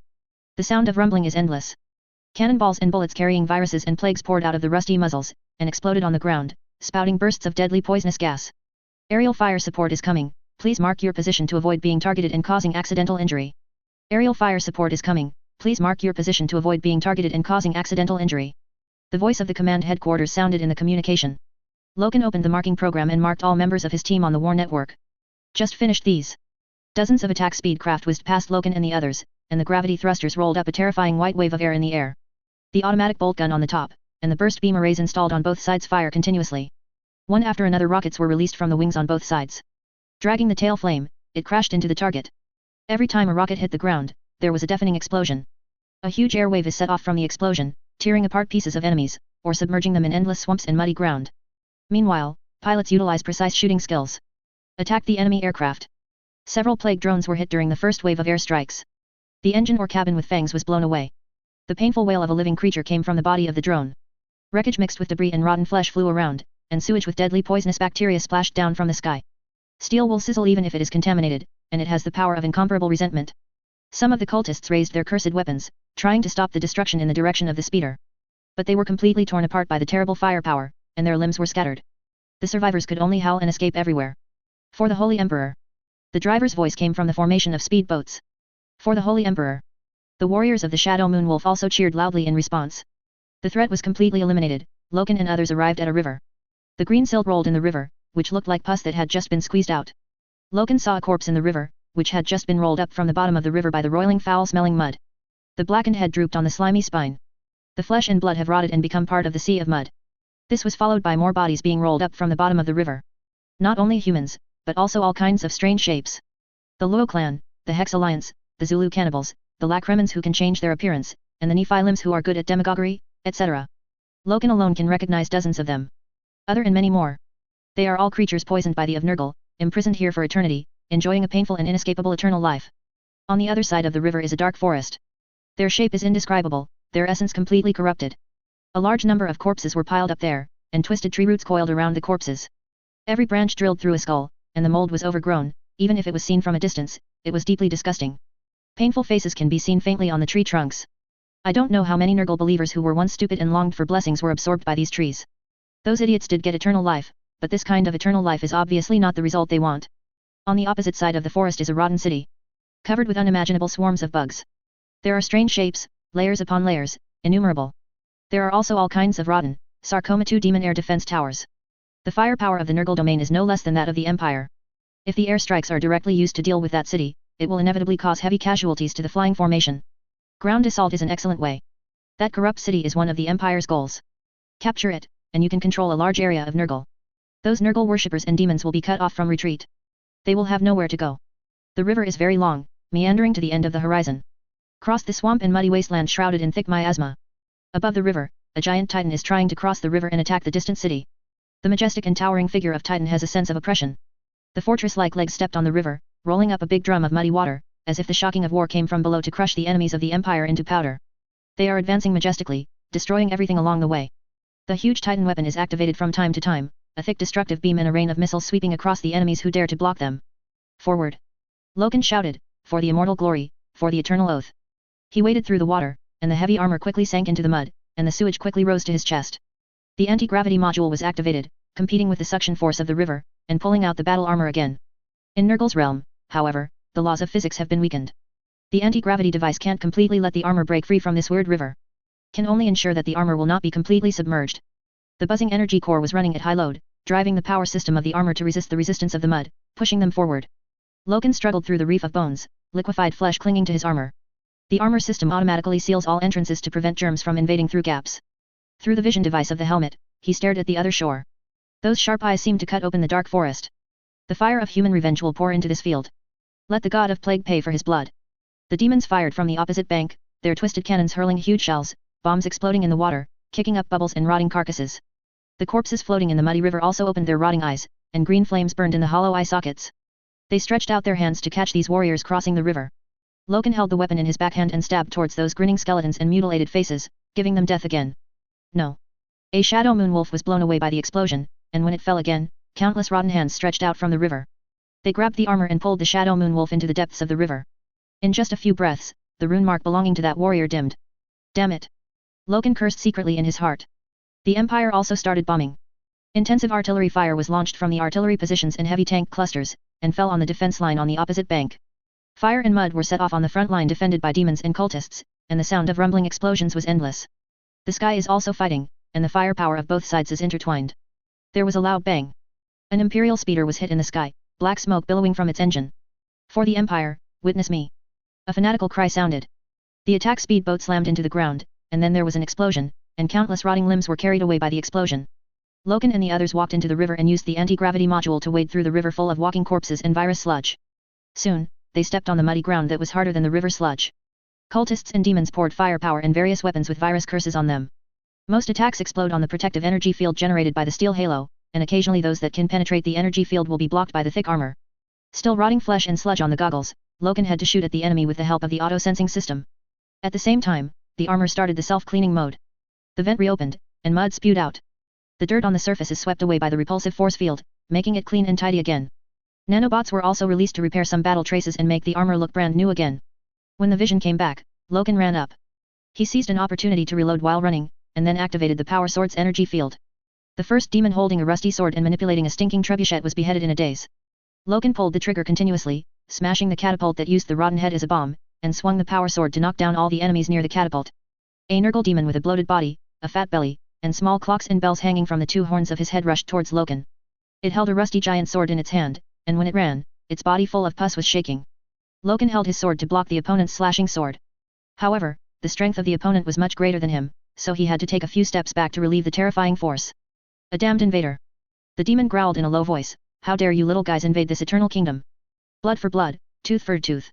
The sound of rumbling is endless. Cannonballs and bullets carrying viruses and plagues poured out of the rusty muzzles, and exploded on the ground, spouting bursts of deadly poisonous gas. Aerial fire support is coming, please mark your position to avoid being targeted and causing accidental injury. Aerial fire support is coming, please mark your position to avoid being targeted and causing accidental injury. The voice of the command headquarters sounded in the communication. Loken opened the marking program and marked all members of his team on the war network. Just finished these. Dozens of attack speed craft whizzed past Loken and the others, and the gravity thrusters rolled up a terrifying white wave of air in the air. The automatic bolt gun on the top, and the burst beam arrays installed on both sides fire continuously. One after another rockets were released from the wings on both sides. Dragging the tail flame, it crashed into the target. Every time a rocket hit the ground, there was a deafening explosion. A huge air wave is set off from the explosion, tearing apart pieces of enemies, or submerging them in endless swamps and muddy ground. Meanwhile, pilots utilize precise shooting skills. Attack the enemy aircraft. Several plague drones were hit during the first wave of airstrikes. The engine or cabin with fangs was blown away. The painful wail of a living creature came from the body of the drone. Wreckage mixed with debris and rotten flesh flew around, and sewage with deadly poisonous bacteria splashed down from the sky. Steel will sizzle even if it is contaminated, and it has the power of incomparable resentment. Some of the cultists raised their cursed weapons, trying to stop the destruction in the direction of the speeder. But they were completely torn apart by the terrible firepower, and their limbs were scattered. The survivors could only howl and escape everywhere. For the Holy Emperor. The driver's voice came from the formation of speedboats. For the Holy Emperor. The warriors of the Shadow Moon Wolf also cheered loudly in response. The threat was completely eliminated. Loken and others arrived at a river. The green silt rolled in the river, which looked like pus that had just been squeezed out. Loken saw a corpse in the river, which had just been rolled up from the bottom of the river by the roiling foul-smelling mud. The blackened head drooped on the slimy spine. The flesh and blood have rotted and become part of the sea of mud. This was followed by more bodies being rolled up from the bottom of the river. Not only humans, but also all kinds of strange shapes. The Luo clan, the Hex Alliance, the Zulu cannibals, the Lacremans who can change their appearance, and the Nephilims who are good at demagoguery, etc. Loken alone can recognize dozens of them. Other and many more. They are all creatures poisoned by the of Nurgle, imprisoned here for eternity, enjoying a painful and inescapable eternal life. On the other side of the river is a dark forest. Their shape is indescribable, their essence completely corrupted. A large number of corpses were piled up there, and twisted tree roots coiled around the corpses. Every branch drilled through a skull, and the mold was overgrown. Even if it was seen from a distance, it was deeply disgusting. Painful faces can be seen faintly on the tree trunks. I don't know how many Nurgle believers who were once stupid and longed for blessings were absorbed by these trees. Those idiots did get eternal life, but this kind of eternal life is obviously not the result they want. On the opposite side of the forest is a rotten city, covered with unimaginable swarms of bugs. There are strange shapes, layers upon layers, innumerable. There are also all kinds of rotten, Sarcoma 2 demon air defense towers. The firepower of the Nurgle domain is no less than that of the Empire. If the airstrikes are directly used to deal with that city, it will inevitably cause heavy casualties to the flying formation. Ground assault is an excellent way. That corrupt city is one of the Empire's goals. Capture it, and you can control a large area of Nurgle. Those Nurgle worshippers and demons will be cut off from retreat. They will have nowhere to go. The river is very long, meandering to the end of the horizon. Cross the swamp and muddy wasteland shrouded in thick miasma. Above the river, a giant titan is trying to cross the river and attack the distant city. The majestic and towering figure of Titan has a sense of oppression. The fortress-like legs stepped on the river, rolling up a big drum of muddy water, as if the shocking of war came from below to crush the enemies of the Empire into powder. They are advancing majestically, destroying everything along the way. The huge Titan weapon is activated from time to time, a thick destructive beam and a rain of missiles sweeping across the enemies who dare to block them. Forward! Loken shouted, for the immortal glory, for the eternal oath. He waded through the water, and the heavy armor quickly sank into the mud, and the sewage quickly rose to his chest. The anti-gravity module was activated, competing with the suction force of the river, and pulling out the battle armor again. In Nurgle's realm, however, the laws of physics have been weakened. The anti-gravity device can't completely let the armor break free from this weird river. Can only ensure that the armor will not be completely submerged. The buzzing energy core was running at high load, driving the power system of the armor to resist the resistance of the mud, pushing them forward. Loken struggled through the reef of bones, liquefied flesh clinging to his armor. The armor system automatically seals all entrances to prevent germs from invading through gaps. Through the vision device of the helmet, he stared at the other shore. Those sharp eyes seemed to cut open the dark forest. The fire of human revenge will pour into this field. Let the god of plague pay for his blood. The demons fired from the opposite bank, their twisted cannons hurling huge shells, bombs exploding in the water, kicking up bubbles and rotting carcasses. The corpses floating in the muddy river also opened their rotting eyes, and green flames burned in the hollow eye sockets. They stretched out their hands to catch these warriors crossing the river. Loken held the weapon in his backhand and stabbed towards those grinning skeletons and mutilated faces, giving them death again. No. A shadow moonwolf was blown away by the explosion, and when it fell again, countless rotten hands stretched out from the river. They grabbed the armor and pulled the shadow moonwolf into the depths of the river. In just a few breaths, the rune mark belonging to that warrior dimmed. Damn it! Loken cursed secretly in his heart. The Empire also started bombing. Intensive artillery fire was launched from the artillery positions and heavy tank clusters, and fell on the defense line on the opposite bank. Fire and mud were set off on the front line defended by demons and cultists, and the sound of rumbling explosions was endless. The sky is also fighting, and the firepower of both sides is intertwined. There was a loud bang. An imperial speeder was hit in the sky, black smoke billowing from its engine. For the Empire, witness me. A fanatical cry sounded. The attack speedboat slammed into the ground, and then there was an explosion, and countless rotting limbs were carried away by the explosion. Loken and the others walked into the river and used the anti-gravity module to wade through the river full of walking corpses and virus sludge. Soon, they stepped on the muddy ground that was harder than the river sludge. Cultists and demons poured firepower and various weapons with virus curses on them. Most attacks explode on the protective energy field generated by the steel halo, and occasionally those that can penetrate the energy field will be blocked by the thick armor. Still rotting flesh and sludge on the goggles, Loken had to shoot at the enemy with the help of the auto-sensing system. At the same time, the armor started the self-cleaning mode. The vent reopened, and mud spewed out. The dirt on the surface is swept away by the repulsive force field, making it clean and tidy again. Nanobots were also released to repair some battle traces and make the armor look brand new again. When the vision came back, Loken ran up. He seized an opportunity to reload while running, and then activated the power sword's energy field. The first demon holding a rusty sword and manipulating a stinking trebuchet was beheaded in a daze. Loken pulled the trigger continuously, smashing the catapult that used the rotten head as a bomb, and swung the power sword to knock down all the enemies near the catapult. A Nurgle demon with a bloated body, a fat belly, and small clocks and bells hanging from the two horns of his head rushed towards Loken. It held a rusty giant sword in its hand, and when it ran, its body full of pus was shaking. Loken held his sword to block the opponent's slashing sword. However, the strength of the opponent was much greater than him, so he had to take a few steps back to relieve the terrifying force. A damned invader! The demon growled in a low voice, how dare you little guys invade this eternal kingdom? Blood for blood, tooth for tooth.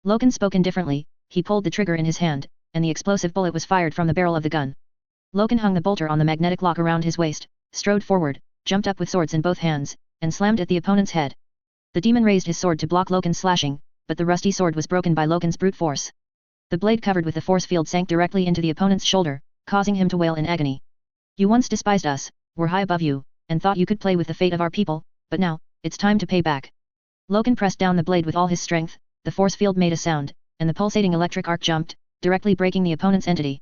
Loken spoke indifferently, he pulled the trigger in his hand, and the explosive bullet was fired from the barrel of the gun. Loken hung the bolter on the magnetic lock around his waist, strode forward, jumped up with swords in both hands, and slammed at the opponent's head. The demon raised his sword to block Loken's slashing, but the rusty sword was broken by Loken's brute force. The blade covered with the force field sank directly into the opponent's shoulder, causing him to wail in agony. You once despised us, were high above you, and thought you could play with the fate of our people, but now, it's time to pay back. Loken pressed down the blade with all his strength, the force field made a sound, and the pulsating electric arc jumped, directly breaking the opponent's entity.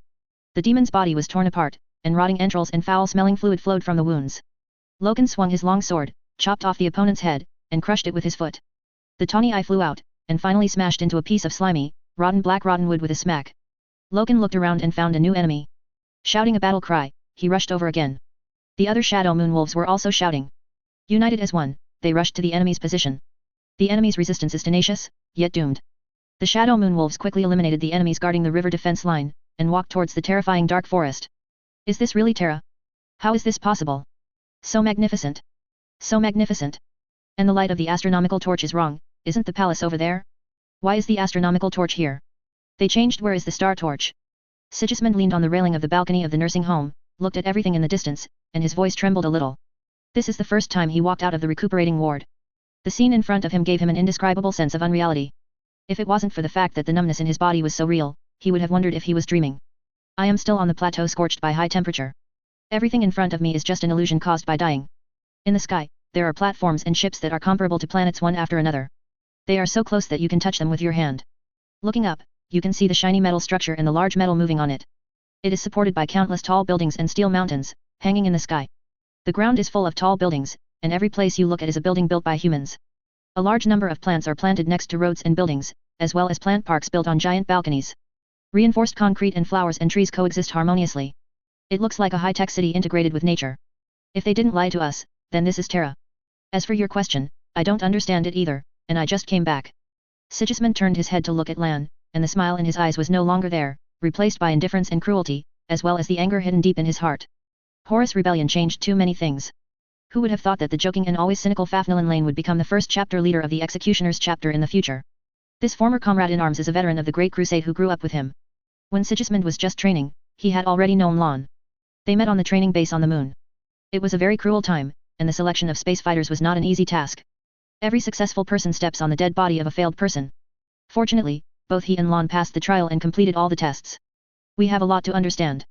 The demon's body was torn apart, and rotting entrails and foul-smelling fluid flowed from the wounds. Loken swung his long sword, chopped off the opponent's head, and crushed it with his foot. The tawny eye flew out, and finally smashed into a piece of slimy, rotten wood with a smack. Loken looked around and found a new enemy. Shouting a battle cry, he rushed over again. The other Shadow Moon Wolves were also shouting. United as one, they rushed to the enemy's position. The enemy's resistance is tenacious, yet doomed. The Shadow Moon Wolves quickly eliminated the enemies guarding the river defense line, and walked towards the terrifying dark forest. Is this really Terra? How is this possible? So magnificent. So magnificent. And the light of the astronomical torch is wrong, isn't the palace over there? Why is the astronomical torch here? They changed. Where is the star torch? Sigismund leaned on the railing of the balcony of the nursing home, looked at everything in the distance, and his voice trembled a little. This is the first time he walked out of the recuperating ward. The scene in front of him gave him an indescribable sense of unreality. If it wasn't for the fact that the numbness in his body was so real, he would have wondered if he was dreaming. I am still on the plateau scorched by high temperature. Everything in front of me is just an illusion caused by dying. In the sky, there are platforms and ships that are comparable to planets one after another. They are so close that you can touch them with your hand. Looking up, you can see the shiny metal structure and the large metal moving on it. It is supported by countless tall buildings and steel mountains, hanging in the sky. The ground is full of tall buildings, and every place you look at is a building built by humans. A large number of plants are planted next to roads and buildings, as well as plant parks built on giant balconies. Reinforced concrete and flowers and trees coexist harmoniously. It looks like a high-tech city integrated with nature. If they didn't lie to us, then this is Terra. As for your question, I don't understand it either, and I just came back. Sigismund turned his head to look at Lan, and the smile in his eyes was no longer there, replaced by indifference and cruelty, as well as the anger hidden deep in his heart. Horus' rebellion changed too many things. Who would have thought that the joking and always cynical Fafnir Lane would become the first chapter leader of the Executioner's chapter in the future? This former comrade in arms is a veteran of the Great Crusade who grew up with him. When Sigismund was just training, he had already known Lan. They met on the training base on the moon. It was a very cruel time, and the selection of space fighters was not an easy task. Every successful person steps on the dead body of a failed person. Fortunately, both he and Lan passed the trial and completed all the tests. We have a lot to understand.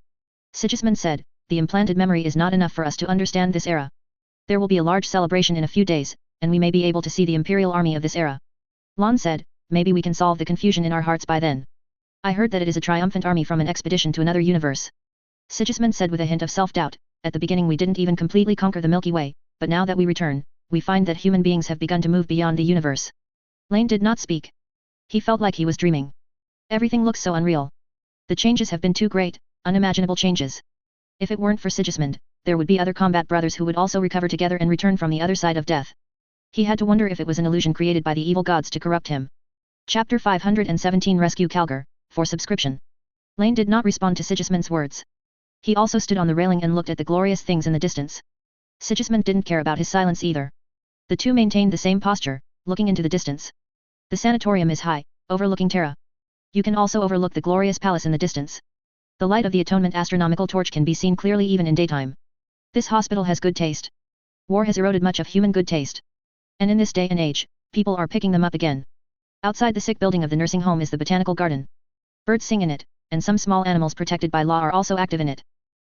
Sigismund said, the implanted memory is not enough for us to understand this era. There will be a large celebration in a few days, and we may be able to see the imperial army of this era. Lan said, maybe we can solve the confusion in our hearts by then. I heard that it is a triumphant army from an expedition to another universe. Sigismund said with a hint of self-doubt, at the beginning we didn't even completely conquer the Milky Way, but now that we return, we find that human beings have begun to move beyond the universe. Lane did not speak. He felt like he was dreaming. Everything looks so unreal. The changes have been too great, unimaginable changes. If it weren't for Sigismund, there would be other combat brothers who would also recover together and return from the other side of death. He had to wonder if it was an illusion created by the evil gods to corrupt him. Chapter 517 Rescue Calgar, for subscription. Lane did not respond to Sigismund's words. He also stood on the railing and looked at the glorious things in the distance. Sigismund didn't care about his silence either. The two maintained the same posture, looking into the distance. The sanatorium is high, overlooking Terra. You can also overlook the glorious palace in the distance. The light of the Atonement astronomical torch can be seen clearly even in daytime. This hospital has good taste. War has eroded much of human good taste. And in this day and age, people are picking them up again. Outside the sick building of the nursing home is the botanical garden. Birds sing in it, and some small animals protected by law are also active in it.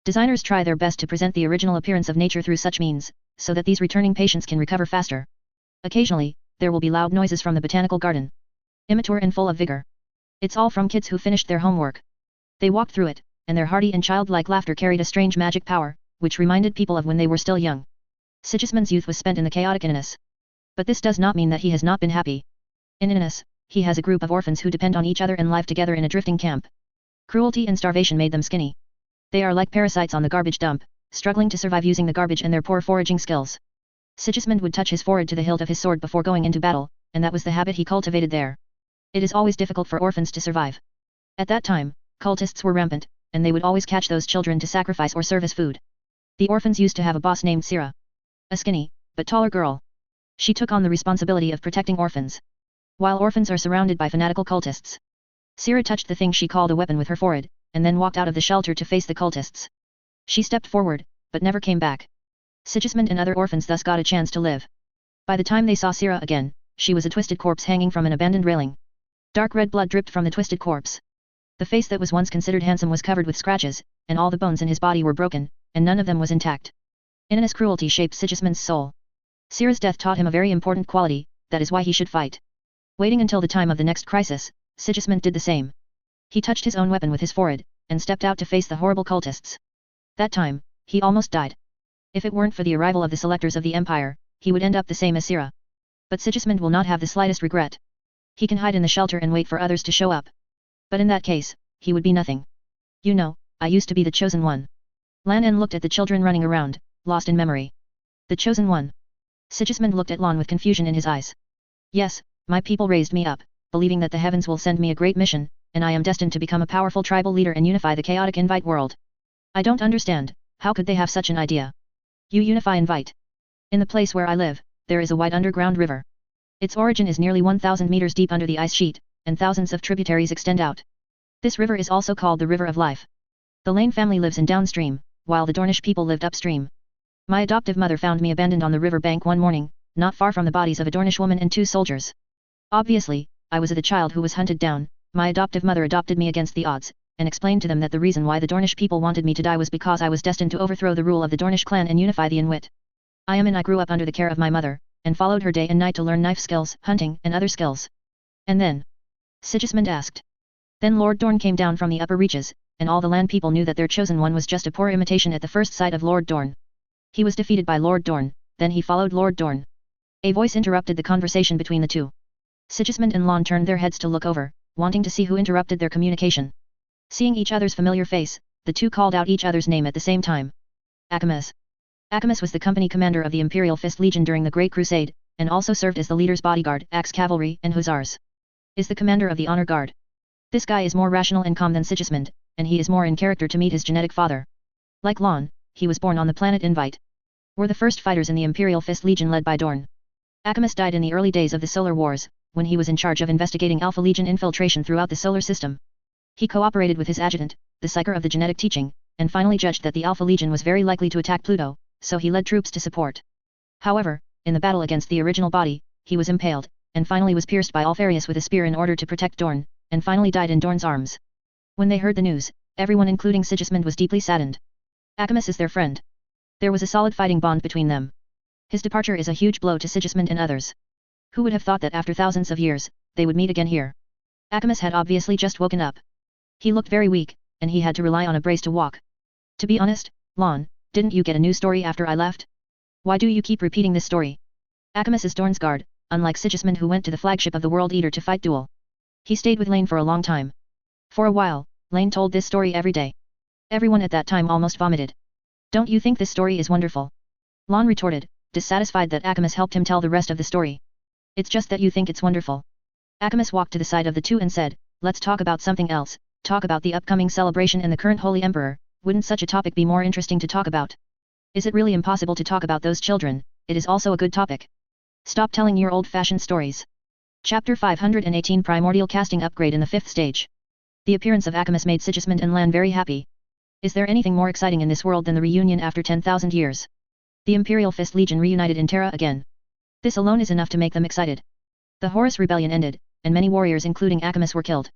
Designers try their best to present the original appearance of nature through such means, so that these returning patients can recover faster. Occasionally, there will be loud noises from the botanical garden. Immature and full of vigor. It's all from kids who finished their homework. They walked through it, and their hearty and childlike laughter carried a strange magic power, which reminded people of when they were still young. Sigismund's youth was spent in the chaotic Innis. But this does not mean that he has not been happy. In Innis, he has a group of orphans who depend on each other and live together in a drifting camp. Cruelty and starvation made them skinny. They are like parasites on the garbage dump, struggling to survive using the garbage and their poor foraging skills. Sigismund would touch his forehead to the hilt of his sword before going into battle, and that was the habit he cultivated there. It is always difficult for orphans to survive. At that time, cultists were rampant, and they would always catch those children to sacrifice or serve as food. The orphans used to have a boss named Sira. A skinny, but taller girl. She took on the responsibility of protecting orphans. While orphans are surrounded by fanatical cultists. Sira touched the thing she called a weapon with her forehead, and then walked out of the shelter to face the cultists. She stepped forward, but never came back. Sigismund and other orphans thus got a chance to live. By the time they saw Sira again, she was a twisted corpse hanging from an abandoned railing. Dark red blood dripped from the twisted corpse. The face that was once considered handsome was covered with scratches, and all the bones in his body were broken, and none of them was intact. Inanna's cruelty shaped Sigismund's soul. Sira's death taught him a very important quality, that is why he should fight. Waiting until the time of the next crisis, Sigismund did the same. He touched his own weapon with his forehead, and stepped out to face the horrible cultists. That time, he almost died. If it weren't for the arrival of the selectors of the Empire, he would end up the same as Sira. But Sigismund will not have the slightest regret. He can hide in the shelter and wait for others to show up. But in that case, he would be nothing. You know, I used to be the chosen one. Lan En looked at the children running around, lost in memory. The chosen one. Sigismund looked at Lan with confusion in his eyes. Yes, my people raised me up, believing that the heavens will send me a great mission, and I am destined to become a powerful tribal leader and unify the chaotic Invite world. I don't understand, how could they have such an idea? You unify Invite. In the place where I live, there is a wide underground river. Its origin is nearly 1,000 meters deep under the ice sheet, and thousands of tributaries extend out. This river is also called the River of Life. The Lane family lives in downstream, while the Dornish people lived upstream. My adoptive mother found me abandoned on the river bank one morning, not far from the bodies of a Dornish woman and 2 soldiers. Obviously, I was the child who was hunted down. My adoptive mother adopted me against the odds, and explained to them that the reason why the Dornish people wanted me to die was because I was destined to overthrow the rule of the Dornish clan and unify the Inuit. I grew up under the care of my mother, and followed her day and night to learn knife skills, hunting, and other skills. And then? Sigismund asked. Then Lord Dorn came down from the upper reaches, and all the land people knew that their chosen one was just a poor imitation at the first sight of Lord Dorn. He was defeated by Lord Dorn, then he followed Lord Dorn. A voice interrupted the conversation between the two. Sigismund and Lan turned their heads to look over, wanting to see who interrupted their communication. Seeing each other's familiar face, the two called out each other's name at the same time. Acamas. Acamas was the company commander of the Imperial Fist Legion during the Great Crusade, and also served as the leader's bodyguard, Axe Cavalry, and Hussars. Is the commander of the Honor Guard. This guy is more rational and calm than Sigismund, and he is more in character to meet his genetic father. Like Lan, he was born on the planet Invite. Were the first fighters in the Imperial Fist Legion led by Dorn. Acamas died in the early days of the Solar Wars, when he was in charge of investigating Alpha Legion infiltration throughout the solar system. He cooperated with his adjutant, the Psyker of the genetic teaching, and finally judged that the Alpha Legion was very likely to attack Pluto, so he led troops to support. However, in the battle against the original body, he was impaled, and finally was pierced by Alfarius with a spear in order to protect Dorn, and finally died in Dorn's arms. When they heard the news, everyone including Sigismund was deeply saddened. Acamas is their friend. There was a solid fighting bond between them. His departure is a huge blow to Sigismund and others. Who would have thought that after thousands of years, they would meet again here? Acamas had obviously just woken up. He looked very weak, and he had to rely on a brace to walk. To be honest, Lan, didn't you get a new story after I left? Why do you keep repeating this story? Acamas is Dorn's guard, unlike Sigismund who went to the flagship of the World Eater to fight duel. He stayed with Lane for a long time. For a while, Lane told this story every day. Everyone at that time almost vomited. Don't you think this story is wonderful? Lan retorted, dissatisfied that Acamas helped him tell the rest of the story. It's just that you think it's wonderful. Acamas walked to the side of the two and said, let's talk about something else, talk about the upcoming celebration and the current Holy Emperor. Wouldn't such a topic be more interesting to talk about? Is it really impossible to talk about those children? It is also a good topic. Stop telling your old-fashioned stories. Chapter 518 Primordial Casting Upgrade in the 5th Stage. The appearance of Acamas made Sigismund and Lan very happy. Is there anything more exciting in this world than the reunion after 10,000 years? The Imperial Fist Legion reunited in Terra again. This alone is enough to make them excited. The Horus Rebellion ended, and many warriors including Acamas were killed.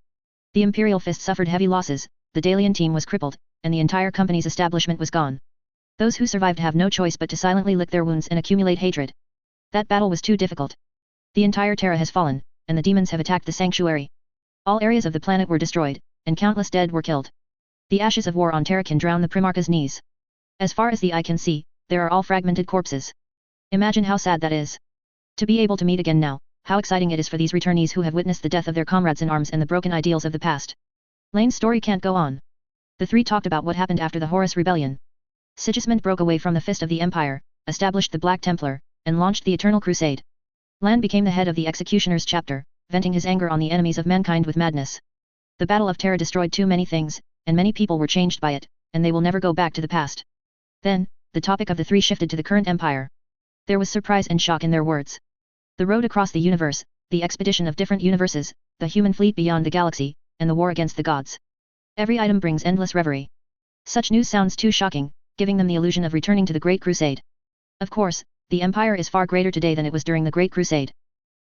The Imperial Fist suffered heavy losses, the Dalian team was crippled, and the entire company's establishment was gone. Those who survived have no choice but to silently lick their wounds and accumulate hatred. That battle was too difficult. The entire Terra has fallen, and the demons have attacked the sanctuary. All areas of the planet were destroyed, and countless dead were killed. The ashes of war on Terra can drown the Primarch's knees. As far as the eye can see, there are all fragmented corpses. Imagine how sad that is. To be able to meet again now, how exciting it is for these returnees who have witnessed the death of their comrades in arms and the broken ideals of the past. Lane's story can't go on. The three talked about what happened after the Horus Rebellion. Sigismund broke away from the Fist of the Empire, established the Black Templar, and launched the Eternal Crusade. Lan became the head of the Executioner's chapter, venting his anger on the enemies of mankind with madness. The Battle of Terra destroyed too many things, and many people were changed by it, and they will never go back to the past. Then, the topic of the three shifted to the current empire. There was surprise and shock in their words. The road across the universe, the expedition of different universes, the human fleet beyond the galaxy, and the war against the gods. Every item brings endless reverie. Such news sounds too shocking, giving them the illusion of returning to the Great Crusade. Of course, the Empire is far greater today than it was during the Great Crusade.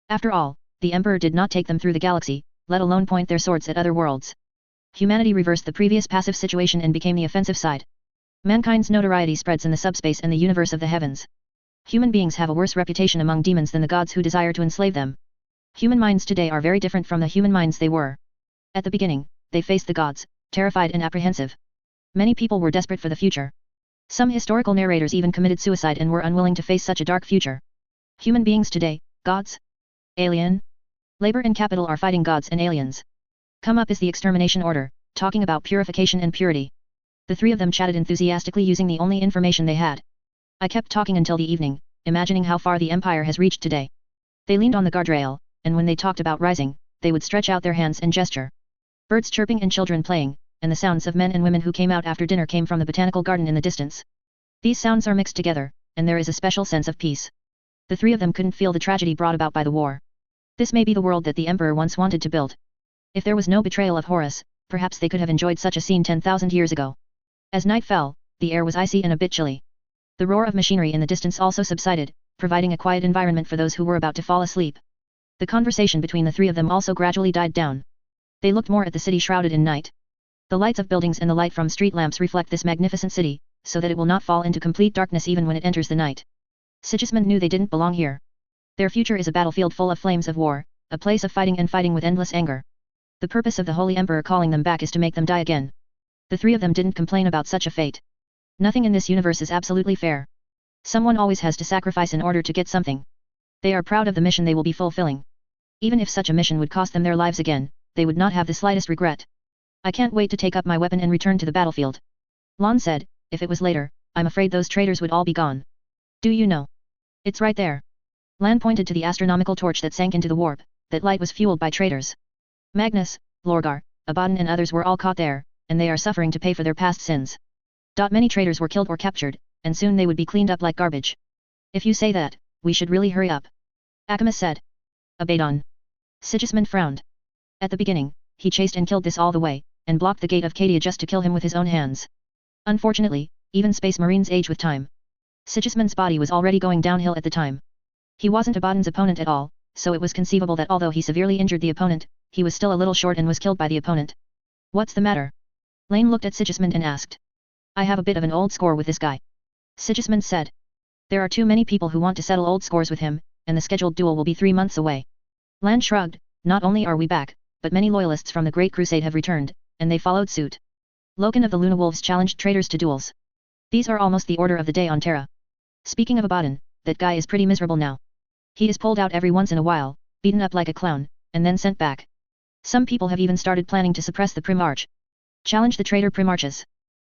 After all, the Emperor did not take them through the galaxy, let alone point their swords at other worlds. Humanity reversed the previous passive situation and became the offensive side. Mankind's notoriety spreads in the subspace and the universe of the heavens. Human beings have a worse reputation among demons than the gods who desire to enslave them. Human minds today are very different from the human minds they were. At the beginning, they faced the gods, terrified and apprehensive. Many people were desperate for the future. Some historical narrators even committed suicide and were unwilling to face such a dark future. Human beings today, gods? Alien? Labor and capital are fighting gods and aliens. Come up is the extermination order, talking about purification and purity. The three of them chatted enthusiastically using the only information they had. I kept talking until the evening, imagining how far the Empire has reached today. They leaned on the guardrail, and when they talked about rising, they would stretch out their hands and gesture. Birds chirping and children playing, and the sounds of men and women who came out after dinner came from the botanical garden in the distance. These sounds are mixed together, and there is a special sense of peace. The three of them couldn't feel the tragedy brought about by the war. This may be the world that the Emperor once wanted to build. If there was no betrayal of Horus, perhaps they could have enjoyed such a scene 10,000 years ago. As night fell, the air was icy and a bit chilly. The roar of machinery in the distance also subsided, providing a quiet environment for those who were about to fall asleep. The conversation between the three of them also gradually died down. They looked more at the city shrouded in night. The lights of buildings and the light from street lamps reflect this magnificent city, so that it will not fall into complete darkness even when it enters the night. Sigismund knew they didn't belong here. Their future is a battlefield full of flames of war, a place of fighting and fighting with endless anger. The purpose of the Holy Emperor calling them back is to make them die again. The three of them didn't complain about such a fate. Nothing in this universe is absolutely fair. Someone always has to sacrifice in order to get something. They are proud of the mission they will be fulfilling. Even if such a mission would cost them their lives again, they would not have the slightest regret. I can't wait to take up my weapon and return to the battlefield. Lon said, if it was later, I'm afraid those traitors would all be gone. Do you know? It's right there. Lan pointed to the astronomical torch that sank into the warp. That light was fueled by traitors. Magnus, Lorgar, Abaddon and others were all caught there, and they are suffering to pay for their past sins. Many traitors were killed or captured, and soon they would be cleaned up like garbage. If you say that, we should really hurry up. Akamas said. Abaddon. Sigismund frowned. At the beginning, he chased and killed this all the way, and blocked the gate of Cadia just to kill him with his own hands. Unfortunately, even space marines age with time. Sigismund's body was already going downhill at the time. He wasn't Abaddon's opponent at all, so it was conceivable that although he severely injured the opponent, he was still a little short and was killed by the opponent. What's the matter? Lane looked at Sigismund and asked. I have a bit of an old score with this guy. Sigismund said. There are too many people who want to settle old scores with him, and the scheduled duel will be 3 months away. Lan shrugged, not only are we back, but many loyalists from the Great Crusade have returned, and they followed suit. Loken of the Luna Wolves challenged traitors to duels. These are almost the order of the day on Terra. Speaking of Abaddon, that guy is pretty miserable now. He is pulled out every once in a while, beaten up like a clown, and then sent back. Some people have even started planning to suppress the Primarch. Challenge the traitor Primarches.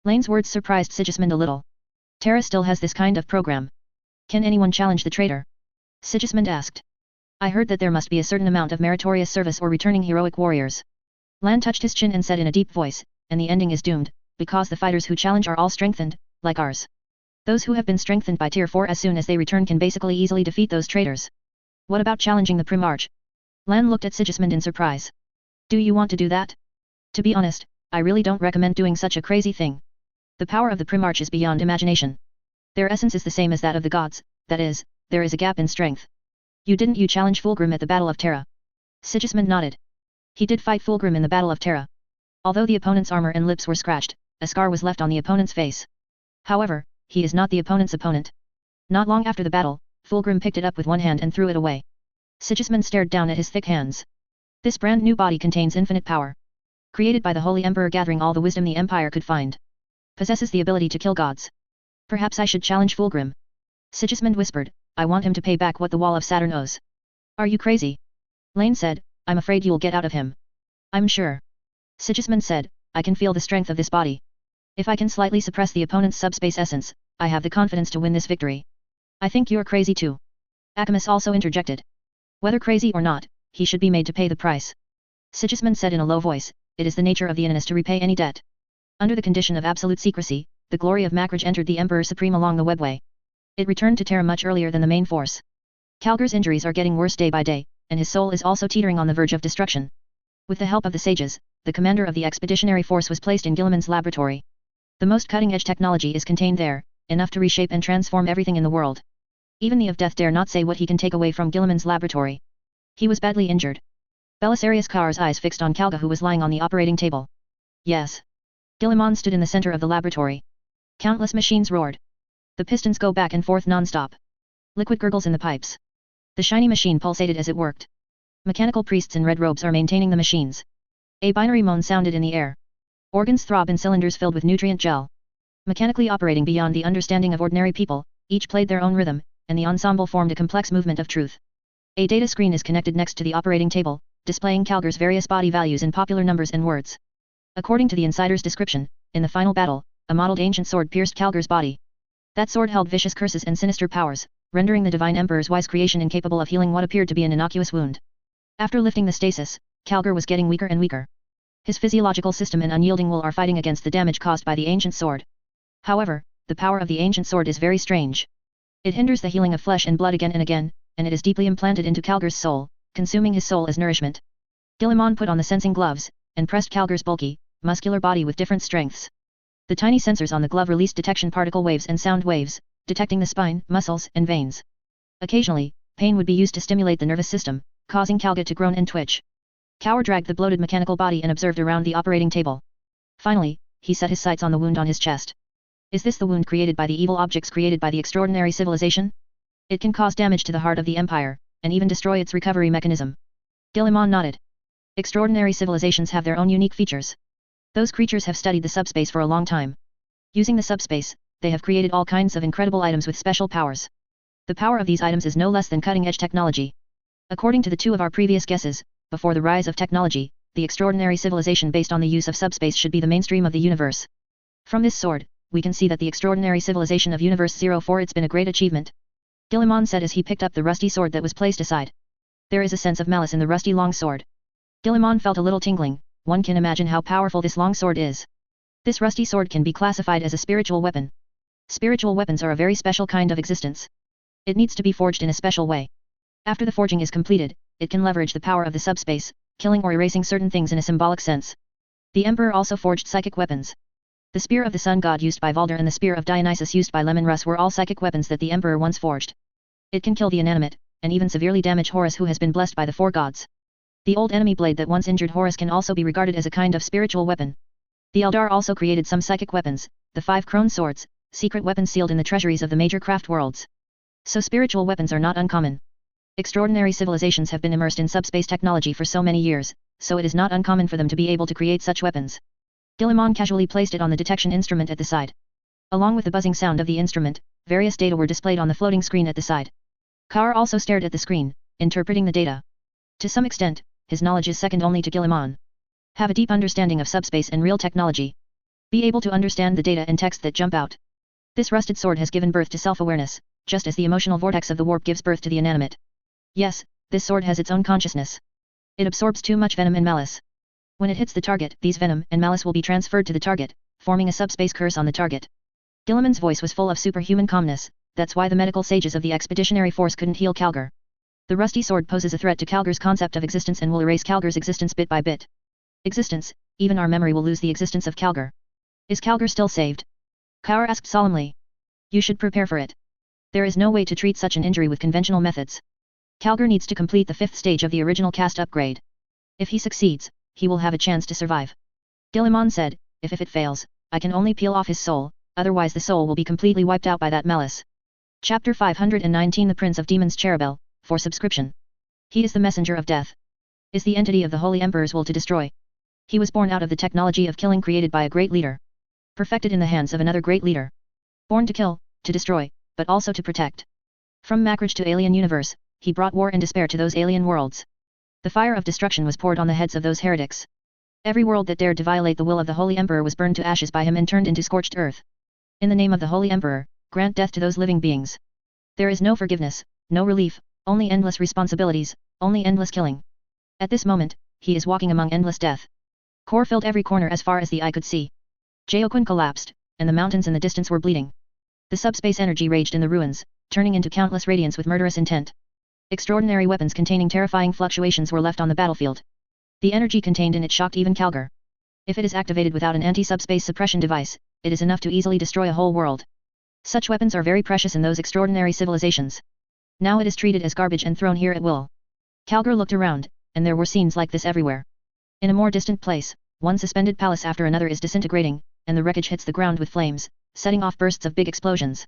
Lane's words surprised Sigismund a little. Terra still has this kind of program. Can anyone challenge the traitor? Sigismund asked. I heard that there must be a certain amount of meritorious service or returning heroic warriors. Lan touched his chin and said in a deep voice, and the ending is doomed, because the fighters who challenge are all strengthened, like ours. Those who have been strengthened by Tier 4 as soon as they return can basically easily defeat those traitors. What about challenging the Primarch? Lan looked at Sigismund in surprise. Do you want to do that? To be honest, I really don't recommend doing such a crazy thing. The power of the Primarch is beyond imagination. Their essence is the same as that of the gods, that is, there is a gap in strength. You challenge Fulgrim at the Battle of Terra? Sigismund nodded. He did fight Fulgrim in the Battle of Terra. Although the opponent's armor and lips were scratched, a scar was left on the opponent's face. However, he is not the opponent's opponent. Not long after the battle, Fulgrim picked it up with one hand and threw it away. Sigismund stared down at his thick hands. This brand new body contains infinite power. Created by the Holy Emperor gathering all the wisdom the Empire could find. Possesses the ability to kill gods. Perhaps I should challenge Fulgrim. Sigismund whispered, I want him to pay back what the Wall of Saturn owes. Are you crazy? Lane said, I'm afraid you'll get out of him. I'm sure. Sigismund said, I can feel the strength of this body. If I can slightly suppress the opponent's subspace essence, I have the confidence to win this victory. I think you're crazy too. Akamas also interjected. Whether crazy or not, he should be made to pay the price. Sigismund said in a low voice, it is the nature of the Annihilation to repay any debt. Under the condition of absolute secrecy, the glory of Macrage entered the Emperor Supreme along the webway. It returned to Terra much earlier than the main force. Calgar's injuries are getting worse day by day, and his soul is also teetering on the verge of destruction. With the help of the sages, the commander of the expeditionary force was placed in Guilliman's laboratory. The most cutting-edge technology is contained there, enough to reshape and transform everything in the world. Even the of death dare not say what he can take away from Guilliman's laboratory. He was badly injured. Belisarius Kaur's eyes fixed on Calga, who was lying on the operating table. Yes. Guilliman stood in the center of the laboratory. Countless machines roared. The pistons go back and forth non-stop. Liquid gurgles in the pipes. The shiny machine pulsated as it worked. Mechanical priests in red robes are maintaining the machines. A binary moan sounded in the air. Organs throb in cylinders filled with nutrient gel. Mechanically operating beyond the understanding of ordinary people, each played their own rhythm, and the ensemble formed a complex movement of truth. A data screen is connected next to the operating table, displaying Calgar's various body values in popular numbers and words. According to the insider's description, in the final battle, a modeled ancient sword pierced Calgar's body. That sword held vicious curses and sinister powers, rendering the Divine Emperor's wise creation incapable of healing what appeared to be an innocuous wound. After lifting the stasis, Calgar was getting weaker and weaker. His physiological system and unyielding will are fighting against the damage caused by the ancient sword. However, the power of the ancient sword is very strange. It hinders the healing of flesh and blood again and again, and it is deeply implanted into Calgar's soul, consuming his soul as nourishment. Guilliman put on the sensing gloves, and pressed Calgar's bulky, muscular body with different strengths. The tiny sensors on the glove released detection particle waves and sound waves, detecting the spine, muscles, and veins. Occasionally, pain would be used to stimulate the nervous system, causing Calga to groan and twitch. Kaur dragged the bloated mechanical body and observed around the operating table. Finally, he set his sights on the wound on his chest. Is this the wound created by the evil objects created by the extraordinary civilization? It can cause damage to the heart of the empire, and even destroy its recovery mechanism. Guilliman nodded. Extraordinary civilizations have their own unique features. Those creatures have studied the subspace for a long time. Using the subspace, they have created all kinds of incredible items with special powers. The power of these items is no less than cutting-edge technology. According to the two of our previous guesses, before the rise of technology, the extraordinary civilization based on the use of subspace should be the mainstream of the universe. From this sword, we can see that the extraordinary civilization of Universe 04 it's been a great achievement. Guilliman said as he picked up the rusty sword that was placed aside. There is a sense of malice in the rusty long sword. Guilliman felt a little tingling. One can imagine how powerful this long sword is. This rusty sword can be classified as a spiritual weapon. Spiritual weapons are a very special kind of existence. It needs to be forged in a special way. After the forging is completed, it can leverage the power of the subspace, killing or erasing certain things in a symbolic sense. The Emperor also forged psychic weapons. The spear of the sun god used by Valder and the spear of Dionysus used by Lemon Russ were all psychic weapons that the Emperor once forged. It can kill the inanimate, and even severely damage Horus, who has been blessed by the four gods. The old enemy blade that once injured Horus can also be regarded as a kind of spiritual weapon. The Eldar also created some psychic weapons, the 5 crone swords, secret weapons sealed in the treasuries of the major craft worlds. So spiritual weapons are not uncommon. Extraordinary civilizations have been immersed in subspace technology for so many years, so it is not uncommon for them to be able to create such weapons. Guilliman casually placed it on the detection instrument at the side. Along with the buzzing sound of the instrument, various data were displayed on the floating screen at the side. Kaur also stared at the screen, interpreting the data. To some extent, his knowledge is second only to Guilliman. Have a deep understanding of subspace and real technology. Be able to understand the data and text that jump out. This rusted sword has given birth to self-awareness, just as the emotional vortex of the warp gives birth to the inanimate. Yes, this sword has its own consciousness. It absorbs too much venom and malice. When it hits the target, these venom and malice will be transferred to the target, forming a subspace curse on the target. Guilliman's voice was full of superhuman calmness. That's why the medical sages of the expeditionary force couldn't heal Calgar. The rusty sword poses a threat to Calgar's concept of existence and will erase Calgar's existence bit by bit. Existence, even our memory will lose the existence of Calgar. Is Calgar still saved? Kaur asked solemnly. You should prepare for it. There is no way to treat such an injury with conventional methods. Calgar needs to complete the 5th stage of the original caste upgrade. If he succeeds, he will have a chance to survive. Guilliman said, if it fails, I can only peel off his soul, otherwise the soul will be completely wiped out by that malice. Chapter 519 The Prince of Demons Cherubel, for subscription. He is the messenger of death. Is the entity of the Holy Emperor's will to destroy. He was born out of the technology of killing created by a great leader. Perfected in the hands of another great leader. Born to kill, to destroy, but also to protect. From Makraj to alien universe, he brought war and despair to those alien worlds. The fire of destruction was poured on the heads of those heretics. Every world that dared to violate the will of the Holy Emperor was burned to ashes by him and turned into scorched earth. In the name of the Holy Emperor, grant death to those living beings. There is no forgiveness, no relief, only endless responsibilities, only endless killing. At this moment, he is walking among endless death. Core filled every corner as far as the eye could see. Jeokun collapsed, and the mountains in the distance were bleeding. The subspace energy raged in the ruins, turning into countless radiance with murderous intent. Extraordinary weapons containing terrifying fluctuations were left on the battlefield. The energy contained in it shocked even Calgar. If it is activated without an anti-subspace suppression device, it is enough to easily destroy a whole world. Such weapons are very precious in those extraordinary civilizations. Now it is treated as garbage and thrown here at will. Calgar looked around, and there were scenes like this everywhere. In a more distant place, one suspended palace after another is disintegrating, and the wreckage hits the ground with flames, setting off bursts of big explosions.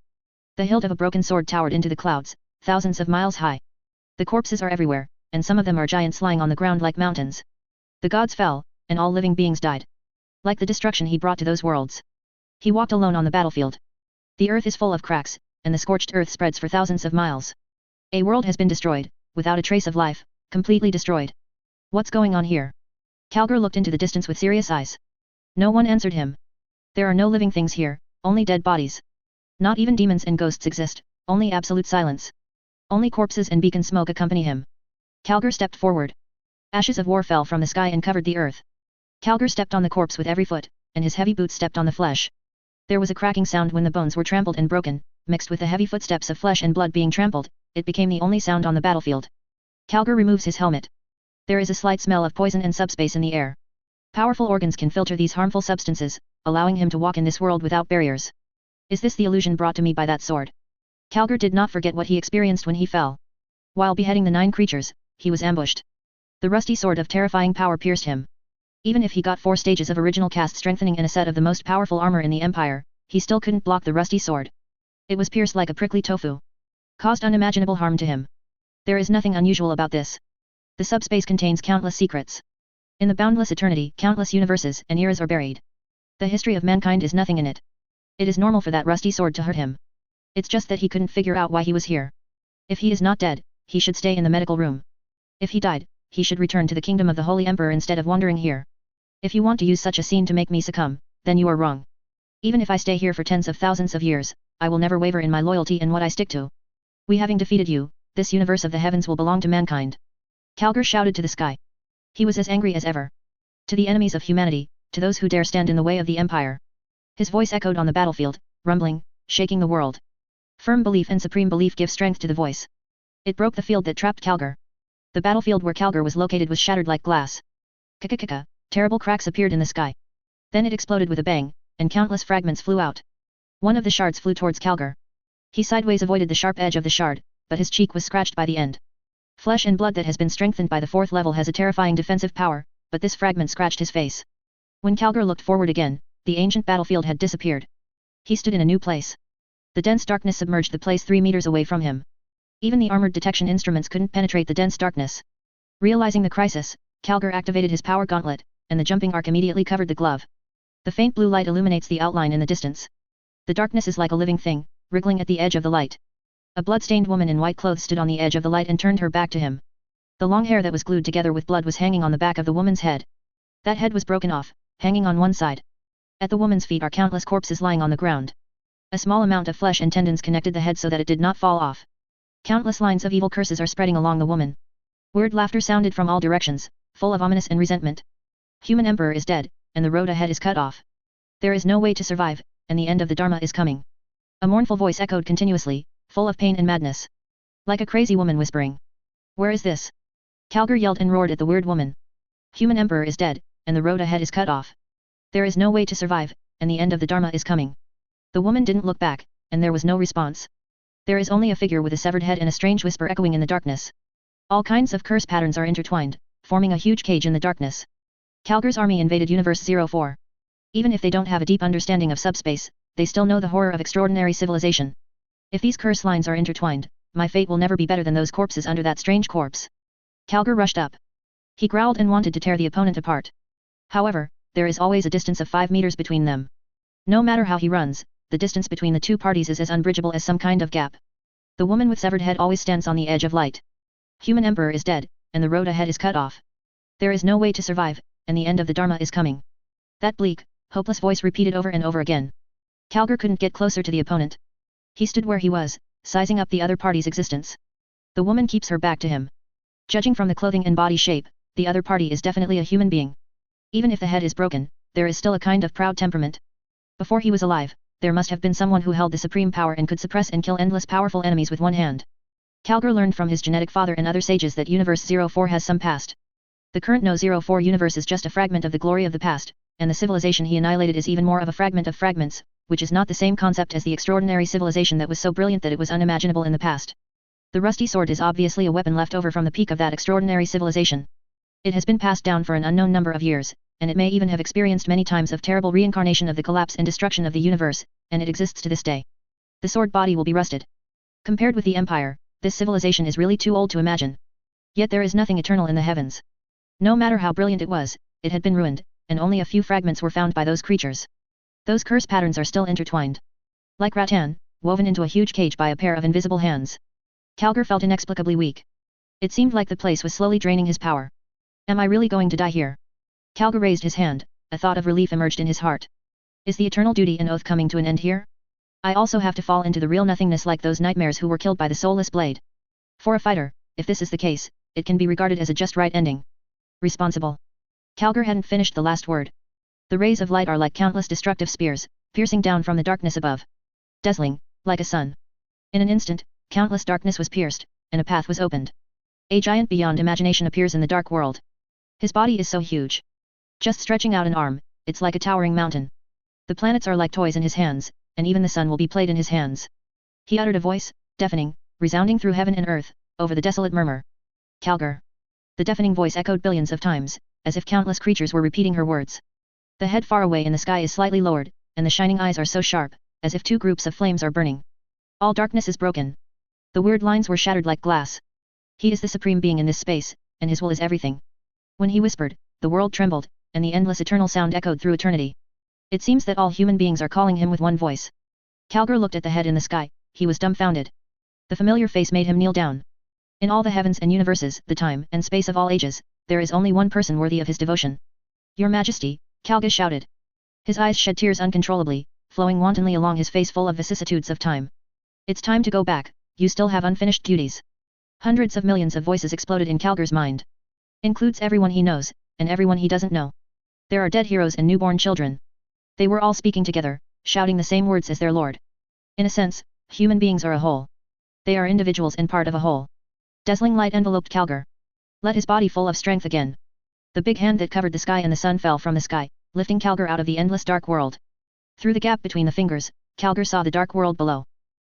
The hilt of a broken sword towered into the clouds, thousands of miles high. The corpses are everywhere, and some of them are giants lying on the ground like mountains. The gods fell, and all living beings died. Like the destruction he brought to those worlds. He walked alone on the battlefield. The earth is full of cracks, and the scorched earth spreads for thousands of miles. A world has been destroyed, without a trace of life, completely destroyed. What's going on here? Calgar looked into the distance with serious eyes. No one answered him. There are no living things here, only dead bodies. Not even demons and ghosts exist, only absolute silence. Only corpses and beacon smoke accompany him. Calgar stepped forward. Ashes of war fell from the sky and covered the earth. Calgar stepped on the corpse with every foot, and his heavy boots stepped on the flesh. There was a cracking sound when the bones were trampled and broken, mixed with the heavy footsteps of flesh and blood being trampled. It became the only sound on the battlefield. Calgar removes his helmet. There is a slight smell of poison and subspace in the air. Powerful organs can filter these harmful substances, allowing him to walk in this world without barriers. Is this the illusion brought to me by that sword? Calgar did not forget what he experienced when he fell. While beheading the 9 creatures, he was ambushed. The rusty sword of terrifying power pierced him. Even if he got 4 stages of original cast strengthening and a set of the most powerful armor in the Empire, he still couldn't block the rusty sword. It was pierced like a prickly tofu. Caused unimaginable harm to him. There is nothing unusual about this. The subspace contains countless secrets. In the boundless eternity, countless universes and eras are buried. The history of mankind is nothing in it. It is normal for that rusty sword to hurt him. It's just that he couldn't figure out why he was here. If he is not dead, he should stay in the medical room. If he died, he should return to the kingdom of the Holy Emperor instead of wandering here. If you want to use such a scene to make me succumb, then you are wrong. Even if I stay here for tens of thousands of years, I will never waver in my loyalty and what I stick to. We having defeated you, this universe of the heavens will belong to mankind. Calgar shouted to the sky. He was as angry as ever. To the enemies of humanity, to those who dare stand in the way of the Empire. His voice echoed on the battlefield, rumbling, shaking the world. Firm belief and supreme belief give strength to the voice. It broke the field that trapped Calgar. The battlefield where Calgar was located was shattered like glass. Kaka, terrible cracks appeared in the sky. Then it exploded with a bang, and countless fragments flew out. One of the shards flew towards Calgar. He sideways avoided the sharp edge of the shard, but his cheek was scratched by the end. Flesh and blood that has been strengthened by the 4th level has a terrifying defensive power, but this fragment scratched his face. When Calgar looked forward again, the ancient battlefield had disappeared. He stood in a new place. The dense darkness submerged the place 3 meters away from him. Even the armored detection instruments couldn't penetrate the dense darkness. Realizing the crisis, Calgar activated his power gauntlet, and the jumping arc immediately covered the glove. The faint blue light illuminates the outline in the distance. The darkness is like a living thing, wriggling at the edge of the light. A blood-stained woman in white clothes stood on the edge of the light and turned her back to him. The long hair that was glued together with blood was hanging on the back of the woman's head. That head was broken off, hanging on one side. At the woman's feet are countless corpses lying on the ground. A small amount of flesh and tendons connected the head so that it did not fall off. Countless lines of evil curses are spreading along the woman. Weird laughter sounded from all directions, full of ominous and resentment. Human Emperor is dead, and the road ahead is cut off. There is no way to survive, and the end of the Dharma is coming. A mournful voice echoed continuously, full of pain and madness. Like a crazy woman whispering. Where is this? Calgar yelled and roared at the weird woman. Human Emperor is dead, and the road ahead is cut off. There is no way to survive, and the end of the Dharma is coming. The woman didn't look back, and there was no response. There is only a figure with a severed head and a strange whisper echoing in the darkness. All kinds of curse patterns are intertwined, forming a huge cage in the darkness. Calgar's army invaded Universe 04. Even if they don't have a deep understanding of subspace, they still know the horror of extraordinary civilization. If these curse lines are intertwined, my fate will never be better than those corpses under that strange corpse. Calgar rushed up. He growled and wanted to tear the opponent apart. However, there is always a distance of 5 meters between them. No matter how he runs, the distance between the two parties is as unbridgeable as some kind of gap. The woman with severed head always stands on the edge of light. Human Emperor is dead, and the road ahead is cut off. There is no way to survive, and the end of the Dharma is coming. That bleak, hopeless voice repeated over and over again. Calgar couldn't get closer to the opponent. He stood where he was, sizing up the other party's existence. The woman keeps her back to him. Judging from the clothing and body shape, the other party is definitely a human being. Even if the head is broken, there is still a kind of proud temperament. Before he was alive, there must have been someone who held the supreme power and could suppress and kill endless powerful enemies with one hand. Calgar learned from his genetic father and other sages that Universe 04 has some past. The current No 04 universe is just a fragment of the glory of the past, and the civilization he annihilated is even more of a fragment of fragments, which is not the same concept as the extraordinary civilization that was so brilliant that it was unimaginable in the past. The rusty sword is obviously a weapon left over from the peak of that extraordinary civilization. It has been passed down for an unknown number of years, and it may even have experienced many times of terrible reincarnation of the collapse and destruction of the universe, and it exists to this day. The sword body will be rusted. Compared with the Empire, this civilization is really too old to imagine. Yet there is nothing eternal in the heavens. No matter how brilliant it was, it had been ruined, and only a few fragments were found by those creatures. Those curse patterns are still intertwined. Like rattan, woven into a huge cage by a pair of invisible hands. Calgar felt inexplicably weak. It seemed like the place was slowly draining his power. Am I really going to die here? Calgar raised his hand, a thought of relief emerged in his heart. Is the eternal duty and oath coming to an end here? I also have to fall into the real nothingness like those nightmares who were killed by the soulless blade. For a fighter, if this is the case, it can be regarded as a just right ending. Responsible. Calgar hadn't finished the last word. The rays of light are like countless destructive spears, piercing down from the darkness above. Dazzling, like a sun. In an instant, countless darkness was pierced, and a path was opened. A giant beyond imagination appears in the dark world. His body is so huge. Just stretching out an arm, it's like a towering mountain. The planets are like toys in his hands, and even the sun will be played in his hands. He uttered a voice, deafening, resounding through heaven and earth, over the desolate murmur. Calgar. The deafening voice echoed billions of times, as if countless creatures were repeating her words. The head far away in the sky is slightly lowered, and the shining eyes are so sharp, as if two groups of flames are burning. All darkness is broken. The weird lines were shattered like glass. He is the supreme being in this space, and his will is everything. When he whispered, the world trembled, and the endless eternal sound echoed through eternity. It seems that all human beings are calling him with one voice. Calgar looked at the head in the sky, he was dumbfounded. The familiar face made him kneel down. In all the heavens and universes, the time and space of all ages, there is only one person worthy of his devotion. Your Majesty, Calgar shouted. His eyes shed tears uncontrollably, flowing wantonly along his face full of vicissitudes of time. It's time to go back, you still have unfinished duties. Hundreds of millions of voices exploded in Calgar's mind. Includes everyone he knows, and everyone he doesn't know. There are dead heroes and newborn children. They were all speaking together, shouting the same words as their lord. In a sense, human beings are a whole. They are individuals and part of a whole. Dazzling light enveloped Calgar. Let his body full of strength again. The big hand that covered the sky and the sun fell from the sky, lifting Calgar out of the endless dark world. Through the gap between the fingers, Calgar saw the dark world below.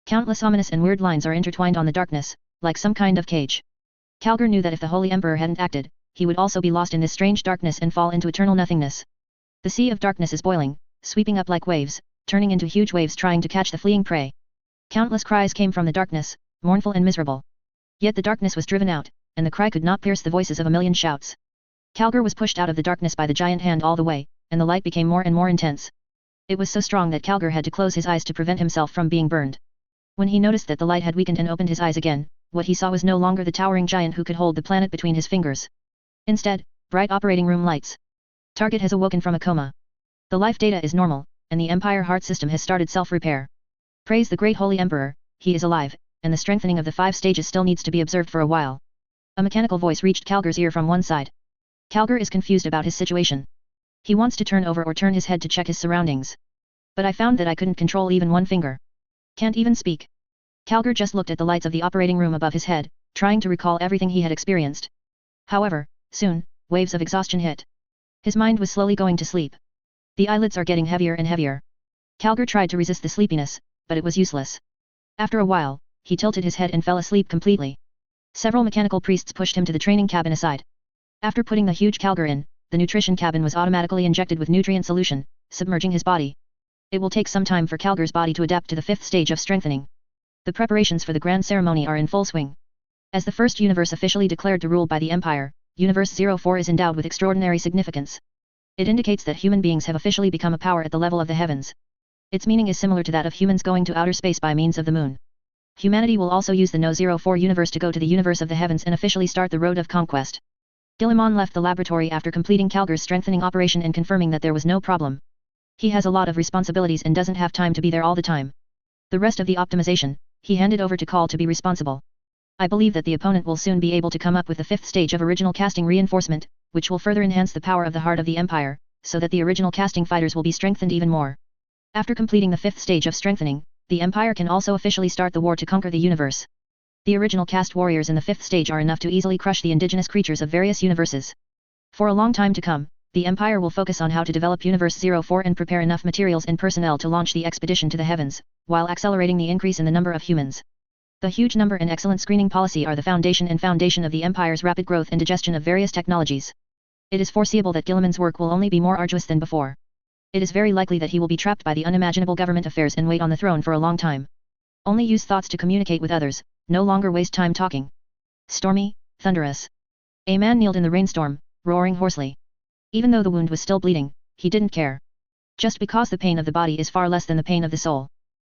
Countless ominous and weird lines are intertwined on the darkness, like some kind of cage. Calgar knew that if the Holy Emperor hadn't acted, he would also be lost in this strange darkness and fall into eternal nothingness. The sea of darkness is boiling, sweeping up like waves, turning into huge waves trying to catch the fleeing prey. Countless cries came from the darkness, mournful and miserable. Yet the darkness was driven out, and the cry could not pierce the voices of a million shouts. Calgar was pushed out of the darkness by the giant hand all the way, and the light became more and more intense. It was so strong that Calgar had to close his eyes to prevent himself from being burned. When he noticed that the light had weakened and opened his eyes again, what he saw was no longer the towering giant who could hold the planet between his fingers. Instead, bright operating room lights. Target has awoken from a coma. The life data is normal, and the Empire heart system has started self-repair. Praise the great Holy Emperor, he is alive, and the strengthening of the 5 stages still needs to be observed for a while. A mechanical voice reached Calgar's ear from one side. Calgar is confused about his situation. He wants to turn over or turn his head to check his surroundings. But I found that I couldn't control even one finger. Can't even speak. Calgar just looked at the lights of the operating room above his head, trying to recall everything he had experienced. However, soon, waves of exhaustion hit. His mind was slowly going to sleep. The eyelids are getting heavier and heavier. Calgar tried to resist the sleepiness, but it was useless. After a while, he tilted his head and fell asleep completely. Several mechanical priests pushed him to the training cabin aside. After putting the huge Calgar in, the nutrition cabin was automatically injected with nutrient solution, submerging his body. It will take some time for Calgar's body to adapt to the 5th stage of strengthening. The preparations for the grand ceremony are in full swing. As the first universe officially declared to rule by the Empire, Universe 04 is endowed with extraordinary significance. It indicates that human beings have officially become a power at the level of the heavens. Its meaning is similar to that of humans going to outer space by means of the moon. Humanity will also use the No 04 universe to go to the universe of the heavens and officially start the road of conquest. Guilliman left the laboratory after completing Calgar's strengthening operation and confirming that there was no problem. He has a lot of responsibilities and doesn't have time to be there all the time. The rest of the optimization, he handed over to Call to be responsible. I believe that the opponent will soon be able to come up with the 5th stage of original casting reinforcement, which will further enhance the power of the heart of the Empire, so that the original casting fighters will be strengthened even more. After completing the 5th stage of strengthening, the Empire can also officially start the war to conquer the universe. The original caste warriors in the 5th stage are enough to easily crush the indigenous creatures of various universes. For a long time to come, the Empire will focus on how to develop Universe 04 and prepare enough materials and personnel to launch the expedition to the heavens, while accelerating the increase in the number of humans. The huge number and excellent screening policy are the foundation of the Empire's rapid growth and digestion of various technologies. It is foreseeable that Guilliman's work will only be more arduous than before. It is very likely that he will be trapped by the unimaginable government affairs and wait on the throne for a long time. Only use thoughts to communicate with others, no longer waste time talking. Stormy, thunderous. A man kneeled in the rainstorm, roaring hoarsely. Even though the wound was still bleeding, he didn't care. Just because the pain of the body is far less than the pain of the soul.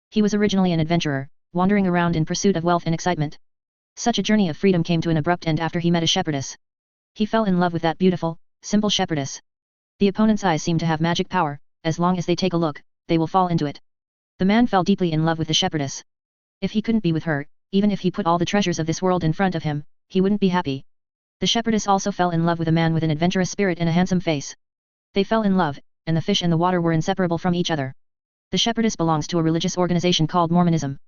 He was originally an adventurer, wandering around in pursuit of wealth and excitement. Such a journey of freedom came to an abrupt end after he met a shepherdess. He fell in love with that beautiful, simple shepherdess. The opponent's eyes seem to have magic power, as long as they take a look, they will fall into it. The man fell deeply in love with the shepherdess. If he couldn't be with her, even if he put all the treasures of this world in front of him, he wouldn't be happy. The shepherdess also fell in love with a man with an adventurous spirit and a handsome face. They fell in love, and the fish and the water were inseparable from each other. The shepherdess belongs to a religious organization called Mormonism.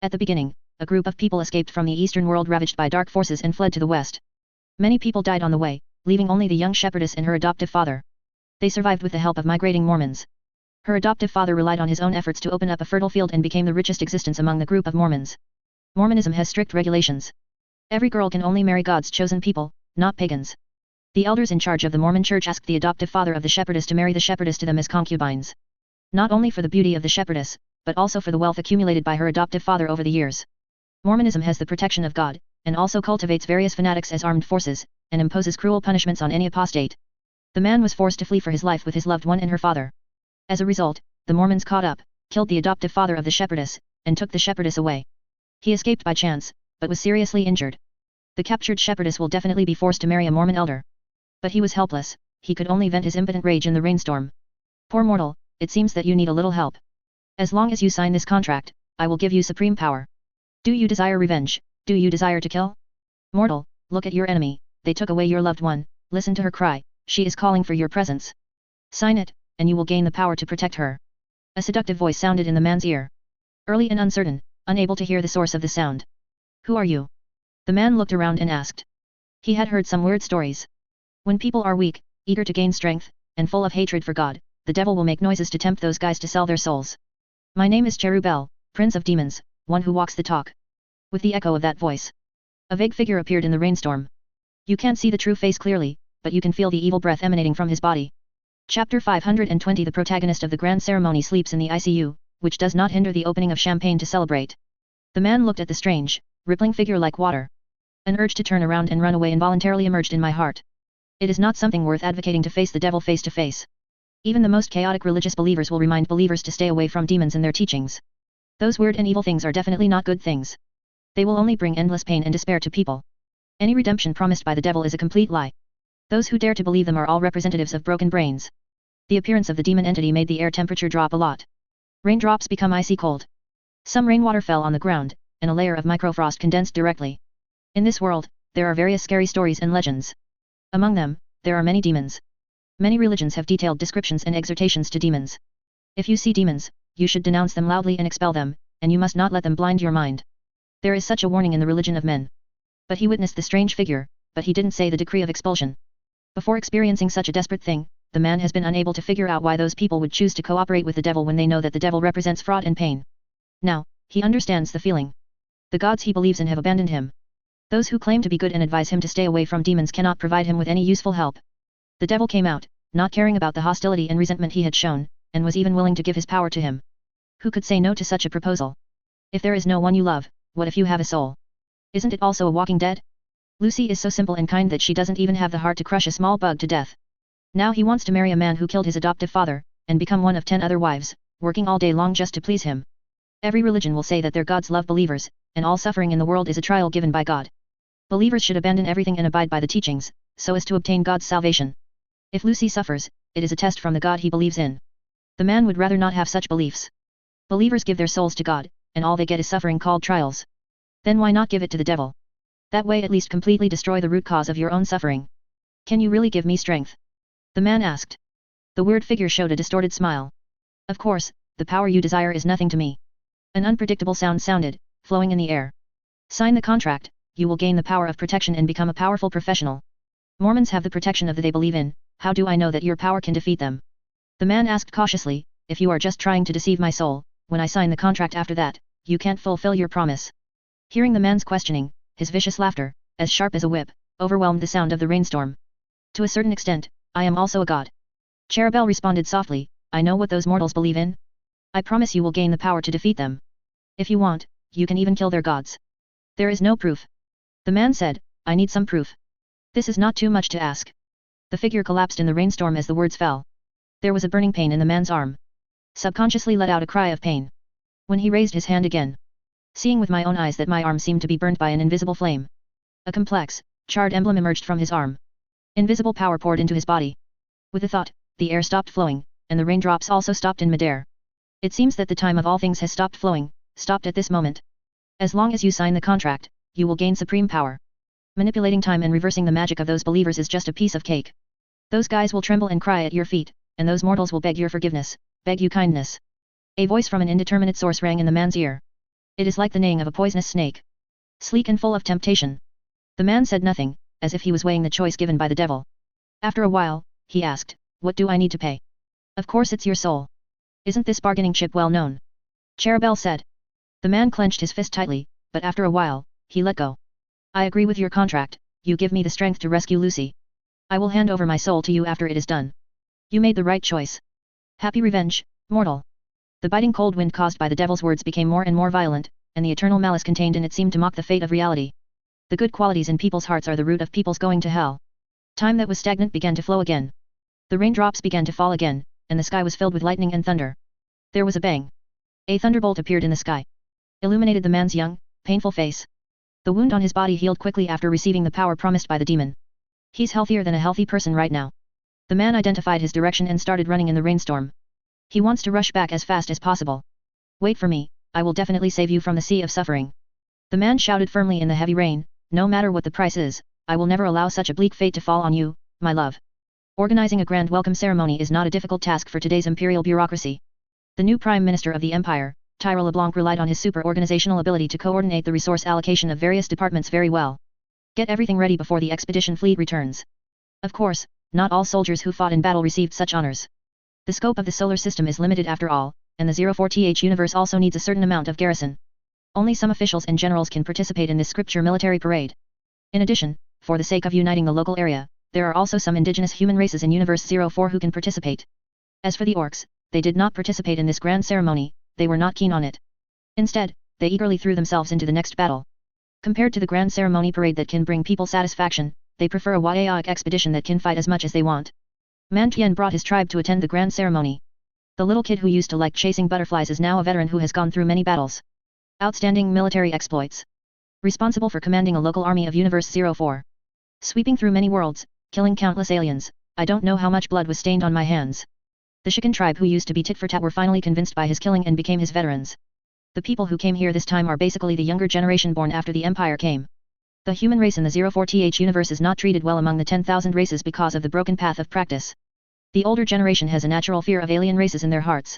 At the beginning, a group of people escaped from the eastern world ravaged by dark forces and fled to the west. Many people died on the way, leaving only the young shepherdess and her adoptive father. They survived with the help of migrating Mormons. Her adoptive father relied on his own efforts to open up a fertile field and became the richest existence among the group of Mormons. Mormonism has strict regulations. Every girl can only marry God's chosen people, not pagans. The elders in charge of the Mormon church asked the adoptive father of the shepherdess to marry the shepherdess to them as concubines. Not only for the beauty of the shepherdess, but also for the wealth accumulated by her adoptive father over the years. Mormonism has the protection of God, and also cultivates various fanatics as armed forces, and imposes cruel punishments on any apostate. The man was forced to flee for his life with his loved one and her father. As a result, the Mormons caught up, killed the adoptive father of the shepherdess, and took the shepherdess away. He escaped by chance, but was seriously injured. The captured shepherdess will definitely be forced to marry a Mormon elder. But he was helpless, he could only vent his impotent rage in the rainstorm. Poor mortal, it seems that you need a little help. As long as you sign this contract, I will give you supreme power. Do you desire revenge? Do you desire to kill? Mortal, look at your enemy, they took away your loved one, listen to her cry, she is calling for your presence. Sign it, and you will gain the power to protect her. A seductive voice sounded in the man's ear. Early and uncertain, unable to hear the source of the sound. Who are you? The man looked around and asked. He had heard some weird stories. When people are weak, eager to gain strength, and full of hatred for God, the devil will make noises to tempt those guys to sell their souls. My name is Cherubel, Prince of Demons, one who walks the talk. With the echo of that voice, a vague figure appeared in the rainstorm. You can't see the true face clearly, but you can feel the evil breath emanating from his body. Chapter 520. The protagonist of the grand ceremony sleeps in the ICU, which does not hinder the opening of champagne to celebrate. The man looked at the strange, rippling figure like water. An urge to turn around and run away involuntarily emerged in my heart. It is not something worth advocating to face the devil face to face. Even the most chaotic religious believers will remind believers to stay away from demons and their teachings. Those weird and evil things are definitely not good things. They will only bring endless pain and despair to people. Any redemption promised by the devil is a complete lie. Those who dare to believe them are all representatives of broken brains. The appearance of the demon entity made the air temperature drop a lot. Raindrops become icy cold. Some rainwater fell on the ground, and a layer of microfrost condensed directly. In this world, there are various scary stories and legends. Among them, there are many demons. Many religions have detailed descriptions and exhortations to demons. If you see demons, you should denounce them loudly and expel them, and you must not let them blind your mind. There is such a warning in the religion of men. But he witnessed the strange figure, but he didn't say the decree of expulsion. Before experiencing such a desperate thing, the man has been unable to figure out why those people would choose to cooperate with the devil when they know that the devil represents fraud and pain. Now, he understands the feeling. The gods he believes in have abandoned him. Those who claim to be good and advise him to stay away from demons cannot provide him with any useful help. The devil came out, not caring about the hostility and resentment he had shown, and was even willing to give his power to him. Who could say no to such a proposal? If there is no one you love, what if you have a soul? Isn't it also a walking dead? Lucy is so simple and kind that she doesn't even have the heart to crush a small bug to death. Now he wants to marry a man who killed his adoptive father, and become one of 10 other wives, working all day long just to please him. Every religion will say that their gods love believers, and all suffering in the world is a trial given by God. Believers should abandon everything and abide by the teachings, so as to obtain God's salvation. If Lucy suffers, it is a test from the God he believes in. The man would rather not have such beliefs. Believers give their souls to God, and all they get is suffering called trials. Then why not give it to the devil? That way at least completely destroy the root cause of your own suffering. Can you really give me strength? The man asked. The weird figure showed a distorted smile. Of course, the power you desire is nothing to me. An unpredictable sound sounded, flowing in the air. Sign the contract, you will gain the power of protection and become a powerful professional. Mormons have the protection of the they believe in, how do I know that your power can defeat them? The man asked cautiously, if you are just trying to deceive my soul, when I sign the contract after that, you can't fulfill your promise. Hearing the man's questioning, his vicious laughter, as sharp as a whip, overwhelmed the sound of the rainstorm. To a certain extent, I am also a god. Cherubel responded softly, I know what those mortals believe in. I promise you will gain the power to defeat them. If you want, you can even kill their gods. There is no proof. The man said, I need some proof. This is not too much to ask. The figure collapsed in the rainstorm as the words fell. There was a burning pain in the man's arm. Subconsciously let out a cry of pain. When he raised his hand again, seeing with my own eyes that my arm seemed to be burnt by an invisible flame. A complex, charred emblem emerged from his arm. Invisible power poured into his body. With a thought, the air stopped flowing, and the raindrops also stopped in midair. It seems that the time of all things has stopped flowing, stopped at this moment. As long as you sign the contract, you will gain supreme power. Manipulating time and reversing the magic of those believers is just a piece of cake. Those guys will tremble and cry at your feet, and those mortals will beg your forgiveness, beg you kindness. A voice from an indeterminate source rang in the man's ear. It is like the neighing of a poisonous snake. Sleek and full of temptation. The man said nothing, as if he was weighing the choice given by the devil. After a while, he asked, what do I need to pay? Of course it's your soul. Isn't this bargaining chip well known? Cherubel said. The man clenched his fist tightly, but after a while, he let go. I agree with your contract, you give me the strength to rescue Lucy. I will hand over my soul to you after it is done. You made the right choice. Happy revenge, mortal. The biting cold wind caused by the devil's words became more and more violent, and the eternal malice contained in it seemed to mock the fate of reality. The good qualities in people's hearts are the root of people's going to hell. Time that was stagnant began to flow again. The raindrops began to fall again, and the sky was filled with lightning and thunder. There was a bang. A thunderbolt appeared in the sky. Illuminated the man's young, painful face. The wound on his body healed quickly after receiving the power promised by the demon. He's healthier than a healthy person right now. The man identified his direction and started running in the rainstorm. He wants to rush back as fast as possible. Wait for me, I will definitely save you from the sea of suffering. The man shouted firmly in the heavy rain, no matter what the price is, I will never allow such a bleak fate to fall on you, my love. Organizing a grand welcome ceremony is not a difficult task for today's imperial bureaucracy. The new Prime Minister of the Empire, Tyrell LeBlanc, relied on his super-organizational ability to coordinate the resource allocation of various departments very well. Get everything ready before the expedition fleet returns. Of course, not all soldiers who fought in battle received such honors. The scope of the solar system is limited after all, and the 04th universe also needs a certain amount of garrison. Only some officials and generals can participate in this scripture military parade. In addition, for the sake of uniting the local area, there are also some indigenous human races in Universe 04 who can participate. As for the orcs, they did not participate in this grand ceremony, they were not keen on it. Instead, they eagerly threw themselves into the next battle. Compared to the grand ceremony parade that can bring people satisfaction, they prefer a Wayaoic expedition that can fight as much as they want. Man Tien brought his tribe to attend the grand ceremony. The little kid who used to like chasing butterflies is now a veteran who has gone through many battles. Outstanding military exploits. Responsible for commanding a local army of Universe 04. Sweeping through many worlds, killing countless aliens, I don't know how much blood was stained on my hands. The Shikan tribe who used to be tit for tat were finally convinced by his killing and became his veterans. The people who came here this time are basically the younger generation born after the Empire came. The human race in the 04th universe is not treated well among the 10,000 races because of the broken path of practice. The older generation has a natural fear of alien races in their hearts.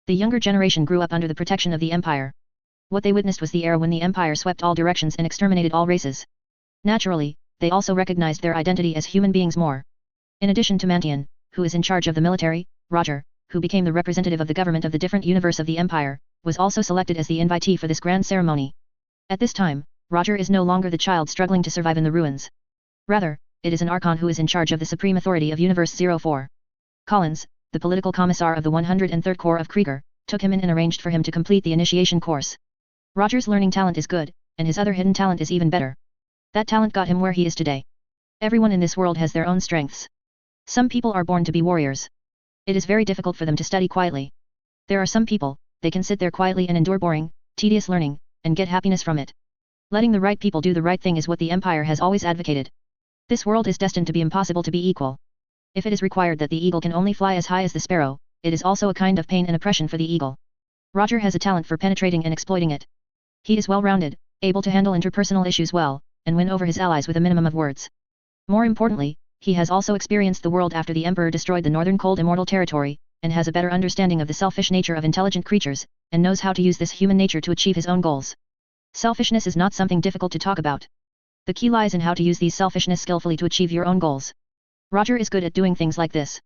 The younger generation grew up under the protection of the Empire. What they witnessed was the era when the Empire swept all directions and exterminated all races. Naturally, they also recognized their identity as human beings more. In addition to Mantian, who is in charge of the military, Roger, who became the representative of the government of the different universe of the Empire, was also selected as the invitee for this grand ceremony. At this time, Roger is no longer the child struggling to survive in the ruins. Rather, it is an Archon who is in charge of the supreme authority of Universe 04. Collins, the political commissar of the 103rd Corps of Krieger, took him in and arranged for him to complete the initiation course. Roger's learning talent is good, and his other hidden talent is even better. That talent got him where he is today. Everyone in this world has their own strengths. Some people are born to be warriors. It is very difficult for them to study quietly. There are some people, they can sit there quietly and endure boring, tedious learning, and get happiness from it. Letting the right people do the right thing is what the Empire has always advocated. This world is destined to be impossible to be equal. If it is required that the eagle can only fly as high as the sparrow, it is also a kind of pain and oppression for the eagle. Roger has a talent for penetrating and exploiting it. He is well-rounded, able to handle interpersonal issues well, and win over his allies with a minimum of words. More importantly, he has also experienced the world after the Emperor destroyed the northern cold immortal territory, and has a better understanding of the selfish nature of intelligent creatures, and knows how to use this human nature to achieve his own goals. Selfishness is not something difficult to talk about. The key lies in how to use these selfishness skillfully to achieve your own goals. Roger is good at doing things like this.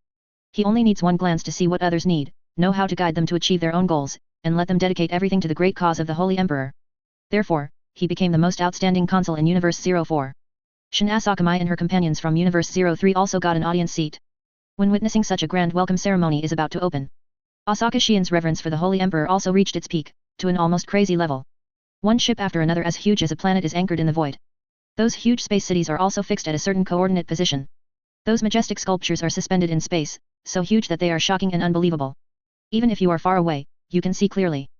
He only needs one glance to see what others need, know how to guide them to achieve their own goals, and let them dedicate everything to the great cause of the Holy Emperor. Therefore, he became the most outstanding consul in Universe 04. Shin Asakamai and her companions from Universe 03 also got an audience seat. When witnessing such a grand welcome ceremony is about to open, Asaka Shien's reverence for the Holy Emperor also reached its peak, to an almost crazy level. One ship after another as huge as a planet is anchored in the void. Those huge space cities are also fixed at a certain coordinate position. Those majestic sculptures are suspended in space, so huge that they are shocking and unbelievable. Even if you are far away, you can see clearly.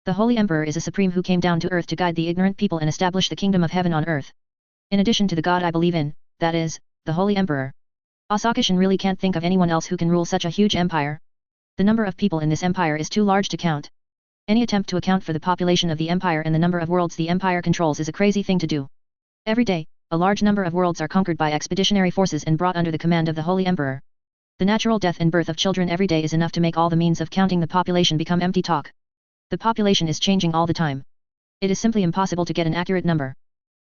The Holy Emperor is a supreme who came down to earth to guide the ignorant people and establish the kingdom of heaven on earth. In addition to the God I believe in, that is, the Holy Emperor. Asaka Shin really can't think of anyone else who can rule such a huge empire. The number of people in this empire is too large to count. Any attempt to account for the population of the empire and the number of worlds the empire controls is a crazy thing to do. Every day, a large number of worlds are conquered by expeditionary forces and brought under the command of the Holy Emperor. The natural death and birth of children every day is enough to make all the means of counting the population become empty talk. The population is changing all the time. It is simply impossible to get an accurate number.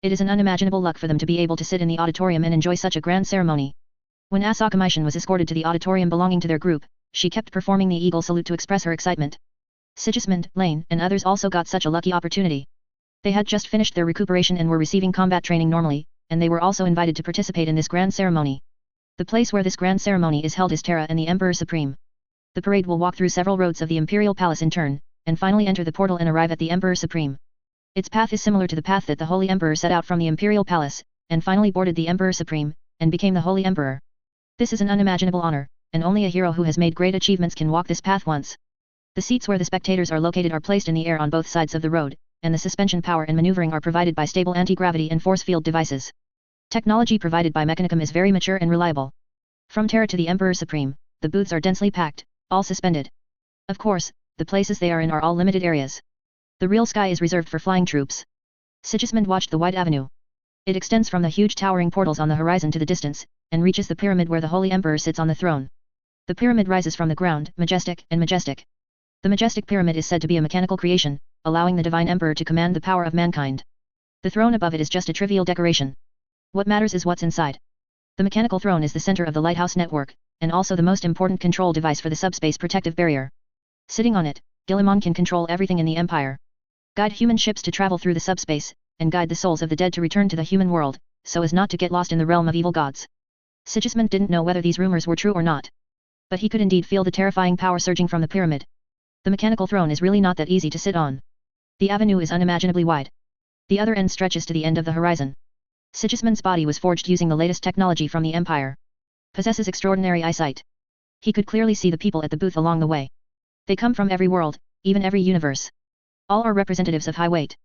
It is an unimaginable luck for them to be able to sit in the auditorium and enjoy such a grand ceremony. When Asaka Shin was escorted to the auditorium belonging to their group, she kept performing the eagle salute to express her excitement. Sigismund, Lane, and others also got such a lucky opportunity. They had just finished their recuperation and were receiving combat training normally, and they were also invited to participate in this grand ceremony. The place where this grand ceremony is held is Terra and the Emperor Supreme. The parade will walk through several roads of the Imperial Palace in turn, and finally enter the portal and arrive at the Emperor Supreme. Its path is similar to the path that the Holy Emperor set out from the Imperial Palace, and finally boarded the Emperor Supreme, and became the Holy Emperor. This is an unimaginable honor, and only a hero who has made great achievements can walk this path once. The seats where the spectators are located are placed in the air on both sides of the road, and the suspension power and maneuvering are provided by stable anti-gravity and force field devices. Technology provided by Mechanicum is very mature and reliable. From Terra to the Emperor Supreme, the booths are densely packed, all suspended. Of course, the places they are in are all limited areas. The real sky is reserved for flying troops. Sigismund watched the wide avenue. It extends from the huge towering portals on the horizon to the distance, and reaches the pyramid where the Holy Emperor sits on the throne. The pyramid rises from the ground, majestic and majestic. The majestic pyramid is said to be a mechanical creation, allowing the divine emperor to command the power of mankind. The throne above it is just a trivial decoration. What matters is what's inside. The mechanical throne is the center of the lighthouse network, and also the most important control device for the subspace protective barrier. Sitting on it, Guillemon can control everything in the empire. Guide human ships to travel through the subspace, and guide the souls of the dead to return to the human world, so as not to get lost in the realm of evil gods. Sigismund didn't know whether these rumors were true or not. But he could indeed feel the terrifying power surging from the pyramid. The mechanical throne is really not that easy to sit on. The avenue is unimaginably wide. The other end stretches to the end of the horizon. Sigismund's body was forged using the latest technology from the Empire. Possesses extraordinary eyesight. He could clearly see the people at the booth along the way. They come from every world, even every universe. All are representatives of high weight.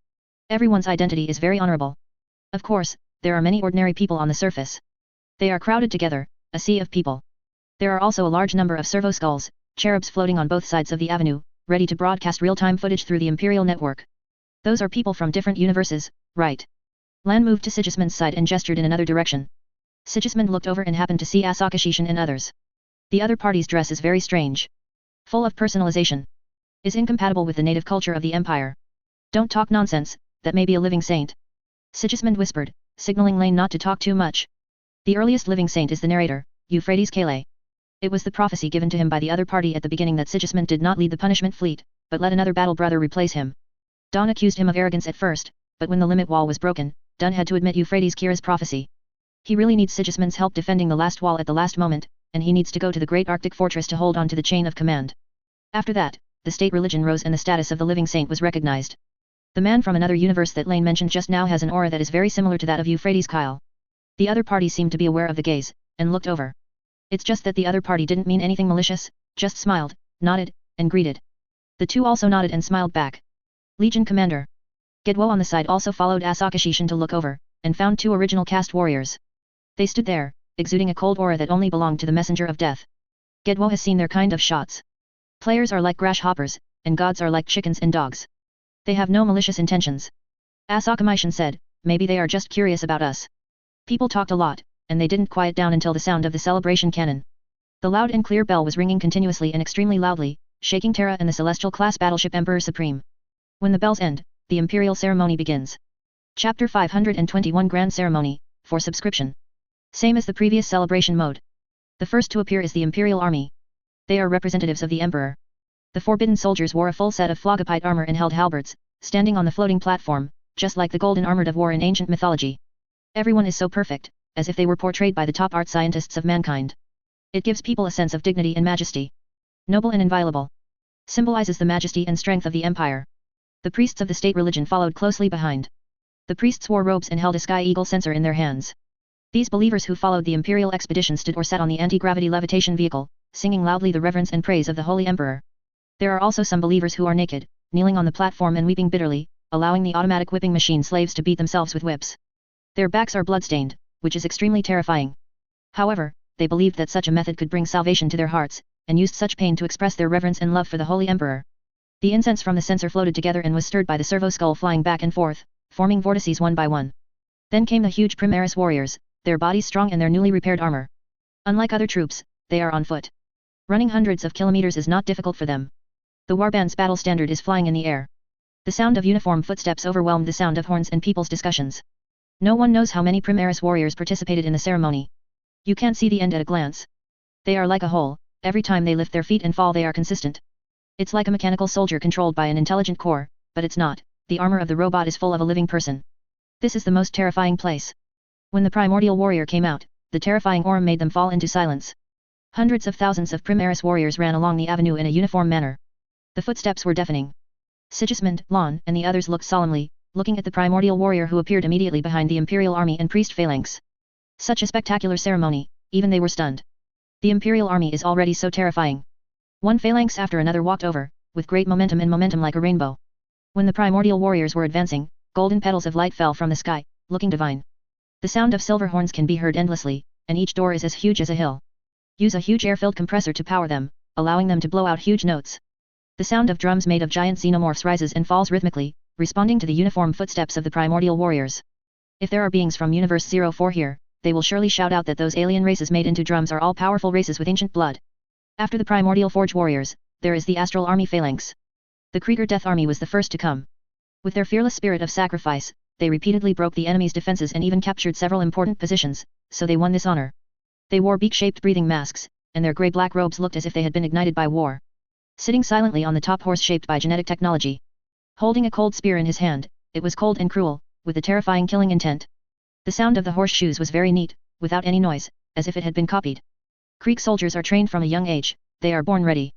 Everyone's identity is very honorable. Of course, there are many ordinary people on the surface. They are crowded together, a sea of people. There are also a large number of servo skulls, cherubs floating on both sides of the avenue, ready to broadcast real-time footage through the Imperial network. Those are people from different universes, right? Lan moved to Sigismund's side and gestured in another direction. Sigismund looked over and happened to see Asaka Shishin and others. The other party's dress is very strange. Full of personalization. Is incompatible with the native culture of the Empire. Don't talk nonsense, that may be a living saint. Sigismund whispered, signaling Lane not to talk too much. The earliest living saint is the narrator, Euphrates Kale. It was the prophecy given to him by the other party at the beginning that Sigismund did not lead the punishment fleet, but let another battle brother replace him. Dawn accused him of arrogance at first, but when the limit wall was broken, Dunn had to admit Euphrates Kira's prophecy. He really needs Sigismund's help defending the last wall at the last moment, and he needs to go to the great Arctic fortress to hold on to the chain of command. After that, the state religion rose and the status of the living saint was recognized. The man from another universe that Lane mentioned just now has an aura that is very similar to that of Euphrates Kyle. The other party seemed to be aware of the gaze, and looked over. It's just that the other party didn't mean anything malicious, just smiled, nodded, and greeted. The two also nodded and smiled back. Legion Commander. Gedwo on the side also followed Asaka Shishin to look over, and found two original caste warriors. They stood there, exuding a cold aura that only belonged to the messenger of death. Gedwo has seen their kind of shots. Players are like grasshoppers, and gods are like chickens and dogs. They have no malicious intentions. Asaka Shishin said, maybe they are just curious about us. People talked a lot, and they didn't quiet down until the sound of the celebration cannon. The loud and clear bell was ringing continuously and extremely loudly, shaking Terra and the celestial class battleship Emperor Supreme. When the bells end, the imperial ceremony begins. Chapter 521 Grand Ceremony, for subscription. Same as the previous celebration mode. The first to appear is the imperial army. They are representatives of the emperor. The forbidden soldiers wore a full set of phlogopite armor and held halberds, standing on the floating platform, just like the golden armored of war in ancient mythology. Everyone is so perfect, as if they were portrayed by the top art scientists of mankind. It gives people a sense of dignity and majesty. Noble and inviolable. Symbolizes the majesty and strength of the empire. The priests of the state religion followed closely behind. The priests wore robes and held a sky eagle censer in their hands. These believers who followed the imperial expedition stood or sat on the anti-gravity levitation vehicle, singing loudly the reverence and praise of the holy emperor. There are also some believers who are naked, kneeling on the platform and weeping bitterly, allowing the automatic whipping machine slaves to beat themselves with whips. Their backs are bloodstained, which is extremely terrifying. However, they believed that such a method could bring salvation to their hearts, and used such pain to express their reverence and love for the holy emperor. The incense from the censer floated together and was stirred by the servo skull flying back and forth, forming vortices one by one. Then came the huge Primaris warriors, their bodies strong and their newly repaired armor. Unlike other troops, they are on foot. Running hundreds of kilometers is not difficult for them. The warband's battle standard is flying in the air. The sound of uniform footsteps overwhelmed the sound of horns and people's discussions. No one knows how many Primaris warriors participated in the ceremony. You can't see the end at a glance. They are like a whole, every time they lift their feet and fall they are consistent. It's like a mechanical soldier controlled by an intelligent core, but it's not, the armor of the robot is full of a living person. This is the most terrifying place. When the primordial warrior came out, the terrifying aura made them fall into silence. Hundreds of thousands of Primaris warriors ran along the avenue in a uniform manner. The footsteps were deafening. Sigismund, Lon, and the others looked solemnly, looking at the primordial warrior who appeared immediately behind the imperial army and priest phalanx. Such a spectacular ceremony, even they were stunned. The imperial army is already so terrifying. One phalanx after another walked over, with great momentum and momentum like a rainbow. When the primordial warriors were advancing, golden petals of light fell from the sky, looking divine. The sound of silver horns can be heard endlessly, and each door is as huge as a hill. Use a huge air-filled compressor to power them, allowing them to blow out huge notes. The sound of drums made of giant xenomorphs rises and falls rhythmically, responding to the uniform footsteps of the primordial warriors. If there are beings from Universe 04 here, they will surely shout out that those alien races made into drums are all powerful races with ancient blood. After the primordial forge warriors, there is the astral army phalanx. The Krieger Death Army was the first to come. With their fearless spirit of sacrifice, they repeatedly broke the enemy's defenses and even captured several important positions, so they won this honor. They wore beak-shaped breathing masks, and their grey-black robes looked as if they had been ignited by war. Sitting silently on the top horse shaped by genetic technology. Holding a cold spear in his hand, it was cold and cruel, with a terrifying killing intent. The sound of the horseshoes was very neat, without any noise, as if it had been copied. Krieg soldiers are trained from a young age, they are born ready.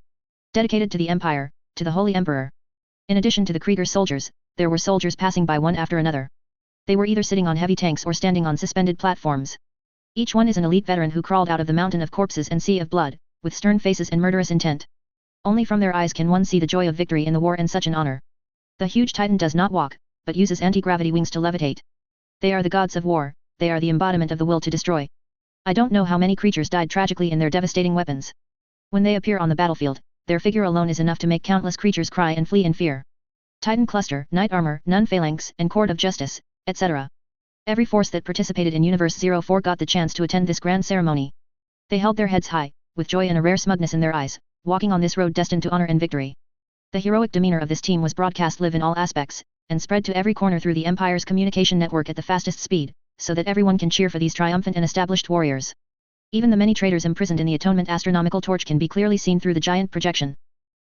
Dedicated to the empire, to the holy emperor. In addition to the Krieger soldiers, there were soldiers passing by one after another. They were either sitting on heavy tanks or standing on suspended platforms. Each one is an elite veteran who crawled out of the mountain of corpses and sea of blood, with stern faces and murderous intent. Only from their eyes can one see the joy of victory in the war and such an honor. The huge titan does not walk, but uses anti-gravity wings to levitate. They are the gods of war, they are the embodiment of the will to destroy. I don't know how many creatures died tragically in their devastating weapons. When they appear on the battlefield, their figure alone is enough to make countless creatures cry and flee in fear. Titan cluster, knight armor, nun phalanx, and cord of justice, etc. Every force that participated in Universe 04 got the chance to attend this grand ceremony. They held their heads high, with joy and a rare smugness in their eyes, walking on this road destined to honor and victory. The heroic demeanor of this team was broadcast live in all aspects, and spread to every corner through the Empire's communication network at the fastest speed, so that everyone can cheer for these triumphant and established warriors. Even the many traitors imprisoned in the Atonement astronomical torch can be clearly seen through the giant projection.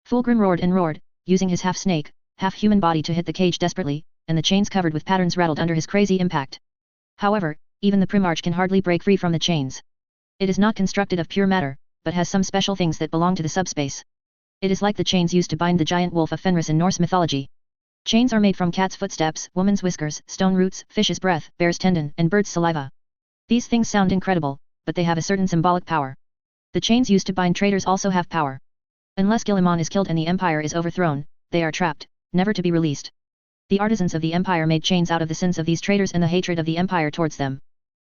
Fulgrim roared and roared, using his half-snake, half-human body to hit the cage desperately, and the chains covered with patterns rattled under his crazy impact. However, even the Primarch can hardly break free from the chains. It is not constructed of pure matter, but has some special things that belong to the subspace. It is like the chains used to bind the giant wolf of Fenris in Norse mythology. Chains are made from cat's footsteps, woman's whiskers, stone roots, fish's breath, bear's tendon, and bird's saliva. These things sound incredible, but they have a certain symbolic power. The chains used to bind traitors also have power. Unless Guilliman is killed and the Empire is overthrown, they are trapped, never to be released. The artisans of the Empire made chains out of the sins of these traitors and the hatred of the Empire towards them.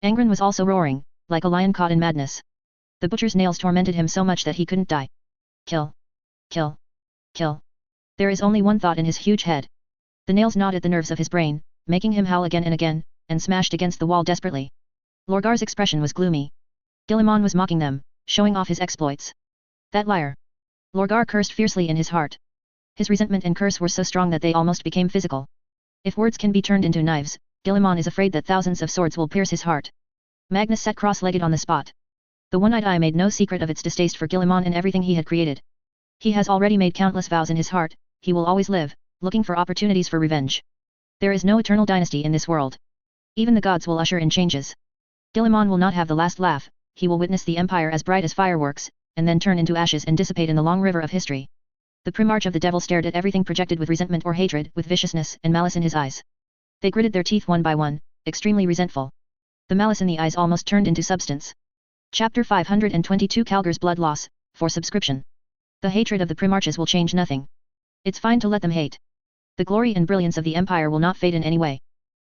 Angren was also roaring, like a lion caught in madness. The butcher's nails tormented him so much that he couldn't die. Kill. Kill. Kill. There is only one thought in his huge head. The nails gnawed at the nerves of his brain, making him howl again and again, and smashed against the wall desperately. Lorgar's expression was gloomy. Guilliman was mocking them, showing off his exploits. That liar. Lorgar cursed fiercely in his heart. His resentment and curse were so strong that they almost became physical. If words can be turned into knives, Guilliman is afraid that thousands of swords will pierce his heart. Magnus sat cross-legged on the spot. The one-eyed eye made no secret of its distaste for Guilliman and everything he had created. He has already made countless vows in his heart, he will always live, looking for opportunities for revenge. There is no eternal dynasty in this world. Even the gods will usher in changes. Guilliman will not have the last laugh, he will witness the empire as bright as fireworks, and then turn into ashes and dissipate in the long river of history. The Primarch of the Devil stared at everything projected with resentment or hatred, with viciousness and malice in his eyes. They gritted their teeth one by one, extremely resentful. The malice in the eyes almost turned into substance. Chapter 522 Calgar's Blood Loss, for subscription. The hatred of the Primarches will change nothing. It's fine to let them hate. The glory and brilliance of the Empire will not fade in any way.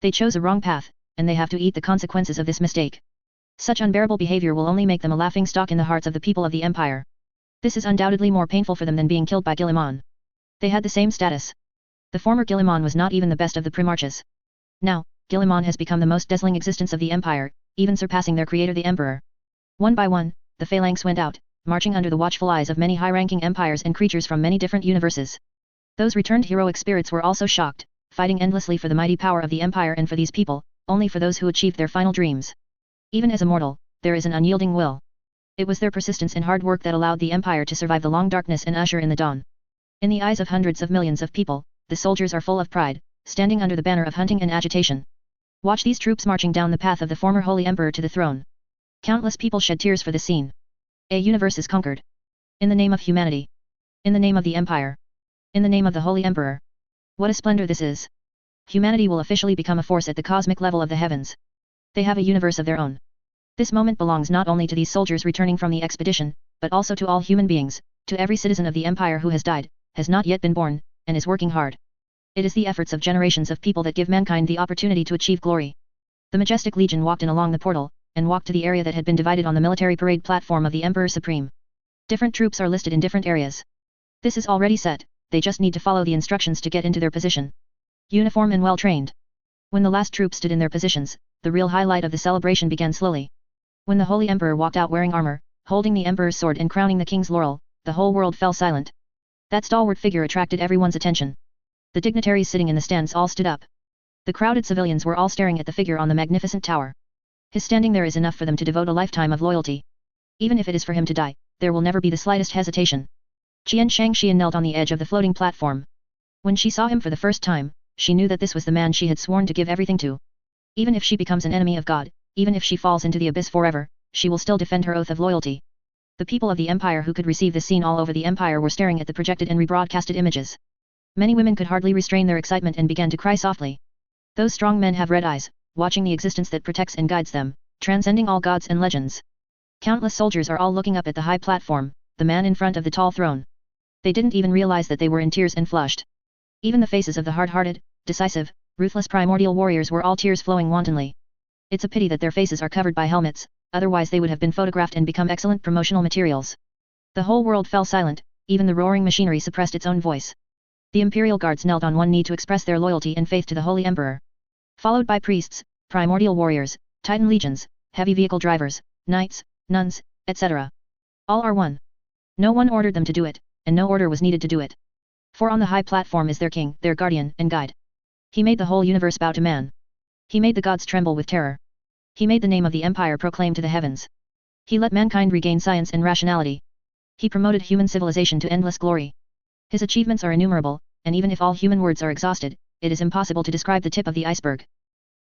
They chose a wrong path, and they have to eat the consequences of this mistake. Such unbearable behavior will only make them a laughingstock in the hearts of the people of the Empire. This is undoubtedly more painful for them than being killed by Guilliman. They had the same status. The former Guilliman was not even the best of the Primarches. Now, Guilliman has become the most dazzling existence of the Empire, even surpassing their creator the Emperor. One by one, the phalanx went out, marching under the watchful eyes of many high-ranking empires and creatures from many different universes. Those returned heroic spirits were also shocked, fighting endlessly for the mighty power of the Empire and for these people, only for those who achieved their final dreams. Even as a mortal, there is an unyielding will. It was their persistence and hard work that allowed the Empire to survive the long darkness and usher in the dawn. In the eyes of hundreds of millions of people, the soldiers are full of pride, standing under the banner of hunting and agitation. Watch these troops marching down the path of the former Holy Emperor to the throne. Countless people shed tears for this scene. A universe is conquered. In the name of humanity. In the name of the Empire. In the name of the Holy Emperor. What a splendor this is. Humanity will officially become a force at the cosmic level of the heavens. They have a universe of their own. This moment belongs not only to these soldiers returning from the expedition, but also to all human beings, to every citizen of the Empire who has died, has not yet been born, and is working hard. It is the efforts of generations of people that give mankind the opportunity to achieve glory. The majestic legion walked in along the portal, and walked to the area that had been divided on the military parade platform of the Emperor Supreme. Different troops are listed in different areas. This is already set, they just need to follow the instructions to get into their position. Uniform and well trained. When the last troops stood in their positions, the real highlight of the celebration began slowly. When the Holy Emperor walked out wearing armor, holding the Emperor's sword and crowning the king's laurel, the whole world fell silent. That stalwart figure attracted everyone's attention. The dignitaries sitting in the stands all stood up. The crowded civilians were all staring at the figure on the magnificent tower. His standing there is enough for them to devote a lifetime of loyalty. Even if it is for him to die, there will never be the slightest hesitation. Qian Shangxian knelt on the edge of the floating platform. When she saw him for the first time, she knew that this was the man she had sworn to give everything to. Even if she becomes an enemy of God, even if she falls into the abyss forever, she will still defend her oath of loyalty. The people of the Empire who could receive this scene all over the Empire were staring at the projected and rebroadcasted images. Many women could hardly restrain their excitement and began to cry softly. Those strong men have red eyes, watching the existence that protects and guides them, transcending all gods and legends. Countless soldiers are all looking up at the high platform, the man in front of the tall throne. They didn't even realize that they were in tears and flushed. Even the faces of the hard-hearted, decisive, ruthless primordial warriors were all tears flowing wantonly. It's a pity that their faces are covered by helmets, otherwise they would have been photographed and become excellent promotional materials. The whole world fell silent, even the roaring machinery suppressed its own voice. The Imperial Guards knelt on one knee to express their loyalty and faith to the Holy Emperor. Followed by priests, primordial warriors, Titan legions, heavy vehicle drivers, knights, nuns, etc. All are one. No one ordered them to do it, and no order was needed to do it. For on the high platform is their king, their guardian and guide. He made the whole universe bow to man. He made the gods tremble with terror. He made the name of the Empire proclaim to the heavens. He let mankind regain science and rationality. He promoted human civilization to endless glory. His achievements are innumerable, and even if all human words are exhausted, it is impossible to describe the tip of the iceberg.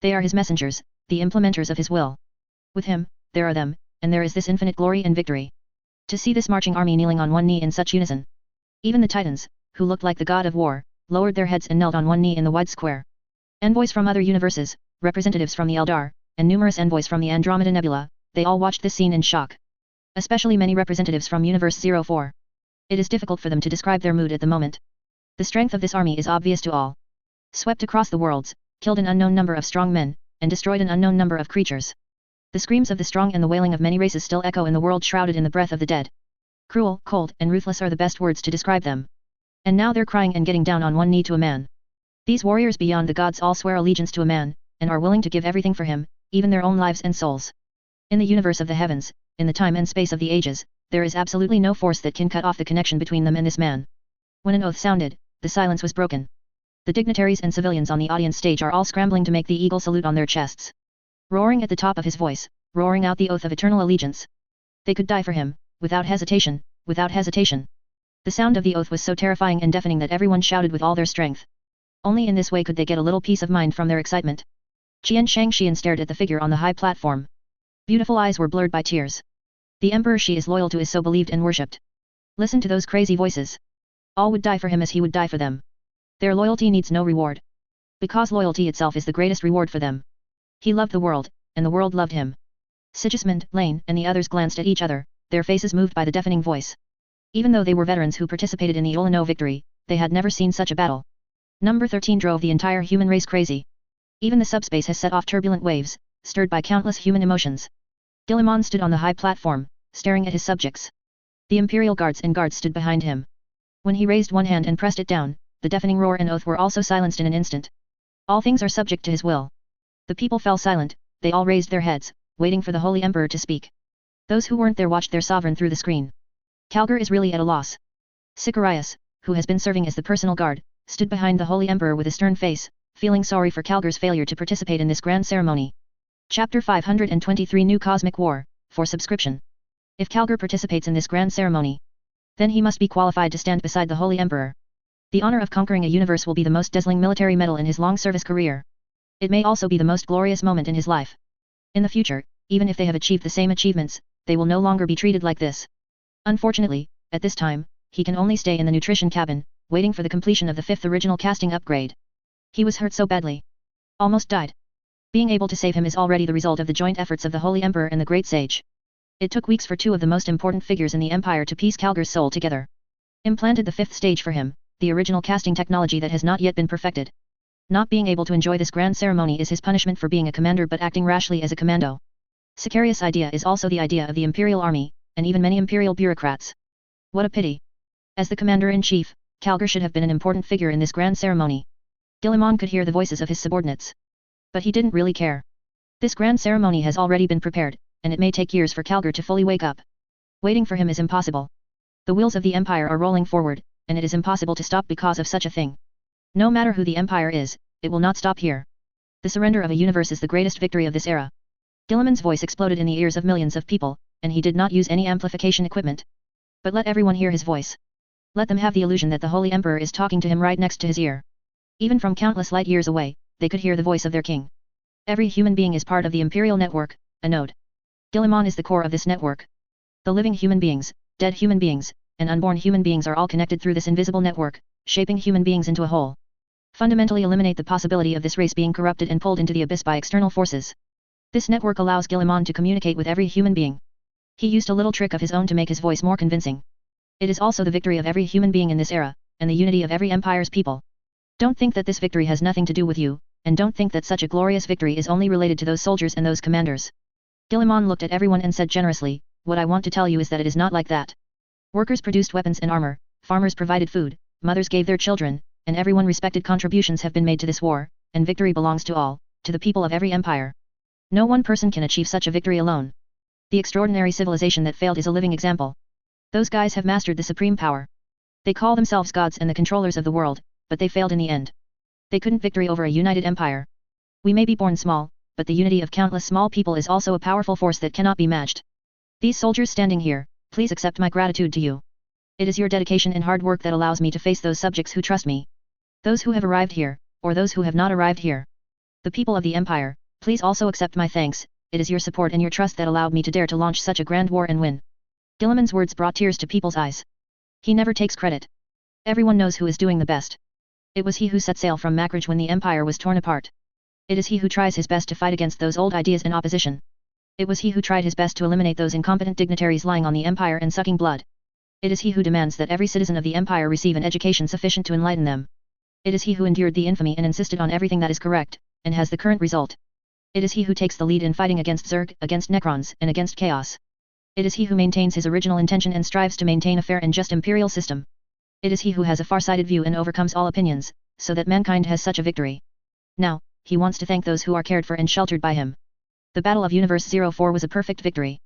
They are his messengers, the implementers of his will. With him, there are them, and there is this infinite glory and victory. To see this marching army kneeling on one knee in such unison. Even the Titans, who looked like the god of war, lowered their heads and knelt on one knee in the wide square. Envoys from other universes, representatives from the Eldar, and numerous envoys from the Andromeda Nebula, they all watched this scene in shock. Especially many representatives from Universe 04. It is difficult for them to describe their mood at the moment. The strength of this army is obvious to all. Swept across the worlds, killed an unknown number of strong men, and destroyed an unknown number of creatures. The screams of the strong and the wailing of many races still echo in the world shrouded in the breath of the dead. Cruel, cold, and ruthless are the best words to describe them. And now they're crying and getting down on one knee to a man. These warriors beyond the gods all swear allegiance to a man, and are willing to give everything for him, even their own lives and souls. In the universe of the heavens, in the time and space of the ages, there is absolutely no force that can cut off the connection between them and this man. When an oath sounded, the silence was broken. The dignitaries and civilians on the audience stage are all scrambling to make the eagle salute on their chests. Roaring at the top of his voice, roaring out the oath of eternal allegiance. They could die for him, without hesitation, without hesitation. The sound of the oath was so terrifying and deafening that everyone shouted with all their strength. Only in this way could they get a little peace of mind from their excitement. Qian Shangxian stared at the figure on the high platform. Beautiful eyes were blurred by tears. The emperor she is loyal to is so believed and worshipped. Listen to those crazy voices. All would die for him as he would die for them. Their loyalty needs no reward. Because loyalty itself is the greatest reward for them. He loved the world, and the world loved him. Sigismund, Lane, and the others glanced at each other, their faces moved by the deafening voice. Even though they were veterans who participated in the Olano victory, they had never seen such a battle. Number 13 drove the entire human race crazy. Even the subspace has set off turbulent waves, stirred by countless human emotions. Guilliman stood on the high platform, staring at his subjects. The imperial guards and guards stood behind him. When he raised one hand and pressed it down, the deafening roar and oath were also silenced in an instant. All things are subject to his will. The people fell silent, they all raised their heads, waiting for the Holy Emperor to speak. Those who weren't there watched their sovereign through the screen. Calgar is really at a loss. Sicarius, who has been serving as the personal guard, stood behind the Holy Emperor with a stern face, feeling sorry for Calgar's failure to participate in this grand ceremony. Chapter 523 New Cosmic War, for subscription. If Calgar participates in this grand ceremony, then he must be qualified to stand beside the Holy Emperor. The honor of conquering a universe will be the most dazzling military medal in his long service career. It may also be the most glorious moment in his life. In the future, even if they have achieved the same achievements, they will no longer be treated like this. Unfortunately, at this time, he can only stay in the nutrition cabin, waiting for the completion of the 5th original casting upgrade. He was hurt so badly. Almost died. Being able to save him is already the result of the joint efforts of the Holy Emperor and the Great Sage. It took weeks for two of the most important figures in the Empire to piece Calgar's soul together. Implanted the 5th stage for him, the original casting technology that has not yet been perfected. Not being able to enjoy this grand ceremony is his punishment for being a commander but acting rashly as a commando. Sicarius' idea is also the idea of the Imperial Army, and even many Imperial bureaucrats. What a pity. As the Commander-in-Chief, Calgar should have been an important figure in this grand ceremony. Guilliman could hear the voices of his subordinates. But he didn't really care. This grand ceremony has already been prepared, and it may take years for Calgar to fully wake up. Waiting for him is impossible. The wheels of the Empire are rolling forward, and it is impossible to stop because of such a thing. No matter who the Empire is, it will not stop here. The surrender of a universe is the greatest victory of this era. Guilliman's voice exploded in the ears of millions of people, and he did not use any amplification equipment. But let everyone hear his voice. Let them have the illusion that the Holy Emperor is talking to him right next to his ear. Even from countless light years away, they could hear the voice of their king. Every human being is part of the Imperial Network, a node. Guilliman is the core of this network. The living human beings, dead human beings, and unborn human beings are all connected through this invisible network, shaping human beings into a whole. Fundamentally eliminate the possibility of this race being corrupted and pulled into the abyss by external forces. This network allows Guilliman to communicate with every human being. He used a little trick of his own to make his voice more convincing. It is also the victory of every human being in this era, and the unity of every empire's people. Don't think that this victory has nothing to do with you, and don't think that such a glorious victory is only related to those soldiers and those commanders. Guilliman looked at everyone and said generously, what I want to tell you is that it is not like that. Workers produced weapons and armor, farmers provided food, mothers gave their children, and everyone respected contributions have been made to this war, and victory belongs to all, to the people of every empire. No one person can achieve such a victory alone. The extraordinary civilization that failed is a living example. Those guys have mastered the supreme power. They call themselves gods and the controllers of the world, but they failed in the end. They couldn't victory over a united empire. We may be born small, but the unity of countless small people is also a powerful force that cannot be matched. These soldiers standing here, please accept my gratitude to you. It is your dedication and hard work that allows me to face those subjects who trust me. Those who have arrived here, or those who have not arrived here. The people of the empire, please also accept my thanks, it is your support and your trust that allowed me to dare to launch such a grand war and win. Guilliman's words brought tears to people's eyes. He never takes credit. Everyone knows who is doing the best. It was he who set sail from Makridge when the empire was torn apart. It is he who tries his best to fight against those old ideas and opposition. It was he who tried his best to eliminate those incompetent dignitaries lying on the empire and sucking blood. It is he who demands that every citizen of the empire receive an education sufficient to enlighten them. It is he who endured the infamy and insisted on everything that is correct, and has the current result. It is he who takes the lead in fighting against Zerg, against Necrons, and against Chaos. It is he who maintains his original intention and strives to maintain a fair and just imperial system. It is he who has a far-sighted view and overcomes all opinions, so that mankind has such a victory. Now, he wants to thank those who are cared for and sheltered by him. The Battle of Universe 04 was a perfect victory.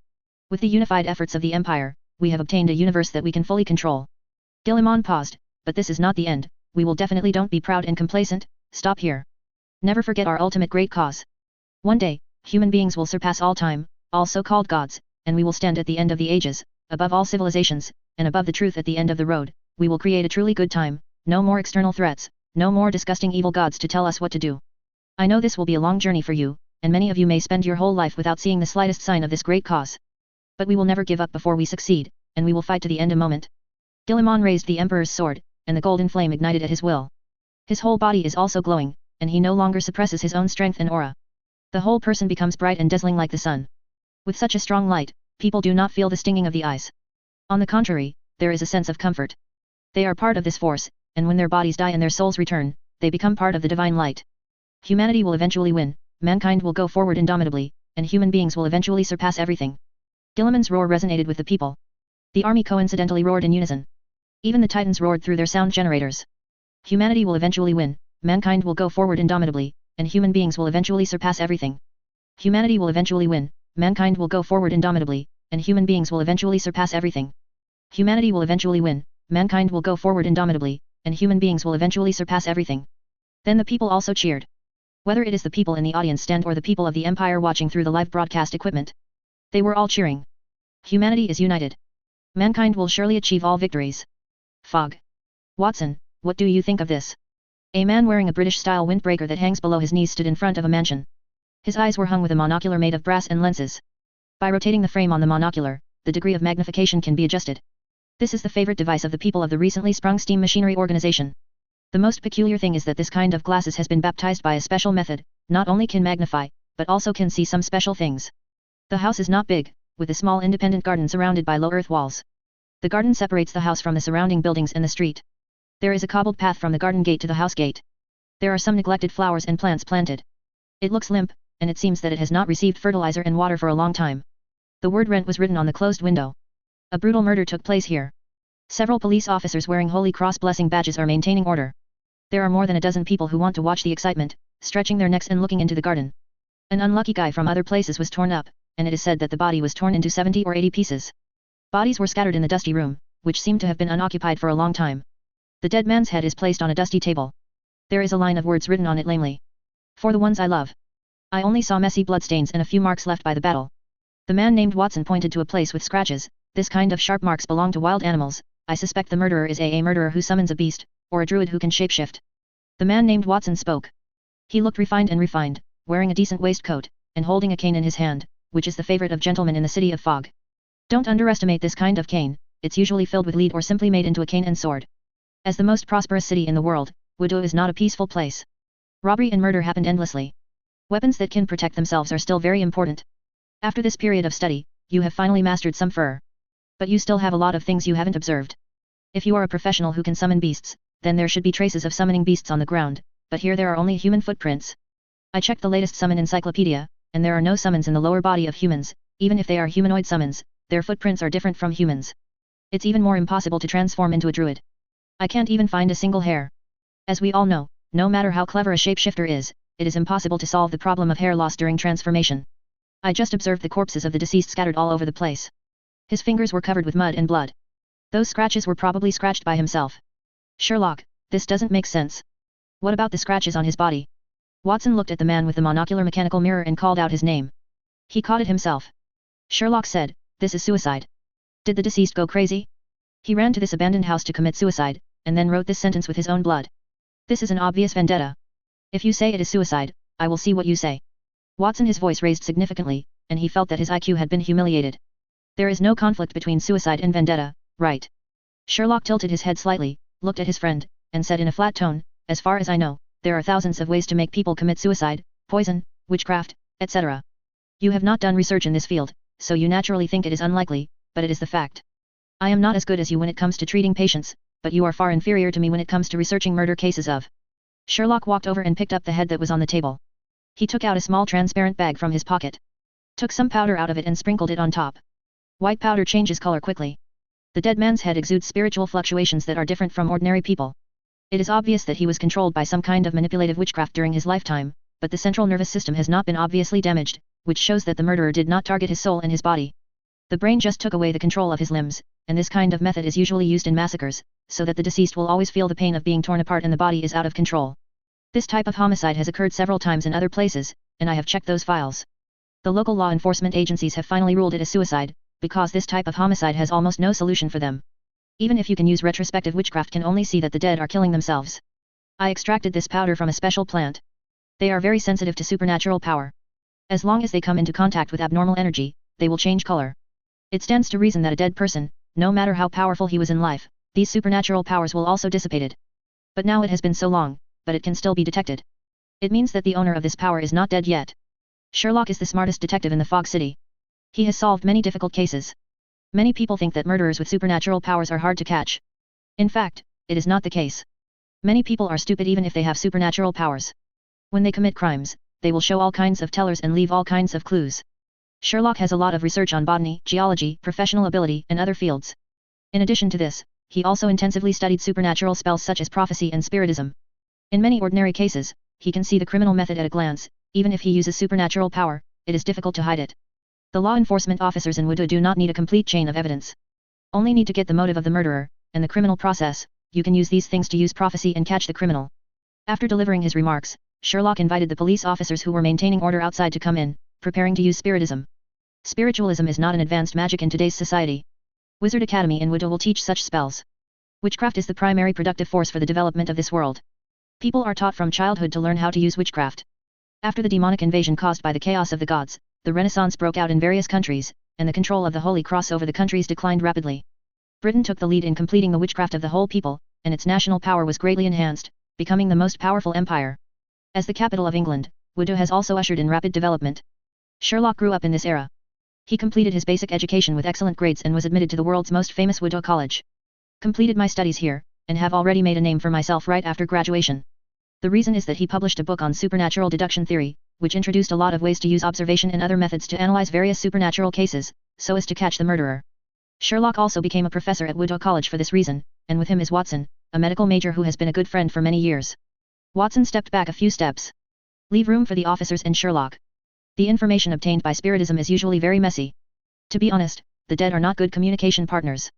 With the unified efforts of the Empire, we have obtained a universe that we can fully control. Guilliman paused, but this is not the end, we will definitely don't be proud and complacent, stop here. Never forget our ultimate great cause. One day, human beings will surpass all time, all so-called gods, and we will stand at the end of the ages, above all civilizations, and above the truth at the end of the road. We will create a truly good time, no more external threats, no more disgusting evil gods to tell us what to do. I know this will be a long journey for you, and many of you may spend your whole life without seeing the slightest sign of this great cause. But we will never give up before we succeed, and we will fight to the end. A moment. Guilliman raised the Emperor's sword, and the golden flame ignited at his will. His whole body is also glowing, and he no longer suppresses his own strength and aura. The whole person becomes bright and dazzling like the sun. With such a strong light, people do not feel the stinging of the eyes. On the contrary, there is a sense of comfort. They are part of this force, and when their bodies die and their souls return, they become part of the divine light. Humanity will eventually win, mankind will go forward indomitably, and human beings will eventually surpass everything. Guilliman's roar resonated with the people. The army coincidentally roared in unison. Even the titans roared through their sound generators. Humanity will eventually win, mankind will go forward indomitably, and human beings will eventually surpass everything. Humanity will eventually win, mankind will go forward indomitably, and human beings will eventually surpass everything. Humanity will eventually win, mankind will go forward indomitably, and human beings will eventually surpass everything. Then the people also cheered. Whether it is the people in the audience stand or the people of the Empire watching through the live broadcast equipment, they were all cheering. Humanity is united. Mankind will surely achieve all victories. Fog. Watson, what do you think of this? A man wearing a British-style windbreaker that hangs below his knees stood in front of a mansion. His eyes were hung with a monocular made of brass and lenses. By rotating the frame on the monocular, the degree of magnification can be adjusted. This is the favorite device of the people of the recently sprung steam machinery organization. The most peculiar thing is that this kind of glasses has been baptized by a special method, not only can magnify, but also can see some special things. The house is not big, with a small independent garden surrounded by low earth walls. The garden separates the house from the surrounding buildings and the street. There is a cobbled path from the garden gate to the house gate. There are some neglected flowers and plants planted. It looks limp, and it seems that it has not received fertilizer and water for a long time. The word rent was written on the closed window. A brutal murder took place here. Several police officers wearing Holy Cross blessing badges are maintaining order. There are more than a dozen people who want to watch the excitement, stretching their necks and looking into the garden. An unlucky guy from other places was torn up, and it is said that the body was torn into 70 or 80 pieces. Bodies were scattered in the dusty room, which seemed to have been unoccupied for a long time. The dead man's head is placed on a dusty table. There is a line of words written on it lamely. For the ones I love. I only saw messy bloodstains and a few marks left by the battle. The man named Watson pointed to a place with scratches. This kind of sharp marks belong to wild animals. I suspect the murderer is a murderer who summons a beast, or a druid who can shapeshift. The man named Watson spoke. He looked refined, wearing a decent waistcoat, and holding a cane in his hand, which is the favorite of gentlemen in the city of Fog. Don't underestimate this kind of cane, it's usually filled with lead or simply made into a cane and sword. As the most prosperous city in the world, Wudu is not a peaceful place. Robbery and murder happened endlessly. Weapons that can protect themselves are still very important. After this period of study, you have finally mastered some fur. But you still have a lot of things you haven't observed. If you are a professional who can summon beasts, then there should be traces of summoning beasts on the ground, but here there are only human footprints. I checked the latest summon encyclopedia, and there are no summons in the lower body of humans. Even if they are humanoid summons, their footprints are different from humans. It's even more impossible to transform into a druid. I can't even find a single hair. As we all know, no matter how clever a shapeshifter is, it is impossible to solve the problem of hair loss during transformation. I just observed the corpses of the deceased scattered all over the place. His fingers were covered with mud and blood. Those scratches were probably scratched by himself. Sherlock, this doesn't make sense. What about the scratches on his body? Watson looked at the man with the monocular mechanical mirror and called out his name. He caught it himself. Sherlock said, "This is suicide." Did the deceased go crazy? He ran to this abandoned house to commit suicide, and then wrote this sentence with his own blood. This is an obvious vendetta. If you say it is suicide, I will see what you say. Watson, his voice raised significantly, and he felt that his IQ had been humiliated. There is no conflict between suicide and vendetta, right? Sherlock tilted his head slightly, looked at his friend, and said in a flat tone, "As far as I know, there are thousands of ways to make people commit suicide, poison, witchcraft, etc. You have not done research in this field, so you naturally think it is unlikely, but it is the fact. I am not as good as you when it comes to treating patients, but you are far inferior to me when it comes to researching murder cases of." Sherlock walked over and picked up the head that was on the table. He took out a small transparent bag from his pocket. Took some powder out of it and sprinkled it on top. White powder changes color quickly. The dead man's head exudes spiritual fluctuations that are different from ordinary people. It is obvious that he was controlled by some kind of manipulative witchcraft during his lifetime, but the central nervous system has not been obviously damaged, which shows that the murderer did not target his soul and his body. The brain just took away the control of his limbs, and this kind of method is usually used in massacres, so that the deceased will always feel the pain of being torn apart and the body is out of control. This type of homicide has occurred several times in other places, and I have checked those files. The local law enforcement agencies have finally ruled it as suicide, because this type of homicide has almost no solution for them. Even if you can use retrospective witchcraft, can only see that the dead are killing themselves. I extracted this powder from a special plant. They are very sensitive to supernatural power. As long as they come into contact with abnormal energy, they will change color. It stands to reason that a dead person, no matter how powerful he was in life, these supernatural powers will also dissipated. But now it has been so long, but it can still be detected. It means that the owner of this power is not dead yet. Sherlock is the smartest detective in the Fog City. He has solved many difficult cases. Many people think that murderers with supernatural powers are hard to catch. In fact, it is not the case. Many people are stupid even if they have supernatural powers. When they commit crimes, they will show all kinds of tellers and leave all kinds of clues. Sherlock has a lot of research on botany, geology, professional ability, and other fields. In addition to this, he also intensively studied supernatural spells such as prophecy and spiritism. In many ordinary cases, he can see the criminal method at a glance. Even if he uses supernatural power, it is difficult to hide it. The law enforcement officers in Wudu do not need a complete chain of evidence. Only need to get the motive of the murderer, and the criminal process. You can use these things to use prophecy and catch the criminal. After delivering his remarks, Sherlock invited the police officers who were maintaining order outside to come in, preparing to use spiritism. Spiritualism is not an advanced magic in today's society. Wizard Academy in Wudu will teach such spells. Witchcraft is the primary productive force for the development of this world. People are taught from childhood to learn how to use witchcraft. After the demonic invasion caused by the chaos of the gods, the Renaissance broke out in various countries, and the control of the Holy Cross over the countries declined rapidly. Britain took the lead in completing the witchcraft of the whole people, and its national power was greatly enhanced, becoming the most powerful empire. As the capital of England, Wudu has also ushered in rapid development. Sherlock grew up in this era. He completed his basic education with excellent grades and was admitted to the world's most famous Wudu college. Completed my studies here, and have already made a name for myself right after graduation. The reason is that he published a book on supernatural deduction theory, which introduced a lot of ways to use observation and other methods to analyze various supernatural cases, so as to catch the murderer. Sherlock also became a professor at Wudu College for this reason, and with him is Watson, a medical major who has been a good friend for many years. Watson stepped back a few steps. Leave room for the officers and Sherlock. The information obtained by spiritism is usually very messy. To be honest, the dead are not good communication partners.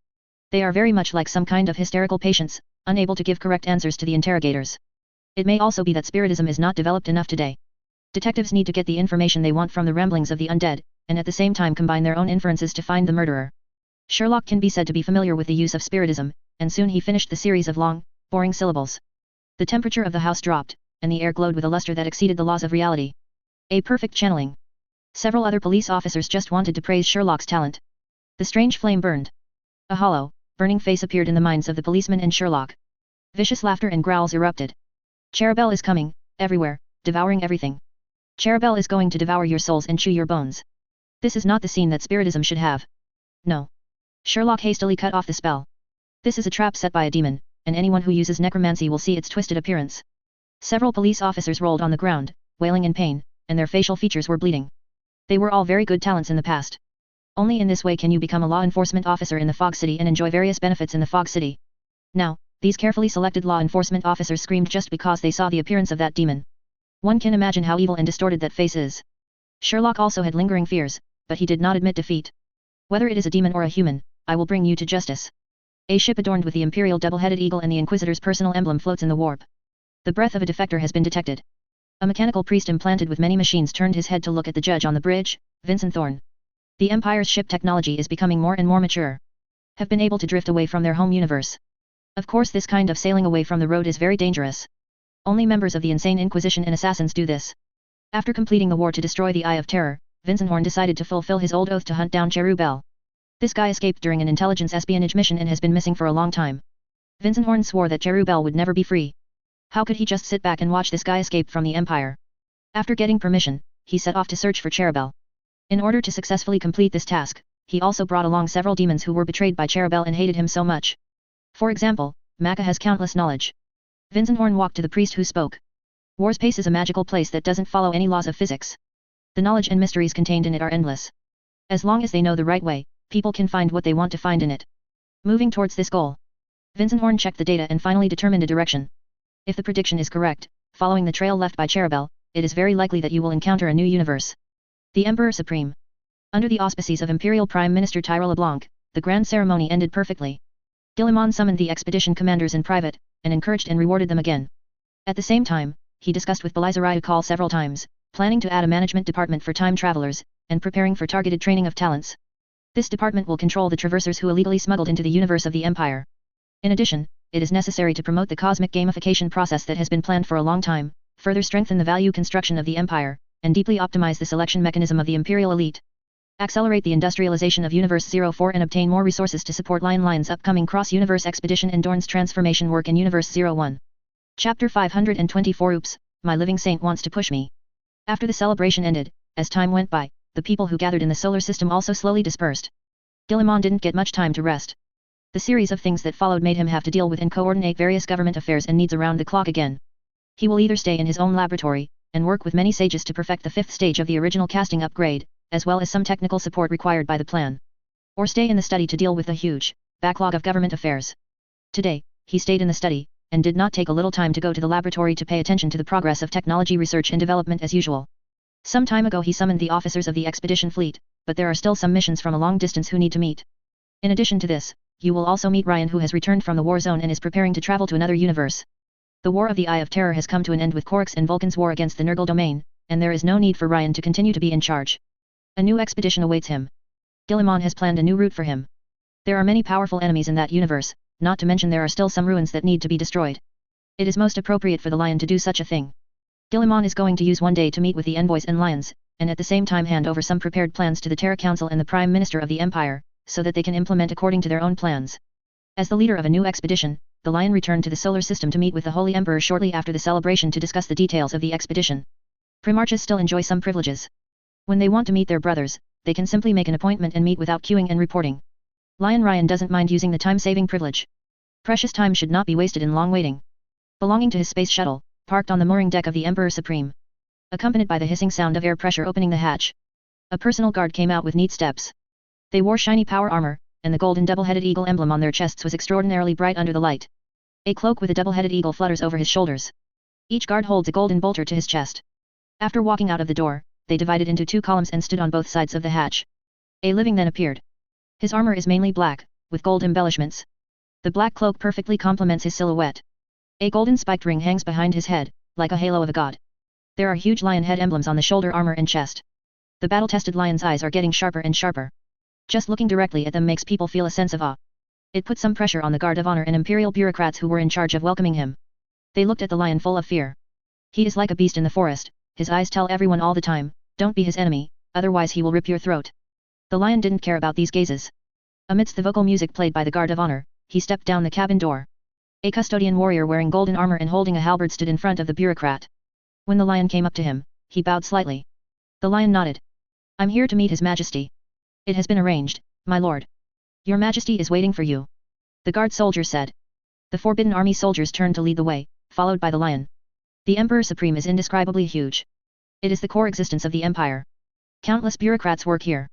They are very much like some kind of hysterical patients, unable to give correct answers to the interrogators. It may also be that spiritism is not developed enough today. Detectives need to get the information they want from the ramblings of the undead, and at the same time combine their own inferences to find the murderer. Sherlock can be said to be familiar with the use of spiritism, and soon he finished the series of long, boring syllables. The temperature of the house dropped, and the air glowed with a luster that exceeded the laws of reality. A perfect channeling. Several other police officers just wanted to praise Sherlock's talent. The strange flame burned. A hollow, burning face appeared in the minds of the policeman and Sherlock. Vicious laughter and growls erupted. Cherubel is coming, everywhere, devouring everything. Cherubel is going to devour your souls and chew your bones. This is not the scene that spiritism should have. No. Sherlock hastily cut off the spell. This is a trap set by a demon, and anyone who uses necromancy will see its twisted appearance. Several police officers rolled on the ground, wailing in pain, and their facial features were bleeding. They were all very good talents in the past. Only in this way can you become a law enforcement officer in the Fog City and enjoy various benefits in the Fog City. Now, these carefully selected law enforcement officers screamed just because they saw the appearance of that demon. One can imagine how evil and distorted that face is. Sherlock also had lingering fears, but he did not admit defeat. Whether it is a demon or a human, I will bring you to justice. A ship adorned with the imperial double-headed eagle and the Inquisitor's personal emblem floats in the warp. The breath of a defector has been detected. A mechanical priest implanted with many machines turned his head to look at the judge on the bridge, Vincent Thorne. The Empire's ship technology is becoming more and more mature. Have been able to drift away from their home universe. Of course, this kind of sailing away from the road is very dangerous. Only members of the insane Inquisition and assassins do this. After completing the war to destroy the Eye of Terror, Vincent Horn decided to fulfill his old oath to hunt down Cherubel. This guy escaped during an intelligence espionage mission and has been missing for a long time. Vincent Horn swore that Cherubel would never be free. How could he just sit back and watch this guy escape from the Empire? After getting permission, he set off to search for Cherubel. In order to successfully complete this task, he also brought along several demons who were betrayed by Cherubel and hated him so much. For example, Maka has countless knowledge. Vincent Horn walked to the priest who spoke. Warspace is a magical place that doesn't follow any laws of physics. The knowledge and mysteries contained in it are endless. As long as they know the right way, people can find what they want to find in it. Moving towards this goal, Vincent Horn checked the data and finally determined a direction. If the prediction is correct, following the trail left by Cherubel, it is very likely that you will encounter a new universe. The Emperor Supreme. Under the auspices of Imperial Prime Minister Tyrell LeBlanc, the grand ceremony ended perfectly. Guillemon summoned the expedition commanders in private, and encouraged and rewarded them again. At the same time, he discussed with Belizariukal several times, planning to add a management department for time travelers, and preparing for targeted training of talents. This department will control the traversers who illegally smuggled into the universe of the Empire. In addition, it is necessary to promote the cosmic gamification process that has been planned for a long time, further strengthen the value construction of the Empire, and deeply optimize the selection mechanism of the Imperial elite. Accelerate the industrialization of Universe 04 and obtain more resources to support Lion's upcoming cross-universe expedition and Dorn's transformation work in Universe 01. Chapter 524 Oops, my living saint wants to push me. After the celebration ended, as time went by, the people who gathered in the solar system also slowly dispersed. Guillemon didn't get much time to rest. The series of things that followed made him have to deal with and coordinate various government affairs and needs around the clock again. He will either stay in his own laboratory, and work with many sages to perfect the 5th stage of the original casting upgrade, as well as some technical support required by the plan. Or stay in the study to deal with the huge backlog of government affairs. Today, he stayed in the study, and did not take a little time to go to the laboratory to pay attention to the progress of technology research and development as usual. Some time ago he summoned the officers of the expedition fleet, but there are still some missions from a long distance who need to meet. In addition to this, you will also meet Ryan, who has returned from the war zone and is preparing to travel to another universe. The War of the Eye of Terror has come to an end with Korik's and Vulcan's war against the Nurgle domain, and there is no need for Ryan to continue to be in charge. A new expedition awaits him. Guillemon has planned a new route for him. There are many powerful enemies in that universe, not to mention there are still some ruins that need to be destroyed. It is most appropriate for the Lion to do such a thing. Guillemon is going to use one day to meet with the envoys and lions, and at the same time hand over some prepared plans to the Terra Council and the Prime Minister of the Empire, so that they can implement according to their own plans. As the leader of a new expedition, the Lion returned to the solar system to meet with the Holy Emperor shortly after the celebration to discuss the details of the expedition. Primarchs still enjoy some privileges. When they want to meet their brothers, they can simply make an appointment and meet without queuing and reporting. Lion Ryan doesn't mind using the time-saving privilege. Precious time should not be wasted in long waiting. Belonging to his space shuttle, parked on the mooring deck of the Emperor Supreme. Accompanied by the hissing sound of air pressure opening the hatch. A personal guard came out with neat steps. They wore shiny power armor, and the golden double-headed eagle emblem on their chests was extraordinarily bright under the light. A cloak with a double-headed eagle flutters over his shoulders. Each guard holds a golden bolter to his chest. After walking out of the door, they divided into 2 columns and stood on both sides of the hatch. A living then appeared. His armor is mainly black, with gold embellishments. The black cloak perfectly complements his silhouette. A golden spiked ring hangs behind his head, like a halo of a god. There are huge lion head emblems on the shoulder armor and chest. The battle-tested lion's eyes are getting sharper and sharper. Just looking directly at them makes people feel a sense of awe. It put some pressure on the guard of honor and imperial bureaucrats who were in charge of welcoming him. They looked at the lion full of fear. He is like a beast in the forest, his eyes tell everyone all the time, don't be his enemy, otherwise he will rip your throat. The lion didn't care about these gazes. Amidst the vocal music played by the guard of honor, he stepped down the cabin door. A custodian warrior wearing golden armor and holding a halberd stood in front of the bureaucrat. When the lion came up to him, he bowed slightly. The lion nodded. I'm here to meet His Majesty. It has been arranged, my lord. Your Majesty is waiting for you. The guard soldier said. The Forbidden Army soldiers turned to lead the way, followed by the lion. The Emperor Supreme is indescribably huge. It is the core existence of the Empire. Countless bureaucrats work here.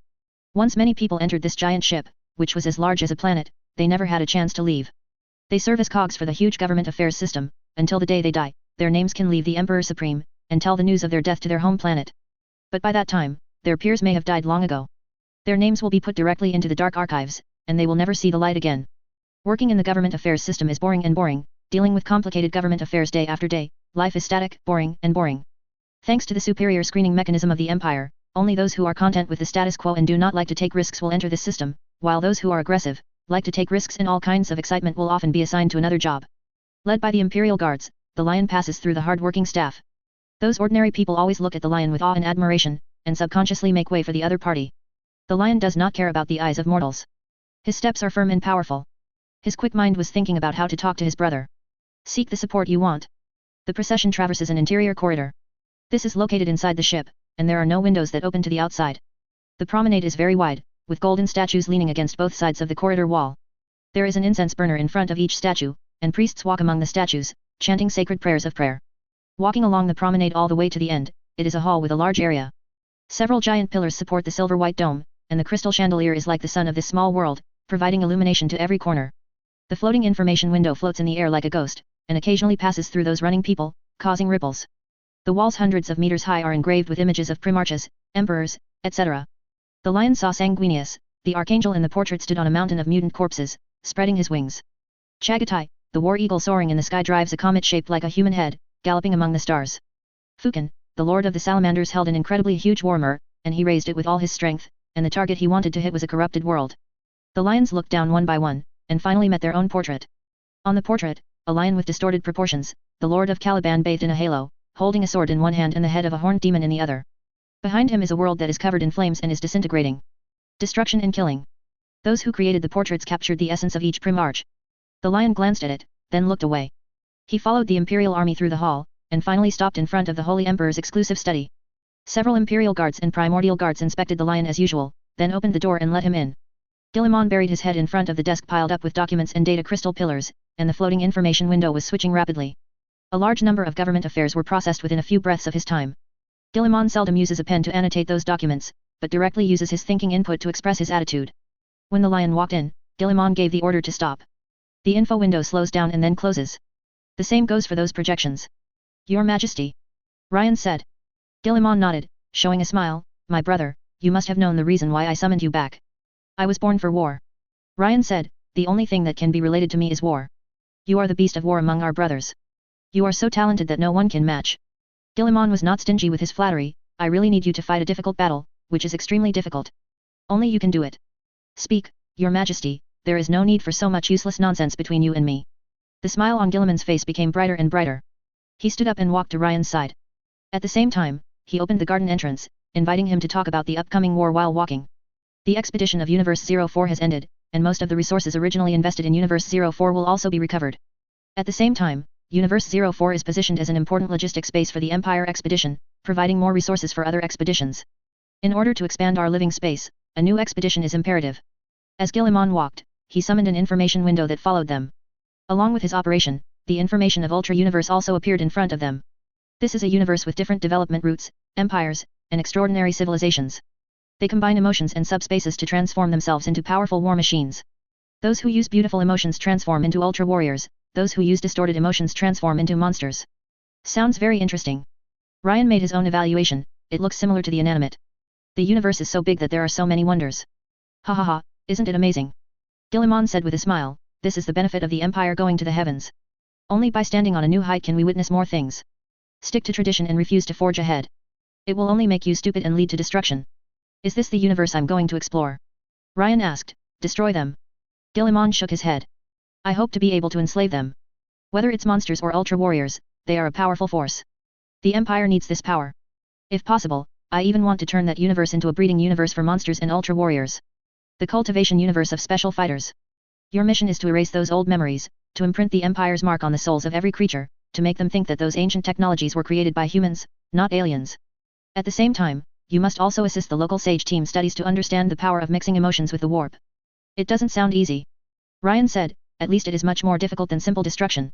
Once many people entered this giant ship, which was as large as a planet, they never had a chance to leave. They serve as cogs for the huge government affairs system, until the day they die, their names can leave the Emperor Supreme, and tell the news of their death to their home planet. But by that time, their peers may have died long ago. Their names will be put directly into the dark archives, and they will never see the light again. Working in the government affairs system is boring and boring, dealing with complicated government affairs day after day, life is static, boring, and boring. Thanks to the superior screening mechanism of the Empire, only those who are content with the status quo and do not like to take risks will enter this system, while those who are aggressive, like to take risks and all kinds of excitement will often be assigned to another job. Led by the Imperial Guards, the lion passes through the hard-working staff. Those ordinary people always look at the lion with awe and admiration, and subconsciously make way for the other party. The lion does not care about the eyes of mortals. His steps are firm and powerful. His quick mind was thinking about how to talk to his brother. Seek the support you want. The procession traverses an interior corridor. This is located inside the ship, and there are no windows that open to the outside. The promenade is very wide, with golden statues leaning against both sides of the corridor wall. There is an incense burner in front of each statue, and priests walk among the statues, chanting sacred prayers of prayer. Walking along the promenade all the way to the end, it is a hall with a large area. Several giant pillars support the silver-white dome, and the crystal chandelier is like the sun of this small world, providing illumination to every corner. The floating information window floats in the air like a ghost, and occasionally passes through those running people, causing ripples. The walls hundreds of meters high are engraved with images of primarchs, emperors, etc. The lion saw Sanguinius, the archangel in the portrait stood on a mountain of mutant corpses, spreading his wings. Chagatai, the war eagle soaring in the sky drives a comet shaped like a human head, galloping among the stars. Fukin, the lord of the salamanders held an incredibly huge warhammer, and he raised it with all his strength, and the target he wanted to hit was a corrupted world. The lions looked down one by one, and finally met their own portrait. On the portrait, a lion with distorted proportions, the lord of Caliban bathed in a halo, holding a sword in one hand and the head of a horned demon in the other. Behind him is a world that is covered in flames and is disintegrating. Destruction and killing. Those who created the portraits captured the essence of each primarch. The lion glanced at it, then looked away. He followed the imperial army through the hall, and finally stopped in front of the Holy Emperor's exclusive study. Several imperial guards and primordial guards inspected the lion as usual, then opened the door and let him in. Guillemon buried his head in front of the desk piled up with documents and data crystal pillars, and the floating information window was switching rapidly. A large number of government affairs were processed within a few breaths of his time. Guillemon seldom uses a pen to annotate those documents, but directly uses his thinking input to express his attitude. When the lion walked in, Guillemon gave the order to stop. The info window slows down and then closes. The same goes for those projections. Your Majesty. Ryan said. Guillemon nodded, showing a smile. My brother, you must have known the reason why I summoned you back. I was born for war. Ryan said, the only thing that can be related to me is war. You are the beast of war among our brothers. You are so talented that no one can match. Guillemon was not stingy with his flattery. I really need you to fight a difficult battle, which is extremely difficult. Only you can do it. Speak, Your Majesty, there is no need for so much useless nonsense between you and me. The smile on Guillemon's face became brighter and brighter. He stood up and walked to Ryan's side. At the same time, he opened the garden entrance, inviting him to talk about the upcoming war while walking. The expedition of Universe 04 has ended, and most of the resources originally invested in Universe 04 will also be recovered. At the same time, Universe 04 is positioned as an important logistics base for the Empire expedition, providing more resources for other expeditions. In order to expand our living space, a new expedition is imperative. As Guillemon walked, he summoned an information window that followed them. Along with his operation, the information of Ultra Universe also appeared in front of them. This is a universe with different development routes, empires, and extraordinary civilizations. They combine emotions and subspaces to transform themselves into powerful war machines. Those who use beautiful emotions transform into ultra warriors, those who use distorted emotions transform into monsters. Sounds very interesting. Ryan made his own evaluation. It looks similar to the inanimate. The universe is so big that there are so many wonders. Ha ha ha, isn't it amazing? Guillemon said with a smile, this is the benefit of the Empire going to the heavens. Only by standing on a new height can we witness more things. Stick to tradition and refuse to forge ahead. It will only make you stupid and lead to destruction. Is this the universe I'm going to explore? Ryan asked. Destroy them. Guillemon shook his head. I hope to be able to enslave them. Whether it's monsters or ultra warriors, they are a powerful force. The Empire needs this power. If possible, I even want to turn that universe into a breeding universe for monsters and ultra warriors. The cultivation universe of special fighters. Your mission is to erase those old memories, to imprint the Empire's mark on the souls of every creature, to make them think that those ancient technologies were created by humans, not aliens. At the same time, you must also assist the local Sage team studies to understand the power of mixing emotions with the warp. It doesn't sound easy. Ryan said, at least it is much more difficult than simple destruction.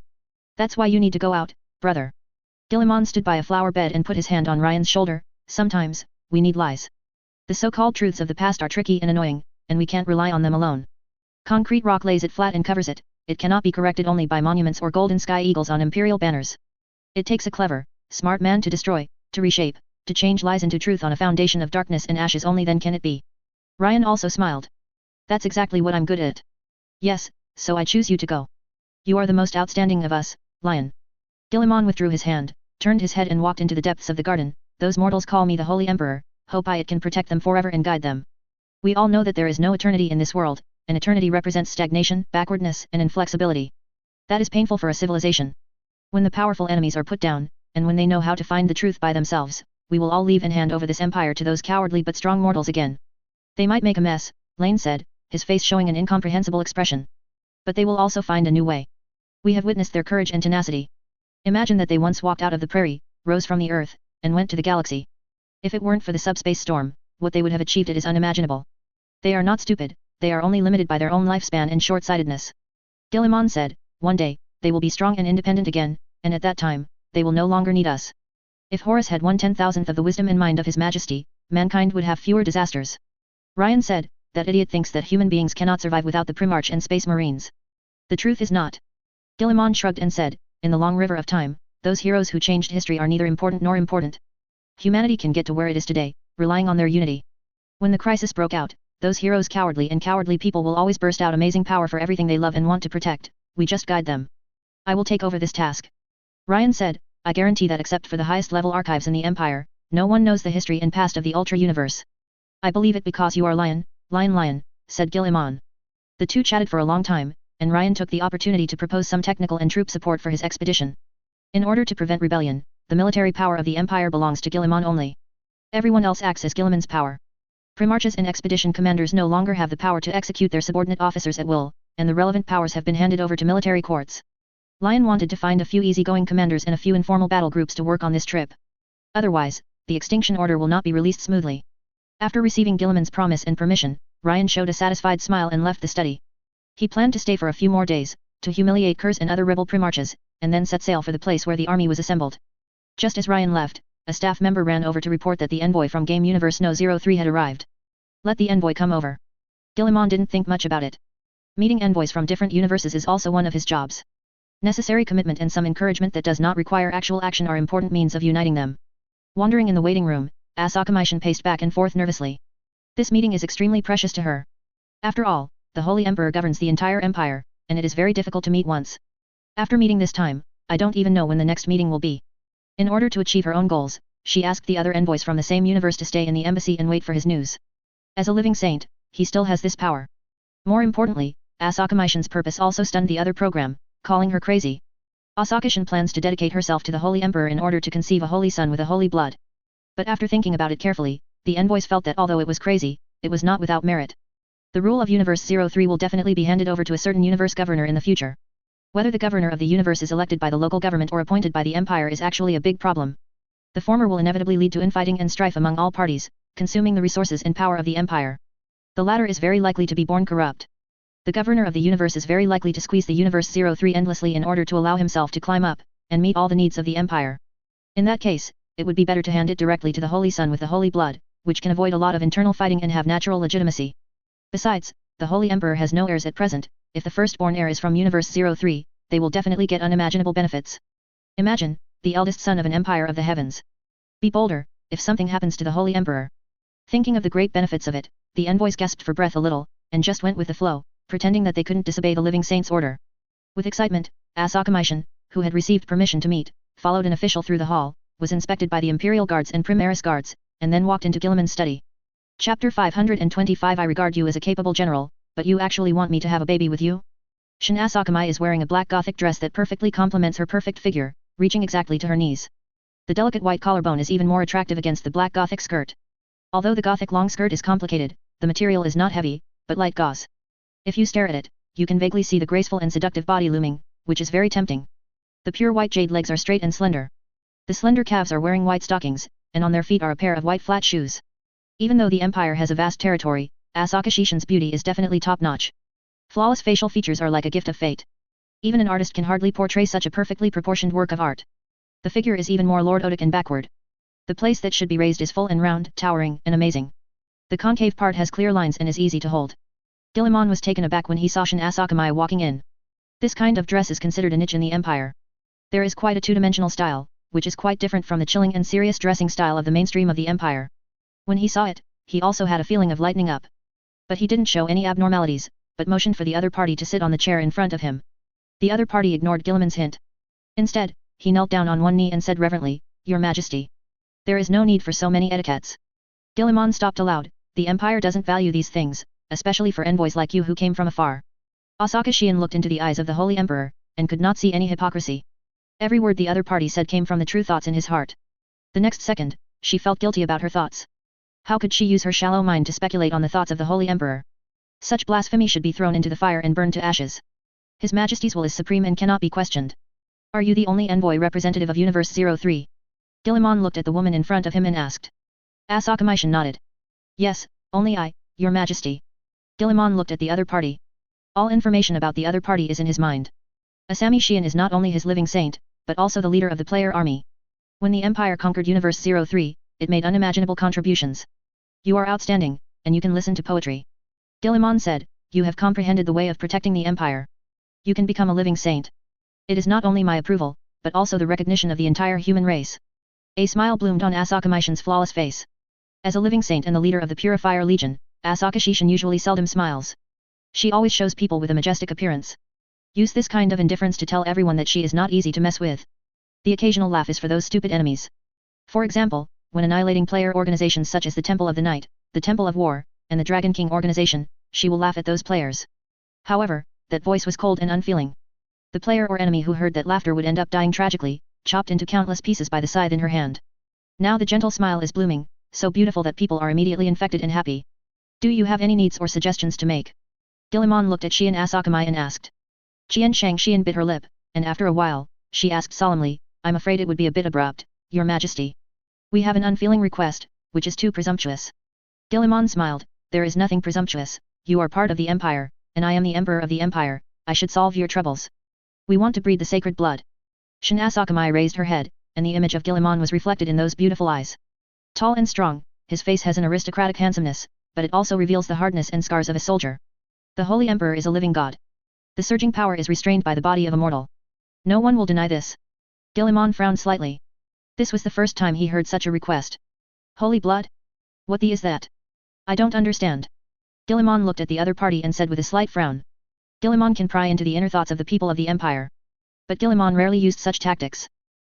That's why you need to go out, brother. Guillemon stood by a flower bed and put his hand on Ryan's shoulder. Sometimes, we need lies. The so-called truths of the past are tricky and annoying, and we can't rely on them alone. Concrete rock lays it flat and covers it. It cannot be corrected only by monuments or golden sky eagles on imperial banners. It takes a clever, smart man to destroy, to reshape, to change lies into truth on a foundation of darkness and ashes. Only then can it be. Ryan also smiled. That's exactly what I'm good at. Yes, so I choose you to go. You are the most outstanding of us, Lion. Guillemon withdrew his hand, turned his head and walked into the depths of the garden. Those mortals call me the Holy Emperor, hope it can protect them forever and guide them. We all know that there is no eternity in this world, and eternity represents stagnation, backwardness, and inflexibility. That is painful for a civilization. When the powerful enemies are put down, and when they know how to find the truth by themselves, we will all leave and hand over this empire to those cowardly but strong mortals again. They might make a mess, Lane said, his face showing an incomprehensible expression. But they will also find a new way. We have witnessed their courage and tenacity. Imagine that they once walked out of the prairie, rose from the earth, and went to the galaxy. If it weren't for the subspace storm, what they would have achieved it is unimaginable. They are not stupid, they are only limited by their own lifespan and short-sightedness. Guillemon said, one day, they will be strong and independent again, and at that time, they will no longer need us. If Horus had 1/10,000th of the wisdom and mind of his majesty, mankind would have fewer disasters. Ryan said, that idiot thinks that human beings cannot survive without the Primarch and Space Marines. The truth is not. Guillemon shrugged and said, in the long river of time, those heroes who changed history are neither important nor important. Humanity can get to where it is today, relying on their unity. When the crisis broke out, those heroes cowardly people will always burst out amazing power for everything they love and want to protect, we just guide them. I will take over this task. Ryan said, I guarantee that except for the highest level archives in the Empire, no one knows the history and past of the Ultra Universe. I believe it because you are Lion, said Gilliman. The two chatted for a long time, and Ryan took the opportunity to propose some technical and troop support for his expedition. In order to prevent rebellion, the military power of the Empire belongs to Gilliman only. Everyone else acts as Gilliman's power. Primarchs and expedition commanders no longer have the power to execute their subordinate officers at will, and the relevant powers have been handed over to military courts. Lion wanted to find a few easygoing commanders and a few informal battle groups to work on this trip. Otherwise, the extinction order will not be released smoothly. After receiving Gilliman's promise and permission, Ryan showed a satisfied smile and left the study. He planned to stay for a few more days, to humiliate Kurz and other rebel primarchs, and then set sail for the place where the army was assembled. Just as Ryan left, a staff member ran over to report that the envoy from Game Universe No. 03 had arrived. Let the envoy come over. Gilliman didn't think much about it. Meeting envoys from different universes is also one of his jobs. Necessary commitment and some encouragement that does not require actual action are important means of uniting them. Wandering in the waiting room, Asakamission paced back and forth nervously. This meeting is extremely precious to her. After all, the Holy Emperor governs the entire empire, and it is very difficult to meet once. After meeting this time, I don't even know when the next meeting will be. In order to achieve her own goals, she asked the other envoys from the same universe to stay in the embassy and wait for his news. As a living saint, he still has this power. More importantly, Asakamishin's purpose also stunned the other program, calling her crazy. Asakishin plans to dedicate herself to the Holy Emperor in order to conceive a holy son with a holy blood. But after thinking about it carefully, the envoys felt that although it was crazy, it was not without merit. The rule of Universe 03 will definitely be handed over to a certain universe governor in the future. Whether the governor of the universe is elected by the local government or appointed by the Empire is actually a big problem. The former will inevitably lead to infighting and strife among all parties, consuming the resources and power of the Empire. The latter is very likely to be born corrupt. The governor of the universe is very likely to squeeze the Universe 03 endlessly in order to allow himself to climb up, and meet all the needs of the Empire. In that case, it would be better to hand it directly to the Holy Son with the Holy Blood, which can avoid a lot of internal fighting and have natural legitimacy. Besides, the Holy Emperor has no heirs at present. If the firstborn heir is from Universe 03, they will definitely get unimaginable benefits. Imagine, the eldest son of an empire of the heavens. Be bolder, if something happens to the Holy Emperor. Thinking of the great benefits of it, the envoys gasped for breath a little, and just went with the flow, pretending that they couldn't disobey the living saint's order. With excitement, Asakamishin, who had received permission to meet, followed an official through the hall, was inspected by the Imperial Guards and Primaris Guards, and then walked into Gilliman's study. Chapter 525 I regard you as a capable general, but you actually want me to have a baby with you? Shin Asakami is wearing a black gothic dress that perfectly complements her perfect figure, reaching exactly to her knees. The delicate white collarbone is even more attractive against the black gothic skirt. Although the gothic long skirt is complicated, the material is not heavy, but light gauze. If you stare at it, you can vaguely see the graceful and seductive body looming, which is very tempting. The pure white jade legs are straight and slender. The slender calves are wearing white stockings, and on their feet are a pair of white flat shoes. Even though the Empire has a vast territory, Asakishin's beauty is definitely top-notch. Flawless facial features are like a gift of fate. Even an artist can hardly portray such a perfectly proportioned work of art. The figure is even more lordotic and backward. The place that should be raised is full and round, towering, and amazing. The concave part has clear lines and is easy to hold. Gilliman was taken aback when he saw Shin Asakami walking in. This kind of dress is considered a niche in the Empire. There is quite a two-dimensional style, which is quite different from the chilling and serious dressing style of the mainstream of the Empire. When he saw it, he also had a feeling of lightening up. But he didn't show any abnormalities, but motioned for the other party to sit on the chair in front of him. The other party ignored Gilliman's hint. Instead, he knelt down on one knee and said reverently, "Your Majesty. There is no need for so many etiquettes." Gilliman stopped aloud. The Empire doesn't value these things, especially for envoys like you who came from afar. Asakishin looked into the eyes of the Holy Emperor, and could not see any hypocrisy. Every word the other party said came from the true thoughts in his heart. The next second, she felt guilty about her thoughts. How could she use her shallow mind to speculate on the thoughts of the Holy Emperor? Such blasphemy should be thrown into the fire and burned to ashes. His Majesty's will is supreme and cannot be questioned. Are you the only envoy representative of Universe 03? Gilliman looked at the woman in front of him and asked. Asakamishin nodded. Yes, only I, Your Majesty. Gilliman looked at the other party. All information about the other party is in his mind. Asami Shion is not only his living saint, but also the leader of the player army. When the Empire conquered Universe 03, it made unimaginable contributions. You are outstanding, and you can listen to poetry. Gilliman said, you have comprehended the way of protecting the Empire. You can become a living saint. It is not only my approval, but also the recognition of the entire human race. A smile bloomed on Asakamishin's flawless face. As a living saint and the leader of the Purifier Legion, Asakishin usually seldom smiles. She always shows people with a majestic appearance. Use this kind of indifference to tell everyone that she is not easy to mess with. The occasional laugh is for those stupid enemies. For example, when annihilating player organizations such as the Temple of the Night, the Temple of War, and the Dragon King organization, she will laugh at those players. However, that voice was cold and unfeeling. The player or enemy who heard that laughter would end up dying tragically, chopped into countless pieces by the scythe in her hand. Now the gentle smile is blooming, so beautiful that people are immediately infected and happy. Do you have any needs or suggestions to make? Guilliman looked at Qian Asakamai and asked. Qian Shangxian bit her lip, and after a while, she asked solemnly, I'm afraid it would be a bit abrupt, Your Majesty. We have an unfeeling request, which is too presumptuous. Guilliman smiled, there is nothing presumptuous, you are part of the Empire, and I am the Emperor of the Empire, I should solve your troubles. We want to breed the sacred blood. Qian Asakamai raised her head, and the image of Guilliman was reflected in those beautiful eyes. Tall and strong, his face has an aristocratic handsomeness, but it also reveals the hardness and scars of a soldier. The Holy Emperor is a living god. The surging power is restrained by the body of a mortal. No one will deny this. Guilliman frowned slightly. This was the first time he heard such a request. Holy blood? What the is that? I don't understand. Guilliman looked at the other party and said with a slight frown. Guilliman can pry into the inner thoughts of the people of the Empire. But Guilliman rarely used such tactics.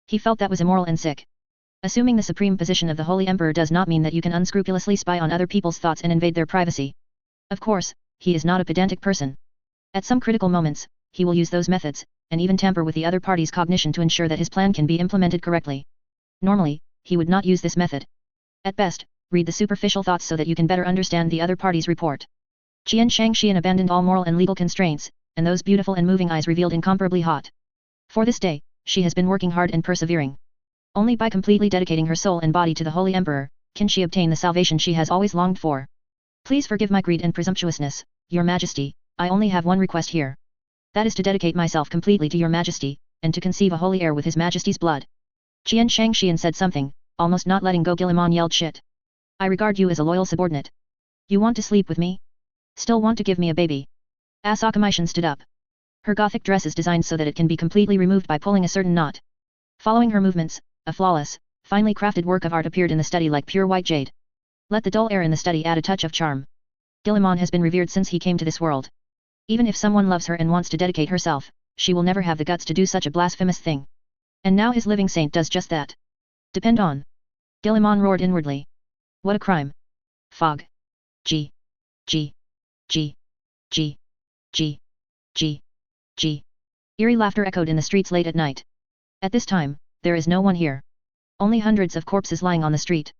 He felt that was immoral and sick. Assuming the supreme position of the Holy Emperor does not mean that you can unscrupulously spy on other people's thoughts and invade their privacy. Of course, he is not a pedantic person. At some critical moments, he will use those methods, and even tamper with the other party's cognition to ensure that his plan can be implemented correctly. Normally, he would not use this method. At best, read the superficial thoughts so that you can better understand the other party's report. Qian Shangxian abandoned all moral and legal constraints, and those beautiful and moving eyes revealed incomparably hot. For this day, she has been working hard and persevering. Only by completely dedicating her soul and body to the Holy Emperor, can she obtain the salvation she has always longed for. Please forgive my greed and presumptuousness, Your Majesty, I only have one request here. That is to dedicate myself completely to Your Majesty, and to conceive a holy heir with His Majesty's blood. Qian Shangxian said something, almost not letting go. Guilliman yelled, shit. I regard you as a loyal subordinate. You want to sleep with me? Still want to give me a baby? Asakamai stood up. Her gothic dress is designed so that it can be completely removed by pulling a certain knot. Following her movements, a flawless, finely crafted work of art appeared in the study like pure white jade. Let the dull air in the study add a touch of charm. Guilliman has been revered since he came to this world. Even if someone loves her and wants to dedicate herself, she will never have the guts to do such a blasphemous thing. And now his living saint does just that. Depend on. Guilliman roared inwardly. What a crime. Fog. G. G. G. G. G. G. G. Eerie laughter echoed in the streets late at night. At this time, there is no one here. Only hundreds of corpses lying on the street.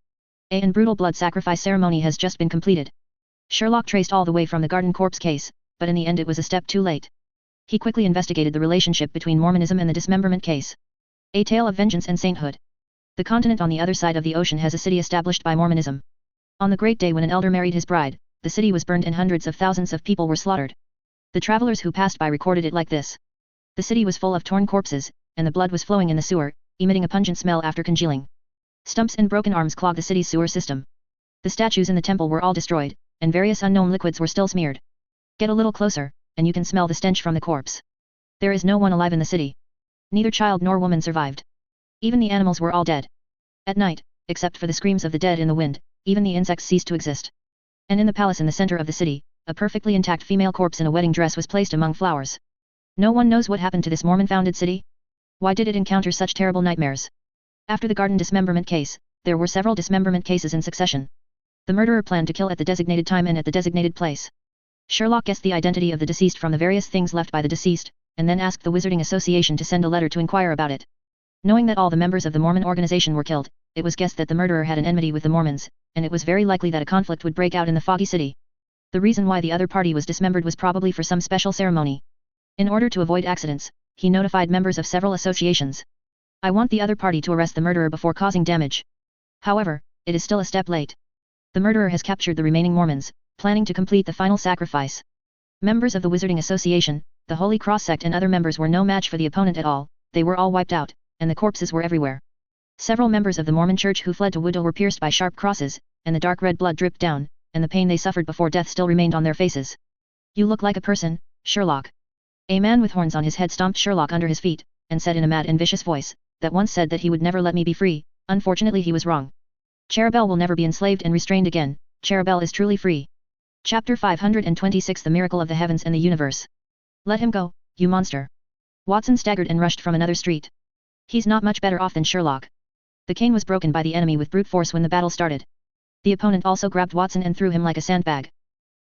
An brutal blood sacrifice ceremony has just been completed. Sherlock traced all the way from the garden corpse case, but in the end it was a step too late. He quickly investigated the relationship between Mormonism and the dismemberment case. A tale of vengeance and sainthood. The continent on the other side of the ocean has a city established by Mormonism. On the great day when an elder married his bride, the city was burned and hundreds of thousands of people were slaughtered. The travelers who passed by recorded it like this. The city was full of torn corpses, and the blood was flowing in the sewer, emitting a pungent smell after congealing. Stumps and broken arms clogged the city's sewer system. The statues in the temple were all destroyed, and various unknown liquids were still smeared. Get a little closer, and you can smell the stench from the corpse. There is no one alive in the city. Neither child nor woman survived. Even the animals were all dead. At night, except for the screams of the dead in the wind, even the insects ceased to exist. And in the palace in the center of the city, a perfectly intact female corpse in a wedding dress was placed among flowers. No one knows what happened to this Mormon-founded city. Why did it encounter such terrible nightmares? After the garden dismemberment case, there were several dismemberment cases in succession. The murderer planned to kill at the designated time and at the designated place. Sherlock guessed the identity of the deceased from the various things left by the deceased, and then asked the Wizarding Association to send a letter to inquire about it. Knowing that all the members of the Mormon organization were killed, it was guessed that the murderer had an enmity with the Mormons, and it was very likely that a conflict would break out in the Foggy City. The reason why the other party was dismembered was probably for some special ceremony. In order to avoid accidents, he notified members of several associations. I want the other party to arrest the murderer before causing damage. However, it is still a step late. The murderer has captured the remaining Mormons, planning to complete the final sacrifice. Members of the Wizarding Association, the Holy Cross sect and other members were no match for the opponent at all, they were all wiped out, and the corpses were everywhere. Several members of the Mormon Church who fled to Woodville were pierced by sharp crosses, and the dark red blood dripped down, and the pain they suffered before death still remained on their faces. You look like a person, Sherlock. A man with horns on his head stomped Sherlock under his feet, and said in a mad and vicious voice, that once said that he would never let me be free. Unfortunately he was wrong. Cherubel will never be enslaved and restrained again, Cherubel is truly free. Chapter 526 The Miracle of the Heavens and the Universe. Let him go, you monster. Watson staggered and rushed from another street. He's not much better off than Sherlock. The cane was broken by the enemy with brute force when the battle started. The opponent also grabbed Watson and threw him like a sandbag.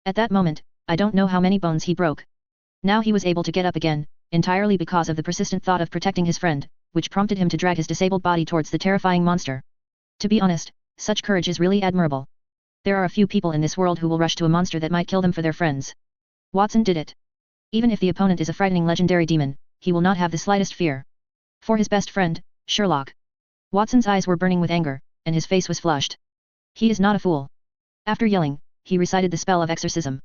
At that moment, I don't know how many bones he broke. Now he was able to get up again, entirely because of the persistent thought of protecting his friend, which prompted him to drag his disabled body towards the terrifying monster. To be honest, such courage is really admirable. There are a few people in this world who will rush to a monster that might kill them for their friends. Watson did it. Even if the opponent is a frightening legendary demon, he will not have the slightest fear. For his best friend, Sherlock. Watson's eyes were burning with anger, and his face was flushed. He is not a fool. After yelling, he recited the spell of exorcism.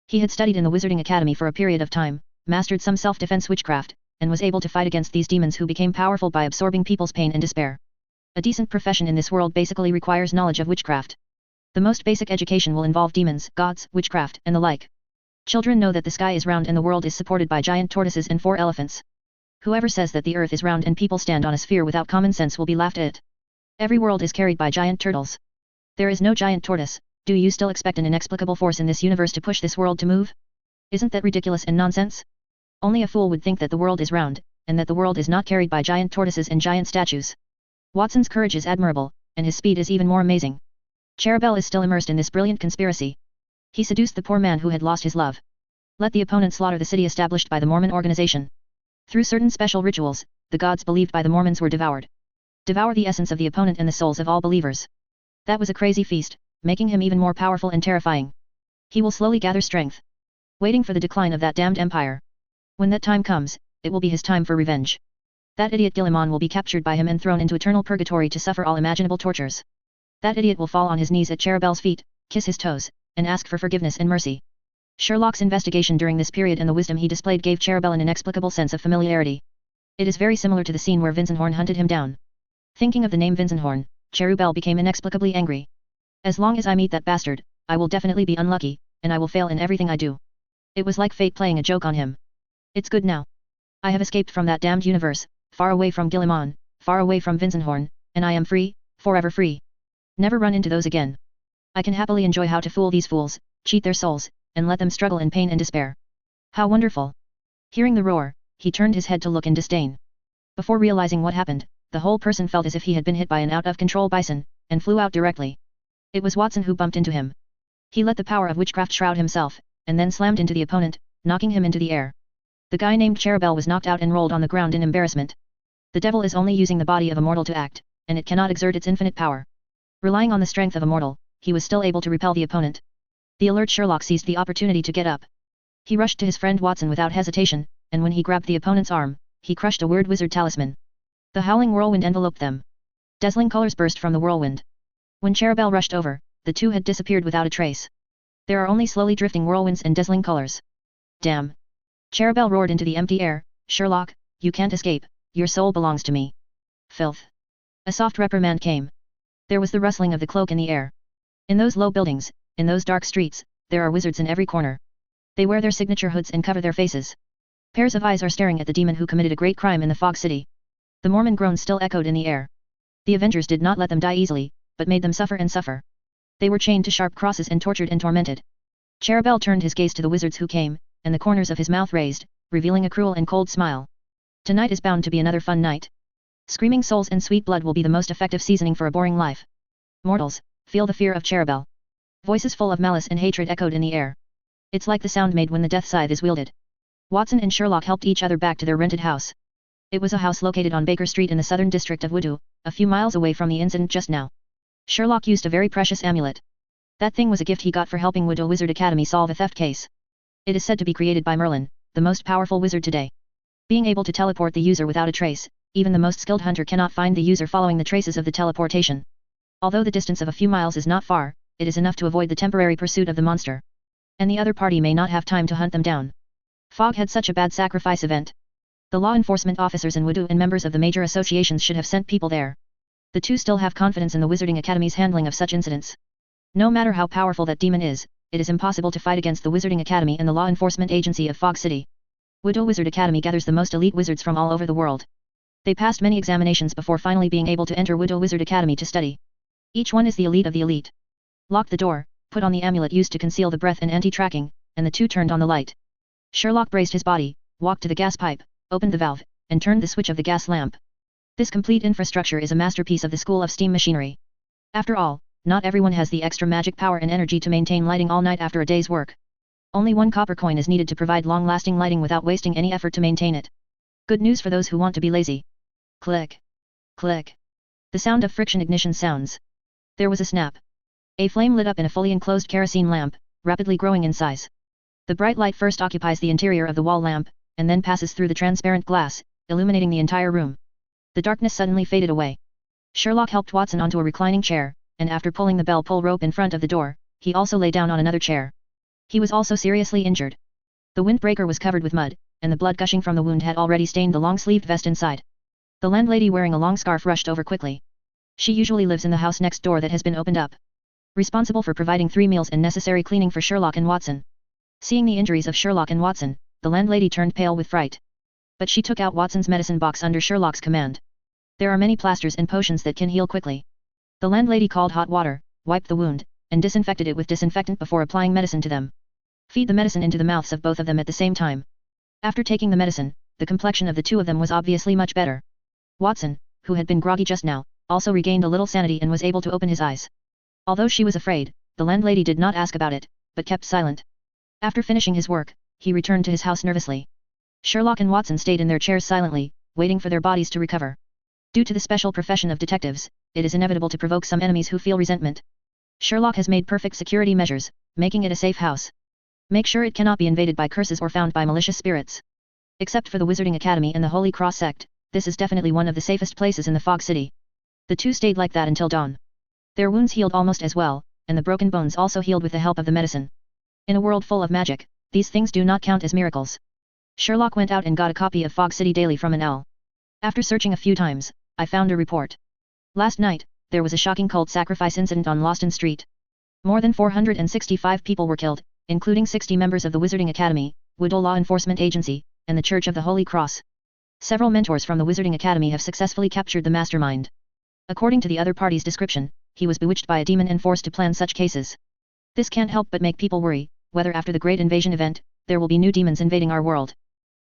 He had studied in the Wizarding Academy for a period of time, mastered some self-defense witchcraft, and was able to fight against these demons who became powerful by absorbing people's pain and despair. A decent profession in this world basically requires knowledge of witchcraft. The most basic education will involve demons, gods, witchcraft, and the like. Children know that the sky is round and the world is supported by giant tortoises and 4 elephants. Whoever says that the earth is round and people stand on a sphere without common sense will be laughed at. Every world is carried by giant turtles. There is no giant tortoise. Do you still expect an inexplicable force in this universe to push this world to move? Isn't that ridiculous and nonsense? Only a fool would think that the world is round, and that the world is not carried by giant tortoises and giant statues. Watson's courage is admirable, and his speed is even more amazing. Cherubel is still immersed in this brilliant conspiracy. He seduced the poor man who had lost his love. Let the opponent slaughter the city established by the Mormon organization. Through certain special rituals, the gods believed by the Mormons were devoured. Devour the essence of the opponent and the souls of all believers. That was a crazy feast, making him even more powerful and terrifying. He will slowly gather strength. Waiting for the decline of that damned empire. When that time comes, it will be his time for revenge. That idiot Guilliman will be captured by him and thrown into eternal purgatory to suffer all imaginable tortures. That idiot will fall on his knees at Cherubel's feet, kiss his toes, and ask for forgiveness and mercy. Sherlock's investigation during this period and the wisdom he displayed gave Cherubel an inexplicable sense of familiarity. It is very similar to the scene where Vinzenhorn hunted him down. Thinking of the name Vinzenhorn, Cherubel became inexplicably angry. As long as I meet that bastard, I will definitely be unlucky, and I will fail in everything I do. It was like fate playing a joke on him. It's good now. I have escaped from that damned universe, far away from Guilliman, far away from Vinzenhorn, and I am free, forever free. Never run into those again. I can happily enjoy how to fool these fools, cheat their souls, and let them struggle in pain and despair. How wonderful! Hearing the roar, he turned his head to look in disdain. Before realizing what happened, the whole person felt as if he had been hit by an out-of-control bison, and flew out directly. It was Watson who bumped into him. He let the power of witchcraft shroud himself, and then slammed into the opponent, knocking him into the air. The guy named Cherubel was knocked out and rolled on the ground in embarrassment. The devil is only using the body of a mortal to act, and it cannot exert its infinite power. Relying on the strength of a mortal, he was still able to repel the opponent. The alert Sherlock seized the opportunity to get up. He rushed to his friend Watson without hesitation, and when he grabbed the opponent's arm, he crushed a weird wizard talisman. The howling whirlwind enveloped them. Dazzling colors burst from the whirlwind. When Cherubel rushed over, the two had disappeared without a trace. There are only slowly drifting whirlwinds and dazzling colors. Damn! Cherubel roared into the empty air, Sherlock, you can't escape, your soul belongs to me. Filth! A soft reprimand came. There was the rustling of the cloak in the air. In those low buildings, in those dark streets, there are wizards in every corner. They wear their signature hoods and cover their faces. Pairs of eyes are staring at the demon who committed a great crime in the fog city. The Mormon groans still echoed in the air. The Avengers did not let them die easily, but made them suffer and suffer. They were chained to sharp crosses and tortured and tormented. Cherubel turned his gaze to the wizards who came, and the corners of his mouth raised, revealing a cruel and cold smile. Tonight is bound to be another fun night. Screaming souls and sweet blood will be the most effective seasoning for a boring life. Mortals, feel the fear of Cherubel. Voices full of malice and hatred echoed in the air. It's like the sound made when the death scythe is wielded. Watson and Sherlock helped each other back to their rented house. It was a house located on Baker Street in the southern district of Wudu, a few miles away from the incident just now. Sherlock used a very precious amulet. That thing was a gift he got for helping Wudu Wizard Academy solve a theft case. It is said to be created by Merlin, the most powerful wizard today. Being able to teleport the user without a trace, even the most skilled hunter cannot find the user following the traces of the teleportation. Although the distance of a few miles is not far, it is enough to avoid the temporary pursuit of the monster. And the other party may not have time to hunt them down. Fog had such a bad sacrifice event. The law enforcement officers in Wudu and members of the major associations should have sent people there. The two still have confidence in the Wizarding Academy's handling of such incidents. No matter how powerful that demon is, it is impossible to fight against the Wizarding Academy and the law enforcement agency of Fog City. Wudu Wizard Academy gathers the most elite wizards from all over the world. They passed many examinations before finally being able to enter Wudu Wizard Academy to study. Each one is the elite of the elite. Lock the door, put on the amulet used to conceal the breath and anti-tracking, and the two turned on the light. Sherlock braced his body, walked to the gas pipe, opened the valve, and turned the switch of the gas lamp. This complete infrastructure is a masterpiece of the school of steam machinery. After all, not everyone has the extra magic power and energy to maintain lighting all night after a day's work. Only 1 copper coin is needed to provide long-lasting lighting without wasting any effort to maintain it. Good news for those who want to be lazy. Click. Click. The sound of friction ignition sounds. There was a snap. A flame lit up in a fully enclosed kerosene lamp, rapidly growing in size. The bright light first occupies the interior of the wall lamp, and then passes through the transparent glass, illuminating the entire room. The darkness suddenly faded away. Sherlock helped Watson onto a reclining chair, and after pulling the bell pull rope in front of the door, he also lay down on another chair. He was also seriously injured. The windbreaker was covered with mud, and the blood gushing from the wound had already stained the long-sleeved vest inside. The landlady wearing a long scarf rushed over quickly. She usually lives in the house next door that has been opened up. Responsible for providing 3 meals and necessary cleaning for Sherlock and Watson. Seeing the injuries of Sherlock and Watson, the landlady turned pale with fright. But she took out Watson's medicine box under Sherlock's command. There are many plasters and potions that can heal quickly. The landlady called hot water, wiped the wound, and disinfected it with disinfectant before applying medicine to them. Feed the medicine into the mouths of both of them at the same time. After taking the medicine, the complexion of the 2 of them was obviously much better. Watson, who had been groggy just now, also regained a little sanity and was able to open his eyes. Although she was afraid, the landlady did not ask about it, but kept silent. After finishing his work, he returned to his house nervously. Sherlock and Watson stayed in their chairs silently, waiting for their bodies to recover. Due to the special profession of detectives, it is inevitable to provoke some enemies who feel resentment. Sherlock has made perfect security measures, making it a safe house. Make sure it cannot be invaded by curses or found by malicious spirits. Except for the Wizarding Academy and the Holy Cross sect, this is definitely one of the safest places in the Fog City. The 2 stayed like that until dawn. Their wounds healed almost as well, and the broken bones also healed with the help of the medicine. In a world full of magic, these things do not count as miracles. Sherlock went out and got a copy of Fog City Daily from an owl. After searching a few times, I found a report. Last night, there was a shocking cult sacrifice incident on Lawston Street. More than 465 people were killed, including 60 members of the Wizarding Academy, Woodall Law Enforcement Agency, and the Church of the Holy Cross. Several mentors from the Wizarding Academy have successfully captured the mastermind. According to the other party's description, he was bewitched by a demon and forced to plan such cases. This can't help but make people worry, whether after the Great Invasion event, there will be new demons invading our world.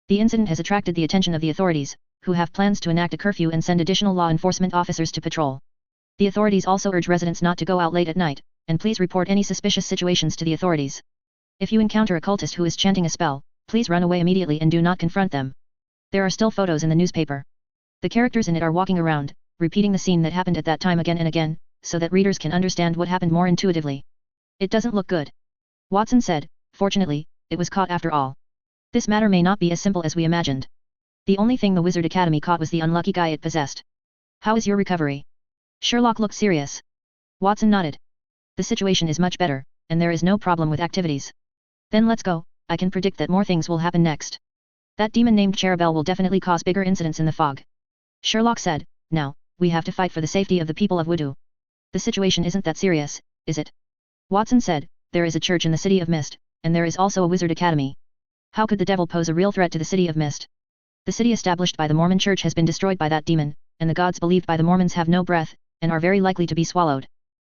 The incident has attracted the attention of the authorities, who have plans to enact a curfew and send additional law enforcement officers to patrol. The authorities also urge residents not to go out late at night, and please report any suspicious situations to the authorities. If you encounter a cultist who is chanting a spell, please run away immediately and do not confront them. There are still photos in the newspaper. The characters in it are walking around, repeating the scene that happened at that time again and again, so that readers can understand what happened more intuitively. It doesn't look good. Watson said. Fortunately, it was caught after all. This matter may not be as simple as we imagined. The only thing the Wizard Academy caught was the unlucky guy it possessed. How is your recovery? Sherlock looked serious. Watson nodded. The situation is much better, and there is no problem with activities. Then let's go. I can predict that more things will happen next. That demon named Cherubel will definitely cause bigger incidents in the fog. Sherlock said. Now, we have to fight for the safety of the people of Wudu. The situation isn't that serious, is it? Watson said. There is a church in the City of Mist, and there is also a Wizard Academy. How could the devil pose a real threat to the City of Mist? The city established by the Mormon Church has been destroyed by that demon, and the gods believed by the Mormons have no breath, and are very likely to be swallowed.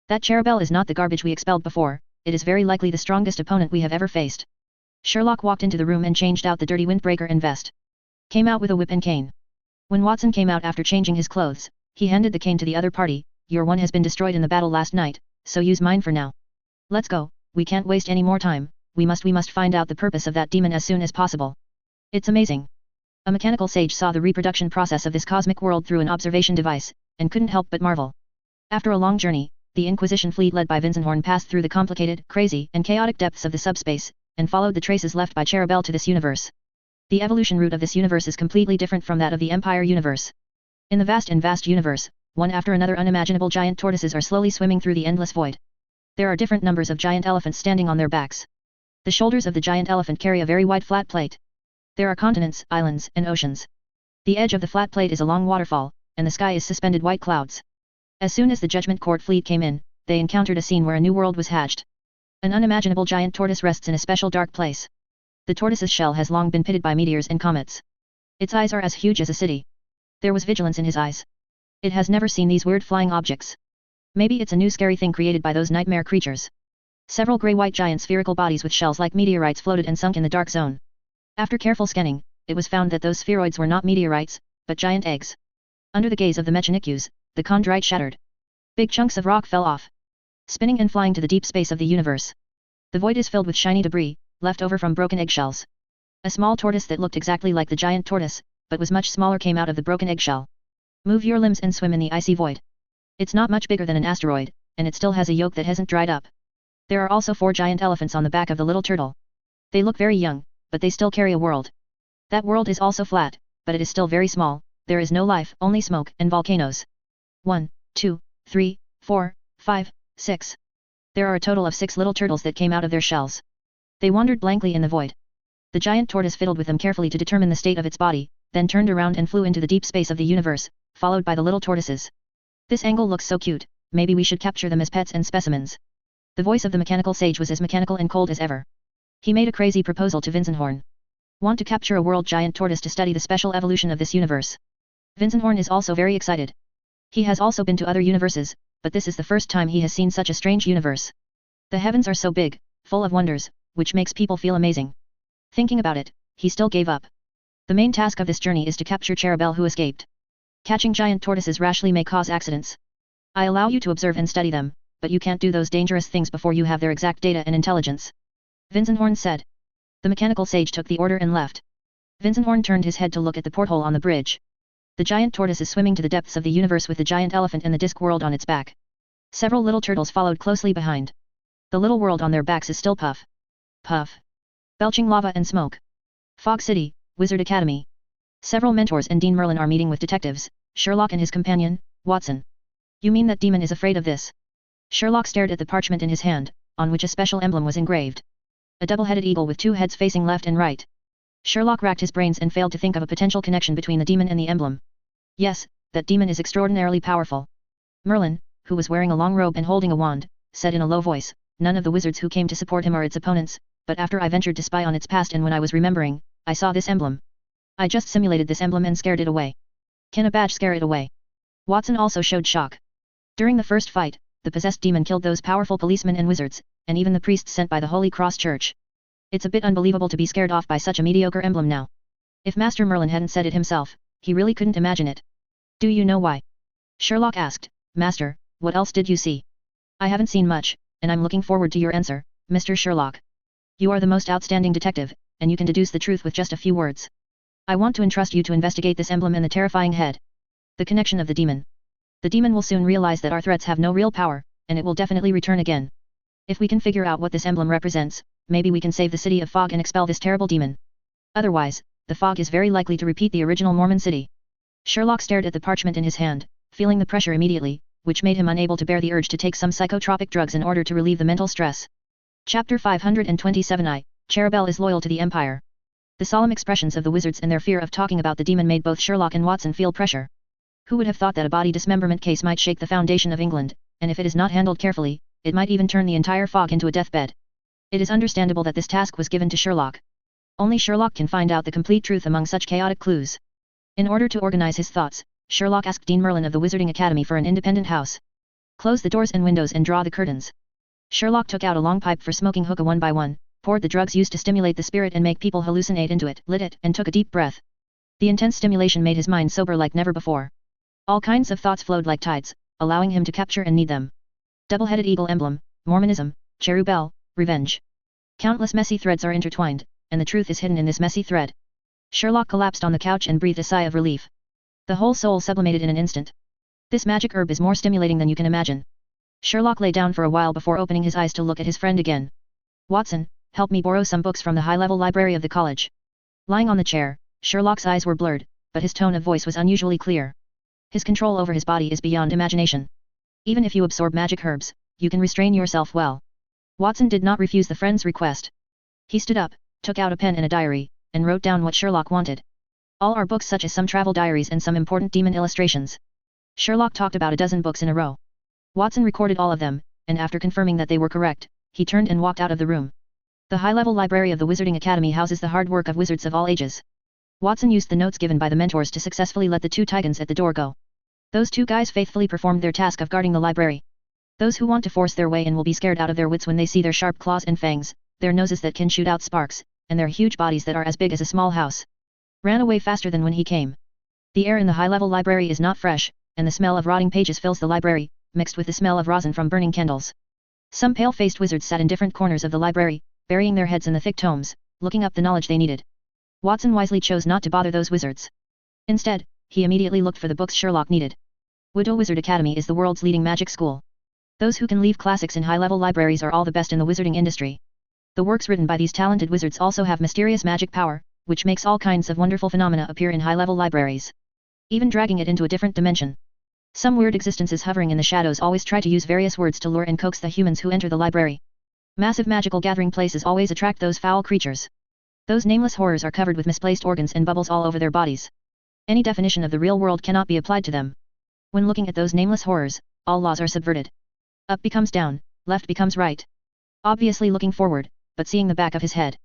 That Cherubel is not the garbage we expelled before, it is very likely the strongest opponent we have ever faced. Sherlock walked into the room and changed out the dirty windbreaker and vest. Came out with a whip and cane. When Watson came out after changing his clothes, he handed the cane to the other party. Your one has been destroyed in the battle last night, so use mine for now. Let's go, we can't waste any more time, we must find out the purpose of that demon as soon as possible. It's amazing. A mechanical sage saw the reproduction process of this cosmic world through an observation device, and couldn't help but marvel. After a long journey, the Inquisition fleet led by Vinzenhorn passed through the complicated, crazy, and chaotic depths of the subspace, and followed the traces left by Cherubel to this universe. The evolution route of this universe is completely different from that of the Empire universe. In the vast universe, one after another unimaginable giant tortoises are slowly swimming through the endless void. There are different numbers of giant elephants standing on their backs. The shoulders of the giant elephant carry a very wide flat plate. There are continents, islands, and oceans. The edge of the flat plate is a long waterfall, and the sky is suspended white clouds. As soon as the Judgment Court fleet came in, they encountered a scene where a new world was hatched. An unimaginable giant tortoise rests in a special dark place. The tortoise's shell has long been pitted by meteors and comets. Its eyes are as huge as a city. There was vigilance in his eyes. It has never seen these weird flying objects. Maybe it's a new scary thing created by those nightmare creatures. Several grey-white giant spherical bodies with shells like meteorites floated and sunk in the dark zone. After careful scanning, it was found that those spheroids were not meteorites, but giant eggs. Under the gaze of the Mechanikus, the chondrite shattered. Big chunks of rock fell off, spinning and flying to the deep space of the universe. The void is filled with shiny debris, left over from broken eggshells. A small tortoise that looked exactly like the giant tortoise, but was much smaller came out of the broken eggshell. Move your limbs and swim in the icy void. It's not much bigger than an asteroid, and it still has a yolk that hasn't dried up. There are also 4 giant elephants on the back of the little turtle. They look very young, but they still carry a world. That world is also flat, but it is still very small. There is no life, only smoke and volcanoes. 1, 2, 3, 4, 5, 6. There are a total of 6 little turtles that came out of their shells. They wandered blankly in the void. The giant tortoise fiddled with them carefully to determine the state of its body, then turned around and flew into the deep space of the universe, followed by the little tortoises. This angle looks so cute, maybe we should capture them as pets and specimens. The voice of the mechanical sage was as mechanical and cold as ever. He made a crazy proposal to Vinzenhorn. Want to capture a world giant tortoise to study the special evolution of this universe. Vinzenhorn is also very excited. He has also been to other universes, but this is the first time he has seen such a strange universe. The heavens are so big, full of wonders, which makes people feel amazing. Thinking about it, he still gave up. The main task of this journey is to capture Cherubel who escaped. Catching giant tortoises rashly may cause accidents. I allow you to observe and study them, but you can't do those dangerous things before you have their exact data and intelligence. Vinzenhorn said. The mechanical sage took the order and left. Vinzenhorn turned his head to look at the porthole on the bridge. The giant tortoise is swimming to the depths of the universe with the giant elephant and the disc world on its back. Several little turtles followed closely behind. The little world on their backs is still puff. Puff. Belching lava and smoke. Fog City, Wizard Academy. Several mentors and Dean Merlin are meeting with detectives, Sherlock and his companion, Watson. You mean that demon is afraid of this? Sherlock stared at the parchment in his hand, on which a special emblem was engraved. A double-headed eagle with 2 heads facing left and right. Sherlock racked his brains and failed to think of a potential connection between the demon and the emblem. Yes, that demon is extraordinarily powerful. Merlin, who was wearing a long robe and holding a wand, said in a low voice, none of the wizards who came to support him are its opponents, but after I ventured to spy on its past and when I was remembering, I saw this emblem. I just simulated this emblem and scared it away. Can a badge scare it away? Watson also showed shock. During the first fight, the possessed demon killed those powerful policemen and wizards, and even the priests sent by the Holy Cross Church. It's a bit unbelievable to be scared off by such a mediocre emblem now. If Master Merlin hadn't said it himself, he really couldn't imagine it. Do you know why? Sherlock asked. Master, what else did you see? I haven't seen much, and I'm looking forward to your answer, Mr. Sherlock. You are the most outstanding detective, and you can deduce the truth with just a few words. I want to entrust you to investigate this emblem and the terrifying head. The connection of the demon. The demon will soon realize that our threats have no real power, and it will definitely return again. If we can figure out what this emblem represents, maybe we can save the city of Fog and expel this terrible demon. Otherwise, the Fog is very likely to repeat the original Mormon city. Sherlock stared at the parchment in his hand, feeling the pressure immediately, which made him unable to bear the urge to take some psychotropic drugs in order to relieve the mental stress. Chapter 527 Cherubel is loyal to the Empire. The solemn expressions of the wizards and their fear of talking about the demon made both Sherlock and Watson feel pressure. Who would have thought that a body dismemberment case might shake the foundation of England, and if it is not handled carefully, it might even turn the entire Fog into a deathbed. It is understandable that this task was given to Sherlock. Only Sherlock can find out the complete truth among such chaotic clues. In order to organize his thoughts, Sherlock asked Dean Merlin of the Wizarding Academy for an independent house. Close the doors and windows and draw the curtains. Sherlock took out a long pipe for smoking hookah one by one, poured the drugs used to stimulate the spirit and make people hallucinate into it, lit it, and took a deep breath. The intense stimulation made his mind sober like never before. All kinds of thoughts flowed like tides, allowing him to capture and knead them. Double-headed eagle emblem, Mormonism, Cherubel, revenge. Countless messy threads are intertwined, and the truth is hidden in this messy thread. Sherlock collapsed on the couch and breathed a sigh of relief. The whole soul sublimated in an instant. This magic herb is more stimulating than you can imagine. Sherlock lay down for a while before opening his eyes to look at his friend again. Watson, help me borrow some books from the high-level library of the college. Lying on the chair, Sherlock's eyes were blurred, but his tone of voice was unusually clear. His control over his body is beyond imagination. Even if you absorb magic herbs, you can restrain yourself well. Watson did not refuse the friend's request. He stood up, took out a pen and a diary, and wrote down what Sherlock wanted. All are books such as some travel diaries and some important demon illustrations. Sherlock talked about a dozen books in a row. Watson recorded all of them, and after confirming that they were correct, he turned and walked out of the room. The high-level library of the Wizarding Academy houses the hard work of wizards of all ages. Watson used the notes given by the mentors to successfully let the 2 Tigans at the door go. Those 2 guys faithfully performed their task of guarding the library. Those who want to force their way in will be scared out of their wits when they see their sharp claws and fangs, their noses that can shoot out sparks, and their huge bodies that are as big as a small house. ran away faster than when he came. The air in the high-level library is not fresh, and the smell of rotting pages fills the library, mixed with the smell of rosin from burning candles. Some pale-faced wizards sat in different corners of the library, burying their heads in the thick tomes, looking up the knowledge they needed. Watson wisely chose not to bother those wizards. Instead, he immediately looked for the books Sherlock needed. Woodville Wizard Academy is the world's leading magic school. Those who can leave classics in high-level libraries are all the best in the wizarding industry. The works written by these talented wizards also have mysterious magic power, which makes all kinds of wonderful phenomena appear in high-level libraries, even dragging it into a different dimension. Some weird existences hovering in the shadows always try to use various words to lure and coax the humans who enter the library. Massive magical gathering places always attract those foul creatures. Those nameless horrors are covered with misplaced organs and bubbles all over their bodies. Any definition of the real world cannot be applied to them. When looking at those nameless horrors, all laws are subverted. Up becomes down, left becomes right. Obviously looking forward, but seeing the back of his head.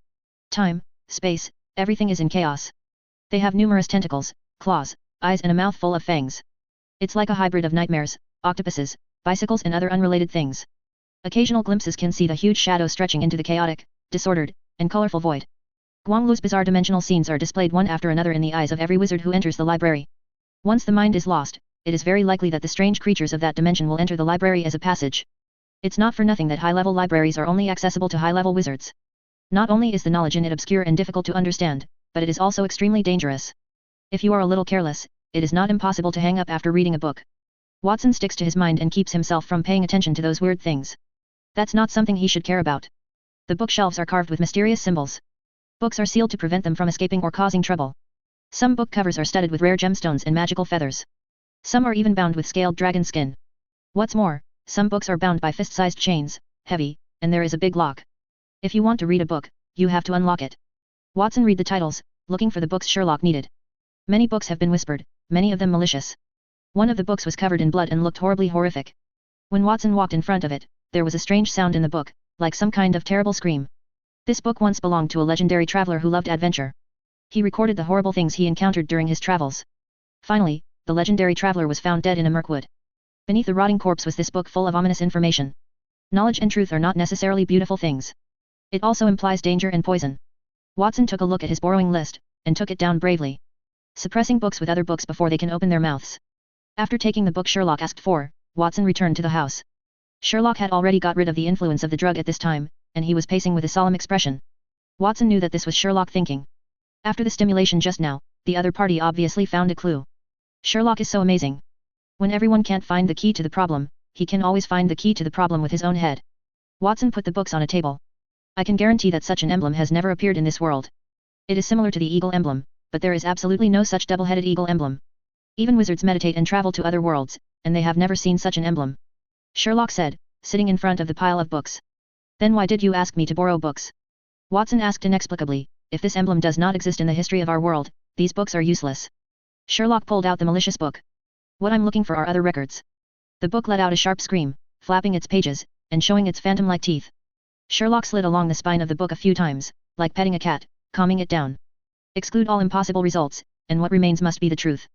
Time, space, everything is in chaos. They have numerous tentacles, claws, eyes and a mouth full of fangs. It's like a hybrid of nightmares, octopuses, bicycles and other unrelated things. Occasional glimpses can see the huge shadow stretching into the chaotic, disordered, and colorful void. Guanglu's bizarre dimensional scenes are displayed one after another in the eyes of every wizard who enters the library. Once the mind is lost, it is very likely that the strange creatures of that dimension will enter the library as a passage. It's not for nothing that high-level libraries are only accessible to high-level wizards. Not only is the knowledge in it obscure and difficult to understand, but it is also extremely dangerous. If you are a little careless, it is not impossible to hang up after reading a book. Watson sticks to his mind and keeps himself from paying attention to those weird things. That's not something he should care about. The bookshelves are carved with mysterious symbols. Books are sealed to prevent them from escaping or causing trouble. Some book covers are studded with rare gemstones and magical feathers. Some are even bound with scaled dragon skin. What's more, some books are bound by fist-sized chains, heavy, and there is a big lock. If you want to read a book, you have to unlock it. Watson read the titles, looking for the books Sherlock needed. Many books have been whispered, many of them malicious. One of the books was covered in blood and looked horribly horrific. When Watson walked in front of it, there was a strange sound in the book, like some kind of terrible scream. This book once belonged to a legendary traveler who loved adventure. He recorded the horrible things he encountered during his travels. Finally, the legendary traveler was found dead in a mirkwood. Beneath the rotting corpse was this book full of ominous information. Knowledge and truth are not necessarily beautiful things. It also implies danger and poison. Watson took a look at his borrowing list, and took it down bravely, suppressing books with other books before they can open their mouths. After taking the book Sherlock asked for, Watson returned to the house. Sherlock had already got rid of the influence of the drug at this time, and he was pacing with a solemn expression. Watson knew that this was Sherlock thinking. After the stimulation just now, the other party obviously found a clue. Sherlock is so amazing. When everyone can't find the key to the problem, he can always find the key to the problem with his own head. Watson put the books on a table. I can guarantee that such an emblem has never appeared in this world. It is similar to the eagle emblem, but there is absolutely no such double-headed eagle emblem. Even wizards meditate and travel to other worlds, and they have never seen such an emblem. Sherlock said, sitting in front of the pile of books. Then why did you ask me to borrow books? Watson asked inexplicably. If this emblem does not exist in the history of our world, these books are useless. Sherlock pulled out the malicious book. What I'm looking for are other records. The book let out a sharp scream, flapping its pages, and showing its phantom-like teeth. Sherlock slid along the spine of the book a few times, like petting a cat, calming it down. Exclude all impossible results, and what remains must be the truth.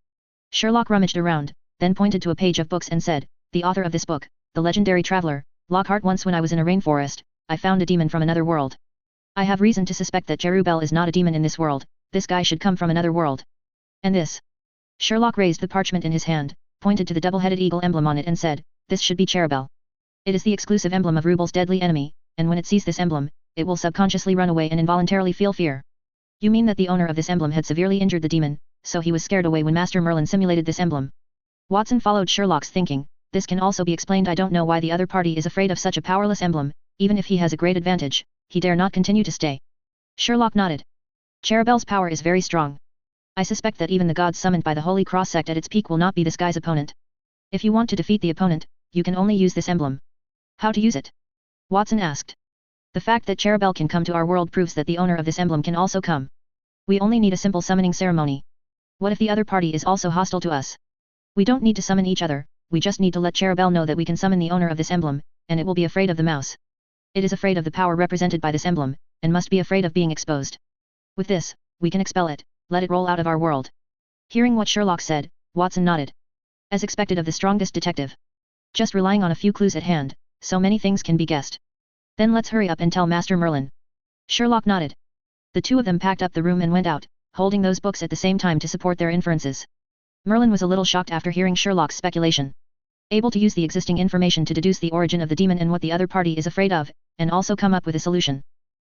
Sherlock rummaged around, then pointed to a page of books and said, the author of this book, the legendary traveler, Lockhart. Once when I was in a rainforest, I found a demon from another world. I have reason to suspect that Cherubel is not a demon in this world, this guy should come from another world. And this? Sherlock raised the parchment in his hand, pointed to the double-headed eagle emblem on it and said, this should be Cherubel. It is the exclusive emblem of Rubel's deadly enemy, and when it sees this emblem, it will subconsciously run away and involuntarily feel fear. You mean that the owner of this emblem had severely injured the demon, so he was scared away when Master Merlin simulated this emblem? Watson followed Sherlock's thinking. This can also be explained. I don't know why the other party is afraid of such a powerless emblem, even if he has a great advantage, he dare not continue to stay. Sherlock nodded. Cherubel's power is very strong. I suspect that even the gods summoned by the Holy Cross sect at its peak will not be this guy's opponent. If you want to defeat the opponent, you can only use this emblem. How to use it? Watson asked. The fact that Cherubel can come to our world proves that the owner of this emblem can also come. We only need a simple summoning ceremony. What if the other party is also hostile to us? We don't need to summon each other, we just need to let Cherubel know that we can summon the owner of this emblem, and it will be afraid of the mouse. It is afraid of the power represented by this emblem, and must be afraid of being exposed. With this, we can expel it, let it roll out of our world. Hearing what Sherlock said, Watson nodded. As expected of the strongest detective. Just relying on a few clues at hand, so many things can be guessed. Then let's hurry up and tell Master Merlin. Sherlock nodded. The two of them packed up the room and went out, holding those books at the same time to support their inferences. Merlin was a little shocked after hearing Sherlock's speculation. Able to use the existing information to deduce the origin of the demon and what the other party is afraid of, and also come up with a solution.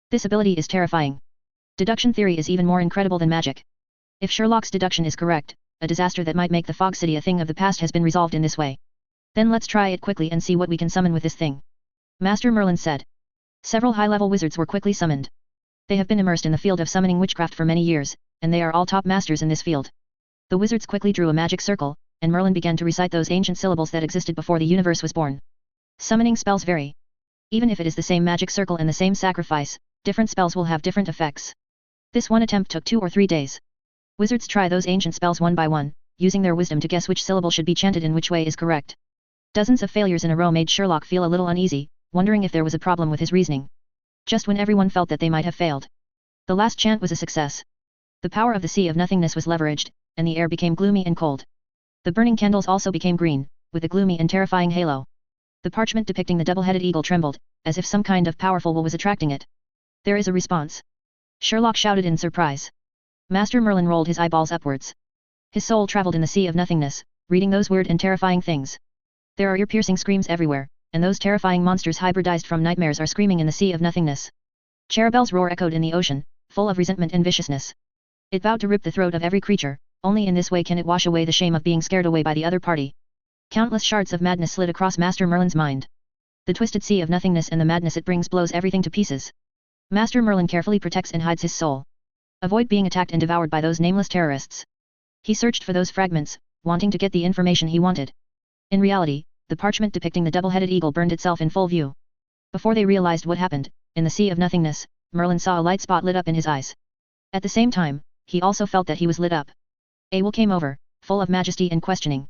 This ability is terrifying. Deduction theory is even more incredible than magic. If Sherlock's deduction is correct, a disaster that might make the Fog City a thing of the past has been resolved in this way. Then let's try it quickly and see what we can summon with this thing. Master Merlin said. Several high-level wizards were quickly summoned. They have been immersed in the field of summoning witchcraft for many years, and they are all top masters in this field. The wizards quickly drew a magic circle, and Merlin began to recite those ancient syllables that existed before the universe was born. Summoning spells vary. Even if it is the same magic circle and the same sacrifice, different spells will have different effects. This one attempt took 2 or 3 days. Wizards try those ancient spells one by one, using their wisdom to guess which syllable should be chanted in which way is correct. Dozens of failures in a row made Sherlock feel a little uneasy, wondering if there was a problem with his reasoning. Just when everyone felt that they might have failed. The last chant was a success. The power of the Sea of Nothingness was leveraged, and the air became gloomy and cold. The burning candles also became green, with a gloomy and terrifying halo. The parchment depicting the double-headed eagle trembled, as if some kind of powerful will was attracting it. There is a response. Sherlock shouted in surprise. Master Merlin rolled his eyeballs upwards. His soul traveled in the Sea of Nothingness, reading those weird and terrifying things. There are ear-piercing screams everywhere, and those terrifying monsters hybridized from nightmares are screaming in the Sea of Nothingness. Cherubel's roar echoed in the ocean, full of resentment and viciousness. It vowed to rip the throat of every creature, only in this way can it wash away the shame of being scared away by the other party. Countless shards of madness slid across Master Merlin's mind. The twisted Sea of Nothingness and the madness it brings blows everything to pieces. Master Merlin carefully protects and hides his soul. Avoid being attacked and devoured by those nameless terrorists. He searched for those fragments, wanting to get the information he wanted. In reality, the parchment depicting the double-headed eagle burned itself in full view. Before they realized what happened, in the Sea of Nothingness, Merlin saw a light spot lit up in his eyes. At the same time, he also felt that he was lit up. A will came over, full of majesty and questioning.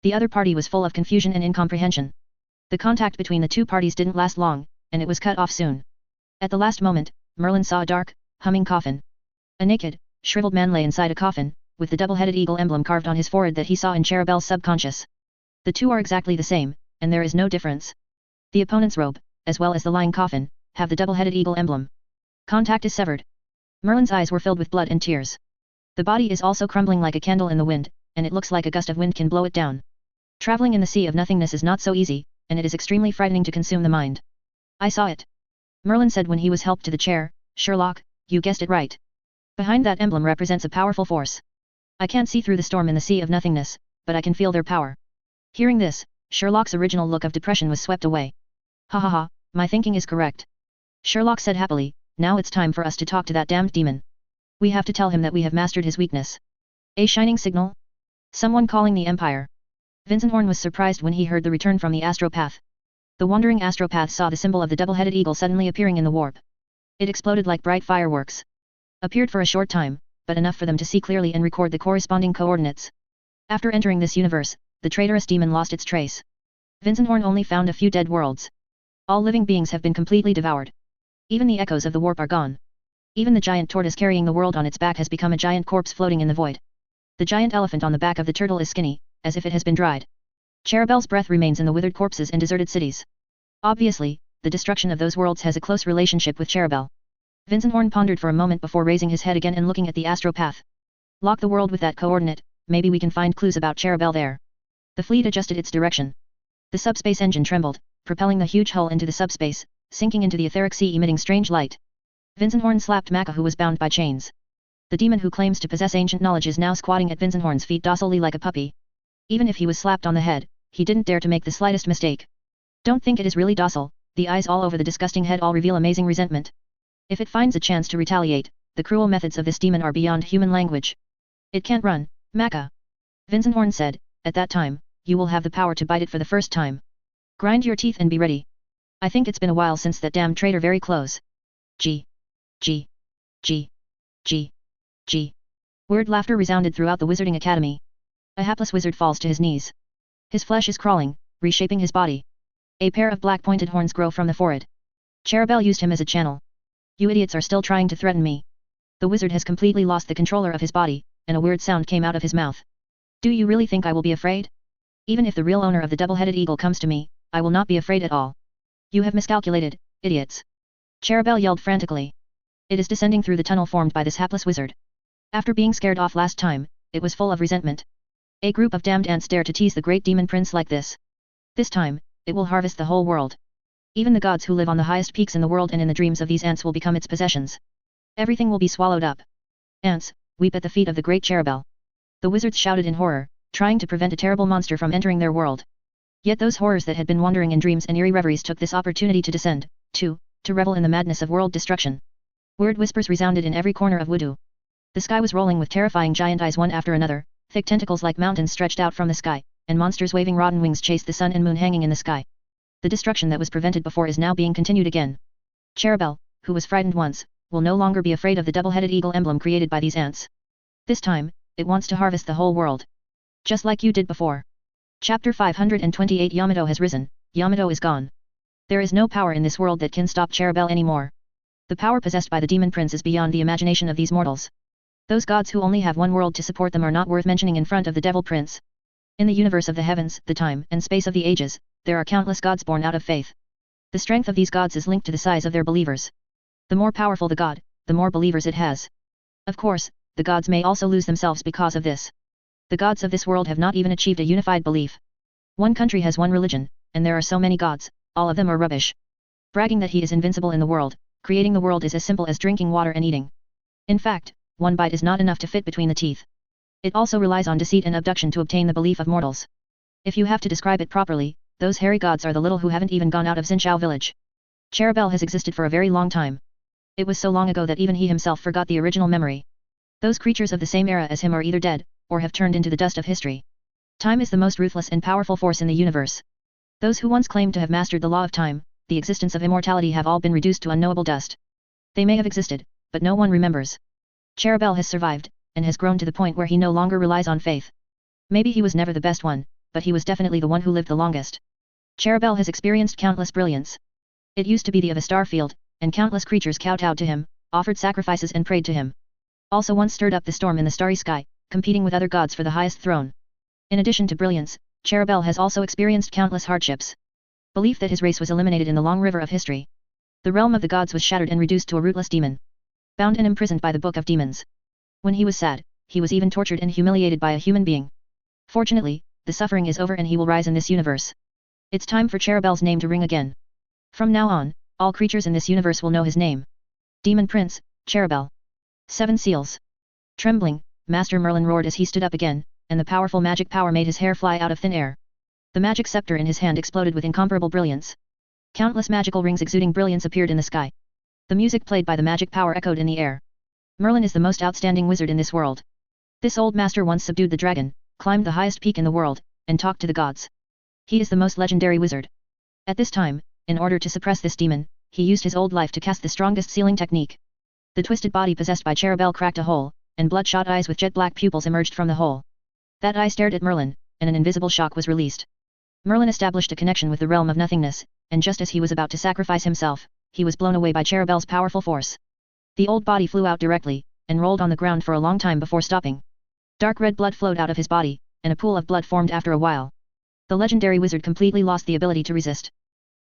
The other party was full of confusion and incomprehension. The contact between the two parties didn't last long, and it was cut off soon. At the last moment, Merlin saw a dark, humming coffin. A naked, shriveled man lay inside a coffin, with the double-headed eagle emblem carved on his forehead that he saw in Cherubel's subconscious. The two are exactly the same, and there is no difference. The opponent's robe, as well as the lying coffin, have the double-headed eagle emblem. Contact is severed. Merlin's eyes were filled with blood and tears. The body is also crumbling like a candle in the wind, and it looks like a gust of wind can blow it down. Traveling in the Sea of Nothingness is not so easy, and it is extremely frightening to consume the mind. I saw it. Merlin said when he was helped to the chair. Sherlock, you guessed it right. Behind that emblem represents a powerful force. I can't see through the storm in the Sea of Nothingness, but I can feel their power. Hearing this, Sherlock's original look of depression was swept away. Ha ha ha, my thinking is correct. Sherlock said happily, now it's time for us to talk to that damned demon. We have to tell him that we have mastered his weakness. A shining signal? Someone calling the Empire. Vinzenhorn was surprised when he heard the return from the astropath. The wandering astropath saw the symbol of the double-headed eagle suddenly appearing in the warp. It exploded like bright fireworks. Appeared for a short time, but enough for them to see clearly and record the corresponding coordinates. After entering this universe, the traitorous demon lost its trace. Vinzenhorn only found a few dead worlds. All living beings have been completely devoured. Even the echoes of the warp are gone. Even the giant tortoise carrying the world on its back has become a giant corpse floating in the void. The giant elephant on the back of the turtle is skinny, as if it has been dried. Cherubel's breath remains in the withered corpses and deserted cities. Obviously, the destruction of those worlds has a close relationship with Cherubel. Vinzenhorn pondered for a moment before raising his head again and looking at the astropath. Lock the world with that coordinate, maybe we can find clues about Cherubel there. The fleet adjusted its direction. The subspace engine trembled, propelling the huge hull into the subspace, sinking into the etheric sea emitting strange light. Vinzenhorn slapped Maka who was bound by chains. The demon who claims to possess ancient knowledge is now squatting at Vinzenhorn's feet docilely like a puppy. Even if he was slapped on the head, he didn't dare to make the slightest mistake. Don't think it is really docile, the eyes all over the disgusting head all reveal amazing resentment. If it finds a chance to retaliate, the cruel methods of this demon are beyond human language. It can't run, Maka. Vinzenhorn said, at that time, you will have the power to bite it for the first time. Grind your teeth and be ready. I think it's been a while since that damn traitor very close. G. G. G. G. G. Weird laughter resounded throughout the Wizarding Academy. A hapless wizard falls to his knees. His flesh is crawling, reshaping his body. A pair of black pointed horns grow from the forehead. Cherubel used him as a channel. You idiots are still trying to threaten me. The wizard has completely lost the controller of his body, and a weird sound came out of his mouth. Do you really think I will be afraid? Even if the real owner of the double-headed eagle comes to me, I will not be afraid at all. You have miscalculated, idiots. Cherubel yelled frantically. It is descending through the tunnel formed by this hapless wizard. After being scared off last time, it was full of resentment. A group of damned ants dare to tease the great demon prince like this. This time, it will harvest the whole world. Even the gods who live on the highest peaks in the world and in the dreams of these ants will become its possessions. Everything will be swallowed up. Ants, weep at the feet of the great cherubel. The wizards shouted in horror, trying to prevent a terrible monster from entering their world. Yet those horrors that had been wandering in dreams and eerie reveries took this opportunity to descend, to revel in the madness of world destruction. Weird whispers resounded in every corner of Wudu. The sky was rolling with terrifying giant eyes one after another, thick tentacles like mountains stretched out from the sky, and monsters waving rotten wings chased the sun and moon hanging in the sky. The destruction that was prevented before is now being continued again. Cherubel, who was frightened once, will no longer be afraid of the double-headed eagle emblem created by these ants. This time, it wants to harvest the whole world. Just like you did before. Chapter 528 Yamato has risen, Yamato is gone. There is no power in this world that can stop Cherubel anymore. The power possessed by the demon prince is beyond the imagination of these mortals. Those gods who only have one world to support them are not worth mentioning in front of the devil prince. In the universe of the heavens, the time and space of the ages, there are countless gods born out of faith. The strength of these gods is linked to the size of their believers. The more powerful the god, the more believers it has. Of course, the gods may also lose themselves because of this. The gods of this world have not even achieved a unified belief. One country has one religion, and there are so many gods, all of them are rubbish. Bragging that he is invincible in the world, creating the world is as simple as drinking water and eating. In fact, one bite is not enough to fit between the teeth. It also relies on deceit and abduction to obtain the belief of mortals. If you have to describe it properly, those hairy gods are the little who haven't even gone out of Xinqiao village. Cherubel has existed for a very long time. It was so long ago that even he himself forgot the original memory. Those creatures of the same era as him are either dead, or have turned into the dust of history. Time is the most ruthless and powerful force in the universe. Those who once claimed to have mastered the law of time, the existence of immortality have all been reduced to unknowable dust. They may have existed, but no one remembers. Cherubel has survived, and has grown to the point where he no longer relies on faith. Maybe he was never the best one, but he was definitely the one who lived the longest. Cherubel has experienced countless brilliance. It used to be the of a star field, and countless creatures kowtowed to him, offered sacrifices and prayed to him. Also once stirred up the storm in the starry sky, competing with other gods for the highest throne. In addition to brilliance, Cherubel has also experienced countless hardships. Belief that his race was eliminated in the long river of history. The realm of the gods was shattered and reduced to a rootless demon. Bound and imprisoned by the book of demons. When he was sad, he was even tortured and humiliated by a human being. Fortunately, the suffering is over and he will rise in this universe. It's time for Cherubel's name to ring again. From now on, all creatures in this universe will know his name. Demon Prince, Cherubel. 7 Seals. Trembling, Master Merlin roared as he stood up again, and the powerful magic power made his hair fly out of thin air. The magic scepter in his hand exploded with incomparable brilliance. Countless magical rings exuding brilliance appeared in the sky. The music played by the magic power echoed in the air. Merlin is the most outstanding wizard in this world. This old master once subdued the dragon, climbed the highest peak in the world, and talked to the gods. He is the most legendary wizard. At this time, in order to suppress this demon, he used his old life to cast the strongest sealing technique. The twisted body possessed by Cherubel cracked a hole, and bloodshot eyes with jet-black pupils emerged from the hole. That eye stared at Merlin, and an invisible shock was released. Merlin established a connection with the realm of nothingness, and just as he was about to sacrifice himself, he was blown away by Cherubel's powerful force. The old body flew out directly, and rolled on the ground for a long time before stopping. Dark red blood flowed out of his body, and a pool of blood formed after a while. The legendary wizard completely lost the ability to resist.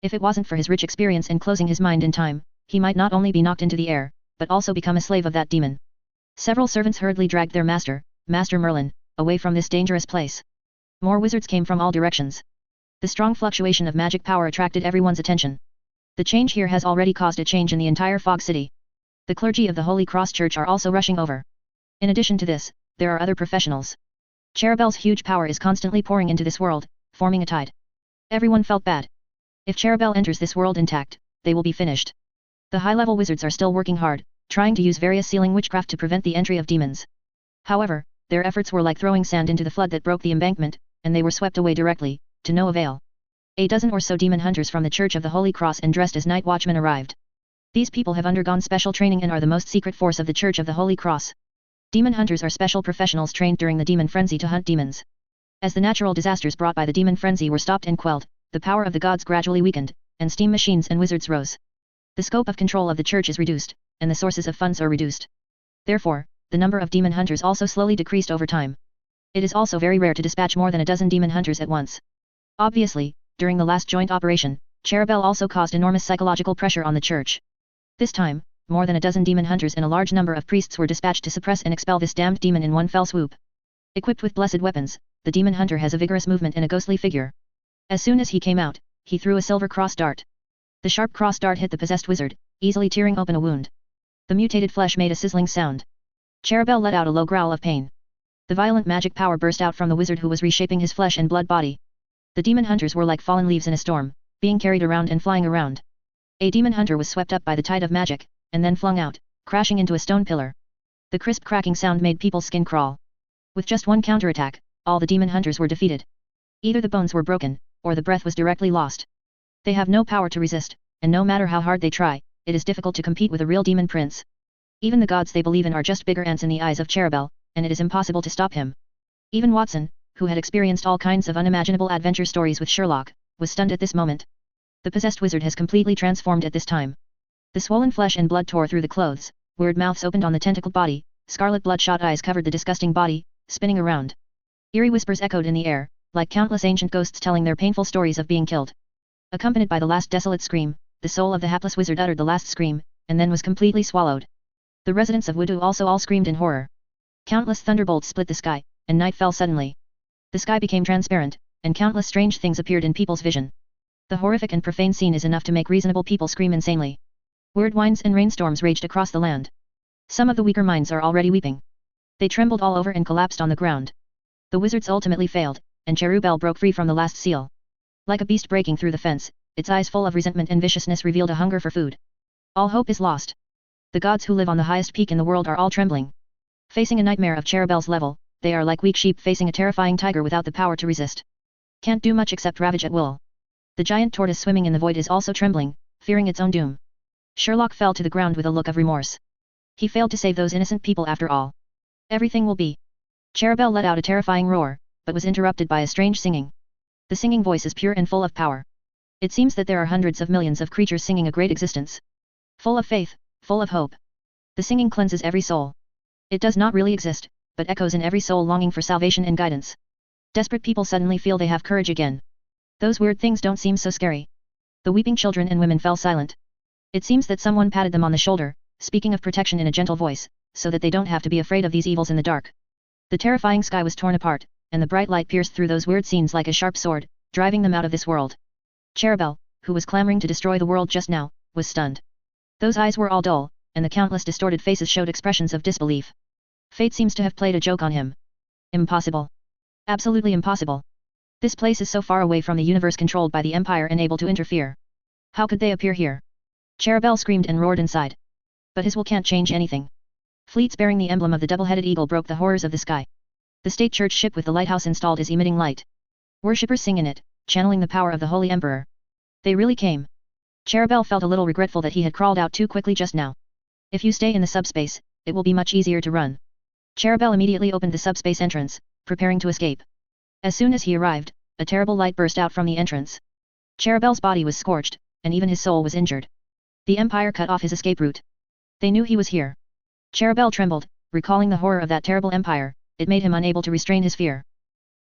If it wasn't for his rich experience in closing his mind in time, he might not only be knocked into the air, but also become a slave of that demon. Several servants hurriedly dragged their master, Master Merlin, away from this dangerous place. More wizards came from all directions. The strong fluctuation of magic power attracted everyone's attention. The change here has already caused a change in the entire Fog City. The clergy of the Holy Cross Church are also rushing over. In addition to this, there are other professionals. Cherubel's huge power is constantly pouring into this world, forming a tide. Everyone felt bad. If Cherubel enters this world intact, they will be finished. The high-level wizards are still working hard, trying to use various sealing witchcraft to prevent the entry of demons. However, their efforts were like throwing sand into the flood that broke the embankment, and they were swept away directly, to no avail. A dozen or so demon hunters from the Church of the Holy Cross and dressed as night watchmen arrived. These people have undergone special training and are the most secret force of the Church of the Holy Cross. Demon hunters are special professionals trained during the demon frenzy to hunt demons. As the natural disasters brought by the demon frenzy were stopped and quelled, the power of the gods gradually weakened, and steam machines and wizards rose. The scope of control of the church is reduced, and the sources of funds are reduced. Therefore, the number of demon hunters also slowly decreased over time. It is also very rare to dispatch more than a dozen demon hunters at once. Obviously, during the last joint operation, Cherubel also caused enormous psychological pressure on the church. This time, more than a dozen demon hunters and a large number of priests were dispatched to suppress and expel this damned demon in one fell swoop. Equipped with blessed weapons, the demon hunter has a vigorous movement and a ghostly figure. As soon as he came out, he threw a silver cross dart. The sharp cross dart hit the possessed wizard, easily tearing open a wound. The mutated flesh made a sizzling sound. Cherubel let out a low growl of pain. The violent magic power burst out from the wizard who was reshaping his flesh and blood body. The demon hunters were like fallen leaves in a storm, being carried around and flying around. A demon hunter was swept up by the tide of magic, and then flung out, crashing into a stone pillar. The crisp cracking sound made people's skin crawl. With just one counterattack, all the demon hunters were defeated. Either the bones were broken, or the breath was directly lost. They have no power to resist, and no matter how hard they try, it is difficult to compete with a real demon prince. Even the gods they believe in are just bigger ants in the eyes of Cherubel, and it is impossible to stop him. Even Watson, who had experienced all kinds of unimaginable adventure stories with Sherlock, was stunned at this moment. The possessed wizard has completely transformed at this time. The swollen flesh and blood tore through the clothes, weird mouths opened on the tentacled body, scarlet bloodshot eyes covered the disgusting body, spinning around. Eerie whispers echoed in the air, like countless ancient ghosts telling their painful stories of being killed. Accompanied by the last desolate scream, the soul of the hapless wizard uttered the last scream, and then was completely swallowed. The residents of Wudu also all screamed in horror. Countless thunderbolts split the sky, and night fell suddenly. The sky became transparent, and countless strange things appeared in people's vision. The horrific and profane scene is enough to make reasonable people scream insanely. Weird winds and rainstorms raged across the land. Some of the weaker minds are already weeping. They trembled all over and collapsed on the ground. The wizards ultimately failed, and Cherubel broke free from the last seal. Like a beast breaking through the fence, its eyes full of resentment and viciousness revealed a hunger for food. All hope is lost. The gods who live on the highest peak in the world are all trembling. Facing a nightmare of Cherubel's level, they are like weak sheep facing a terrifying tiger without the power to resist. Can't do much except ravage at will. The giant tortoise swimming in the void is also trembling, fearing its own doom. Sherlock fell to the ground with a look of remorse. He failed to save those innocent people after all. Everything will be. Cherubel let out a terrifying roar, but was interrupted by a strange singing. The singing voice is pure and full of power. It seems that there are hundreds of millions of creatures singing a great existence. Full of faith, full of hope. The singing cleanses every soul. It does not really exist, but echoes in every soul longing for salvation and guidance. Desperate people suddenly feel they have courage again. Those weird things don't seem so scary. The weeping children and women fell silent. It seems that someone patted them on the shoulder, speaking of protection in a gentle voice, so that they don't have to be afraid of these evils in the dark. The terrifying sky was torn apart, and the bright light pierced through those weird scenes like a sharp sword, driving them out of this world. Cherubel, who was clamoring to destroy the world just now, was stunned. Those eyes were all dull, and the countless distorted faces showed expressions of disbelief. Fate seems to have played a joke on him. Impossible. Absolutely impossible. This place is so far away from the universe controlled by the Empire and able to interfere. How could they appear here? Cherubel screamed and roared inside. But his will can't change anything. Fleets bearing the emblem of the double-headed eagle broke the horrors of the sky. The state church ship with the lighthouse installed is emitting light. Worshippers sing in it, channeling the power of the Holy Emperor. They really came. Cherubel felt a little regretful that he had crawled out too quickly just now. If you stay in the subspace, it will be much easier to run. Cherubel immediately opened the subspace entrance, preparing to escape. As soon as he arrived, a terrible light burst out from the entrance. Cherubel's body was scorched, and even his soul was injured. The Empire cut off his escape route. They knew he was here. Cherubel trembled, recalling the horror of that terrible empire. It made him unable to restrain his fear.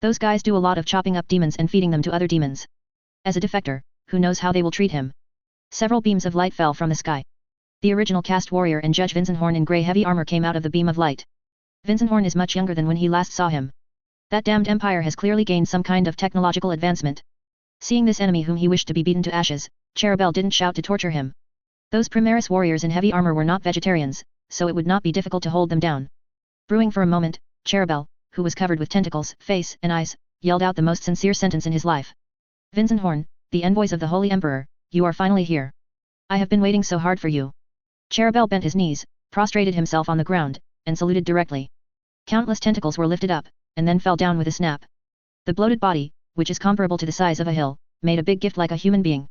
Those guys do a lot of chopping up demons and feeding them to other demons. As a defector, who knows how they will treat him? Several beams of light fell from the sky. The original caste warrior and Judge Vinzenhorn in grey heavy armor came out of the beam of light. Vinzenhorn is much younger than when he last saw him. That damned empire has clearly gained some kind of technological advancement. Seeing this enemy whom he wished to be beaten to ashes, Cherubel didn't shout to torture him. Those Primaris warriors in heavy armor were not vegetarians, so it would not be difficult to hold them down. Brewing for a moment, Cherubel, who was covered with tentacles, face, and eyes, yelled out the most sincere sentence in his life. Vinzenhorn, the envoys of the Holy Emperor, you are finally here. I have been waiting so hard for you. Cherubel bent his knees, prostrated himself on the ground, and saluted directly. Countless tentacles were lifted up, and then fell down with a snap. The bloated body, which is comparable to the size of a hill, made a big gift like a human being.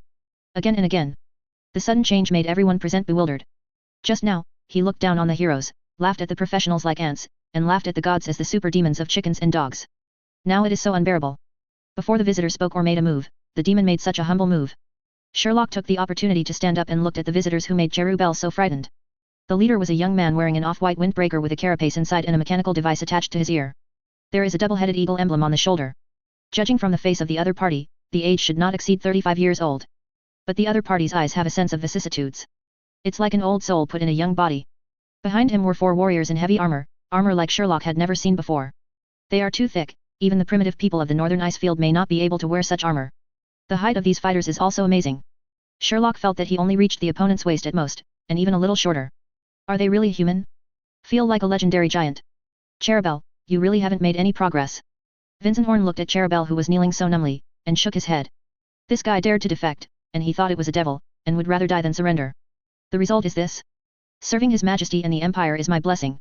Again and again. The sudden change made everyone present bewildered. Just now, he looked down on the heroes, laughed at the professionals like ants, and laughed at the gods as the super demons of chickens and dogs. Now it is so unbearable. Before the visitor spoke or made a move, the demon made such a humble move. Sherlock took the opportunity to stand up and looked at the visitors who made Cherubel so frightened. The leader was a young man wearing an off-white windbreaker with a carapace inside and a mechanical device attached to his ear. There is a double-headed eagle emblem on the shoulder. Judging from the face of the other party, the age should not exceed 35 years old. But the other party's eyes have a sense of vicissitudes. It's like an old soul put in a young body. Behind him were 4 warriors in heavy armor, armor like Sherlock had never seen before. They are too thick, even the primitive people of the northern ice field may not be able to wear such armor. The height of these fighters is also amazing. Sherlock felt that he only reached the opponent's waist at most, and even a little shorter. Are they really human? Feel like a legendary giant. Cherubel, you really haven't made any progress. Vinzenhorn looked at Cherubel who was kneeling so numbly, and shook his head. This guy dared to defect, and he thought it was a devil, and would rather die than surrender. The result is this. Serving His Majesty and the Empire is my blessing.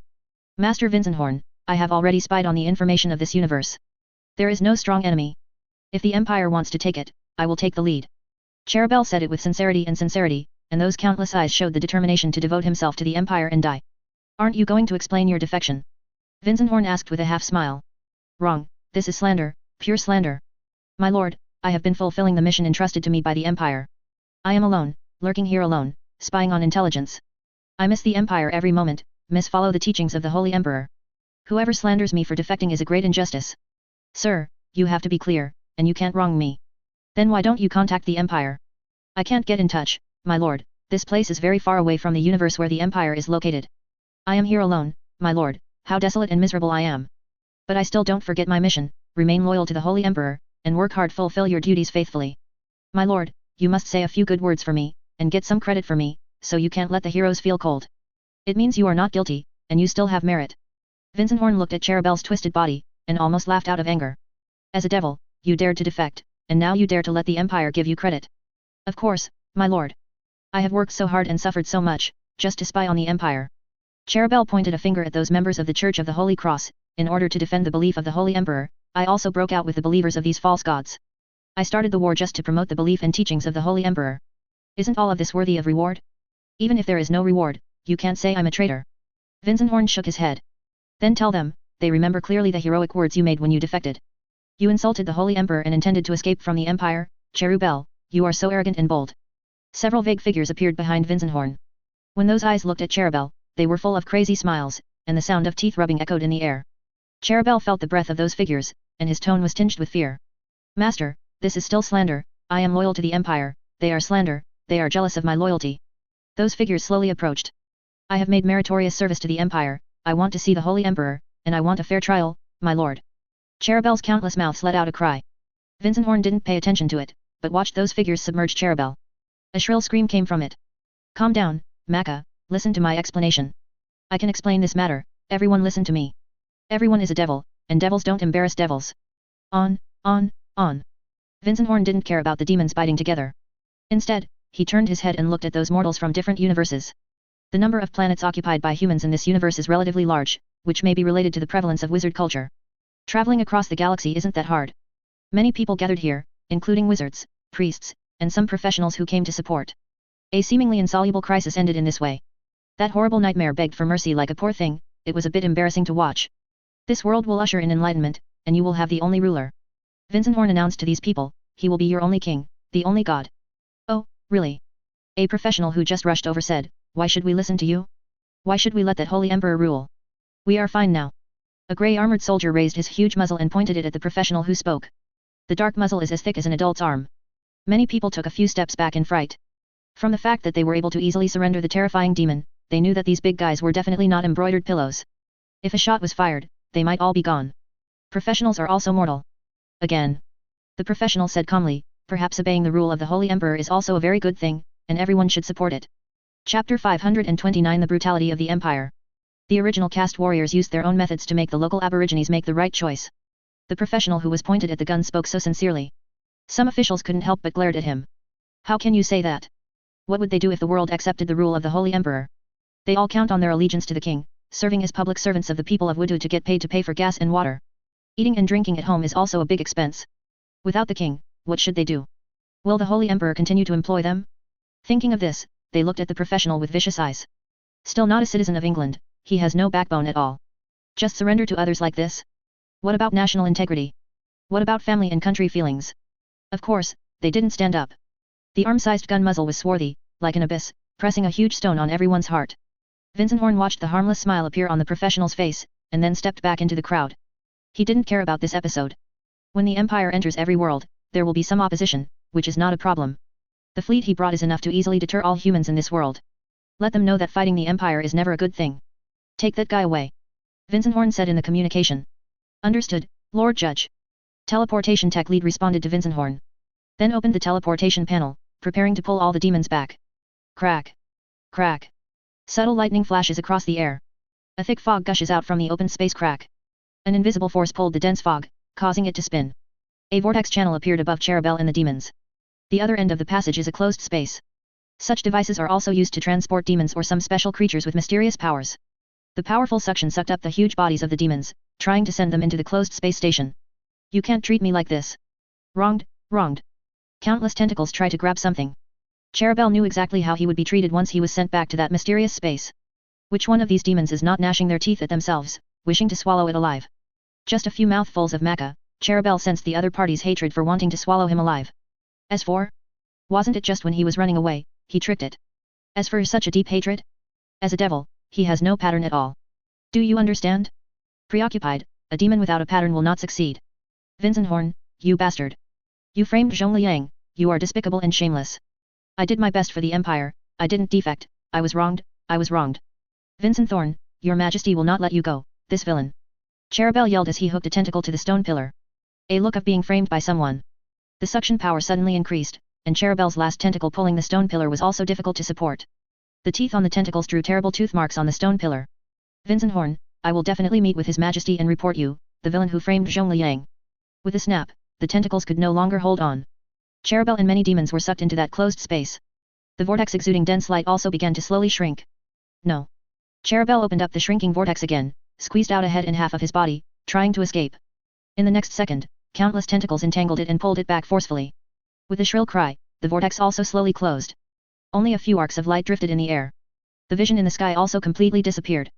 Master Vinzenhorn, I have already spied on the information of this universe. There is no strong enemy. If the Empire wants to take it, I will take the lead. Cherubel said it with sincerity, and those countless eyes showed the determination to devote himself to the Empire and die. Aren't you going to explain your defection? Vinzenhorn asked with a half-smile. Wrong, this is slander, pure slander. My lord, I have been fulfilling the mission entrusted to me by the Empire. I am alone, lurking here alone, spying on intelligence. I miss the Empire every moment, misfollow the teachings of the Holy Emperor. Whoever slanders me for defecting is a great injustice. Sir, you have to be clear, and you can't wrong me. Then why don't you contact the Empire? I can't get in touch, my lord, this place is very far away from the universe where the Empire is located. I am here alone, my lord, how desolate and miserable I am. But I still don't forget my mission, remain loyal to the Holy Emperor, and work hard, fulfill your duties faithfully. My lord, you must say a few good words for me, and get some credit for me, so you can't let the heroes feel cold. It means you are not guilty, and you still have merit. Vinzenhorn looked at Cherubel's twisted body, and almost laughed out of anger. As a devil, you dared to defect, and now you dare to let the Empire give you credit. Of course, my lord. I have worked so hard and suffered so much, just to spy on the Empire. Cherubel pointed a finger at those members of the Church of the Holy Cross. In order to defend the belief of the Holy Emperor, I also broke out with the believers of these false gods. I started the war just to promote the belief and teachings of the Holy Emperor. Isn't all of this worthy of reward? Even if there is no reward, you can't say I'm a traitor. Vinzenhorn shook his head. Then tell them, they remember clearly the heroic words you made when you defected. You insulted the Holy Emperor and intended to escape from the Empire. Cherubel, you are so arrogant and bold. Several vague figures appeared behind Vinzenhorn. When those eyes looked at Cherubel, they were full of crazy smiles, and the sound of teeth rubbing echoed in the air. Cherubel felt the breath of those figures, and his tone was tinged with fear. Master, this is still slander, I am loyal to the Empire, they are slander, they are jealous of my loyalty. Those figures slowly approached. I have made meritorious service to the Empire, I want to see the Holy Emperor, and I want a fair trial, my lord. Cherubel's countless mouths let out a cry. Vinzenhorn didn't pay attention to it, but watched those figures submerge Cherubel. A shrill scream came from it. Calm down, Maka, listen to my explanation. I can explain this matter, everyone listen to me. Everyone is a devil, and devils don't embarrass devils. On. Vinzenhorn didn't care about the demons biting together. Instead, he turned his head and looked at those mortals from different universes. The number of planets occupied by humans in this universe is relatively large, which may be related to the prevalence of wizard culture. Traveling across the galaxy isn't that hard. Many people gathered here, including wizards, priests, and some professionals who came to support. A seemingly insoluble crisis ended in this way. That horrible nightmare begged for mercy like a poor thing, it was a bit embarrassing to watch. This world will usher in enlightenment, and you will have the only ruler. Vinzenhorn announced to these people, he will be your only king, the only god. Oh, really? A professional who just rushed over said, why should we listen to you? Why should we let that Holy Emperor rule? We are fine now. A grey armored soldier raised his huge muzzle and pointed it at the professional who spoke. The dark muzzle is as thick as an adult's arm. Many people took a few steps back in fright. From the fact that they were able to easily surrender the terrifying demon, they knew that these big guys were definitely not embroidered pillows. If a shot was fired, they might all be gone. Professionals are also mortal. Again. The professional said calmly, perhaps obeying the rule of the Holy Emperor is also a very good thing, and everyone should support it. Chapter 529 The Brutality of the Empire. The original caste warriors used their own methods to make the local aborigines make the right choice. The professional who was pointed at the gun spoke so sincerely. Some officials couldn't help but glared at him. How can you say that? What would they do if the world accepted the rule of the Holy Emperor? They all count on their allegiance to the king, serving as public servants of the people of Wudu to get paid to pay for gas and water. Eating and drinking at home is also a big expense. Without the king, what should they do? Will the Holy Emperor continue to employ them? Thinking of this, they looked at the professional with vicious eyes. Still not a citizen of England, he has no backbone at all. Just surrender to others like this? What about national integrity? What about family and country feelings? Of course, they didn't stand up. The arm-sized gun muzzle was swarthy, like an abyss, pressing a huge stone on everyone's heart. Vinzenhorn watched the harmless smile appear on the professional's face, and then stepped back into the crowd. He didn't care about this episode. When the Empire enters every world, there will be some opposition, which is not a problem. The fleet he brought is enough to easily deter all humans in this world. Let them know that fighting the Empire is never a good thing. Take that guy away. Vinzenhorn said in the communication. Understood, Lord Judge. Teleportation Tech Lead responded to Vinzenhorn. Then opened the teleportation panel, preparing to pull all the demons back. Crack. Crack. Subtle lightning flashes across the air. A thick fog gushes out from the open space crack. An invisible force pulled the dense fog, causing it to spin. A vortex channel appeared above Cherubel and the demons. The other end of the passage is a closed space. Such devices are also used to transport demons or some special creatures with mysterious powers. The powerful suction sucked up the huge bodies of the demons, trying to send them into the closed space station. You can't treat me like this. Wronged, wronged. Countless tentacles try to grab something. Cherubel knew exactly how he would be treated once he was sent back to that mysterious space. Which one of these demons is not gnashing their teeth at themselves, wishing to swallow it alive? Just a few mouthfuls of maca, Cherubel sensed the other party's hatred for wanting to swallow him alive. As for? Wasn't it just when he was running away, he tricked it? As for such a deep hatred? As a devil, he has no pattern at all. Do you understand? Preoccupied, a demon without a pattern will not succeed. Vinzenhorn, you bastard. You framed Zhongliang, you are despicable and shameless. I did my best for the Empire, I didn't defect, I was wronged, I was wronged. Vinzenthorn, your majesty will not let you go, this villain. Cherubel yelled as he hooked a tentacle to the stone pillar. A look of being framed by someone. The suction power suddenly increased, and Cherubel's last tentacle pulling the stone pillar was also difficult to support. The teeth on the tentacles drew terrible tooth marks on the stone pillar. Vinzenhorn, I will definitely meet with His Majesty and report you, the villain who framed Zhongliang. With a snap, the tentacles could no longer hold on. Cherubel and many demons were sucked into that closed space. The vortex exuding dense light also began to slowly shrink. No. Cherubel opened up the shrinking vortex again, squeezed out a head and half of his body, trying to escape. In the next second, countless tentacles entangled it and pulled it back forcefully. With a shrill cry, the vortex also slowly closed. Only a few arcs of light drifted in the air. The vision in the sky also completely disappeared.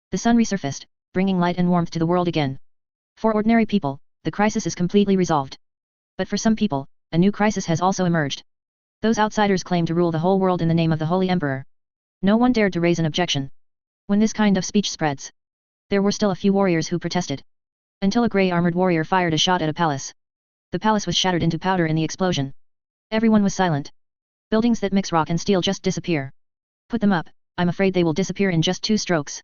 The sun resurfaced, bringing light and warmth to the world again. For ordinary people, the crisis is completely resolved. But for some people, a new crisis has also emerged. Those outsiders claim to rule the whole world in the name of the Holy Emperor. No one dared to raise an objection. When this kind of speech spreads, there were still a few warriors who protested. Until a grey-armored warrior fired a shot at a palace. The palace was shattered into powder in the explosion. Everyone was silent. Buildings that mix rock and steel just disappear. Put them up, I'm afraid they will disappear in just 2 strokes.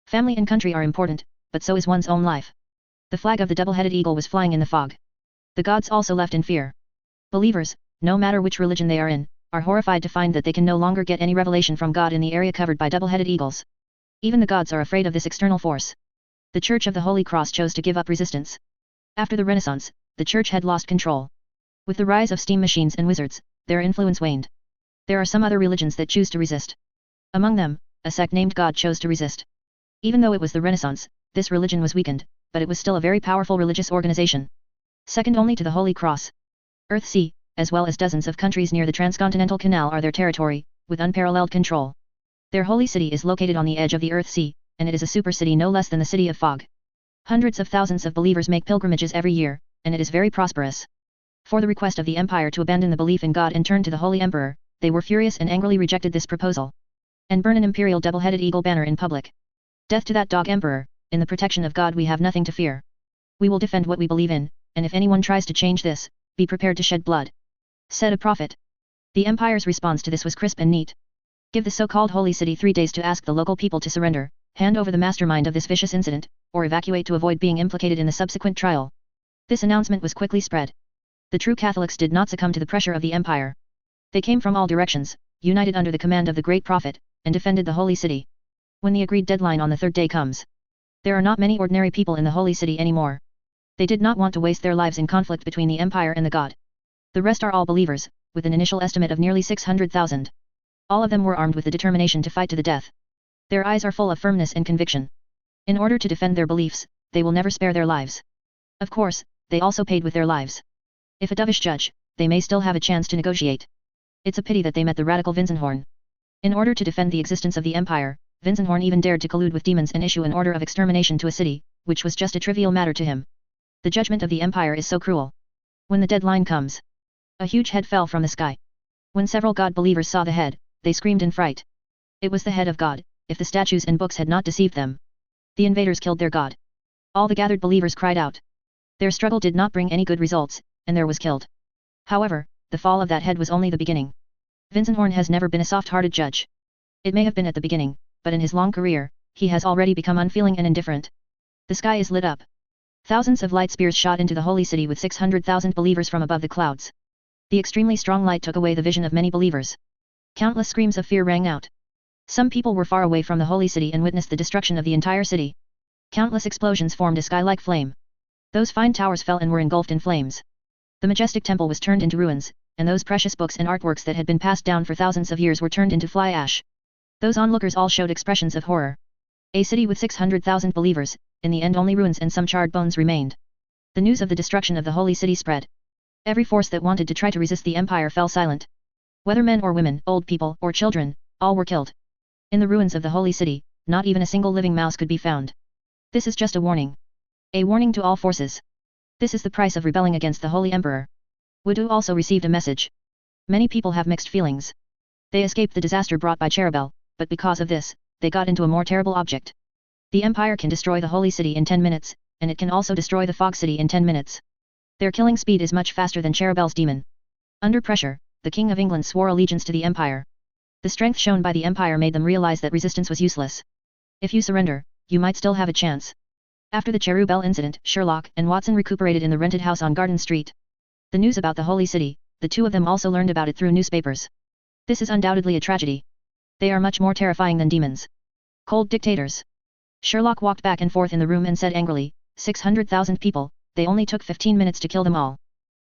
Family and country are important, but so is one's own life. The flag of the double-headed eagle was flying in the fog. The gods also left in fear. Believers, no matter which religion they are in, are horrified to find that they can no longer get any revelation from God in the area covered by double-headed eagles. Even the gods are afraid of this external force. The Church of the Holy Cross chose to give up resistance. After the Renaissance, the Church had lost control. With the rise of steam machines and wizards, their influence waned. There are some other religions that choose to resist. Among them, a sect named God chose to resist. Even though it was the Renaissance, this religion was weakened, but it was still a very powerful religious organization. Second only to the Holy Cross. Earthsea, as well as dozens of countries near the Transcontinental Canal are their territory, with unparalleled control. Their holy city is located on the edge of the Earthsea, and it is a super city no less than the City of Fog. Hundreds of thousands of believers make pilgrimages every year, and it is very prosperous. For the request of the Empire to abandon the belief in God and turn to the Holy Emperor, they were furious and angrily rejected this proposal. And burn an imperial double-headed eagle banner in public. Death to that dog Emperor, in the protection of God we have nothing to fear. We will defend what we believe in, and if anyone tries to change this, be prepared to shed blood. Said a prophet. The Empire's response to this was crisp and neat. Give the so-called Holy City 3 days to ask the local people to surrender, hand over the mastermind of this vicious incident, or evacuate to avoid being implicated in the subsequent trial. This announcement was quickly spread. The true Catholics did not succumb to the pressure of the Empire. They came from all directions, united under the command of the great prophet, and defended the Holy City. When the agreed deadline on the 3rd day comes, there are not many ordinary people in the Holy City anymore. They did not want to waste their lives in conflict between the Empire and the God. The rest are all believers, with an initial estimate of nearly 600,000. All of them were armed with the determination to fight to the death. Their eyes are full of firmness and conviction. In order to defend their beliefs, they will never spare their lives. Of course, they also paid with their lives. If a dovish judge, they may still have a chance to negotiate. It's a pity that they met the radical Vinzenhorn. In order to defend the existence of the Empire, Vinzenhorn even dared to collude with demons and issue an order of extermination to a city, which was just a trivial matter to him. The judgment of the Empire is so cruel. When the deadline comes, a huge head fell from the sky. When several God believers saw the head, they screamed in fright. It was the head of God, if the statues and books had not deceived them. The invaders killed their God. All the gathered believers cried out. Their struggle did not bring any good results, and there was killed. However, the fall of that head was only the beginning. Vinzenhorn has never been a soft-hearted judge. It may have been at the beginning, but in his long career, he has already become unfeeling and indifferent. The sky is lit up. Thousands of light spears shot into the holy city with 600,000 believers from above the clouds. The extremely strong light took away the vision of many believers. Countless screams of fear rang out. Some people were far away from the holy city and witnessed the destruction of the entire city. Countless explosions formed a sky-like flame. Those fine towers fell and were engulfed in flames. The majestic temple was turned into ruins, and those precious books and artworks that had been passed down for thousands of years were turned into fly ash. Those onlookers all showed expressions of horror. A city with 600,000 believers, in the end only ruins and some charred bones remained. The news of the destruction of the holy city spread. Every force that wanted to try to resist the empire fell silent. Whether men or women, old people or children, all were killed. In the ruins of the holy city, not even a single living mouse could be found. This is just a warning. A warning to all forces. This is the price of rebelling against the Holy Emperor. Wudu also received a message. Many people have mixed feelings. They escaped the disaster brought by Cherubel, but because of this, they got into a more terrible object. The Empire can destroy the Holy City in 10 minutes, and it can also destroy the Fog City in 10 minutes. Their killing speed is much faster than Cherubel's demon. Under pressure, the King of England swore allegiance to the Empire. The strength shown by the Empire made them realize that resistance was useless. If you surrender, you might still have a chance. After the Cherubel incident, Sherlock and Watson recuperated in the rented house on Garden Street. The news about the Holy City, the two of them also learned about it through newspapers. This is undoubtedly a tragedy. They are much more terrifying than demons. Cold dictators. Sherlock walked back and forth in the room and said angrily, 600,000 people, they only took 15 minutes to kill them all.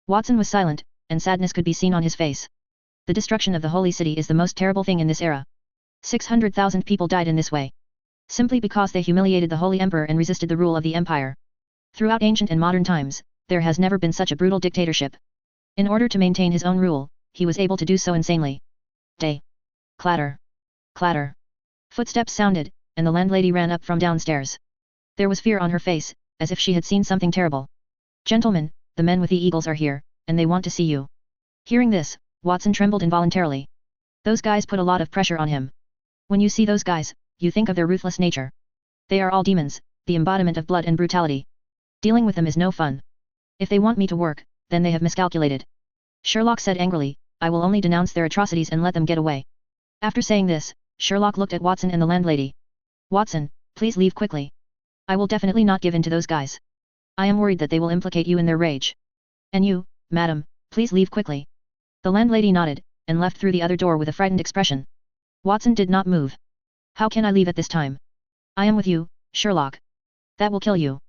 Watson was silent, and sadness could be seen on his face. The destruction of the Holy City is the most terrible thing in this era. 600,000 people died in this way. Simply because they humiliated the Holy Emperor and resisted the rule of the Empire. Throughout ancient and modern times, there has never been such a brutal dictatorship. In order to maintain his own rule, he was able to do so insanely. Day. Clatter. Clatter. Footsteps sounded, and the landlady ran up from downstairs. There was fear on her face, as if she had seen something terrible. Gentlemen, the men with the eagles are here, and they want to see you. Hearing this, Watson trembled involuntarily. Those guys put a lot of pressure on him. When you see those guys, you think of their ruthless nature. They are all demons, the embodiment of blood and brutality. Dealing with them is no fun. If they want me to work, then they have miscalculated. Sherlock said angrily, I will only denounce their atrocities and let them get away. After saying this, Sherlock looked at Watson and the landlady. Watson, please leave quickly. I will definitely not give in to those guys. I am worried that they will implicate you in their rage. And you, madam, please leave quickly. The landlady nodded, and left through the other door with a frightened expression. Watson did not move. How can I leave at this time? I am with you, Sherlock. That will kill you.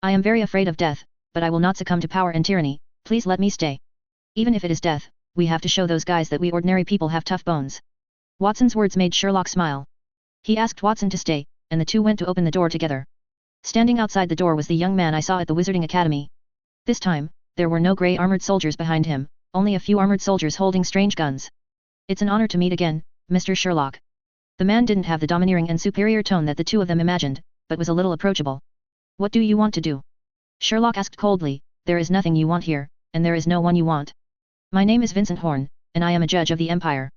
I am very afraid of death, but I will not succumb to power and tyranny, please let me stay. Even if it is death, we have to show those guys that we ordinary people have tough bones. Watson's words made Sherlock smile. He asked Watson to stay, and the two went to open the door together. Standing outside the door was the young man I saw at the Wizarding Academy. This time, there were no grey armored soldiers behind him, only a few armored soldiers holding strange guns. It's an honor to meet again, Mr. Sherlock. The man didn't have the domineering and superior tone that the two of them imagined, but was a little approachable. What do you want to do? Sherlock asked coldly, there is nothing you want here, and there is no one you want. My name is Vincent Horn, and I am a judge of the Empire.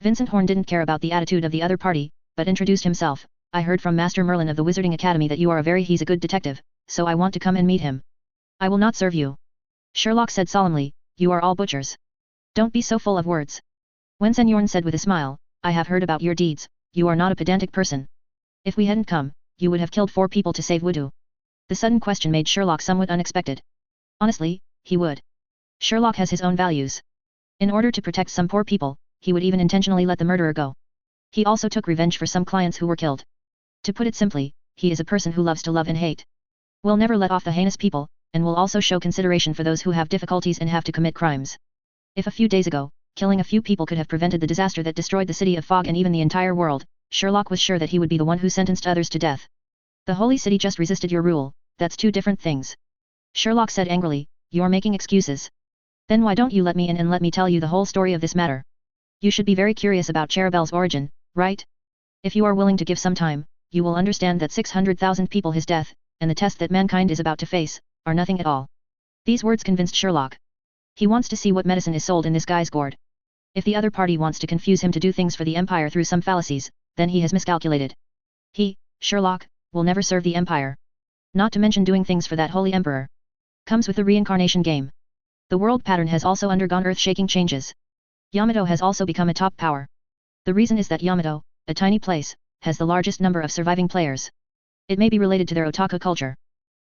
Vincent Horn didn't care about the attitude of the other party, but introduced himself. I heard from Master Merlin of the Wizarding Academy that you are he's a good detective, so I want to come and meet him. I will not serve you. Sherlock said solemnly, you are all butchers. Don't be so full of words. Wensenyorn said with a smile, I have heard about your deeds, you are not a pedantic person. If we hadn't come, you would have killed 4 people to save Wudu. The sudden question made Sherlock somewhat unexpected. Honestly, he would. Sherlock has his own values. In order to protect some poor people, he would even intentionally let the murderer go. He also took revenge for some clients who were killed. To put it simply, he is a person who loves to love and hate. Will never let off the heinous people, and will also show consideration for those who have difficulties and have to commit crimes. If a few days ago, killing a few people could have prevented the disaster that destroyed the city of Fog and even the entire world, Sherlock was sure that he would be the one who sentenced others to death. The Holy City just resisted your rule, that's 2 different things. Sherlock said angrily, you're making excuses. Then why don't you let me in and let me tell you the whole story of this matter? You should be very curious about Cherubel's origin, right? If you are willing to give some time, you will understand that 600,000 people his death, and the test that mankind is about to face, are nothing at all. These words convinced Sherlock. He wants to see what medicine is sold in this guy's gourd. If the other party wants to confuse him to do things for the Empire through some fallacies, then he has miscalculated. He, Sherlock, will never serve the Empire. Not to mention doing things for that Holy Emperor. Comes with the reincarnation game. The world pattern has also undergone earth-shaking changes. Yamato has also become a top power. The reason is that Yamato, a tiny place, has the largest number of surviving players. It may be related to their otaku culture.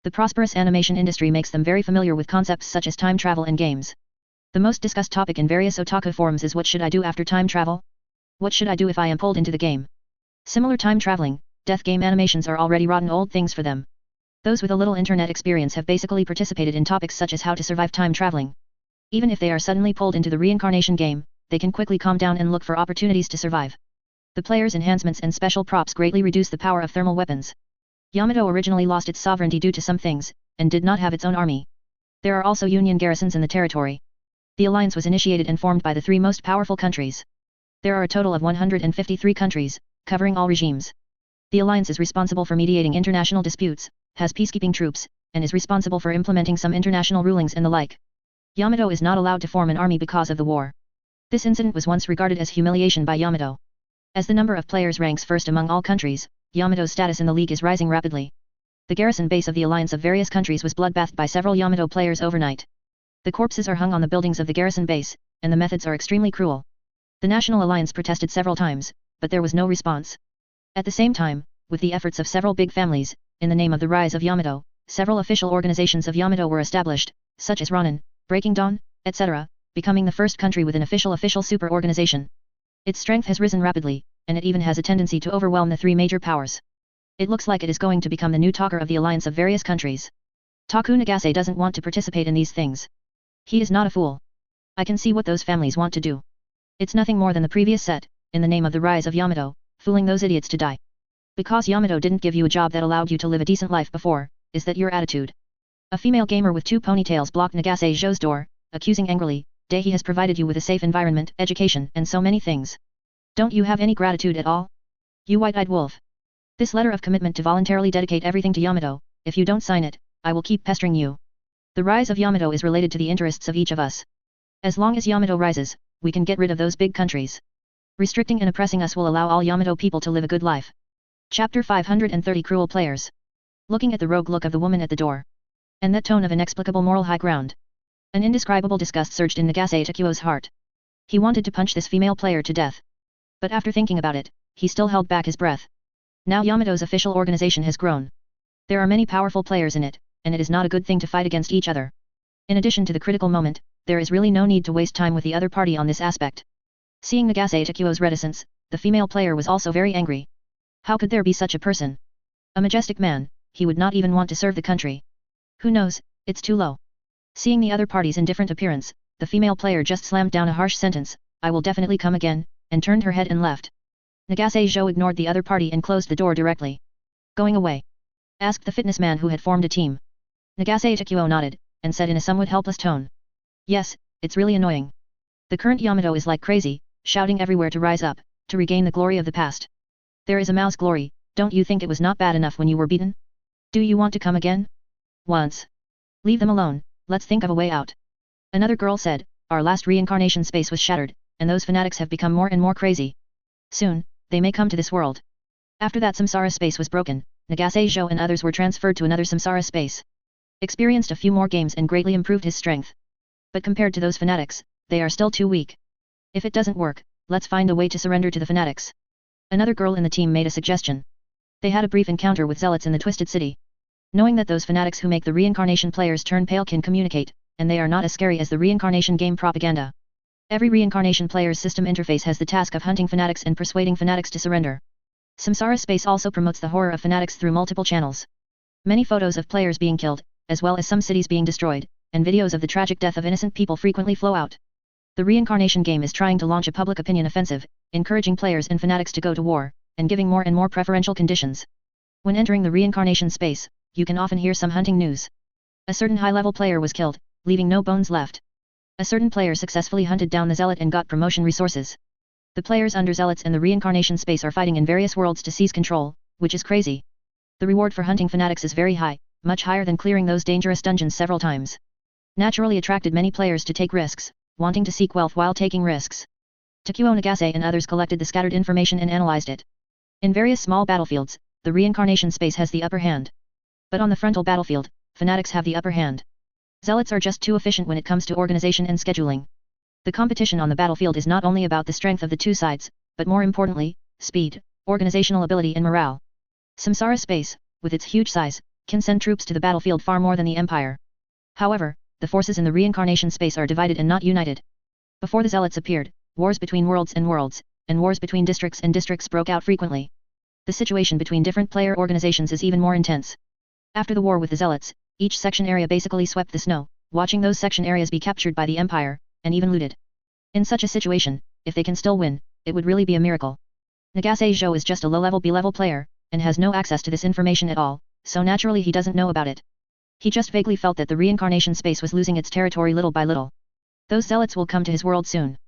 The prosperous animation industry makes them very familiar with concepts such as time travel and games. The most discussed topic in various otaku forums is what should I do after time travel? What should I do if I am pulled into the game? Similar time traveling, death game animations are already rotten old things for them. Those with a little internet experience have basically participated in topics such as how to survive time traveling. Even if they are suddenly pulled into the reincarnation game, they can quickly calm down and look for opportunities to survive. The player's enhancements and special props greatly reduce the power of thermal weapons. Yamato originally lost its sovereignty due to some things, and did not have its own army. There are also Union garrisons in the territory. The alliance was initiated and formed by the three most powerful countries. There are a total of 153 countries, covering all regimes. The alliance is responsible for mediating international disputes, has peacekeeping troops, and is responsible for implementing some international rulings and the like. Yamato is not allowed to form an army because of the war. This incident was once regarded as humiliation by Yamato. As the number of players ranks first among all countries, Yamato's status in the league is rising rapidly. The garrison base of the alliance of various countries was bloodbathed by several Yamato players overnight. The corpses are hung on the buildings of the garrison base, and the methods are extremely cruel. The National Alliance protested several times, but there was no response. At the same time, with the efforts of several big families, in the name of the rise of Yamato, several official organizations of Yamato were established, such as Ronin, Breaking Dawn, etc., becoming the first country with an official super organization. Its strength has risen rapidly, and it even has a tendency to overwhelm the three major powers. It looks like it is going to become the new talker of the alliance of various countries. Taku Nagase doesn't want to participate in these things. He is not a fool. I can see what those families want to do. It's nothing more than the previous set, in the name of the rise of Yamato, fooling those idiots to die. Because Yamato didn't give you a job that allowed you to live a decent life before, is that your attitude? A female gamer with two ponytails blocked Nagase Zhou's door, accusing angrily, he has provided you with a safe environment, education, and so many things. Don't you have any gratitude at all? You white-eyed wolf. This letter of commitment to voluntarily dedicate everything to Yamato, if you don't sign it, I will keep pestering you. The rise of Yamato is related to the interests of each of us. As long as Yamato rises, we can get rid of those big countries. Restricting and oppressing us will allow all Yamato people to live a good life. Chapter 530 Cruel Players. Looking at the rogue look of the woman at the door. And that tone of inexplicable moral high ground. An indescribable disgust surged in Nagase Takuo's heart. He wanted to punch this female player to death. But after thinking about it, he still held back his breath. Now Yamato's official organization has grown. There are many powerful players in it, and it is not a good thing to fight against each other. In addition to the critical moment, there is really no need to waste time with the other party on this aspect. Seeing Nagase Takuo's reticence, the female player was also very angry. How could there be such a person? A majestic man, he would not even want to serve the country. Who knows, it's too low. Seeing the other party's indifferent appearance, the female player just slammed down a harsh sentence, I will definitely come again, and turned her head and left. Nagase Zhou ignored the other party and closed the door directly. Going away? Asked the fitness man who had formed a team. Nagase Takuo nodded, and said in a somewhat helpless tone. Yes, it's really annoying. The current Yamato is like crazy, shouting everywhere to rise up, to regain the glory of the past. There is a mouse glory, don't you think it was not bad enough when you were beaten? Do you want to come again? Once. Leave them alone, let's think of a way out. Another girl said, our last reincarnation space was shattered, and those fanatics have become more and more crazy. Soon, they may come to this world. After that samsara space was broken, Nagase Zhou and others were transferred to another samsara space. Experienced a few more games and greatly improved his strength. But compared to those fanatics, they are still too weak. If it doesn't work, let's find a way to surrender to the fanatics. Another girl in the team made a suggestion. They had a brief encounter with zealots in the Twisted City. Knowing that those fanatics who make the reincarnation players turn pale can communicate, and they are not as scary as the reincarnation game propaganda. Every reincarnation player's system interface has the task of hunting fanatics and persuading fanatics to surrender. Samsara Space also promotes the horror of fanatics through multiple channels. Many photos of players being killed, as well as some cities being destroyed, and videos of the tragic death of innocent people frequently flow out. The reincarnation game is trying to launch a public opinion offensive, encouraging players and fanatics to go to war, and giving more and more preferential conditions. When entering the reincarnation space, you can often hear some hunting news. A certain high-level player was killed, leaving no bones left. A certain player successfully hunted down the zealot and got promotion resources. The players under zealots and the reincarnation space are fighting in various worlds to seize control, which is crazy. The reward for hunting fanatics is very high, much higher than clearing those dangerous dungeons several times. Naturally attracted many players to take risks, wanting to seek wealth while taking risks. Takuo Nagase and others collected the scattered information and analyzed it. In various small battlefields, the reincarnation space has the upper hand. But on the frontal battlefield, fanatics have the upper hand. Zealots are just too efficient when it comes to organization and scheduling. The competition on the battlefield is not only about the strength of the two sides, but more importantly, speed, Organizational ability and morale. Samsara space, with its huge size, can send troops to the battlefield far more than the Empire. However, the forces in the reincarnation space are divided and not united. Before the Zealots appeared, wars between worlds, and wars between districts and districts broke out frequently. The situation between different player organizations is even more intense. After the war with the Zealots, each section area basically swept the snow, watching those section areas be captured by the Empire, and even looted. In such a situation, if they can still win, it would really be a miracle. Nagase Zhou is just a low-level B-level player, and has no access to this information at all, so naturally he doesn't know about it. He just vaguely felt that the reincarnation space was losing its territory little by little. Those zealots will come to his world soon.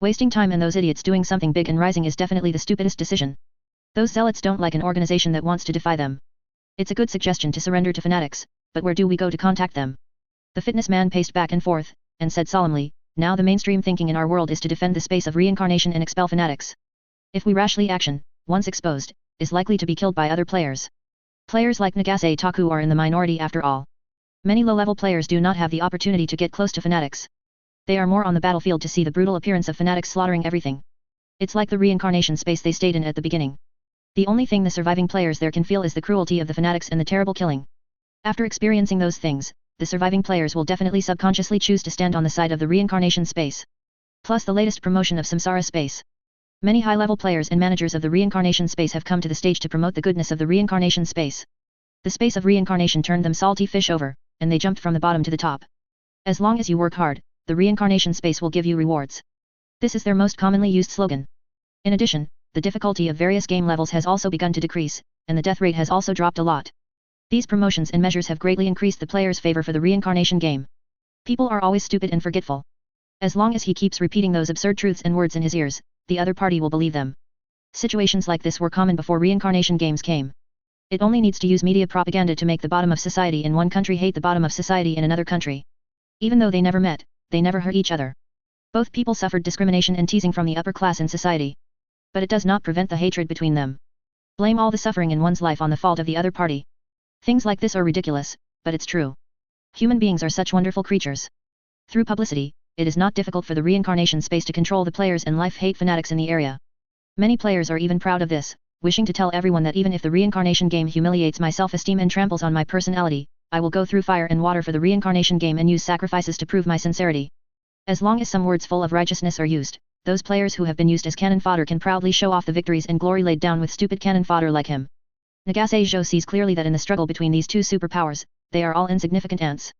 Wasting time and those idiots doing something big and rising is definitely the stupidest decision. Those zealots don't like an organization that wants to defy them. It's a good suggestion to surrender to fanatics, but where do we go to contact them? The fitness man paced back and forth, and said solemnly, now the mainstream thinking in our world is to defend the space of reincarnation and expel fanatics. If we rashly action, once exposed, is likely to be killed by other players. Players like Nagase Taku are in the minority after all. Many low-level players do not have the opportunity to get close to fanatics. They are more on the battlefield to see the brutal appearance of fanatics slaughtering everything. It's like the reincarnation space they stayed in at the beginning. The only thing the surviving players there can feel is the cruelty of the fanatics and the terrible killing. After experiencing those things, the surviving players will definitely subconsciously choose to stand on the side of the reincarnation space. Plus the latest promotion of Samsara space. Many high-level players and managers of the reincarnation space have come to the stage to promote the goodness of the reincarnation space. The space of reincarnation turned them salty fish over, and they jumped from the bottom to the top. As long as you work hard, the reincarnation space will give you rewards. This is their most commonly used slogan. In addition, the difficulty of various game levels has also begun to decrease, and the death rate has also dropped a lot. These promotions and measures have greatly increased the players' favor for the reincarnation game. People are always stupid and forgetful. As long as he keeps repeating those absurd truths and words in his ears, the other party will believe them. Situations like this were common before reincarnation games came. It only needs to use media propaganda to make the bottom of society in one country hate the bottom of society in another country. Even though they never met, they never hurt each other. Both people suffered discrimination and teasing from the upper class in society. But it does not prevent the hatred between them. Blame all the suffering in one's life on the fault of the other party. Things like this are ridiculous, but it's true. Human beings are such wonderful creatures. Through publicity, it is not difficult for the reincarnation space to control the players and hate fanatics in the area. Many players are even proud of this, wishing to tell everyone that even if the reincarnation game humiliates my self-esteem and tramples on my personality, I will go through fire and water for the reincarnation game and use sacrifices to prove my sincerity. As long as some words full of righteousness are used, those players who have been used as cannon fodder can proudly show off the victories and glory laid down with stupid cannon fodder like him. Nagase Zhou sees clearly that in the struggle between these two superpowers, they are all insignificant ants.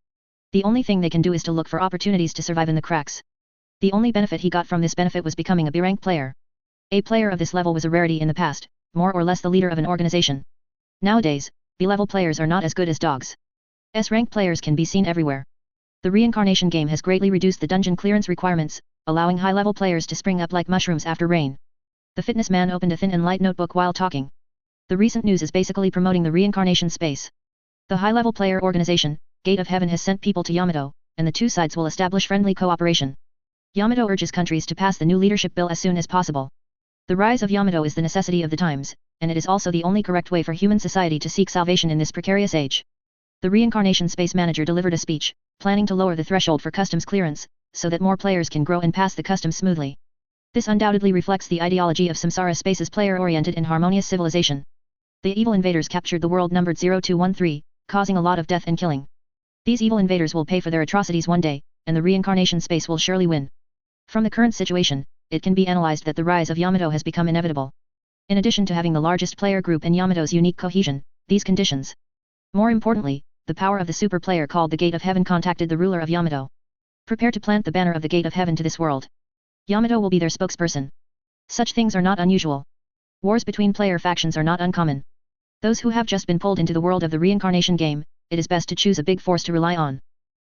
The only thing they can do is to look for opportunities to survive in the cracks. The only benefit he got from this benefit was becoming a B-rank player. A player of this level was a rarity in the past, more or less the leader of an organization. Nowadays, B-level players are not as good as dogs. S-rank players can be seen everywhere. The reincarnation game has greatly reduced the dungeon clearance requirements, allowing high-level players to spring up like mushrooms after rain. The fitness man opened a thin and light notebook while talking. The recent news is basically promoting the reincarnation space. The high-level player organization, Gate of Heaven, has sent people to Yamato, and the two sides will establish friendly cooperation. Yamato urges countries to pass the new leadership bill as soon as possible. The rise of Yamato is the necessity of the times, and it is also the only correct way for human society to seek salvation in this precarious age. The reincarnation space manager delivered a speech, planning to lower the threshold for customs clearance, so that more players can grow and pass the customs smoothly. This undoubtedly reflects the ideology of Samsara Space's player-oriented and harmonious civilization. The evil invaders captured the world numbered 0213, causing a lot of death and killing. These evil invaders will pay for their atrocities one day, and the reincarnation space will surely win. From the current situation, it can be analyzed that the rise of Yamato has become inevitable. In addition to having the largest player group and Yamato's unique cohesion, these conditions. More importantly, the power of the super player called the Gate of Heaven contacted the ruler of Yamato. Prepare to plant the banner of the Gate of Heaven to this world. Yamato will be their spokesperson. Such things are not unusual. Wars between player factions are not uncommon. Those who have just been pulled into the world of the reincarnation game, it is best to choose a big force to rely on.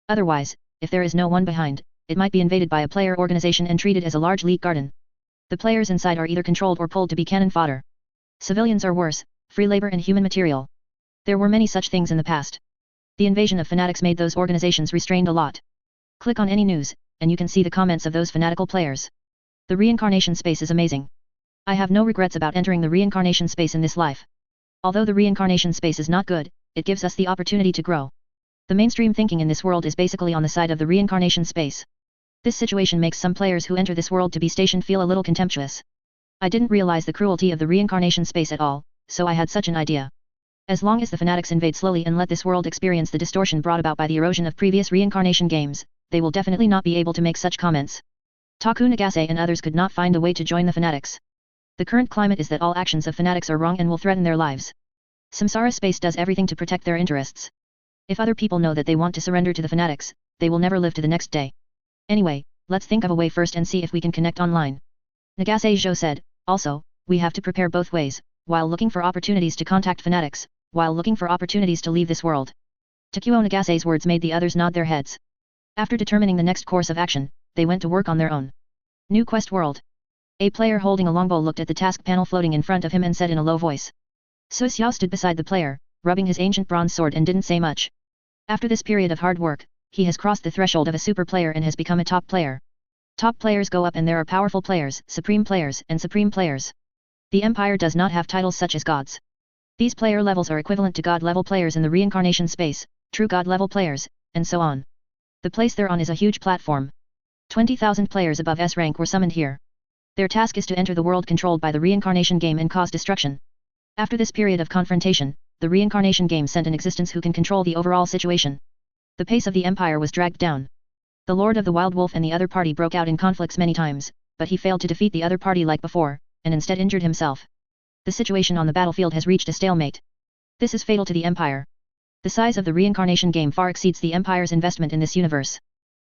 Otherwise, if there is no one behind, it might be invaded by a player organization and treated as a large league garden. The players inside are either controlled or pulled to be cannon fodder. Civilians are worse, free labor and human material. There were many such things in the past. The invasion of fanatics made those organizations restrained a lot. Click on any news, and you can see the comments of those fanatical players. The reincarnation space is amazing. I have no regrets about entering the reincarnation space in this life. Although the reincarnation space is not good, it gives us the opportunity to grow. The mainstream thinking in this world is basically on the side of the reincarnation space. This situation makes some players who enter this world to be stationed feel a little contemptuous. I didn't realize the cruelty of the reincarnation space at all, so I had such an idea. As long as the fanatics invade slowly and let this world experience the distortion brought about by the erosion of previous reincarnation games, they will definitely not be able to make such comments. Taku Nagase and others could not find a way to join the fanatics. The current climate is that all actions of fanatics are wrong and will threaten their lives. Samsara space does everything to protect their interests. If other people know that they want to surrender to the fanatics, they will never live to the next day. Anyway, let's think of a way first and see if we can connect online. Nagase Zhou said, also, we have to prepare both ways, while looking for opportunities to contact fanatics, while looking for opportunities to leave this world. Takuo Nagase's words made the others nod their heads. After determining the next course of action, they went to work on their own. New Quest World. A player holding a longbow looked at the task panel floating in front of him and said in a low voice. So Xiao stood beside the player, rubbing his ancient bronze sword and didn't say much. After this period of hard work, he has crossed the threshold of a super player and has become a top player. Top players go up and there are powerful players, supreme players, and supreme players. The Empire does not have titles such as gods. These player levels are equivalent to god-level players in the reincarnation space, true god-level players, and so on. The place they're on is a huge platform. 20,000 players above S rank were summoned here. Their task is to enter the world controlled by the reincarnation game and cause destruction. After this period of confrontation, the reincarnation game sent an existence who can control the overall situation. The pace of the Empire was dragged down. The Lord of the Wild Wolf and the other party broke out in conflicts many times, but he failed to defeat the other party like before, and instead injured himself. The situation on the battlefield has reached a stalemate. This is fatal to the Empire. The size of the reincarnation game far exceeds the Empire's investment in this universe.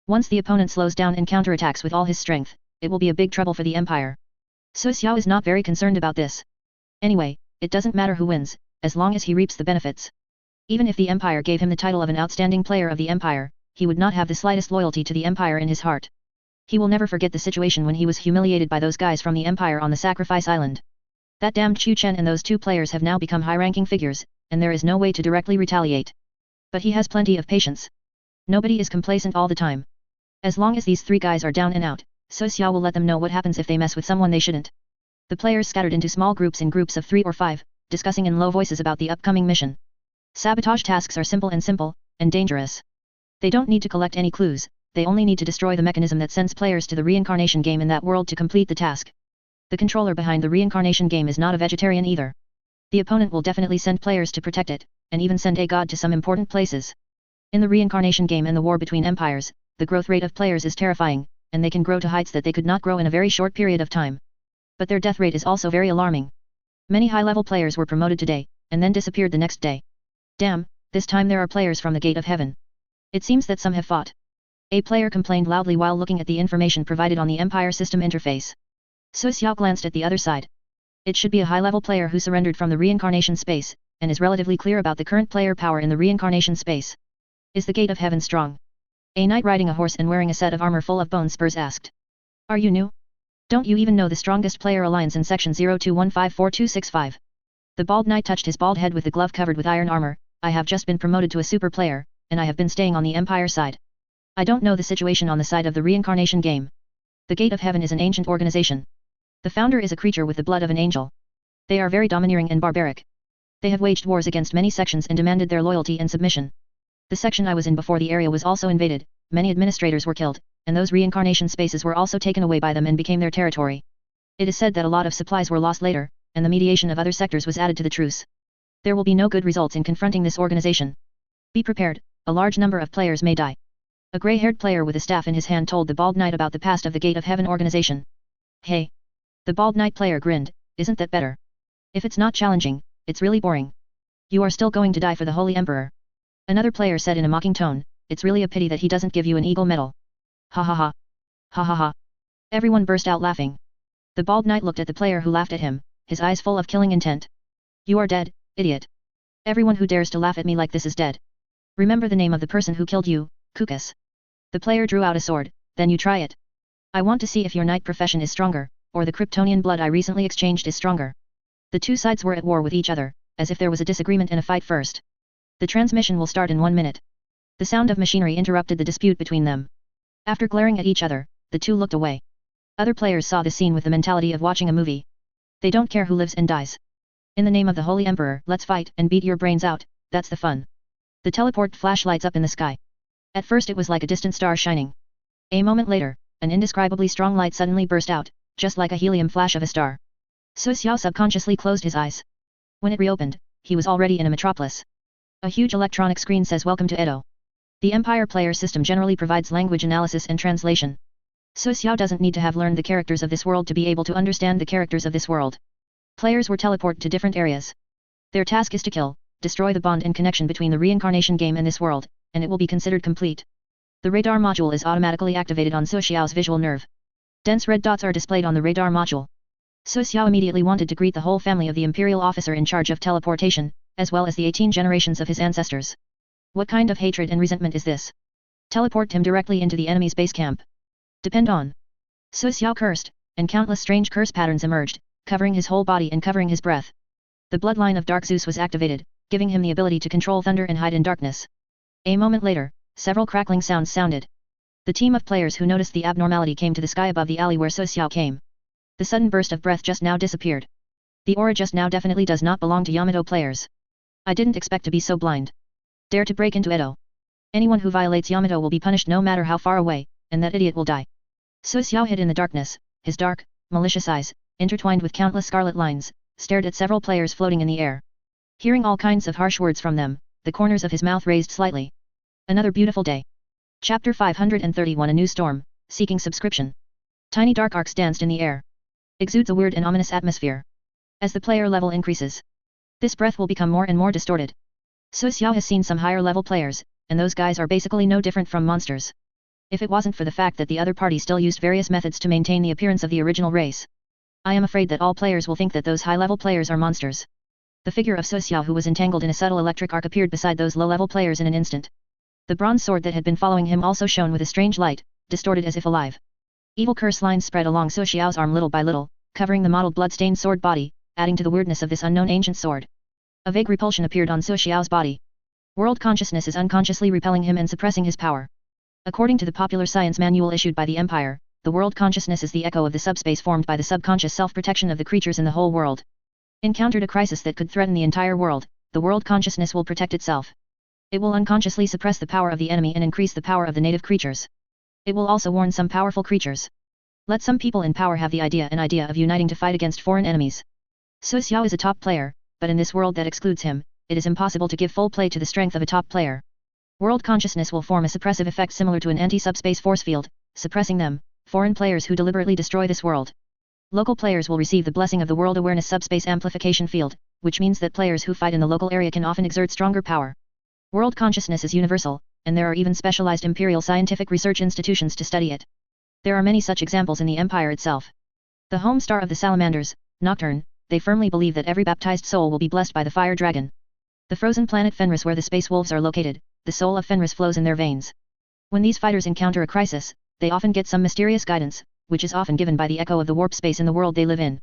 Once the opponent slows down and counterattacks with all his strength, it will be a big trouble for the Empire. So Xiao is not very concerned about this. Anyway, it doesn't matter who wins, as long as he reaps the benefits. Even if the Empire gave him the title of an outstanding player of the Empire, he would not have the slightest loyalty to the Empire in his heart. He will never forget the situation when he was humiliated by those guys from the Empire on the Sacrifice Island. That damned Chu Chen and those two players have now become high-ranking figures, and there is no way to directly retaliate. But he has plenty of patience. Nobody is complacent all the time. As long as these three guys are down and out, So Xiao will let them know what happens if they mess with someone they shouldn't. The players scattered into small groups in groups of 3 or 5, discussing in low voices about the upcoming mission. Sabotage tasks are simple, and dangerous. They don't need to collect any clues, they only need to destroy the mechanism that sends players to the reincarnation game in that world to complete the task. The controller behind the reincarnation game is not a vegetarian either. The opponent will definitely send players to protect it, and even send a god to some important places. In the reincarnation game and the war between empires, the growth rate of players is terrifying, and they can grow to heights that they could not grow in a very short period of time. But their death rate is also very alarming. Many high-level players were promoted today, and then disappeared the next day. Damn, this time there are players from the Gate of Heaven. It seems that some have fought. A player complained loudly while looking at the information provided on the Empire system interface. So Xiao glanced at the other side. It should be a high-level player who surrendered from the reincarnation space, and is relatively clear about the current player power in the reincarnation space. Is the Gate of Heaven strong? A knight riding a horse and wearing a set of armor full of bone spurs asked. Are you new? Don't you even know the strongest player alliance in section 02154265? The bald knight touched his bald head with the glove covered with iron armor. I have just been promoted to a super player, and I have been staying on the Empire side. I don't know the situation on the side of the reincarnation game. The Gate of Heaven is an ancient organization. The founder is a creature with the blood of an angel. They are very domineering and barbaric. They have waged wars against many sections and demanded their loyalty and submission. The section I was in before the area was also invaded, many administrators were killed, and those reincarnation spaces were also taken away by them and became their territory. It is said that a lot of supplies were lost later, and the mediation of other sectors was added to the truce. There will be no good results in confronting this organization. Be prepared, a large number of players may die. A grey-haired player with a staff in his hand told the bald knight about the past of the Gate of Heaven organization. Hey! The bald knight player grinned, isn't that better? If it's not challenging, it's really boring. You are still going to die for the Holy Emperor. Another player said in a mocking tone, it's really a pity that he doesn't give you an eagle medal. Ha ha ha. Ha ha ha. Everyone burst out laughing. The bald knight looked at the player who laughed at him, his eyes full of killing intent. You are dead, idiot. Everyone who dares to laugh at me like this is dead. Remember the name of the person who killed you, Kukas. The player drew out a sword, then you try it. I want to see if your knight profession is stronger, or the Kryptonian blood I recently exchanged is stronger. The two sides were at war with each other, as if there was a disagreement and a fight first. The transmission will start in 1 minute. The sound of machinery interrupted the dispute between them. After glaring at each other, the two looked away. Other players saw the scene with the mentality of watching a movie. They don't care who lives and dies. In the name of the Holy Emperor, let's fight and beat your brains out, that's the fun. The teleport flash lights up in the sky. At first it was like a distant star shining. A moment later, an indescribably strong light suddenly burst out, just like a helium flash of a star. So Xiao subconsciously closed his eyes. When it reopened, he was already in a metropolis. A huge electronic screen says Welcome to Edo. The Empire player system generally provides language analysis and translation. So Xiao doesn't need to have learned the characters of this world to be able to understand the characters of this world. Players were teleported to different areas. Their task is to kill, destroy the bond and connection between the reincarnation game and this world, and it will be considered complete. The radar module is automatically activated on So Xiao's visual nerve. Dense red dots are displayed on the radar module. So Xiao immediately wanted to greet the whole family of the imperial officer in charge of teleportation, as well as the 18 generations of his ancestors. What kind of hatred and resentment is this? Teleport him directly into the enemy's base camp. Depend on. So Xiao cursed, and countless strange curse patterns emerged, covering his whole body and covering his breath. The bloodline of Dark Zeus was activated, giving him the ability to control thunder and hide in darkness. A moment later, several crackling sounds sounded. The team of players who noticed the abnormality came to the sky above the alley where So Xiao came. The sudden burst of breath just now disappeared. The aura just now definitely does not belong to Yamato players. I didn't expect to be so blind. Dare to break into Edo. Anyone who violates Yamato will be punished no matter how far away, and that idiot will die. So Xiao hid in the darkness, his dark, malicious eyes, intertwined with countless scarlet lines, stared at several players floating in the air. Hearing all kinds of harsh words from them, the corners of his mouth raised slightly. Another beautiful day. Chapter 531 A New Storm, Seeking Subscription. Tiny dark arcs danced in the air. Exudes a weird and ominous atmosphere. As the player level increases, this breath will become more and more distorted. So Xiao has seen some higher level players, and those guys are basically no different from monsters. If it wasn't for the fact that the other party still used various methods to maintain the appearance of the original race, I am afraid that all players will think that those high-level players are monsters. The figure of So Xiao who was entangled in a subtle electric arc appeared beside those low-level players in an instant. The bronze sword that had been following him also shone with a strange light, distorted as if alive. Evil curse lines spread along So Xiao's arm little by little, covering the mottled blood-stained sword body, adding to the weirdness of this unknown ancient sword. A vague repulsion appeared on So Xiao's body. World consciousness is unconsciously repelling him and suppressing his power. According to the popular science manual issued by the Empire, the world consciousness is the echo of the subspace formed by the subconscious self-protection of the creatures in the whole world. Encountered a crisis that could threaten the entire world, the world consciousness will protect itself. It will unconsciously suppress the power of the enemy and increase the power of the native creatures. It will also warn some powerful creatures. Let some people in power have the idea of uniting to fight against foreign enemies. So Xiao is a top player, but in this world that excludes him, it is impossible to give full play to the strength of a top player. World consciousness will form a suppressive effect similar to an anti-subspace force field, suppressing them, foreign players who deliberately destroy this world. Local players will receive the blessing of the world awareness subspace amplification field, which means that players who fight in the local area can often exert stronger power. World consciousness is universal, and there are even specialized imperial scientific research institutions to study it. There are many such examples in the Empire itself. The home star of the Salamanders, Nocturne, they firmly believe that every baptized soul will be blessed by the fire dragon. The frozen planet Fenris where the space wolves are located, the soul of Fenris flows in their veins. When these fighters encounter a crisis, they often get some mysterious guidance, which is often given by the echo of the warp space in the world they live in.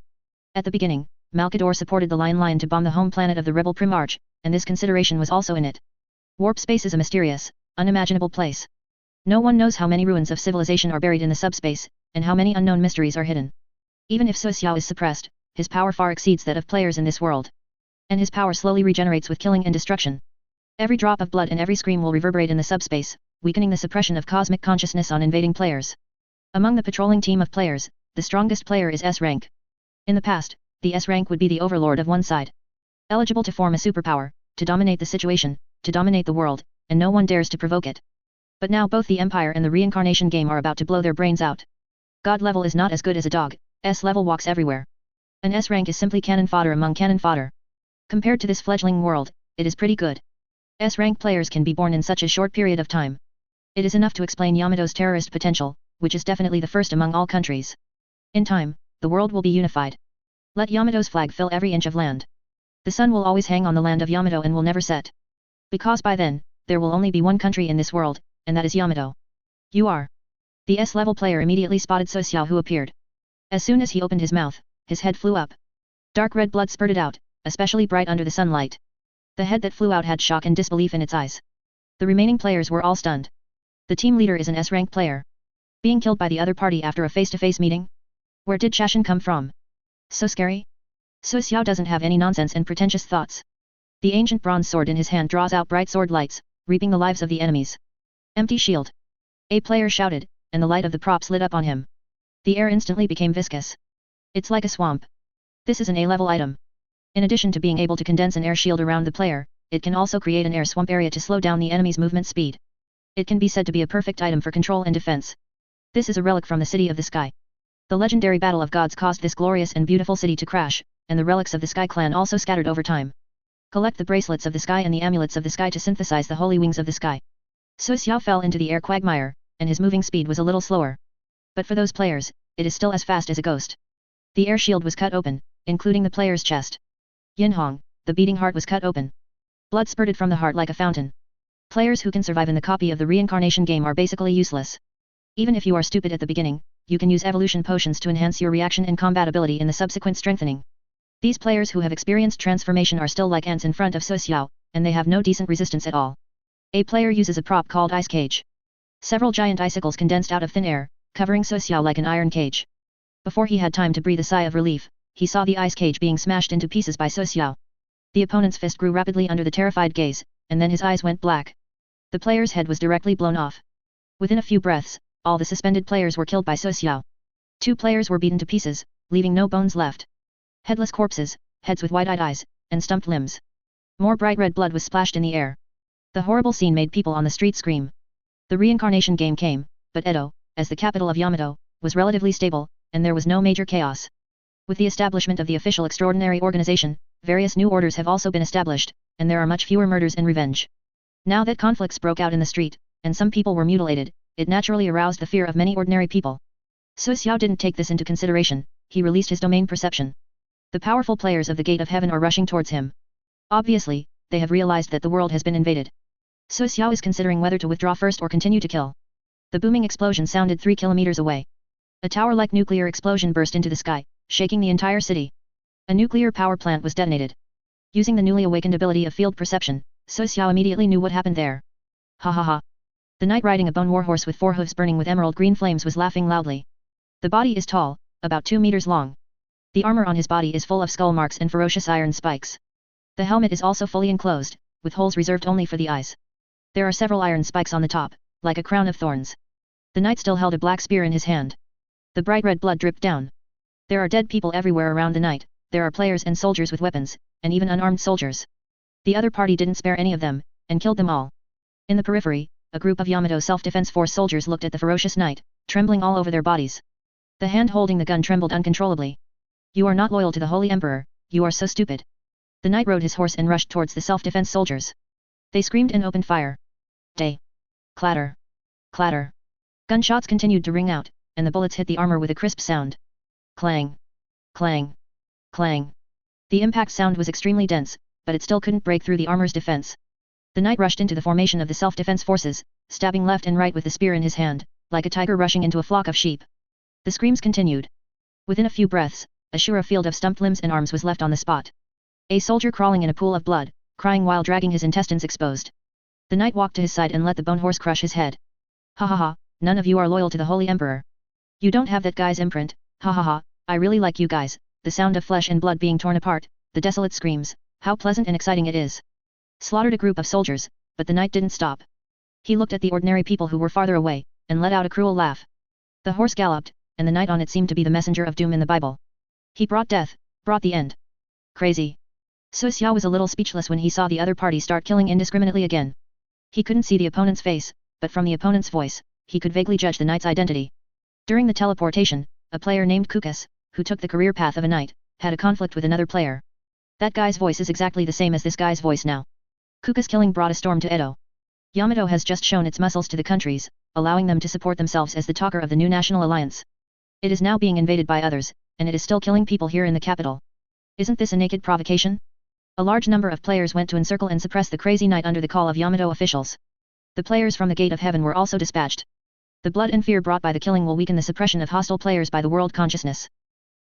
At the beginning, Malkador supported the Lion to bomb the home planet of the rebel Primarch, and this consideration was also in it. Warp space is a mysterious, unimaginable place. No one knows how many ruins of civilization are buried in the subspace, and how many unknown mysteries are hidden. Even if So Xiao is suppressed, his power far exceeds that of players in this world. And his power slowly regenerates with killing and destruction. Every drop of blood and every scream will reverberate in the subspace, weakening the suppression of cosmic consciousness on invading players. Among the patrolling team of players, the strongest player is S rank. In the past, the S rank would be the overlord of one side. Eligible to form a superpower, to dominate the situation, to dominate the world, and no one dares to provoke it. But now both the Empire and the reincarnation game are about to blow their brains out. God level is not as good as a dog, S level walks everywhere. An S rank is simply cannon fodder among cannon fodder. Compared to this fledgling world, it is pretty good. S rank players can be born in such a short period of time. It is enough to explain Yamato's terrorist potential, which is definitely the first among all countries. In time, the world will be unified. Let Yamato's flag fill every inch of land. The sun will always hang on the land of Yamato and will never set. Because by then, there will only be one country in this world, and that is Yamato. You are. The S-level player immediately spotted So Xiao who appeared. As soon as he opened his mouth, his head flew up. Dark red blood spurted out, especially bright under the sunlight. The head that flew out had shock and disbelief in its eyes. The remaining players were all stunned. The team leader is an S-rank player. Being killed by the other party after a face-to-face meeting? Where did Chashin come from? So scary? So Xiao doesn't have any nonsense and pretentious thoughts. The ancient bronze sword in his hand draws out bright sword lights, reaping the lives of the enemies. Empty shield. A player shouted, and the light of the props lit up on him. The air instantly became viscous. It's like a swamp. This is an A-level item. In addition to being able to condense an air shield around the player, it can also create an air swamp area to slow down the enemy's movement speed. It can be said to be a perfect item for control and defense. This is a relic from the City of the Sky. The legendary Battle of Gods caused this glorious and beautiful city to crash, and the relics of the Sky Clan also scattered over time. Collect the bracelets of the sky and the amulets of the sky to synthesize the holy wings of the sky. Su Xiao fell into the air quagmire, and his moving speed was a little slower. But for those players, it is still as fast as a ghost. The air shield was cut open, including the player's chest. Yin Hong, the beating heart was cut open. Blood spurted from the heart like a fountain. Players who can survive in the copy of the reincarnation game are basically useless. Even if you are stupid at the beginning, you can use evolution potions to enhance your reaction and combat ability in the subsequent strengthening. These players who have experienced transformation are still like ants in front of Su Xiao, and they have no decent resistance at all. A player uses a prop called Ice Cage. Several giant icicles condensed out of thin air, covering Su Xiao like an iron cage. Before he had time to breathe a sigh of relief, he saw the ice cage being smashed into pieces by Su Xiao. The opponent's fist grew rapidly under the terrified gaze, and then his eyes went black. The player's head was directly blown off. Within a few breaths, all the suspended players were killed by Su Xiao. 2 players were beaten to pieces, leaving no bones left. Headless corpses, heads with wide-eyed eyes, and stumped limbs. More bright red blood was splashed in the air. The horrible scene made people on the street scream. The reincarnation game came, but Edo, as the capital of Yamato, was relatively stable, and there was no major chaos. With the establishment of the official extraordinary organization, various new orders have also been established, and there are much fewer murders and revenge. Now that conflicts broke out in the street, and some people were mutilated, it naturally aroused the fear of many ordinary people. Su Xiao didn't take this into consideration, he released his domain perception. The powerful players of the Gate of Heaven are rushing towards him. Obviously, they have realized that the world has been invaded. Su Xiao is considering whether to withdraw first or continue to kill. The booming explosion sounded 3 kilometers away. A tower-like nuclear explosion burst into the sky, shaking the entire city. A nuclear power plant was detonated. Using the newly awakened ability of field perception, Su Xiao immediately knew what happened there. Ha ha ha. The knight riding a bone warhorse with 4 hooves burning with emerald green flames was laughing loudly. The body is tall, about 2 meters long. The armor on his body is full of skull marks and ferocious iron spikes. The helmet is also fully enclosed, with holes reserved only for the eyes. There are several iron spikes on the top, like a crown of thorns. The knight still held a black spear in his hand. The bright red blood dripped down. There are dead people everywhere around the knight, there are players and soldiers with weapons, and even unarmed soldiers. The other party didn't spare any of them, and killed them all. In the periphery, a group of Yamato Self-Defense Force soldiers looked at the ferocious knight, trembling all over their bodies. The hand holding the gun trembled uncontrollably. You are not loyal to the Holy Emperor, you are so stupid. The knight rode his horse and rushed towards the self-defense soldiers. They screamed and opened fire. Day. Clatter. Clatter. Gunshots continued to ring out, and the bullets hit the armor with a crisp sound. Clang. Clang. Clang. The impact sound was extremely dense, but it still couldn't break through the armor's defense. The knight rushed into the formation of the self-defense forces, stabbing left and right with the spear in his hand, like a tiger rushing into a flock of sheep. The screams continued. Within a few breaths, a sure field of stumped limbs and arms was left on the spot. A soldier crawling in a pool of blood, crying while dragging his intestines exposed. The knight walked to his side and let the bone horse crush his head. Ha ha ha, none of you are loyal to the Holy Emperor. You don't have that guy's imprint, ha ha ha, I really like you guys, the sound of flesh and blood being torn apart, the desolate screams, how pleasant and exciting it is. Slaughtered a group of soldiers, but the knight didn't stop. He looked at the ordinary people who were farther away, and let out a cruel laugh. The horse galloped, and the knight on it seemed to be the messenger of doom in the Bible. He brought death, brought the end. Crazy. Su Xiao was a little speechless when he saw the other party start killing indiscriminately again. He couldn't see the opponent's face, but from the opponent's voice, he could vaguely judge the knight's identity. During the teleportation, a player named Kukas, who took the career path of a knight, had a conflict with another player. That guy's voice is exactly the same as this guy's voice now. Kukas' killing brought a storm to Edo. Yamato has just shown its muscles to the countries, allowing them to support themselves as the talker of the new national alliance. It is now being invaded by others, and it is still killing people here in the capital. Isn't this a naked provocation? A large number of players went to encircle and suppress the crazy knight under the call of Yamato officials. The players from the Gate of Heaven were also dispatched. The blood and fear brought by the killing will weaken the suppression of hostile players by the world consciousness.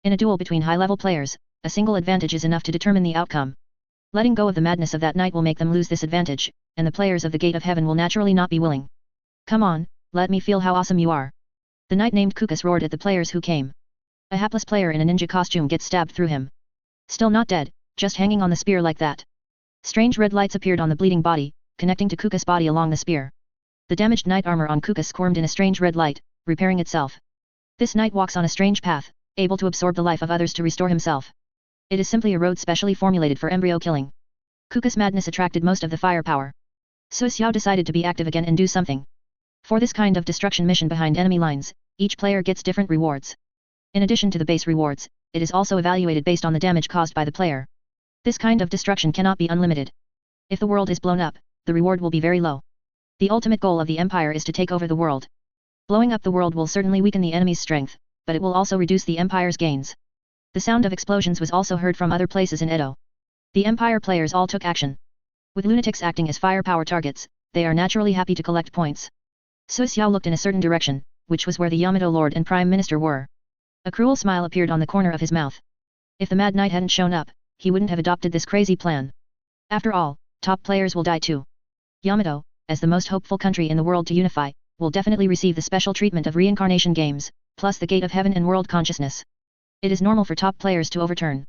In a duel between high-level players, a single advantage is enough to determine the outcome. Letting go of the madness of that knight will make them lose this advantage, and the players of the Gate of Heaven will naturally not be willing. Come on, let me feel how awesome you are. The knight named Kukas roared at the players who came. A hapless player in a ninja costume gets stabbed through him. Still not dead, just hanging on the spear like that. Strange red lights appeared on the bleeding body, connecting to Kukas' body along the spear. The damaged knight armor on Kukas squirmed in a strange red light, repairing itself. This knight walks on a strange path, able to absorb the life of others to restore himself. It is simply a road specially formulated for embryo killing. Kuka's madness attracted most of the firepower. So Xiao decided to be active again and do something. For this kind of destruction mission behind enemy lines, each player gets different rewards. In addition to the base rewards, it is also evaluated based on the damage caused by the player. This kind of destruction cannot be unlimited. If the world is blown up, the reward will be very low. The ultimate goal of the empire is to take over the world. Blowing up the world will certainly weaken the enemy's strength, but it will also reduce the empire's gains. The sound of explosions was also heard from other places in Edo. The empire players all took action. With lunatics acting as firepower targets, they are naturally happy to collect points. So Xiao looked in a certain direction, which was where the Yamato Lord and Prime Minister were. A cruel smile appeared on the corner of his mouth. If the Mad Knight hadn't shown up, he wouldn't have adopted this crazy plan. After all, top players will die too. Yamato, as the most hopeful country in the world to unify, will definitely receive the special treatment of reincarnation games, plus the gate of heaven and world consciousness. It is normal for top players to overturn.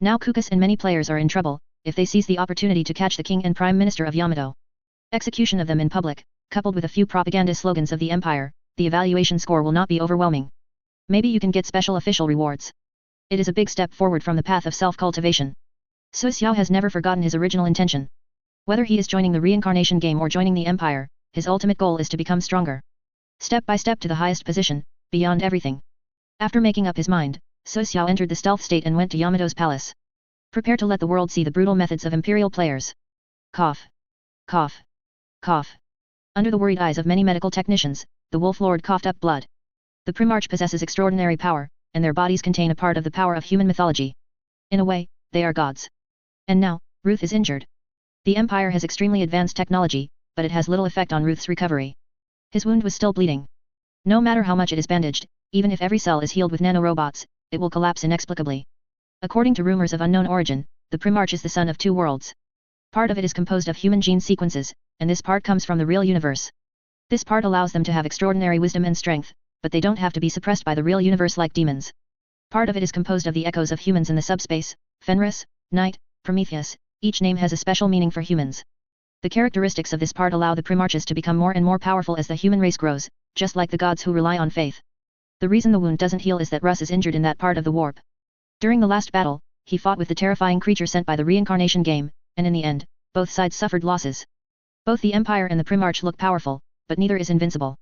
Now Kukas and many players are in trouble, if they seize the opportunity to catch the king and prime minister of Yamato. Execution of them in public, coupled with a few propaganda slogans of the empire, the evaluation score will not be overwhelming. Maybe you can get special official rewards. It is a big step forward from the path of self-cultivation. So Xiao has never forgotten his original intention. Whether he is joining the reincarnation game or joining the empire, his ultimate goal is to become stronger. Step by step to the highest position, beyond everything. After making up his mind, So Xiao entered the stealth state and went to Yamato's palace. Prepare to let the world see the brutal methods of imperial players. Cough. Cough. Cough. Under the worried eyes of many medical technicians, the Wolf Lord coughed up blood. The Primarch possesses extraordinary power, and their bodies contain a part of the power of human mythology. In a way, they are gods. And now, Ruth is injured. The Empire has extremely advanced technology, but it has little effect on Ruth's recovery. His wound was still bleeding. No matter how much it is bandaged, even if every cell is healed with nanorobots, it will collapse inexplicably. According to rumors of unknown origin, the Primarch is the son of two worlds. Part of it is composed of human gene sequences, and this part comes from the real universe. This part allows them to have extraordinary wisdom and strength, but they don't have to be suppressed by the real universe like demons. Part of it is composed of the echoes of humans in the subspace, Fenris, Night, Prometheus, each name has a special meaning for humans. The characteristics of this part allow the Primarches to become more and more powerful as the human race grows, just like the gods who rely on faith. The reason the wound doesn't heal is that Russ is injured in that part of the warp. During the last battle, he fought with the terrifying creature sent by the reincarnation game, and in the end, both sides suffered losses. Both the Empire and the Primarch look powerful, but neither is invincible.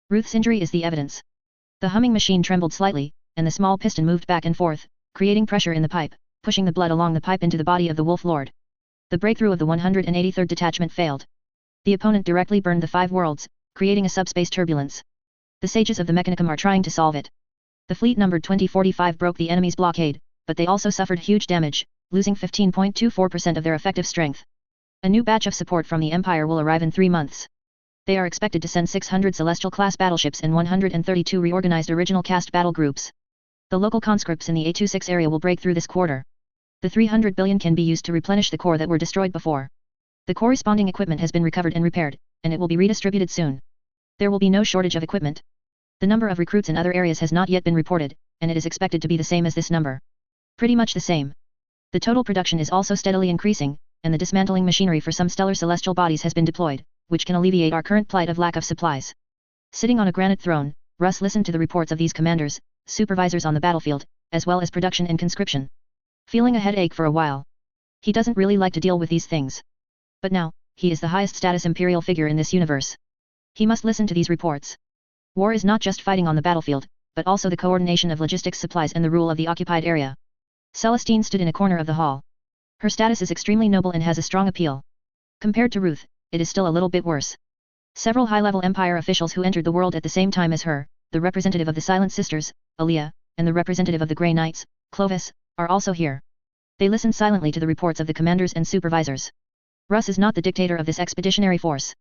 Ruth's injury is the evidence. The humming machine trembled slightly, and the small piston moved back and forth, creating pressure in the pipe, pushing the blood along the pipe into the body of the Wolf Lord. The breakthrough of the 183rd detachment failed. The opponent directly burned the 5 worlds, creating a subspace turbulence. The sages of the Mechanicum are trying to solve it. The fleet numbered 2045 broke the enemy's blockade, but they also suffered huge damage, losing 15.24% of their effective strength. A new batch of support from the Empire will arrive in 3 months. They are expected to send 600 Celestial-class battleships and 132 reorganized original cast battle groups. The local conscripts in the A26 area will break through this quarter. The 300 billion can be used to replenish the core that were destroyed before. The corresponding equipment has been recovered and repaired, and it will be redistributed soon. There will be no shortage of equipment. The number of recruits in other areas has not yet been reported, and it is expected to be the same as this number. Pretty much the same. The total production is also steadily increasing, and the dismantling machinery for some stellar celestial bodies has been deployed, which can alleviate our current plight of lack of supplies. Sitting on a granite throne, Russ listened to the reports of these commanders, supervisors on the battlefield, as well as production and conscription. Feeling a headache for a while. He doesn't really like to deal with these things. But now, he is the highest status imperial figure in this universe. He must listen to these reports. War is not just fighting on the battlefield, but also the coordination of logistics supplies and the rule of the occupied area. Celestine stood in a corner of the hall. Her status is extremely noble and has a strong appeal. Compared to Ruth, it is still a little bit worse. Several high-level Empire officials who entered the world at the same time as her, the representative of the Silent Sisters, Aaliyah, and the representative of the Grey Knights, Clovis, are also here. They listened silently to the reports of the commanders and supervisors. Russ is not the dictator of this expeditionary force.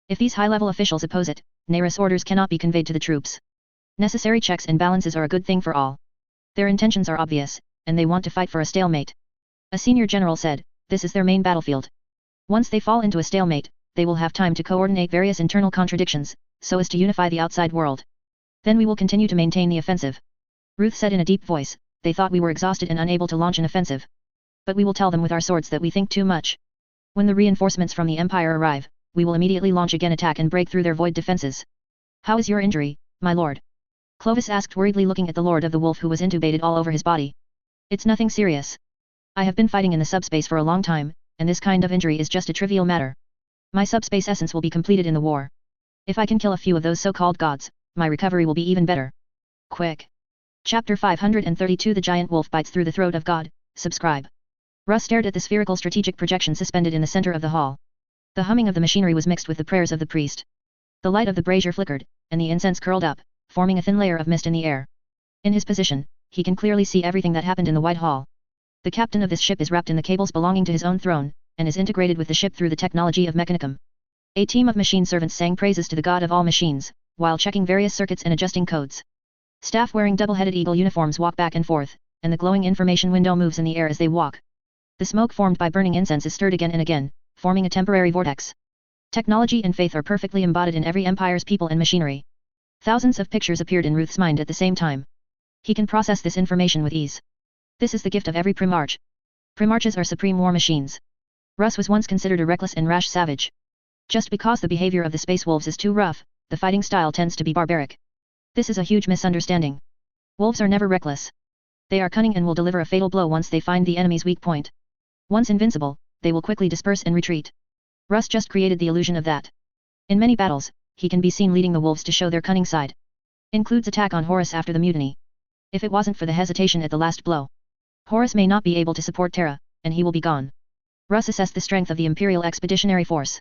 If these high-level officials oppose it, Neris orders cannot be conveyed to the troops. Necessary checks and balances are a good thing for all. Their intentions are obvious, and they want to fight for a stalemate. A senior general said, this is their main battlefield. Once they fall into a stalemate, they will have time to coordinate various internal contradictions, so as to unify the outside world. Then we will continue to maintain the offensive. Ruth said in a deep voice, they thought we were exhausted and unable to launch an offensive. But we will tell them with our swords that we think too much. When the reinforcements from the Empire arrive, we will immediately launch again attack and break through their void defenses. How is your injury, my lord? Clovis asked worriedly looking at the Lord of the Wolf who was intubated all over his body. It's nothing serious. I have been fighting in the subspace for a long time, and this kind of injury is just a trivial matter. My subspace essence will be completed in the war. If I can kill a few of those so-called gods, my recovery will be even better. Quick. Chapter 532 The Giant Wolf Bites Through the Throat of God. Subscribe. Russ stared at the spherical strategic projection suspended in the center of the hall. The humming of the machinery was mixed with the prayers of the priest. The light of the brazier flickered, and the incense curled up, forming a thin layer of mist in the air. In his position, he can clearly see everything that happened in the White Hall. The captain of this ship is wrapped in the cables belonging to his own throne, and is integrated with the ship through the technology of Mechanicum. A team of machine servants sang praises to the god of all machines, while checking various circuits and adjusting codes. Staff wearing double-headed eagle uniforms walk back and forth, and the glowing information window moves in the air as they walk. The smoke formed by burning incense is stirred again and again, forming a temporary vortex. Technology and faith are perfectly embodied in every empire's people and machinery. Thousands of pictures appeared in Ruth's mind at the same time. He can process this information with ease. This is the gift of every primarch. Primarches are supreme war machines. Russ was once considered a reckless and rash savage. Just because the behavior of the space wolves is too rough, the fighting style tends to be barbaric. This is a huge misunderstanding. Wolves are never reckless. They are cunning and will deliver a fatal blow once they find the enemy's weak point. Once invincible, they will quickly disperse and retreat. Russ just created the illusion of that. In many battles, he can be seen leading the wolves to show their cunning side. Includes attack on Horus after the mutiny. If it wasn't for the hesitation at the last blow, Horus may not be able to support Terra, and he will be gone. Russ assessed the strength of the Imperial Expeditionary Force.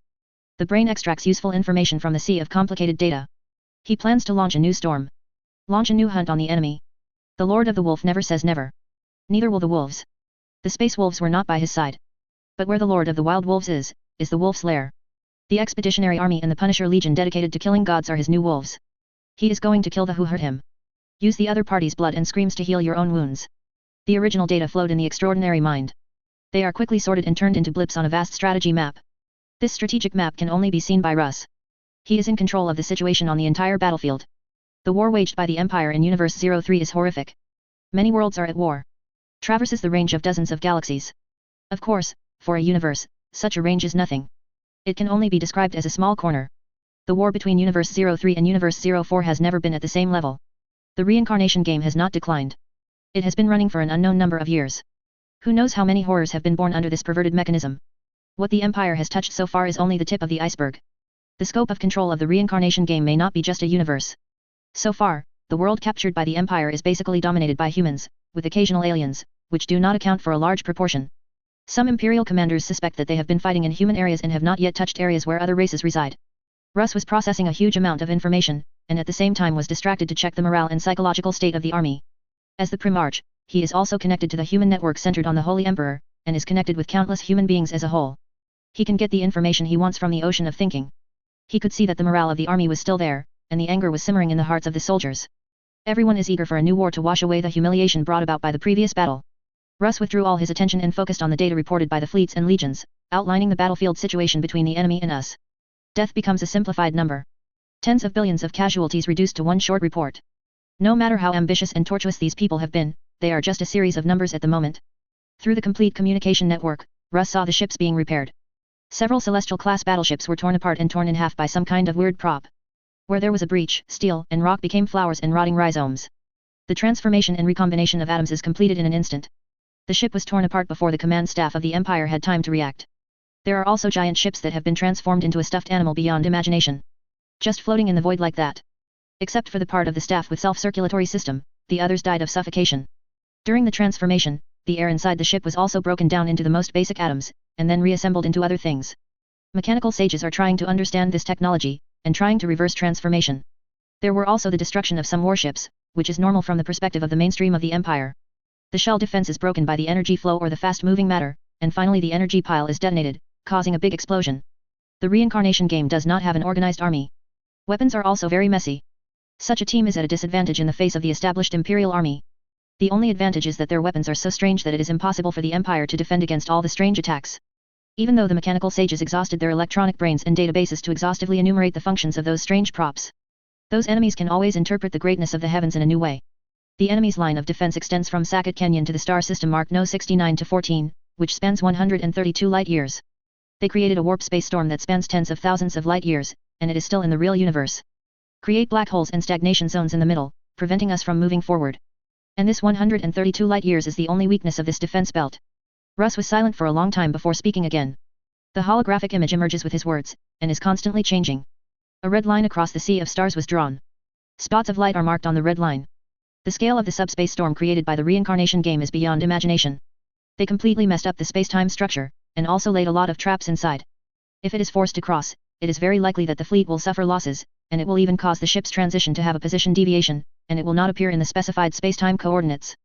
The brain extracts useful information from the sea of complicated data. He plans to launch a new storm. Launch a new hunt on the enemy. The Lord of the Wolf never says never. Neither will the wolves. The space wolves were not by his side. But where the Lord of the Wild Wolves is the wolf's lair. The Expeditionary Army and the Punisher Legion dedicated to killing gods are his new wolves. He is going to kill the who hurt him. Use the other party's blood and screams to heal your own wounds. The original data flowed in the extraordinary mind. They are quickly sorted and turned into blips on a vast strategy map. This strategic map can only be seen by Russ. He is in control of the situation on the entire battlefield. The war waged by the Empire in Universe 03 is horrific. Many worlds are at war. Traverses the range of dozens of galaxies. Of course, for a universe, such a range is nothing. It can only be described as a small corner. The war between Universe 03 and Universe 04 has never been at the same level. The reincarnation game has not declined. It has been running for an unknown number of years. Who knows how many horrors have been born under this perverted mechanism? What the Empire has touched so far is only the tip of the iceberg. The scope of control of the reincarnation game may not be just a universe. So far, the world captured by the Empire is basically dominated by humans, with occasional aliens, which do not account for a large proportion. Some Imperial commanders suspect that they have been fighting in human areas and have not yet touched areas where other races reside. Russ was processing a huge amount of information, and at the same time was distracted to check the morale and psychological state of the army. As the Primarch, he is also connected to the human network centered on the Holy Emperor, and is connected with countless human beings as a whole. He can get the information he wants from the ocean of thinking. He could see that the morale of the army was still there, and the anger was simmering in the hearts of the soldiers. Everyone is eager for a new war to wash away the humiliation brought about by the previous battle. Russ withdrew all his attention and focused on the data reported by the fleets and legions, outlining the battlefield situation between the enemy and us. Death becomes a simplified number. Tens of billions of casualties reduced to one short report. No matter how ambitious and tortuous these people have been, they are just a series of numbers at the moment. Through the complete communication network, Russ saw the ships being repaired. Several Celestial-class battleships were torn apart and torn in half by some kind of weird prop. Where there was a breach, steel and rock became flowers and rotting rhizomes. The transformation and recombination of atoms is completed in an instant. The ship was torn apart before the command staff of the Empire had time to react. There are also giant ships that have been transformed into a stuffed animal beyond imagination. Just floating in the void like that. Except for the part of the staff with self-circulatory system, the others died of suffocation. During the transformation, the air inside the ship was also broken down into the most basic atoms, and then reassembled into other things. Mechanical sages are trying to understand this technology, and trying to reverse transformation. There were also the destruction of some warships, which is normal from the perspective of the mainstream of the Empire. The shell defense is broken by the energy flow or the fast-moving matter, and finally the energy pile is detonated, causing a big explosion. The reincarnation game does not have an organized army. Weapons are also very messy. Such a team is at a disadvantage in the face of the established Imperial Army. The only advantage is that their weapons are so strange that it is impossible for the Empire to defend against all the strange attacks. Even though the mechanical sages exhausted their electronic brains and databases to exhaustively enumerate the functions of those strange props, those enemies can always interpret the greatness of the heavens in a new way. The enemy's line of defense extends from Saket Canyon to the star system marked No 69 to 14, which spans 132 light-years. They created a warp space storm that spans tens of thousands of light-years, and it is still in the real universe. Create black holes and stagnation zones in the middle, preventing us from moving forward. And this 132 light-years is the only weakness of this defense belt. Russ was silent for a long time before speaking again. The holographic image emerges with his words, and is constantly changing. A red line across the sea of stars was drawn. Spots of light are marked on the red line. The scale of the subspace storm created by the reincarnation game is beyond imagination. They completely messed up the space-time structure, and also laid a lot of traps inside. If it is forced to cross, it is very likely that the fleet will suffer losses, and it will even cause the ship's transition to have a position deviation, and it will not appear in the specified space-time coordinates.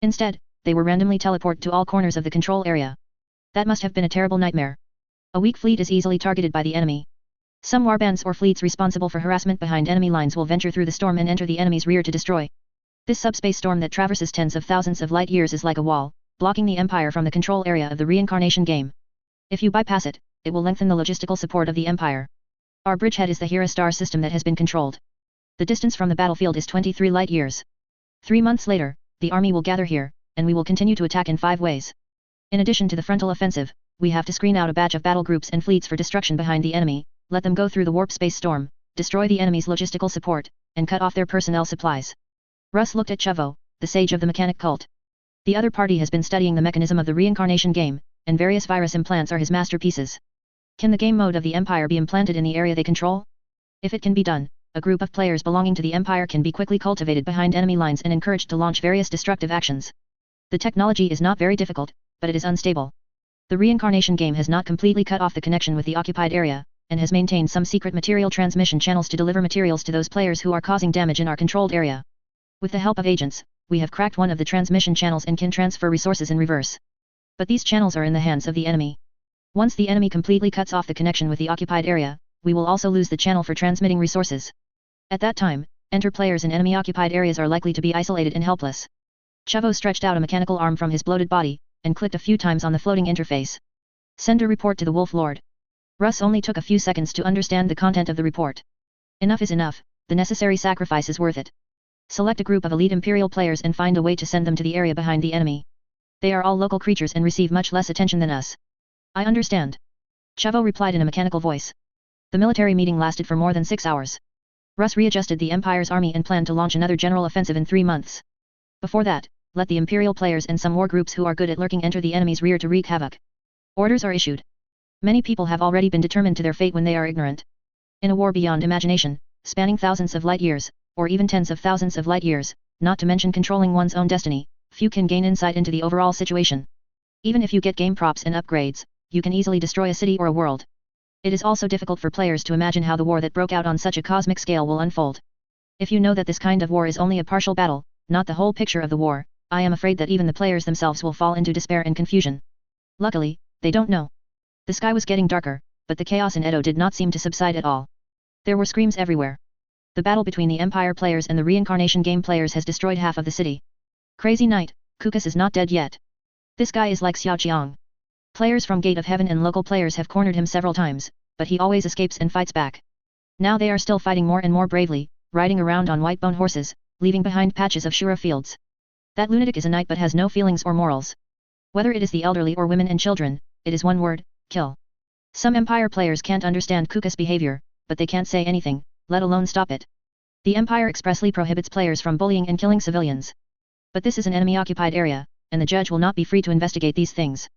Instead, they were randomly teleported to all corners of the control area. That must have been a terrible nightmare. A weak fleet is easily targeted by the enemy. Some warbands or fleets responsible for harassment behind enemy lines will venture through the storm and enter the enemy's rear to destroy. This subspace storm that traverses tens of thousands of light years is like a wall, blocking the Empire from the control area of the reincarnation game. If you bypass it, it will lengthen the logistical support of the Empire. Our bridgehead is the Hera star system that has been controlled. The distance from the battlefield is 23 light years. 3 months later, the army will gather here, and we will continue to attack in 5 ways. In addition to the frontal offensive, we have to screen out a batch of battle groups and fleets for destruction behind the enemy, let them go through the warp space storm, destroy the enemy's logistical support, and cut off their personnel supplies. Russ looked at Chavo, the sage of the mechanic cult. The other party has been studying the mechanism of the reincarnation game, and various virus implants are his masterpieces. Can the game mode of the Empire be implanted in the area they control? If it can be done, a group of players belonging to the Empire can be quickly cultivated behind enemy lines and encouraged to launch various destructive actions. The technology is not very difficult, but it is unstable. The reincarnation game has not completely cut off the connection with the occupied area, and has maintained some secret material transmission channels to deliver materials to those players who are causing damage in our controlled area. With the help of agents, we have cracked one of the transmission channels and can transfer resources in reverse. But these channels are in the hands of the enemy. Once the enemy completely cuts off the connection with the occupied area, we will also lose the channel for transmitting resources. At that time, enter players in enemy-occupied areas are likely to be isolated and helpless. Chavo stretched out a mechanical arm from his bloated body, and clicked a few times on the floating interface. Send a report to the Wolf Lord. Russ only took a few seconds to understand the content of the report. Enough is enough, the necessary sacrifice is worth it. Select a group of elite Imperial players and find a way to send them to the area behind the enemy. They are all local creatures and receive much less attention than us. I understand. Chavo replied in a mechanical voice. The military meeting lasted for more than 6 hours. Russ readjusted the Empire's army and planned to launch another general offensive in 3 months. Before that, let the Imperial players and some war groups who are good at lurking enter the enemy's rear to wreak havoc. Orders are issued. Many people have already been determined to their fate when they are ignorant. In a war beyond imagination, spanning thousands of light years, or even tens of thousands of light years, not to mention controlling one's own destiny, few can gain insight into the overall situation. Even if you get game props and upgrades, you can easily destroy a city or a world. It is also difficult for players to imagine how the war that broke out on such a cosmic scale will unfold. If you know that this kind of war is only a partial battle, not the whole picture of the war, I am afraid that even the players themselves will fall into despair and confusion. Luckily, they don't know. The sky was getting darker, but the chaos in Edo did not seem to subside at all. There were screams everywhere. The battle between the Empire players and the reincarnation game players has destroyed half of the city. Crazy Knight, Kukas is not dead yet. This guy is like Xiao Qiang. Players from Gate of Heaven and local players have cornered him several times, but he always escapes and fights back. Now they are still fighting more and more bravely, riding around on white bone horses, leaving behind patches of Shura fields. That lunatic is a knight but has no feelings or morals. Whether it is the elderly or women and children, it is one word, kill. Some Empire players can't understand Kukas' behavior, but they can't say anything, let alone stop it. The Empire expressly prohibits players from bullying and killing civilians. But this is an enemy-occupied area, and the judge will not be free to investigate these things.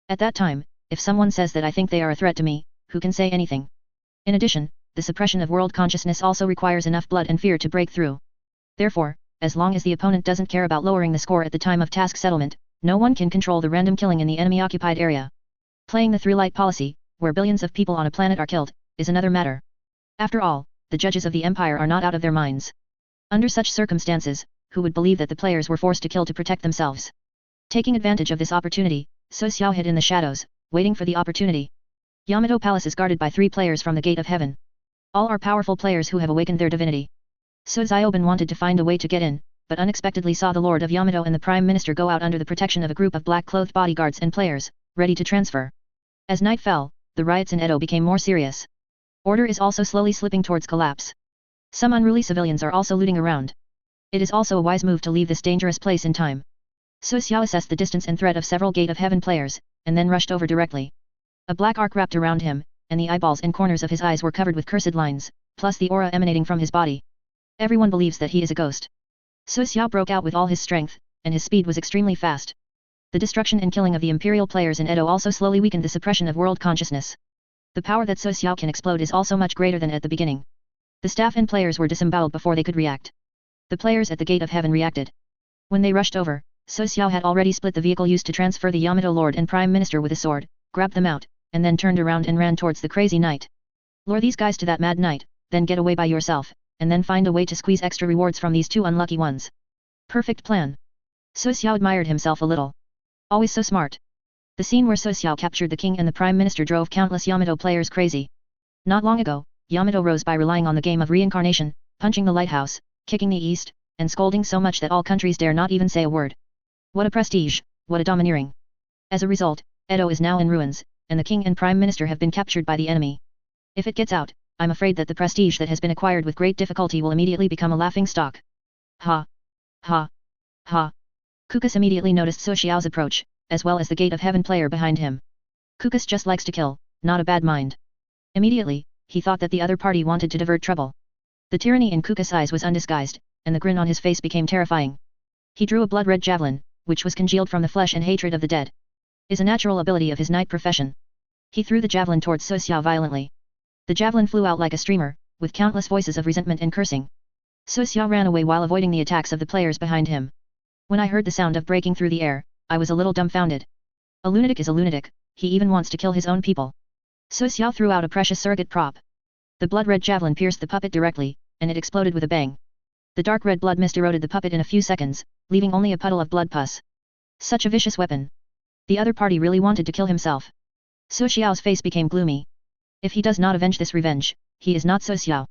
At that time, if someone says that I think they are a threat to me, who can say anything? In addition, the suppression of world consciousness also requires enough blood and fear to break through. Therefore, as long as the opponent doesn't care about lowering the score at the time of task settlement, no one can control the random killing in the enemy-occupied area. Playing the three-light policy, where billions of people on a planet are killed, is another matter. After all, the judges of the Empire are not out of their minds. Under such circumstances, who would believe that the players were forced to kill to protect themselves? Taking advantage of this opportunity, Su Xiao hid in the shadows, waiting for the opportunity. Yamato Palace is guarded by 3 players from the Gate of Heaven. All are powerful players who have awakened their divinity. Su Xiaoban wanted to find a way to get in, but unexpectedly saw the Lord of Yamato and the Prime Minister go out under the protection of a group of black-clothed bodyguards and players, ready to transfer. As night fell, the riots in Edo became more serious. Order is also slowly slipping towards collapse. Some unruly civilians are also looting around. It is also a wise move to leave this dangerous place in time. Su Xiao assessed the distance and threat of several Gate of Heaven players, and then rushed over directly. A black arc wrapped around him, and the eyeballs and corners of his eyes were covered with cursed lines, plus the aura emanating from his body. Everyone believes that he is a ghost. Su Xiao broke out with all his strength, and his speed was extremely fast. The destruction and killing of the imperial players in Edo also slowly weakened the suppression of world consciousness. The power that So Xiao can explode is also much greater than at the beginning. The staff and players were disemboweled before they could react. The players at the gate of heaven reacted. When they rushed over, So Xiao had already split the vehicle used to transfer the Yamato Lord and Prime Minister with a sword, grabbed them out, and then turned around and ran towards the crazy knight. Lure these guys to that mad knight, then get away by yourself, and then find a way to squeeze extra rewards from these two unlucky ones. Perfect plan. So Xiao admired himself a little. Always so smart. The scene where So Xiao captured the king and the Prime Minister drove countless Yamato players crazy. Not long ago, Yamato rose by relying on the game of reincarnation, punching the lighthouse, kicking the east, and scolding so much that all countries dare not even say a word. What a prestige, what a domineering. As a result, Edo is now in ruins, and the king and Prime Minister have been captured by the enemy. If it gets out, I'm afraid that the prestige that has been acquired with great difficulty will immediately become a laughing stock. Ha! Ha! Ha! Kukas immediately noticed So Xiao's approach, as well as the gate of heaven player behind him. Kukas just likes to kill, not a bad mind. Immediately, he thought that the other party wanted to divert trouble. The tyranny in Kukas' eyes was undisguised, and the grin on his face became terrifying. He drew a blood-red javelin, which was congealed from the flesh and hatred of the dead. Is a natural ability of his knight profession. He threw the javelin towards So Xiao violently. The javelin flew out like a streamer, with countless voices of resentment and cursing. So Xiao ran away while avoiding the attacks of the players behind him. When I heard the sound of breaking through the air, I was a little dumbfounded. A lunatic is a lunatic, he even wants to kill his own people. So Xiao threw out a precious surrogate prop. The blood-red javelin pierced the puppet directly, and it exploded with a bang. The dark red blood mist eroded the puppet in a few seconds, leaving only a puddle of blood pus. Such a vicious weapon. The other party really wanted to kill himself. So Xiao's face became gloomy. If he does not avenge this revenge, he is not So Xiao.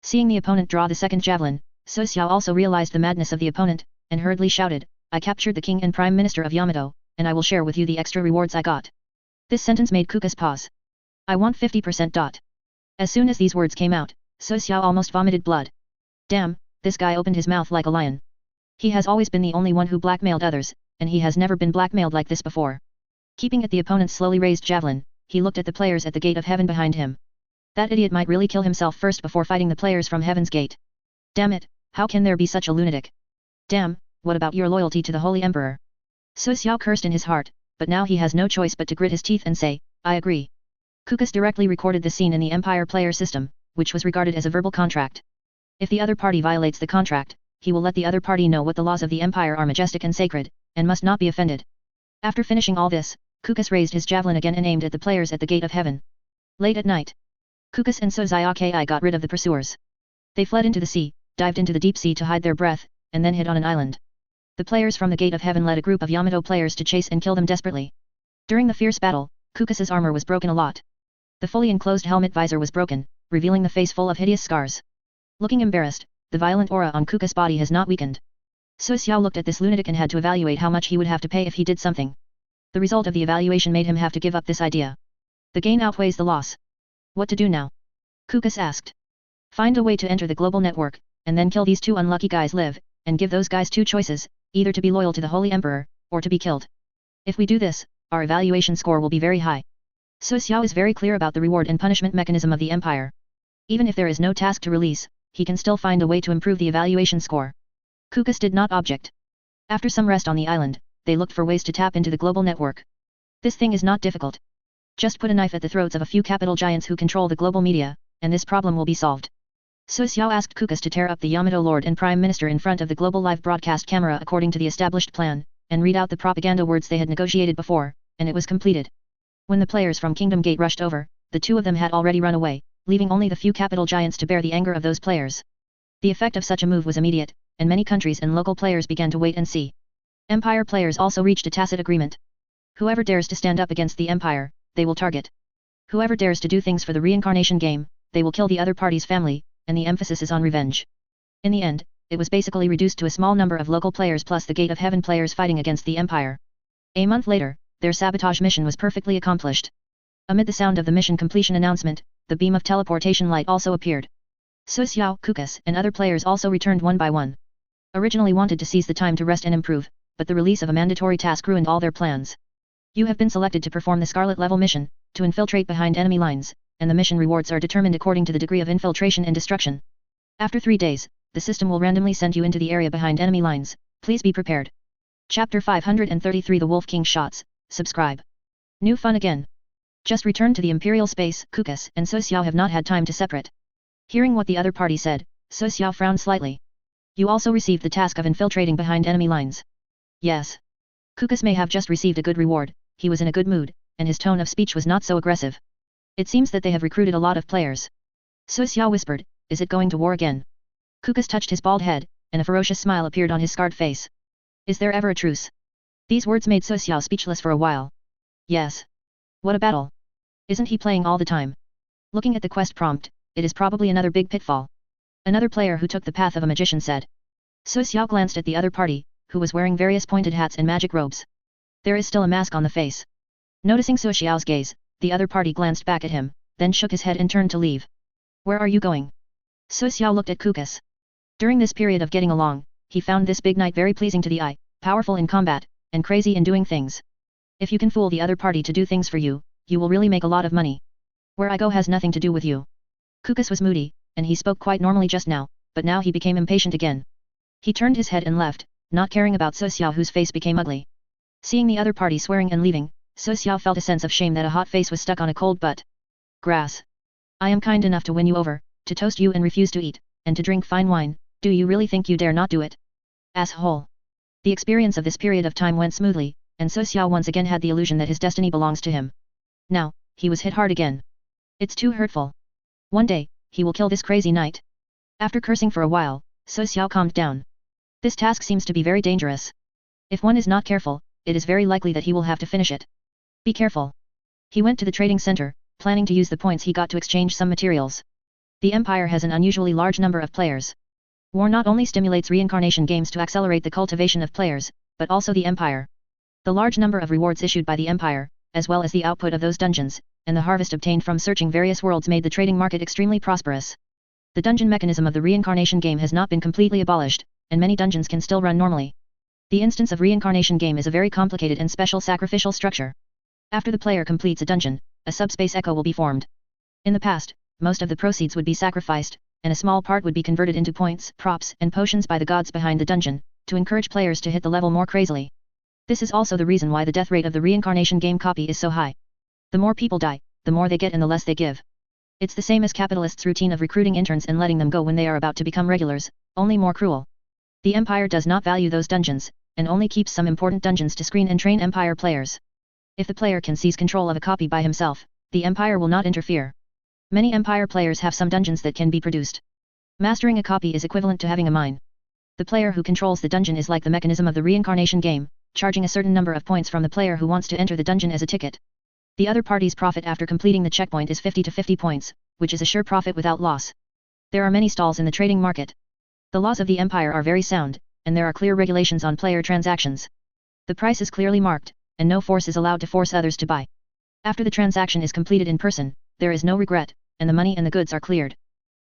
Seeing the opponent draw the second javelin, So Xiao also realized the madness of the opponent, and hurriedly shouted, I captured the king and prime minister of Yamato, and I will share with you the extra rewards I got. This sentence made Kukas pause. I want 50%. As soon as these words came out, So Xiao almost vomited blood. Damn, this guy opened his mouth like a lion. He has always been the only one who blackmailed others, and he has never been blackmailed like this before. Keeping at the opponent's slowly raised javelin, he looked at the players at the gate of heaven behind him. That idiot might really kill himself first before fighting the players from heaven's gate. Damn it, how can there be such a lunatic? Damn, what about your loyalty to the Holy Emperor? So Xiao cursed in his heart, but now he has no choice but to grit his teeth and say, I agree. Kukas directly recorded the scene in the Empire player system, which was regarded as a verbal contract. If the other party violates the contract, he will let the other party know what the laws of the Empire are majestic and sacred, and must not be offended. After finishing all this, Kukas raised his javelin again and aimed at the players at the gate of heaven. Late at night, Kukas and So Xiaokai got rid of the pursuers. They fled into the sea, dived into the deep sea to hide their breath, and then hid on an island. The players from the gate of heaven led a group of Yamato players to chase and kill them desperately. During the fierce battle, Kukas's armor was broken a lot. The fully enclosed helmet visor was broken, revealing the face full of hideous scars. Looking embarrassed, the violent aura on Kukas' body has not weakened. So Xiao looked at this lunatic and had to evaluate how much he would have to pay if he did something. The result of the evaluation made him have to give up this idea. The gain outweighs the loss. What to do now? Kukas asked. Find a way to enter the global network, and then kill these two unlucky guys live, and give those guys two choices, either to be loyal to the Holy Emperor, or to be killed. If we do this, our evaluation score will be very high. So Xiao is very clear about the reward and punishment mechanism of the Empire. Even if there is no task to release, he can still find a way to improve the evaluation score. Kukas did not object. After some rest on the island, they looked for ways to tap into the global network. This thing is not difficult. Just put a knife at the throats of a few capital giants who control the global media, and this problem will be solved. So Xiao asked Kukas to tear up the Yamato Lord and Prime Minister in front of the global live broadcast camera according to the established plan, and read out the propaganda words they had negotiated before, and it was completed. When the players from Kingdom Gate rushed over, the two of them had already run away, leaving only the few capital giants to bear the anger of those players. The effect of such a move was immediate, and many countries and local players began to wait and see. Empire players also reached a tacit agreement. Whoever dares to stand up against the Empire, they will target. Whoever dares to do things for the reincarnation game, they will kill the other party's family, and the emphasis is on revenge. In the end, it was basically reduced to a small number of local players plus the Gate of Heaven players fighting against the Empire. A month later, their sabotage mission was perfectly accomplished. Amid the sound of the mission completion announcement, the beam of teleportation light also appeared. So Xiao, Kukas, and other players also returned one by one. Originally wanted to seize the time to rest and improve, but the release of a mandatory task ruined all their plans. You have been selected to perform the Scarlet level mission, to infiltrate behind enemy lines, and the mission rewards are determined according to the degree of infiltration and destruction. After 3 days, the system will randomly send you into the area behind enemy lines, please be prepared. Chapter 533 The Wolf King Shots, subscribe. New fun again. Just returned to the imperial space, Kukas and So Xiao have not had time to separate. Hearing what the other party said, So Xiao frowned slightly. You also received the task of infiltrating behind enemy lines. Yes. Kukas may have just received a good reward, he was in a good mood, and his tone of speech was not so aggressive. It seems that they have recruited a lot of players. So Xiao whispered, is it going to war again? Kukas touched his bald head, and a ferocious smile appeared on his scarred face. Is there ever a truce? These words made So Xiao speechless for a while. Yes. What a battle. Isn't he playing all the time? Looking at the quest prompt, it is probably another big pitfall. Another player who took the path of a magician said. So Xiao glanced at the other party, who was wearing various pointed hats and magic robes. There is still a mask on the face. Noticing So Xiao's gaze, the other party glanced back at him, then shook his head and turned to leave. Where are you going? So Xiao looked at Kukas. During this period of getting along, he found this big knight very pleasing to the eye, powerful in combat, and crazy in doing things. If you can fool the other party to do things for you, you will really make a lot of money. Where I go has nothing to do with you. Kukas was moody, and he spoke quite normally just now, but now he became impatient again. He turned his head and left, not caring about So Xiao whose face became ugly. Seeing the other party swearing and leaving, So Xiao felt a sense of shame that a hot face was stuck on a cold butt. Grass. I am kind enough to win you over, to toast you and refuse to eat, and to drink fine wine, do you really think you dare not do it? Asshole. The experience of this period of time went smoothly, and So Xiao once again had the illusion that his destiny belongs to him. Now, he was hit hard again. It's too hurtful. One day, he will kill this crazy knight. After cursing for a while, So Xiao calmed down. This task seems to be very dangerous. If one is not careful, it is very likely that he will have to finish it. Be careful. He went to the trading center, planning to use the points he got to exchange some materials. The Empire has an unusually large number of players. War not only stimulates reincarnation games to accelerate the cultivation of players, but also the Empire. The large number of rewards issued by the Empire, as well as the output of those dungeons, and the harvest obtained from searching various worlds made the trading market extremely prosperous. The dungeon mechanism of the reincarnation game has not been completely abolished, and many dungeons can still run normally. The instance of reincarnation game is a very complicated and special sacrificial structure. After the player completes a dungeon, a subspace echo will be formed. In the past, most of the proceeds would be sacrificed, and a small part would be converted into points, props, and potions by the gods behind the dungeon, to encourage players to hit the level more crazily. This is also the reason why the death rate of the reincarnation game copy is so high. The more people die, the more they get and the less they give. It's the same as capitalists' routine of recruiting interns and letting them go when they are about to become regulars, only more cruel. The Empire does not value those dungeons, and only keeps some important dungeons to screen and train Empire players. If the player can seize control of a copy by himself, the Empire will not interfere. Many Empire players have some dungeons that can be produced. Mastering a copy is equivalent to having a mine. The player who controls the dungeon is like the mechanism of the reincarnation game, charging a certain number of points from the player who wants to enter the dungeon as a ticket. The other party's profit after completing the checkpoint is 50 to 50 points, which is a sure profit without loss. There are many stalls in the trading market. The laws of the Empire are very sound, and there are clear regulations on player transactions. The price is clearly marked, and no force is allowed to force others to buy. After the transaction is completed in person, there is no regret, and the money and the goods are cleared.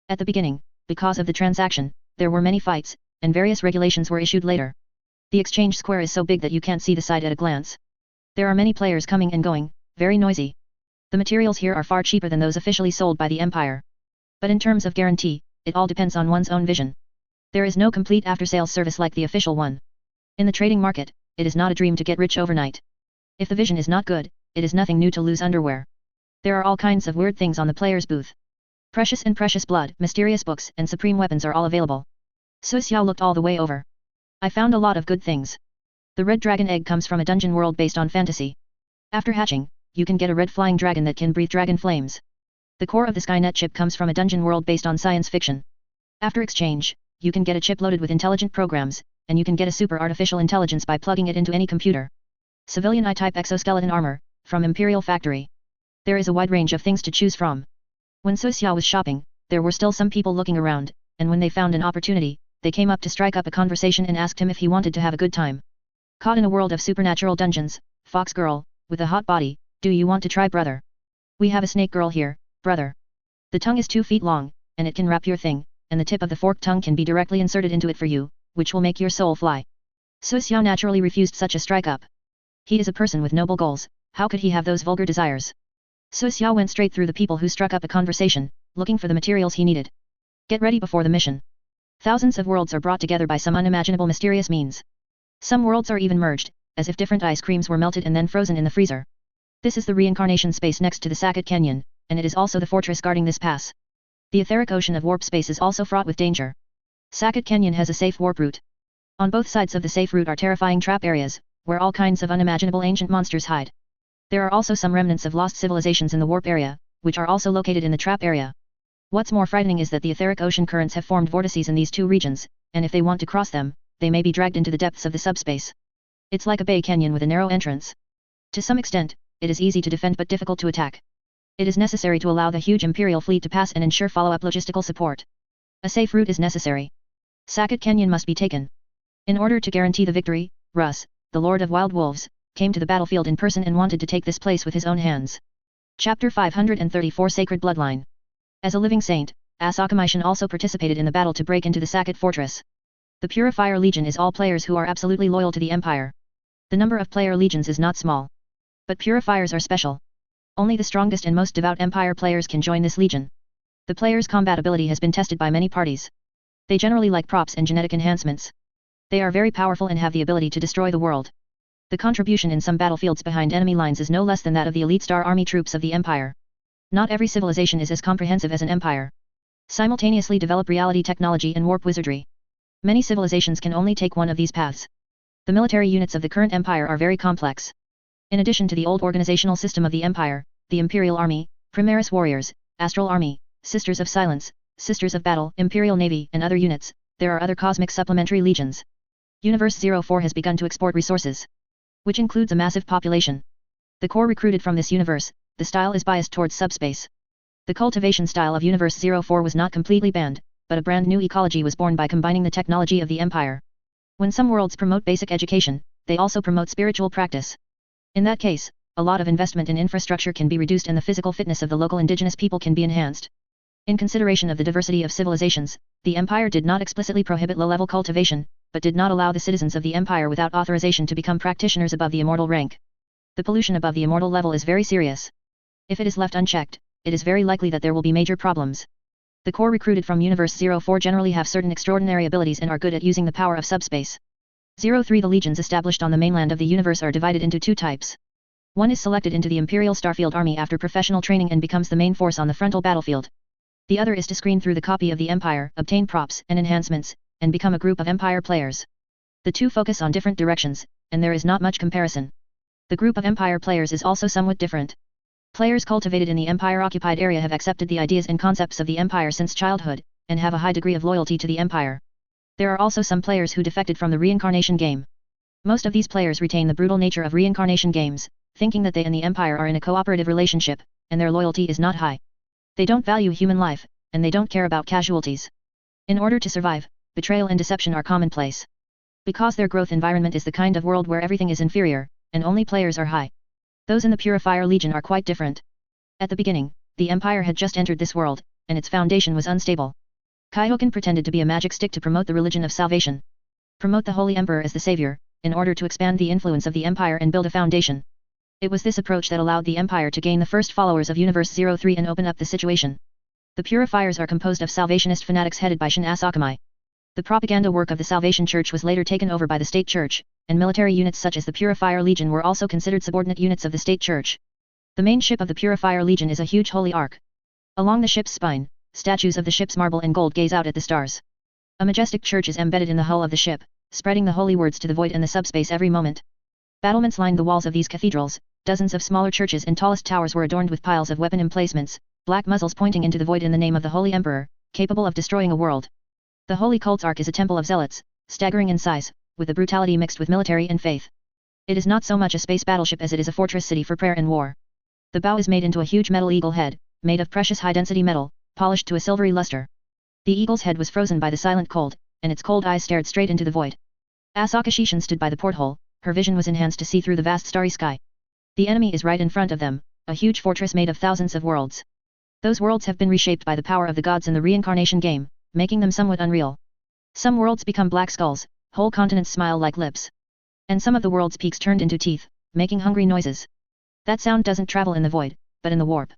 At the beginning, because of the transaction, there were many fights, and various regulations were issued later. The exchange square is so big that you can't see the side at a glance. There are many players coming and going, very noisy. The materials here are far cheaper than those officially sold by the Empire. But in terms of guarantee, it all depends on one's own vision. There is no complete after-sales service like the official one. In the trading market, it is not a dream to get rich overnight. If the vision is not good, it is nothing new to lose underwear. There are all kinds of weird things on the player's booth. Precious and precious blood, mysterious books, and supreme weapons are all available. So Xiao looked all the way over. I found a lot of good things. The red dragon egg comes from a dungeon world based on fantasy. After hatching, you can get a red flying dragon that can breathe dragon flames. The core of the Skynet chip comes from a dungeon world based on science fiction. After exchange, you can get a chip loaded with intelligent programs, and you can get a super artificial intelligence by plugging it into any computer. Civilian I-type exoskeleton armor, from Imperial Factory. There is a wide range of things to choose from. When So Xiao was shopping, there were still some people looking around, and when they found an opportunity, they came up to strike up a conversation and asked him if he wanted to have a good time. Caught in a world of supernatural dungeons, fox girl, with a hot body, do you want to try, brother? We have a snake girl here, brother. The tongue is 2 feet long, and it can wrap your thing, and the tip of the forked tongue can be directly inserted into it for you, which will make your soul fly. So Xiao naturally refused such a strike-up. He is a person with noble goals, how could he have those vulgar desires? So Xiao went straight through the people who struck up a conversation, looking for the materials he needed. Get ready before the mission. Thousands of worlds are brought together by some unimaginable mysterious means. Some worlds are even merged, as if different ice creams were melted and then frozen in the freezer. This is the reincarnation space next to the Sakit Canyon, and it is also the fortress guarding this pass. The etheric ocean of warp space is also fraught with danger. Sakit Canyon has a safe warp route. On both sides of the safe route are terrifying trap areas, where all kinds of unimaginable ancient monsters hide. There are also some remnants of lost civilizations in the warp area, which are also located in the trap area. What's more frightening is that the etheric ocean currents have formed vortices in these two regions, and if they want to cross them, they may be dragged into the depths of the subspace. It's like a bay canyon with a narrow entrance. To some extent, it is easy to defend but difficult to attack. It is necessary to allow the huge Imperial fleet to pass and ensure follow-up logistical support. A safe route is necessary. Sakit Canyon must be taken. In order to guarantee the victory, Russ, the Lord of Wild Wolves, came to the battlefield in person and wanted to take this place with his own hands. Chapter 534 Sacred Bloodline. As a living saint, Asakamishan also participated in the battle to break into the Sakit fortress. The Purifier Legion is all players who are absolutely loyal to the Empire. The number of player legions is not small. But Purifiers are special. Only the strongest and most devout Empire players can join this legion. The player's combat ability has been tested by many parties. They generally like props and genetic enhancements. They are very powerful and have the ability to destroy the world. The contribution in some battlefields behind enemy lines is no less than that of the elite star army troops of the Empire. Not every civilization is as comprehensive as an empire. Simultaneously develop reality technology and warp wizardry. Many civilizations can only take one of these paths. The military units of the current empire are very complex. In addition to the old organizational system of the empire, the Imperial Army, Primaris Warriors, Astral Army, Sisters of Silence, Sisters of Battle, Imperial Navy, and other units, there are other cosmic supplementary legions. Universe 04 has begun to export resources, which includes a massive population. The core recruited from this universe, the style is biased towards subspace. The cultivation style of Universe 04 was not completely banned, but a brand new ecology was born by combining the technology of the Empire. When some worlds promote basic education, they also promote spiritual practice. In that case, a lot of investment in infrastructure can be reduced and the physical fitness of the local indigenous people can be enhanced. In consideration of the diversity of civilizations, the Empire did not explicitly prohibit low-level cultivation, but did not allow the citizens of the Empire without authorization to become practitioners above the immortal rank. The pollution above the immortal level is very serious. If it is left unchecked, it is very likely that there will be major problems. The core recruited from Universe 04 generally have certain extraordinary abilities and are good at using the power of subspace. 03 The legions established on the mainland of the universe are divided into two types. One is selected into the Imperial Starfield Army after professional training and becomes the main force on the frontal battlefield. The other is to screen through the copy of the Empire, obtain props and enhancements, and become a group of Empire players. The two focus on different directions, and there is not much comparison. The group of Empire players is also somewhat different. Players cultivated in the Empire-occupied area have accepted the ideas and concepts of the Empire since childhood, and have a high degree of loyalty to the Empire. There are also some players who defected from the reincarnation game. Most of these players retain the brutal nature of reincarnation games, thinking that they and the Empire are in a cooperative relationship, and their loyalty is not high. They don't value human life, and they don't care about casualties. In order to survive, betrayal and deception are commonplace. Because their growth environment is the kind of world where everything is inferior, and only players are high. Those in the Purifier Legion are quite different. At the beginning, the Empire had just entered this world, and its foundation was unstable. Kaihoken pretended to be a magic stick to promote the religion of salvation. Promote the Holy Emperor as the savior, in order to expand the influence of the Empire and build a foundation. It was this approach that allowed the Empire to gain the first followers of Universe 03 and open up the situation. The Purifiers are composed of Salvationist fanatics headed by Shin Asakami. The propaganda work of the Salvation Church was later taken over by the State Church, and military units such as the Purifier Legion were also considered subordinate units of the State Church. The main ship of the Purifier Legion is a huge holy ark. Along the ship's spine, statues of the ship's marble and gold gaze out at the stars. A majestic church is embedded in the hull of the ship, spreading the holy words to the void and the subspace every moment. Battlements lined the walls of these cathedrals. Dozens of smaller churches and tallest towers were adorned with piles of weapon emplacements, black muzzles pointing into the void in the name of the Holy Emperor, capable of destroying a world. The Holy Cult's Ark is a temple of zealots, staggering in size, with a brutality mixed with military and faith. It is not so much a space battleship as it is a fortress city for prayer and war. The bow is made into a huge metal eagle head, made of precious high-density metal, polished to a silvery luster. The eagle's head was frozen by the silent cold, and its cold eyes stared straight into the void. Asaka Shishin stood by the porthole, her vision was enhanced to see through the vast starry sky. The enemy is right in front of them, a huge fortress made of thousands of worlds. Those worlds have been reshaped by the power of the gods in the reincarnation game, making them somewhat unreal. Some worlds become black skulls, whole continents smile like lips. And some of the world's peaks turned into teeth, making hungry noises. That sound doesn't travel in the void, but in the warp.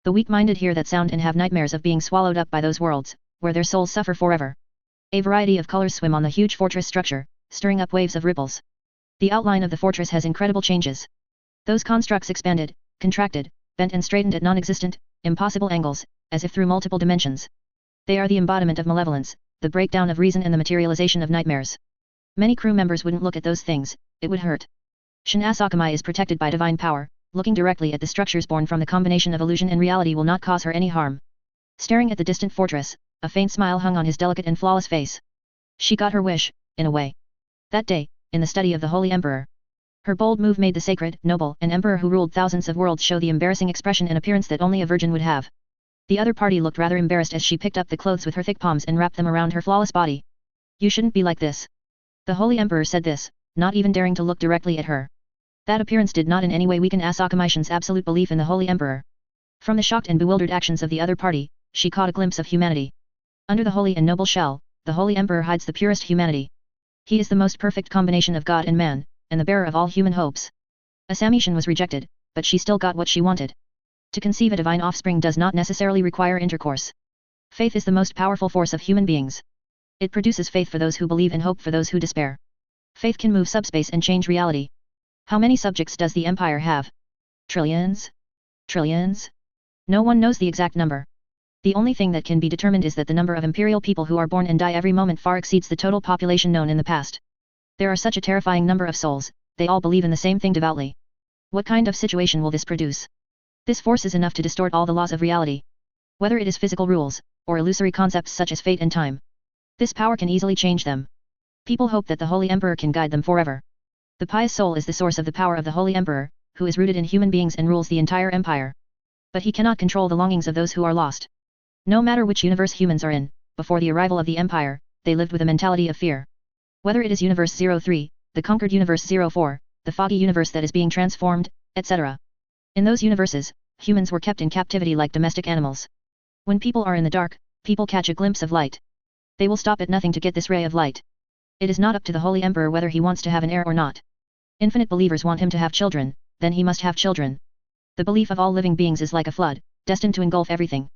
The weak-minded hear that sound and have nightmares of being swallowed up by those worlds, where their souls suffer forever. A variety of colors swim on the huge fortress structure, stirring up waves of ripples. The outline of the fortress has incredible changes. Those constructs expanded, contracted, bent and straightened at non-existent, impossible angles, as if through multiple dimensions. They are the embodiment of malevolence, the breakdown of reason and the materialization of nightmares. Many crew members wouldn't look at those things, it would hurt. Shin Asakamai is protected by divine power, looking directly at the structures born from the combination of illusion and reality will not cause her any harm. Staring at the distant fortress, a faint smile hung on his delicate and flawless face. She got her wish, in a way. That day, in the study of the Holy Emperor. Her bold move made the sacred, noble, and emperor who ruled thousands of worlds show the embarrassing expression and appearance that only a virgin would have. The other party looked rather embarrassed as she picked up the clothes with her thick palms and wrapped them around her flawless body. You shouldn't be like this. The Holy Emperor said this, not even daring to look directly at her. That appearance did not in any way weaken Asakamai-shin's absolute belief in the Holy Emperor. From the shocked and bewildered actions of the other party, she caught a glimpse of humanity. Under the holy and noble shell, the Holy Emperor hides the purest humanity. He is the most perfect combination of God and man, and the bearer of all human hopes. Asami-shin was rejected, but she still got what she wanted. To conceive a divine offspring does not necessarily require intercourse. Faith is the most powerful force of human beings. It produces faith for those who believe and hope for those who despair. Faith can move subspace and change reality. How many subjects does the empire have? Trillions? Trillions? No one knows the exact number. The only thing that can be determined is that the number of imperial people who are born and die every moment far exceeds the total population known in the past. There are such a terrifying number of souls, they all believe in the same thing devoutly. What kind of situation will this produce? This force is enough to distort all the laws of reality. Whether it is physical rules, or illusory concepts such as fate and time. This power can easily change them. People hope that the Holy Emperor can guide them forever. The pious soul is the source of the power of the Holy Emperor, who is rooted in human beings and rules the entire empire. But he cannot control the longings of those who are lost. No matter which universe humans are in, before the arrival of the empire, they lived with a mentality of fear. Whether it is Universe 03, the conquered Universe 04, the foggy universe that is being transformed, etc. In those universes, humans were kept in captivity like domestic animals. When people are in the dark, people catch a glimpse of light. They will stop at nothing to get this ray of light. It is not up to the Holy Emperor whether he wants to have an heir or not. Infinite believers want him to have children, then he must have children. The belief of all living beings is like a flood, destined to engulf everything.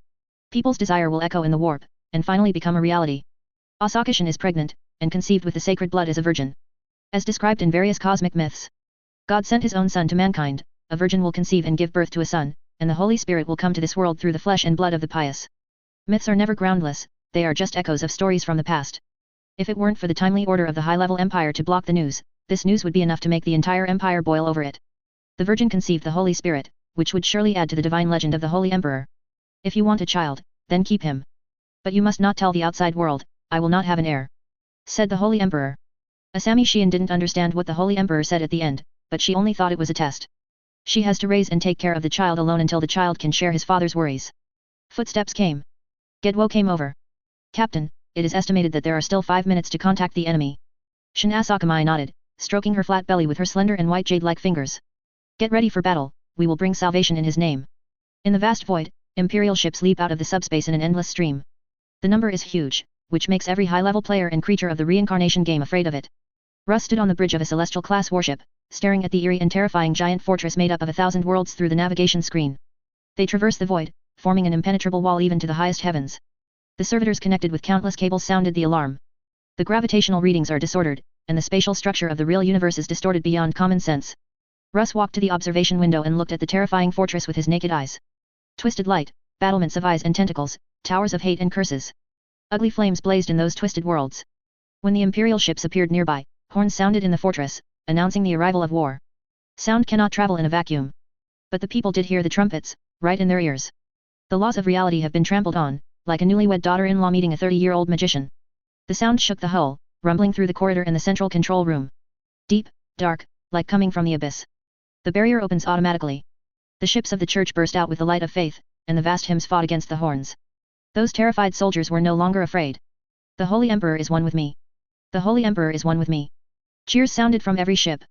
People's desire will echo in the warp, and finally become a reality. Asaka-shin is pregnant, and conceived with the sacred blood as a virgin. As described in various cosmic myths. God sent his own son to mankind, a virgin will conceive and give birth to a son, and the Holy Spirit will come to this world through the flesh and blood of the pious. Myths are never groundless, they are just echoes of stories from the past. If it weren't for the timely order of the high-level empire to block the news, this news would be enough to make the entire empire boil over it. The virgin conceived the Holy Spirit, which would surely add to the divine legend of the Holy Emperor. If you want a child, then keep him. But you must not tell the outside world, I will not have an heir. Said the Holy Emperor. Asami-shin didn't understand what the Holy Emperor said at the end, but she only thought it was a test. She has to raise and take care of the child alone until the child can share his father's worries. Footsteps came. Gedwo came over. Captain, it is estimated that there are still 5 minutes to contact the enemy. Shin Asakamai nodded, stroking her flat belly with her slender and white jade-like fingers. Get ready for battle, we will bring salvation in his name. In the vast void, imperial ships leap out of the subspace in an endless stream. The number is huge, which makes every high-level player and creature of the reincarnation game afraid of it. Russ stood on the bridge of a celestial-class warship, staring at the eerie and terrifying giant fortress made up of 1,000 worlds through the navigation screen. They traverse the void, forming an impenetrable wall even to the highest heavens. The servitors connected with countless cables sounded the alarm. The gravitational readings are disordered, and the spatial structure of the real universe is distorted beyond common sense. Russ walked to the observation window and looked at the terrifying fortress with his naked eyes. Twisted light, battlements of eyes and tentacles, towers of hate and curses. Ugly flames blazed in those twisted worlds. When the imperial ships appeared nearby, horns sounded in the fortress, announcing the arrival of war. Sound cannot travel in a vacuum. But the people did hear the trumpets, right in their ears. The laws of reality have been trampled on, like a newlywed daughter-in-law meeting a 30-year-old magician. The sound shook the hull, rumbling through the corridor and the central control room. Deep, dark, like coming from the abyss. The barrier opens automatically. The ships of the church burst out with the light of faith, and the vast hymns fought against the horns. Those terrified soldiers were no longer afraid. The Holy Emperor is one with me. The Holy Emperor is one with me. Cheers sounded from every ship.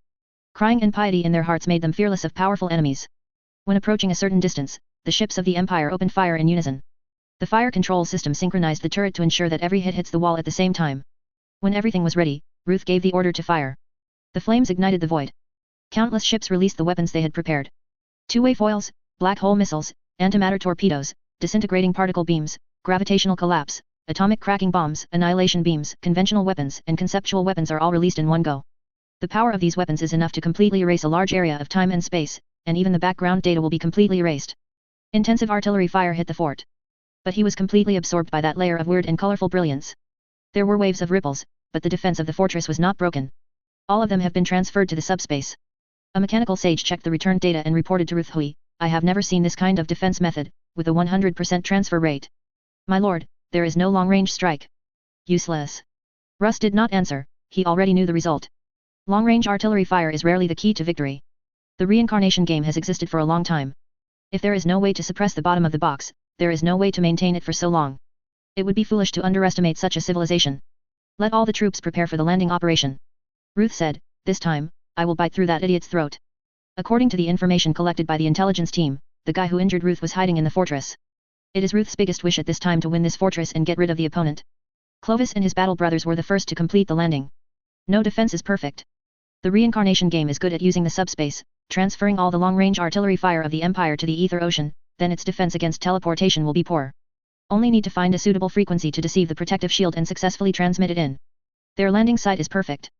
Crying and piety in their hearts made them fearless of powerful enemies. When approaching a certain distance, the ships of the Empire opened fire in unison. The fire control system synchronized the turret to ensure that every hit hits the wall at the same time. When everything was ready, Ruth gave the order to fire. The flames ignited the void. Countless ships released the weapons they had prepared. Two-way foils, black hole missiles, antimatter torpedoes, disintegrating particle beams, gravitational collapse, atomic cracking bombs, annihilation beams, conventional weapons, and conceptual weapons are all released in one go. The power of these weapons is enough to completely erase a large area of time and space, and even the background data will be completely erased. Intensive artillery fire hit the fort. But he was completely absorbed by that layer of weird and colorful brilliance. There were waves of ripples, but the defense of the fortress was not broken. All of them have been transferred to the subspace. A mechanical sage checked the returned data and reported to Ruth Hui, I have never seen this kind of defense method, with a 100% transfer rate. My lord, there is no long-range strike. Useless. Russ did not answer, he already knew the result. Long-range artillery fire is rarely the key to victory. The reincarnation game has existed for a long time. If there is no way to suppress the bottom of the box, there is no way to maintain it for so long. It would be foolish to underestimate such a civilization. Let all the troops prepare for the landing operation. Ruth said, this time, I will bite through that idiot's throat. According to the information collected by the intelligence team, the guy who injured Ruth was hiding in the fortress. It is Ruth's biggest wish at this time to win this fortress and get rid of the opponent. Clovis and his battle brothers were the first to complete the landing. No defense is perfect. The reincarnation game is good at using the subspace, transferring all the long-range artillery fire of the Empire to the ether ocean, then its defense against teleportation will be poor. Only need to find a suitable frequency to deceive the protective shield and successfully transmit it in. Their landing site is perfect.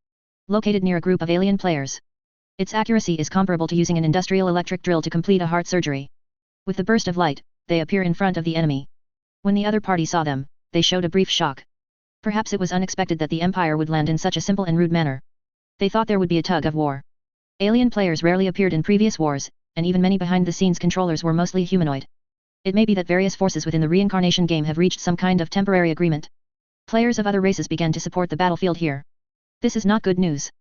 Located near a group of alien players. Its accuracy is comparable to using an industrial electric drill to complete a heart surgery. With the burst of light, they appear in front of the enemy. When the other party saw them, they showed a brief shock. Perhaps it was unexpected that the Empire would land in such a simple and rude manner. They thought there would be a tug of war. Alien players rarely appeared in previous wars, and even many behind-the-scenes controllers were mostly humanoid. It may be that various forces within the reincarnation game have reached some kind of temporary agreement. Players of other races began to support the battlefield here. This is not good news.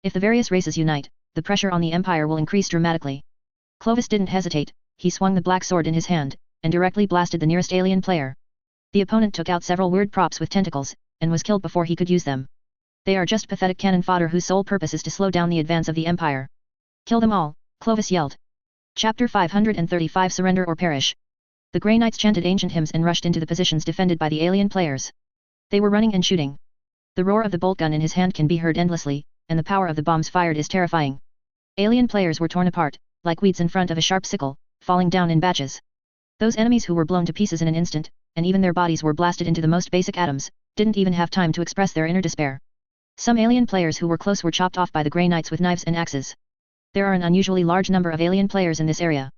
If the various races unite, the pressure on the Empire will increase dramatically. Clovis didn't hesitate, he swung the black sword in his hand, and directly blasted the nearest alien player. The opponent took out several weird props with tentacles, and was killed before he could use them. They are just pathetic cannon fodder whose sole purpose is to slow down the advance of the Empire. Kill them all, Clovis yelled. Chapter 535 Surrender or Perish. The Grey Knights chanted ancient hymns and rushed into the positions defended by the alien players. They were running and shooting. The roar of the bolt gun in his hand can be heard endlessly, and the power of the bombs fired is terrifying. Alien players were torn apart, like weeds in front of a sharp sickle, falling down in batches. Those enemies who were blown to pieces in an instant, and even their bodies were blasted into the most basic atoms, didn't even have time to express their inner despair. Some alien players who were close were chopped off by the Grey Knights with knives and axes. There are an unusually large number of alien players in this area.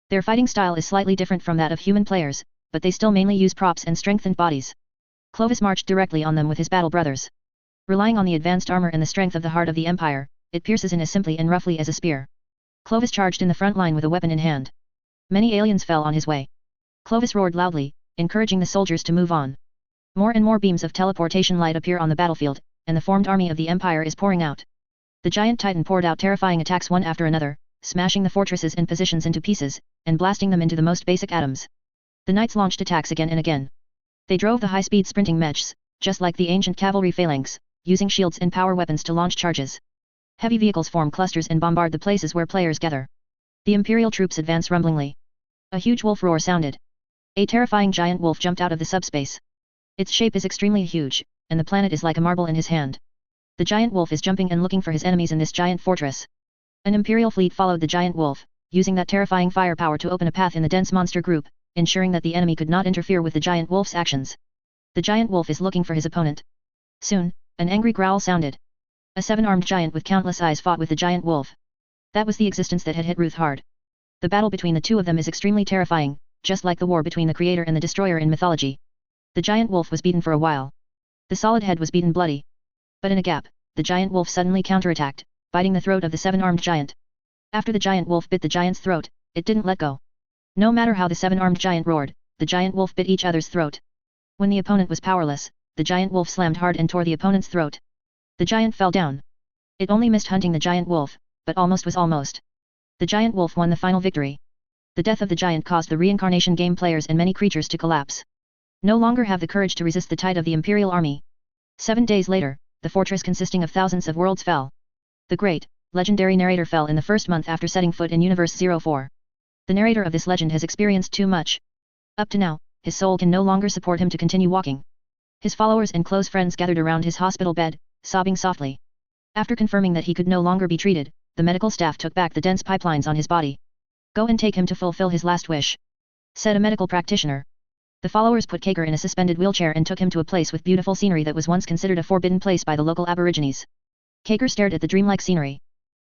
Their fighting style is slightly different from that of human players, but they still mainly use props and strengthened bodies. Clovis marched directly on them with his battle brothers. Relying on the advanced armor and the strength of the heart of the Empire, it pierces in as simply and roughly as a spear. Clovis charged in the front line with a weapon in hand. Many aliens fell on his way. Clovis roared loudly, encouraging the soldiers to move on. More and more beams of teleportation light appear on the battlefield, and the formed army of the Empire is pouring out. The giant titan poured out terrifying attacks one after another, smashing the fortresses and positions into pieces, and blasting them into the most basic atoms. The knights launched attacks again and again. They drove the high-speed sprinting mechs, just like the ancient cavalry phalanx, using shields and power weapons to launch charges. Heavy vehicles form clusters and bombard the places where players gather. The imperial troops advance rumblingly. A huge wolf roar sounded. A terrifying giant wolf jumped out of the subspace. Its shape is extremely huge, and the planet is like a marble in his hand. The giant wolf is jumping and looking for his enemies in this giant fortress. An imperial fleet followed the giant wolf, using that terrifying firepower to open a path in the dense monster group, ensuring that the enemy could not interfere with the giant wolf's actions. The giant wolf is looking for his opponent. Soon, an angry growl sounded. A seven-armed giant with countless eyes fought with the giant wolf. That was the existence that had hit Ruth hard. The battle between the two of them is extremely terrifying, just like the war between the creator and the destroyer in mythology. The giant wolf was beaten for a while. The solid head was beaten bloody. But in a gap, the giant wolf suddenly counterattacked, biting the throat of the seven-armed giant. After the giant wolf bit the giant's throat, it didn't let go. No matter how the seven-armed giant roared, the giant wolf bit each other's throat. When the opponent was powerless, the giant wolf slammed hard and tore the opponent's throat. The giant fell down. It only missed hunting the giant wolf, but almost was almost. The giant wolf won the final victory. The death of the giant caused the reincarnation game players and many creatures to collapse. No longer have the courage to resist the tide of the imperial army. 7 days later, the fortress consisting of thousands of worlds fell. The great, legendary narrator fell in the first month after setting foot in Universe 04. The narrator of this legend has experienced too much. Up to now, his soul can no longer support him to continue walking. His followers and close friends gathered around his hospital bed, sobbing softly. After confirming that he could no longer be treated, the medical staff took back the dense pipelines on his body. Go and take him to fulfill his last wish, said a medical practitioner. The followers put Kaker in a suspended wheelchair and took him to a place with beautiful scenery that was once considered a forbidden place by the local aborigines. Kaker stared at the dreamlike scenery.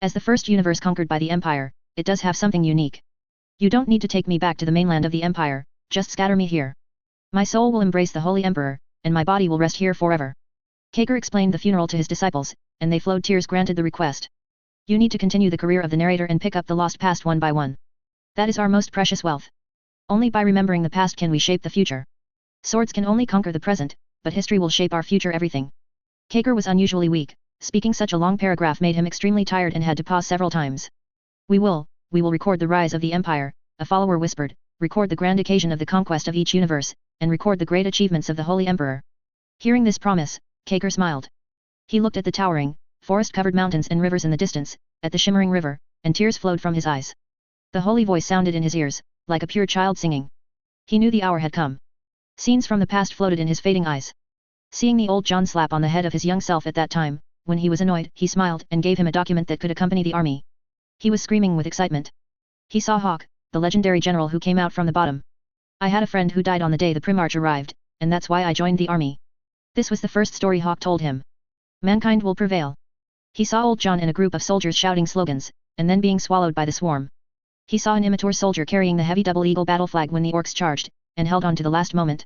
As the first universe conquered by the Empire, it does have something unique. You don't need to take me back to the mainland of the Empire, just scatter me here. My soul will embrace the Holy Emperor, and my body will rest here forever. Kaker explained the funeral to his disciples, and they flowed tears granted the request. You need to continue the career of the narrator and pick up the lost past one by one. That is our most precious wealth. Only by remembering the past can we shape the future. Swords can only conquer the present, but history will shape our future everything. Kaker was unusually weak. Speaking such a long paragraph made him extremely tired and had to pause several times. We will record the rise of the Empire, a follower whispered, record the grand occasion of the conquest of each universe, and record the great achievements of the Holy Emperor. Hearing this promise, Kaker smiled. He looked at the towering, forest-covered mountains and rivers in the distance, at the shimmering river, and tears flowed from his eyes. The holy voice sounded in his ears, like a pure child singing. He knew the hour had come. Scenes from the past floated in his fading eyes. Seeing the old John slap on the head of his young self at that time, when he was annoyed, he smiled and gave him a document that could accompany the army. He was screaming with excitement. He saw Hawk, the legendary general who came out from the bottom. I had a friend who died on the day the Primarch arrived, and that's why I joined the army. This was the first story Hawk told him. Mankind will prevail. He saw old John and a group of soldiers shouting slogans, and then being swallowed by the swarm. He saw an immature soldier carrying the heavy double eagle battle flag when the orcs charged, and held on to the last moment.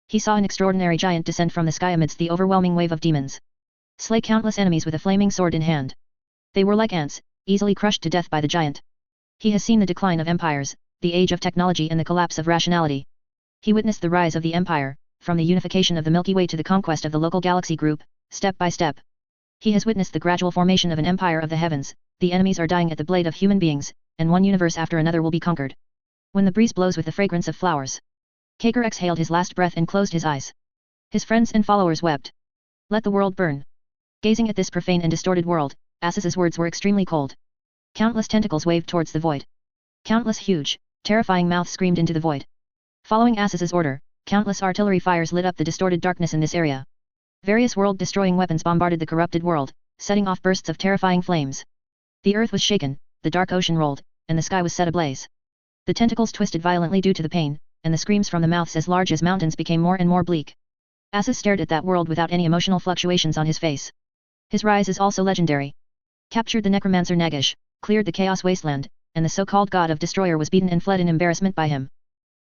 He saw an extraordinary giant descend from the sky amidst the overwhelming wave of demons. Slay countless enemies with a flaming sword in hand. They were like ants, easily crushed to death by the giant. He has seen the decline of empires, the age of technology and the collapse of rationality. He witnessed the rise of the Empire, from the unification of the Milky Way to the conquest of the local galaxy group, step by step. He has witnessed the gradual formation of an empire of the heavens, the enemies are dying at the blade of human beings, and one universe after another will be conquered. When the breeze blows with the fragrance of flowers. Kaker exhaled his last breath and closed his eyes. His friends and followers wept. Let the world burn. Gazing at this profane and distorted world, Assas's words were extremely cold. Countless tentacles waved towards the void. Countless huge, terrifying mouths screamed into the void. Following Assas's order, countless artillery fires lit up the distorted darkness in this area. Various world-destroying weapons bombarded the corrupted world, setting off bursts of terrifying flames. The earth was shaken, the dark ocean rolled, and the sky was set ablaze. The tentacles twisted violently due to the pain, and the screams from the mouths as large as mountains became more and more bleak. Assas stared at that world without any emotional fluctuations on his face. His rise is also legendary. Captured the necromancer Nagish, cleared the chaos wasteland, and the so-called god of destroyer was beaten and fled in embarrassment by him.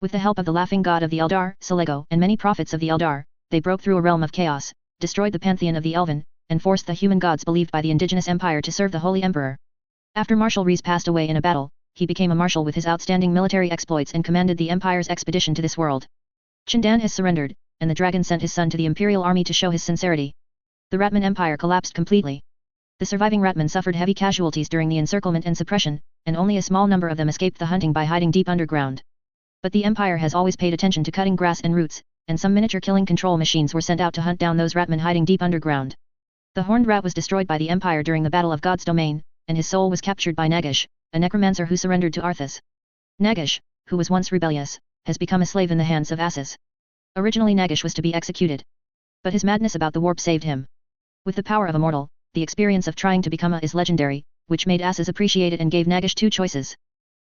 With the help of the laughing god of the Eldar, Selego, and many prophets of the Eldar, they broke through a realm of chaos, destroyed the pantheon of the Elven, and forced the human gods believed by the indigenous empire to serve the Holy Emperor. After Marshal Rees passed away in a battle, he became a marshal with his outstanding military exploits and commanded the Empire's expedition to this world. Chindan has surrendered, and the dragon sent his son to the Imperial army to show his sincerity. The Ratman Empire collapsed completely. The surviving Ratman suffered heavy casualties during the encirclement and suppression, and only a small number of them escaped the hunting by hiding deep underground. But the Empire has always paid attention to cutting grass and roots, and some miniature killing control machines were sent out to hunt down those Ratmen hiding deep underground. The Horned Rat was destroyed by the Empire during the Battle of God's Domain, and his soul was captured by Nagish, a necromancer who surrendered to Arthas. Nagish, who was once rebellious, has become a slave in the hands of Assas. Originally Nagish was to be executed. But his madness about the warp saved him. With the power of a mortal, the experience of trying to become a is legendary, which made Assas appreciate it and gave Nagish two choices.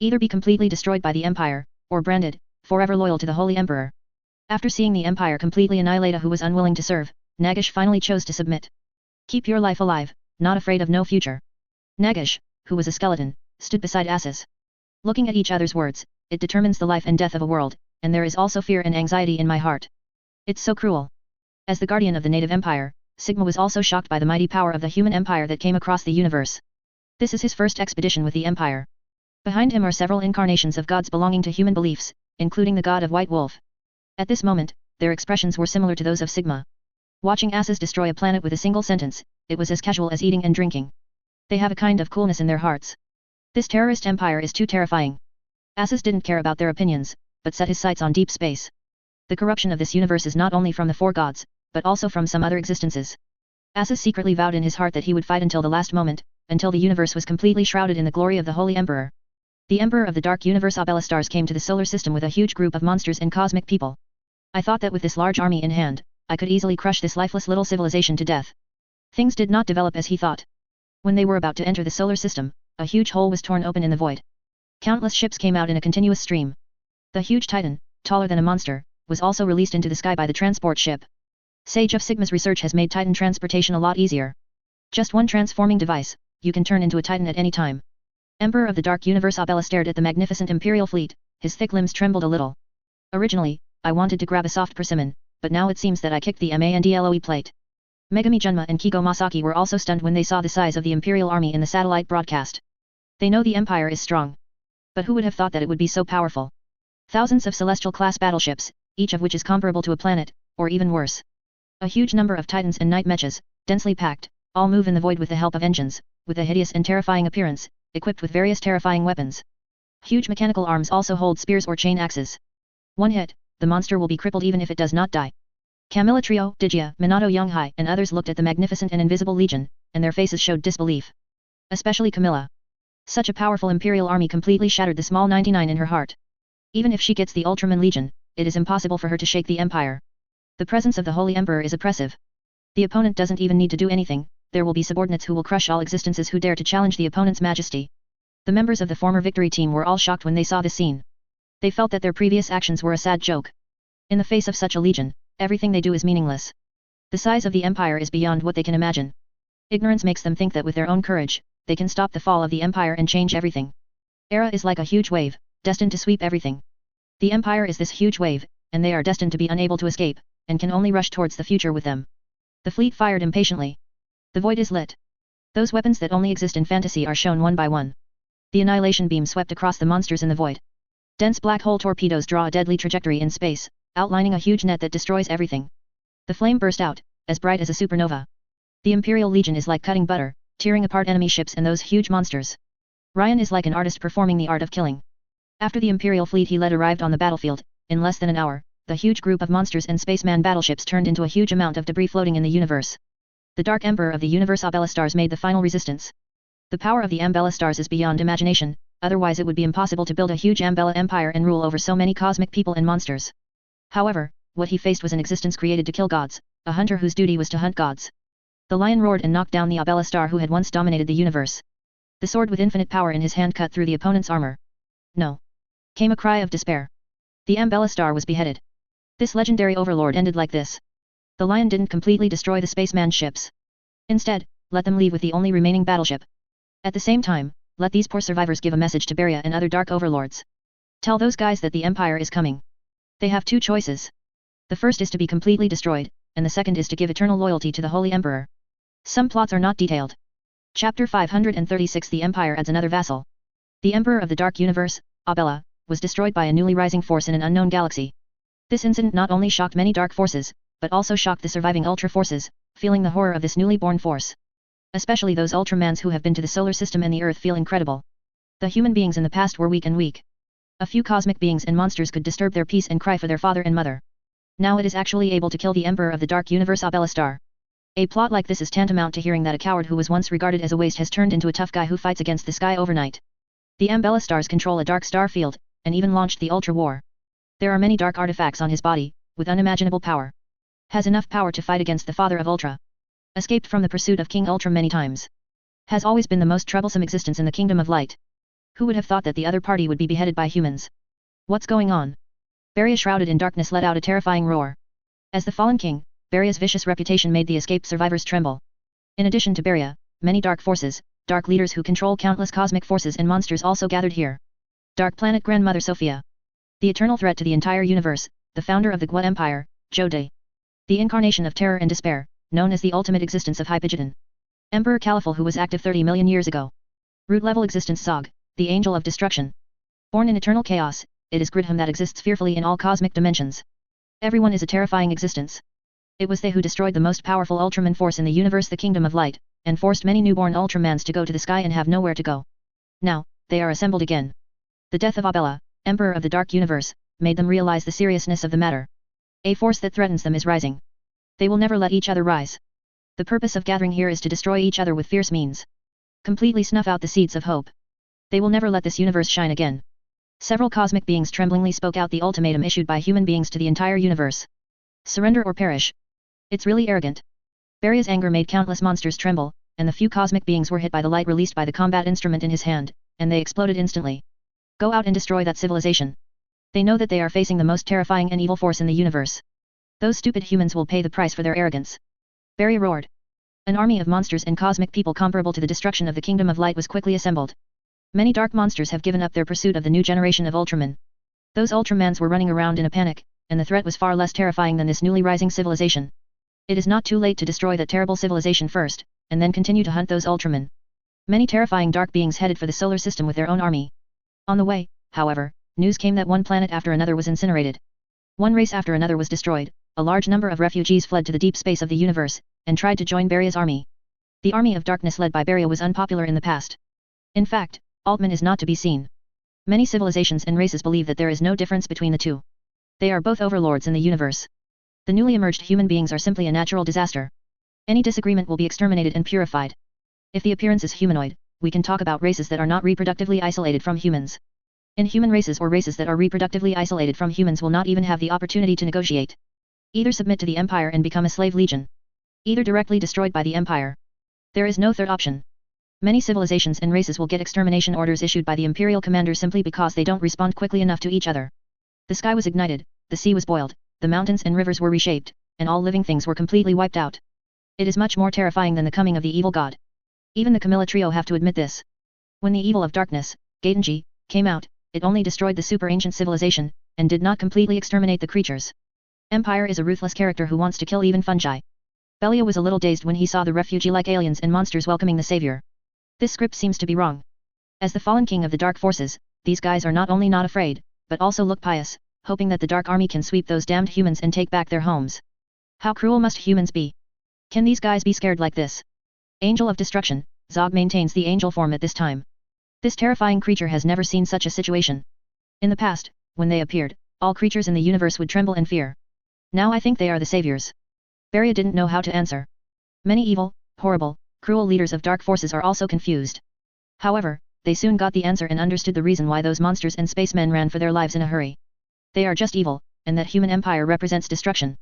Either be completely destroyed by the Empire, or branded, forever loyal to the Holy Emperor. After seeing the Empire completely annihilate a who was unwilling to serve, Nagish finally chose to submit. Keep your life alive, not afraid of no future. Nagish, who was a skeleton, stood beside Assas. Looking at each other's words, it determines the life and death of a world, and there is also fear and anxiety in my heart. It's so cruel. As the guardian of the native empire, Sigma was also shocked by the mighty power of the human empire that came across the universe. This is his first expedition with the empire. Behind him are several incarnations of gods belonging to human beliefs, including the god of White Wolf. At this moment, their expressions were similar to those of Sigma. Watching Assas destroy a planet with a single sentence, it was as casual as eating and drinking. They have a kind of coolness in their hearts. This terrorist empire is too terrifying. Assas didn't care about their opinions, but set his sights on deep space. The corruption of this universe is not only from the four gods, but also from some other existences. Assas secretly vowed in his heart that he would fight until the last moment, until the universe was completely shrouded in the glory of the Holy Emperor. The Emperor of the Dark Universe Abelastars came to the solar system with a huge group of monsters and cosmic people. I thought that with this large army in hand, I could easily crush this lifeless little civilization to death. Things did not develop as he thought. When they were about to enter the solar system, a huge hole was torn open in the void. Countless ships came out in a continuous stream. The huge titan, taller than a monster, was also released into the sky by the transport ship. Sage of Sigma's research has made Titan transportation a lot easier. Just one transforming device, you can turn into a Titan at any time. Emperor of the Dark Universe Abella stared at the magnificent Imperial fleet, his thick limbs trembled a little. Originally, I wanted to grab a soft persimmon, but now it seems that I kicked the Mandloe plate. Megami Junma and Kiko Masaki were also stunned when they saw the size of the Imperial army in the satellite broadcast. They know the Empire is strong. But who would have thought that it would be so powerful? Thousands of Celestial-class battleships, each of which is comparable to a planet, or even worse. A huge number of Titans and night mechas, densely packed, all move in the void with the help of engines, with a hideous and terrifying appearance, equipped with various terrifying weapons. Huge mechanical arms also hold spears or chain axes. One hit, the monster will be crippled even if it does not die. Camilla Trio, Digia, Minato Yonghai and others looked at the magnificent and invisible legion, and their faces showed disbelief. Especially Camilla. Such a powerful Imperial army completely shattered the small 99 in her heart. Even if she gets the Ultraman Legion, it is impossible for her to shake the Empire. The presence of the Holy Emperor is oppressive. The opponent doesn't even need to do anything, there will be subordinates who will crush all existences who dare to challenge the opponent's majesty. The members of the former victory team were all shocked when they saw this scene. They felt that their previous actions were a sad joke. In the face of such a legion, everything they do is meaningless. The size of the Empire is beyond what they can imagine. Ignorance makes them think that with their own courage, they can stop the fall of the Empire and change everything. Era is like a huge wave, destined to sweep everything. The Empire is this huge wave, and they are destined to be unable to escape, and can only rush towards the future with them. The fleet fired impatiently. The void is lit. Those weapons that only exist in fantasy are shown one by one. The annihilation beam swept across the monsters in the void. Dense black hole torpedoes draw a deadly trajectory in space, outlining a huge net that destroys everything. The flame burst out, as bright as a supernova. The Imperial Legion is like cutting butter, tearing apart enemy ships and those huge monsters. Ryan is like an artist performing the art of killing. After the Imperial fleet he led arrived on the battlefield, in less than an hour, the huge group of monsters and spaceman battleships turned into a huge amount of debris floating in the universe. The Dark Emperor of the universe Abella Stars made the final resistance. The power of the Ambella Stars is beyond imagination, otherwise it would be impossible to build a huge Ambella Empire and rule over so many cosmic people and monsters. However, what he faced was an existence created to kill gods, a hunter whose duty was to hunt gods. The lion roared and knocked down the Abella Star who had once dominated the universe. The sword with infinite power in his hand cut through the opponent's armor. No. Came a cry of despair. The Ambella Star was beheaded. This legendary overlord ended like this. The lion didn't completely destroy the spaceman ships. Instead, let them leave with the only remaining battleship. At the same time, let these poor survivors give a message to Beria and other dark overlords. Tell those guys that the Empire is coming. They have two choices. The first is to be completely destroyed, and the second is to give eternal loyalty to the Holy Emperor. Some plots are not detailed. Chapter 536 The Empire adds another vassal. The Emperor of the Dark Universe, Abella, was destroyed by a newly rising force in an unknown galaxy. This incident not only shocked many dark forces, but also shocked the surviving Ultra forces, feeling the horror of this newly born force. Especially those Ultramans who have been to the solar system and the Earth feel incredible. The human beings in the past were weak and weak. A few cosmic beings and monsters could disturb their peace and cry for their father and mother. Now it is actually able to kill the Emperor of the Dark Universe Abella Star. A plot like this is tantamount to hearing that a coward who was once regarded as a waste has turned into a tough guy who fights against the sky overnight. The Ambella Stars control a dark star field, and even launched the Ultra War. There are many dark artifacts on his body, with unimaginable power. Has enough power to fight against the father of Ultra. Escaped from the pursuit of King Ultra many times. Has always been the most troublesome existence in the Kingdom of Light. Who would have thought that the other party would be beheaded by humans? What's going on? Beria shrouded in darkness let out a terrifying roar. As the fallen king, Beria's vicious reputation made the escaped survivors tremble. In addition to Beria, many dark forces, dark leaders who control countless cosmic forces and monsters also gathered here. Dark Planet Grandmother Sophia. The eternal threat to the entire universe, the founder of the Gua Empire, Jode. The incarnation of terror and despair, known as the ultimate existence of Hypogeton. Emperor Califel who was active 30 million years ago. Root level existence Zog, the angel of destruction. Born in eternal chaos, it is Gridham that exists fearfully in all cosmic dimensions. Everyone is a terrifying existence. It was they who destroyed the most powerful Ultraman force in the universe, the Kingdom of Light, and forced many newborn Ultramans to go to the sky and have nowhere to go. Now, they are assembled again. The death of Abella, Emperor of the Dark Universe, made them realize the seriousness of the matter. A force that threatens them is rising. They will never let each other rise. The purpose of gathering here is to destroy each other with fierce means. Completely snuff out the seeds of hope. They will never let this universe shine again. Several cosmic beings tremblingly spoke out the ultimatum issued by human beings to the entire universe. Surrender or perish. It's really arrogant. Beria's anger made countless monsters tremble, and the few cosmic beings were hit by the light released by the combat instrument in his hand, and they exploded instantly. Go out and destroy that civilization. They know that they are facing the most terrifying and evil force in the universe. Those stupid humans will pay the price for their arrogance. Barry roared. An army of monsters and cosmic people comparable to the destruction of the Kingdom of Light was quickly assembled. Many dark monsters have given up their pursuit of the new generation of Ultramen. Those Ultramans were running around in a panic, and the threat was far less terrifying than this newly rising civilization. It is not too late to destroy that terrible civilization first, and then continue to hunt those Ultramen. Many terrifying dark beings headed for the solar system with their own army. On the way, however, news came that one planet after another was incinerated. One race after another was destroyed. A large number of refugees fled to the deep space of the universe, and tried to join Beria's army. The army of darkness led by Beria was unpopular in the past. In fact, Altman is not to be seen. Many civilizations and races believe that there is no difference between the two. They are both overlords in the universe. The newly emerged human beings are simply a natural disaster. Any disagreement will be exterminated and purified. If the appearance is humanoid, we can talk about races that are not reproductively isolated from humans. Inhuman races or races that are reproductively isolated from humans will not even have the opportunity to negotiate. Either submit to the Empire and become a slave legion. Either directly destroyed by the Empire. There is no third option. Many civilizations and races will get extermination orders issued by the Imperial commander simply because they don't respond quickly enough to each other. The sky was ignited, the sea was boiled, the mountains and rivers were reshaped, and all living things were completely wiped out. It is much more terrifying than the coming of the evil god. Even the Camilla trio have to admit this. When the evil of darkness, Gatenji, came out, it only destroyed the super ancient civilization, and did not completely exterminate the creatures. Empire is a ruthless character who wants to kill even fungi. Belia was a little dazed when he saw the refugee-like aliens and monsters welcoming the savior. This script seems to be wrong. As the fallen king of the dark forces, these guys are not only not afraid, but also look pious, hoping that the dark army can sweep those damned humans and take back their homes. How cruel must humans be? Can these guys be scared like this? Angel of Destruction, Zog maintains the angel form at this time. This terrifying creature has never seen such a situation. In the past, when they appeared, all creatures in the universe would tremble in fear. Now I think they are the saviors. Beria didn't know how to answer. Many evil, horrible, cruel leaders of dark forces are also confused. However, they soon got the answer and understood the reason why those monsters and spacemen ran for their lives in a hurry. They are just evil, and that human empire represents destruction.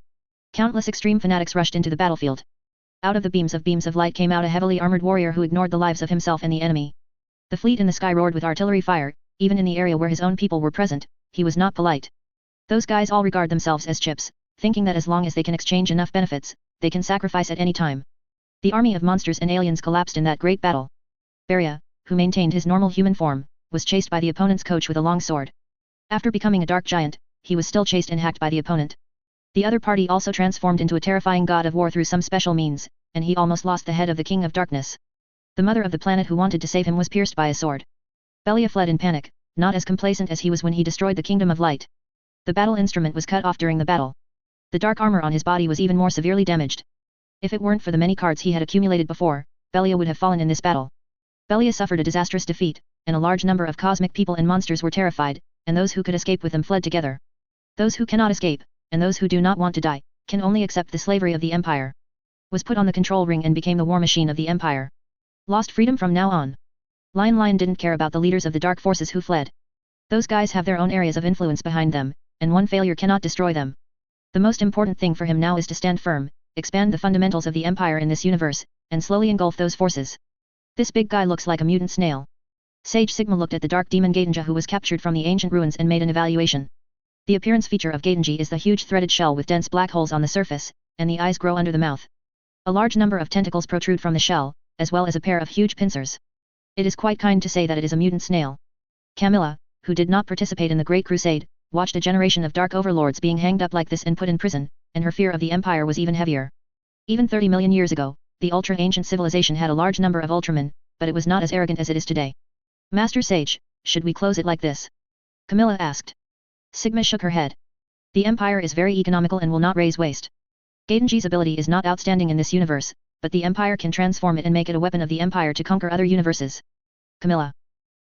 Countless extreme fanatics rushed into the battlefield. Out of the beams of light came out a heavily armored warrior who ignored the lives of himself and the enemy. The fleet in the sky roared with artillery fire, even in the area where his own people were present. He was not polite. Those guys all regard themselves as chips, thinking that as long as they can exchange enough benefits, they can sacrifice at any time. The army of monsters and aliens collapsed in that great battle. Beria, who maintained his normal human form, was chased by the opponent's coach with a long sword. After becoming a dark giant, he was still chased and hacked by the opponent. The other party also transformed into a terrifying god of war through some special means, and he almost lost the head of the king of darkness. The mother of the planet who wanted to save him was pierced by a sword. Belia fled in panic, not as complacent as he was when he destroyed the Kingdom of Light. The battle instrument was cut off during the battle. The dark armor on his body was even more severely damaged. If it weren't for the many cards he had accumulated before, Belia would have fallen in this battle. Belia suffered a disastrous defeat, and a large number of cosmic people and monsters were terrified, and those who could escape with them fled together. Those who cannot escape, and those who do not want to die, can only accept the slavery of the Empire. Was put on the control ring and became the war machine of the Empire. Lost freedom from now on. Lion didn't care about the leaders of the dark forces who fled. Those guys have their own areas of influence behind them, and one failure cannot destroy them. The most important thing for him now is to stand firm, expand the fundamentals of the Empire in this universe, and slowly engulf those forces. This big guy looks like a mutant snail. Sage Sigma looked at the dark demon Gatenji who was captured from the ancient ruins and made an evaluation. The appearance feature of Gatenji is the huge threaded shell with dense black holes on the surface, and the eyes grow under the mouth. A large number of tentacles protrude from the shell, as well as a pair of huge pincers. It is quite kind to say that it is a mutant snail. Camilla, who did not participate in the Great Crusade, watched a generation of dark overlords being hanged up like this and put in prison, and her fear of the Empire was even heavier. Even 30 million years ago, the ultra-ancient civilization had a large number of Ultramen, but it was not as arrogant as it is today. Master Sage, should we close it like this? Camilla asked. Sigma shook her head. The Empire is very economical and will not raise waste. Gatenji's ability is not outstanding in this universe, but the Empire can transform it and make it a weapon of the Empire to conquer other universes. Camilla.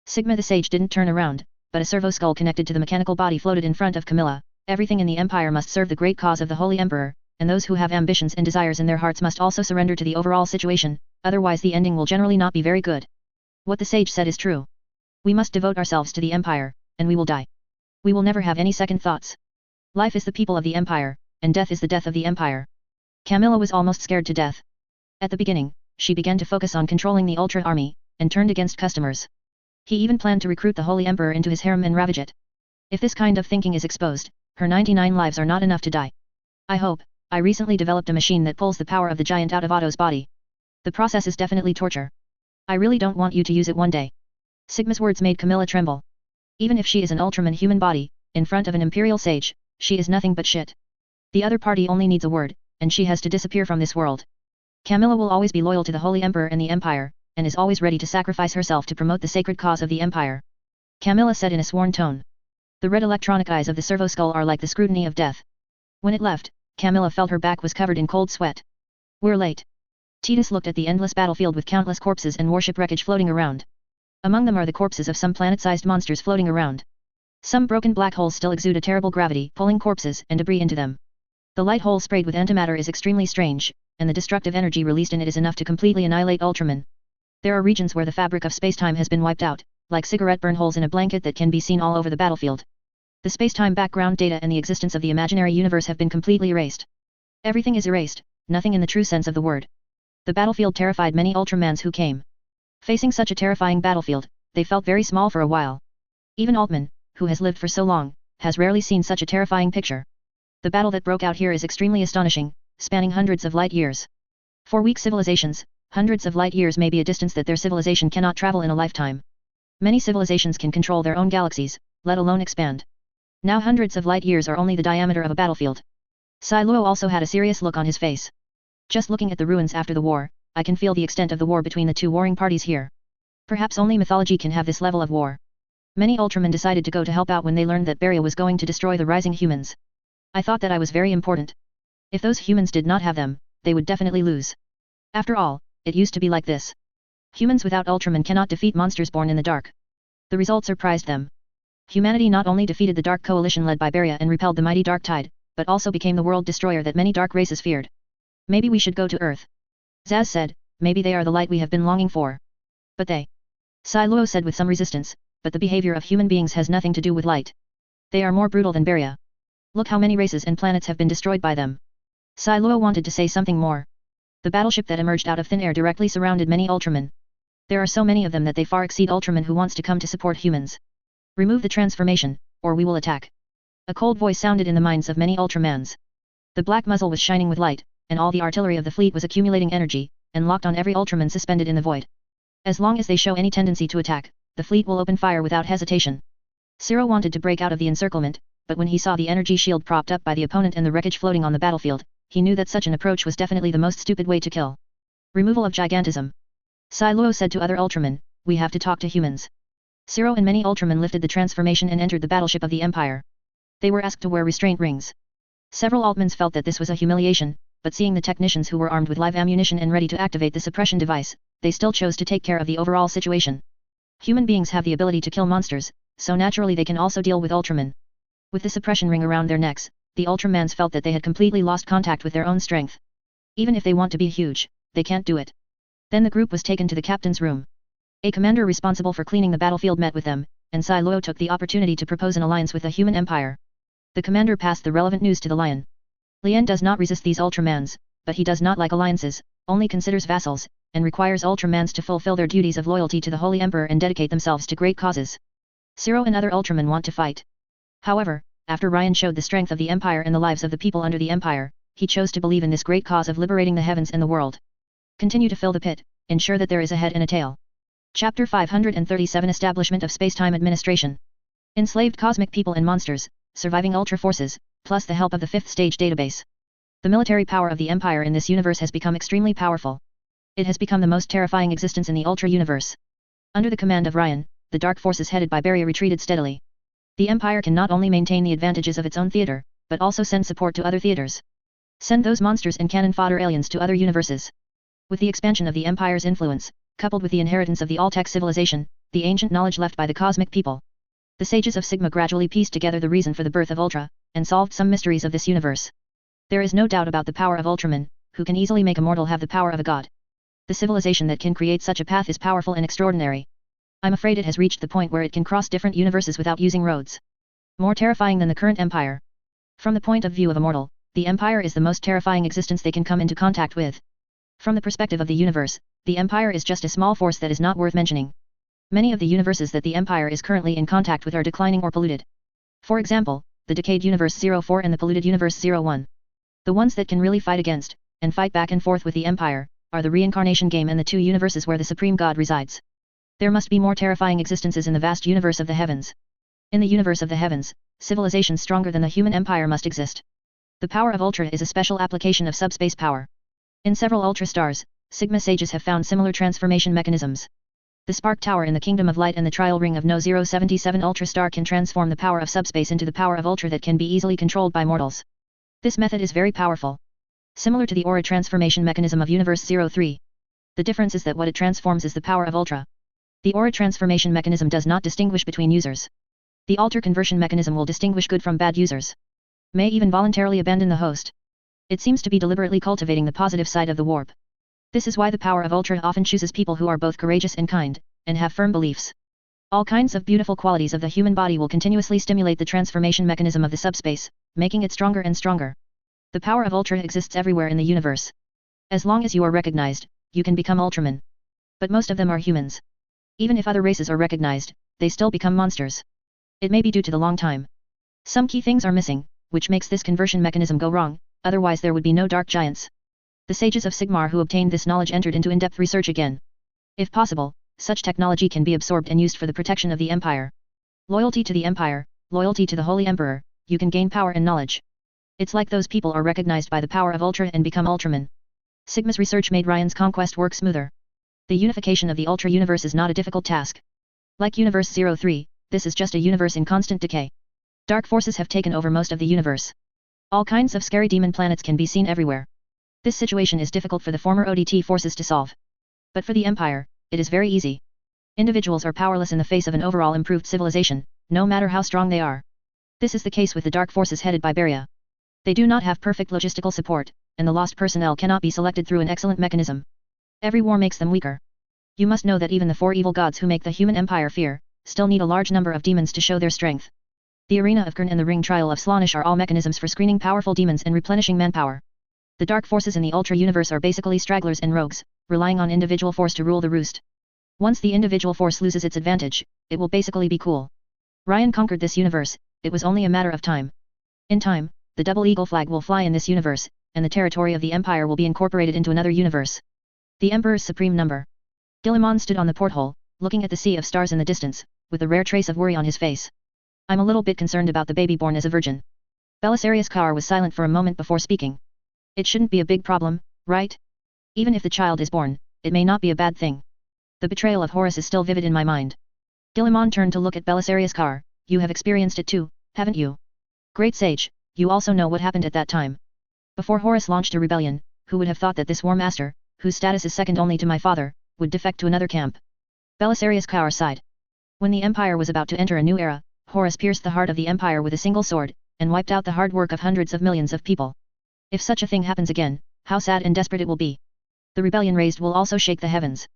Sigma the Sage didn't turn around, but a servo skull connected to the mechanical body floated in front of Camilla. Everything in the Empire must serve the great cause of the Holy Emperor, and those who have ambitions and desires in their hearts must also surrender to the overall situation, otherwise the ending will generally not be very good. What the sage said is true. We must devote ourselves to the Empire, and we will die. We will never have any second thoughts. Life is the people of the Empire, and death is the death of the Empire. Camilla was almost scared to death. At the beginning, she began to focus on controlling the Ultra Army, and turned against customers. He even planned to recruit the Holy Emperor into his harem and ravage it. If this kind of thinking is exposed, her 99 lives are not enough to die. I recently developed a machine that pulls the power of the giant out of Otto's body. The process is definitely torture. I really don't want you to use it one day. Sigma's words made Camilla tremble. Even if she is an Ultraman human body, in front of an imperial sage, she is nothing but shit. The other party only needs a word, and she has to disappear from this world. Camilla will always be loyal to the Holy Emperor and the Empire, and is always ready to sacrifice herself to promote the sacred cause of the Empire. Camilla said in a sworn tone. The red electronic eyes of the servo skull are like the scrutiny of death. When it left, Camilla felt her back was covered in cold sweat. We're late. Titus looked at the endless battlefield with countless corpses and warship wreckage floating around. Among them are the corpses of some planet-sized monsters floating around. Some broken black holes still exude a terrible gravity, pulling corpses and debris into them. The light hole sprayed with antimatter is extremely strange, and the destructive energy released in it is enough to completely annihilate Ultraman. There are regions where the fabric of spacetime has been wiped out, like cigarette burn holes in a blanket that can be seen all over the battlefield. The spacetime background data and the existence of the imaginary universe have been completely erased. Everything is erased, nothing in the true sense of the word. The battlefield terrified many Ultramans who came. Facing such a terrifying battlefield, they felt very small for a while. Even Altman, who has lived for so long, has rarely seen such a terrifying picture. The battle that broke out here is extremely astonishing, spanning hundreds of light years. For weak civilizations, hundreds of light years may be a distance that their civilization cannot travel in a lifetime. Many civilizations can control their own galaxies, let alone expand. Now hundreds of light years are only the diameter of a battlefield. Sai Luo also had a serious look on his face. Just looking at the ruins after the war, I can feel the extent of the war between the two warring parties here. Perhaps only mythology can have this level of war. Many Ultramen decided to go to help out when they learned that Beria was going to destroy the rising humans. I thought that I was very important. If those humans did not have them, they would definitely lose. After all, it used to be like this. Humans without Ultramen cannot defeat monsters born in the dark. The result surprised them. Humanity not only defeated the Dark Coalition led by Beria and repelled the mighty Dark Tide, but also became the world destroyer that many dark races feared. Maybe we should go to Earth. Zaz said, maybe they are the light we have been longing for. But they. Sai Luo said with some resistance, but the behavior of human beings has nothing to do with light. They are more brutal than Beria. Look how many races and planets have been destroyed by them. Sai Luo wanted to say something more. The battleship that emerged out of thin air directly surrounded many Ultramen. There are so many of them that they far exceed Ultramen who wants to come to support humans. Remove the transformation, or we will attack. A cold voice sounded in the minds of many Ultramans. The black muzzle was shining with light, and all the artillery of the fleet was accumulating energy, and locked on every Ultraman suspended in the void. As long as they show any tendency to attack, the fleet will open fire without hesitation. Ciro wanted to break out of the encirclement, but when he saw the energy shield propped up by the opponent and the wreckage floating on the battlefield, he knew that such an approach was definitely the most stupid way to kill. Removal of gigantism. Sai Luo said to other Ultramen, we have to talk to humans. Ciro and many Ultramen lifted the transformation and entered the battleship of the Empire. They were asked to wear restraint rings. Several Altmans felt that this was a humiliation, but seeing the technicians who were armed with live ammunition and ready to activate the suppression device, they still chose to take care of the overall situation. Human beings have the ability to kill monsters, so naturally they can also deal with Ultramen. With the suppression ring around their necks, the Ultramans felt that they had completely lost contact with their own strength. Even if they want to be huge, they can't do it. Then the group was taken to the captain's room. A commander responsible for cleaning the battlefield met with them, and Sai Luo took the opportunity to propose an alliance with the human empire. The commander passed the relevant news to the lion. Lien does not resist these Ultramans, but he does not like alliances, only considers vassals, and requires Ultramans to fulfill their duties of loyalty to the Holy Emperor and dedicate themselves to great causes. Ciro and other Ultramen want to fight. However, after Ryan showed the strength of the Empire and the lives of the people under the Empire, he chose to believe in this great cause of liberating the heavens and the world. Continue to fill the pit, ensure that there is a head and a tail. Chapter 537 Establishment of Spacetime Administration. Enslaved cosmic people and monsters, surviving Ultra forces, plus the help of the 5th stage database. The military power of the Empire in this universe has become extremely powerful. It has become the most terrifying existence in the Ultra universe. Under the command of Ryan, the dark forces headed by Beria retreated steadily. The Empire can not only maintain the advantages of its own theater, but also send support to other theaters. Send those monsters and cannon fodder aliens to other universes. With the expansion of the Empire's influence, coupled with the inheritance of the All-Tech civilization, the ancient knowledge left by the cosmic people, the sages of Sigma gradually pieced together the reason for the birth of Ultra, and solved some mysteries of this universe. There is no doubt about the power of Ultraman, who can easily make a mortal have the power of a god. The civilization that can create such a path is powerful and extraordinary. I'm afraid it has reached the point where it can cross different universes without using roads. More terrifying than the current Empire. From the point of view of a mortal, the Empire is the most terrifying existence they can come into contact with. From the perspective of the universe, the Empire is just a small force that is not worth mentioning. Many of the universes that the Empire is currently in contact with are declining or polluted. For example, the decayed universe 04 and the polluted universe 01. The ones that can really fight against, and fight back and forth with the Empire, are the reincarnation game and the two universes where the Supreme God resides. There must be more terrifying existences in the vast universe of the heavens. In the universe of the heavens, civilizations stronger than the human empire must exist. The power of Ultra is a special application of subspace power. In several Ultra stars, Sigma sages have found similar transformation mechanisms. The Spark Tower in the Kingdom of Light and the Trial Ring of No 077 Ultra Star can transform the power of subspace into the power of Ultra that can be easily controlled by mortals. This method is very powerful. Similar to the aura transformation mechanism of Universe 03. The difference is that what it transforms is the power of Ultra. The aura transformation mechanism does not distinguish between users. The alter conversion mechanism will distinguish good from bad users. May even voluntarily abandon the host. It seems to be deliberately cultivating the positive side of the warp. This is why the power of Ultra often chooses people who are both courageous and kind, and have firm beliefs. All kinds of beautiful qualities of the human body will continuously stimulate the transformation mechanism of the subspace, making it stronger and stronger. The power of Ultra exists everywhere in the universe. As long as you are recognized, you can become Ultraman. But most of them are humans. Even if other races are recognized, they still become monsters. It may be due to the long time. Some key things are missing, which makes this conversion mechanism go wrong, otherwise there would be no dark giants. The sages of Sigmar who obtained this knowledge entered into in-depth research again. If possible, such technology can be absorbed and used for the protection of the Empire. Loyalty to the Empire, loyalty to the Holy Emperor, you can gain power and knowledge. It's like those people are recognized by the power of Ultra and become Ultraman. Sigma's research made Ryan's conquest work smoother. The unification of the Ultra universe is not a difficult task. Like Universe 03, this is just a universe in constant decay. Dark forces have taken over most of the universe. All kinds of scary demon planets can be seen everywhere. This situation is difficult for the former ODT forces to solve. But for the Empire, it is very easy. Individuals are powerless in the face of an overall improved civilization, no matter how strong they are. This is the case with the dark forces headed by Beria. They do not have perfect logistical support, and the lost personnel cannot be selected through an excellent mechanism. Every war makes them weaker. You must know that even the four evil gods who make the human empire fear, still need a large number of demons to show their strength. The Arena of Kern and the Ring Trial of Slaanesh are all mechanisms for screening powerful demons and replenishing manpower. The dark forces in the Ultra universe are basically stragglers and rogues, relying on individual force to rule the roost. Once the individual force loses its advantage, it will basically be cool. Ryan conquered this universe, it was only a matter of time. In time, the double eagle flag will fly in this universe, and the territory of the Empire will be incorporated into another universe. The Emperor's supreme number. Guilliman stood on the porthole, looking at the sea of stars in the distance, with a rare trace of worry on his face. I'm a little bit concerned about the baby born as a virgin. Belisarius Kaur was silent for a moment before speaking. It shouldn't be a big problem, right? Even if the child is born, it may not be a bad thing. The betrayal of Horus is still vivid in my mind. Guilliman turned to look at Belisarius Kaur. You have experienced it too, haven't you? Great sage, you also know what happened at that time. Before Horus launched a rebellion, who would have thought that this war master, whose status is second only to my father, would defect to another camp? Belisarius Kaur sighed. When the Empire was about to enter a new era, Horus pierced the heart of the Empire with a single sword, and wiped out the hard work of hundreds of millions of people. If such a thing happens again, how sad and desperate it will be. The rebellion raised will also shake the heavens.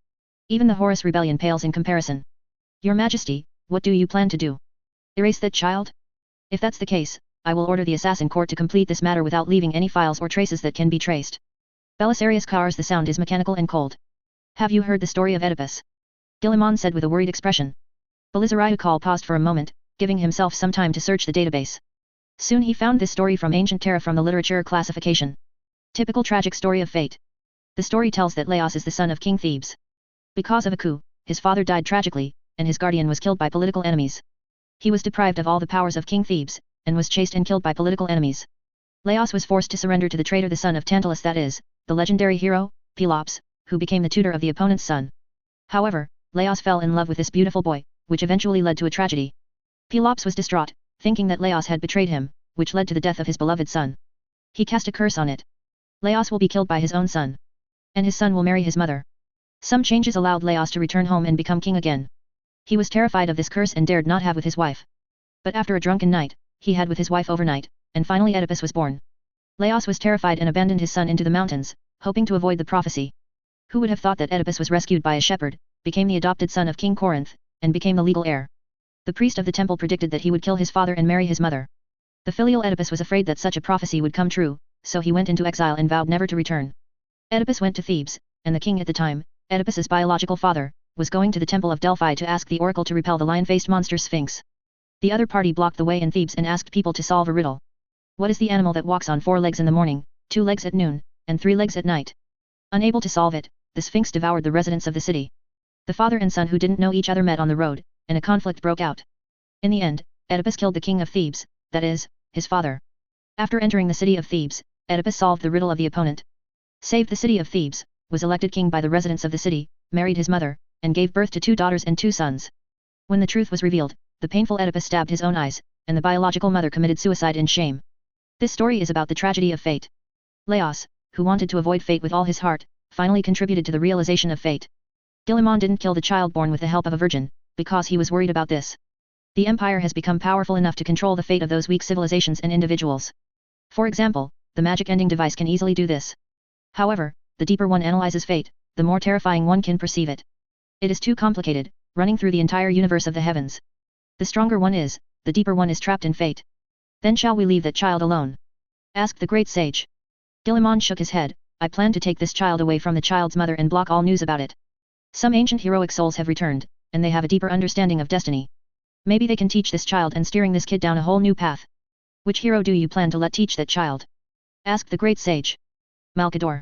Even the Horus rebellion pales in comparison. Your Majesty, what do you plan to do? Erase that child? If that's the case, I will order the assassin court to complete this matter without leaving any files or traces that can be traced. Belisarius Kaur's the sound is mechanical and cold. Have you heard the story of Oedipus? Guilliman said with a worried expression. Belisarius paused for a moment, giving himself some time to search the database. Soon he found this story from ancient Terra from the literature classification. Typical tragic story of fate. The story tells that Laos is the son of King Thebes. Because of a coup, his father died tragically, and his guardian was killed by political enemies. He was deprived of all the powers of King Thebes, and was chased and killed by political enemies. Laos was forced to surrender to the traitor the son of Tantalus, that is, the legendary hero, Pelops, who became the tutor of the opponent's son. However, Laos fell in love with this beautiful boy, which eventually led to a tragedy. Pelops was distraught, thinking that Laos had betrayed him, which led to the death of his beloved son. He cast a curse on it. Laos will be killed by his own son. And his son will marry his mother. Some changes allowed Laos to return home and become king again. He was terrified of this curse and dared not have with his wife. But after a drunken night, he had with his wife overnight, and finally Oedipus was born. Laos was terrified and abandoned his son into the mountains, hoping to avoid the prophecy. Who would have thought that Oedipus was rescued by a shepherd, became the adopted son of King Corinth, and became the legal heir? The priest of the temple predicted that he would kill his father and marry his mother. The filial Oedipus was afraid that such a prophecy would come true, so he went into exile and vowed never to return. Oedipus went to Thebes, and the king at the time, Oedipus's biological father, was going to the temple of Delphi to ask the oracle to repel the lion-faced monster Sphinx. The other party blocked the way in Thebes and asked people to solve a riddle. What is the animal that walks on 4 legs in the morning, 2 legs at noon, and 3 legs at night? Unable to solve it, the Sphinx devoured the residents of the city. The father and son who didn't know each other met on the road, and a conflict broke out. In the end, Oedipus killed the king of Thebes, that is, his father. After entering the city of Thebes, Oedipus solved the riddle of the opponent, saved the city of Thebes, was elected king by the residents of the city, married his mother, and gave birth to 2 daughters and 2 sons. When the truth was revealed, the painful Oedipus stabbed his own eyes, and the biological mother committed suicide in shame. This story is about the tragedy of fate. Laos, who wanted to avoid fate with all his heart, finally contributed to the realization of fate. Gilliman didn't kill the child born with the help of a virgin, because he was worried about this. The empire has become powerful enough to control the fate of those weak civilizations and individuals. For example, the magic ending device can easily do this. However, the deeper one analyzes fate, the more terrifying one can perceive it. It is too complicated, running through the entire universe of the heavens. The stronger one is, the deeper one is trapped in fate. Then shall we leave that child alone? Asked the great sage. Gilliman shook his head. I plan to take this child away from the child's mother and block all news about it. Some ancient heroic souls have returned, and they have a deeper understanding of destiny. Maybe they can teach this child and steering this kid down a whole new path. Which hero do you plan to let teach that child? Asked the great sage. Malkador.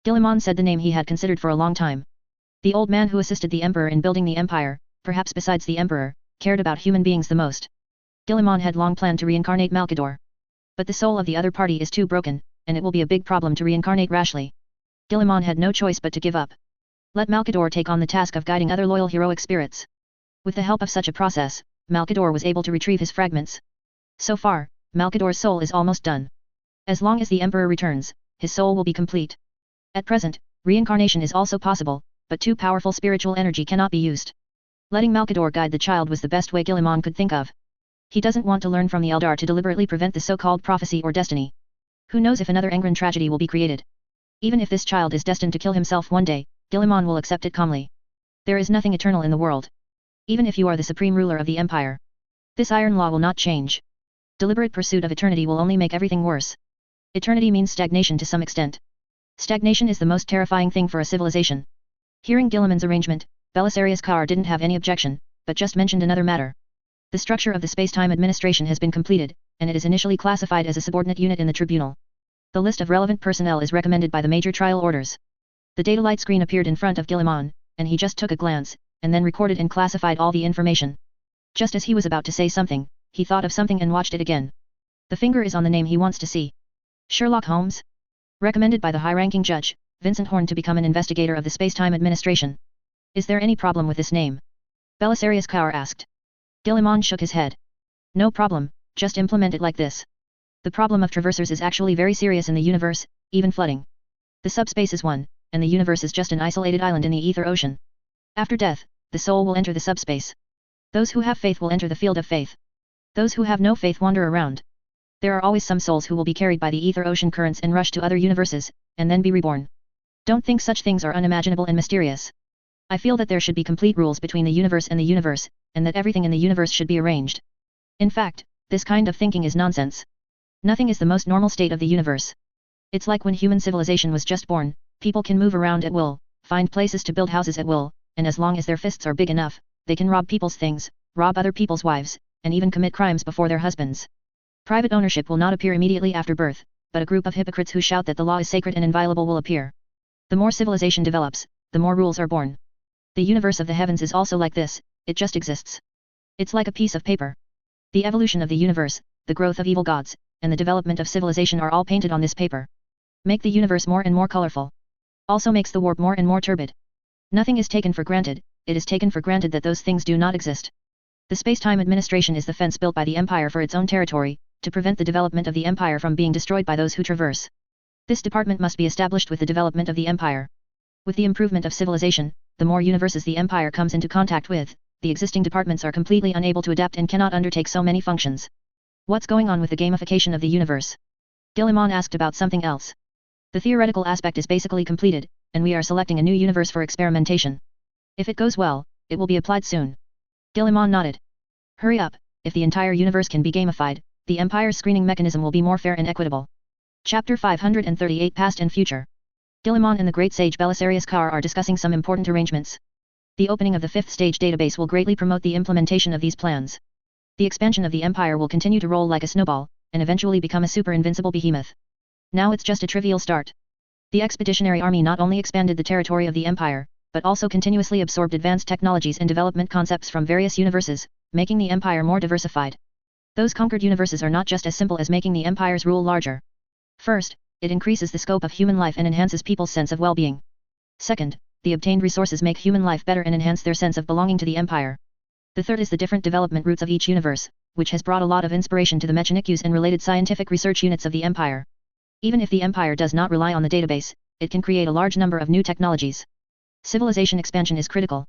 Gilliman said the name he had considered for a long time. The old man who assisted the emperor in building the empire, perhaps besides the emperor, cared about human beings the most. Gilliman had long planned to reincarnate Malkador. But the soul of the other party is too broken, and it will be a big problem to reincarnate rashly. Gilliman had no choice but to give up. Let Malkador take on the task of guiding other loyal heroic spirits. With the help of such a process, Malkador was able to retrieve his fragments. So far, Malkador's soul is almost done. As long as the emperor returns, his soul will be complete. At present, reincarnation is also possible, but too powerful spiritual energy cannot be used. Letting Malkador guide the child was the best way Gilliman could think of. He doesn't want to learn from the Eldar to deliberately prevent the so-called prophecy or destiny. Who knows if another Engran tragedy will be created? Even if this child is destined to kill himself one day, Gilliman will accept it calmly. There is nothing eternal in the world. Even if you are the supreme ruler of the empire. This iron law will not change. Deliberate pursuit of eternity will only make everything worse. Eternity means stagnation to some extent. Stagnation is the most terrifying thing for a civilization. Hearing Gilliman's arrangement, Belisarius Kaur didn't have any objection, but just mentioned another matter. The structure of the space-time administration has been completed, and it is initially classified as a subordinate unit in the tribunal. The list of relevant personnel is recommended by the major trial orders. The data light screen appeared in front of Gilliman, and he just took a glance, and then recorded and classified all the information. Just as he was about to say something, he thought of something and watched it again. The finger is on the name he wants to see. Sherlock Holmes? Recommended by the high-ranking judge, Vincent Horn, to become an investigator of the space-time administration. Is there any problem with this name? Belisarius Kaur asked. Gilliman shook his head. No problem, just implement it like this. The problem of traversers is actually very serious in the universe, even flooding. The subspace is one, and the universe is just an isolated island in the ether ocean. After death, the soul will enter the subspace. Those who have faith will enter the field of faith. Those who have no faith wander around. There are always some souls who will be carried by the ether ocean currents and rush to other universes, and then be reborn. Don't think such things are unimaginable and mysterious. I feel that there should be complete rules between the universe, and that everything in the universe should be arranged. In fact, this kind of thinking is nonsense. Nothing is the most normal state of the universe. It's like when human civilization was just born, people can move around at will, find places to build houses at will, and as long as their fists are big enough, they can rob people's things, rob other people's wives, and even commit crimes before their husbands. Private ownership will not appear immediately after birth, but a group of hypocrites who shout that the law is sacred and inviolable will appear. The more civilization develops, the more rules are born. The universe of the heavens is also like this, it just exists. It's like a piece of paper. The evolution of the universe, the growth of evil gods, and the development of civilization are all painted on this paper. Make the universe more and more colorful. Also makes the warp more and more turbid. Nothing is taken for granted, it is taken for granted that those things do not exist. The space-time administration is the fence built by the empire for its own territory, to prevent the development of the empire from being destroyed by those who traverse. This department must be established with the development of the empire. With the improvement of civilization, the more universes the empire comes into contact with, the existing departments are completely unable to adapt and cannot undertake so many functions. What's going on with the gamification of the universe? Gilliman asked about something else. The theoretical aspect is basically completed, and we are selecting a new universe for experimentation. If it goes well, it will be applied soon. Gilliman nodded. Hurry up, if the entire universe can be gamified, the empire's screening mechanism will be more fair and equitable. Chapter 538 Past and Future. Gilliman and the great sage Belisarius Kaur are discussing some important arrangements. The opening of the 5th stage database will greatly promote the implementation of these plans. The expansion of the empire will continue to roll like a snowball, and eventually become a super invincible behemoth. Now it's just a trivial start. The expeditionary army not only expanded the territory of the empire, but also continuously absorbed advanced technologies and development concepts from various universes, making the empire more diversified. Those conquered universes are not just as simple as making the empire's rule larger. First, it increases the scope of human life and enhances people's sense of well-being. Second, the obtained resources make human life better and enhance their sense of belonging to the empire. The third is the different development routes of each universe, which has brought a lot of inspiration to the mechanics and related scientific research units of the empire. Even if the empire does not rely on the database, it can create a large number of new technologies. Civilization expansion is critical.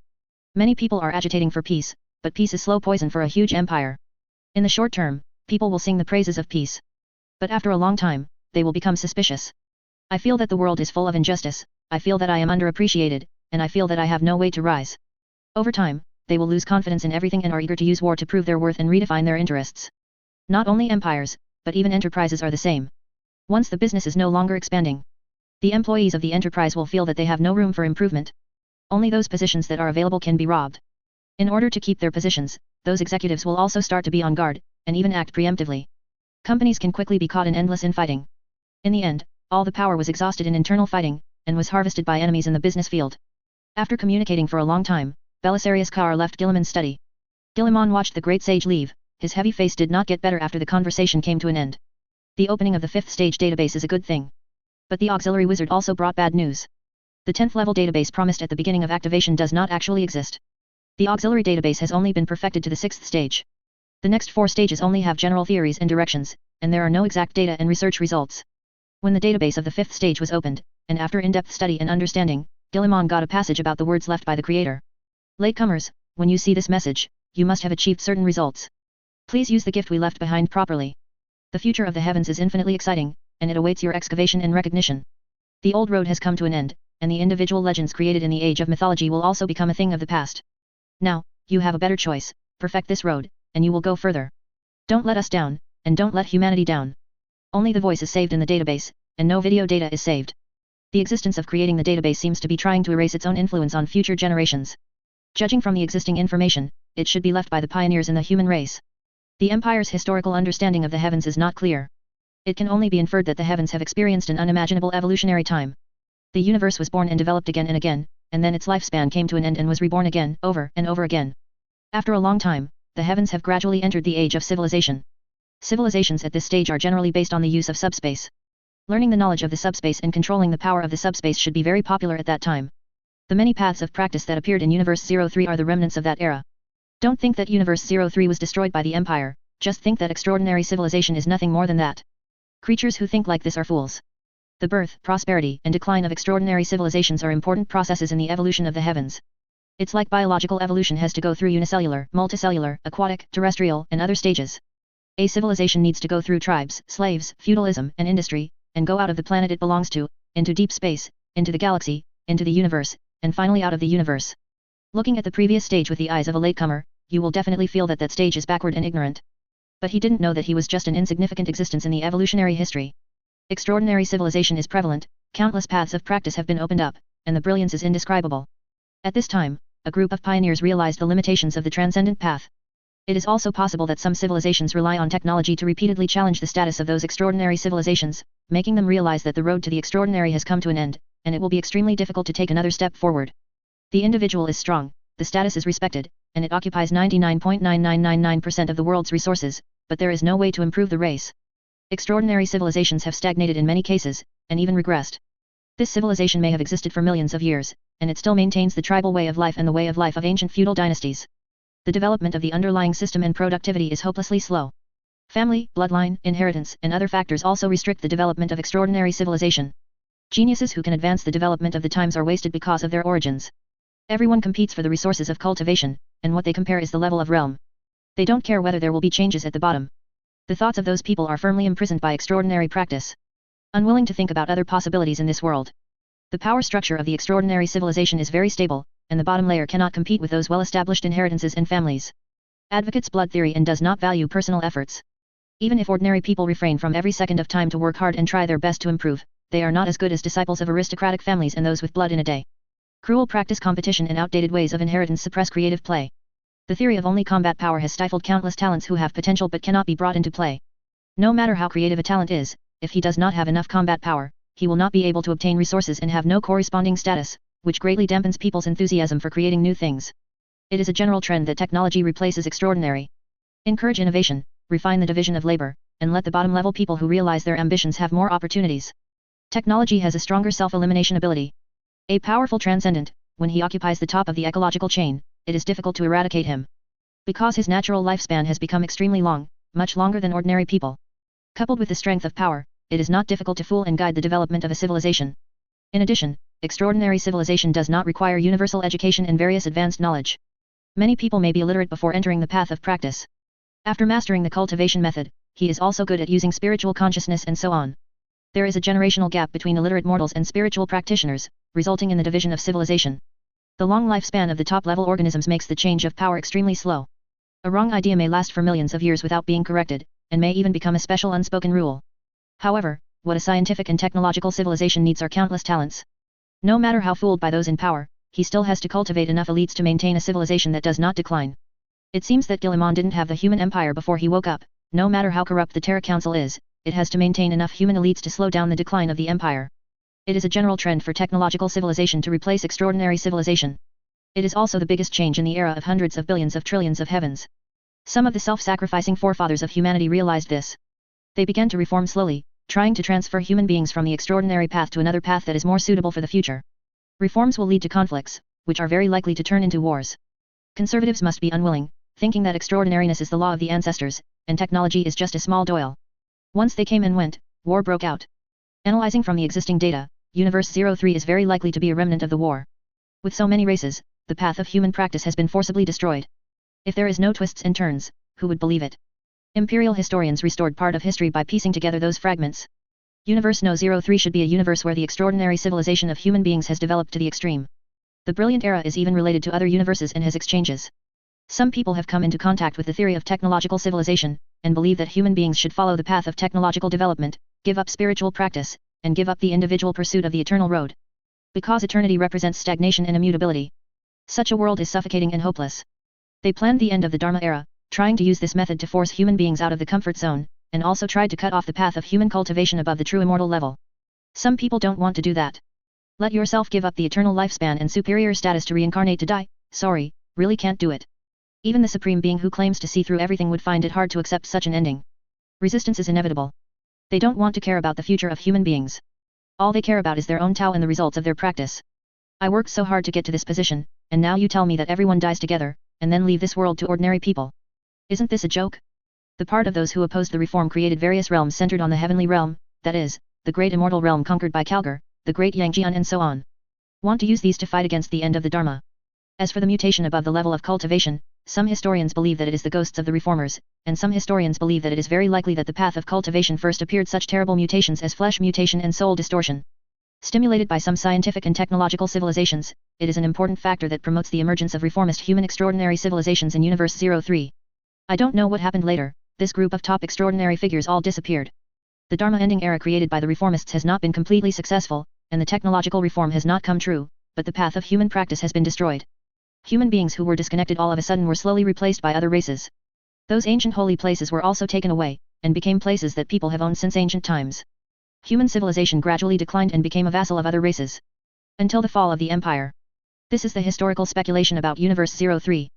Many people are agitating for peace, but peace is slow poison for a huge empire. In the short term, people will sing the praises of peace. But after a long time, they will become suspicious. I feel that the world is full of injustice, I feel that I am underappreciated, and I feel that I have no way to rise. Over time, they will lose confidence in everything and are eager to use war to prove their worth and redefine their interests. Not only empires, but even enterprises are the same. Once the business is no longer expanding, the employees of the enterprise will feel that they have no room for improvement. Only those positions that are available can be robbed. In order to keep their positions, those executives will also start to be on guard, and even act preemptively. Companies can quickly be caught in endless infighting. In the end, all the power was exhausted in internal fighting, and was harvested by enemies in the business field. After communicating for a long time, Belisarius Kaur left Guilliman's study. Guilliman watched the great sage leave, his heavy face did not get better after the conversation came to an end. The opening of the 5th stage database is a good thing. But the auxiliary wizard also brought bad news. The 10th level database promised at the beginning of activation does not actually exist. The auxiliary database has only been perfected to the 6th stage. The next 4 stages only have general theories and directions, and there are no exact data and research results. When the database of the 5th stage was opened, and after in-depth study and understanding, Guilliman got a passage about the words left by the creator. Latecomers, when you see this message, you must have achieved certain results. Please use the gift we left behind properly. The future of the heavens is infinitely exciting, and it awaits your excavation and recognition. The old road has come to an end, and the individual legends created in the age of mythology will also become a thing of the past. Now, you have a better choice, perfect this road, and you will go further. Don't let us down, and don't let humanity down. Only the voice is saved in the database, and no video data is saved. The existence of creating the database seems to be trying to erase its own influence on future generations. Judging from the existing information, it should be left by the pioneers in the human race. The Empire's historical understanding of the heavens is not clear. It can only be inferred that the heavens have experienced an unimaginable evolutionary time. The universe was born and developed again and again, and then its lifespan came to an end and was reborn again, over and over again. After a long time, the heavens have gradually entered the age of civilization. Civilizations at this stage are generally based on the use of subspace. Learning the knowledge of the subspace and controlling the power of the subspace should be very popular at that time. The many paths of practice that appeared in Universe 03 are the remnants of that era. Don't think that Universe 03 was destroyed by the Empire, just think that extraordinary civilization is nothing more than that. Creatures who think like this are fools. The birth, prosperity, and decline of extraordinary civilizations are important processes in the evolution of the heavens. It's like biological evolution has to go through unicellular, multicellular, aquatic, terrestrial, and other stages. A civilization needs to go through tribes, slaves, feudalism, and industry, and go out of the planet it belongs to, into deep space, into the galaxy, into the universe, and finally out of the universe. Looking at the previous stage with the eyes of a latecomer, you will definitely feel that that stage is backward and ignorant. But he didn't know that he was just an insignificant existence in the evolutionary history. Extraordinary civilization is prevalent, countless paths of practice have been opened up, and the brilliance is indescribable. At this time, a group of pioneers realized the limitations of the transcendent path. It is also possible that some civilizations rely on technology to repeatedly challenge the status of those extraordinary civilizations, making them realize that the road to the extraordinary has come to an end, and it will be extremely difficult to take another step forward. The individual is strong, the status is respected, and it occupies 99.9999% of the world's resources, but there is no way to improve the race. Extraordinary civilizations have stagnated in many cases, and even regressed. This civilization may have existed for millions of years, and it still maintains the tribal way of life and the way of life of ancient feudal dynasties. The development of the underlying system and productivity is hopelessly slow. Family, bloodline, inheritance, and other factors also restrict the development of extraordinary civilization. Geniuses who can advance the development of the times are wasted because of their origins. Everyone competes for the resources of cultivation, and what they compare is the level of realm. They don't care whether there will be changes at the bottom. The thoughts of those people are firmly imprisoned by extraordinary practice. Unwilling to think about other possibilities in this world. The power structure of the extraordinary civilization is very stable, and the bottom layer cannot compete with those well-established inheritances and families. Advocates blood theory and does not value personal efforts. Even if ordinary people refrain from every second of time to work hard and try their best to improve, they are not as good as disciples of aristocratic families and those with blood in a day. Cruel practice, competition, and outdated ways of inheritance suppress creative play. The theory of only combat power has stifled countless talents who have potential but cannot be brought into play. No matter how creative a talent is, if he does not have enough combat power, he will not be able to obtain resources and have no corresponding status, which greatly dampens people's enthusiasm for creating new things. It is a general trend that technology replaces extraordinary. Encourage innovation, refine the division of labor, and let the bottom-level people who realize their ambitions have more opportunities. Technology has a stronger self-elimination ability. A powerful transcendent, when he occupies the top of the ecological chain, it is difficult to eradicate him. Because his natural lifespan has become extremely long, much longer than ordinary people. Coupled with the strength of power, it is not difficult to fool and guide the development of a civilization. In addition, extraordinary civilization does not require universal education and various advanced knowledge. Many people may be illiterate before entering the path of practice. After mastering the cultivation method, he is also good at using spiritual consciousness and so on. There is a generational gap between illiterate mortals and spiritual practitioners, resulting in the division of civilization. The long lifespan of the top-level organisms makes the change of power extremely slow. A wrong idea may last for millions of years without being corrected, and may even become a special unspoken rule. However, what a scientific and technological civilization needs are countless talents. No matter how fooled by those in power, he still has to cultivate enough elites to maintain a civilization that does not decline. It seems that Guilliman didn't have the human empire before he woke up. No matter how corrupt the Terra Council is, it has to maintain enough human elites to slow down the decline of the empire. It is a general trend for technological civilization to replace extraordinary civilization. It is also the biggest change in the era of hundreds of billions of trillions of heavens. Some of the self-sacrificing forefathers of humanity realized this. They began to reform slowly, trying to transfer human beings from the extraordinary path to another path that is more suitable for the future. Reforms will lead to conflicts, which are very likely to turn into wars. Conservatives must be unwilling, thinking that extraordinariness is the law of the ancestors, and technology is just a small doyle. Once they came and went, war broke out. Analyzing from the existing data, Universe 03 is very likely to be a remnant of the war. With so many races, the path of human practice has been forcibly destroyed. If there is no twists and turns, who would believe it? Imperial historians restored part of history by piecing together those fragments. Universe No 03 should be a universe where the extraordinary civilization of human beings has developed to the extreme. The brilliant era is even related to other universes and has exchanges. Some people have come into contact with the theory of technological civilization, and believe that human beings should follow the path of technological development, give up spiritual practice, and give up the individual pursuit of the eternal road. Because eternity represents stagnation and immutability. Such a world is suffocating and hopeless. They planned the end of the Dharma era, trying to use this method to force human beings out of the comfort zone, and also tried to cut off the path of human cultivation above the true immortal level. Some people don't want to do that. Let yourself give up the eternal lifespan and superior status to reincarnate to die. Sorry, really can't do it. Even the Supreme Being who claims to see through everything would find it hard to accept such an ending. Resistance is inevitable. They don't want to care about the future of human beings. All they care about is their own Tao and the results of their practice. I worked so hard to get to this position, and now you tell me that everyone dies together, and then leave this world to ordinary people. Isn't this a joke? The part of those who opposed the reform created various realms centered on the heavenly realm, that is, the great immortal realm conquered by Kalgar, the great Yangjian and so on. Want to use these to fight against the end of the Dharma. As for the mutation above the level of cultivation, some historians believe that it is the ghosts of the reformers, and some historians believe that it is very likely that the path of cultivation first appeared such terrible mutations as flesh mutation and soul distortion. Stimulated by some scientific and technological civilizations, it is an important factor that promotes the emergence of reformist human extraordinary civilizations in Universe 03. I don't know what happened later, this group of top extraordinary figures all disappeared. The Dharma ending era created by the reformists has not been completely successful, and the technological reform has not come true, but the path of human practice has been destroyed. Human beings who were disconnected all of a sudden were slowly replaced by other races. Those ancient holy places were also taken away, and became places that people have owned since ancient times. Human civilization gradually declined and became a vassal of other races. Until the fall of the empire. This is the historical speculation about Universe 03.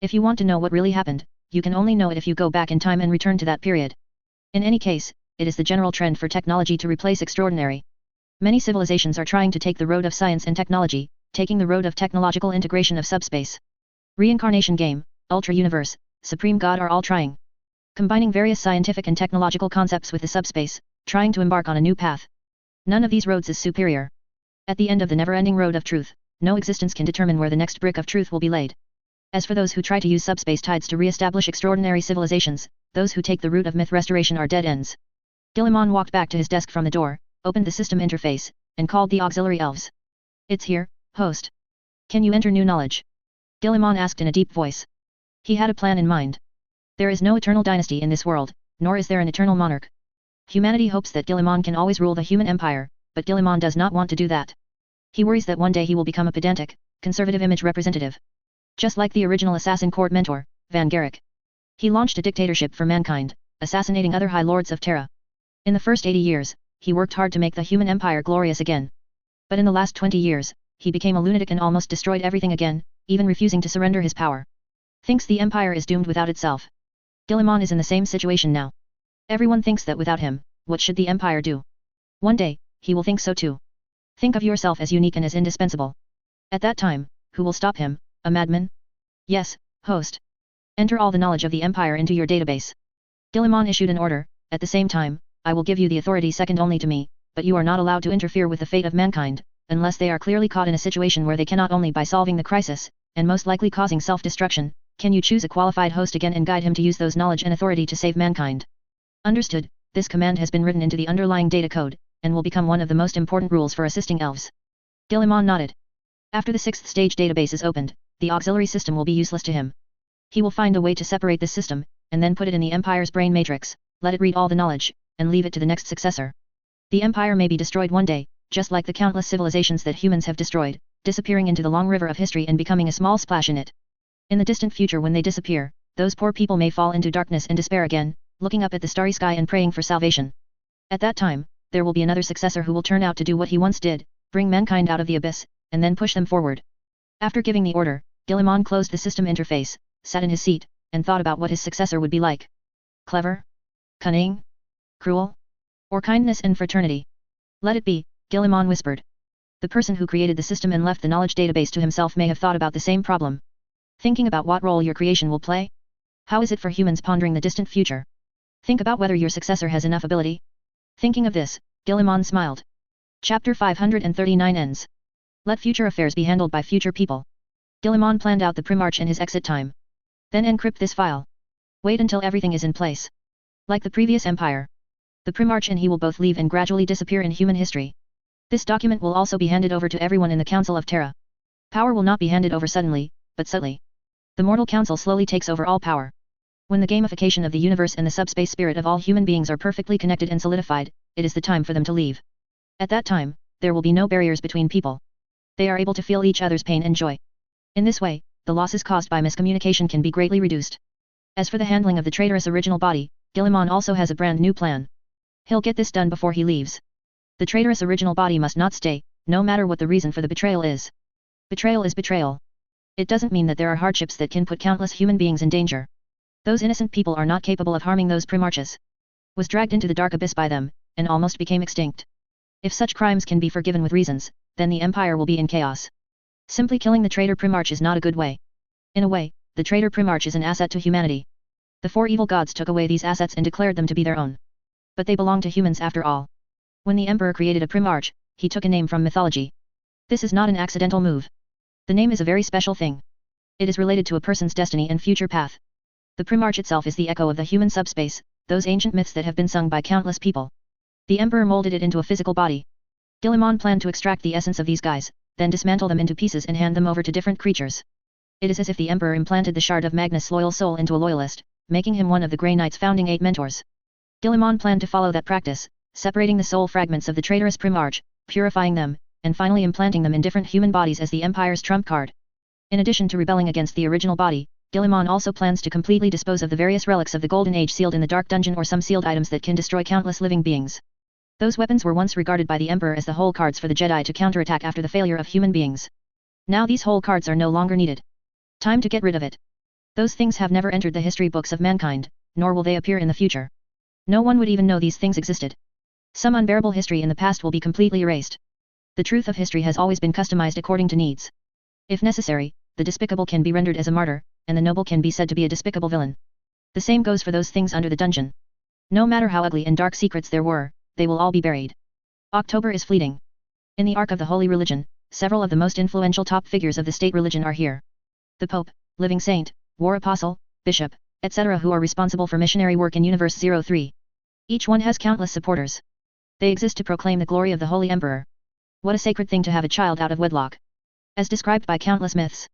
If you want to know what really happened, you can only know it if you go back in time and return to that period. In any case, it is the general trend for technology to replace extraordinary. Many civilizations are trying to take the road of science and technology, taking the road of technological integration of subspace. Reincarnation game, Ultra Universe, Supreme God are all trying. Combining various scientific and technological concepts with the subspace, trying to embark on a new path. None of these roads is superior. At the end of the never-ending road of truth, no existence can determine where the next brick of truth will be laid. As for those who try to use subspace tides to re-establish extraordinary civilizations, those who take the route of myth restoration are dead ends. Guilliman walked back to his desk from the door, opened the system interface, and called the auxiliary elves. It's here, host. Can you enter new knowledge? Guilliman asked in a deep voice. He had a plan in mind. There is no eternal dynasty in this world, nor is there an eternal monarch. Humanity hopes that Guilliman can always rule the human empire, but Guilliman does not want to do that. He worries that one day he will become a pedantic, conservative image representative. Just like the original assassin court mentor, Van Garrick. He launched a dictatorship for mankind, assassinating other high lords of Terra. In the first 80 years, he worked hard to make the human empire glorious again. But in the last 20 years, he became a lunatic and almost destroyed everything again, even refusing to surrender his power. Thinks the empire is doomed without itself. Guilliman is in the same situation now. Everyone thinks that without him, what should the empire do? One day, he will think so too. Think of yourself as unique and as indispensable. At that time, who will stop him, a madman? Yes, host. Enter all the knowledge of the empire into your database. Guilliman issued an order. At the same time, I will give you the authority second only to me, but you are not allowed to interfere with the fate of mankind, unless they are clearly caught in a situation where they cannot only by solving the crisis, and most likely causing self-destruction, can you choose a qualified host again and guide him to use those knowledge and authority to save mankind. Understood. This command has been written into the underlying data code, and will become one of the most important rules for assisting elves. Guilliman nodded. After the 6th stage database is opened, the auxiliary system will be useless to him. He will find a way to separate this system, and then put it in the Empire's brain matrix, let it read all the knowledge, and leave it to the next successor. The Empire may be destroyed one day, just like the countless civilizations that humans have destroyed, disappearing into the long river of history and becoming a small splash in it. In the distant future when they disappear, those poor people may fall into darkness and despair again, looking up at the starry sky and praying for salvation. At that time, there will be another successor who will turn out to do what he once did, bring mankind out of the abyss, and then push them forward. After giving the order, Guilliman closed the system interface, sat in his seat, and thought about what his successor would be like. Clever? Cunning? Cruel? Or kindness and fraternity? Let it be, Guilliman whispered. The person who created the system and left the knowledge database to himself may have thought about the same problem. Thinking about what role your creation will play? How is it for humans pondering the distant future? Think about whether your successor has enough ability. Thinking of this, Guilliman smiled. Chapter 539 ends. Let future affairs be handled by future people. Guilliman planned out the Primarch and his exit time. Then encrypt this file. Wait until everything is in place. Like the previous empire. The Primarch and he will both leave and gradually disappear in human history. This document will also be handed over to everyone in the Council of Terra. Power will not be handed over suddenly, but subtly. The Mortal Council slowly takes over all power. When the gamification of the universe and the subspace spirit of all human beings are perfectly connected and solidified, it is the time for them to leave. At that time, there will be no barriers between people. They are able to feel each other's pain and joy. In this way, the losses caused by miscommunication can be greatly reduced. As for the handling of the traitorous original body, Guilliman also has a brand new plan. He'll get this done before he leaves. The traitorous original body must not stay, no matter what the reason for the betrayal is. Betrayal is betrayal. It doesn't mean that there are hardships that can put countless human beings in danger. Those innocent people are not capable of harming those Primarches. Was dragged into the dark abyss by them, and almost became extinct. If such crimes can be forgiven with reasons, then the Empire will be in chaos. Simply killing the traitor Primarch is not a good way. In a way, the traitor Primarch is an asset to humanity. The 4 evil gods took away these assets and declared them to be their own. But they belong to humans after all. When the Emperor created a Primarch, he took a name from mythology. This is not an accidental move. The name is a very special thing. It is related to a person's destiny and future path. The Primarch itself is the echo of the human subspace, those ancient myths that have been sung by countless people. The Emperor molded it into a physical body. Guilliman planned to extract the essence of these guys, then dismantle them into pieces and hand them over to different creatures. It is as if the Emperor implanted the shard of Magnus' loyal soul into a loyalist, making him one of the Grey Knight's founding 8 mentors. Guilliman planned to follow that practice, separating the soul fragments of the traitorous Primarch, purifying them, and finally implanting them in different human bodies as the Empire's trump card. In addition to rebelling against the original body, Guilliman also plans to completely dispose of the various relics of the Golden Age sealed in the Dark Dungeon or some sealed items that can destroy countless living beings. Those weapons were once regarded by the Emperor as the whole cards for the Jedi to counterattack after the failure of human beings. Now these whole cards are no longer needed. Time to get rid of it. Those things have never entered the history books of mankind, nor will they appear in the future. No one would even know these things existed. Some unbearable history in the past will be completely erased. The truth of history has always been customized according to needs. If necessary, the despicable can be rendered as a martyr, and the noble can be said to be a despicable villain. The same goes for those things under the dungeon. No matter how ugly and dark secrets there were, they will all be buried. October is fleeting. In the arc of the Holy Religion, several of the most influential top figures of the state religion are here. The Pope, living saint, war apostle, bishop, etc. who are responsible for missionary work in Universe 03. Each one has countless supporters. They exist to proclaim the glory of the Holy Emperor. What a sacred thing to have a child out of wedlock. As described by countless myths.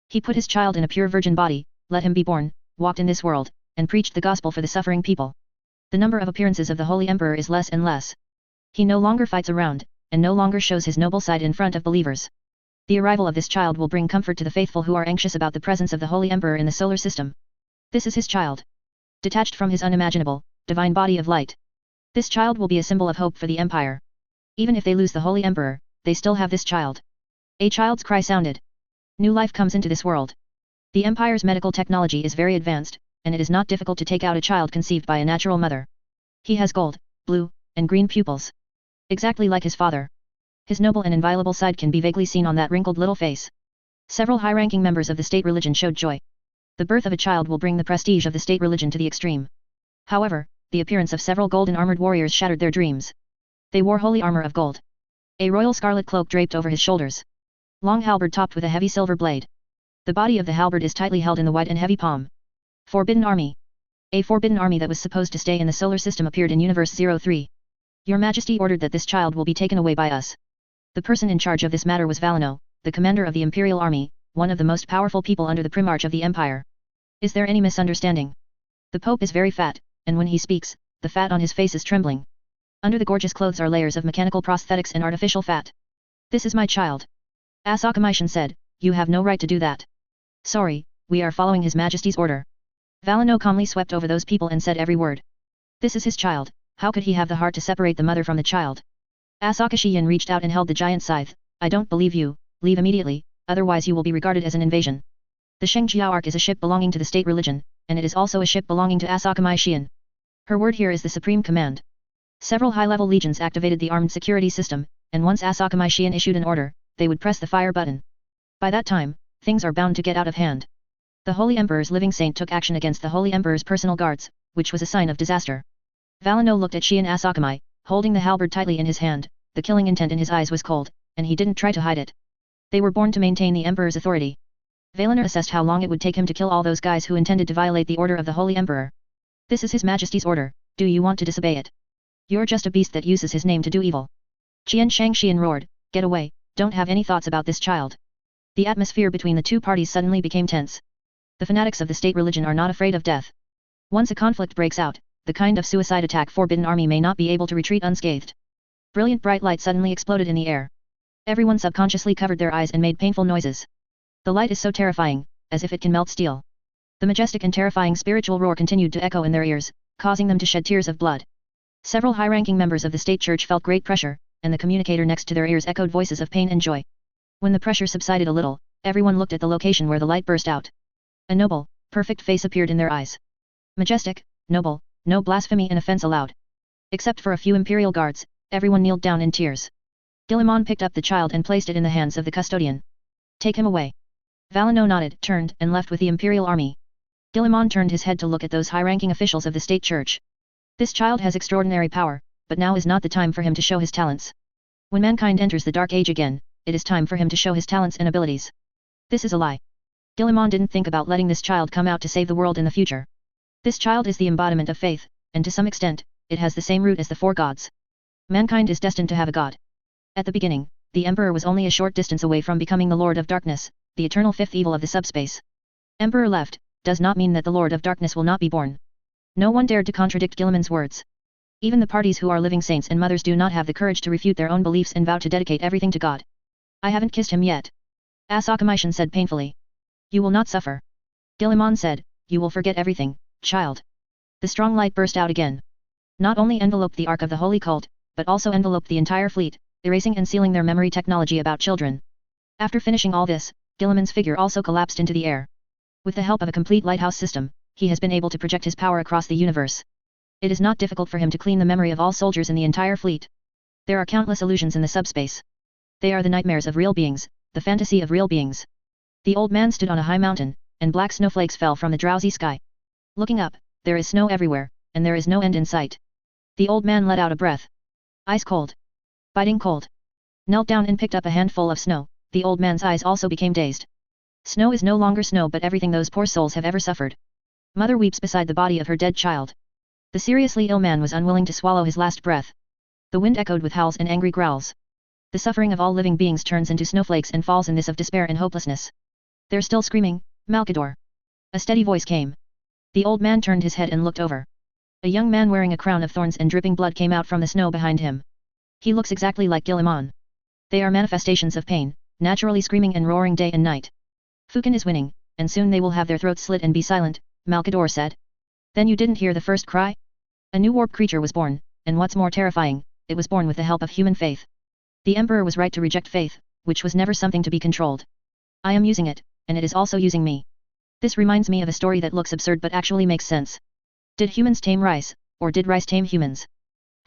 He put his child in a pure virgin body, let him be born, walked in this world, and preached the gospel for the suffering people. The number of appearances of the Holy Emperor is less and less. He no longer fights around, and no longer shows his noble side in front of believers. The arrival of this child will bring comfort to the faithful who are anxious about the presence of the Holy Emperor in the solar system. This is his child. Detached from his unimaginable, divine body of light. This child will be a symbol of hope for the Empire. Even if they lose the Holy Emperor, they still have this child. A child's cry sounded. New life comes into this world. The Empire's medical technology is very advanced, and it is not difficult to take out a child conceived by a natural mother. He has gold, blue, and green pupils. Exactly like his father. His noble and inviolable side can be vaguely seen on that wrinkled little face. Several high-ranking members of the state religion showed joy. The birth of a child will bring the prestige of the state religion to the extreme. However, the appearance of several golden armored warriors shattered their dreams. They wore holy armor of gold. A royal scarlet cloak draped over his shoulders. Long halberd topped with a heavy silver blade. The body of the halberd is tightly held in the white and heavy palm. Forbidden Army. A forbidden army that was supposed to stay in the solar system appeared in Universe 03. Your Majesty ordered that this child will be taken away by us. The person in charge of this matter was Valeno, the commander of the Imperial Army, one of the most powerful people under the Primarch of the Empire. Is there any misunderstanding? The Pope is very fat, and when he speaks, the fat on his face is trembling. Under the gorgeous clothes are layers of mechanical prosthetics and artificial fat. This is my child. Asakamishan said, you have no right to do that. Sorry, we are following His Majesty's order. Valeno calmly swept over those people and said every word. This is his child, how could he have the heart to separate the mother from the child? Asakashiyan reached out and held the giant scythe. I don't believe you, leave immediately, otherwise you will be regarded as an invasion. The Shengjiao Ark is a ship belonging to the state religion, and it is also a ship belonging to Asakamishiyan. Her word here is the supreme command. Several high-level legions activated the armed security system, and once Asakamishiyan issued an order, they would press the fire button. By that time, things are bound to get out of hand. The Holy Emperor's living saint took action against the Holy Emperor's personal guards, which was a sign of disaster. Valeno looked at Shion Asakami, holding the halberd tightly in his hand, the killing intent in his eyes was cold, and he didn't try to hide it. They were born to maintain the Emperor's authority. Valeno assessed how long it would take him to kill all those guys who intended to violate the order of the Holy Emperor. This is His Majesty's order, do you want to disobey it? You're just a beast that uses his name to do evil. Qian Shangxian roared, get away, don't have any thoughts about this child. The atmosphere between the two parties suddenly became tense. The fanatics of the state religion are not afraid of death. Once a conflict breaks out, the kind of suicide attack Forbidden Army may not be able to retreat unscathed. Brilliant bright light suddenly exploded in the air. Everyone subconsciously covered their eyes and made painful noises. The light is so terrifying, as if it can melt steel. The majestic and terrifying spiritual roar continued to echo in their ears, causing them to shed tears of blood. Several high-ranking members of the state church felt great pressure, and the communicator next to their ears echoed voices of pain and joy. When the pressure subsided a little, everyone looked at the location where the light burst out. A noble, perfect face appeared in their eyes. Majestic, noble, no blasphemy and offense allowed. Except for a few imperial guards, everyone kneeled down in tears. Guillemon picked up the child and placed it in the hands of the custodian. Take him away. Valeno nodded, turned, and left with the imperial army. Guillemon turned his head to look at those high-ranking officials of the state church. This child has extraordinary power, but now is not the time for him to show his talents. When mankind enters the Dark Age again, it is time for him to show his talents and abilities. This is a lie. Guillemon didn't think about letting this child come out to save the world in the future. This child is the embodiment of faith, and to some extent, it has the same root as the four gods. Mankind is destined to have a god. At the beginning, the Emperor was only a short distance away from becoming the Lord of Darkness, the eternal fifth evil of the subspace. Emperor left, does not mean that the Lord of Darkness will not be born. No one dared to contradict Guillemon's words. Even the parties who are living saints and mothers do not have the courage to refute their own beliefs and vow to dedicate everything to God. I haven't kissed him yet. Asakamishan said painfully. You will not suffer. Guillemon said, you will forget everything, child. The strong light burst out again. Not only enveloped the Ark of the Holy Cult, but also enveloped the entire fleet, erasing and sealing their memory technology about children. After finishing all this, Guillemon's figure also collapsed into the air. With the help of a complete lighthouse system, he has been able to project his power across the universe. It is not difficult for him to clean the memory of all soldiers in the entire fleet. There are countless illusions in the subspace. They are the nightmares of real beings, the fantasy of real beings. The old man stood on a high mountain, and black snowflakes fell from the drowsy sky. Looking up, there is snow everywhere, and there is no end in sight. The old man let out a breath. Ice cold. Biting cold. Knelt down and picked up a handful of snow, the old man's eyes also became dazed. Snow is no longer snow but everything those poor souls have ever suffered. Mother weeps beside the body of her dead child. The seriously ill man was unwilling to swallow his last breath. The wind echoed with howls and angry growls. The suffering of all living beings turns into snowflakes and falls in this of despair and hopelessness. They're still screaming, Malkador. A steady voice came. The old man turned his head and looked over. A young man wearing a crown of thorns and dripping blood came out from the snow behind him. He looks exactly like Guillemon. They are manifestations of pain, naturally screaming and roaring day and night. Fukin is winning, and soon they will have their throats slit and be silent, Malkador said. Then you didn't hear the first cry? A new warp creature was born, and what's more terrifying, it was born with the help of human faith. The Emperor was right to reject faith, which was never something to be controlled. I am using it, and it is also using me. This reminds me of a story that looks absurd but actually makes sense. Did humans tame rice, or did rice tame humans?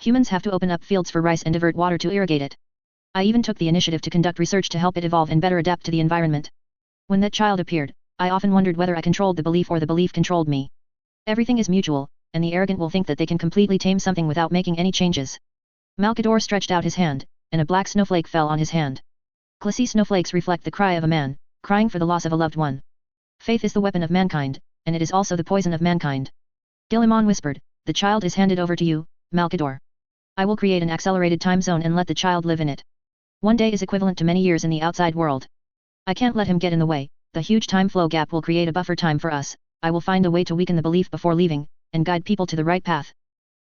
Humans have to open up fields for rice and divert water to irrigate it. I even took the initiative to conduct research to help it evolve and better adapt to the environment. When that child appeared, I often wondered whether I controlled the belief or the belief controlled me. Everything is mutual, and the arrogant will think that they can completely tame something without making any changes. Malkador stretched out his hand, and a black snowflake fell on his hand. Glassy snowflakes reflect the cry of a man, crying for the loss of a loved one. Faith is the weapon of mankind, and it is also the poison of mankind. Gilliman whispered, the child is handed over to you, Malkador. I will create an accelerated time zone and let the child live in it. 1 day is equivalent to many years in the outside world. I can't let him get in the way, the huge time flow gap will create a buffer time for us, I will find a way to weaken the belief before leaving, and guide people to the right path.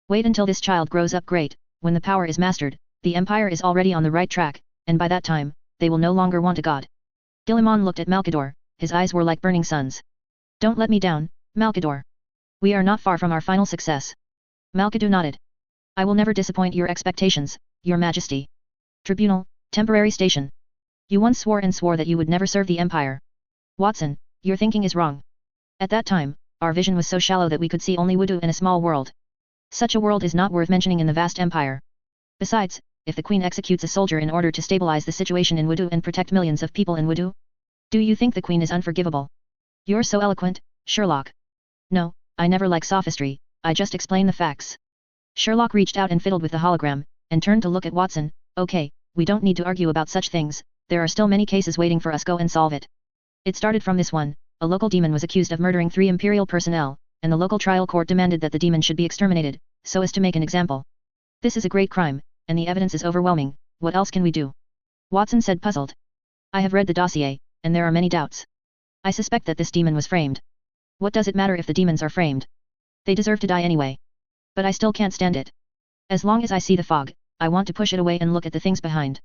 Wait until this child grows up great, when the power is mastered, the empire is already on the right track, and by that time, they will no longer want a god. Gilliman looked at Malkador, his eyes were like burning suns. Don't let me down, Malkador. We are not far from our final success. Malkador nodded. I will never disappoint your expectations, your majesty. Tribunal, temporary station. You once swore that you would never serve the empire. Watson, your thinking is wrong. At that time, our vision was so shallow that we could see only Wudu and a small world. Such a world is not worth mentioning in the vast empire. Besides, if the Queen executes a soldier in order to stabilize the situation in Wudu and protect millions of people in Wudu? Do you think the Queen is unforgivable? You're so eloquent, Sherlock. No, I never like sophistry, I just explain the facts. Sherlock reached out and fiddled with the hologram, and turned to look at Watson. Okay, we don't need to argue about such things, there are still many cases waiting for us, go and solve it. It started from this one, a local demon was accused of murdering 3 imperial personnel, and the local trial court demanded that the demon should be exterminated, so as to make an example. This is a great crime, and the evidence is overwhelming, what else can we do? Watson said puzzled. I have read the dossier, and there are many doubts. I suspect that this demon was framed. What does it matter if the demons are framed? They deserve to die anyway. But I still can't stand it. As long as I see the fog, I want to push it away and look at the things behind.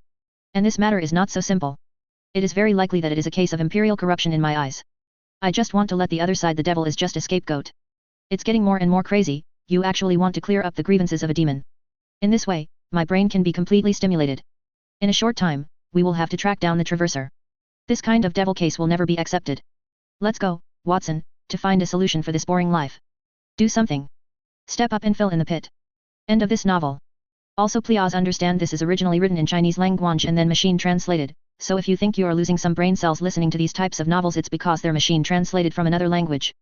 And this matter is not so simple. It is very likely that it is a case of imperial corruption in my eyes. I just want to let the other side, the devil is just a scapegoat. It's getting more and more crazy, you actually want to clear up the grievances of a demon. In this way, my brain can be completely stimulated. In a short time, we will have to track down the Traverser. This kind of devil case will never be accepted. Let's go, Watson, to find a solution for this boring life. Do something. Step up and fill in the pit. End of this novel. Also please understand this is originally written in Chinese language and then machine translated, so if you think you are losing some brain cells listening to these types of novels, it's because they're machine translated from another language.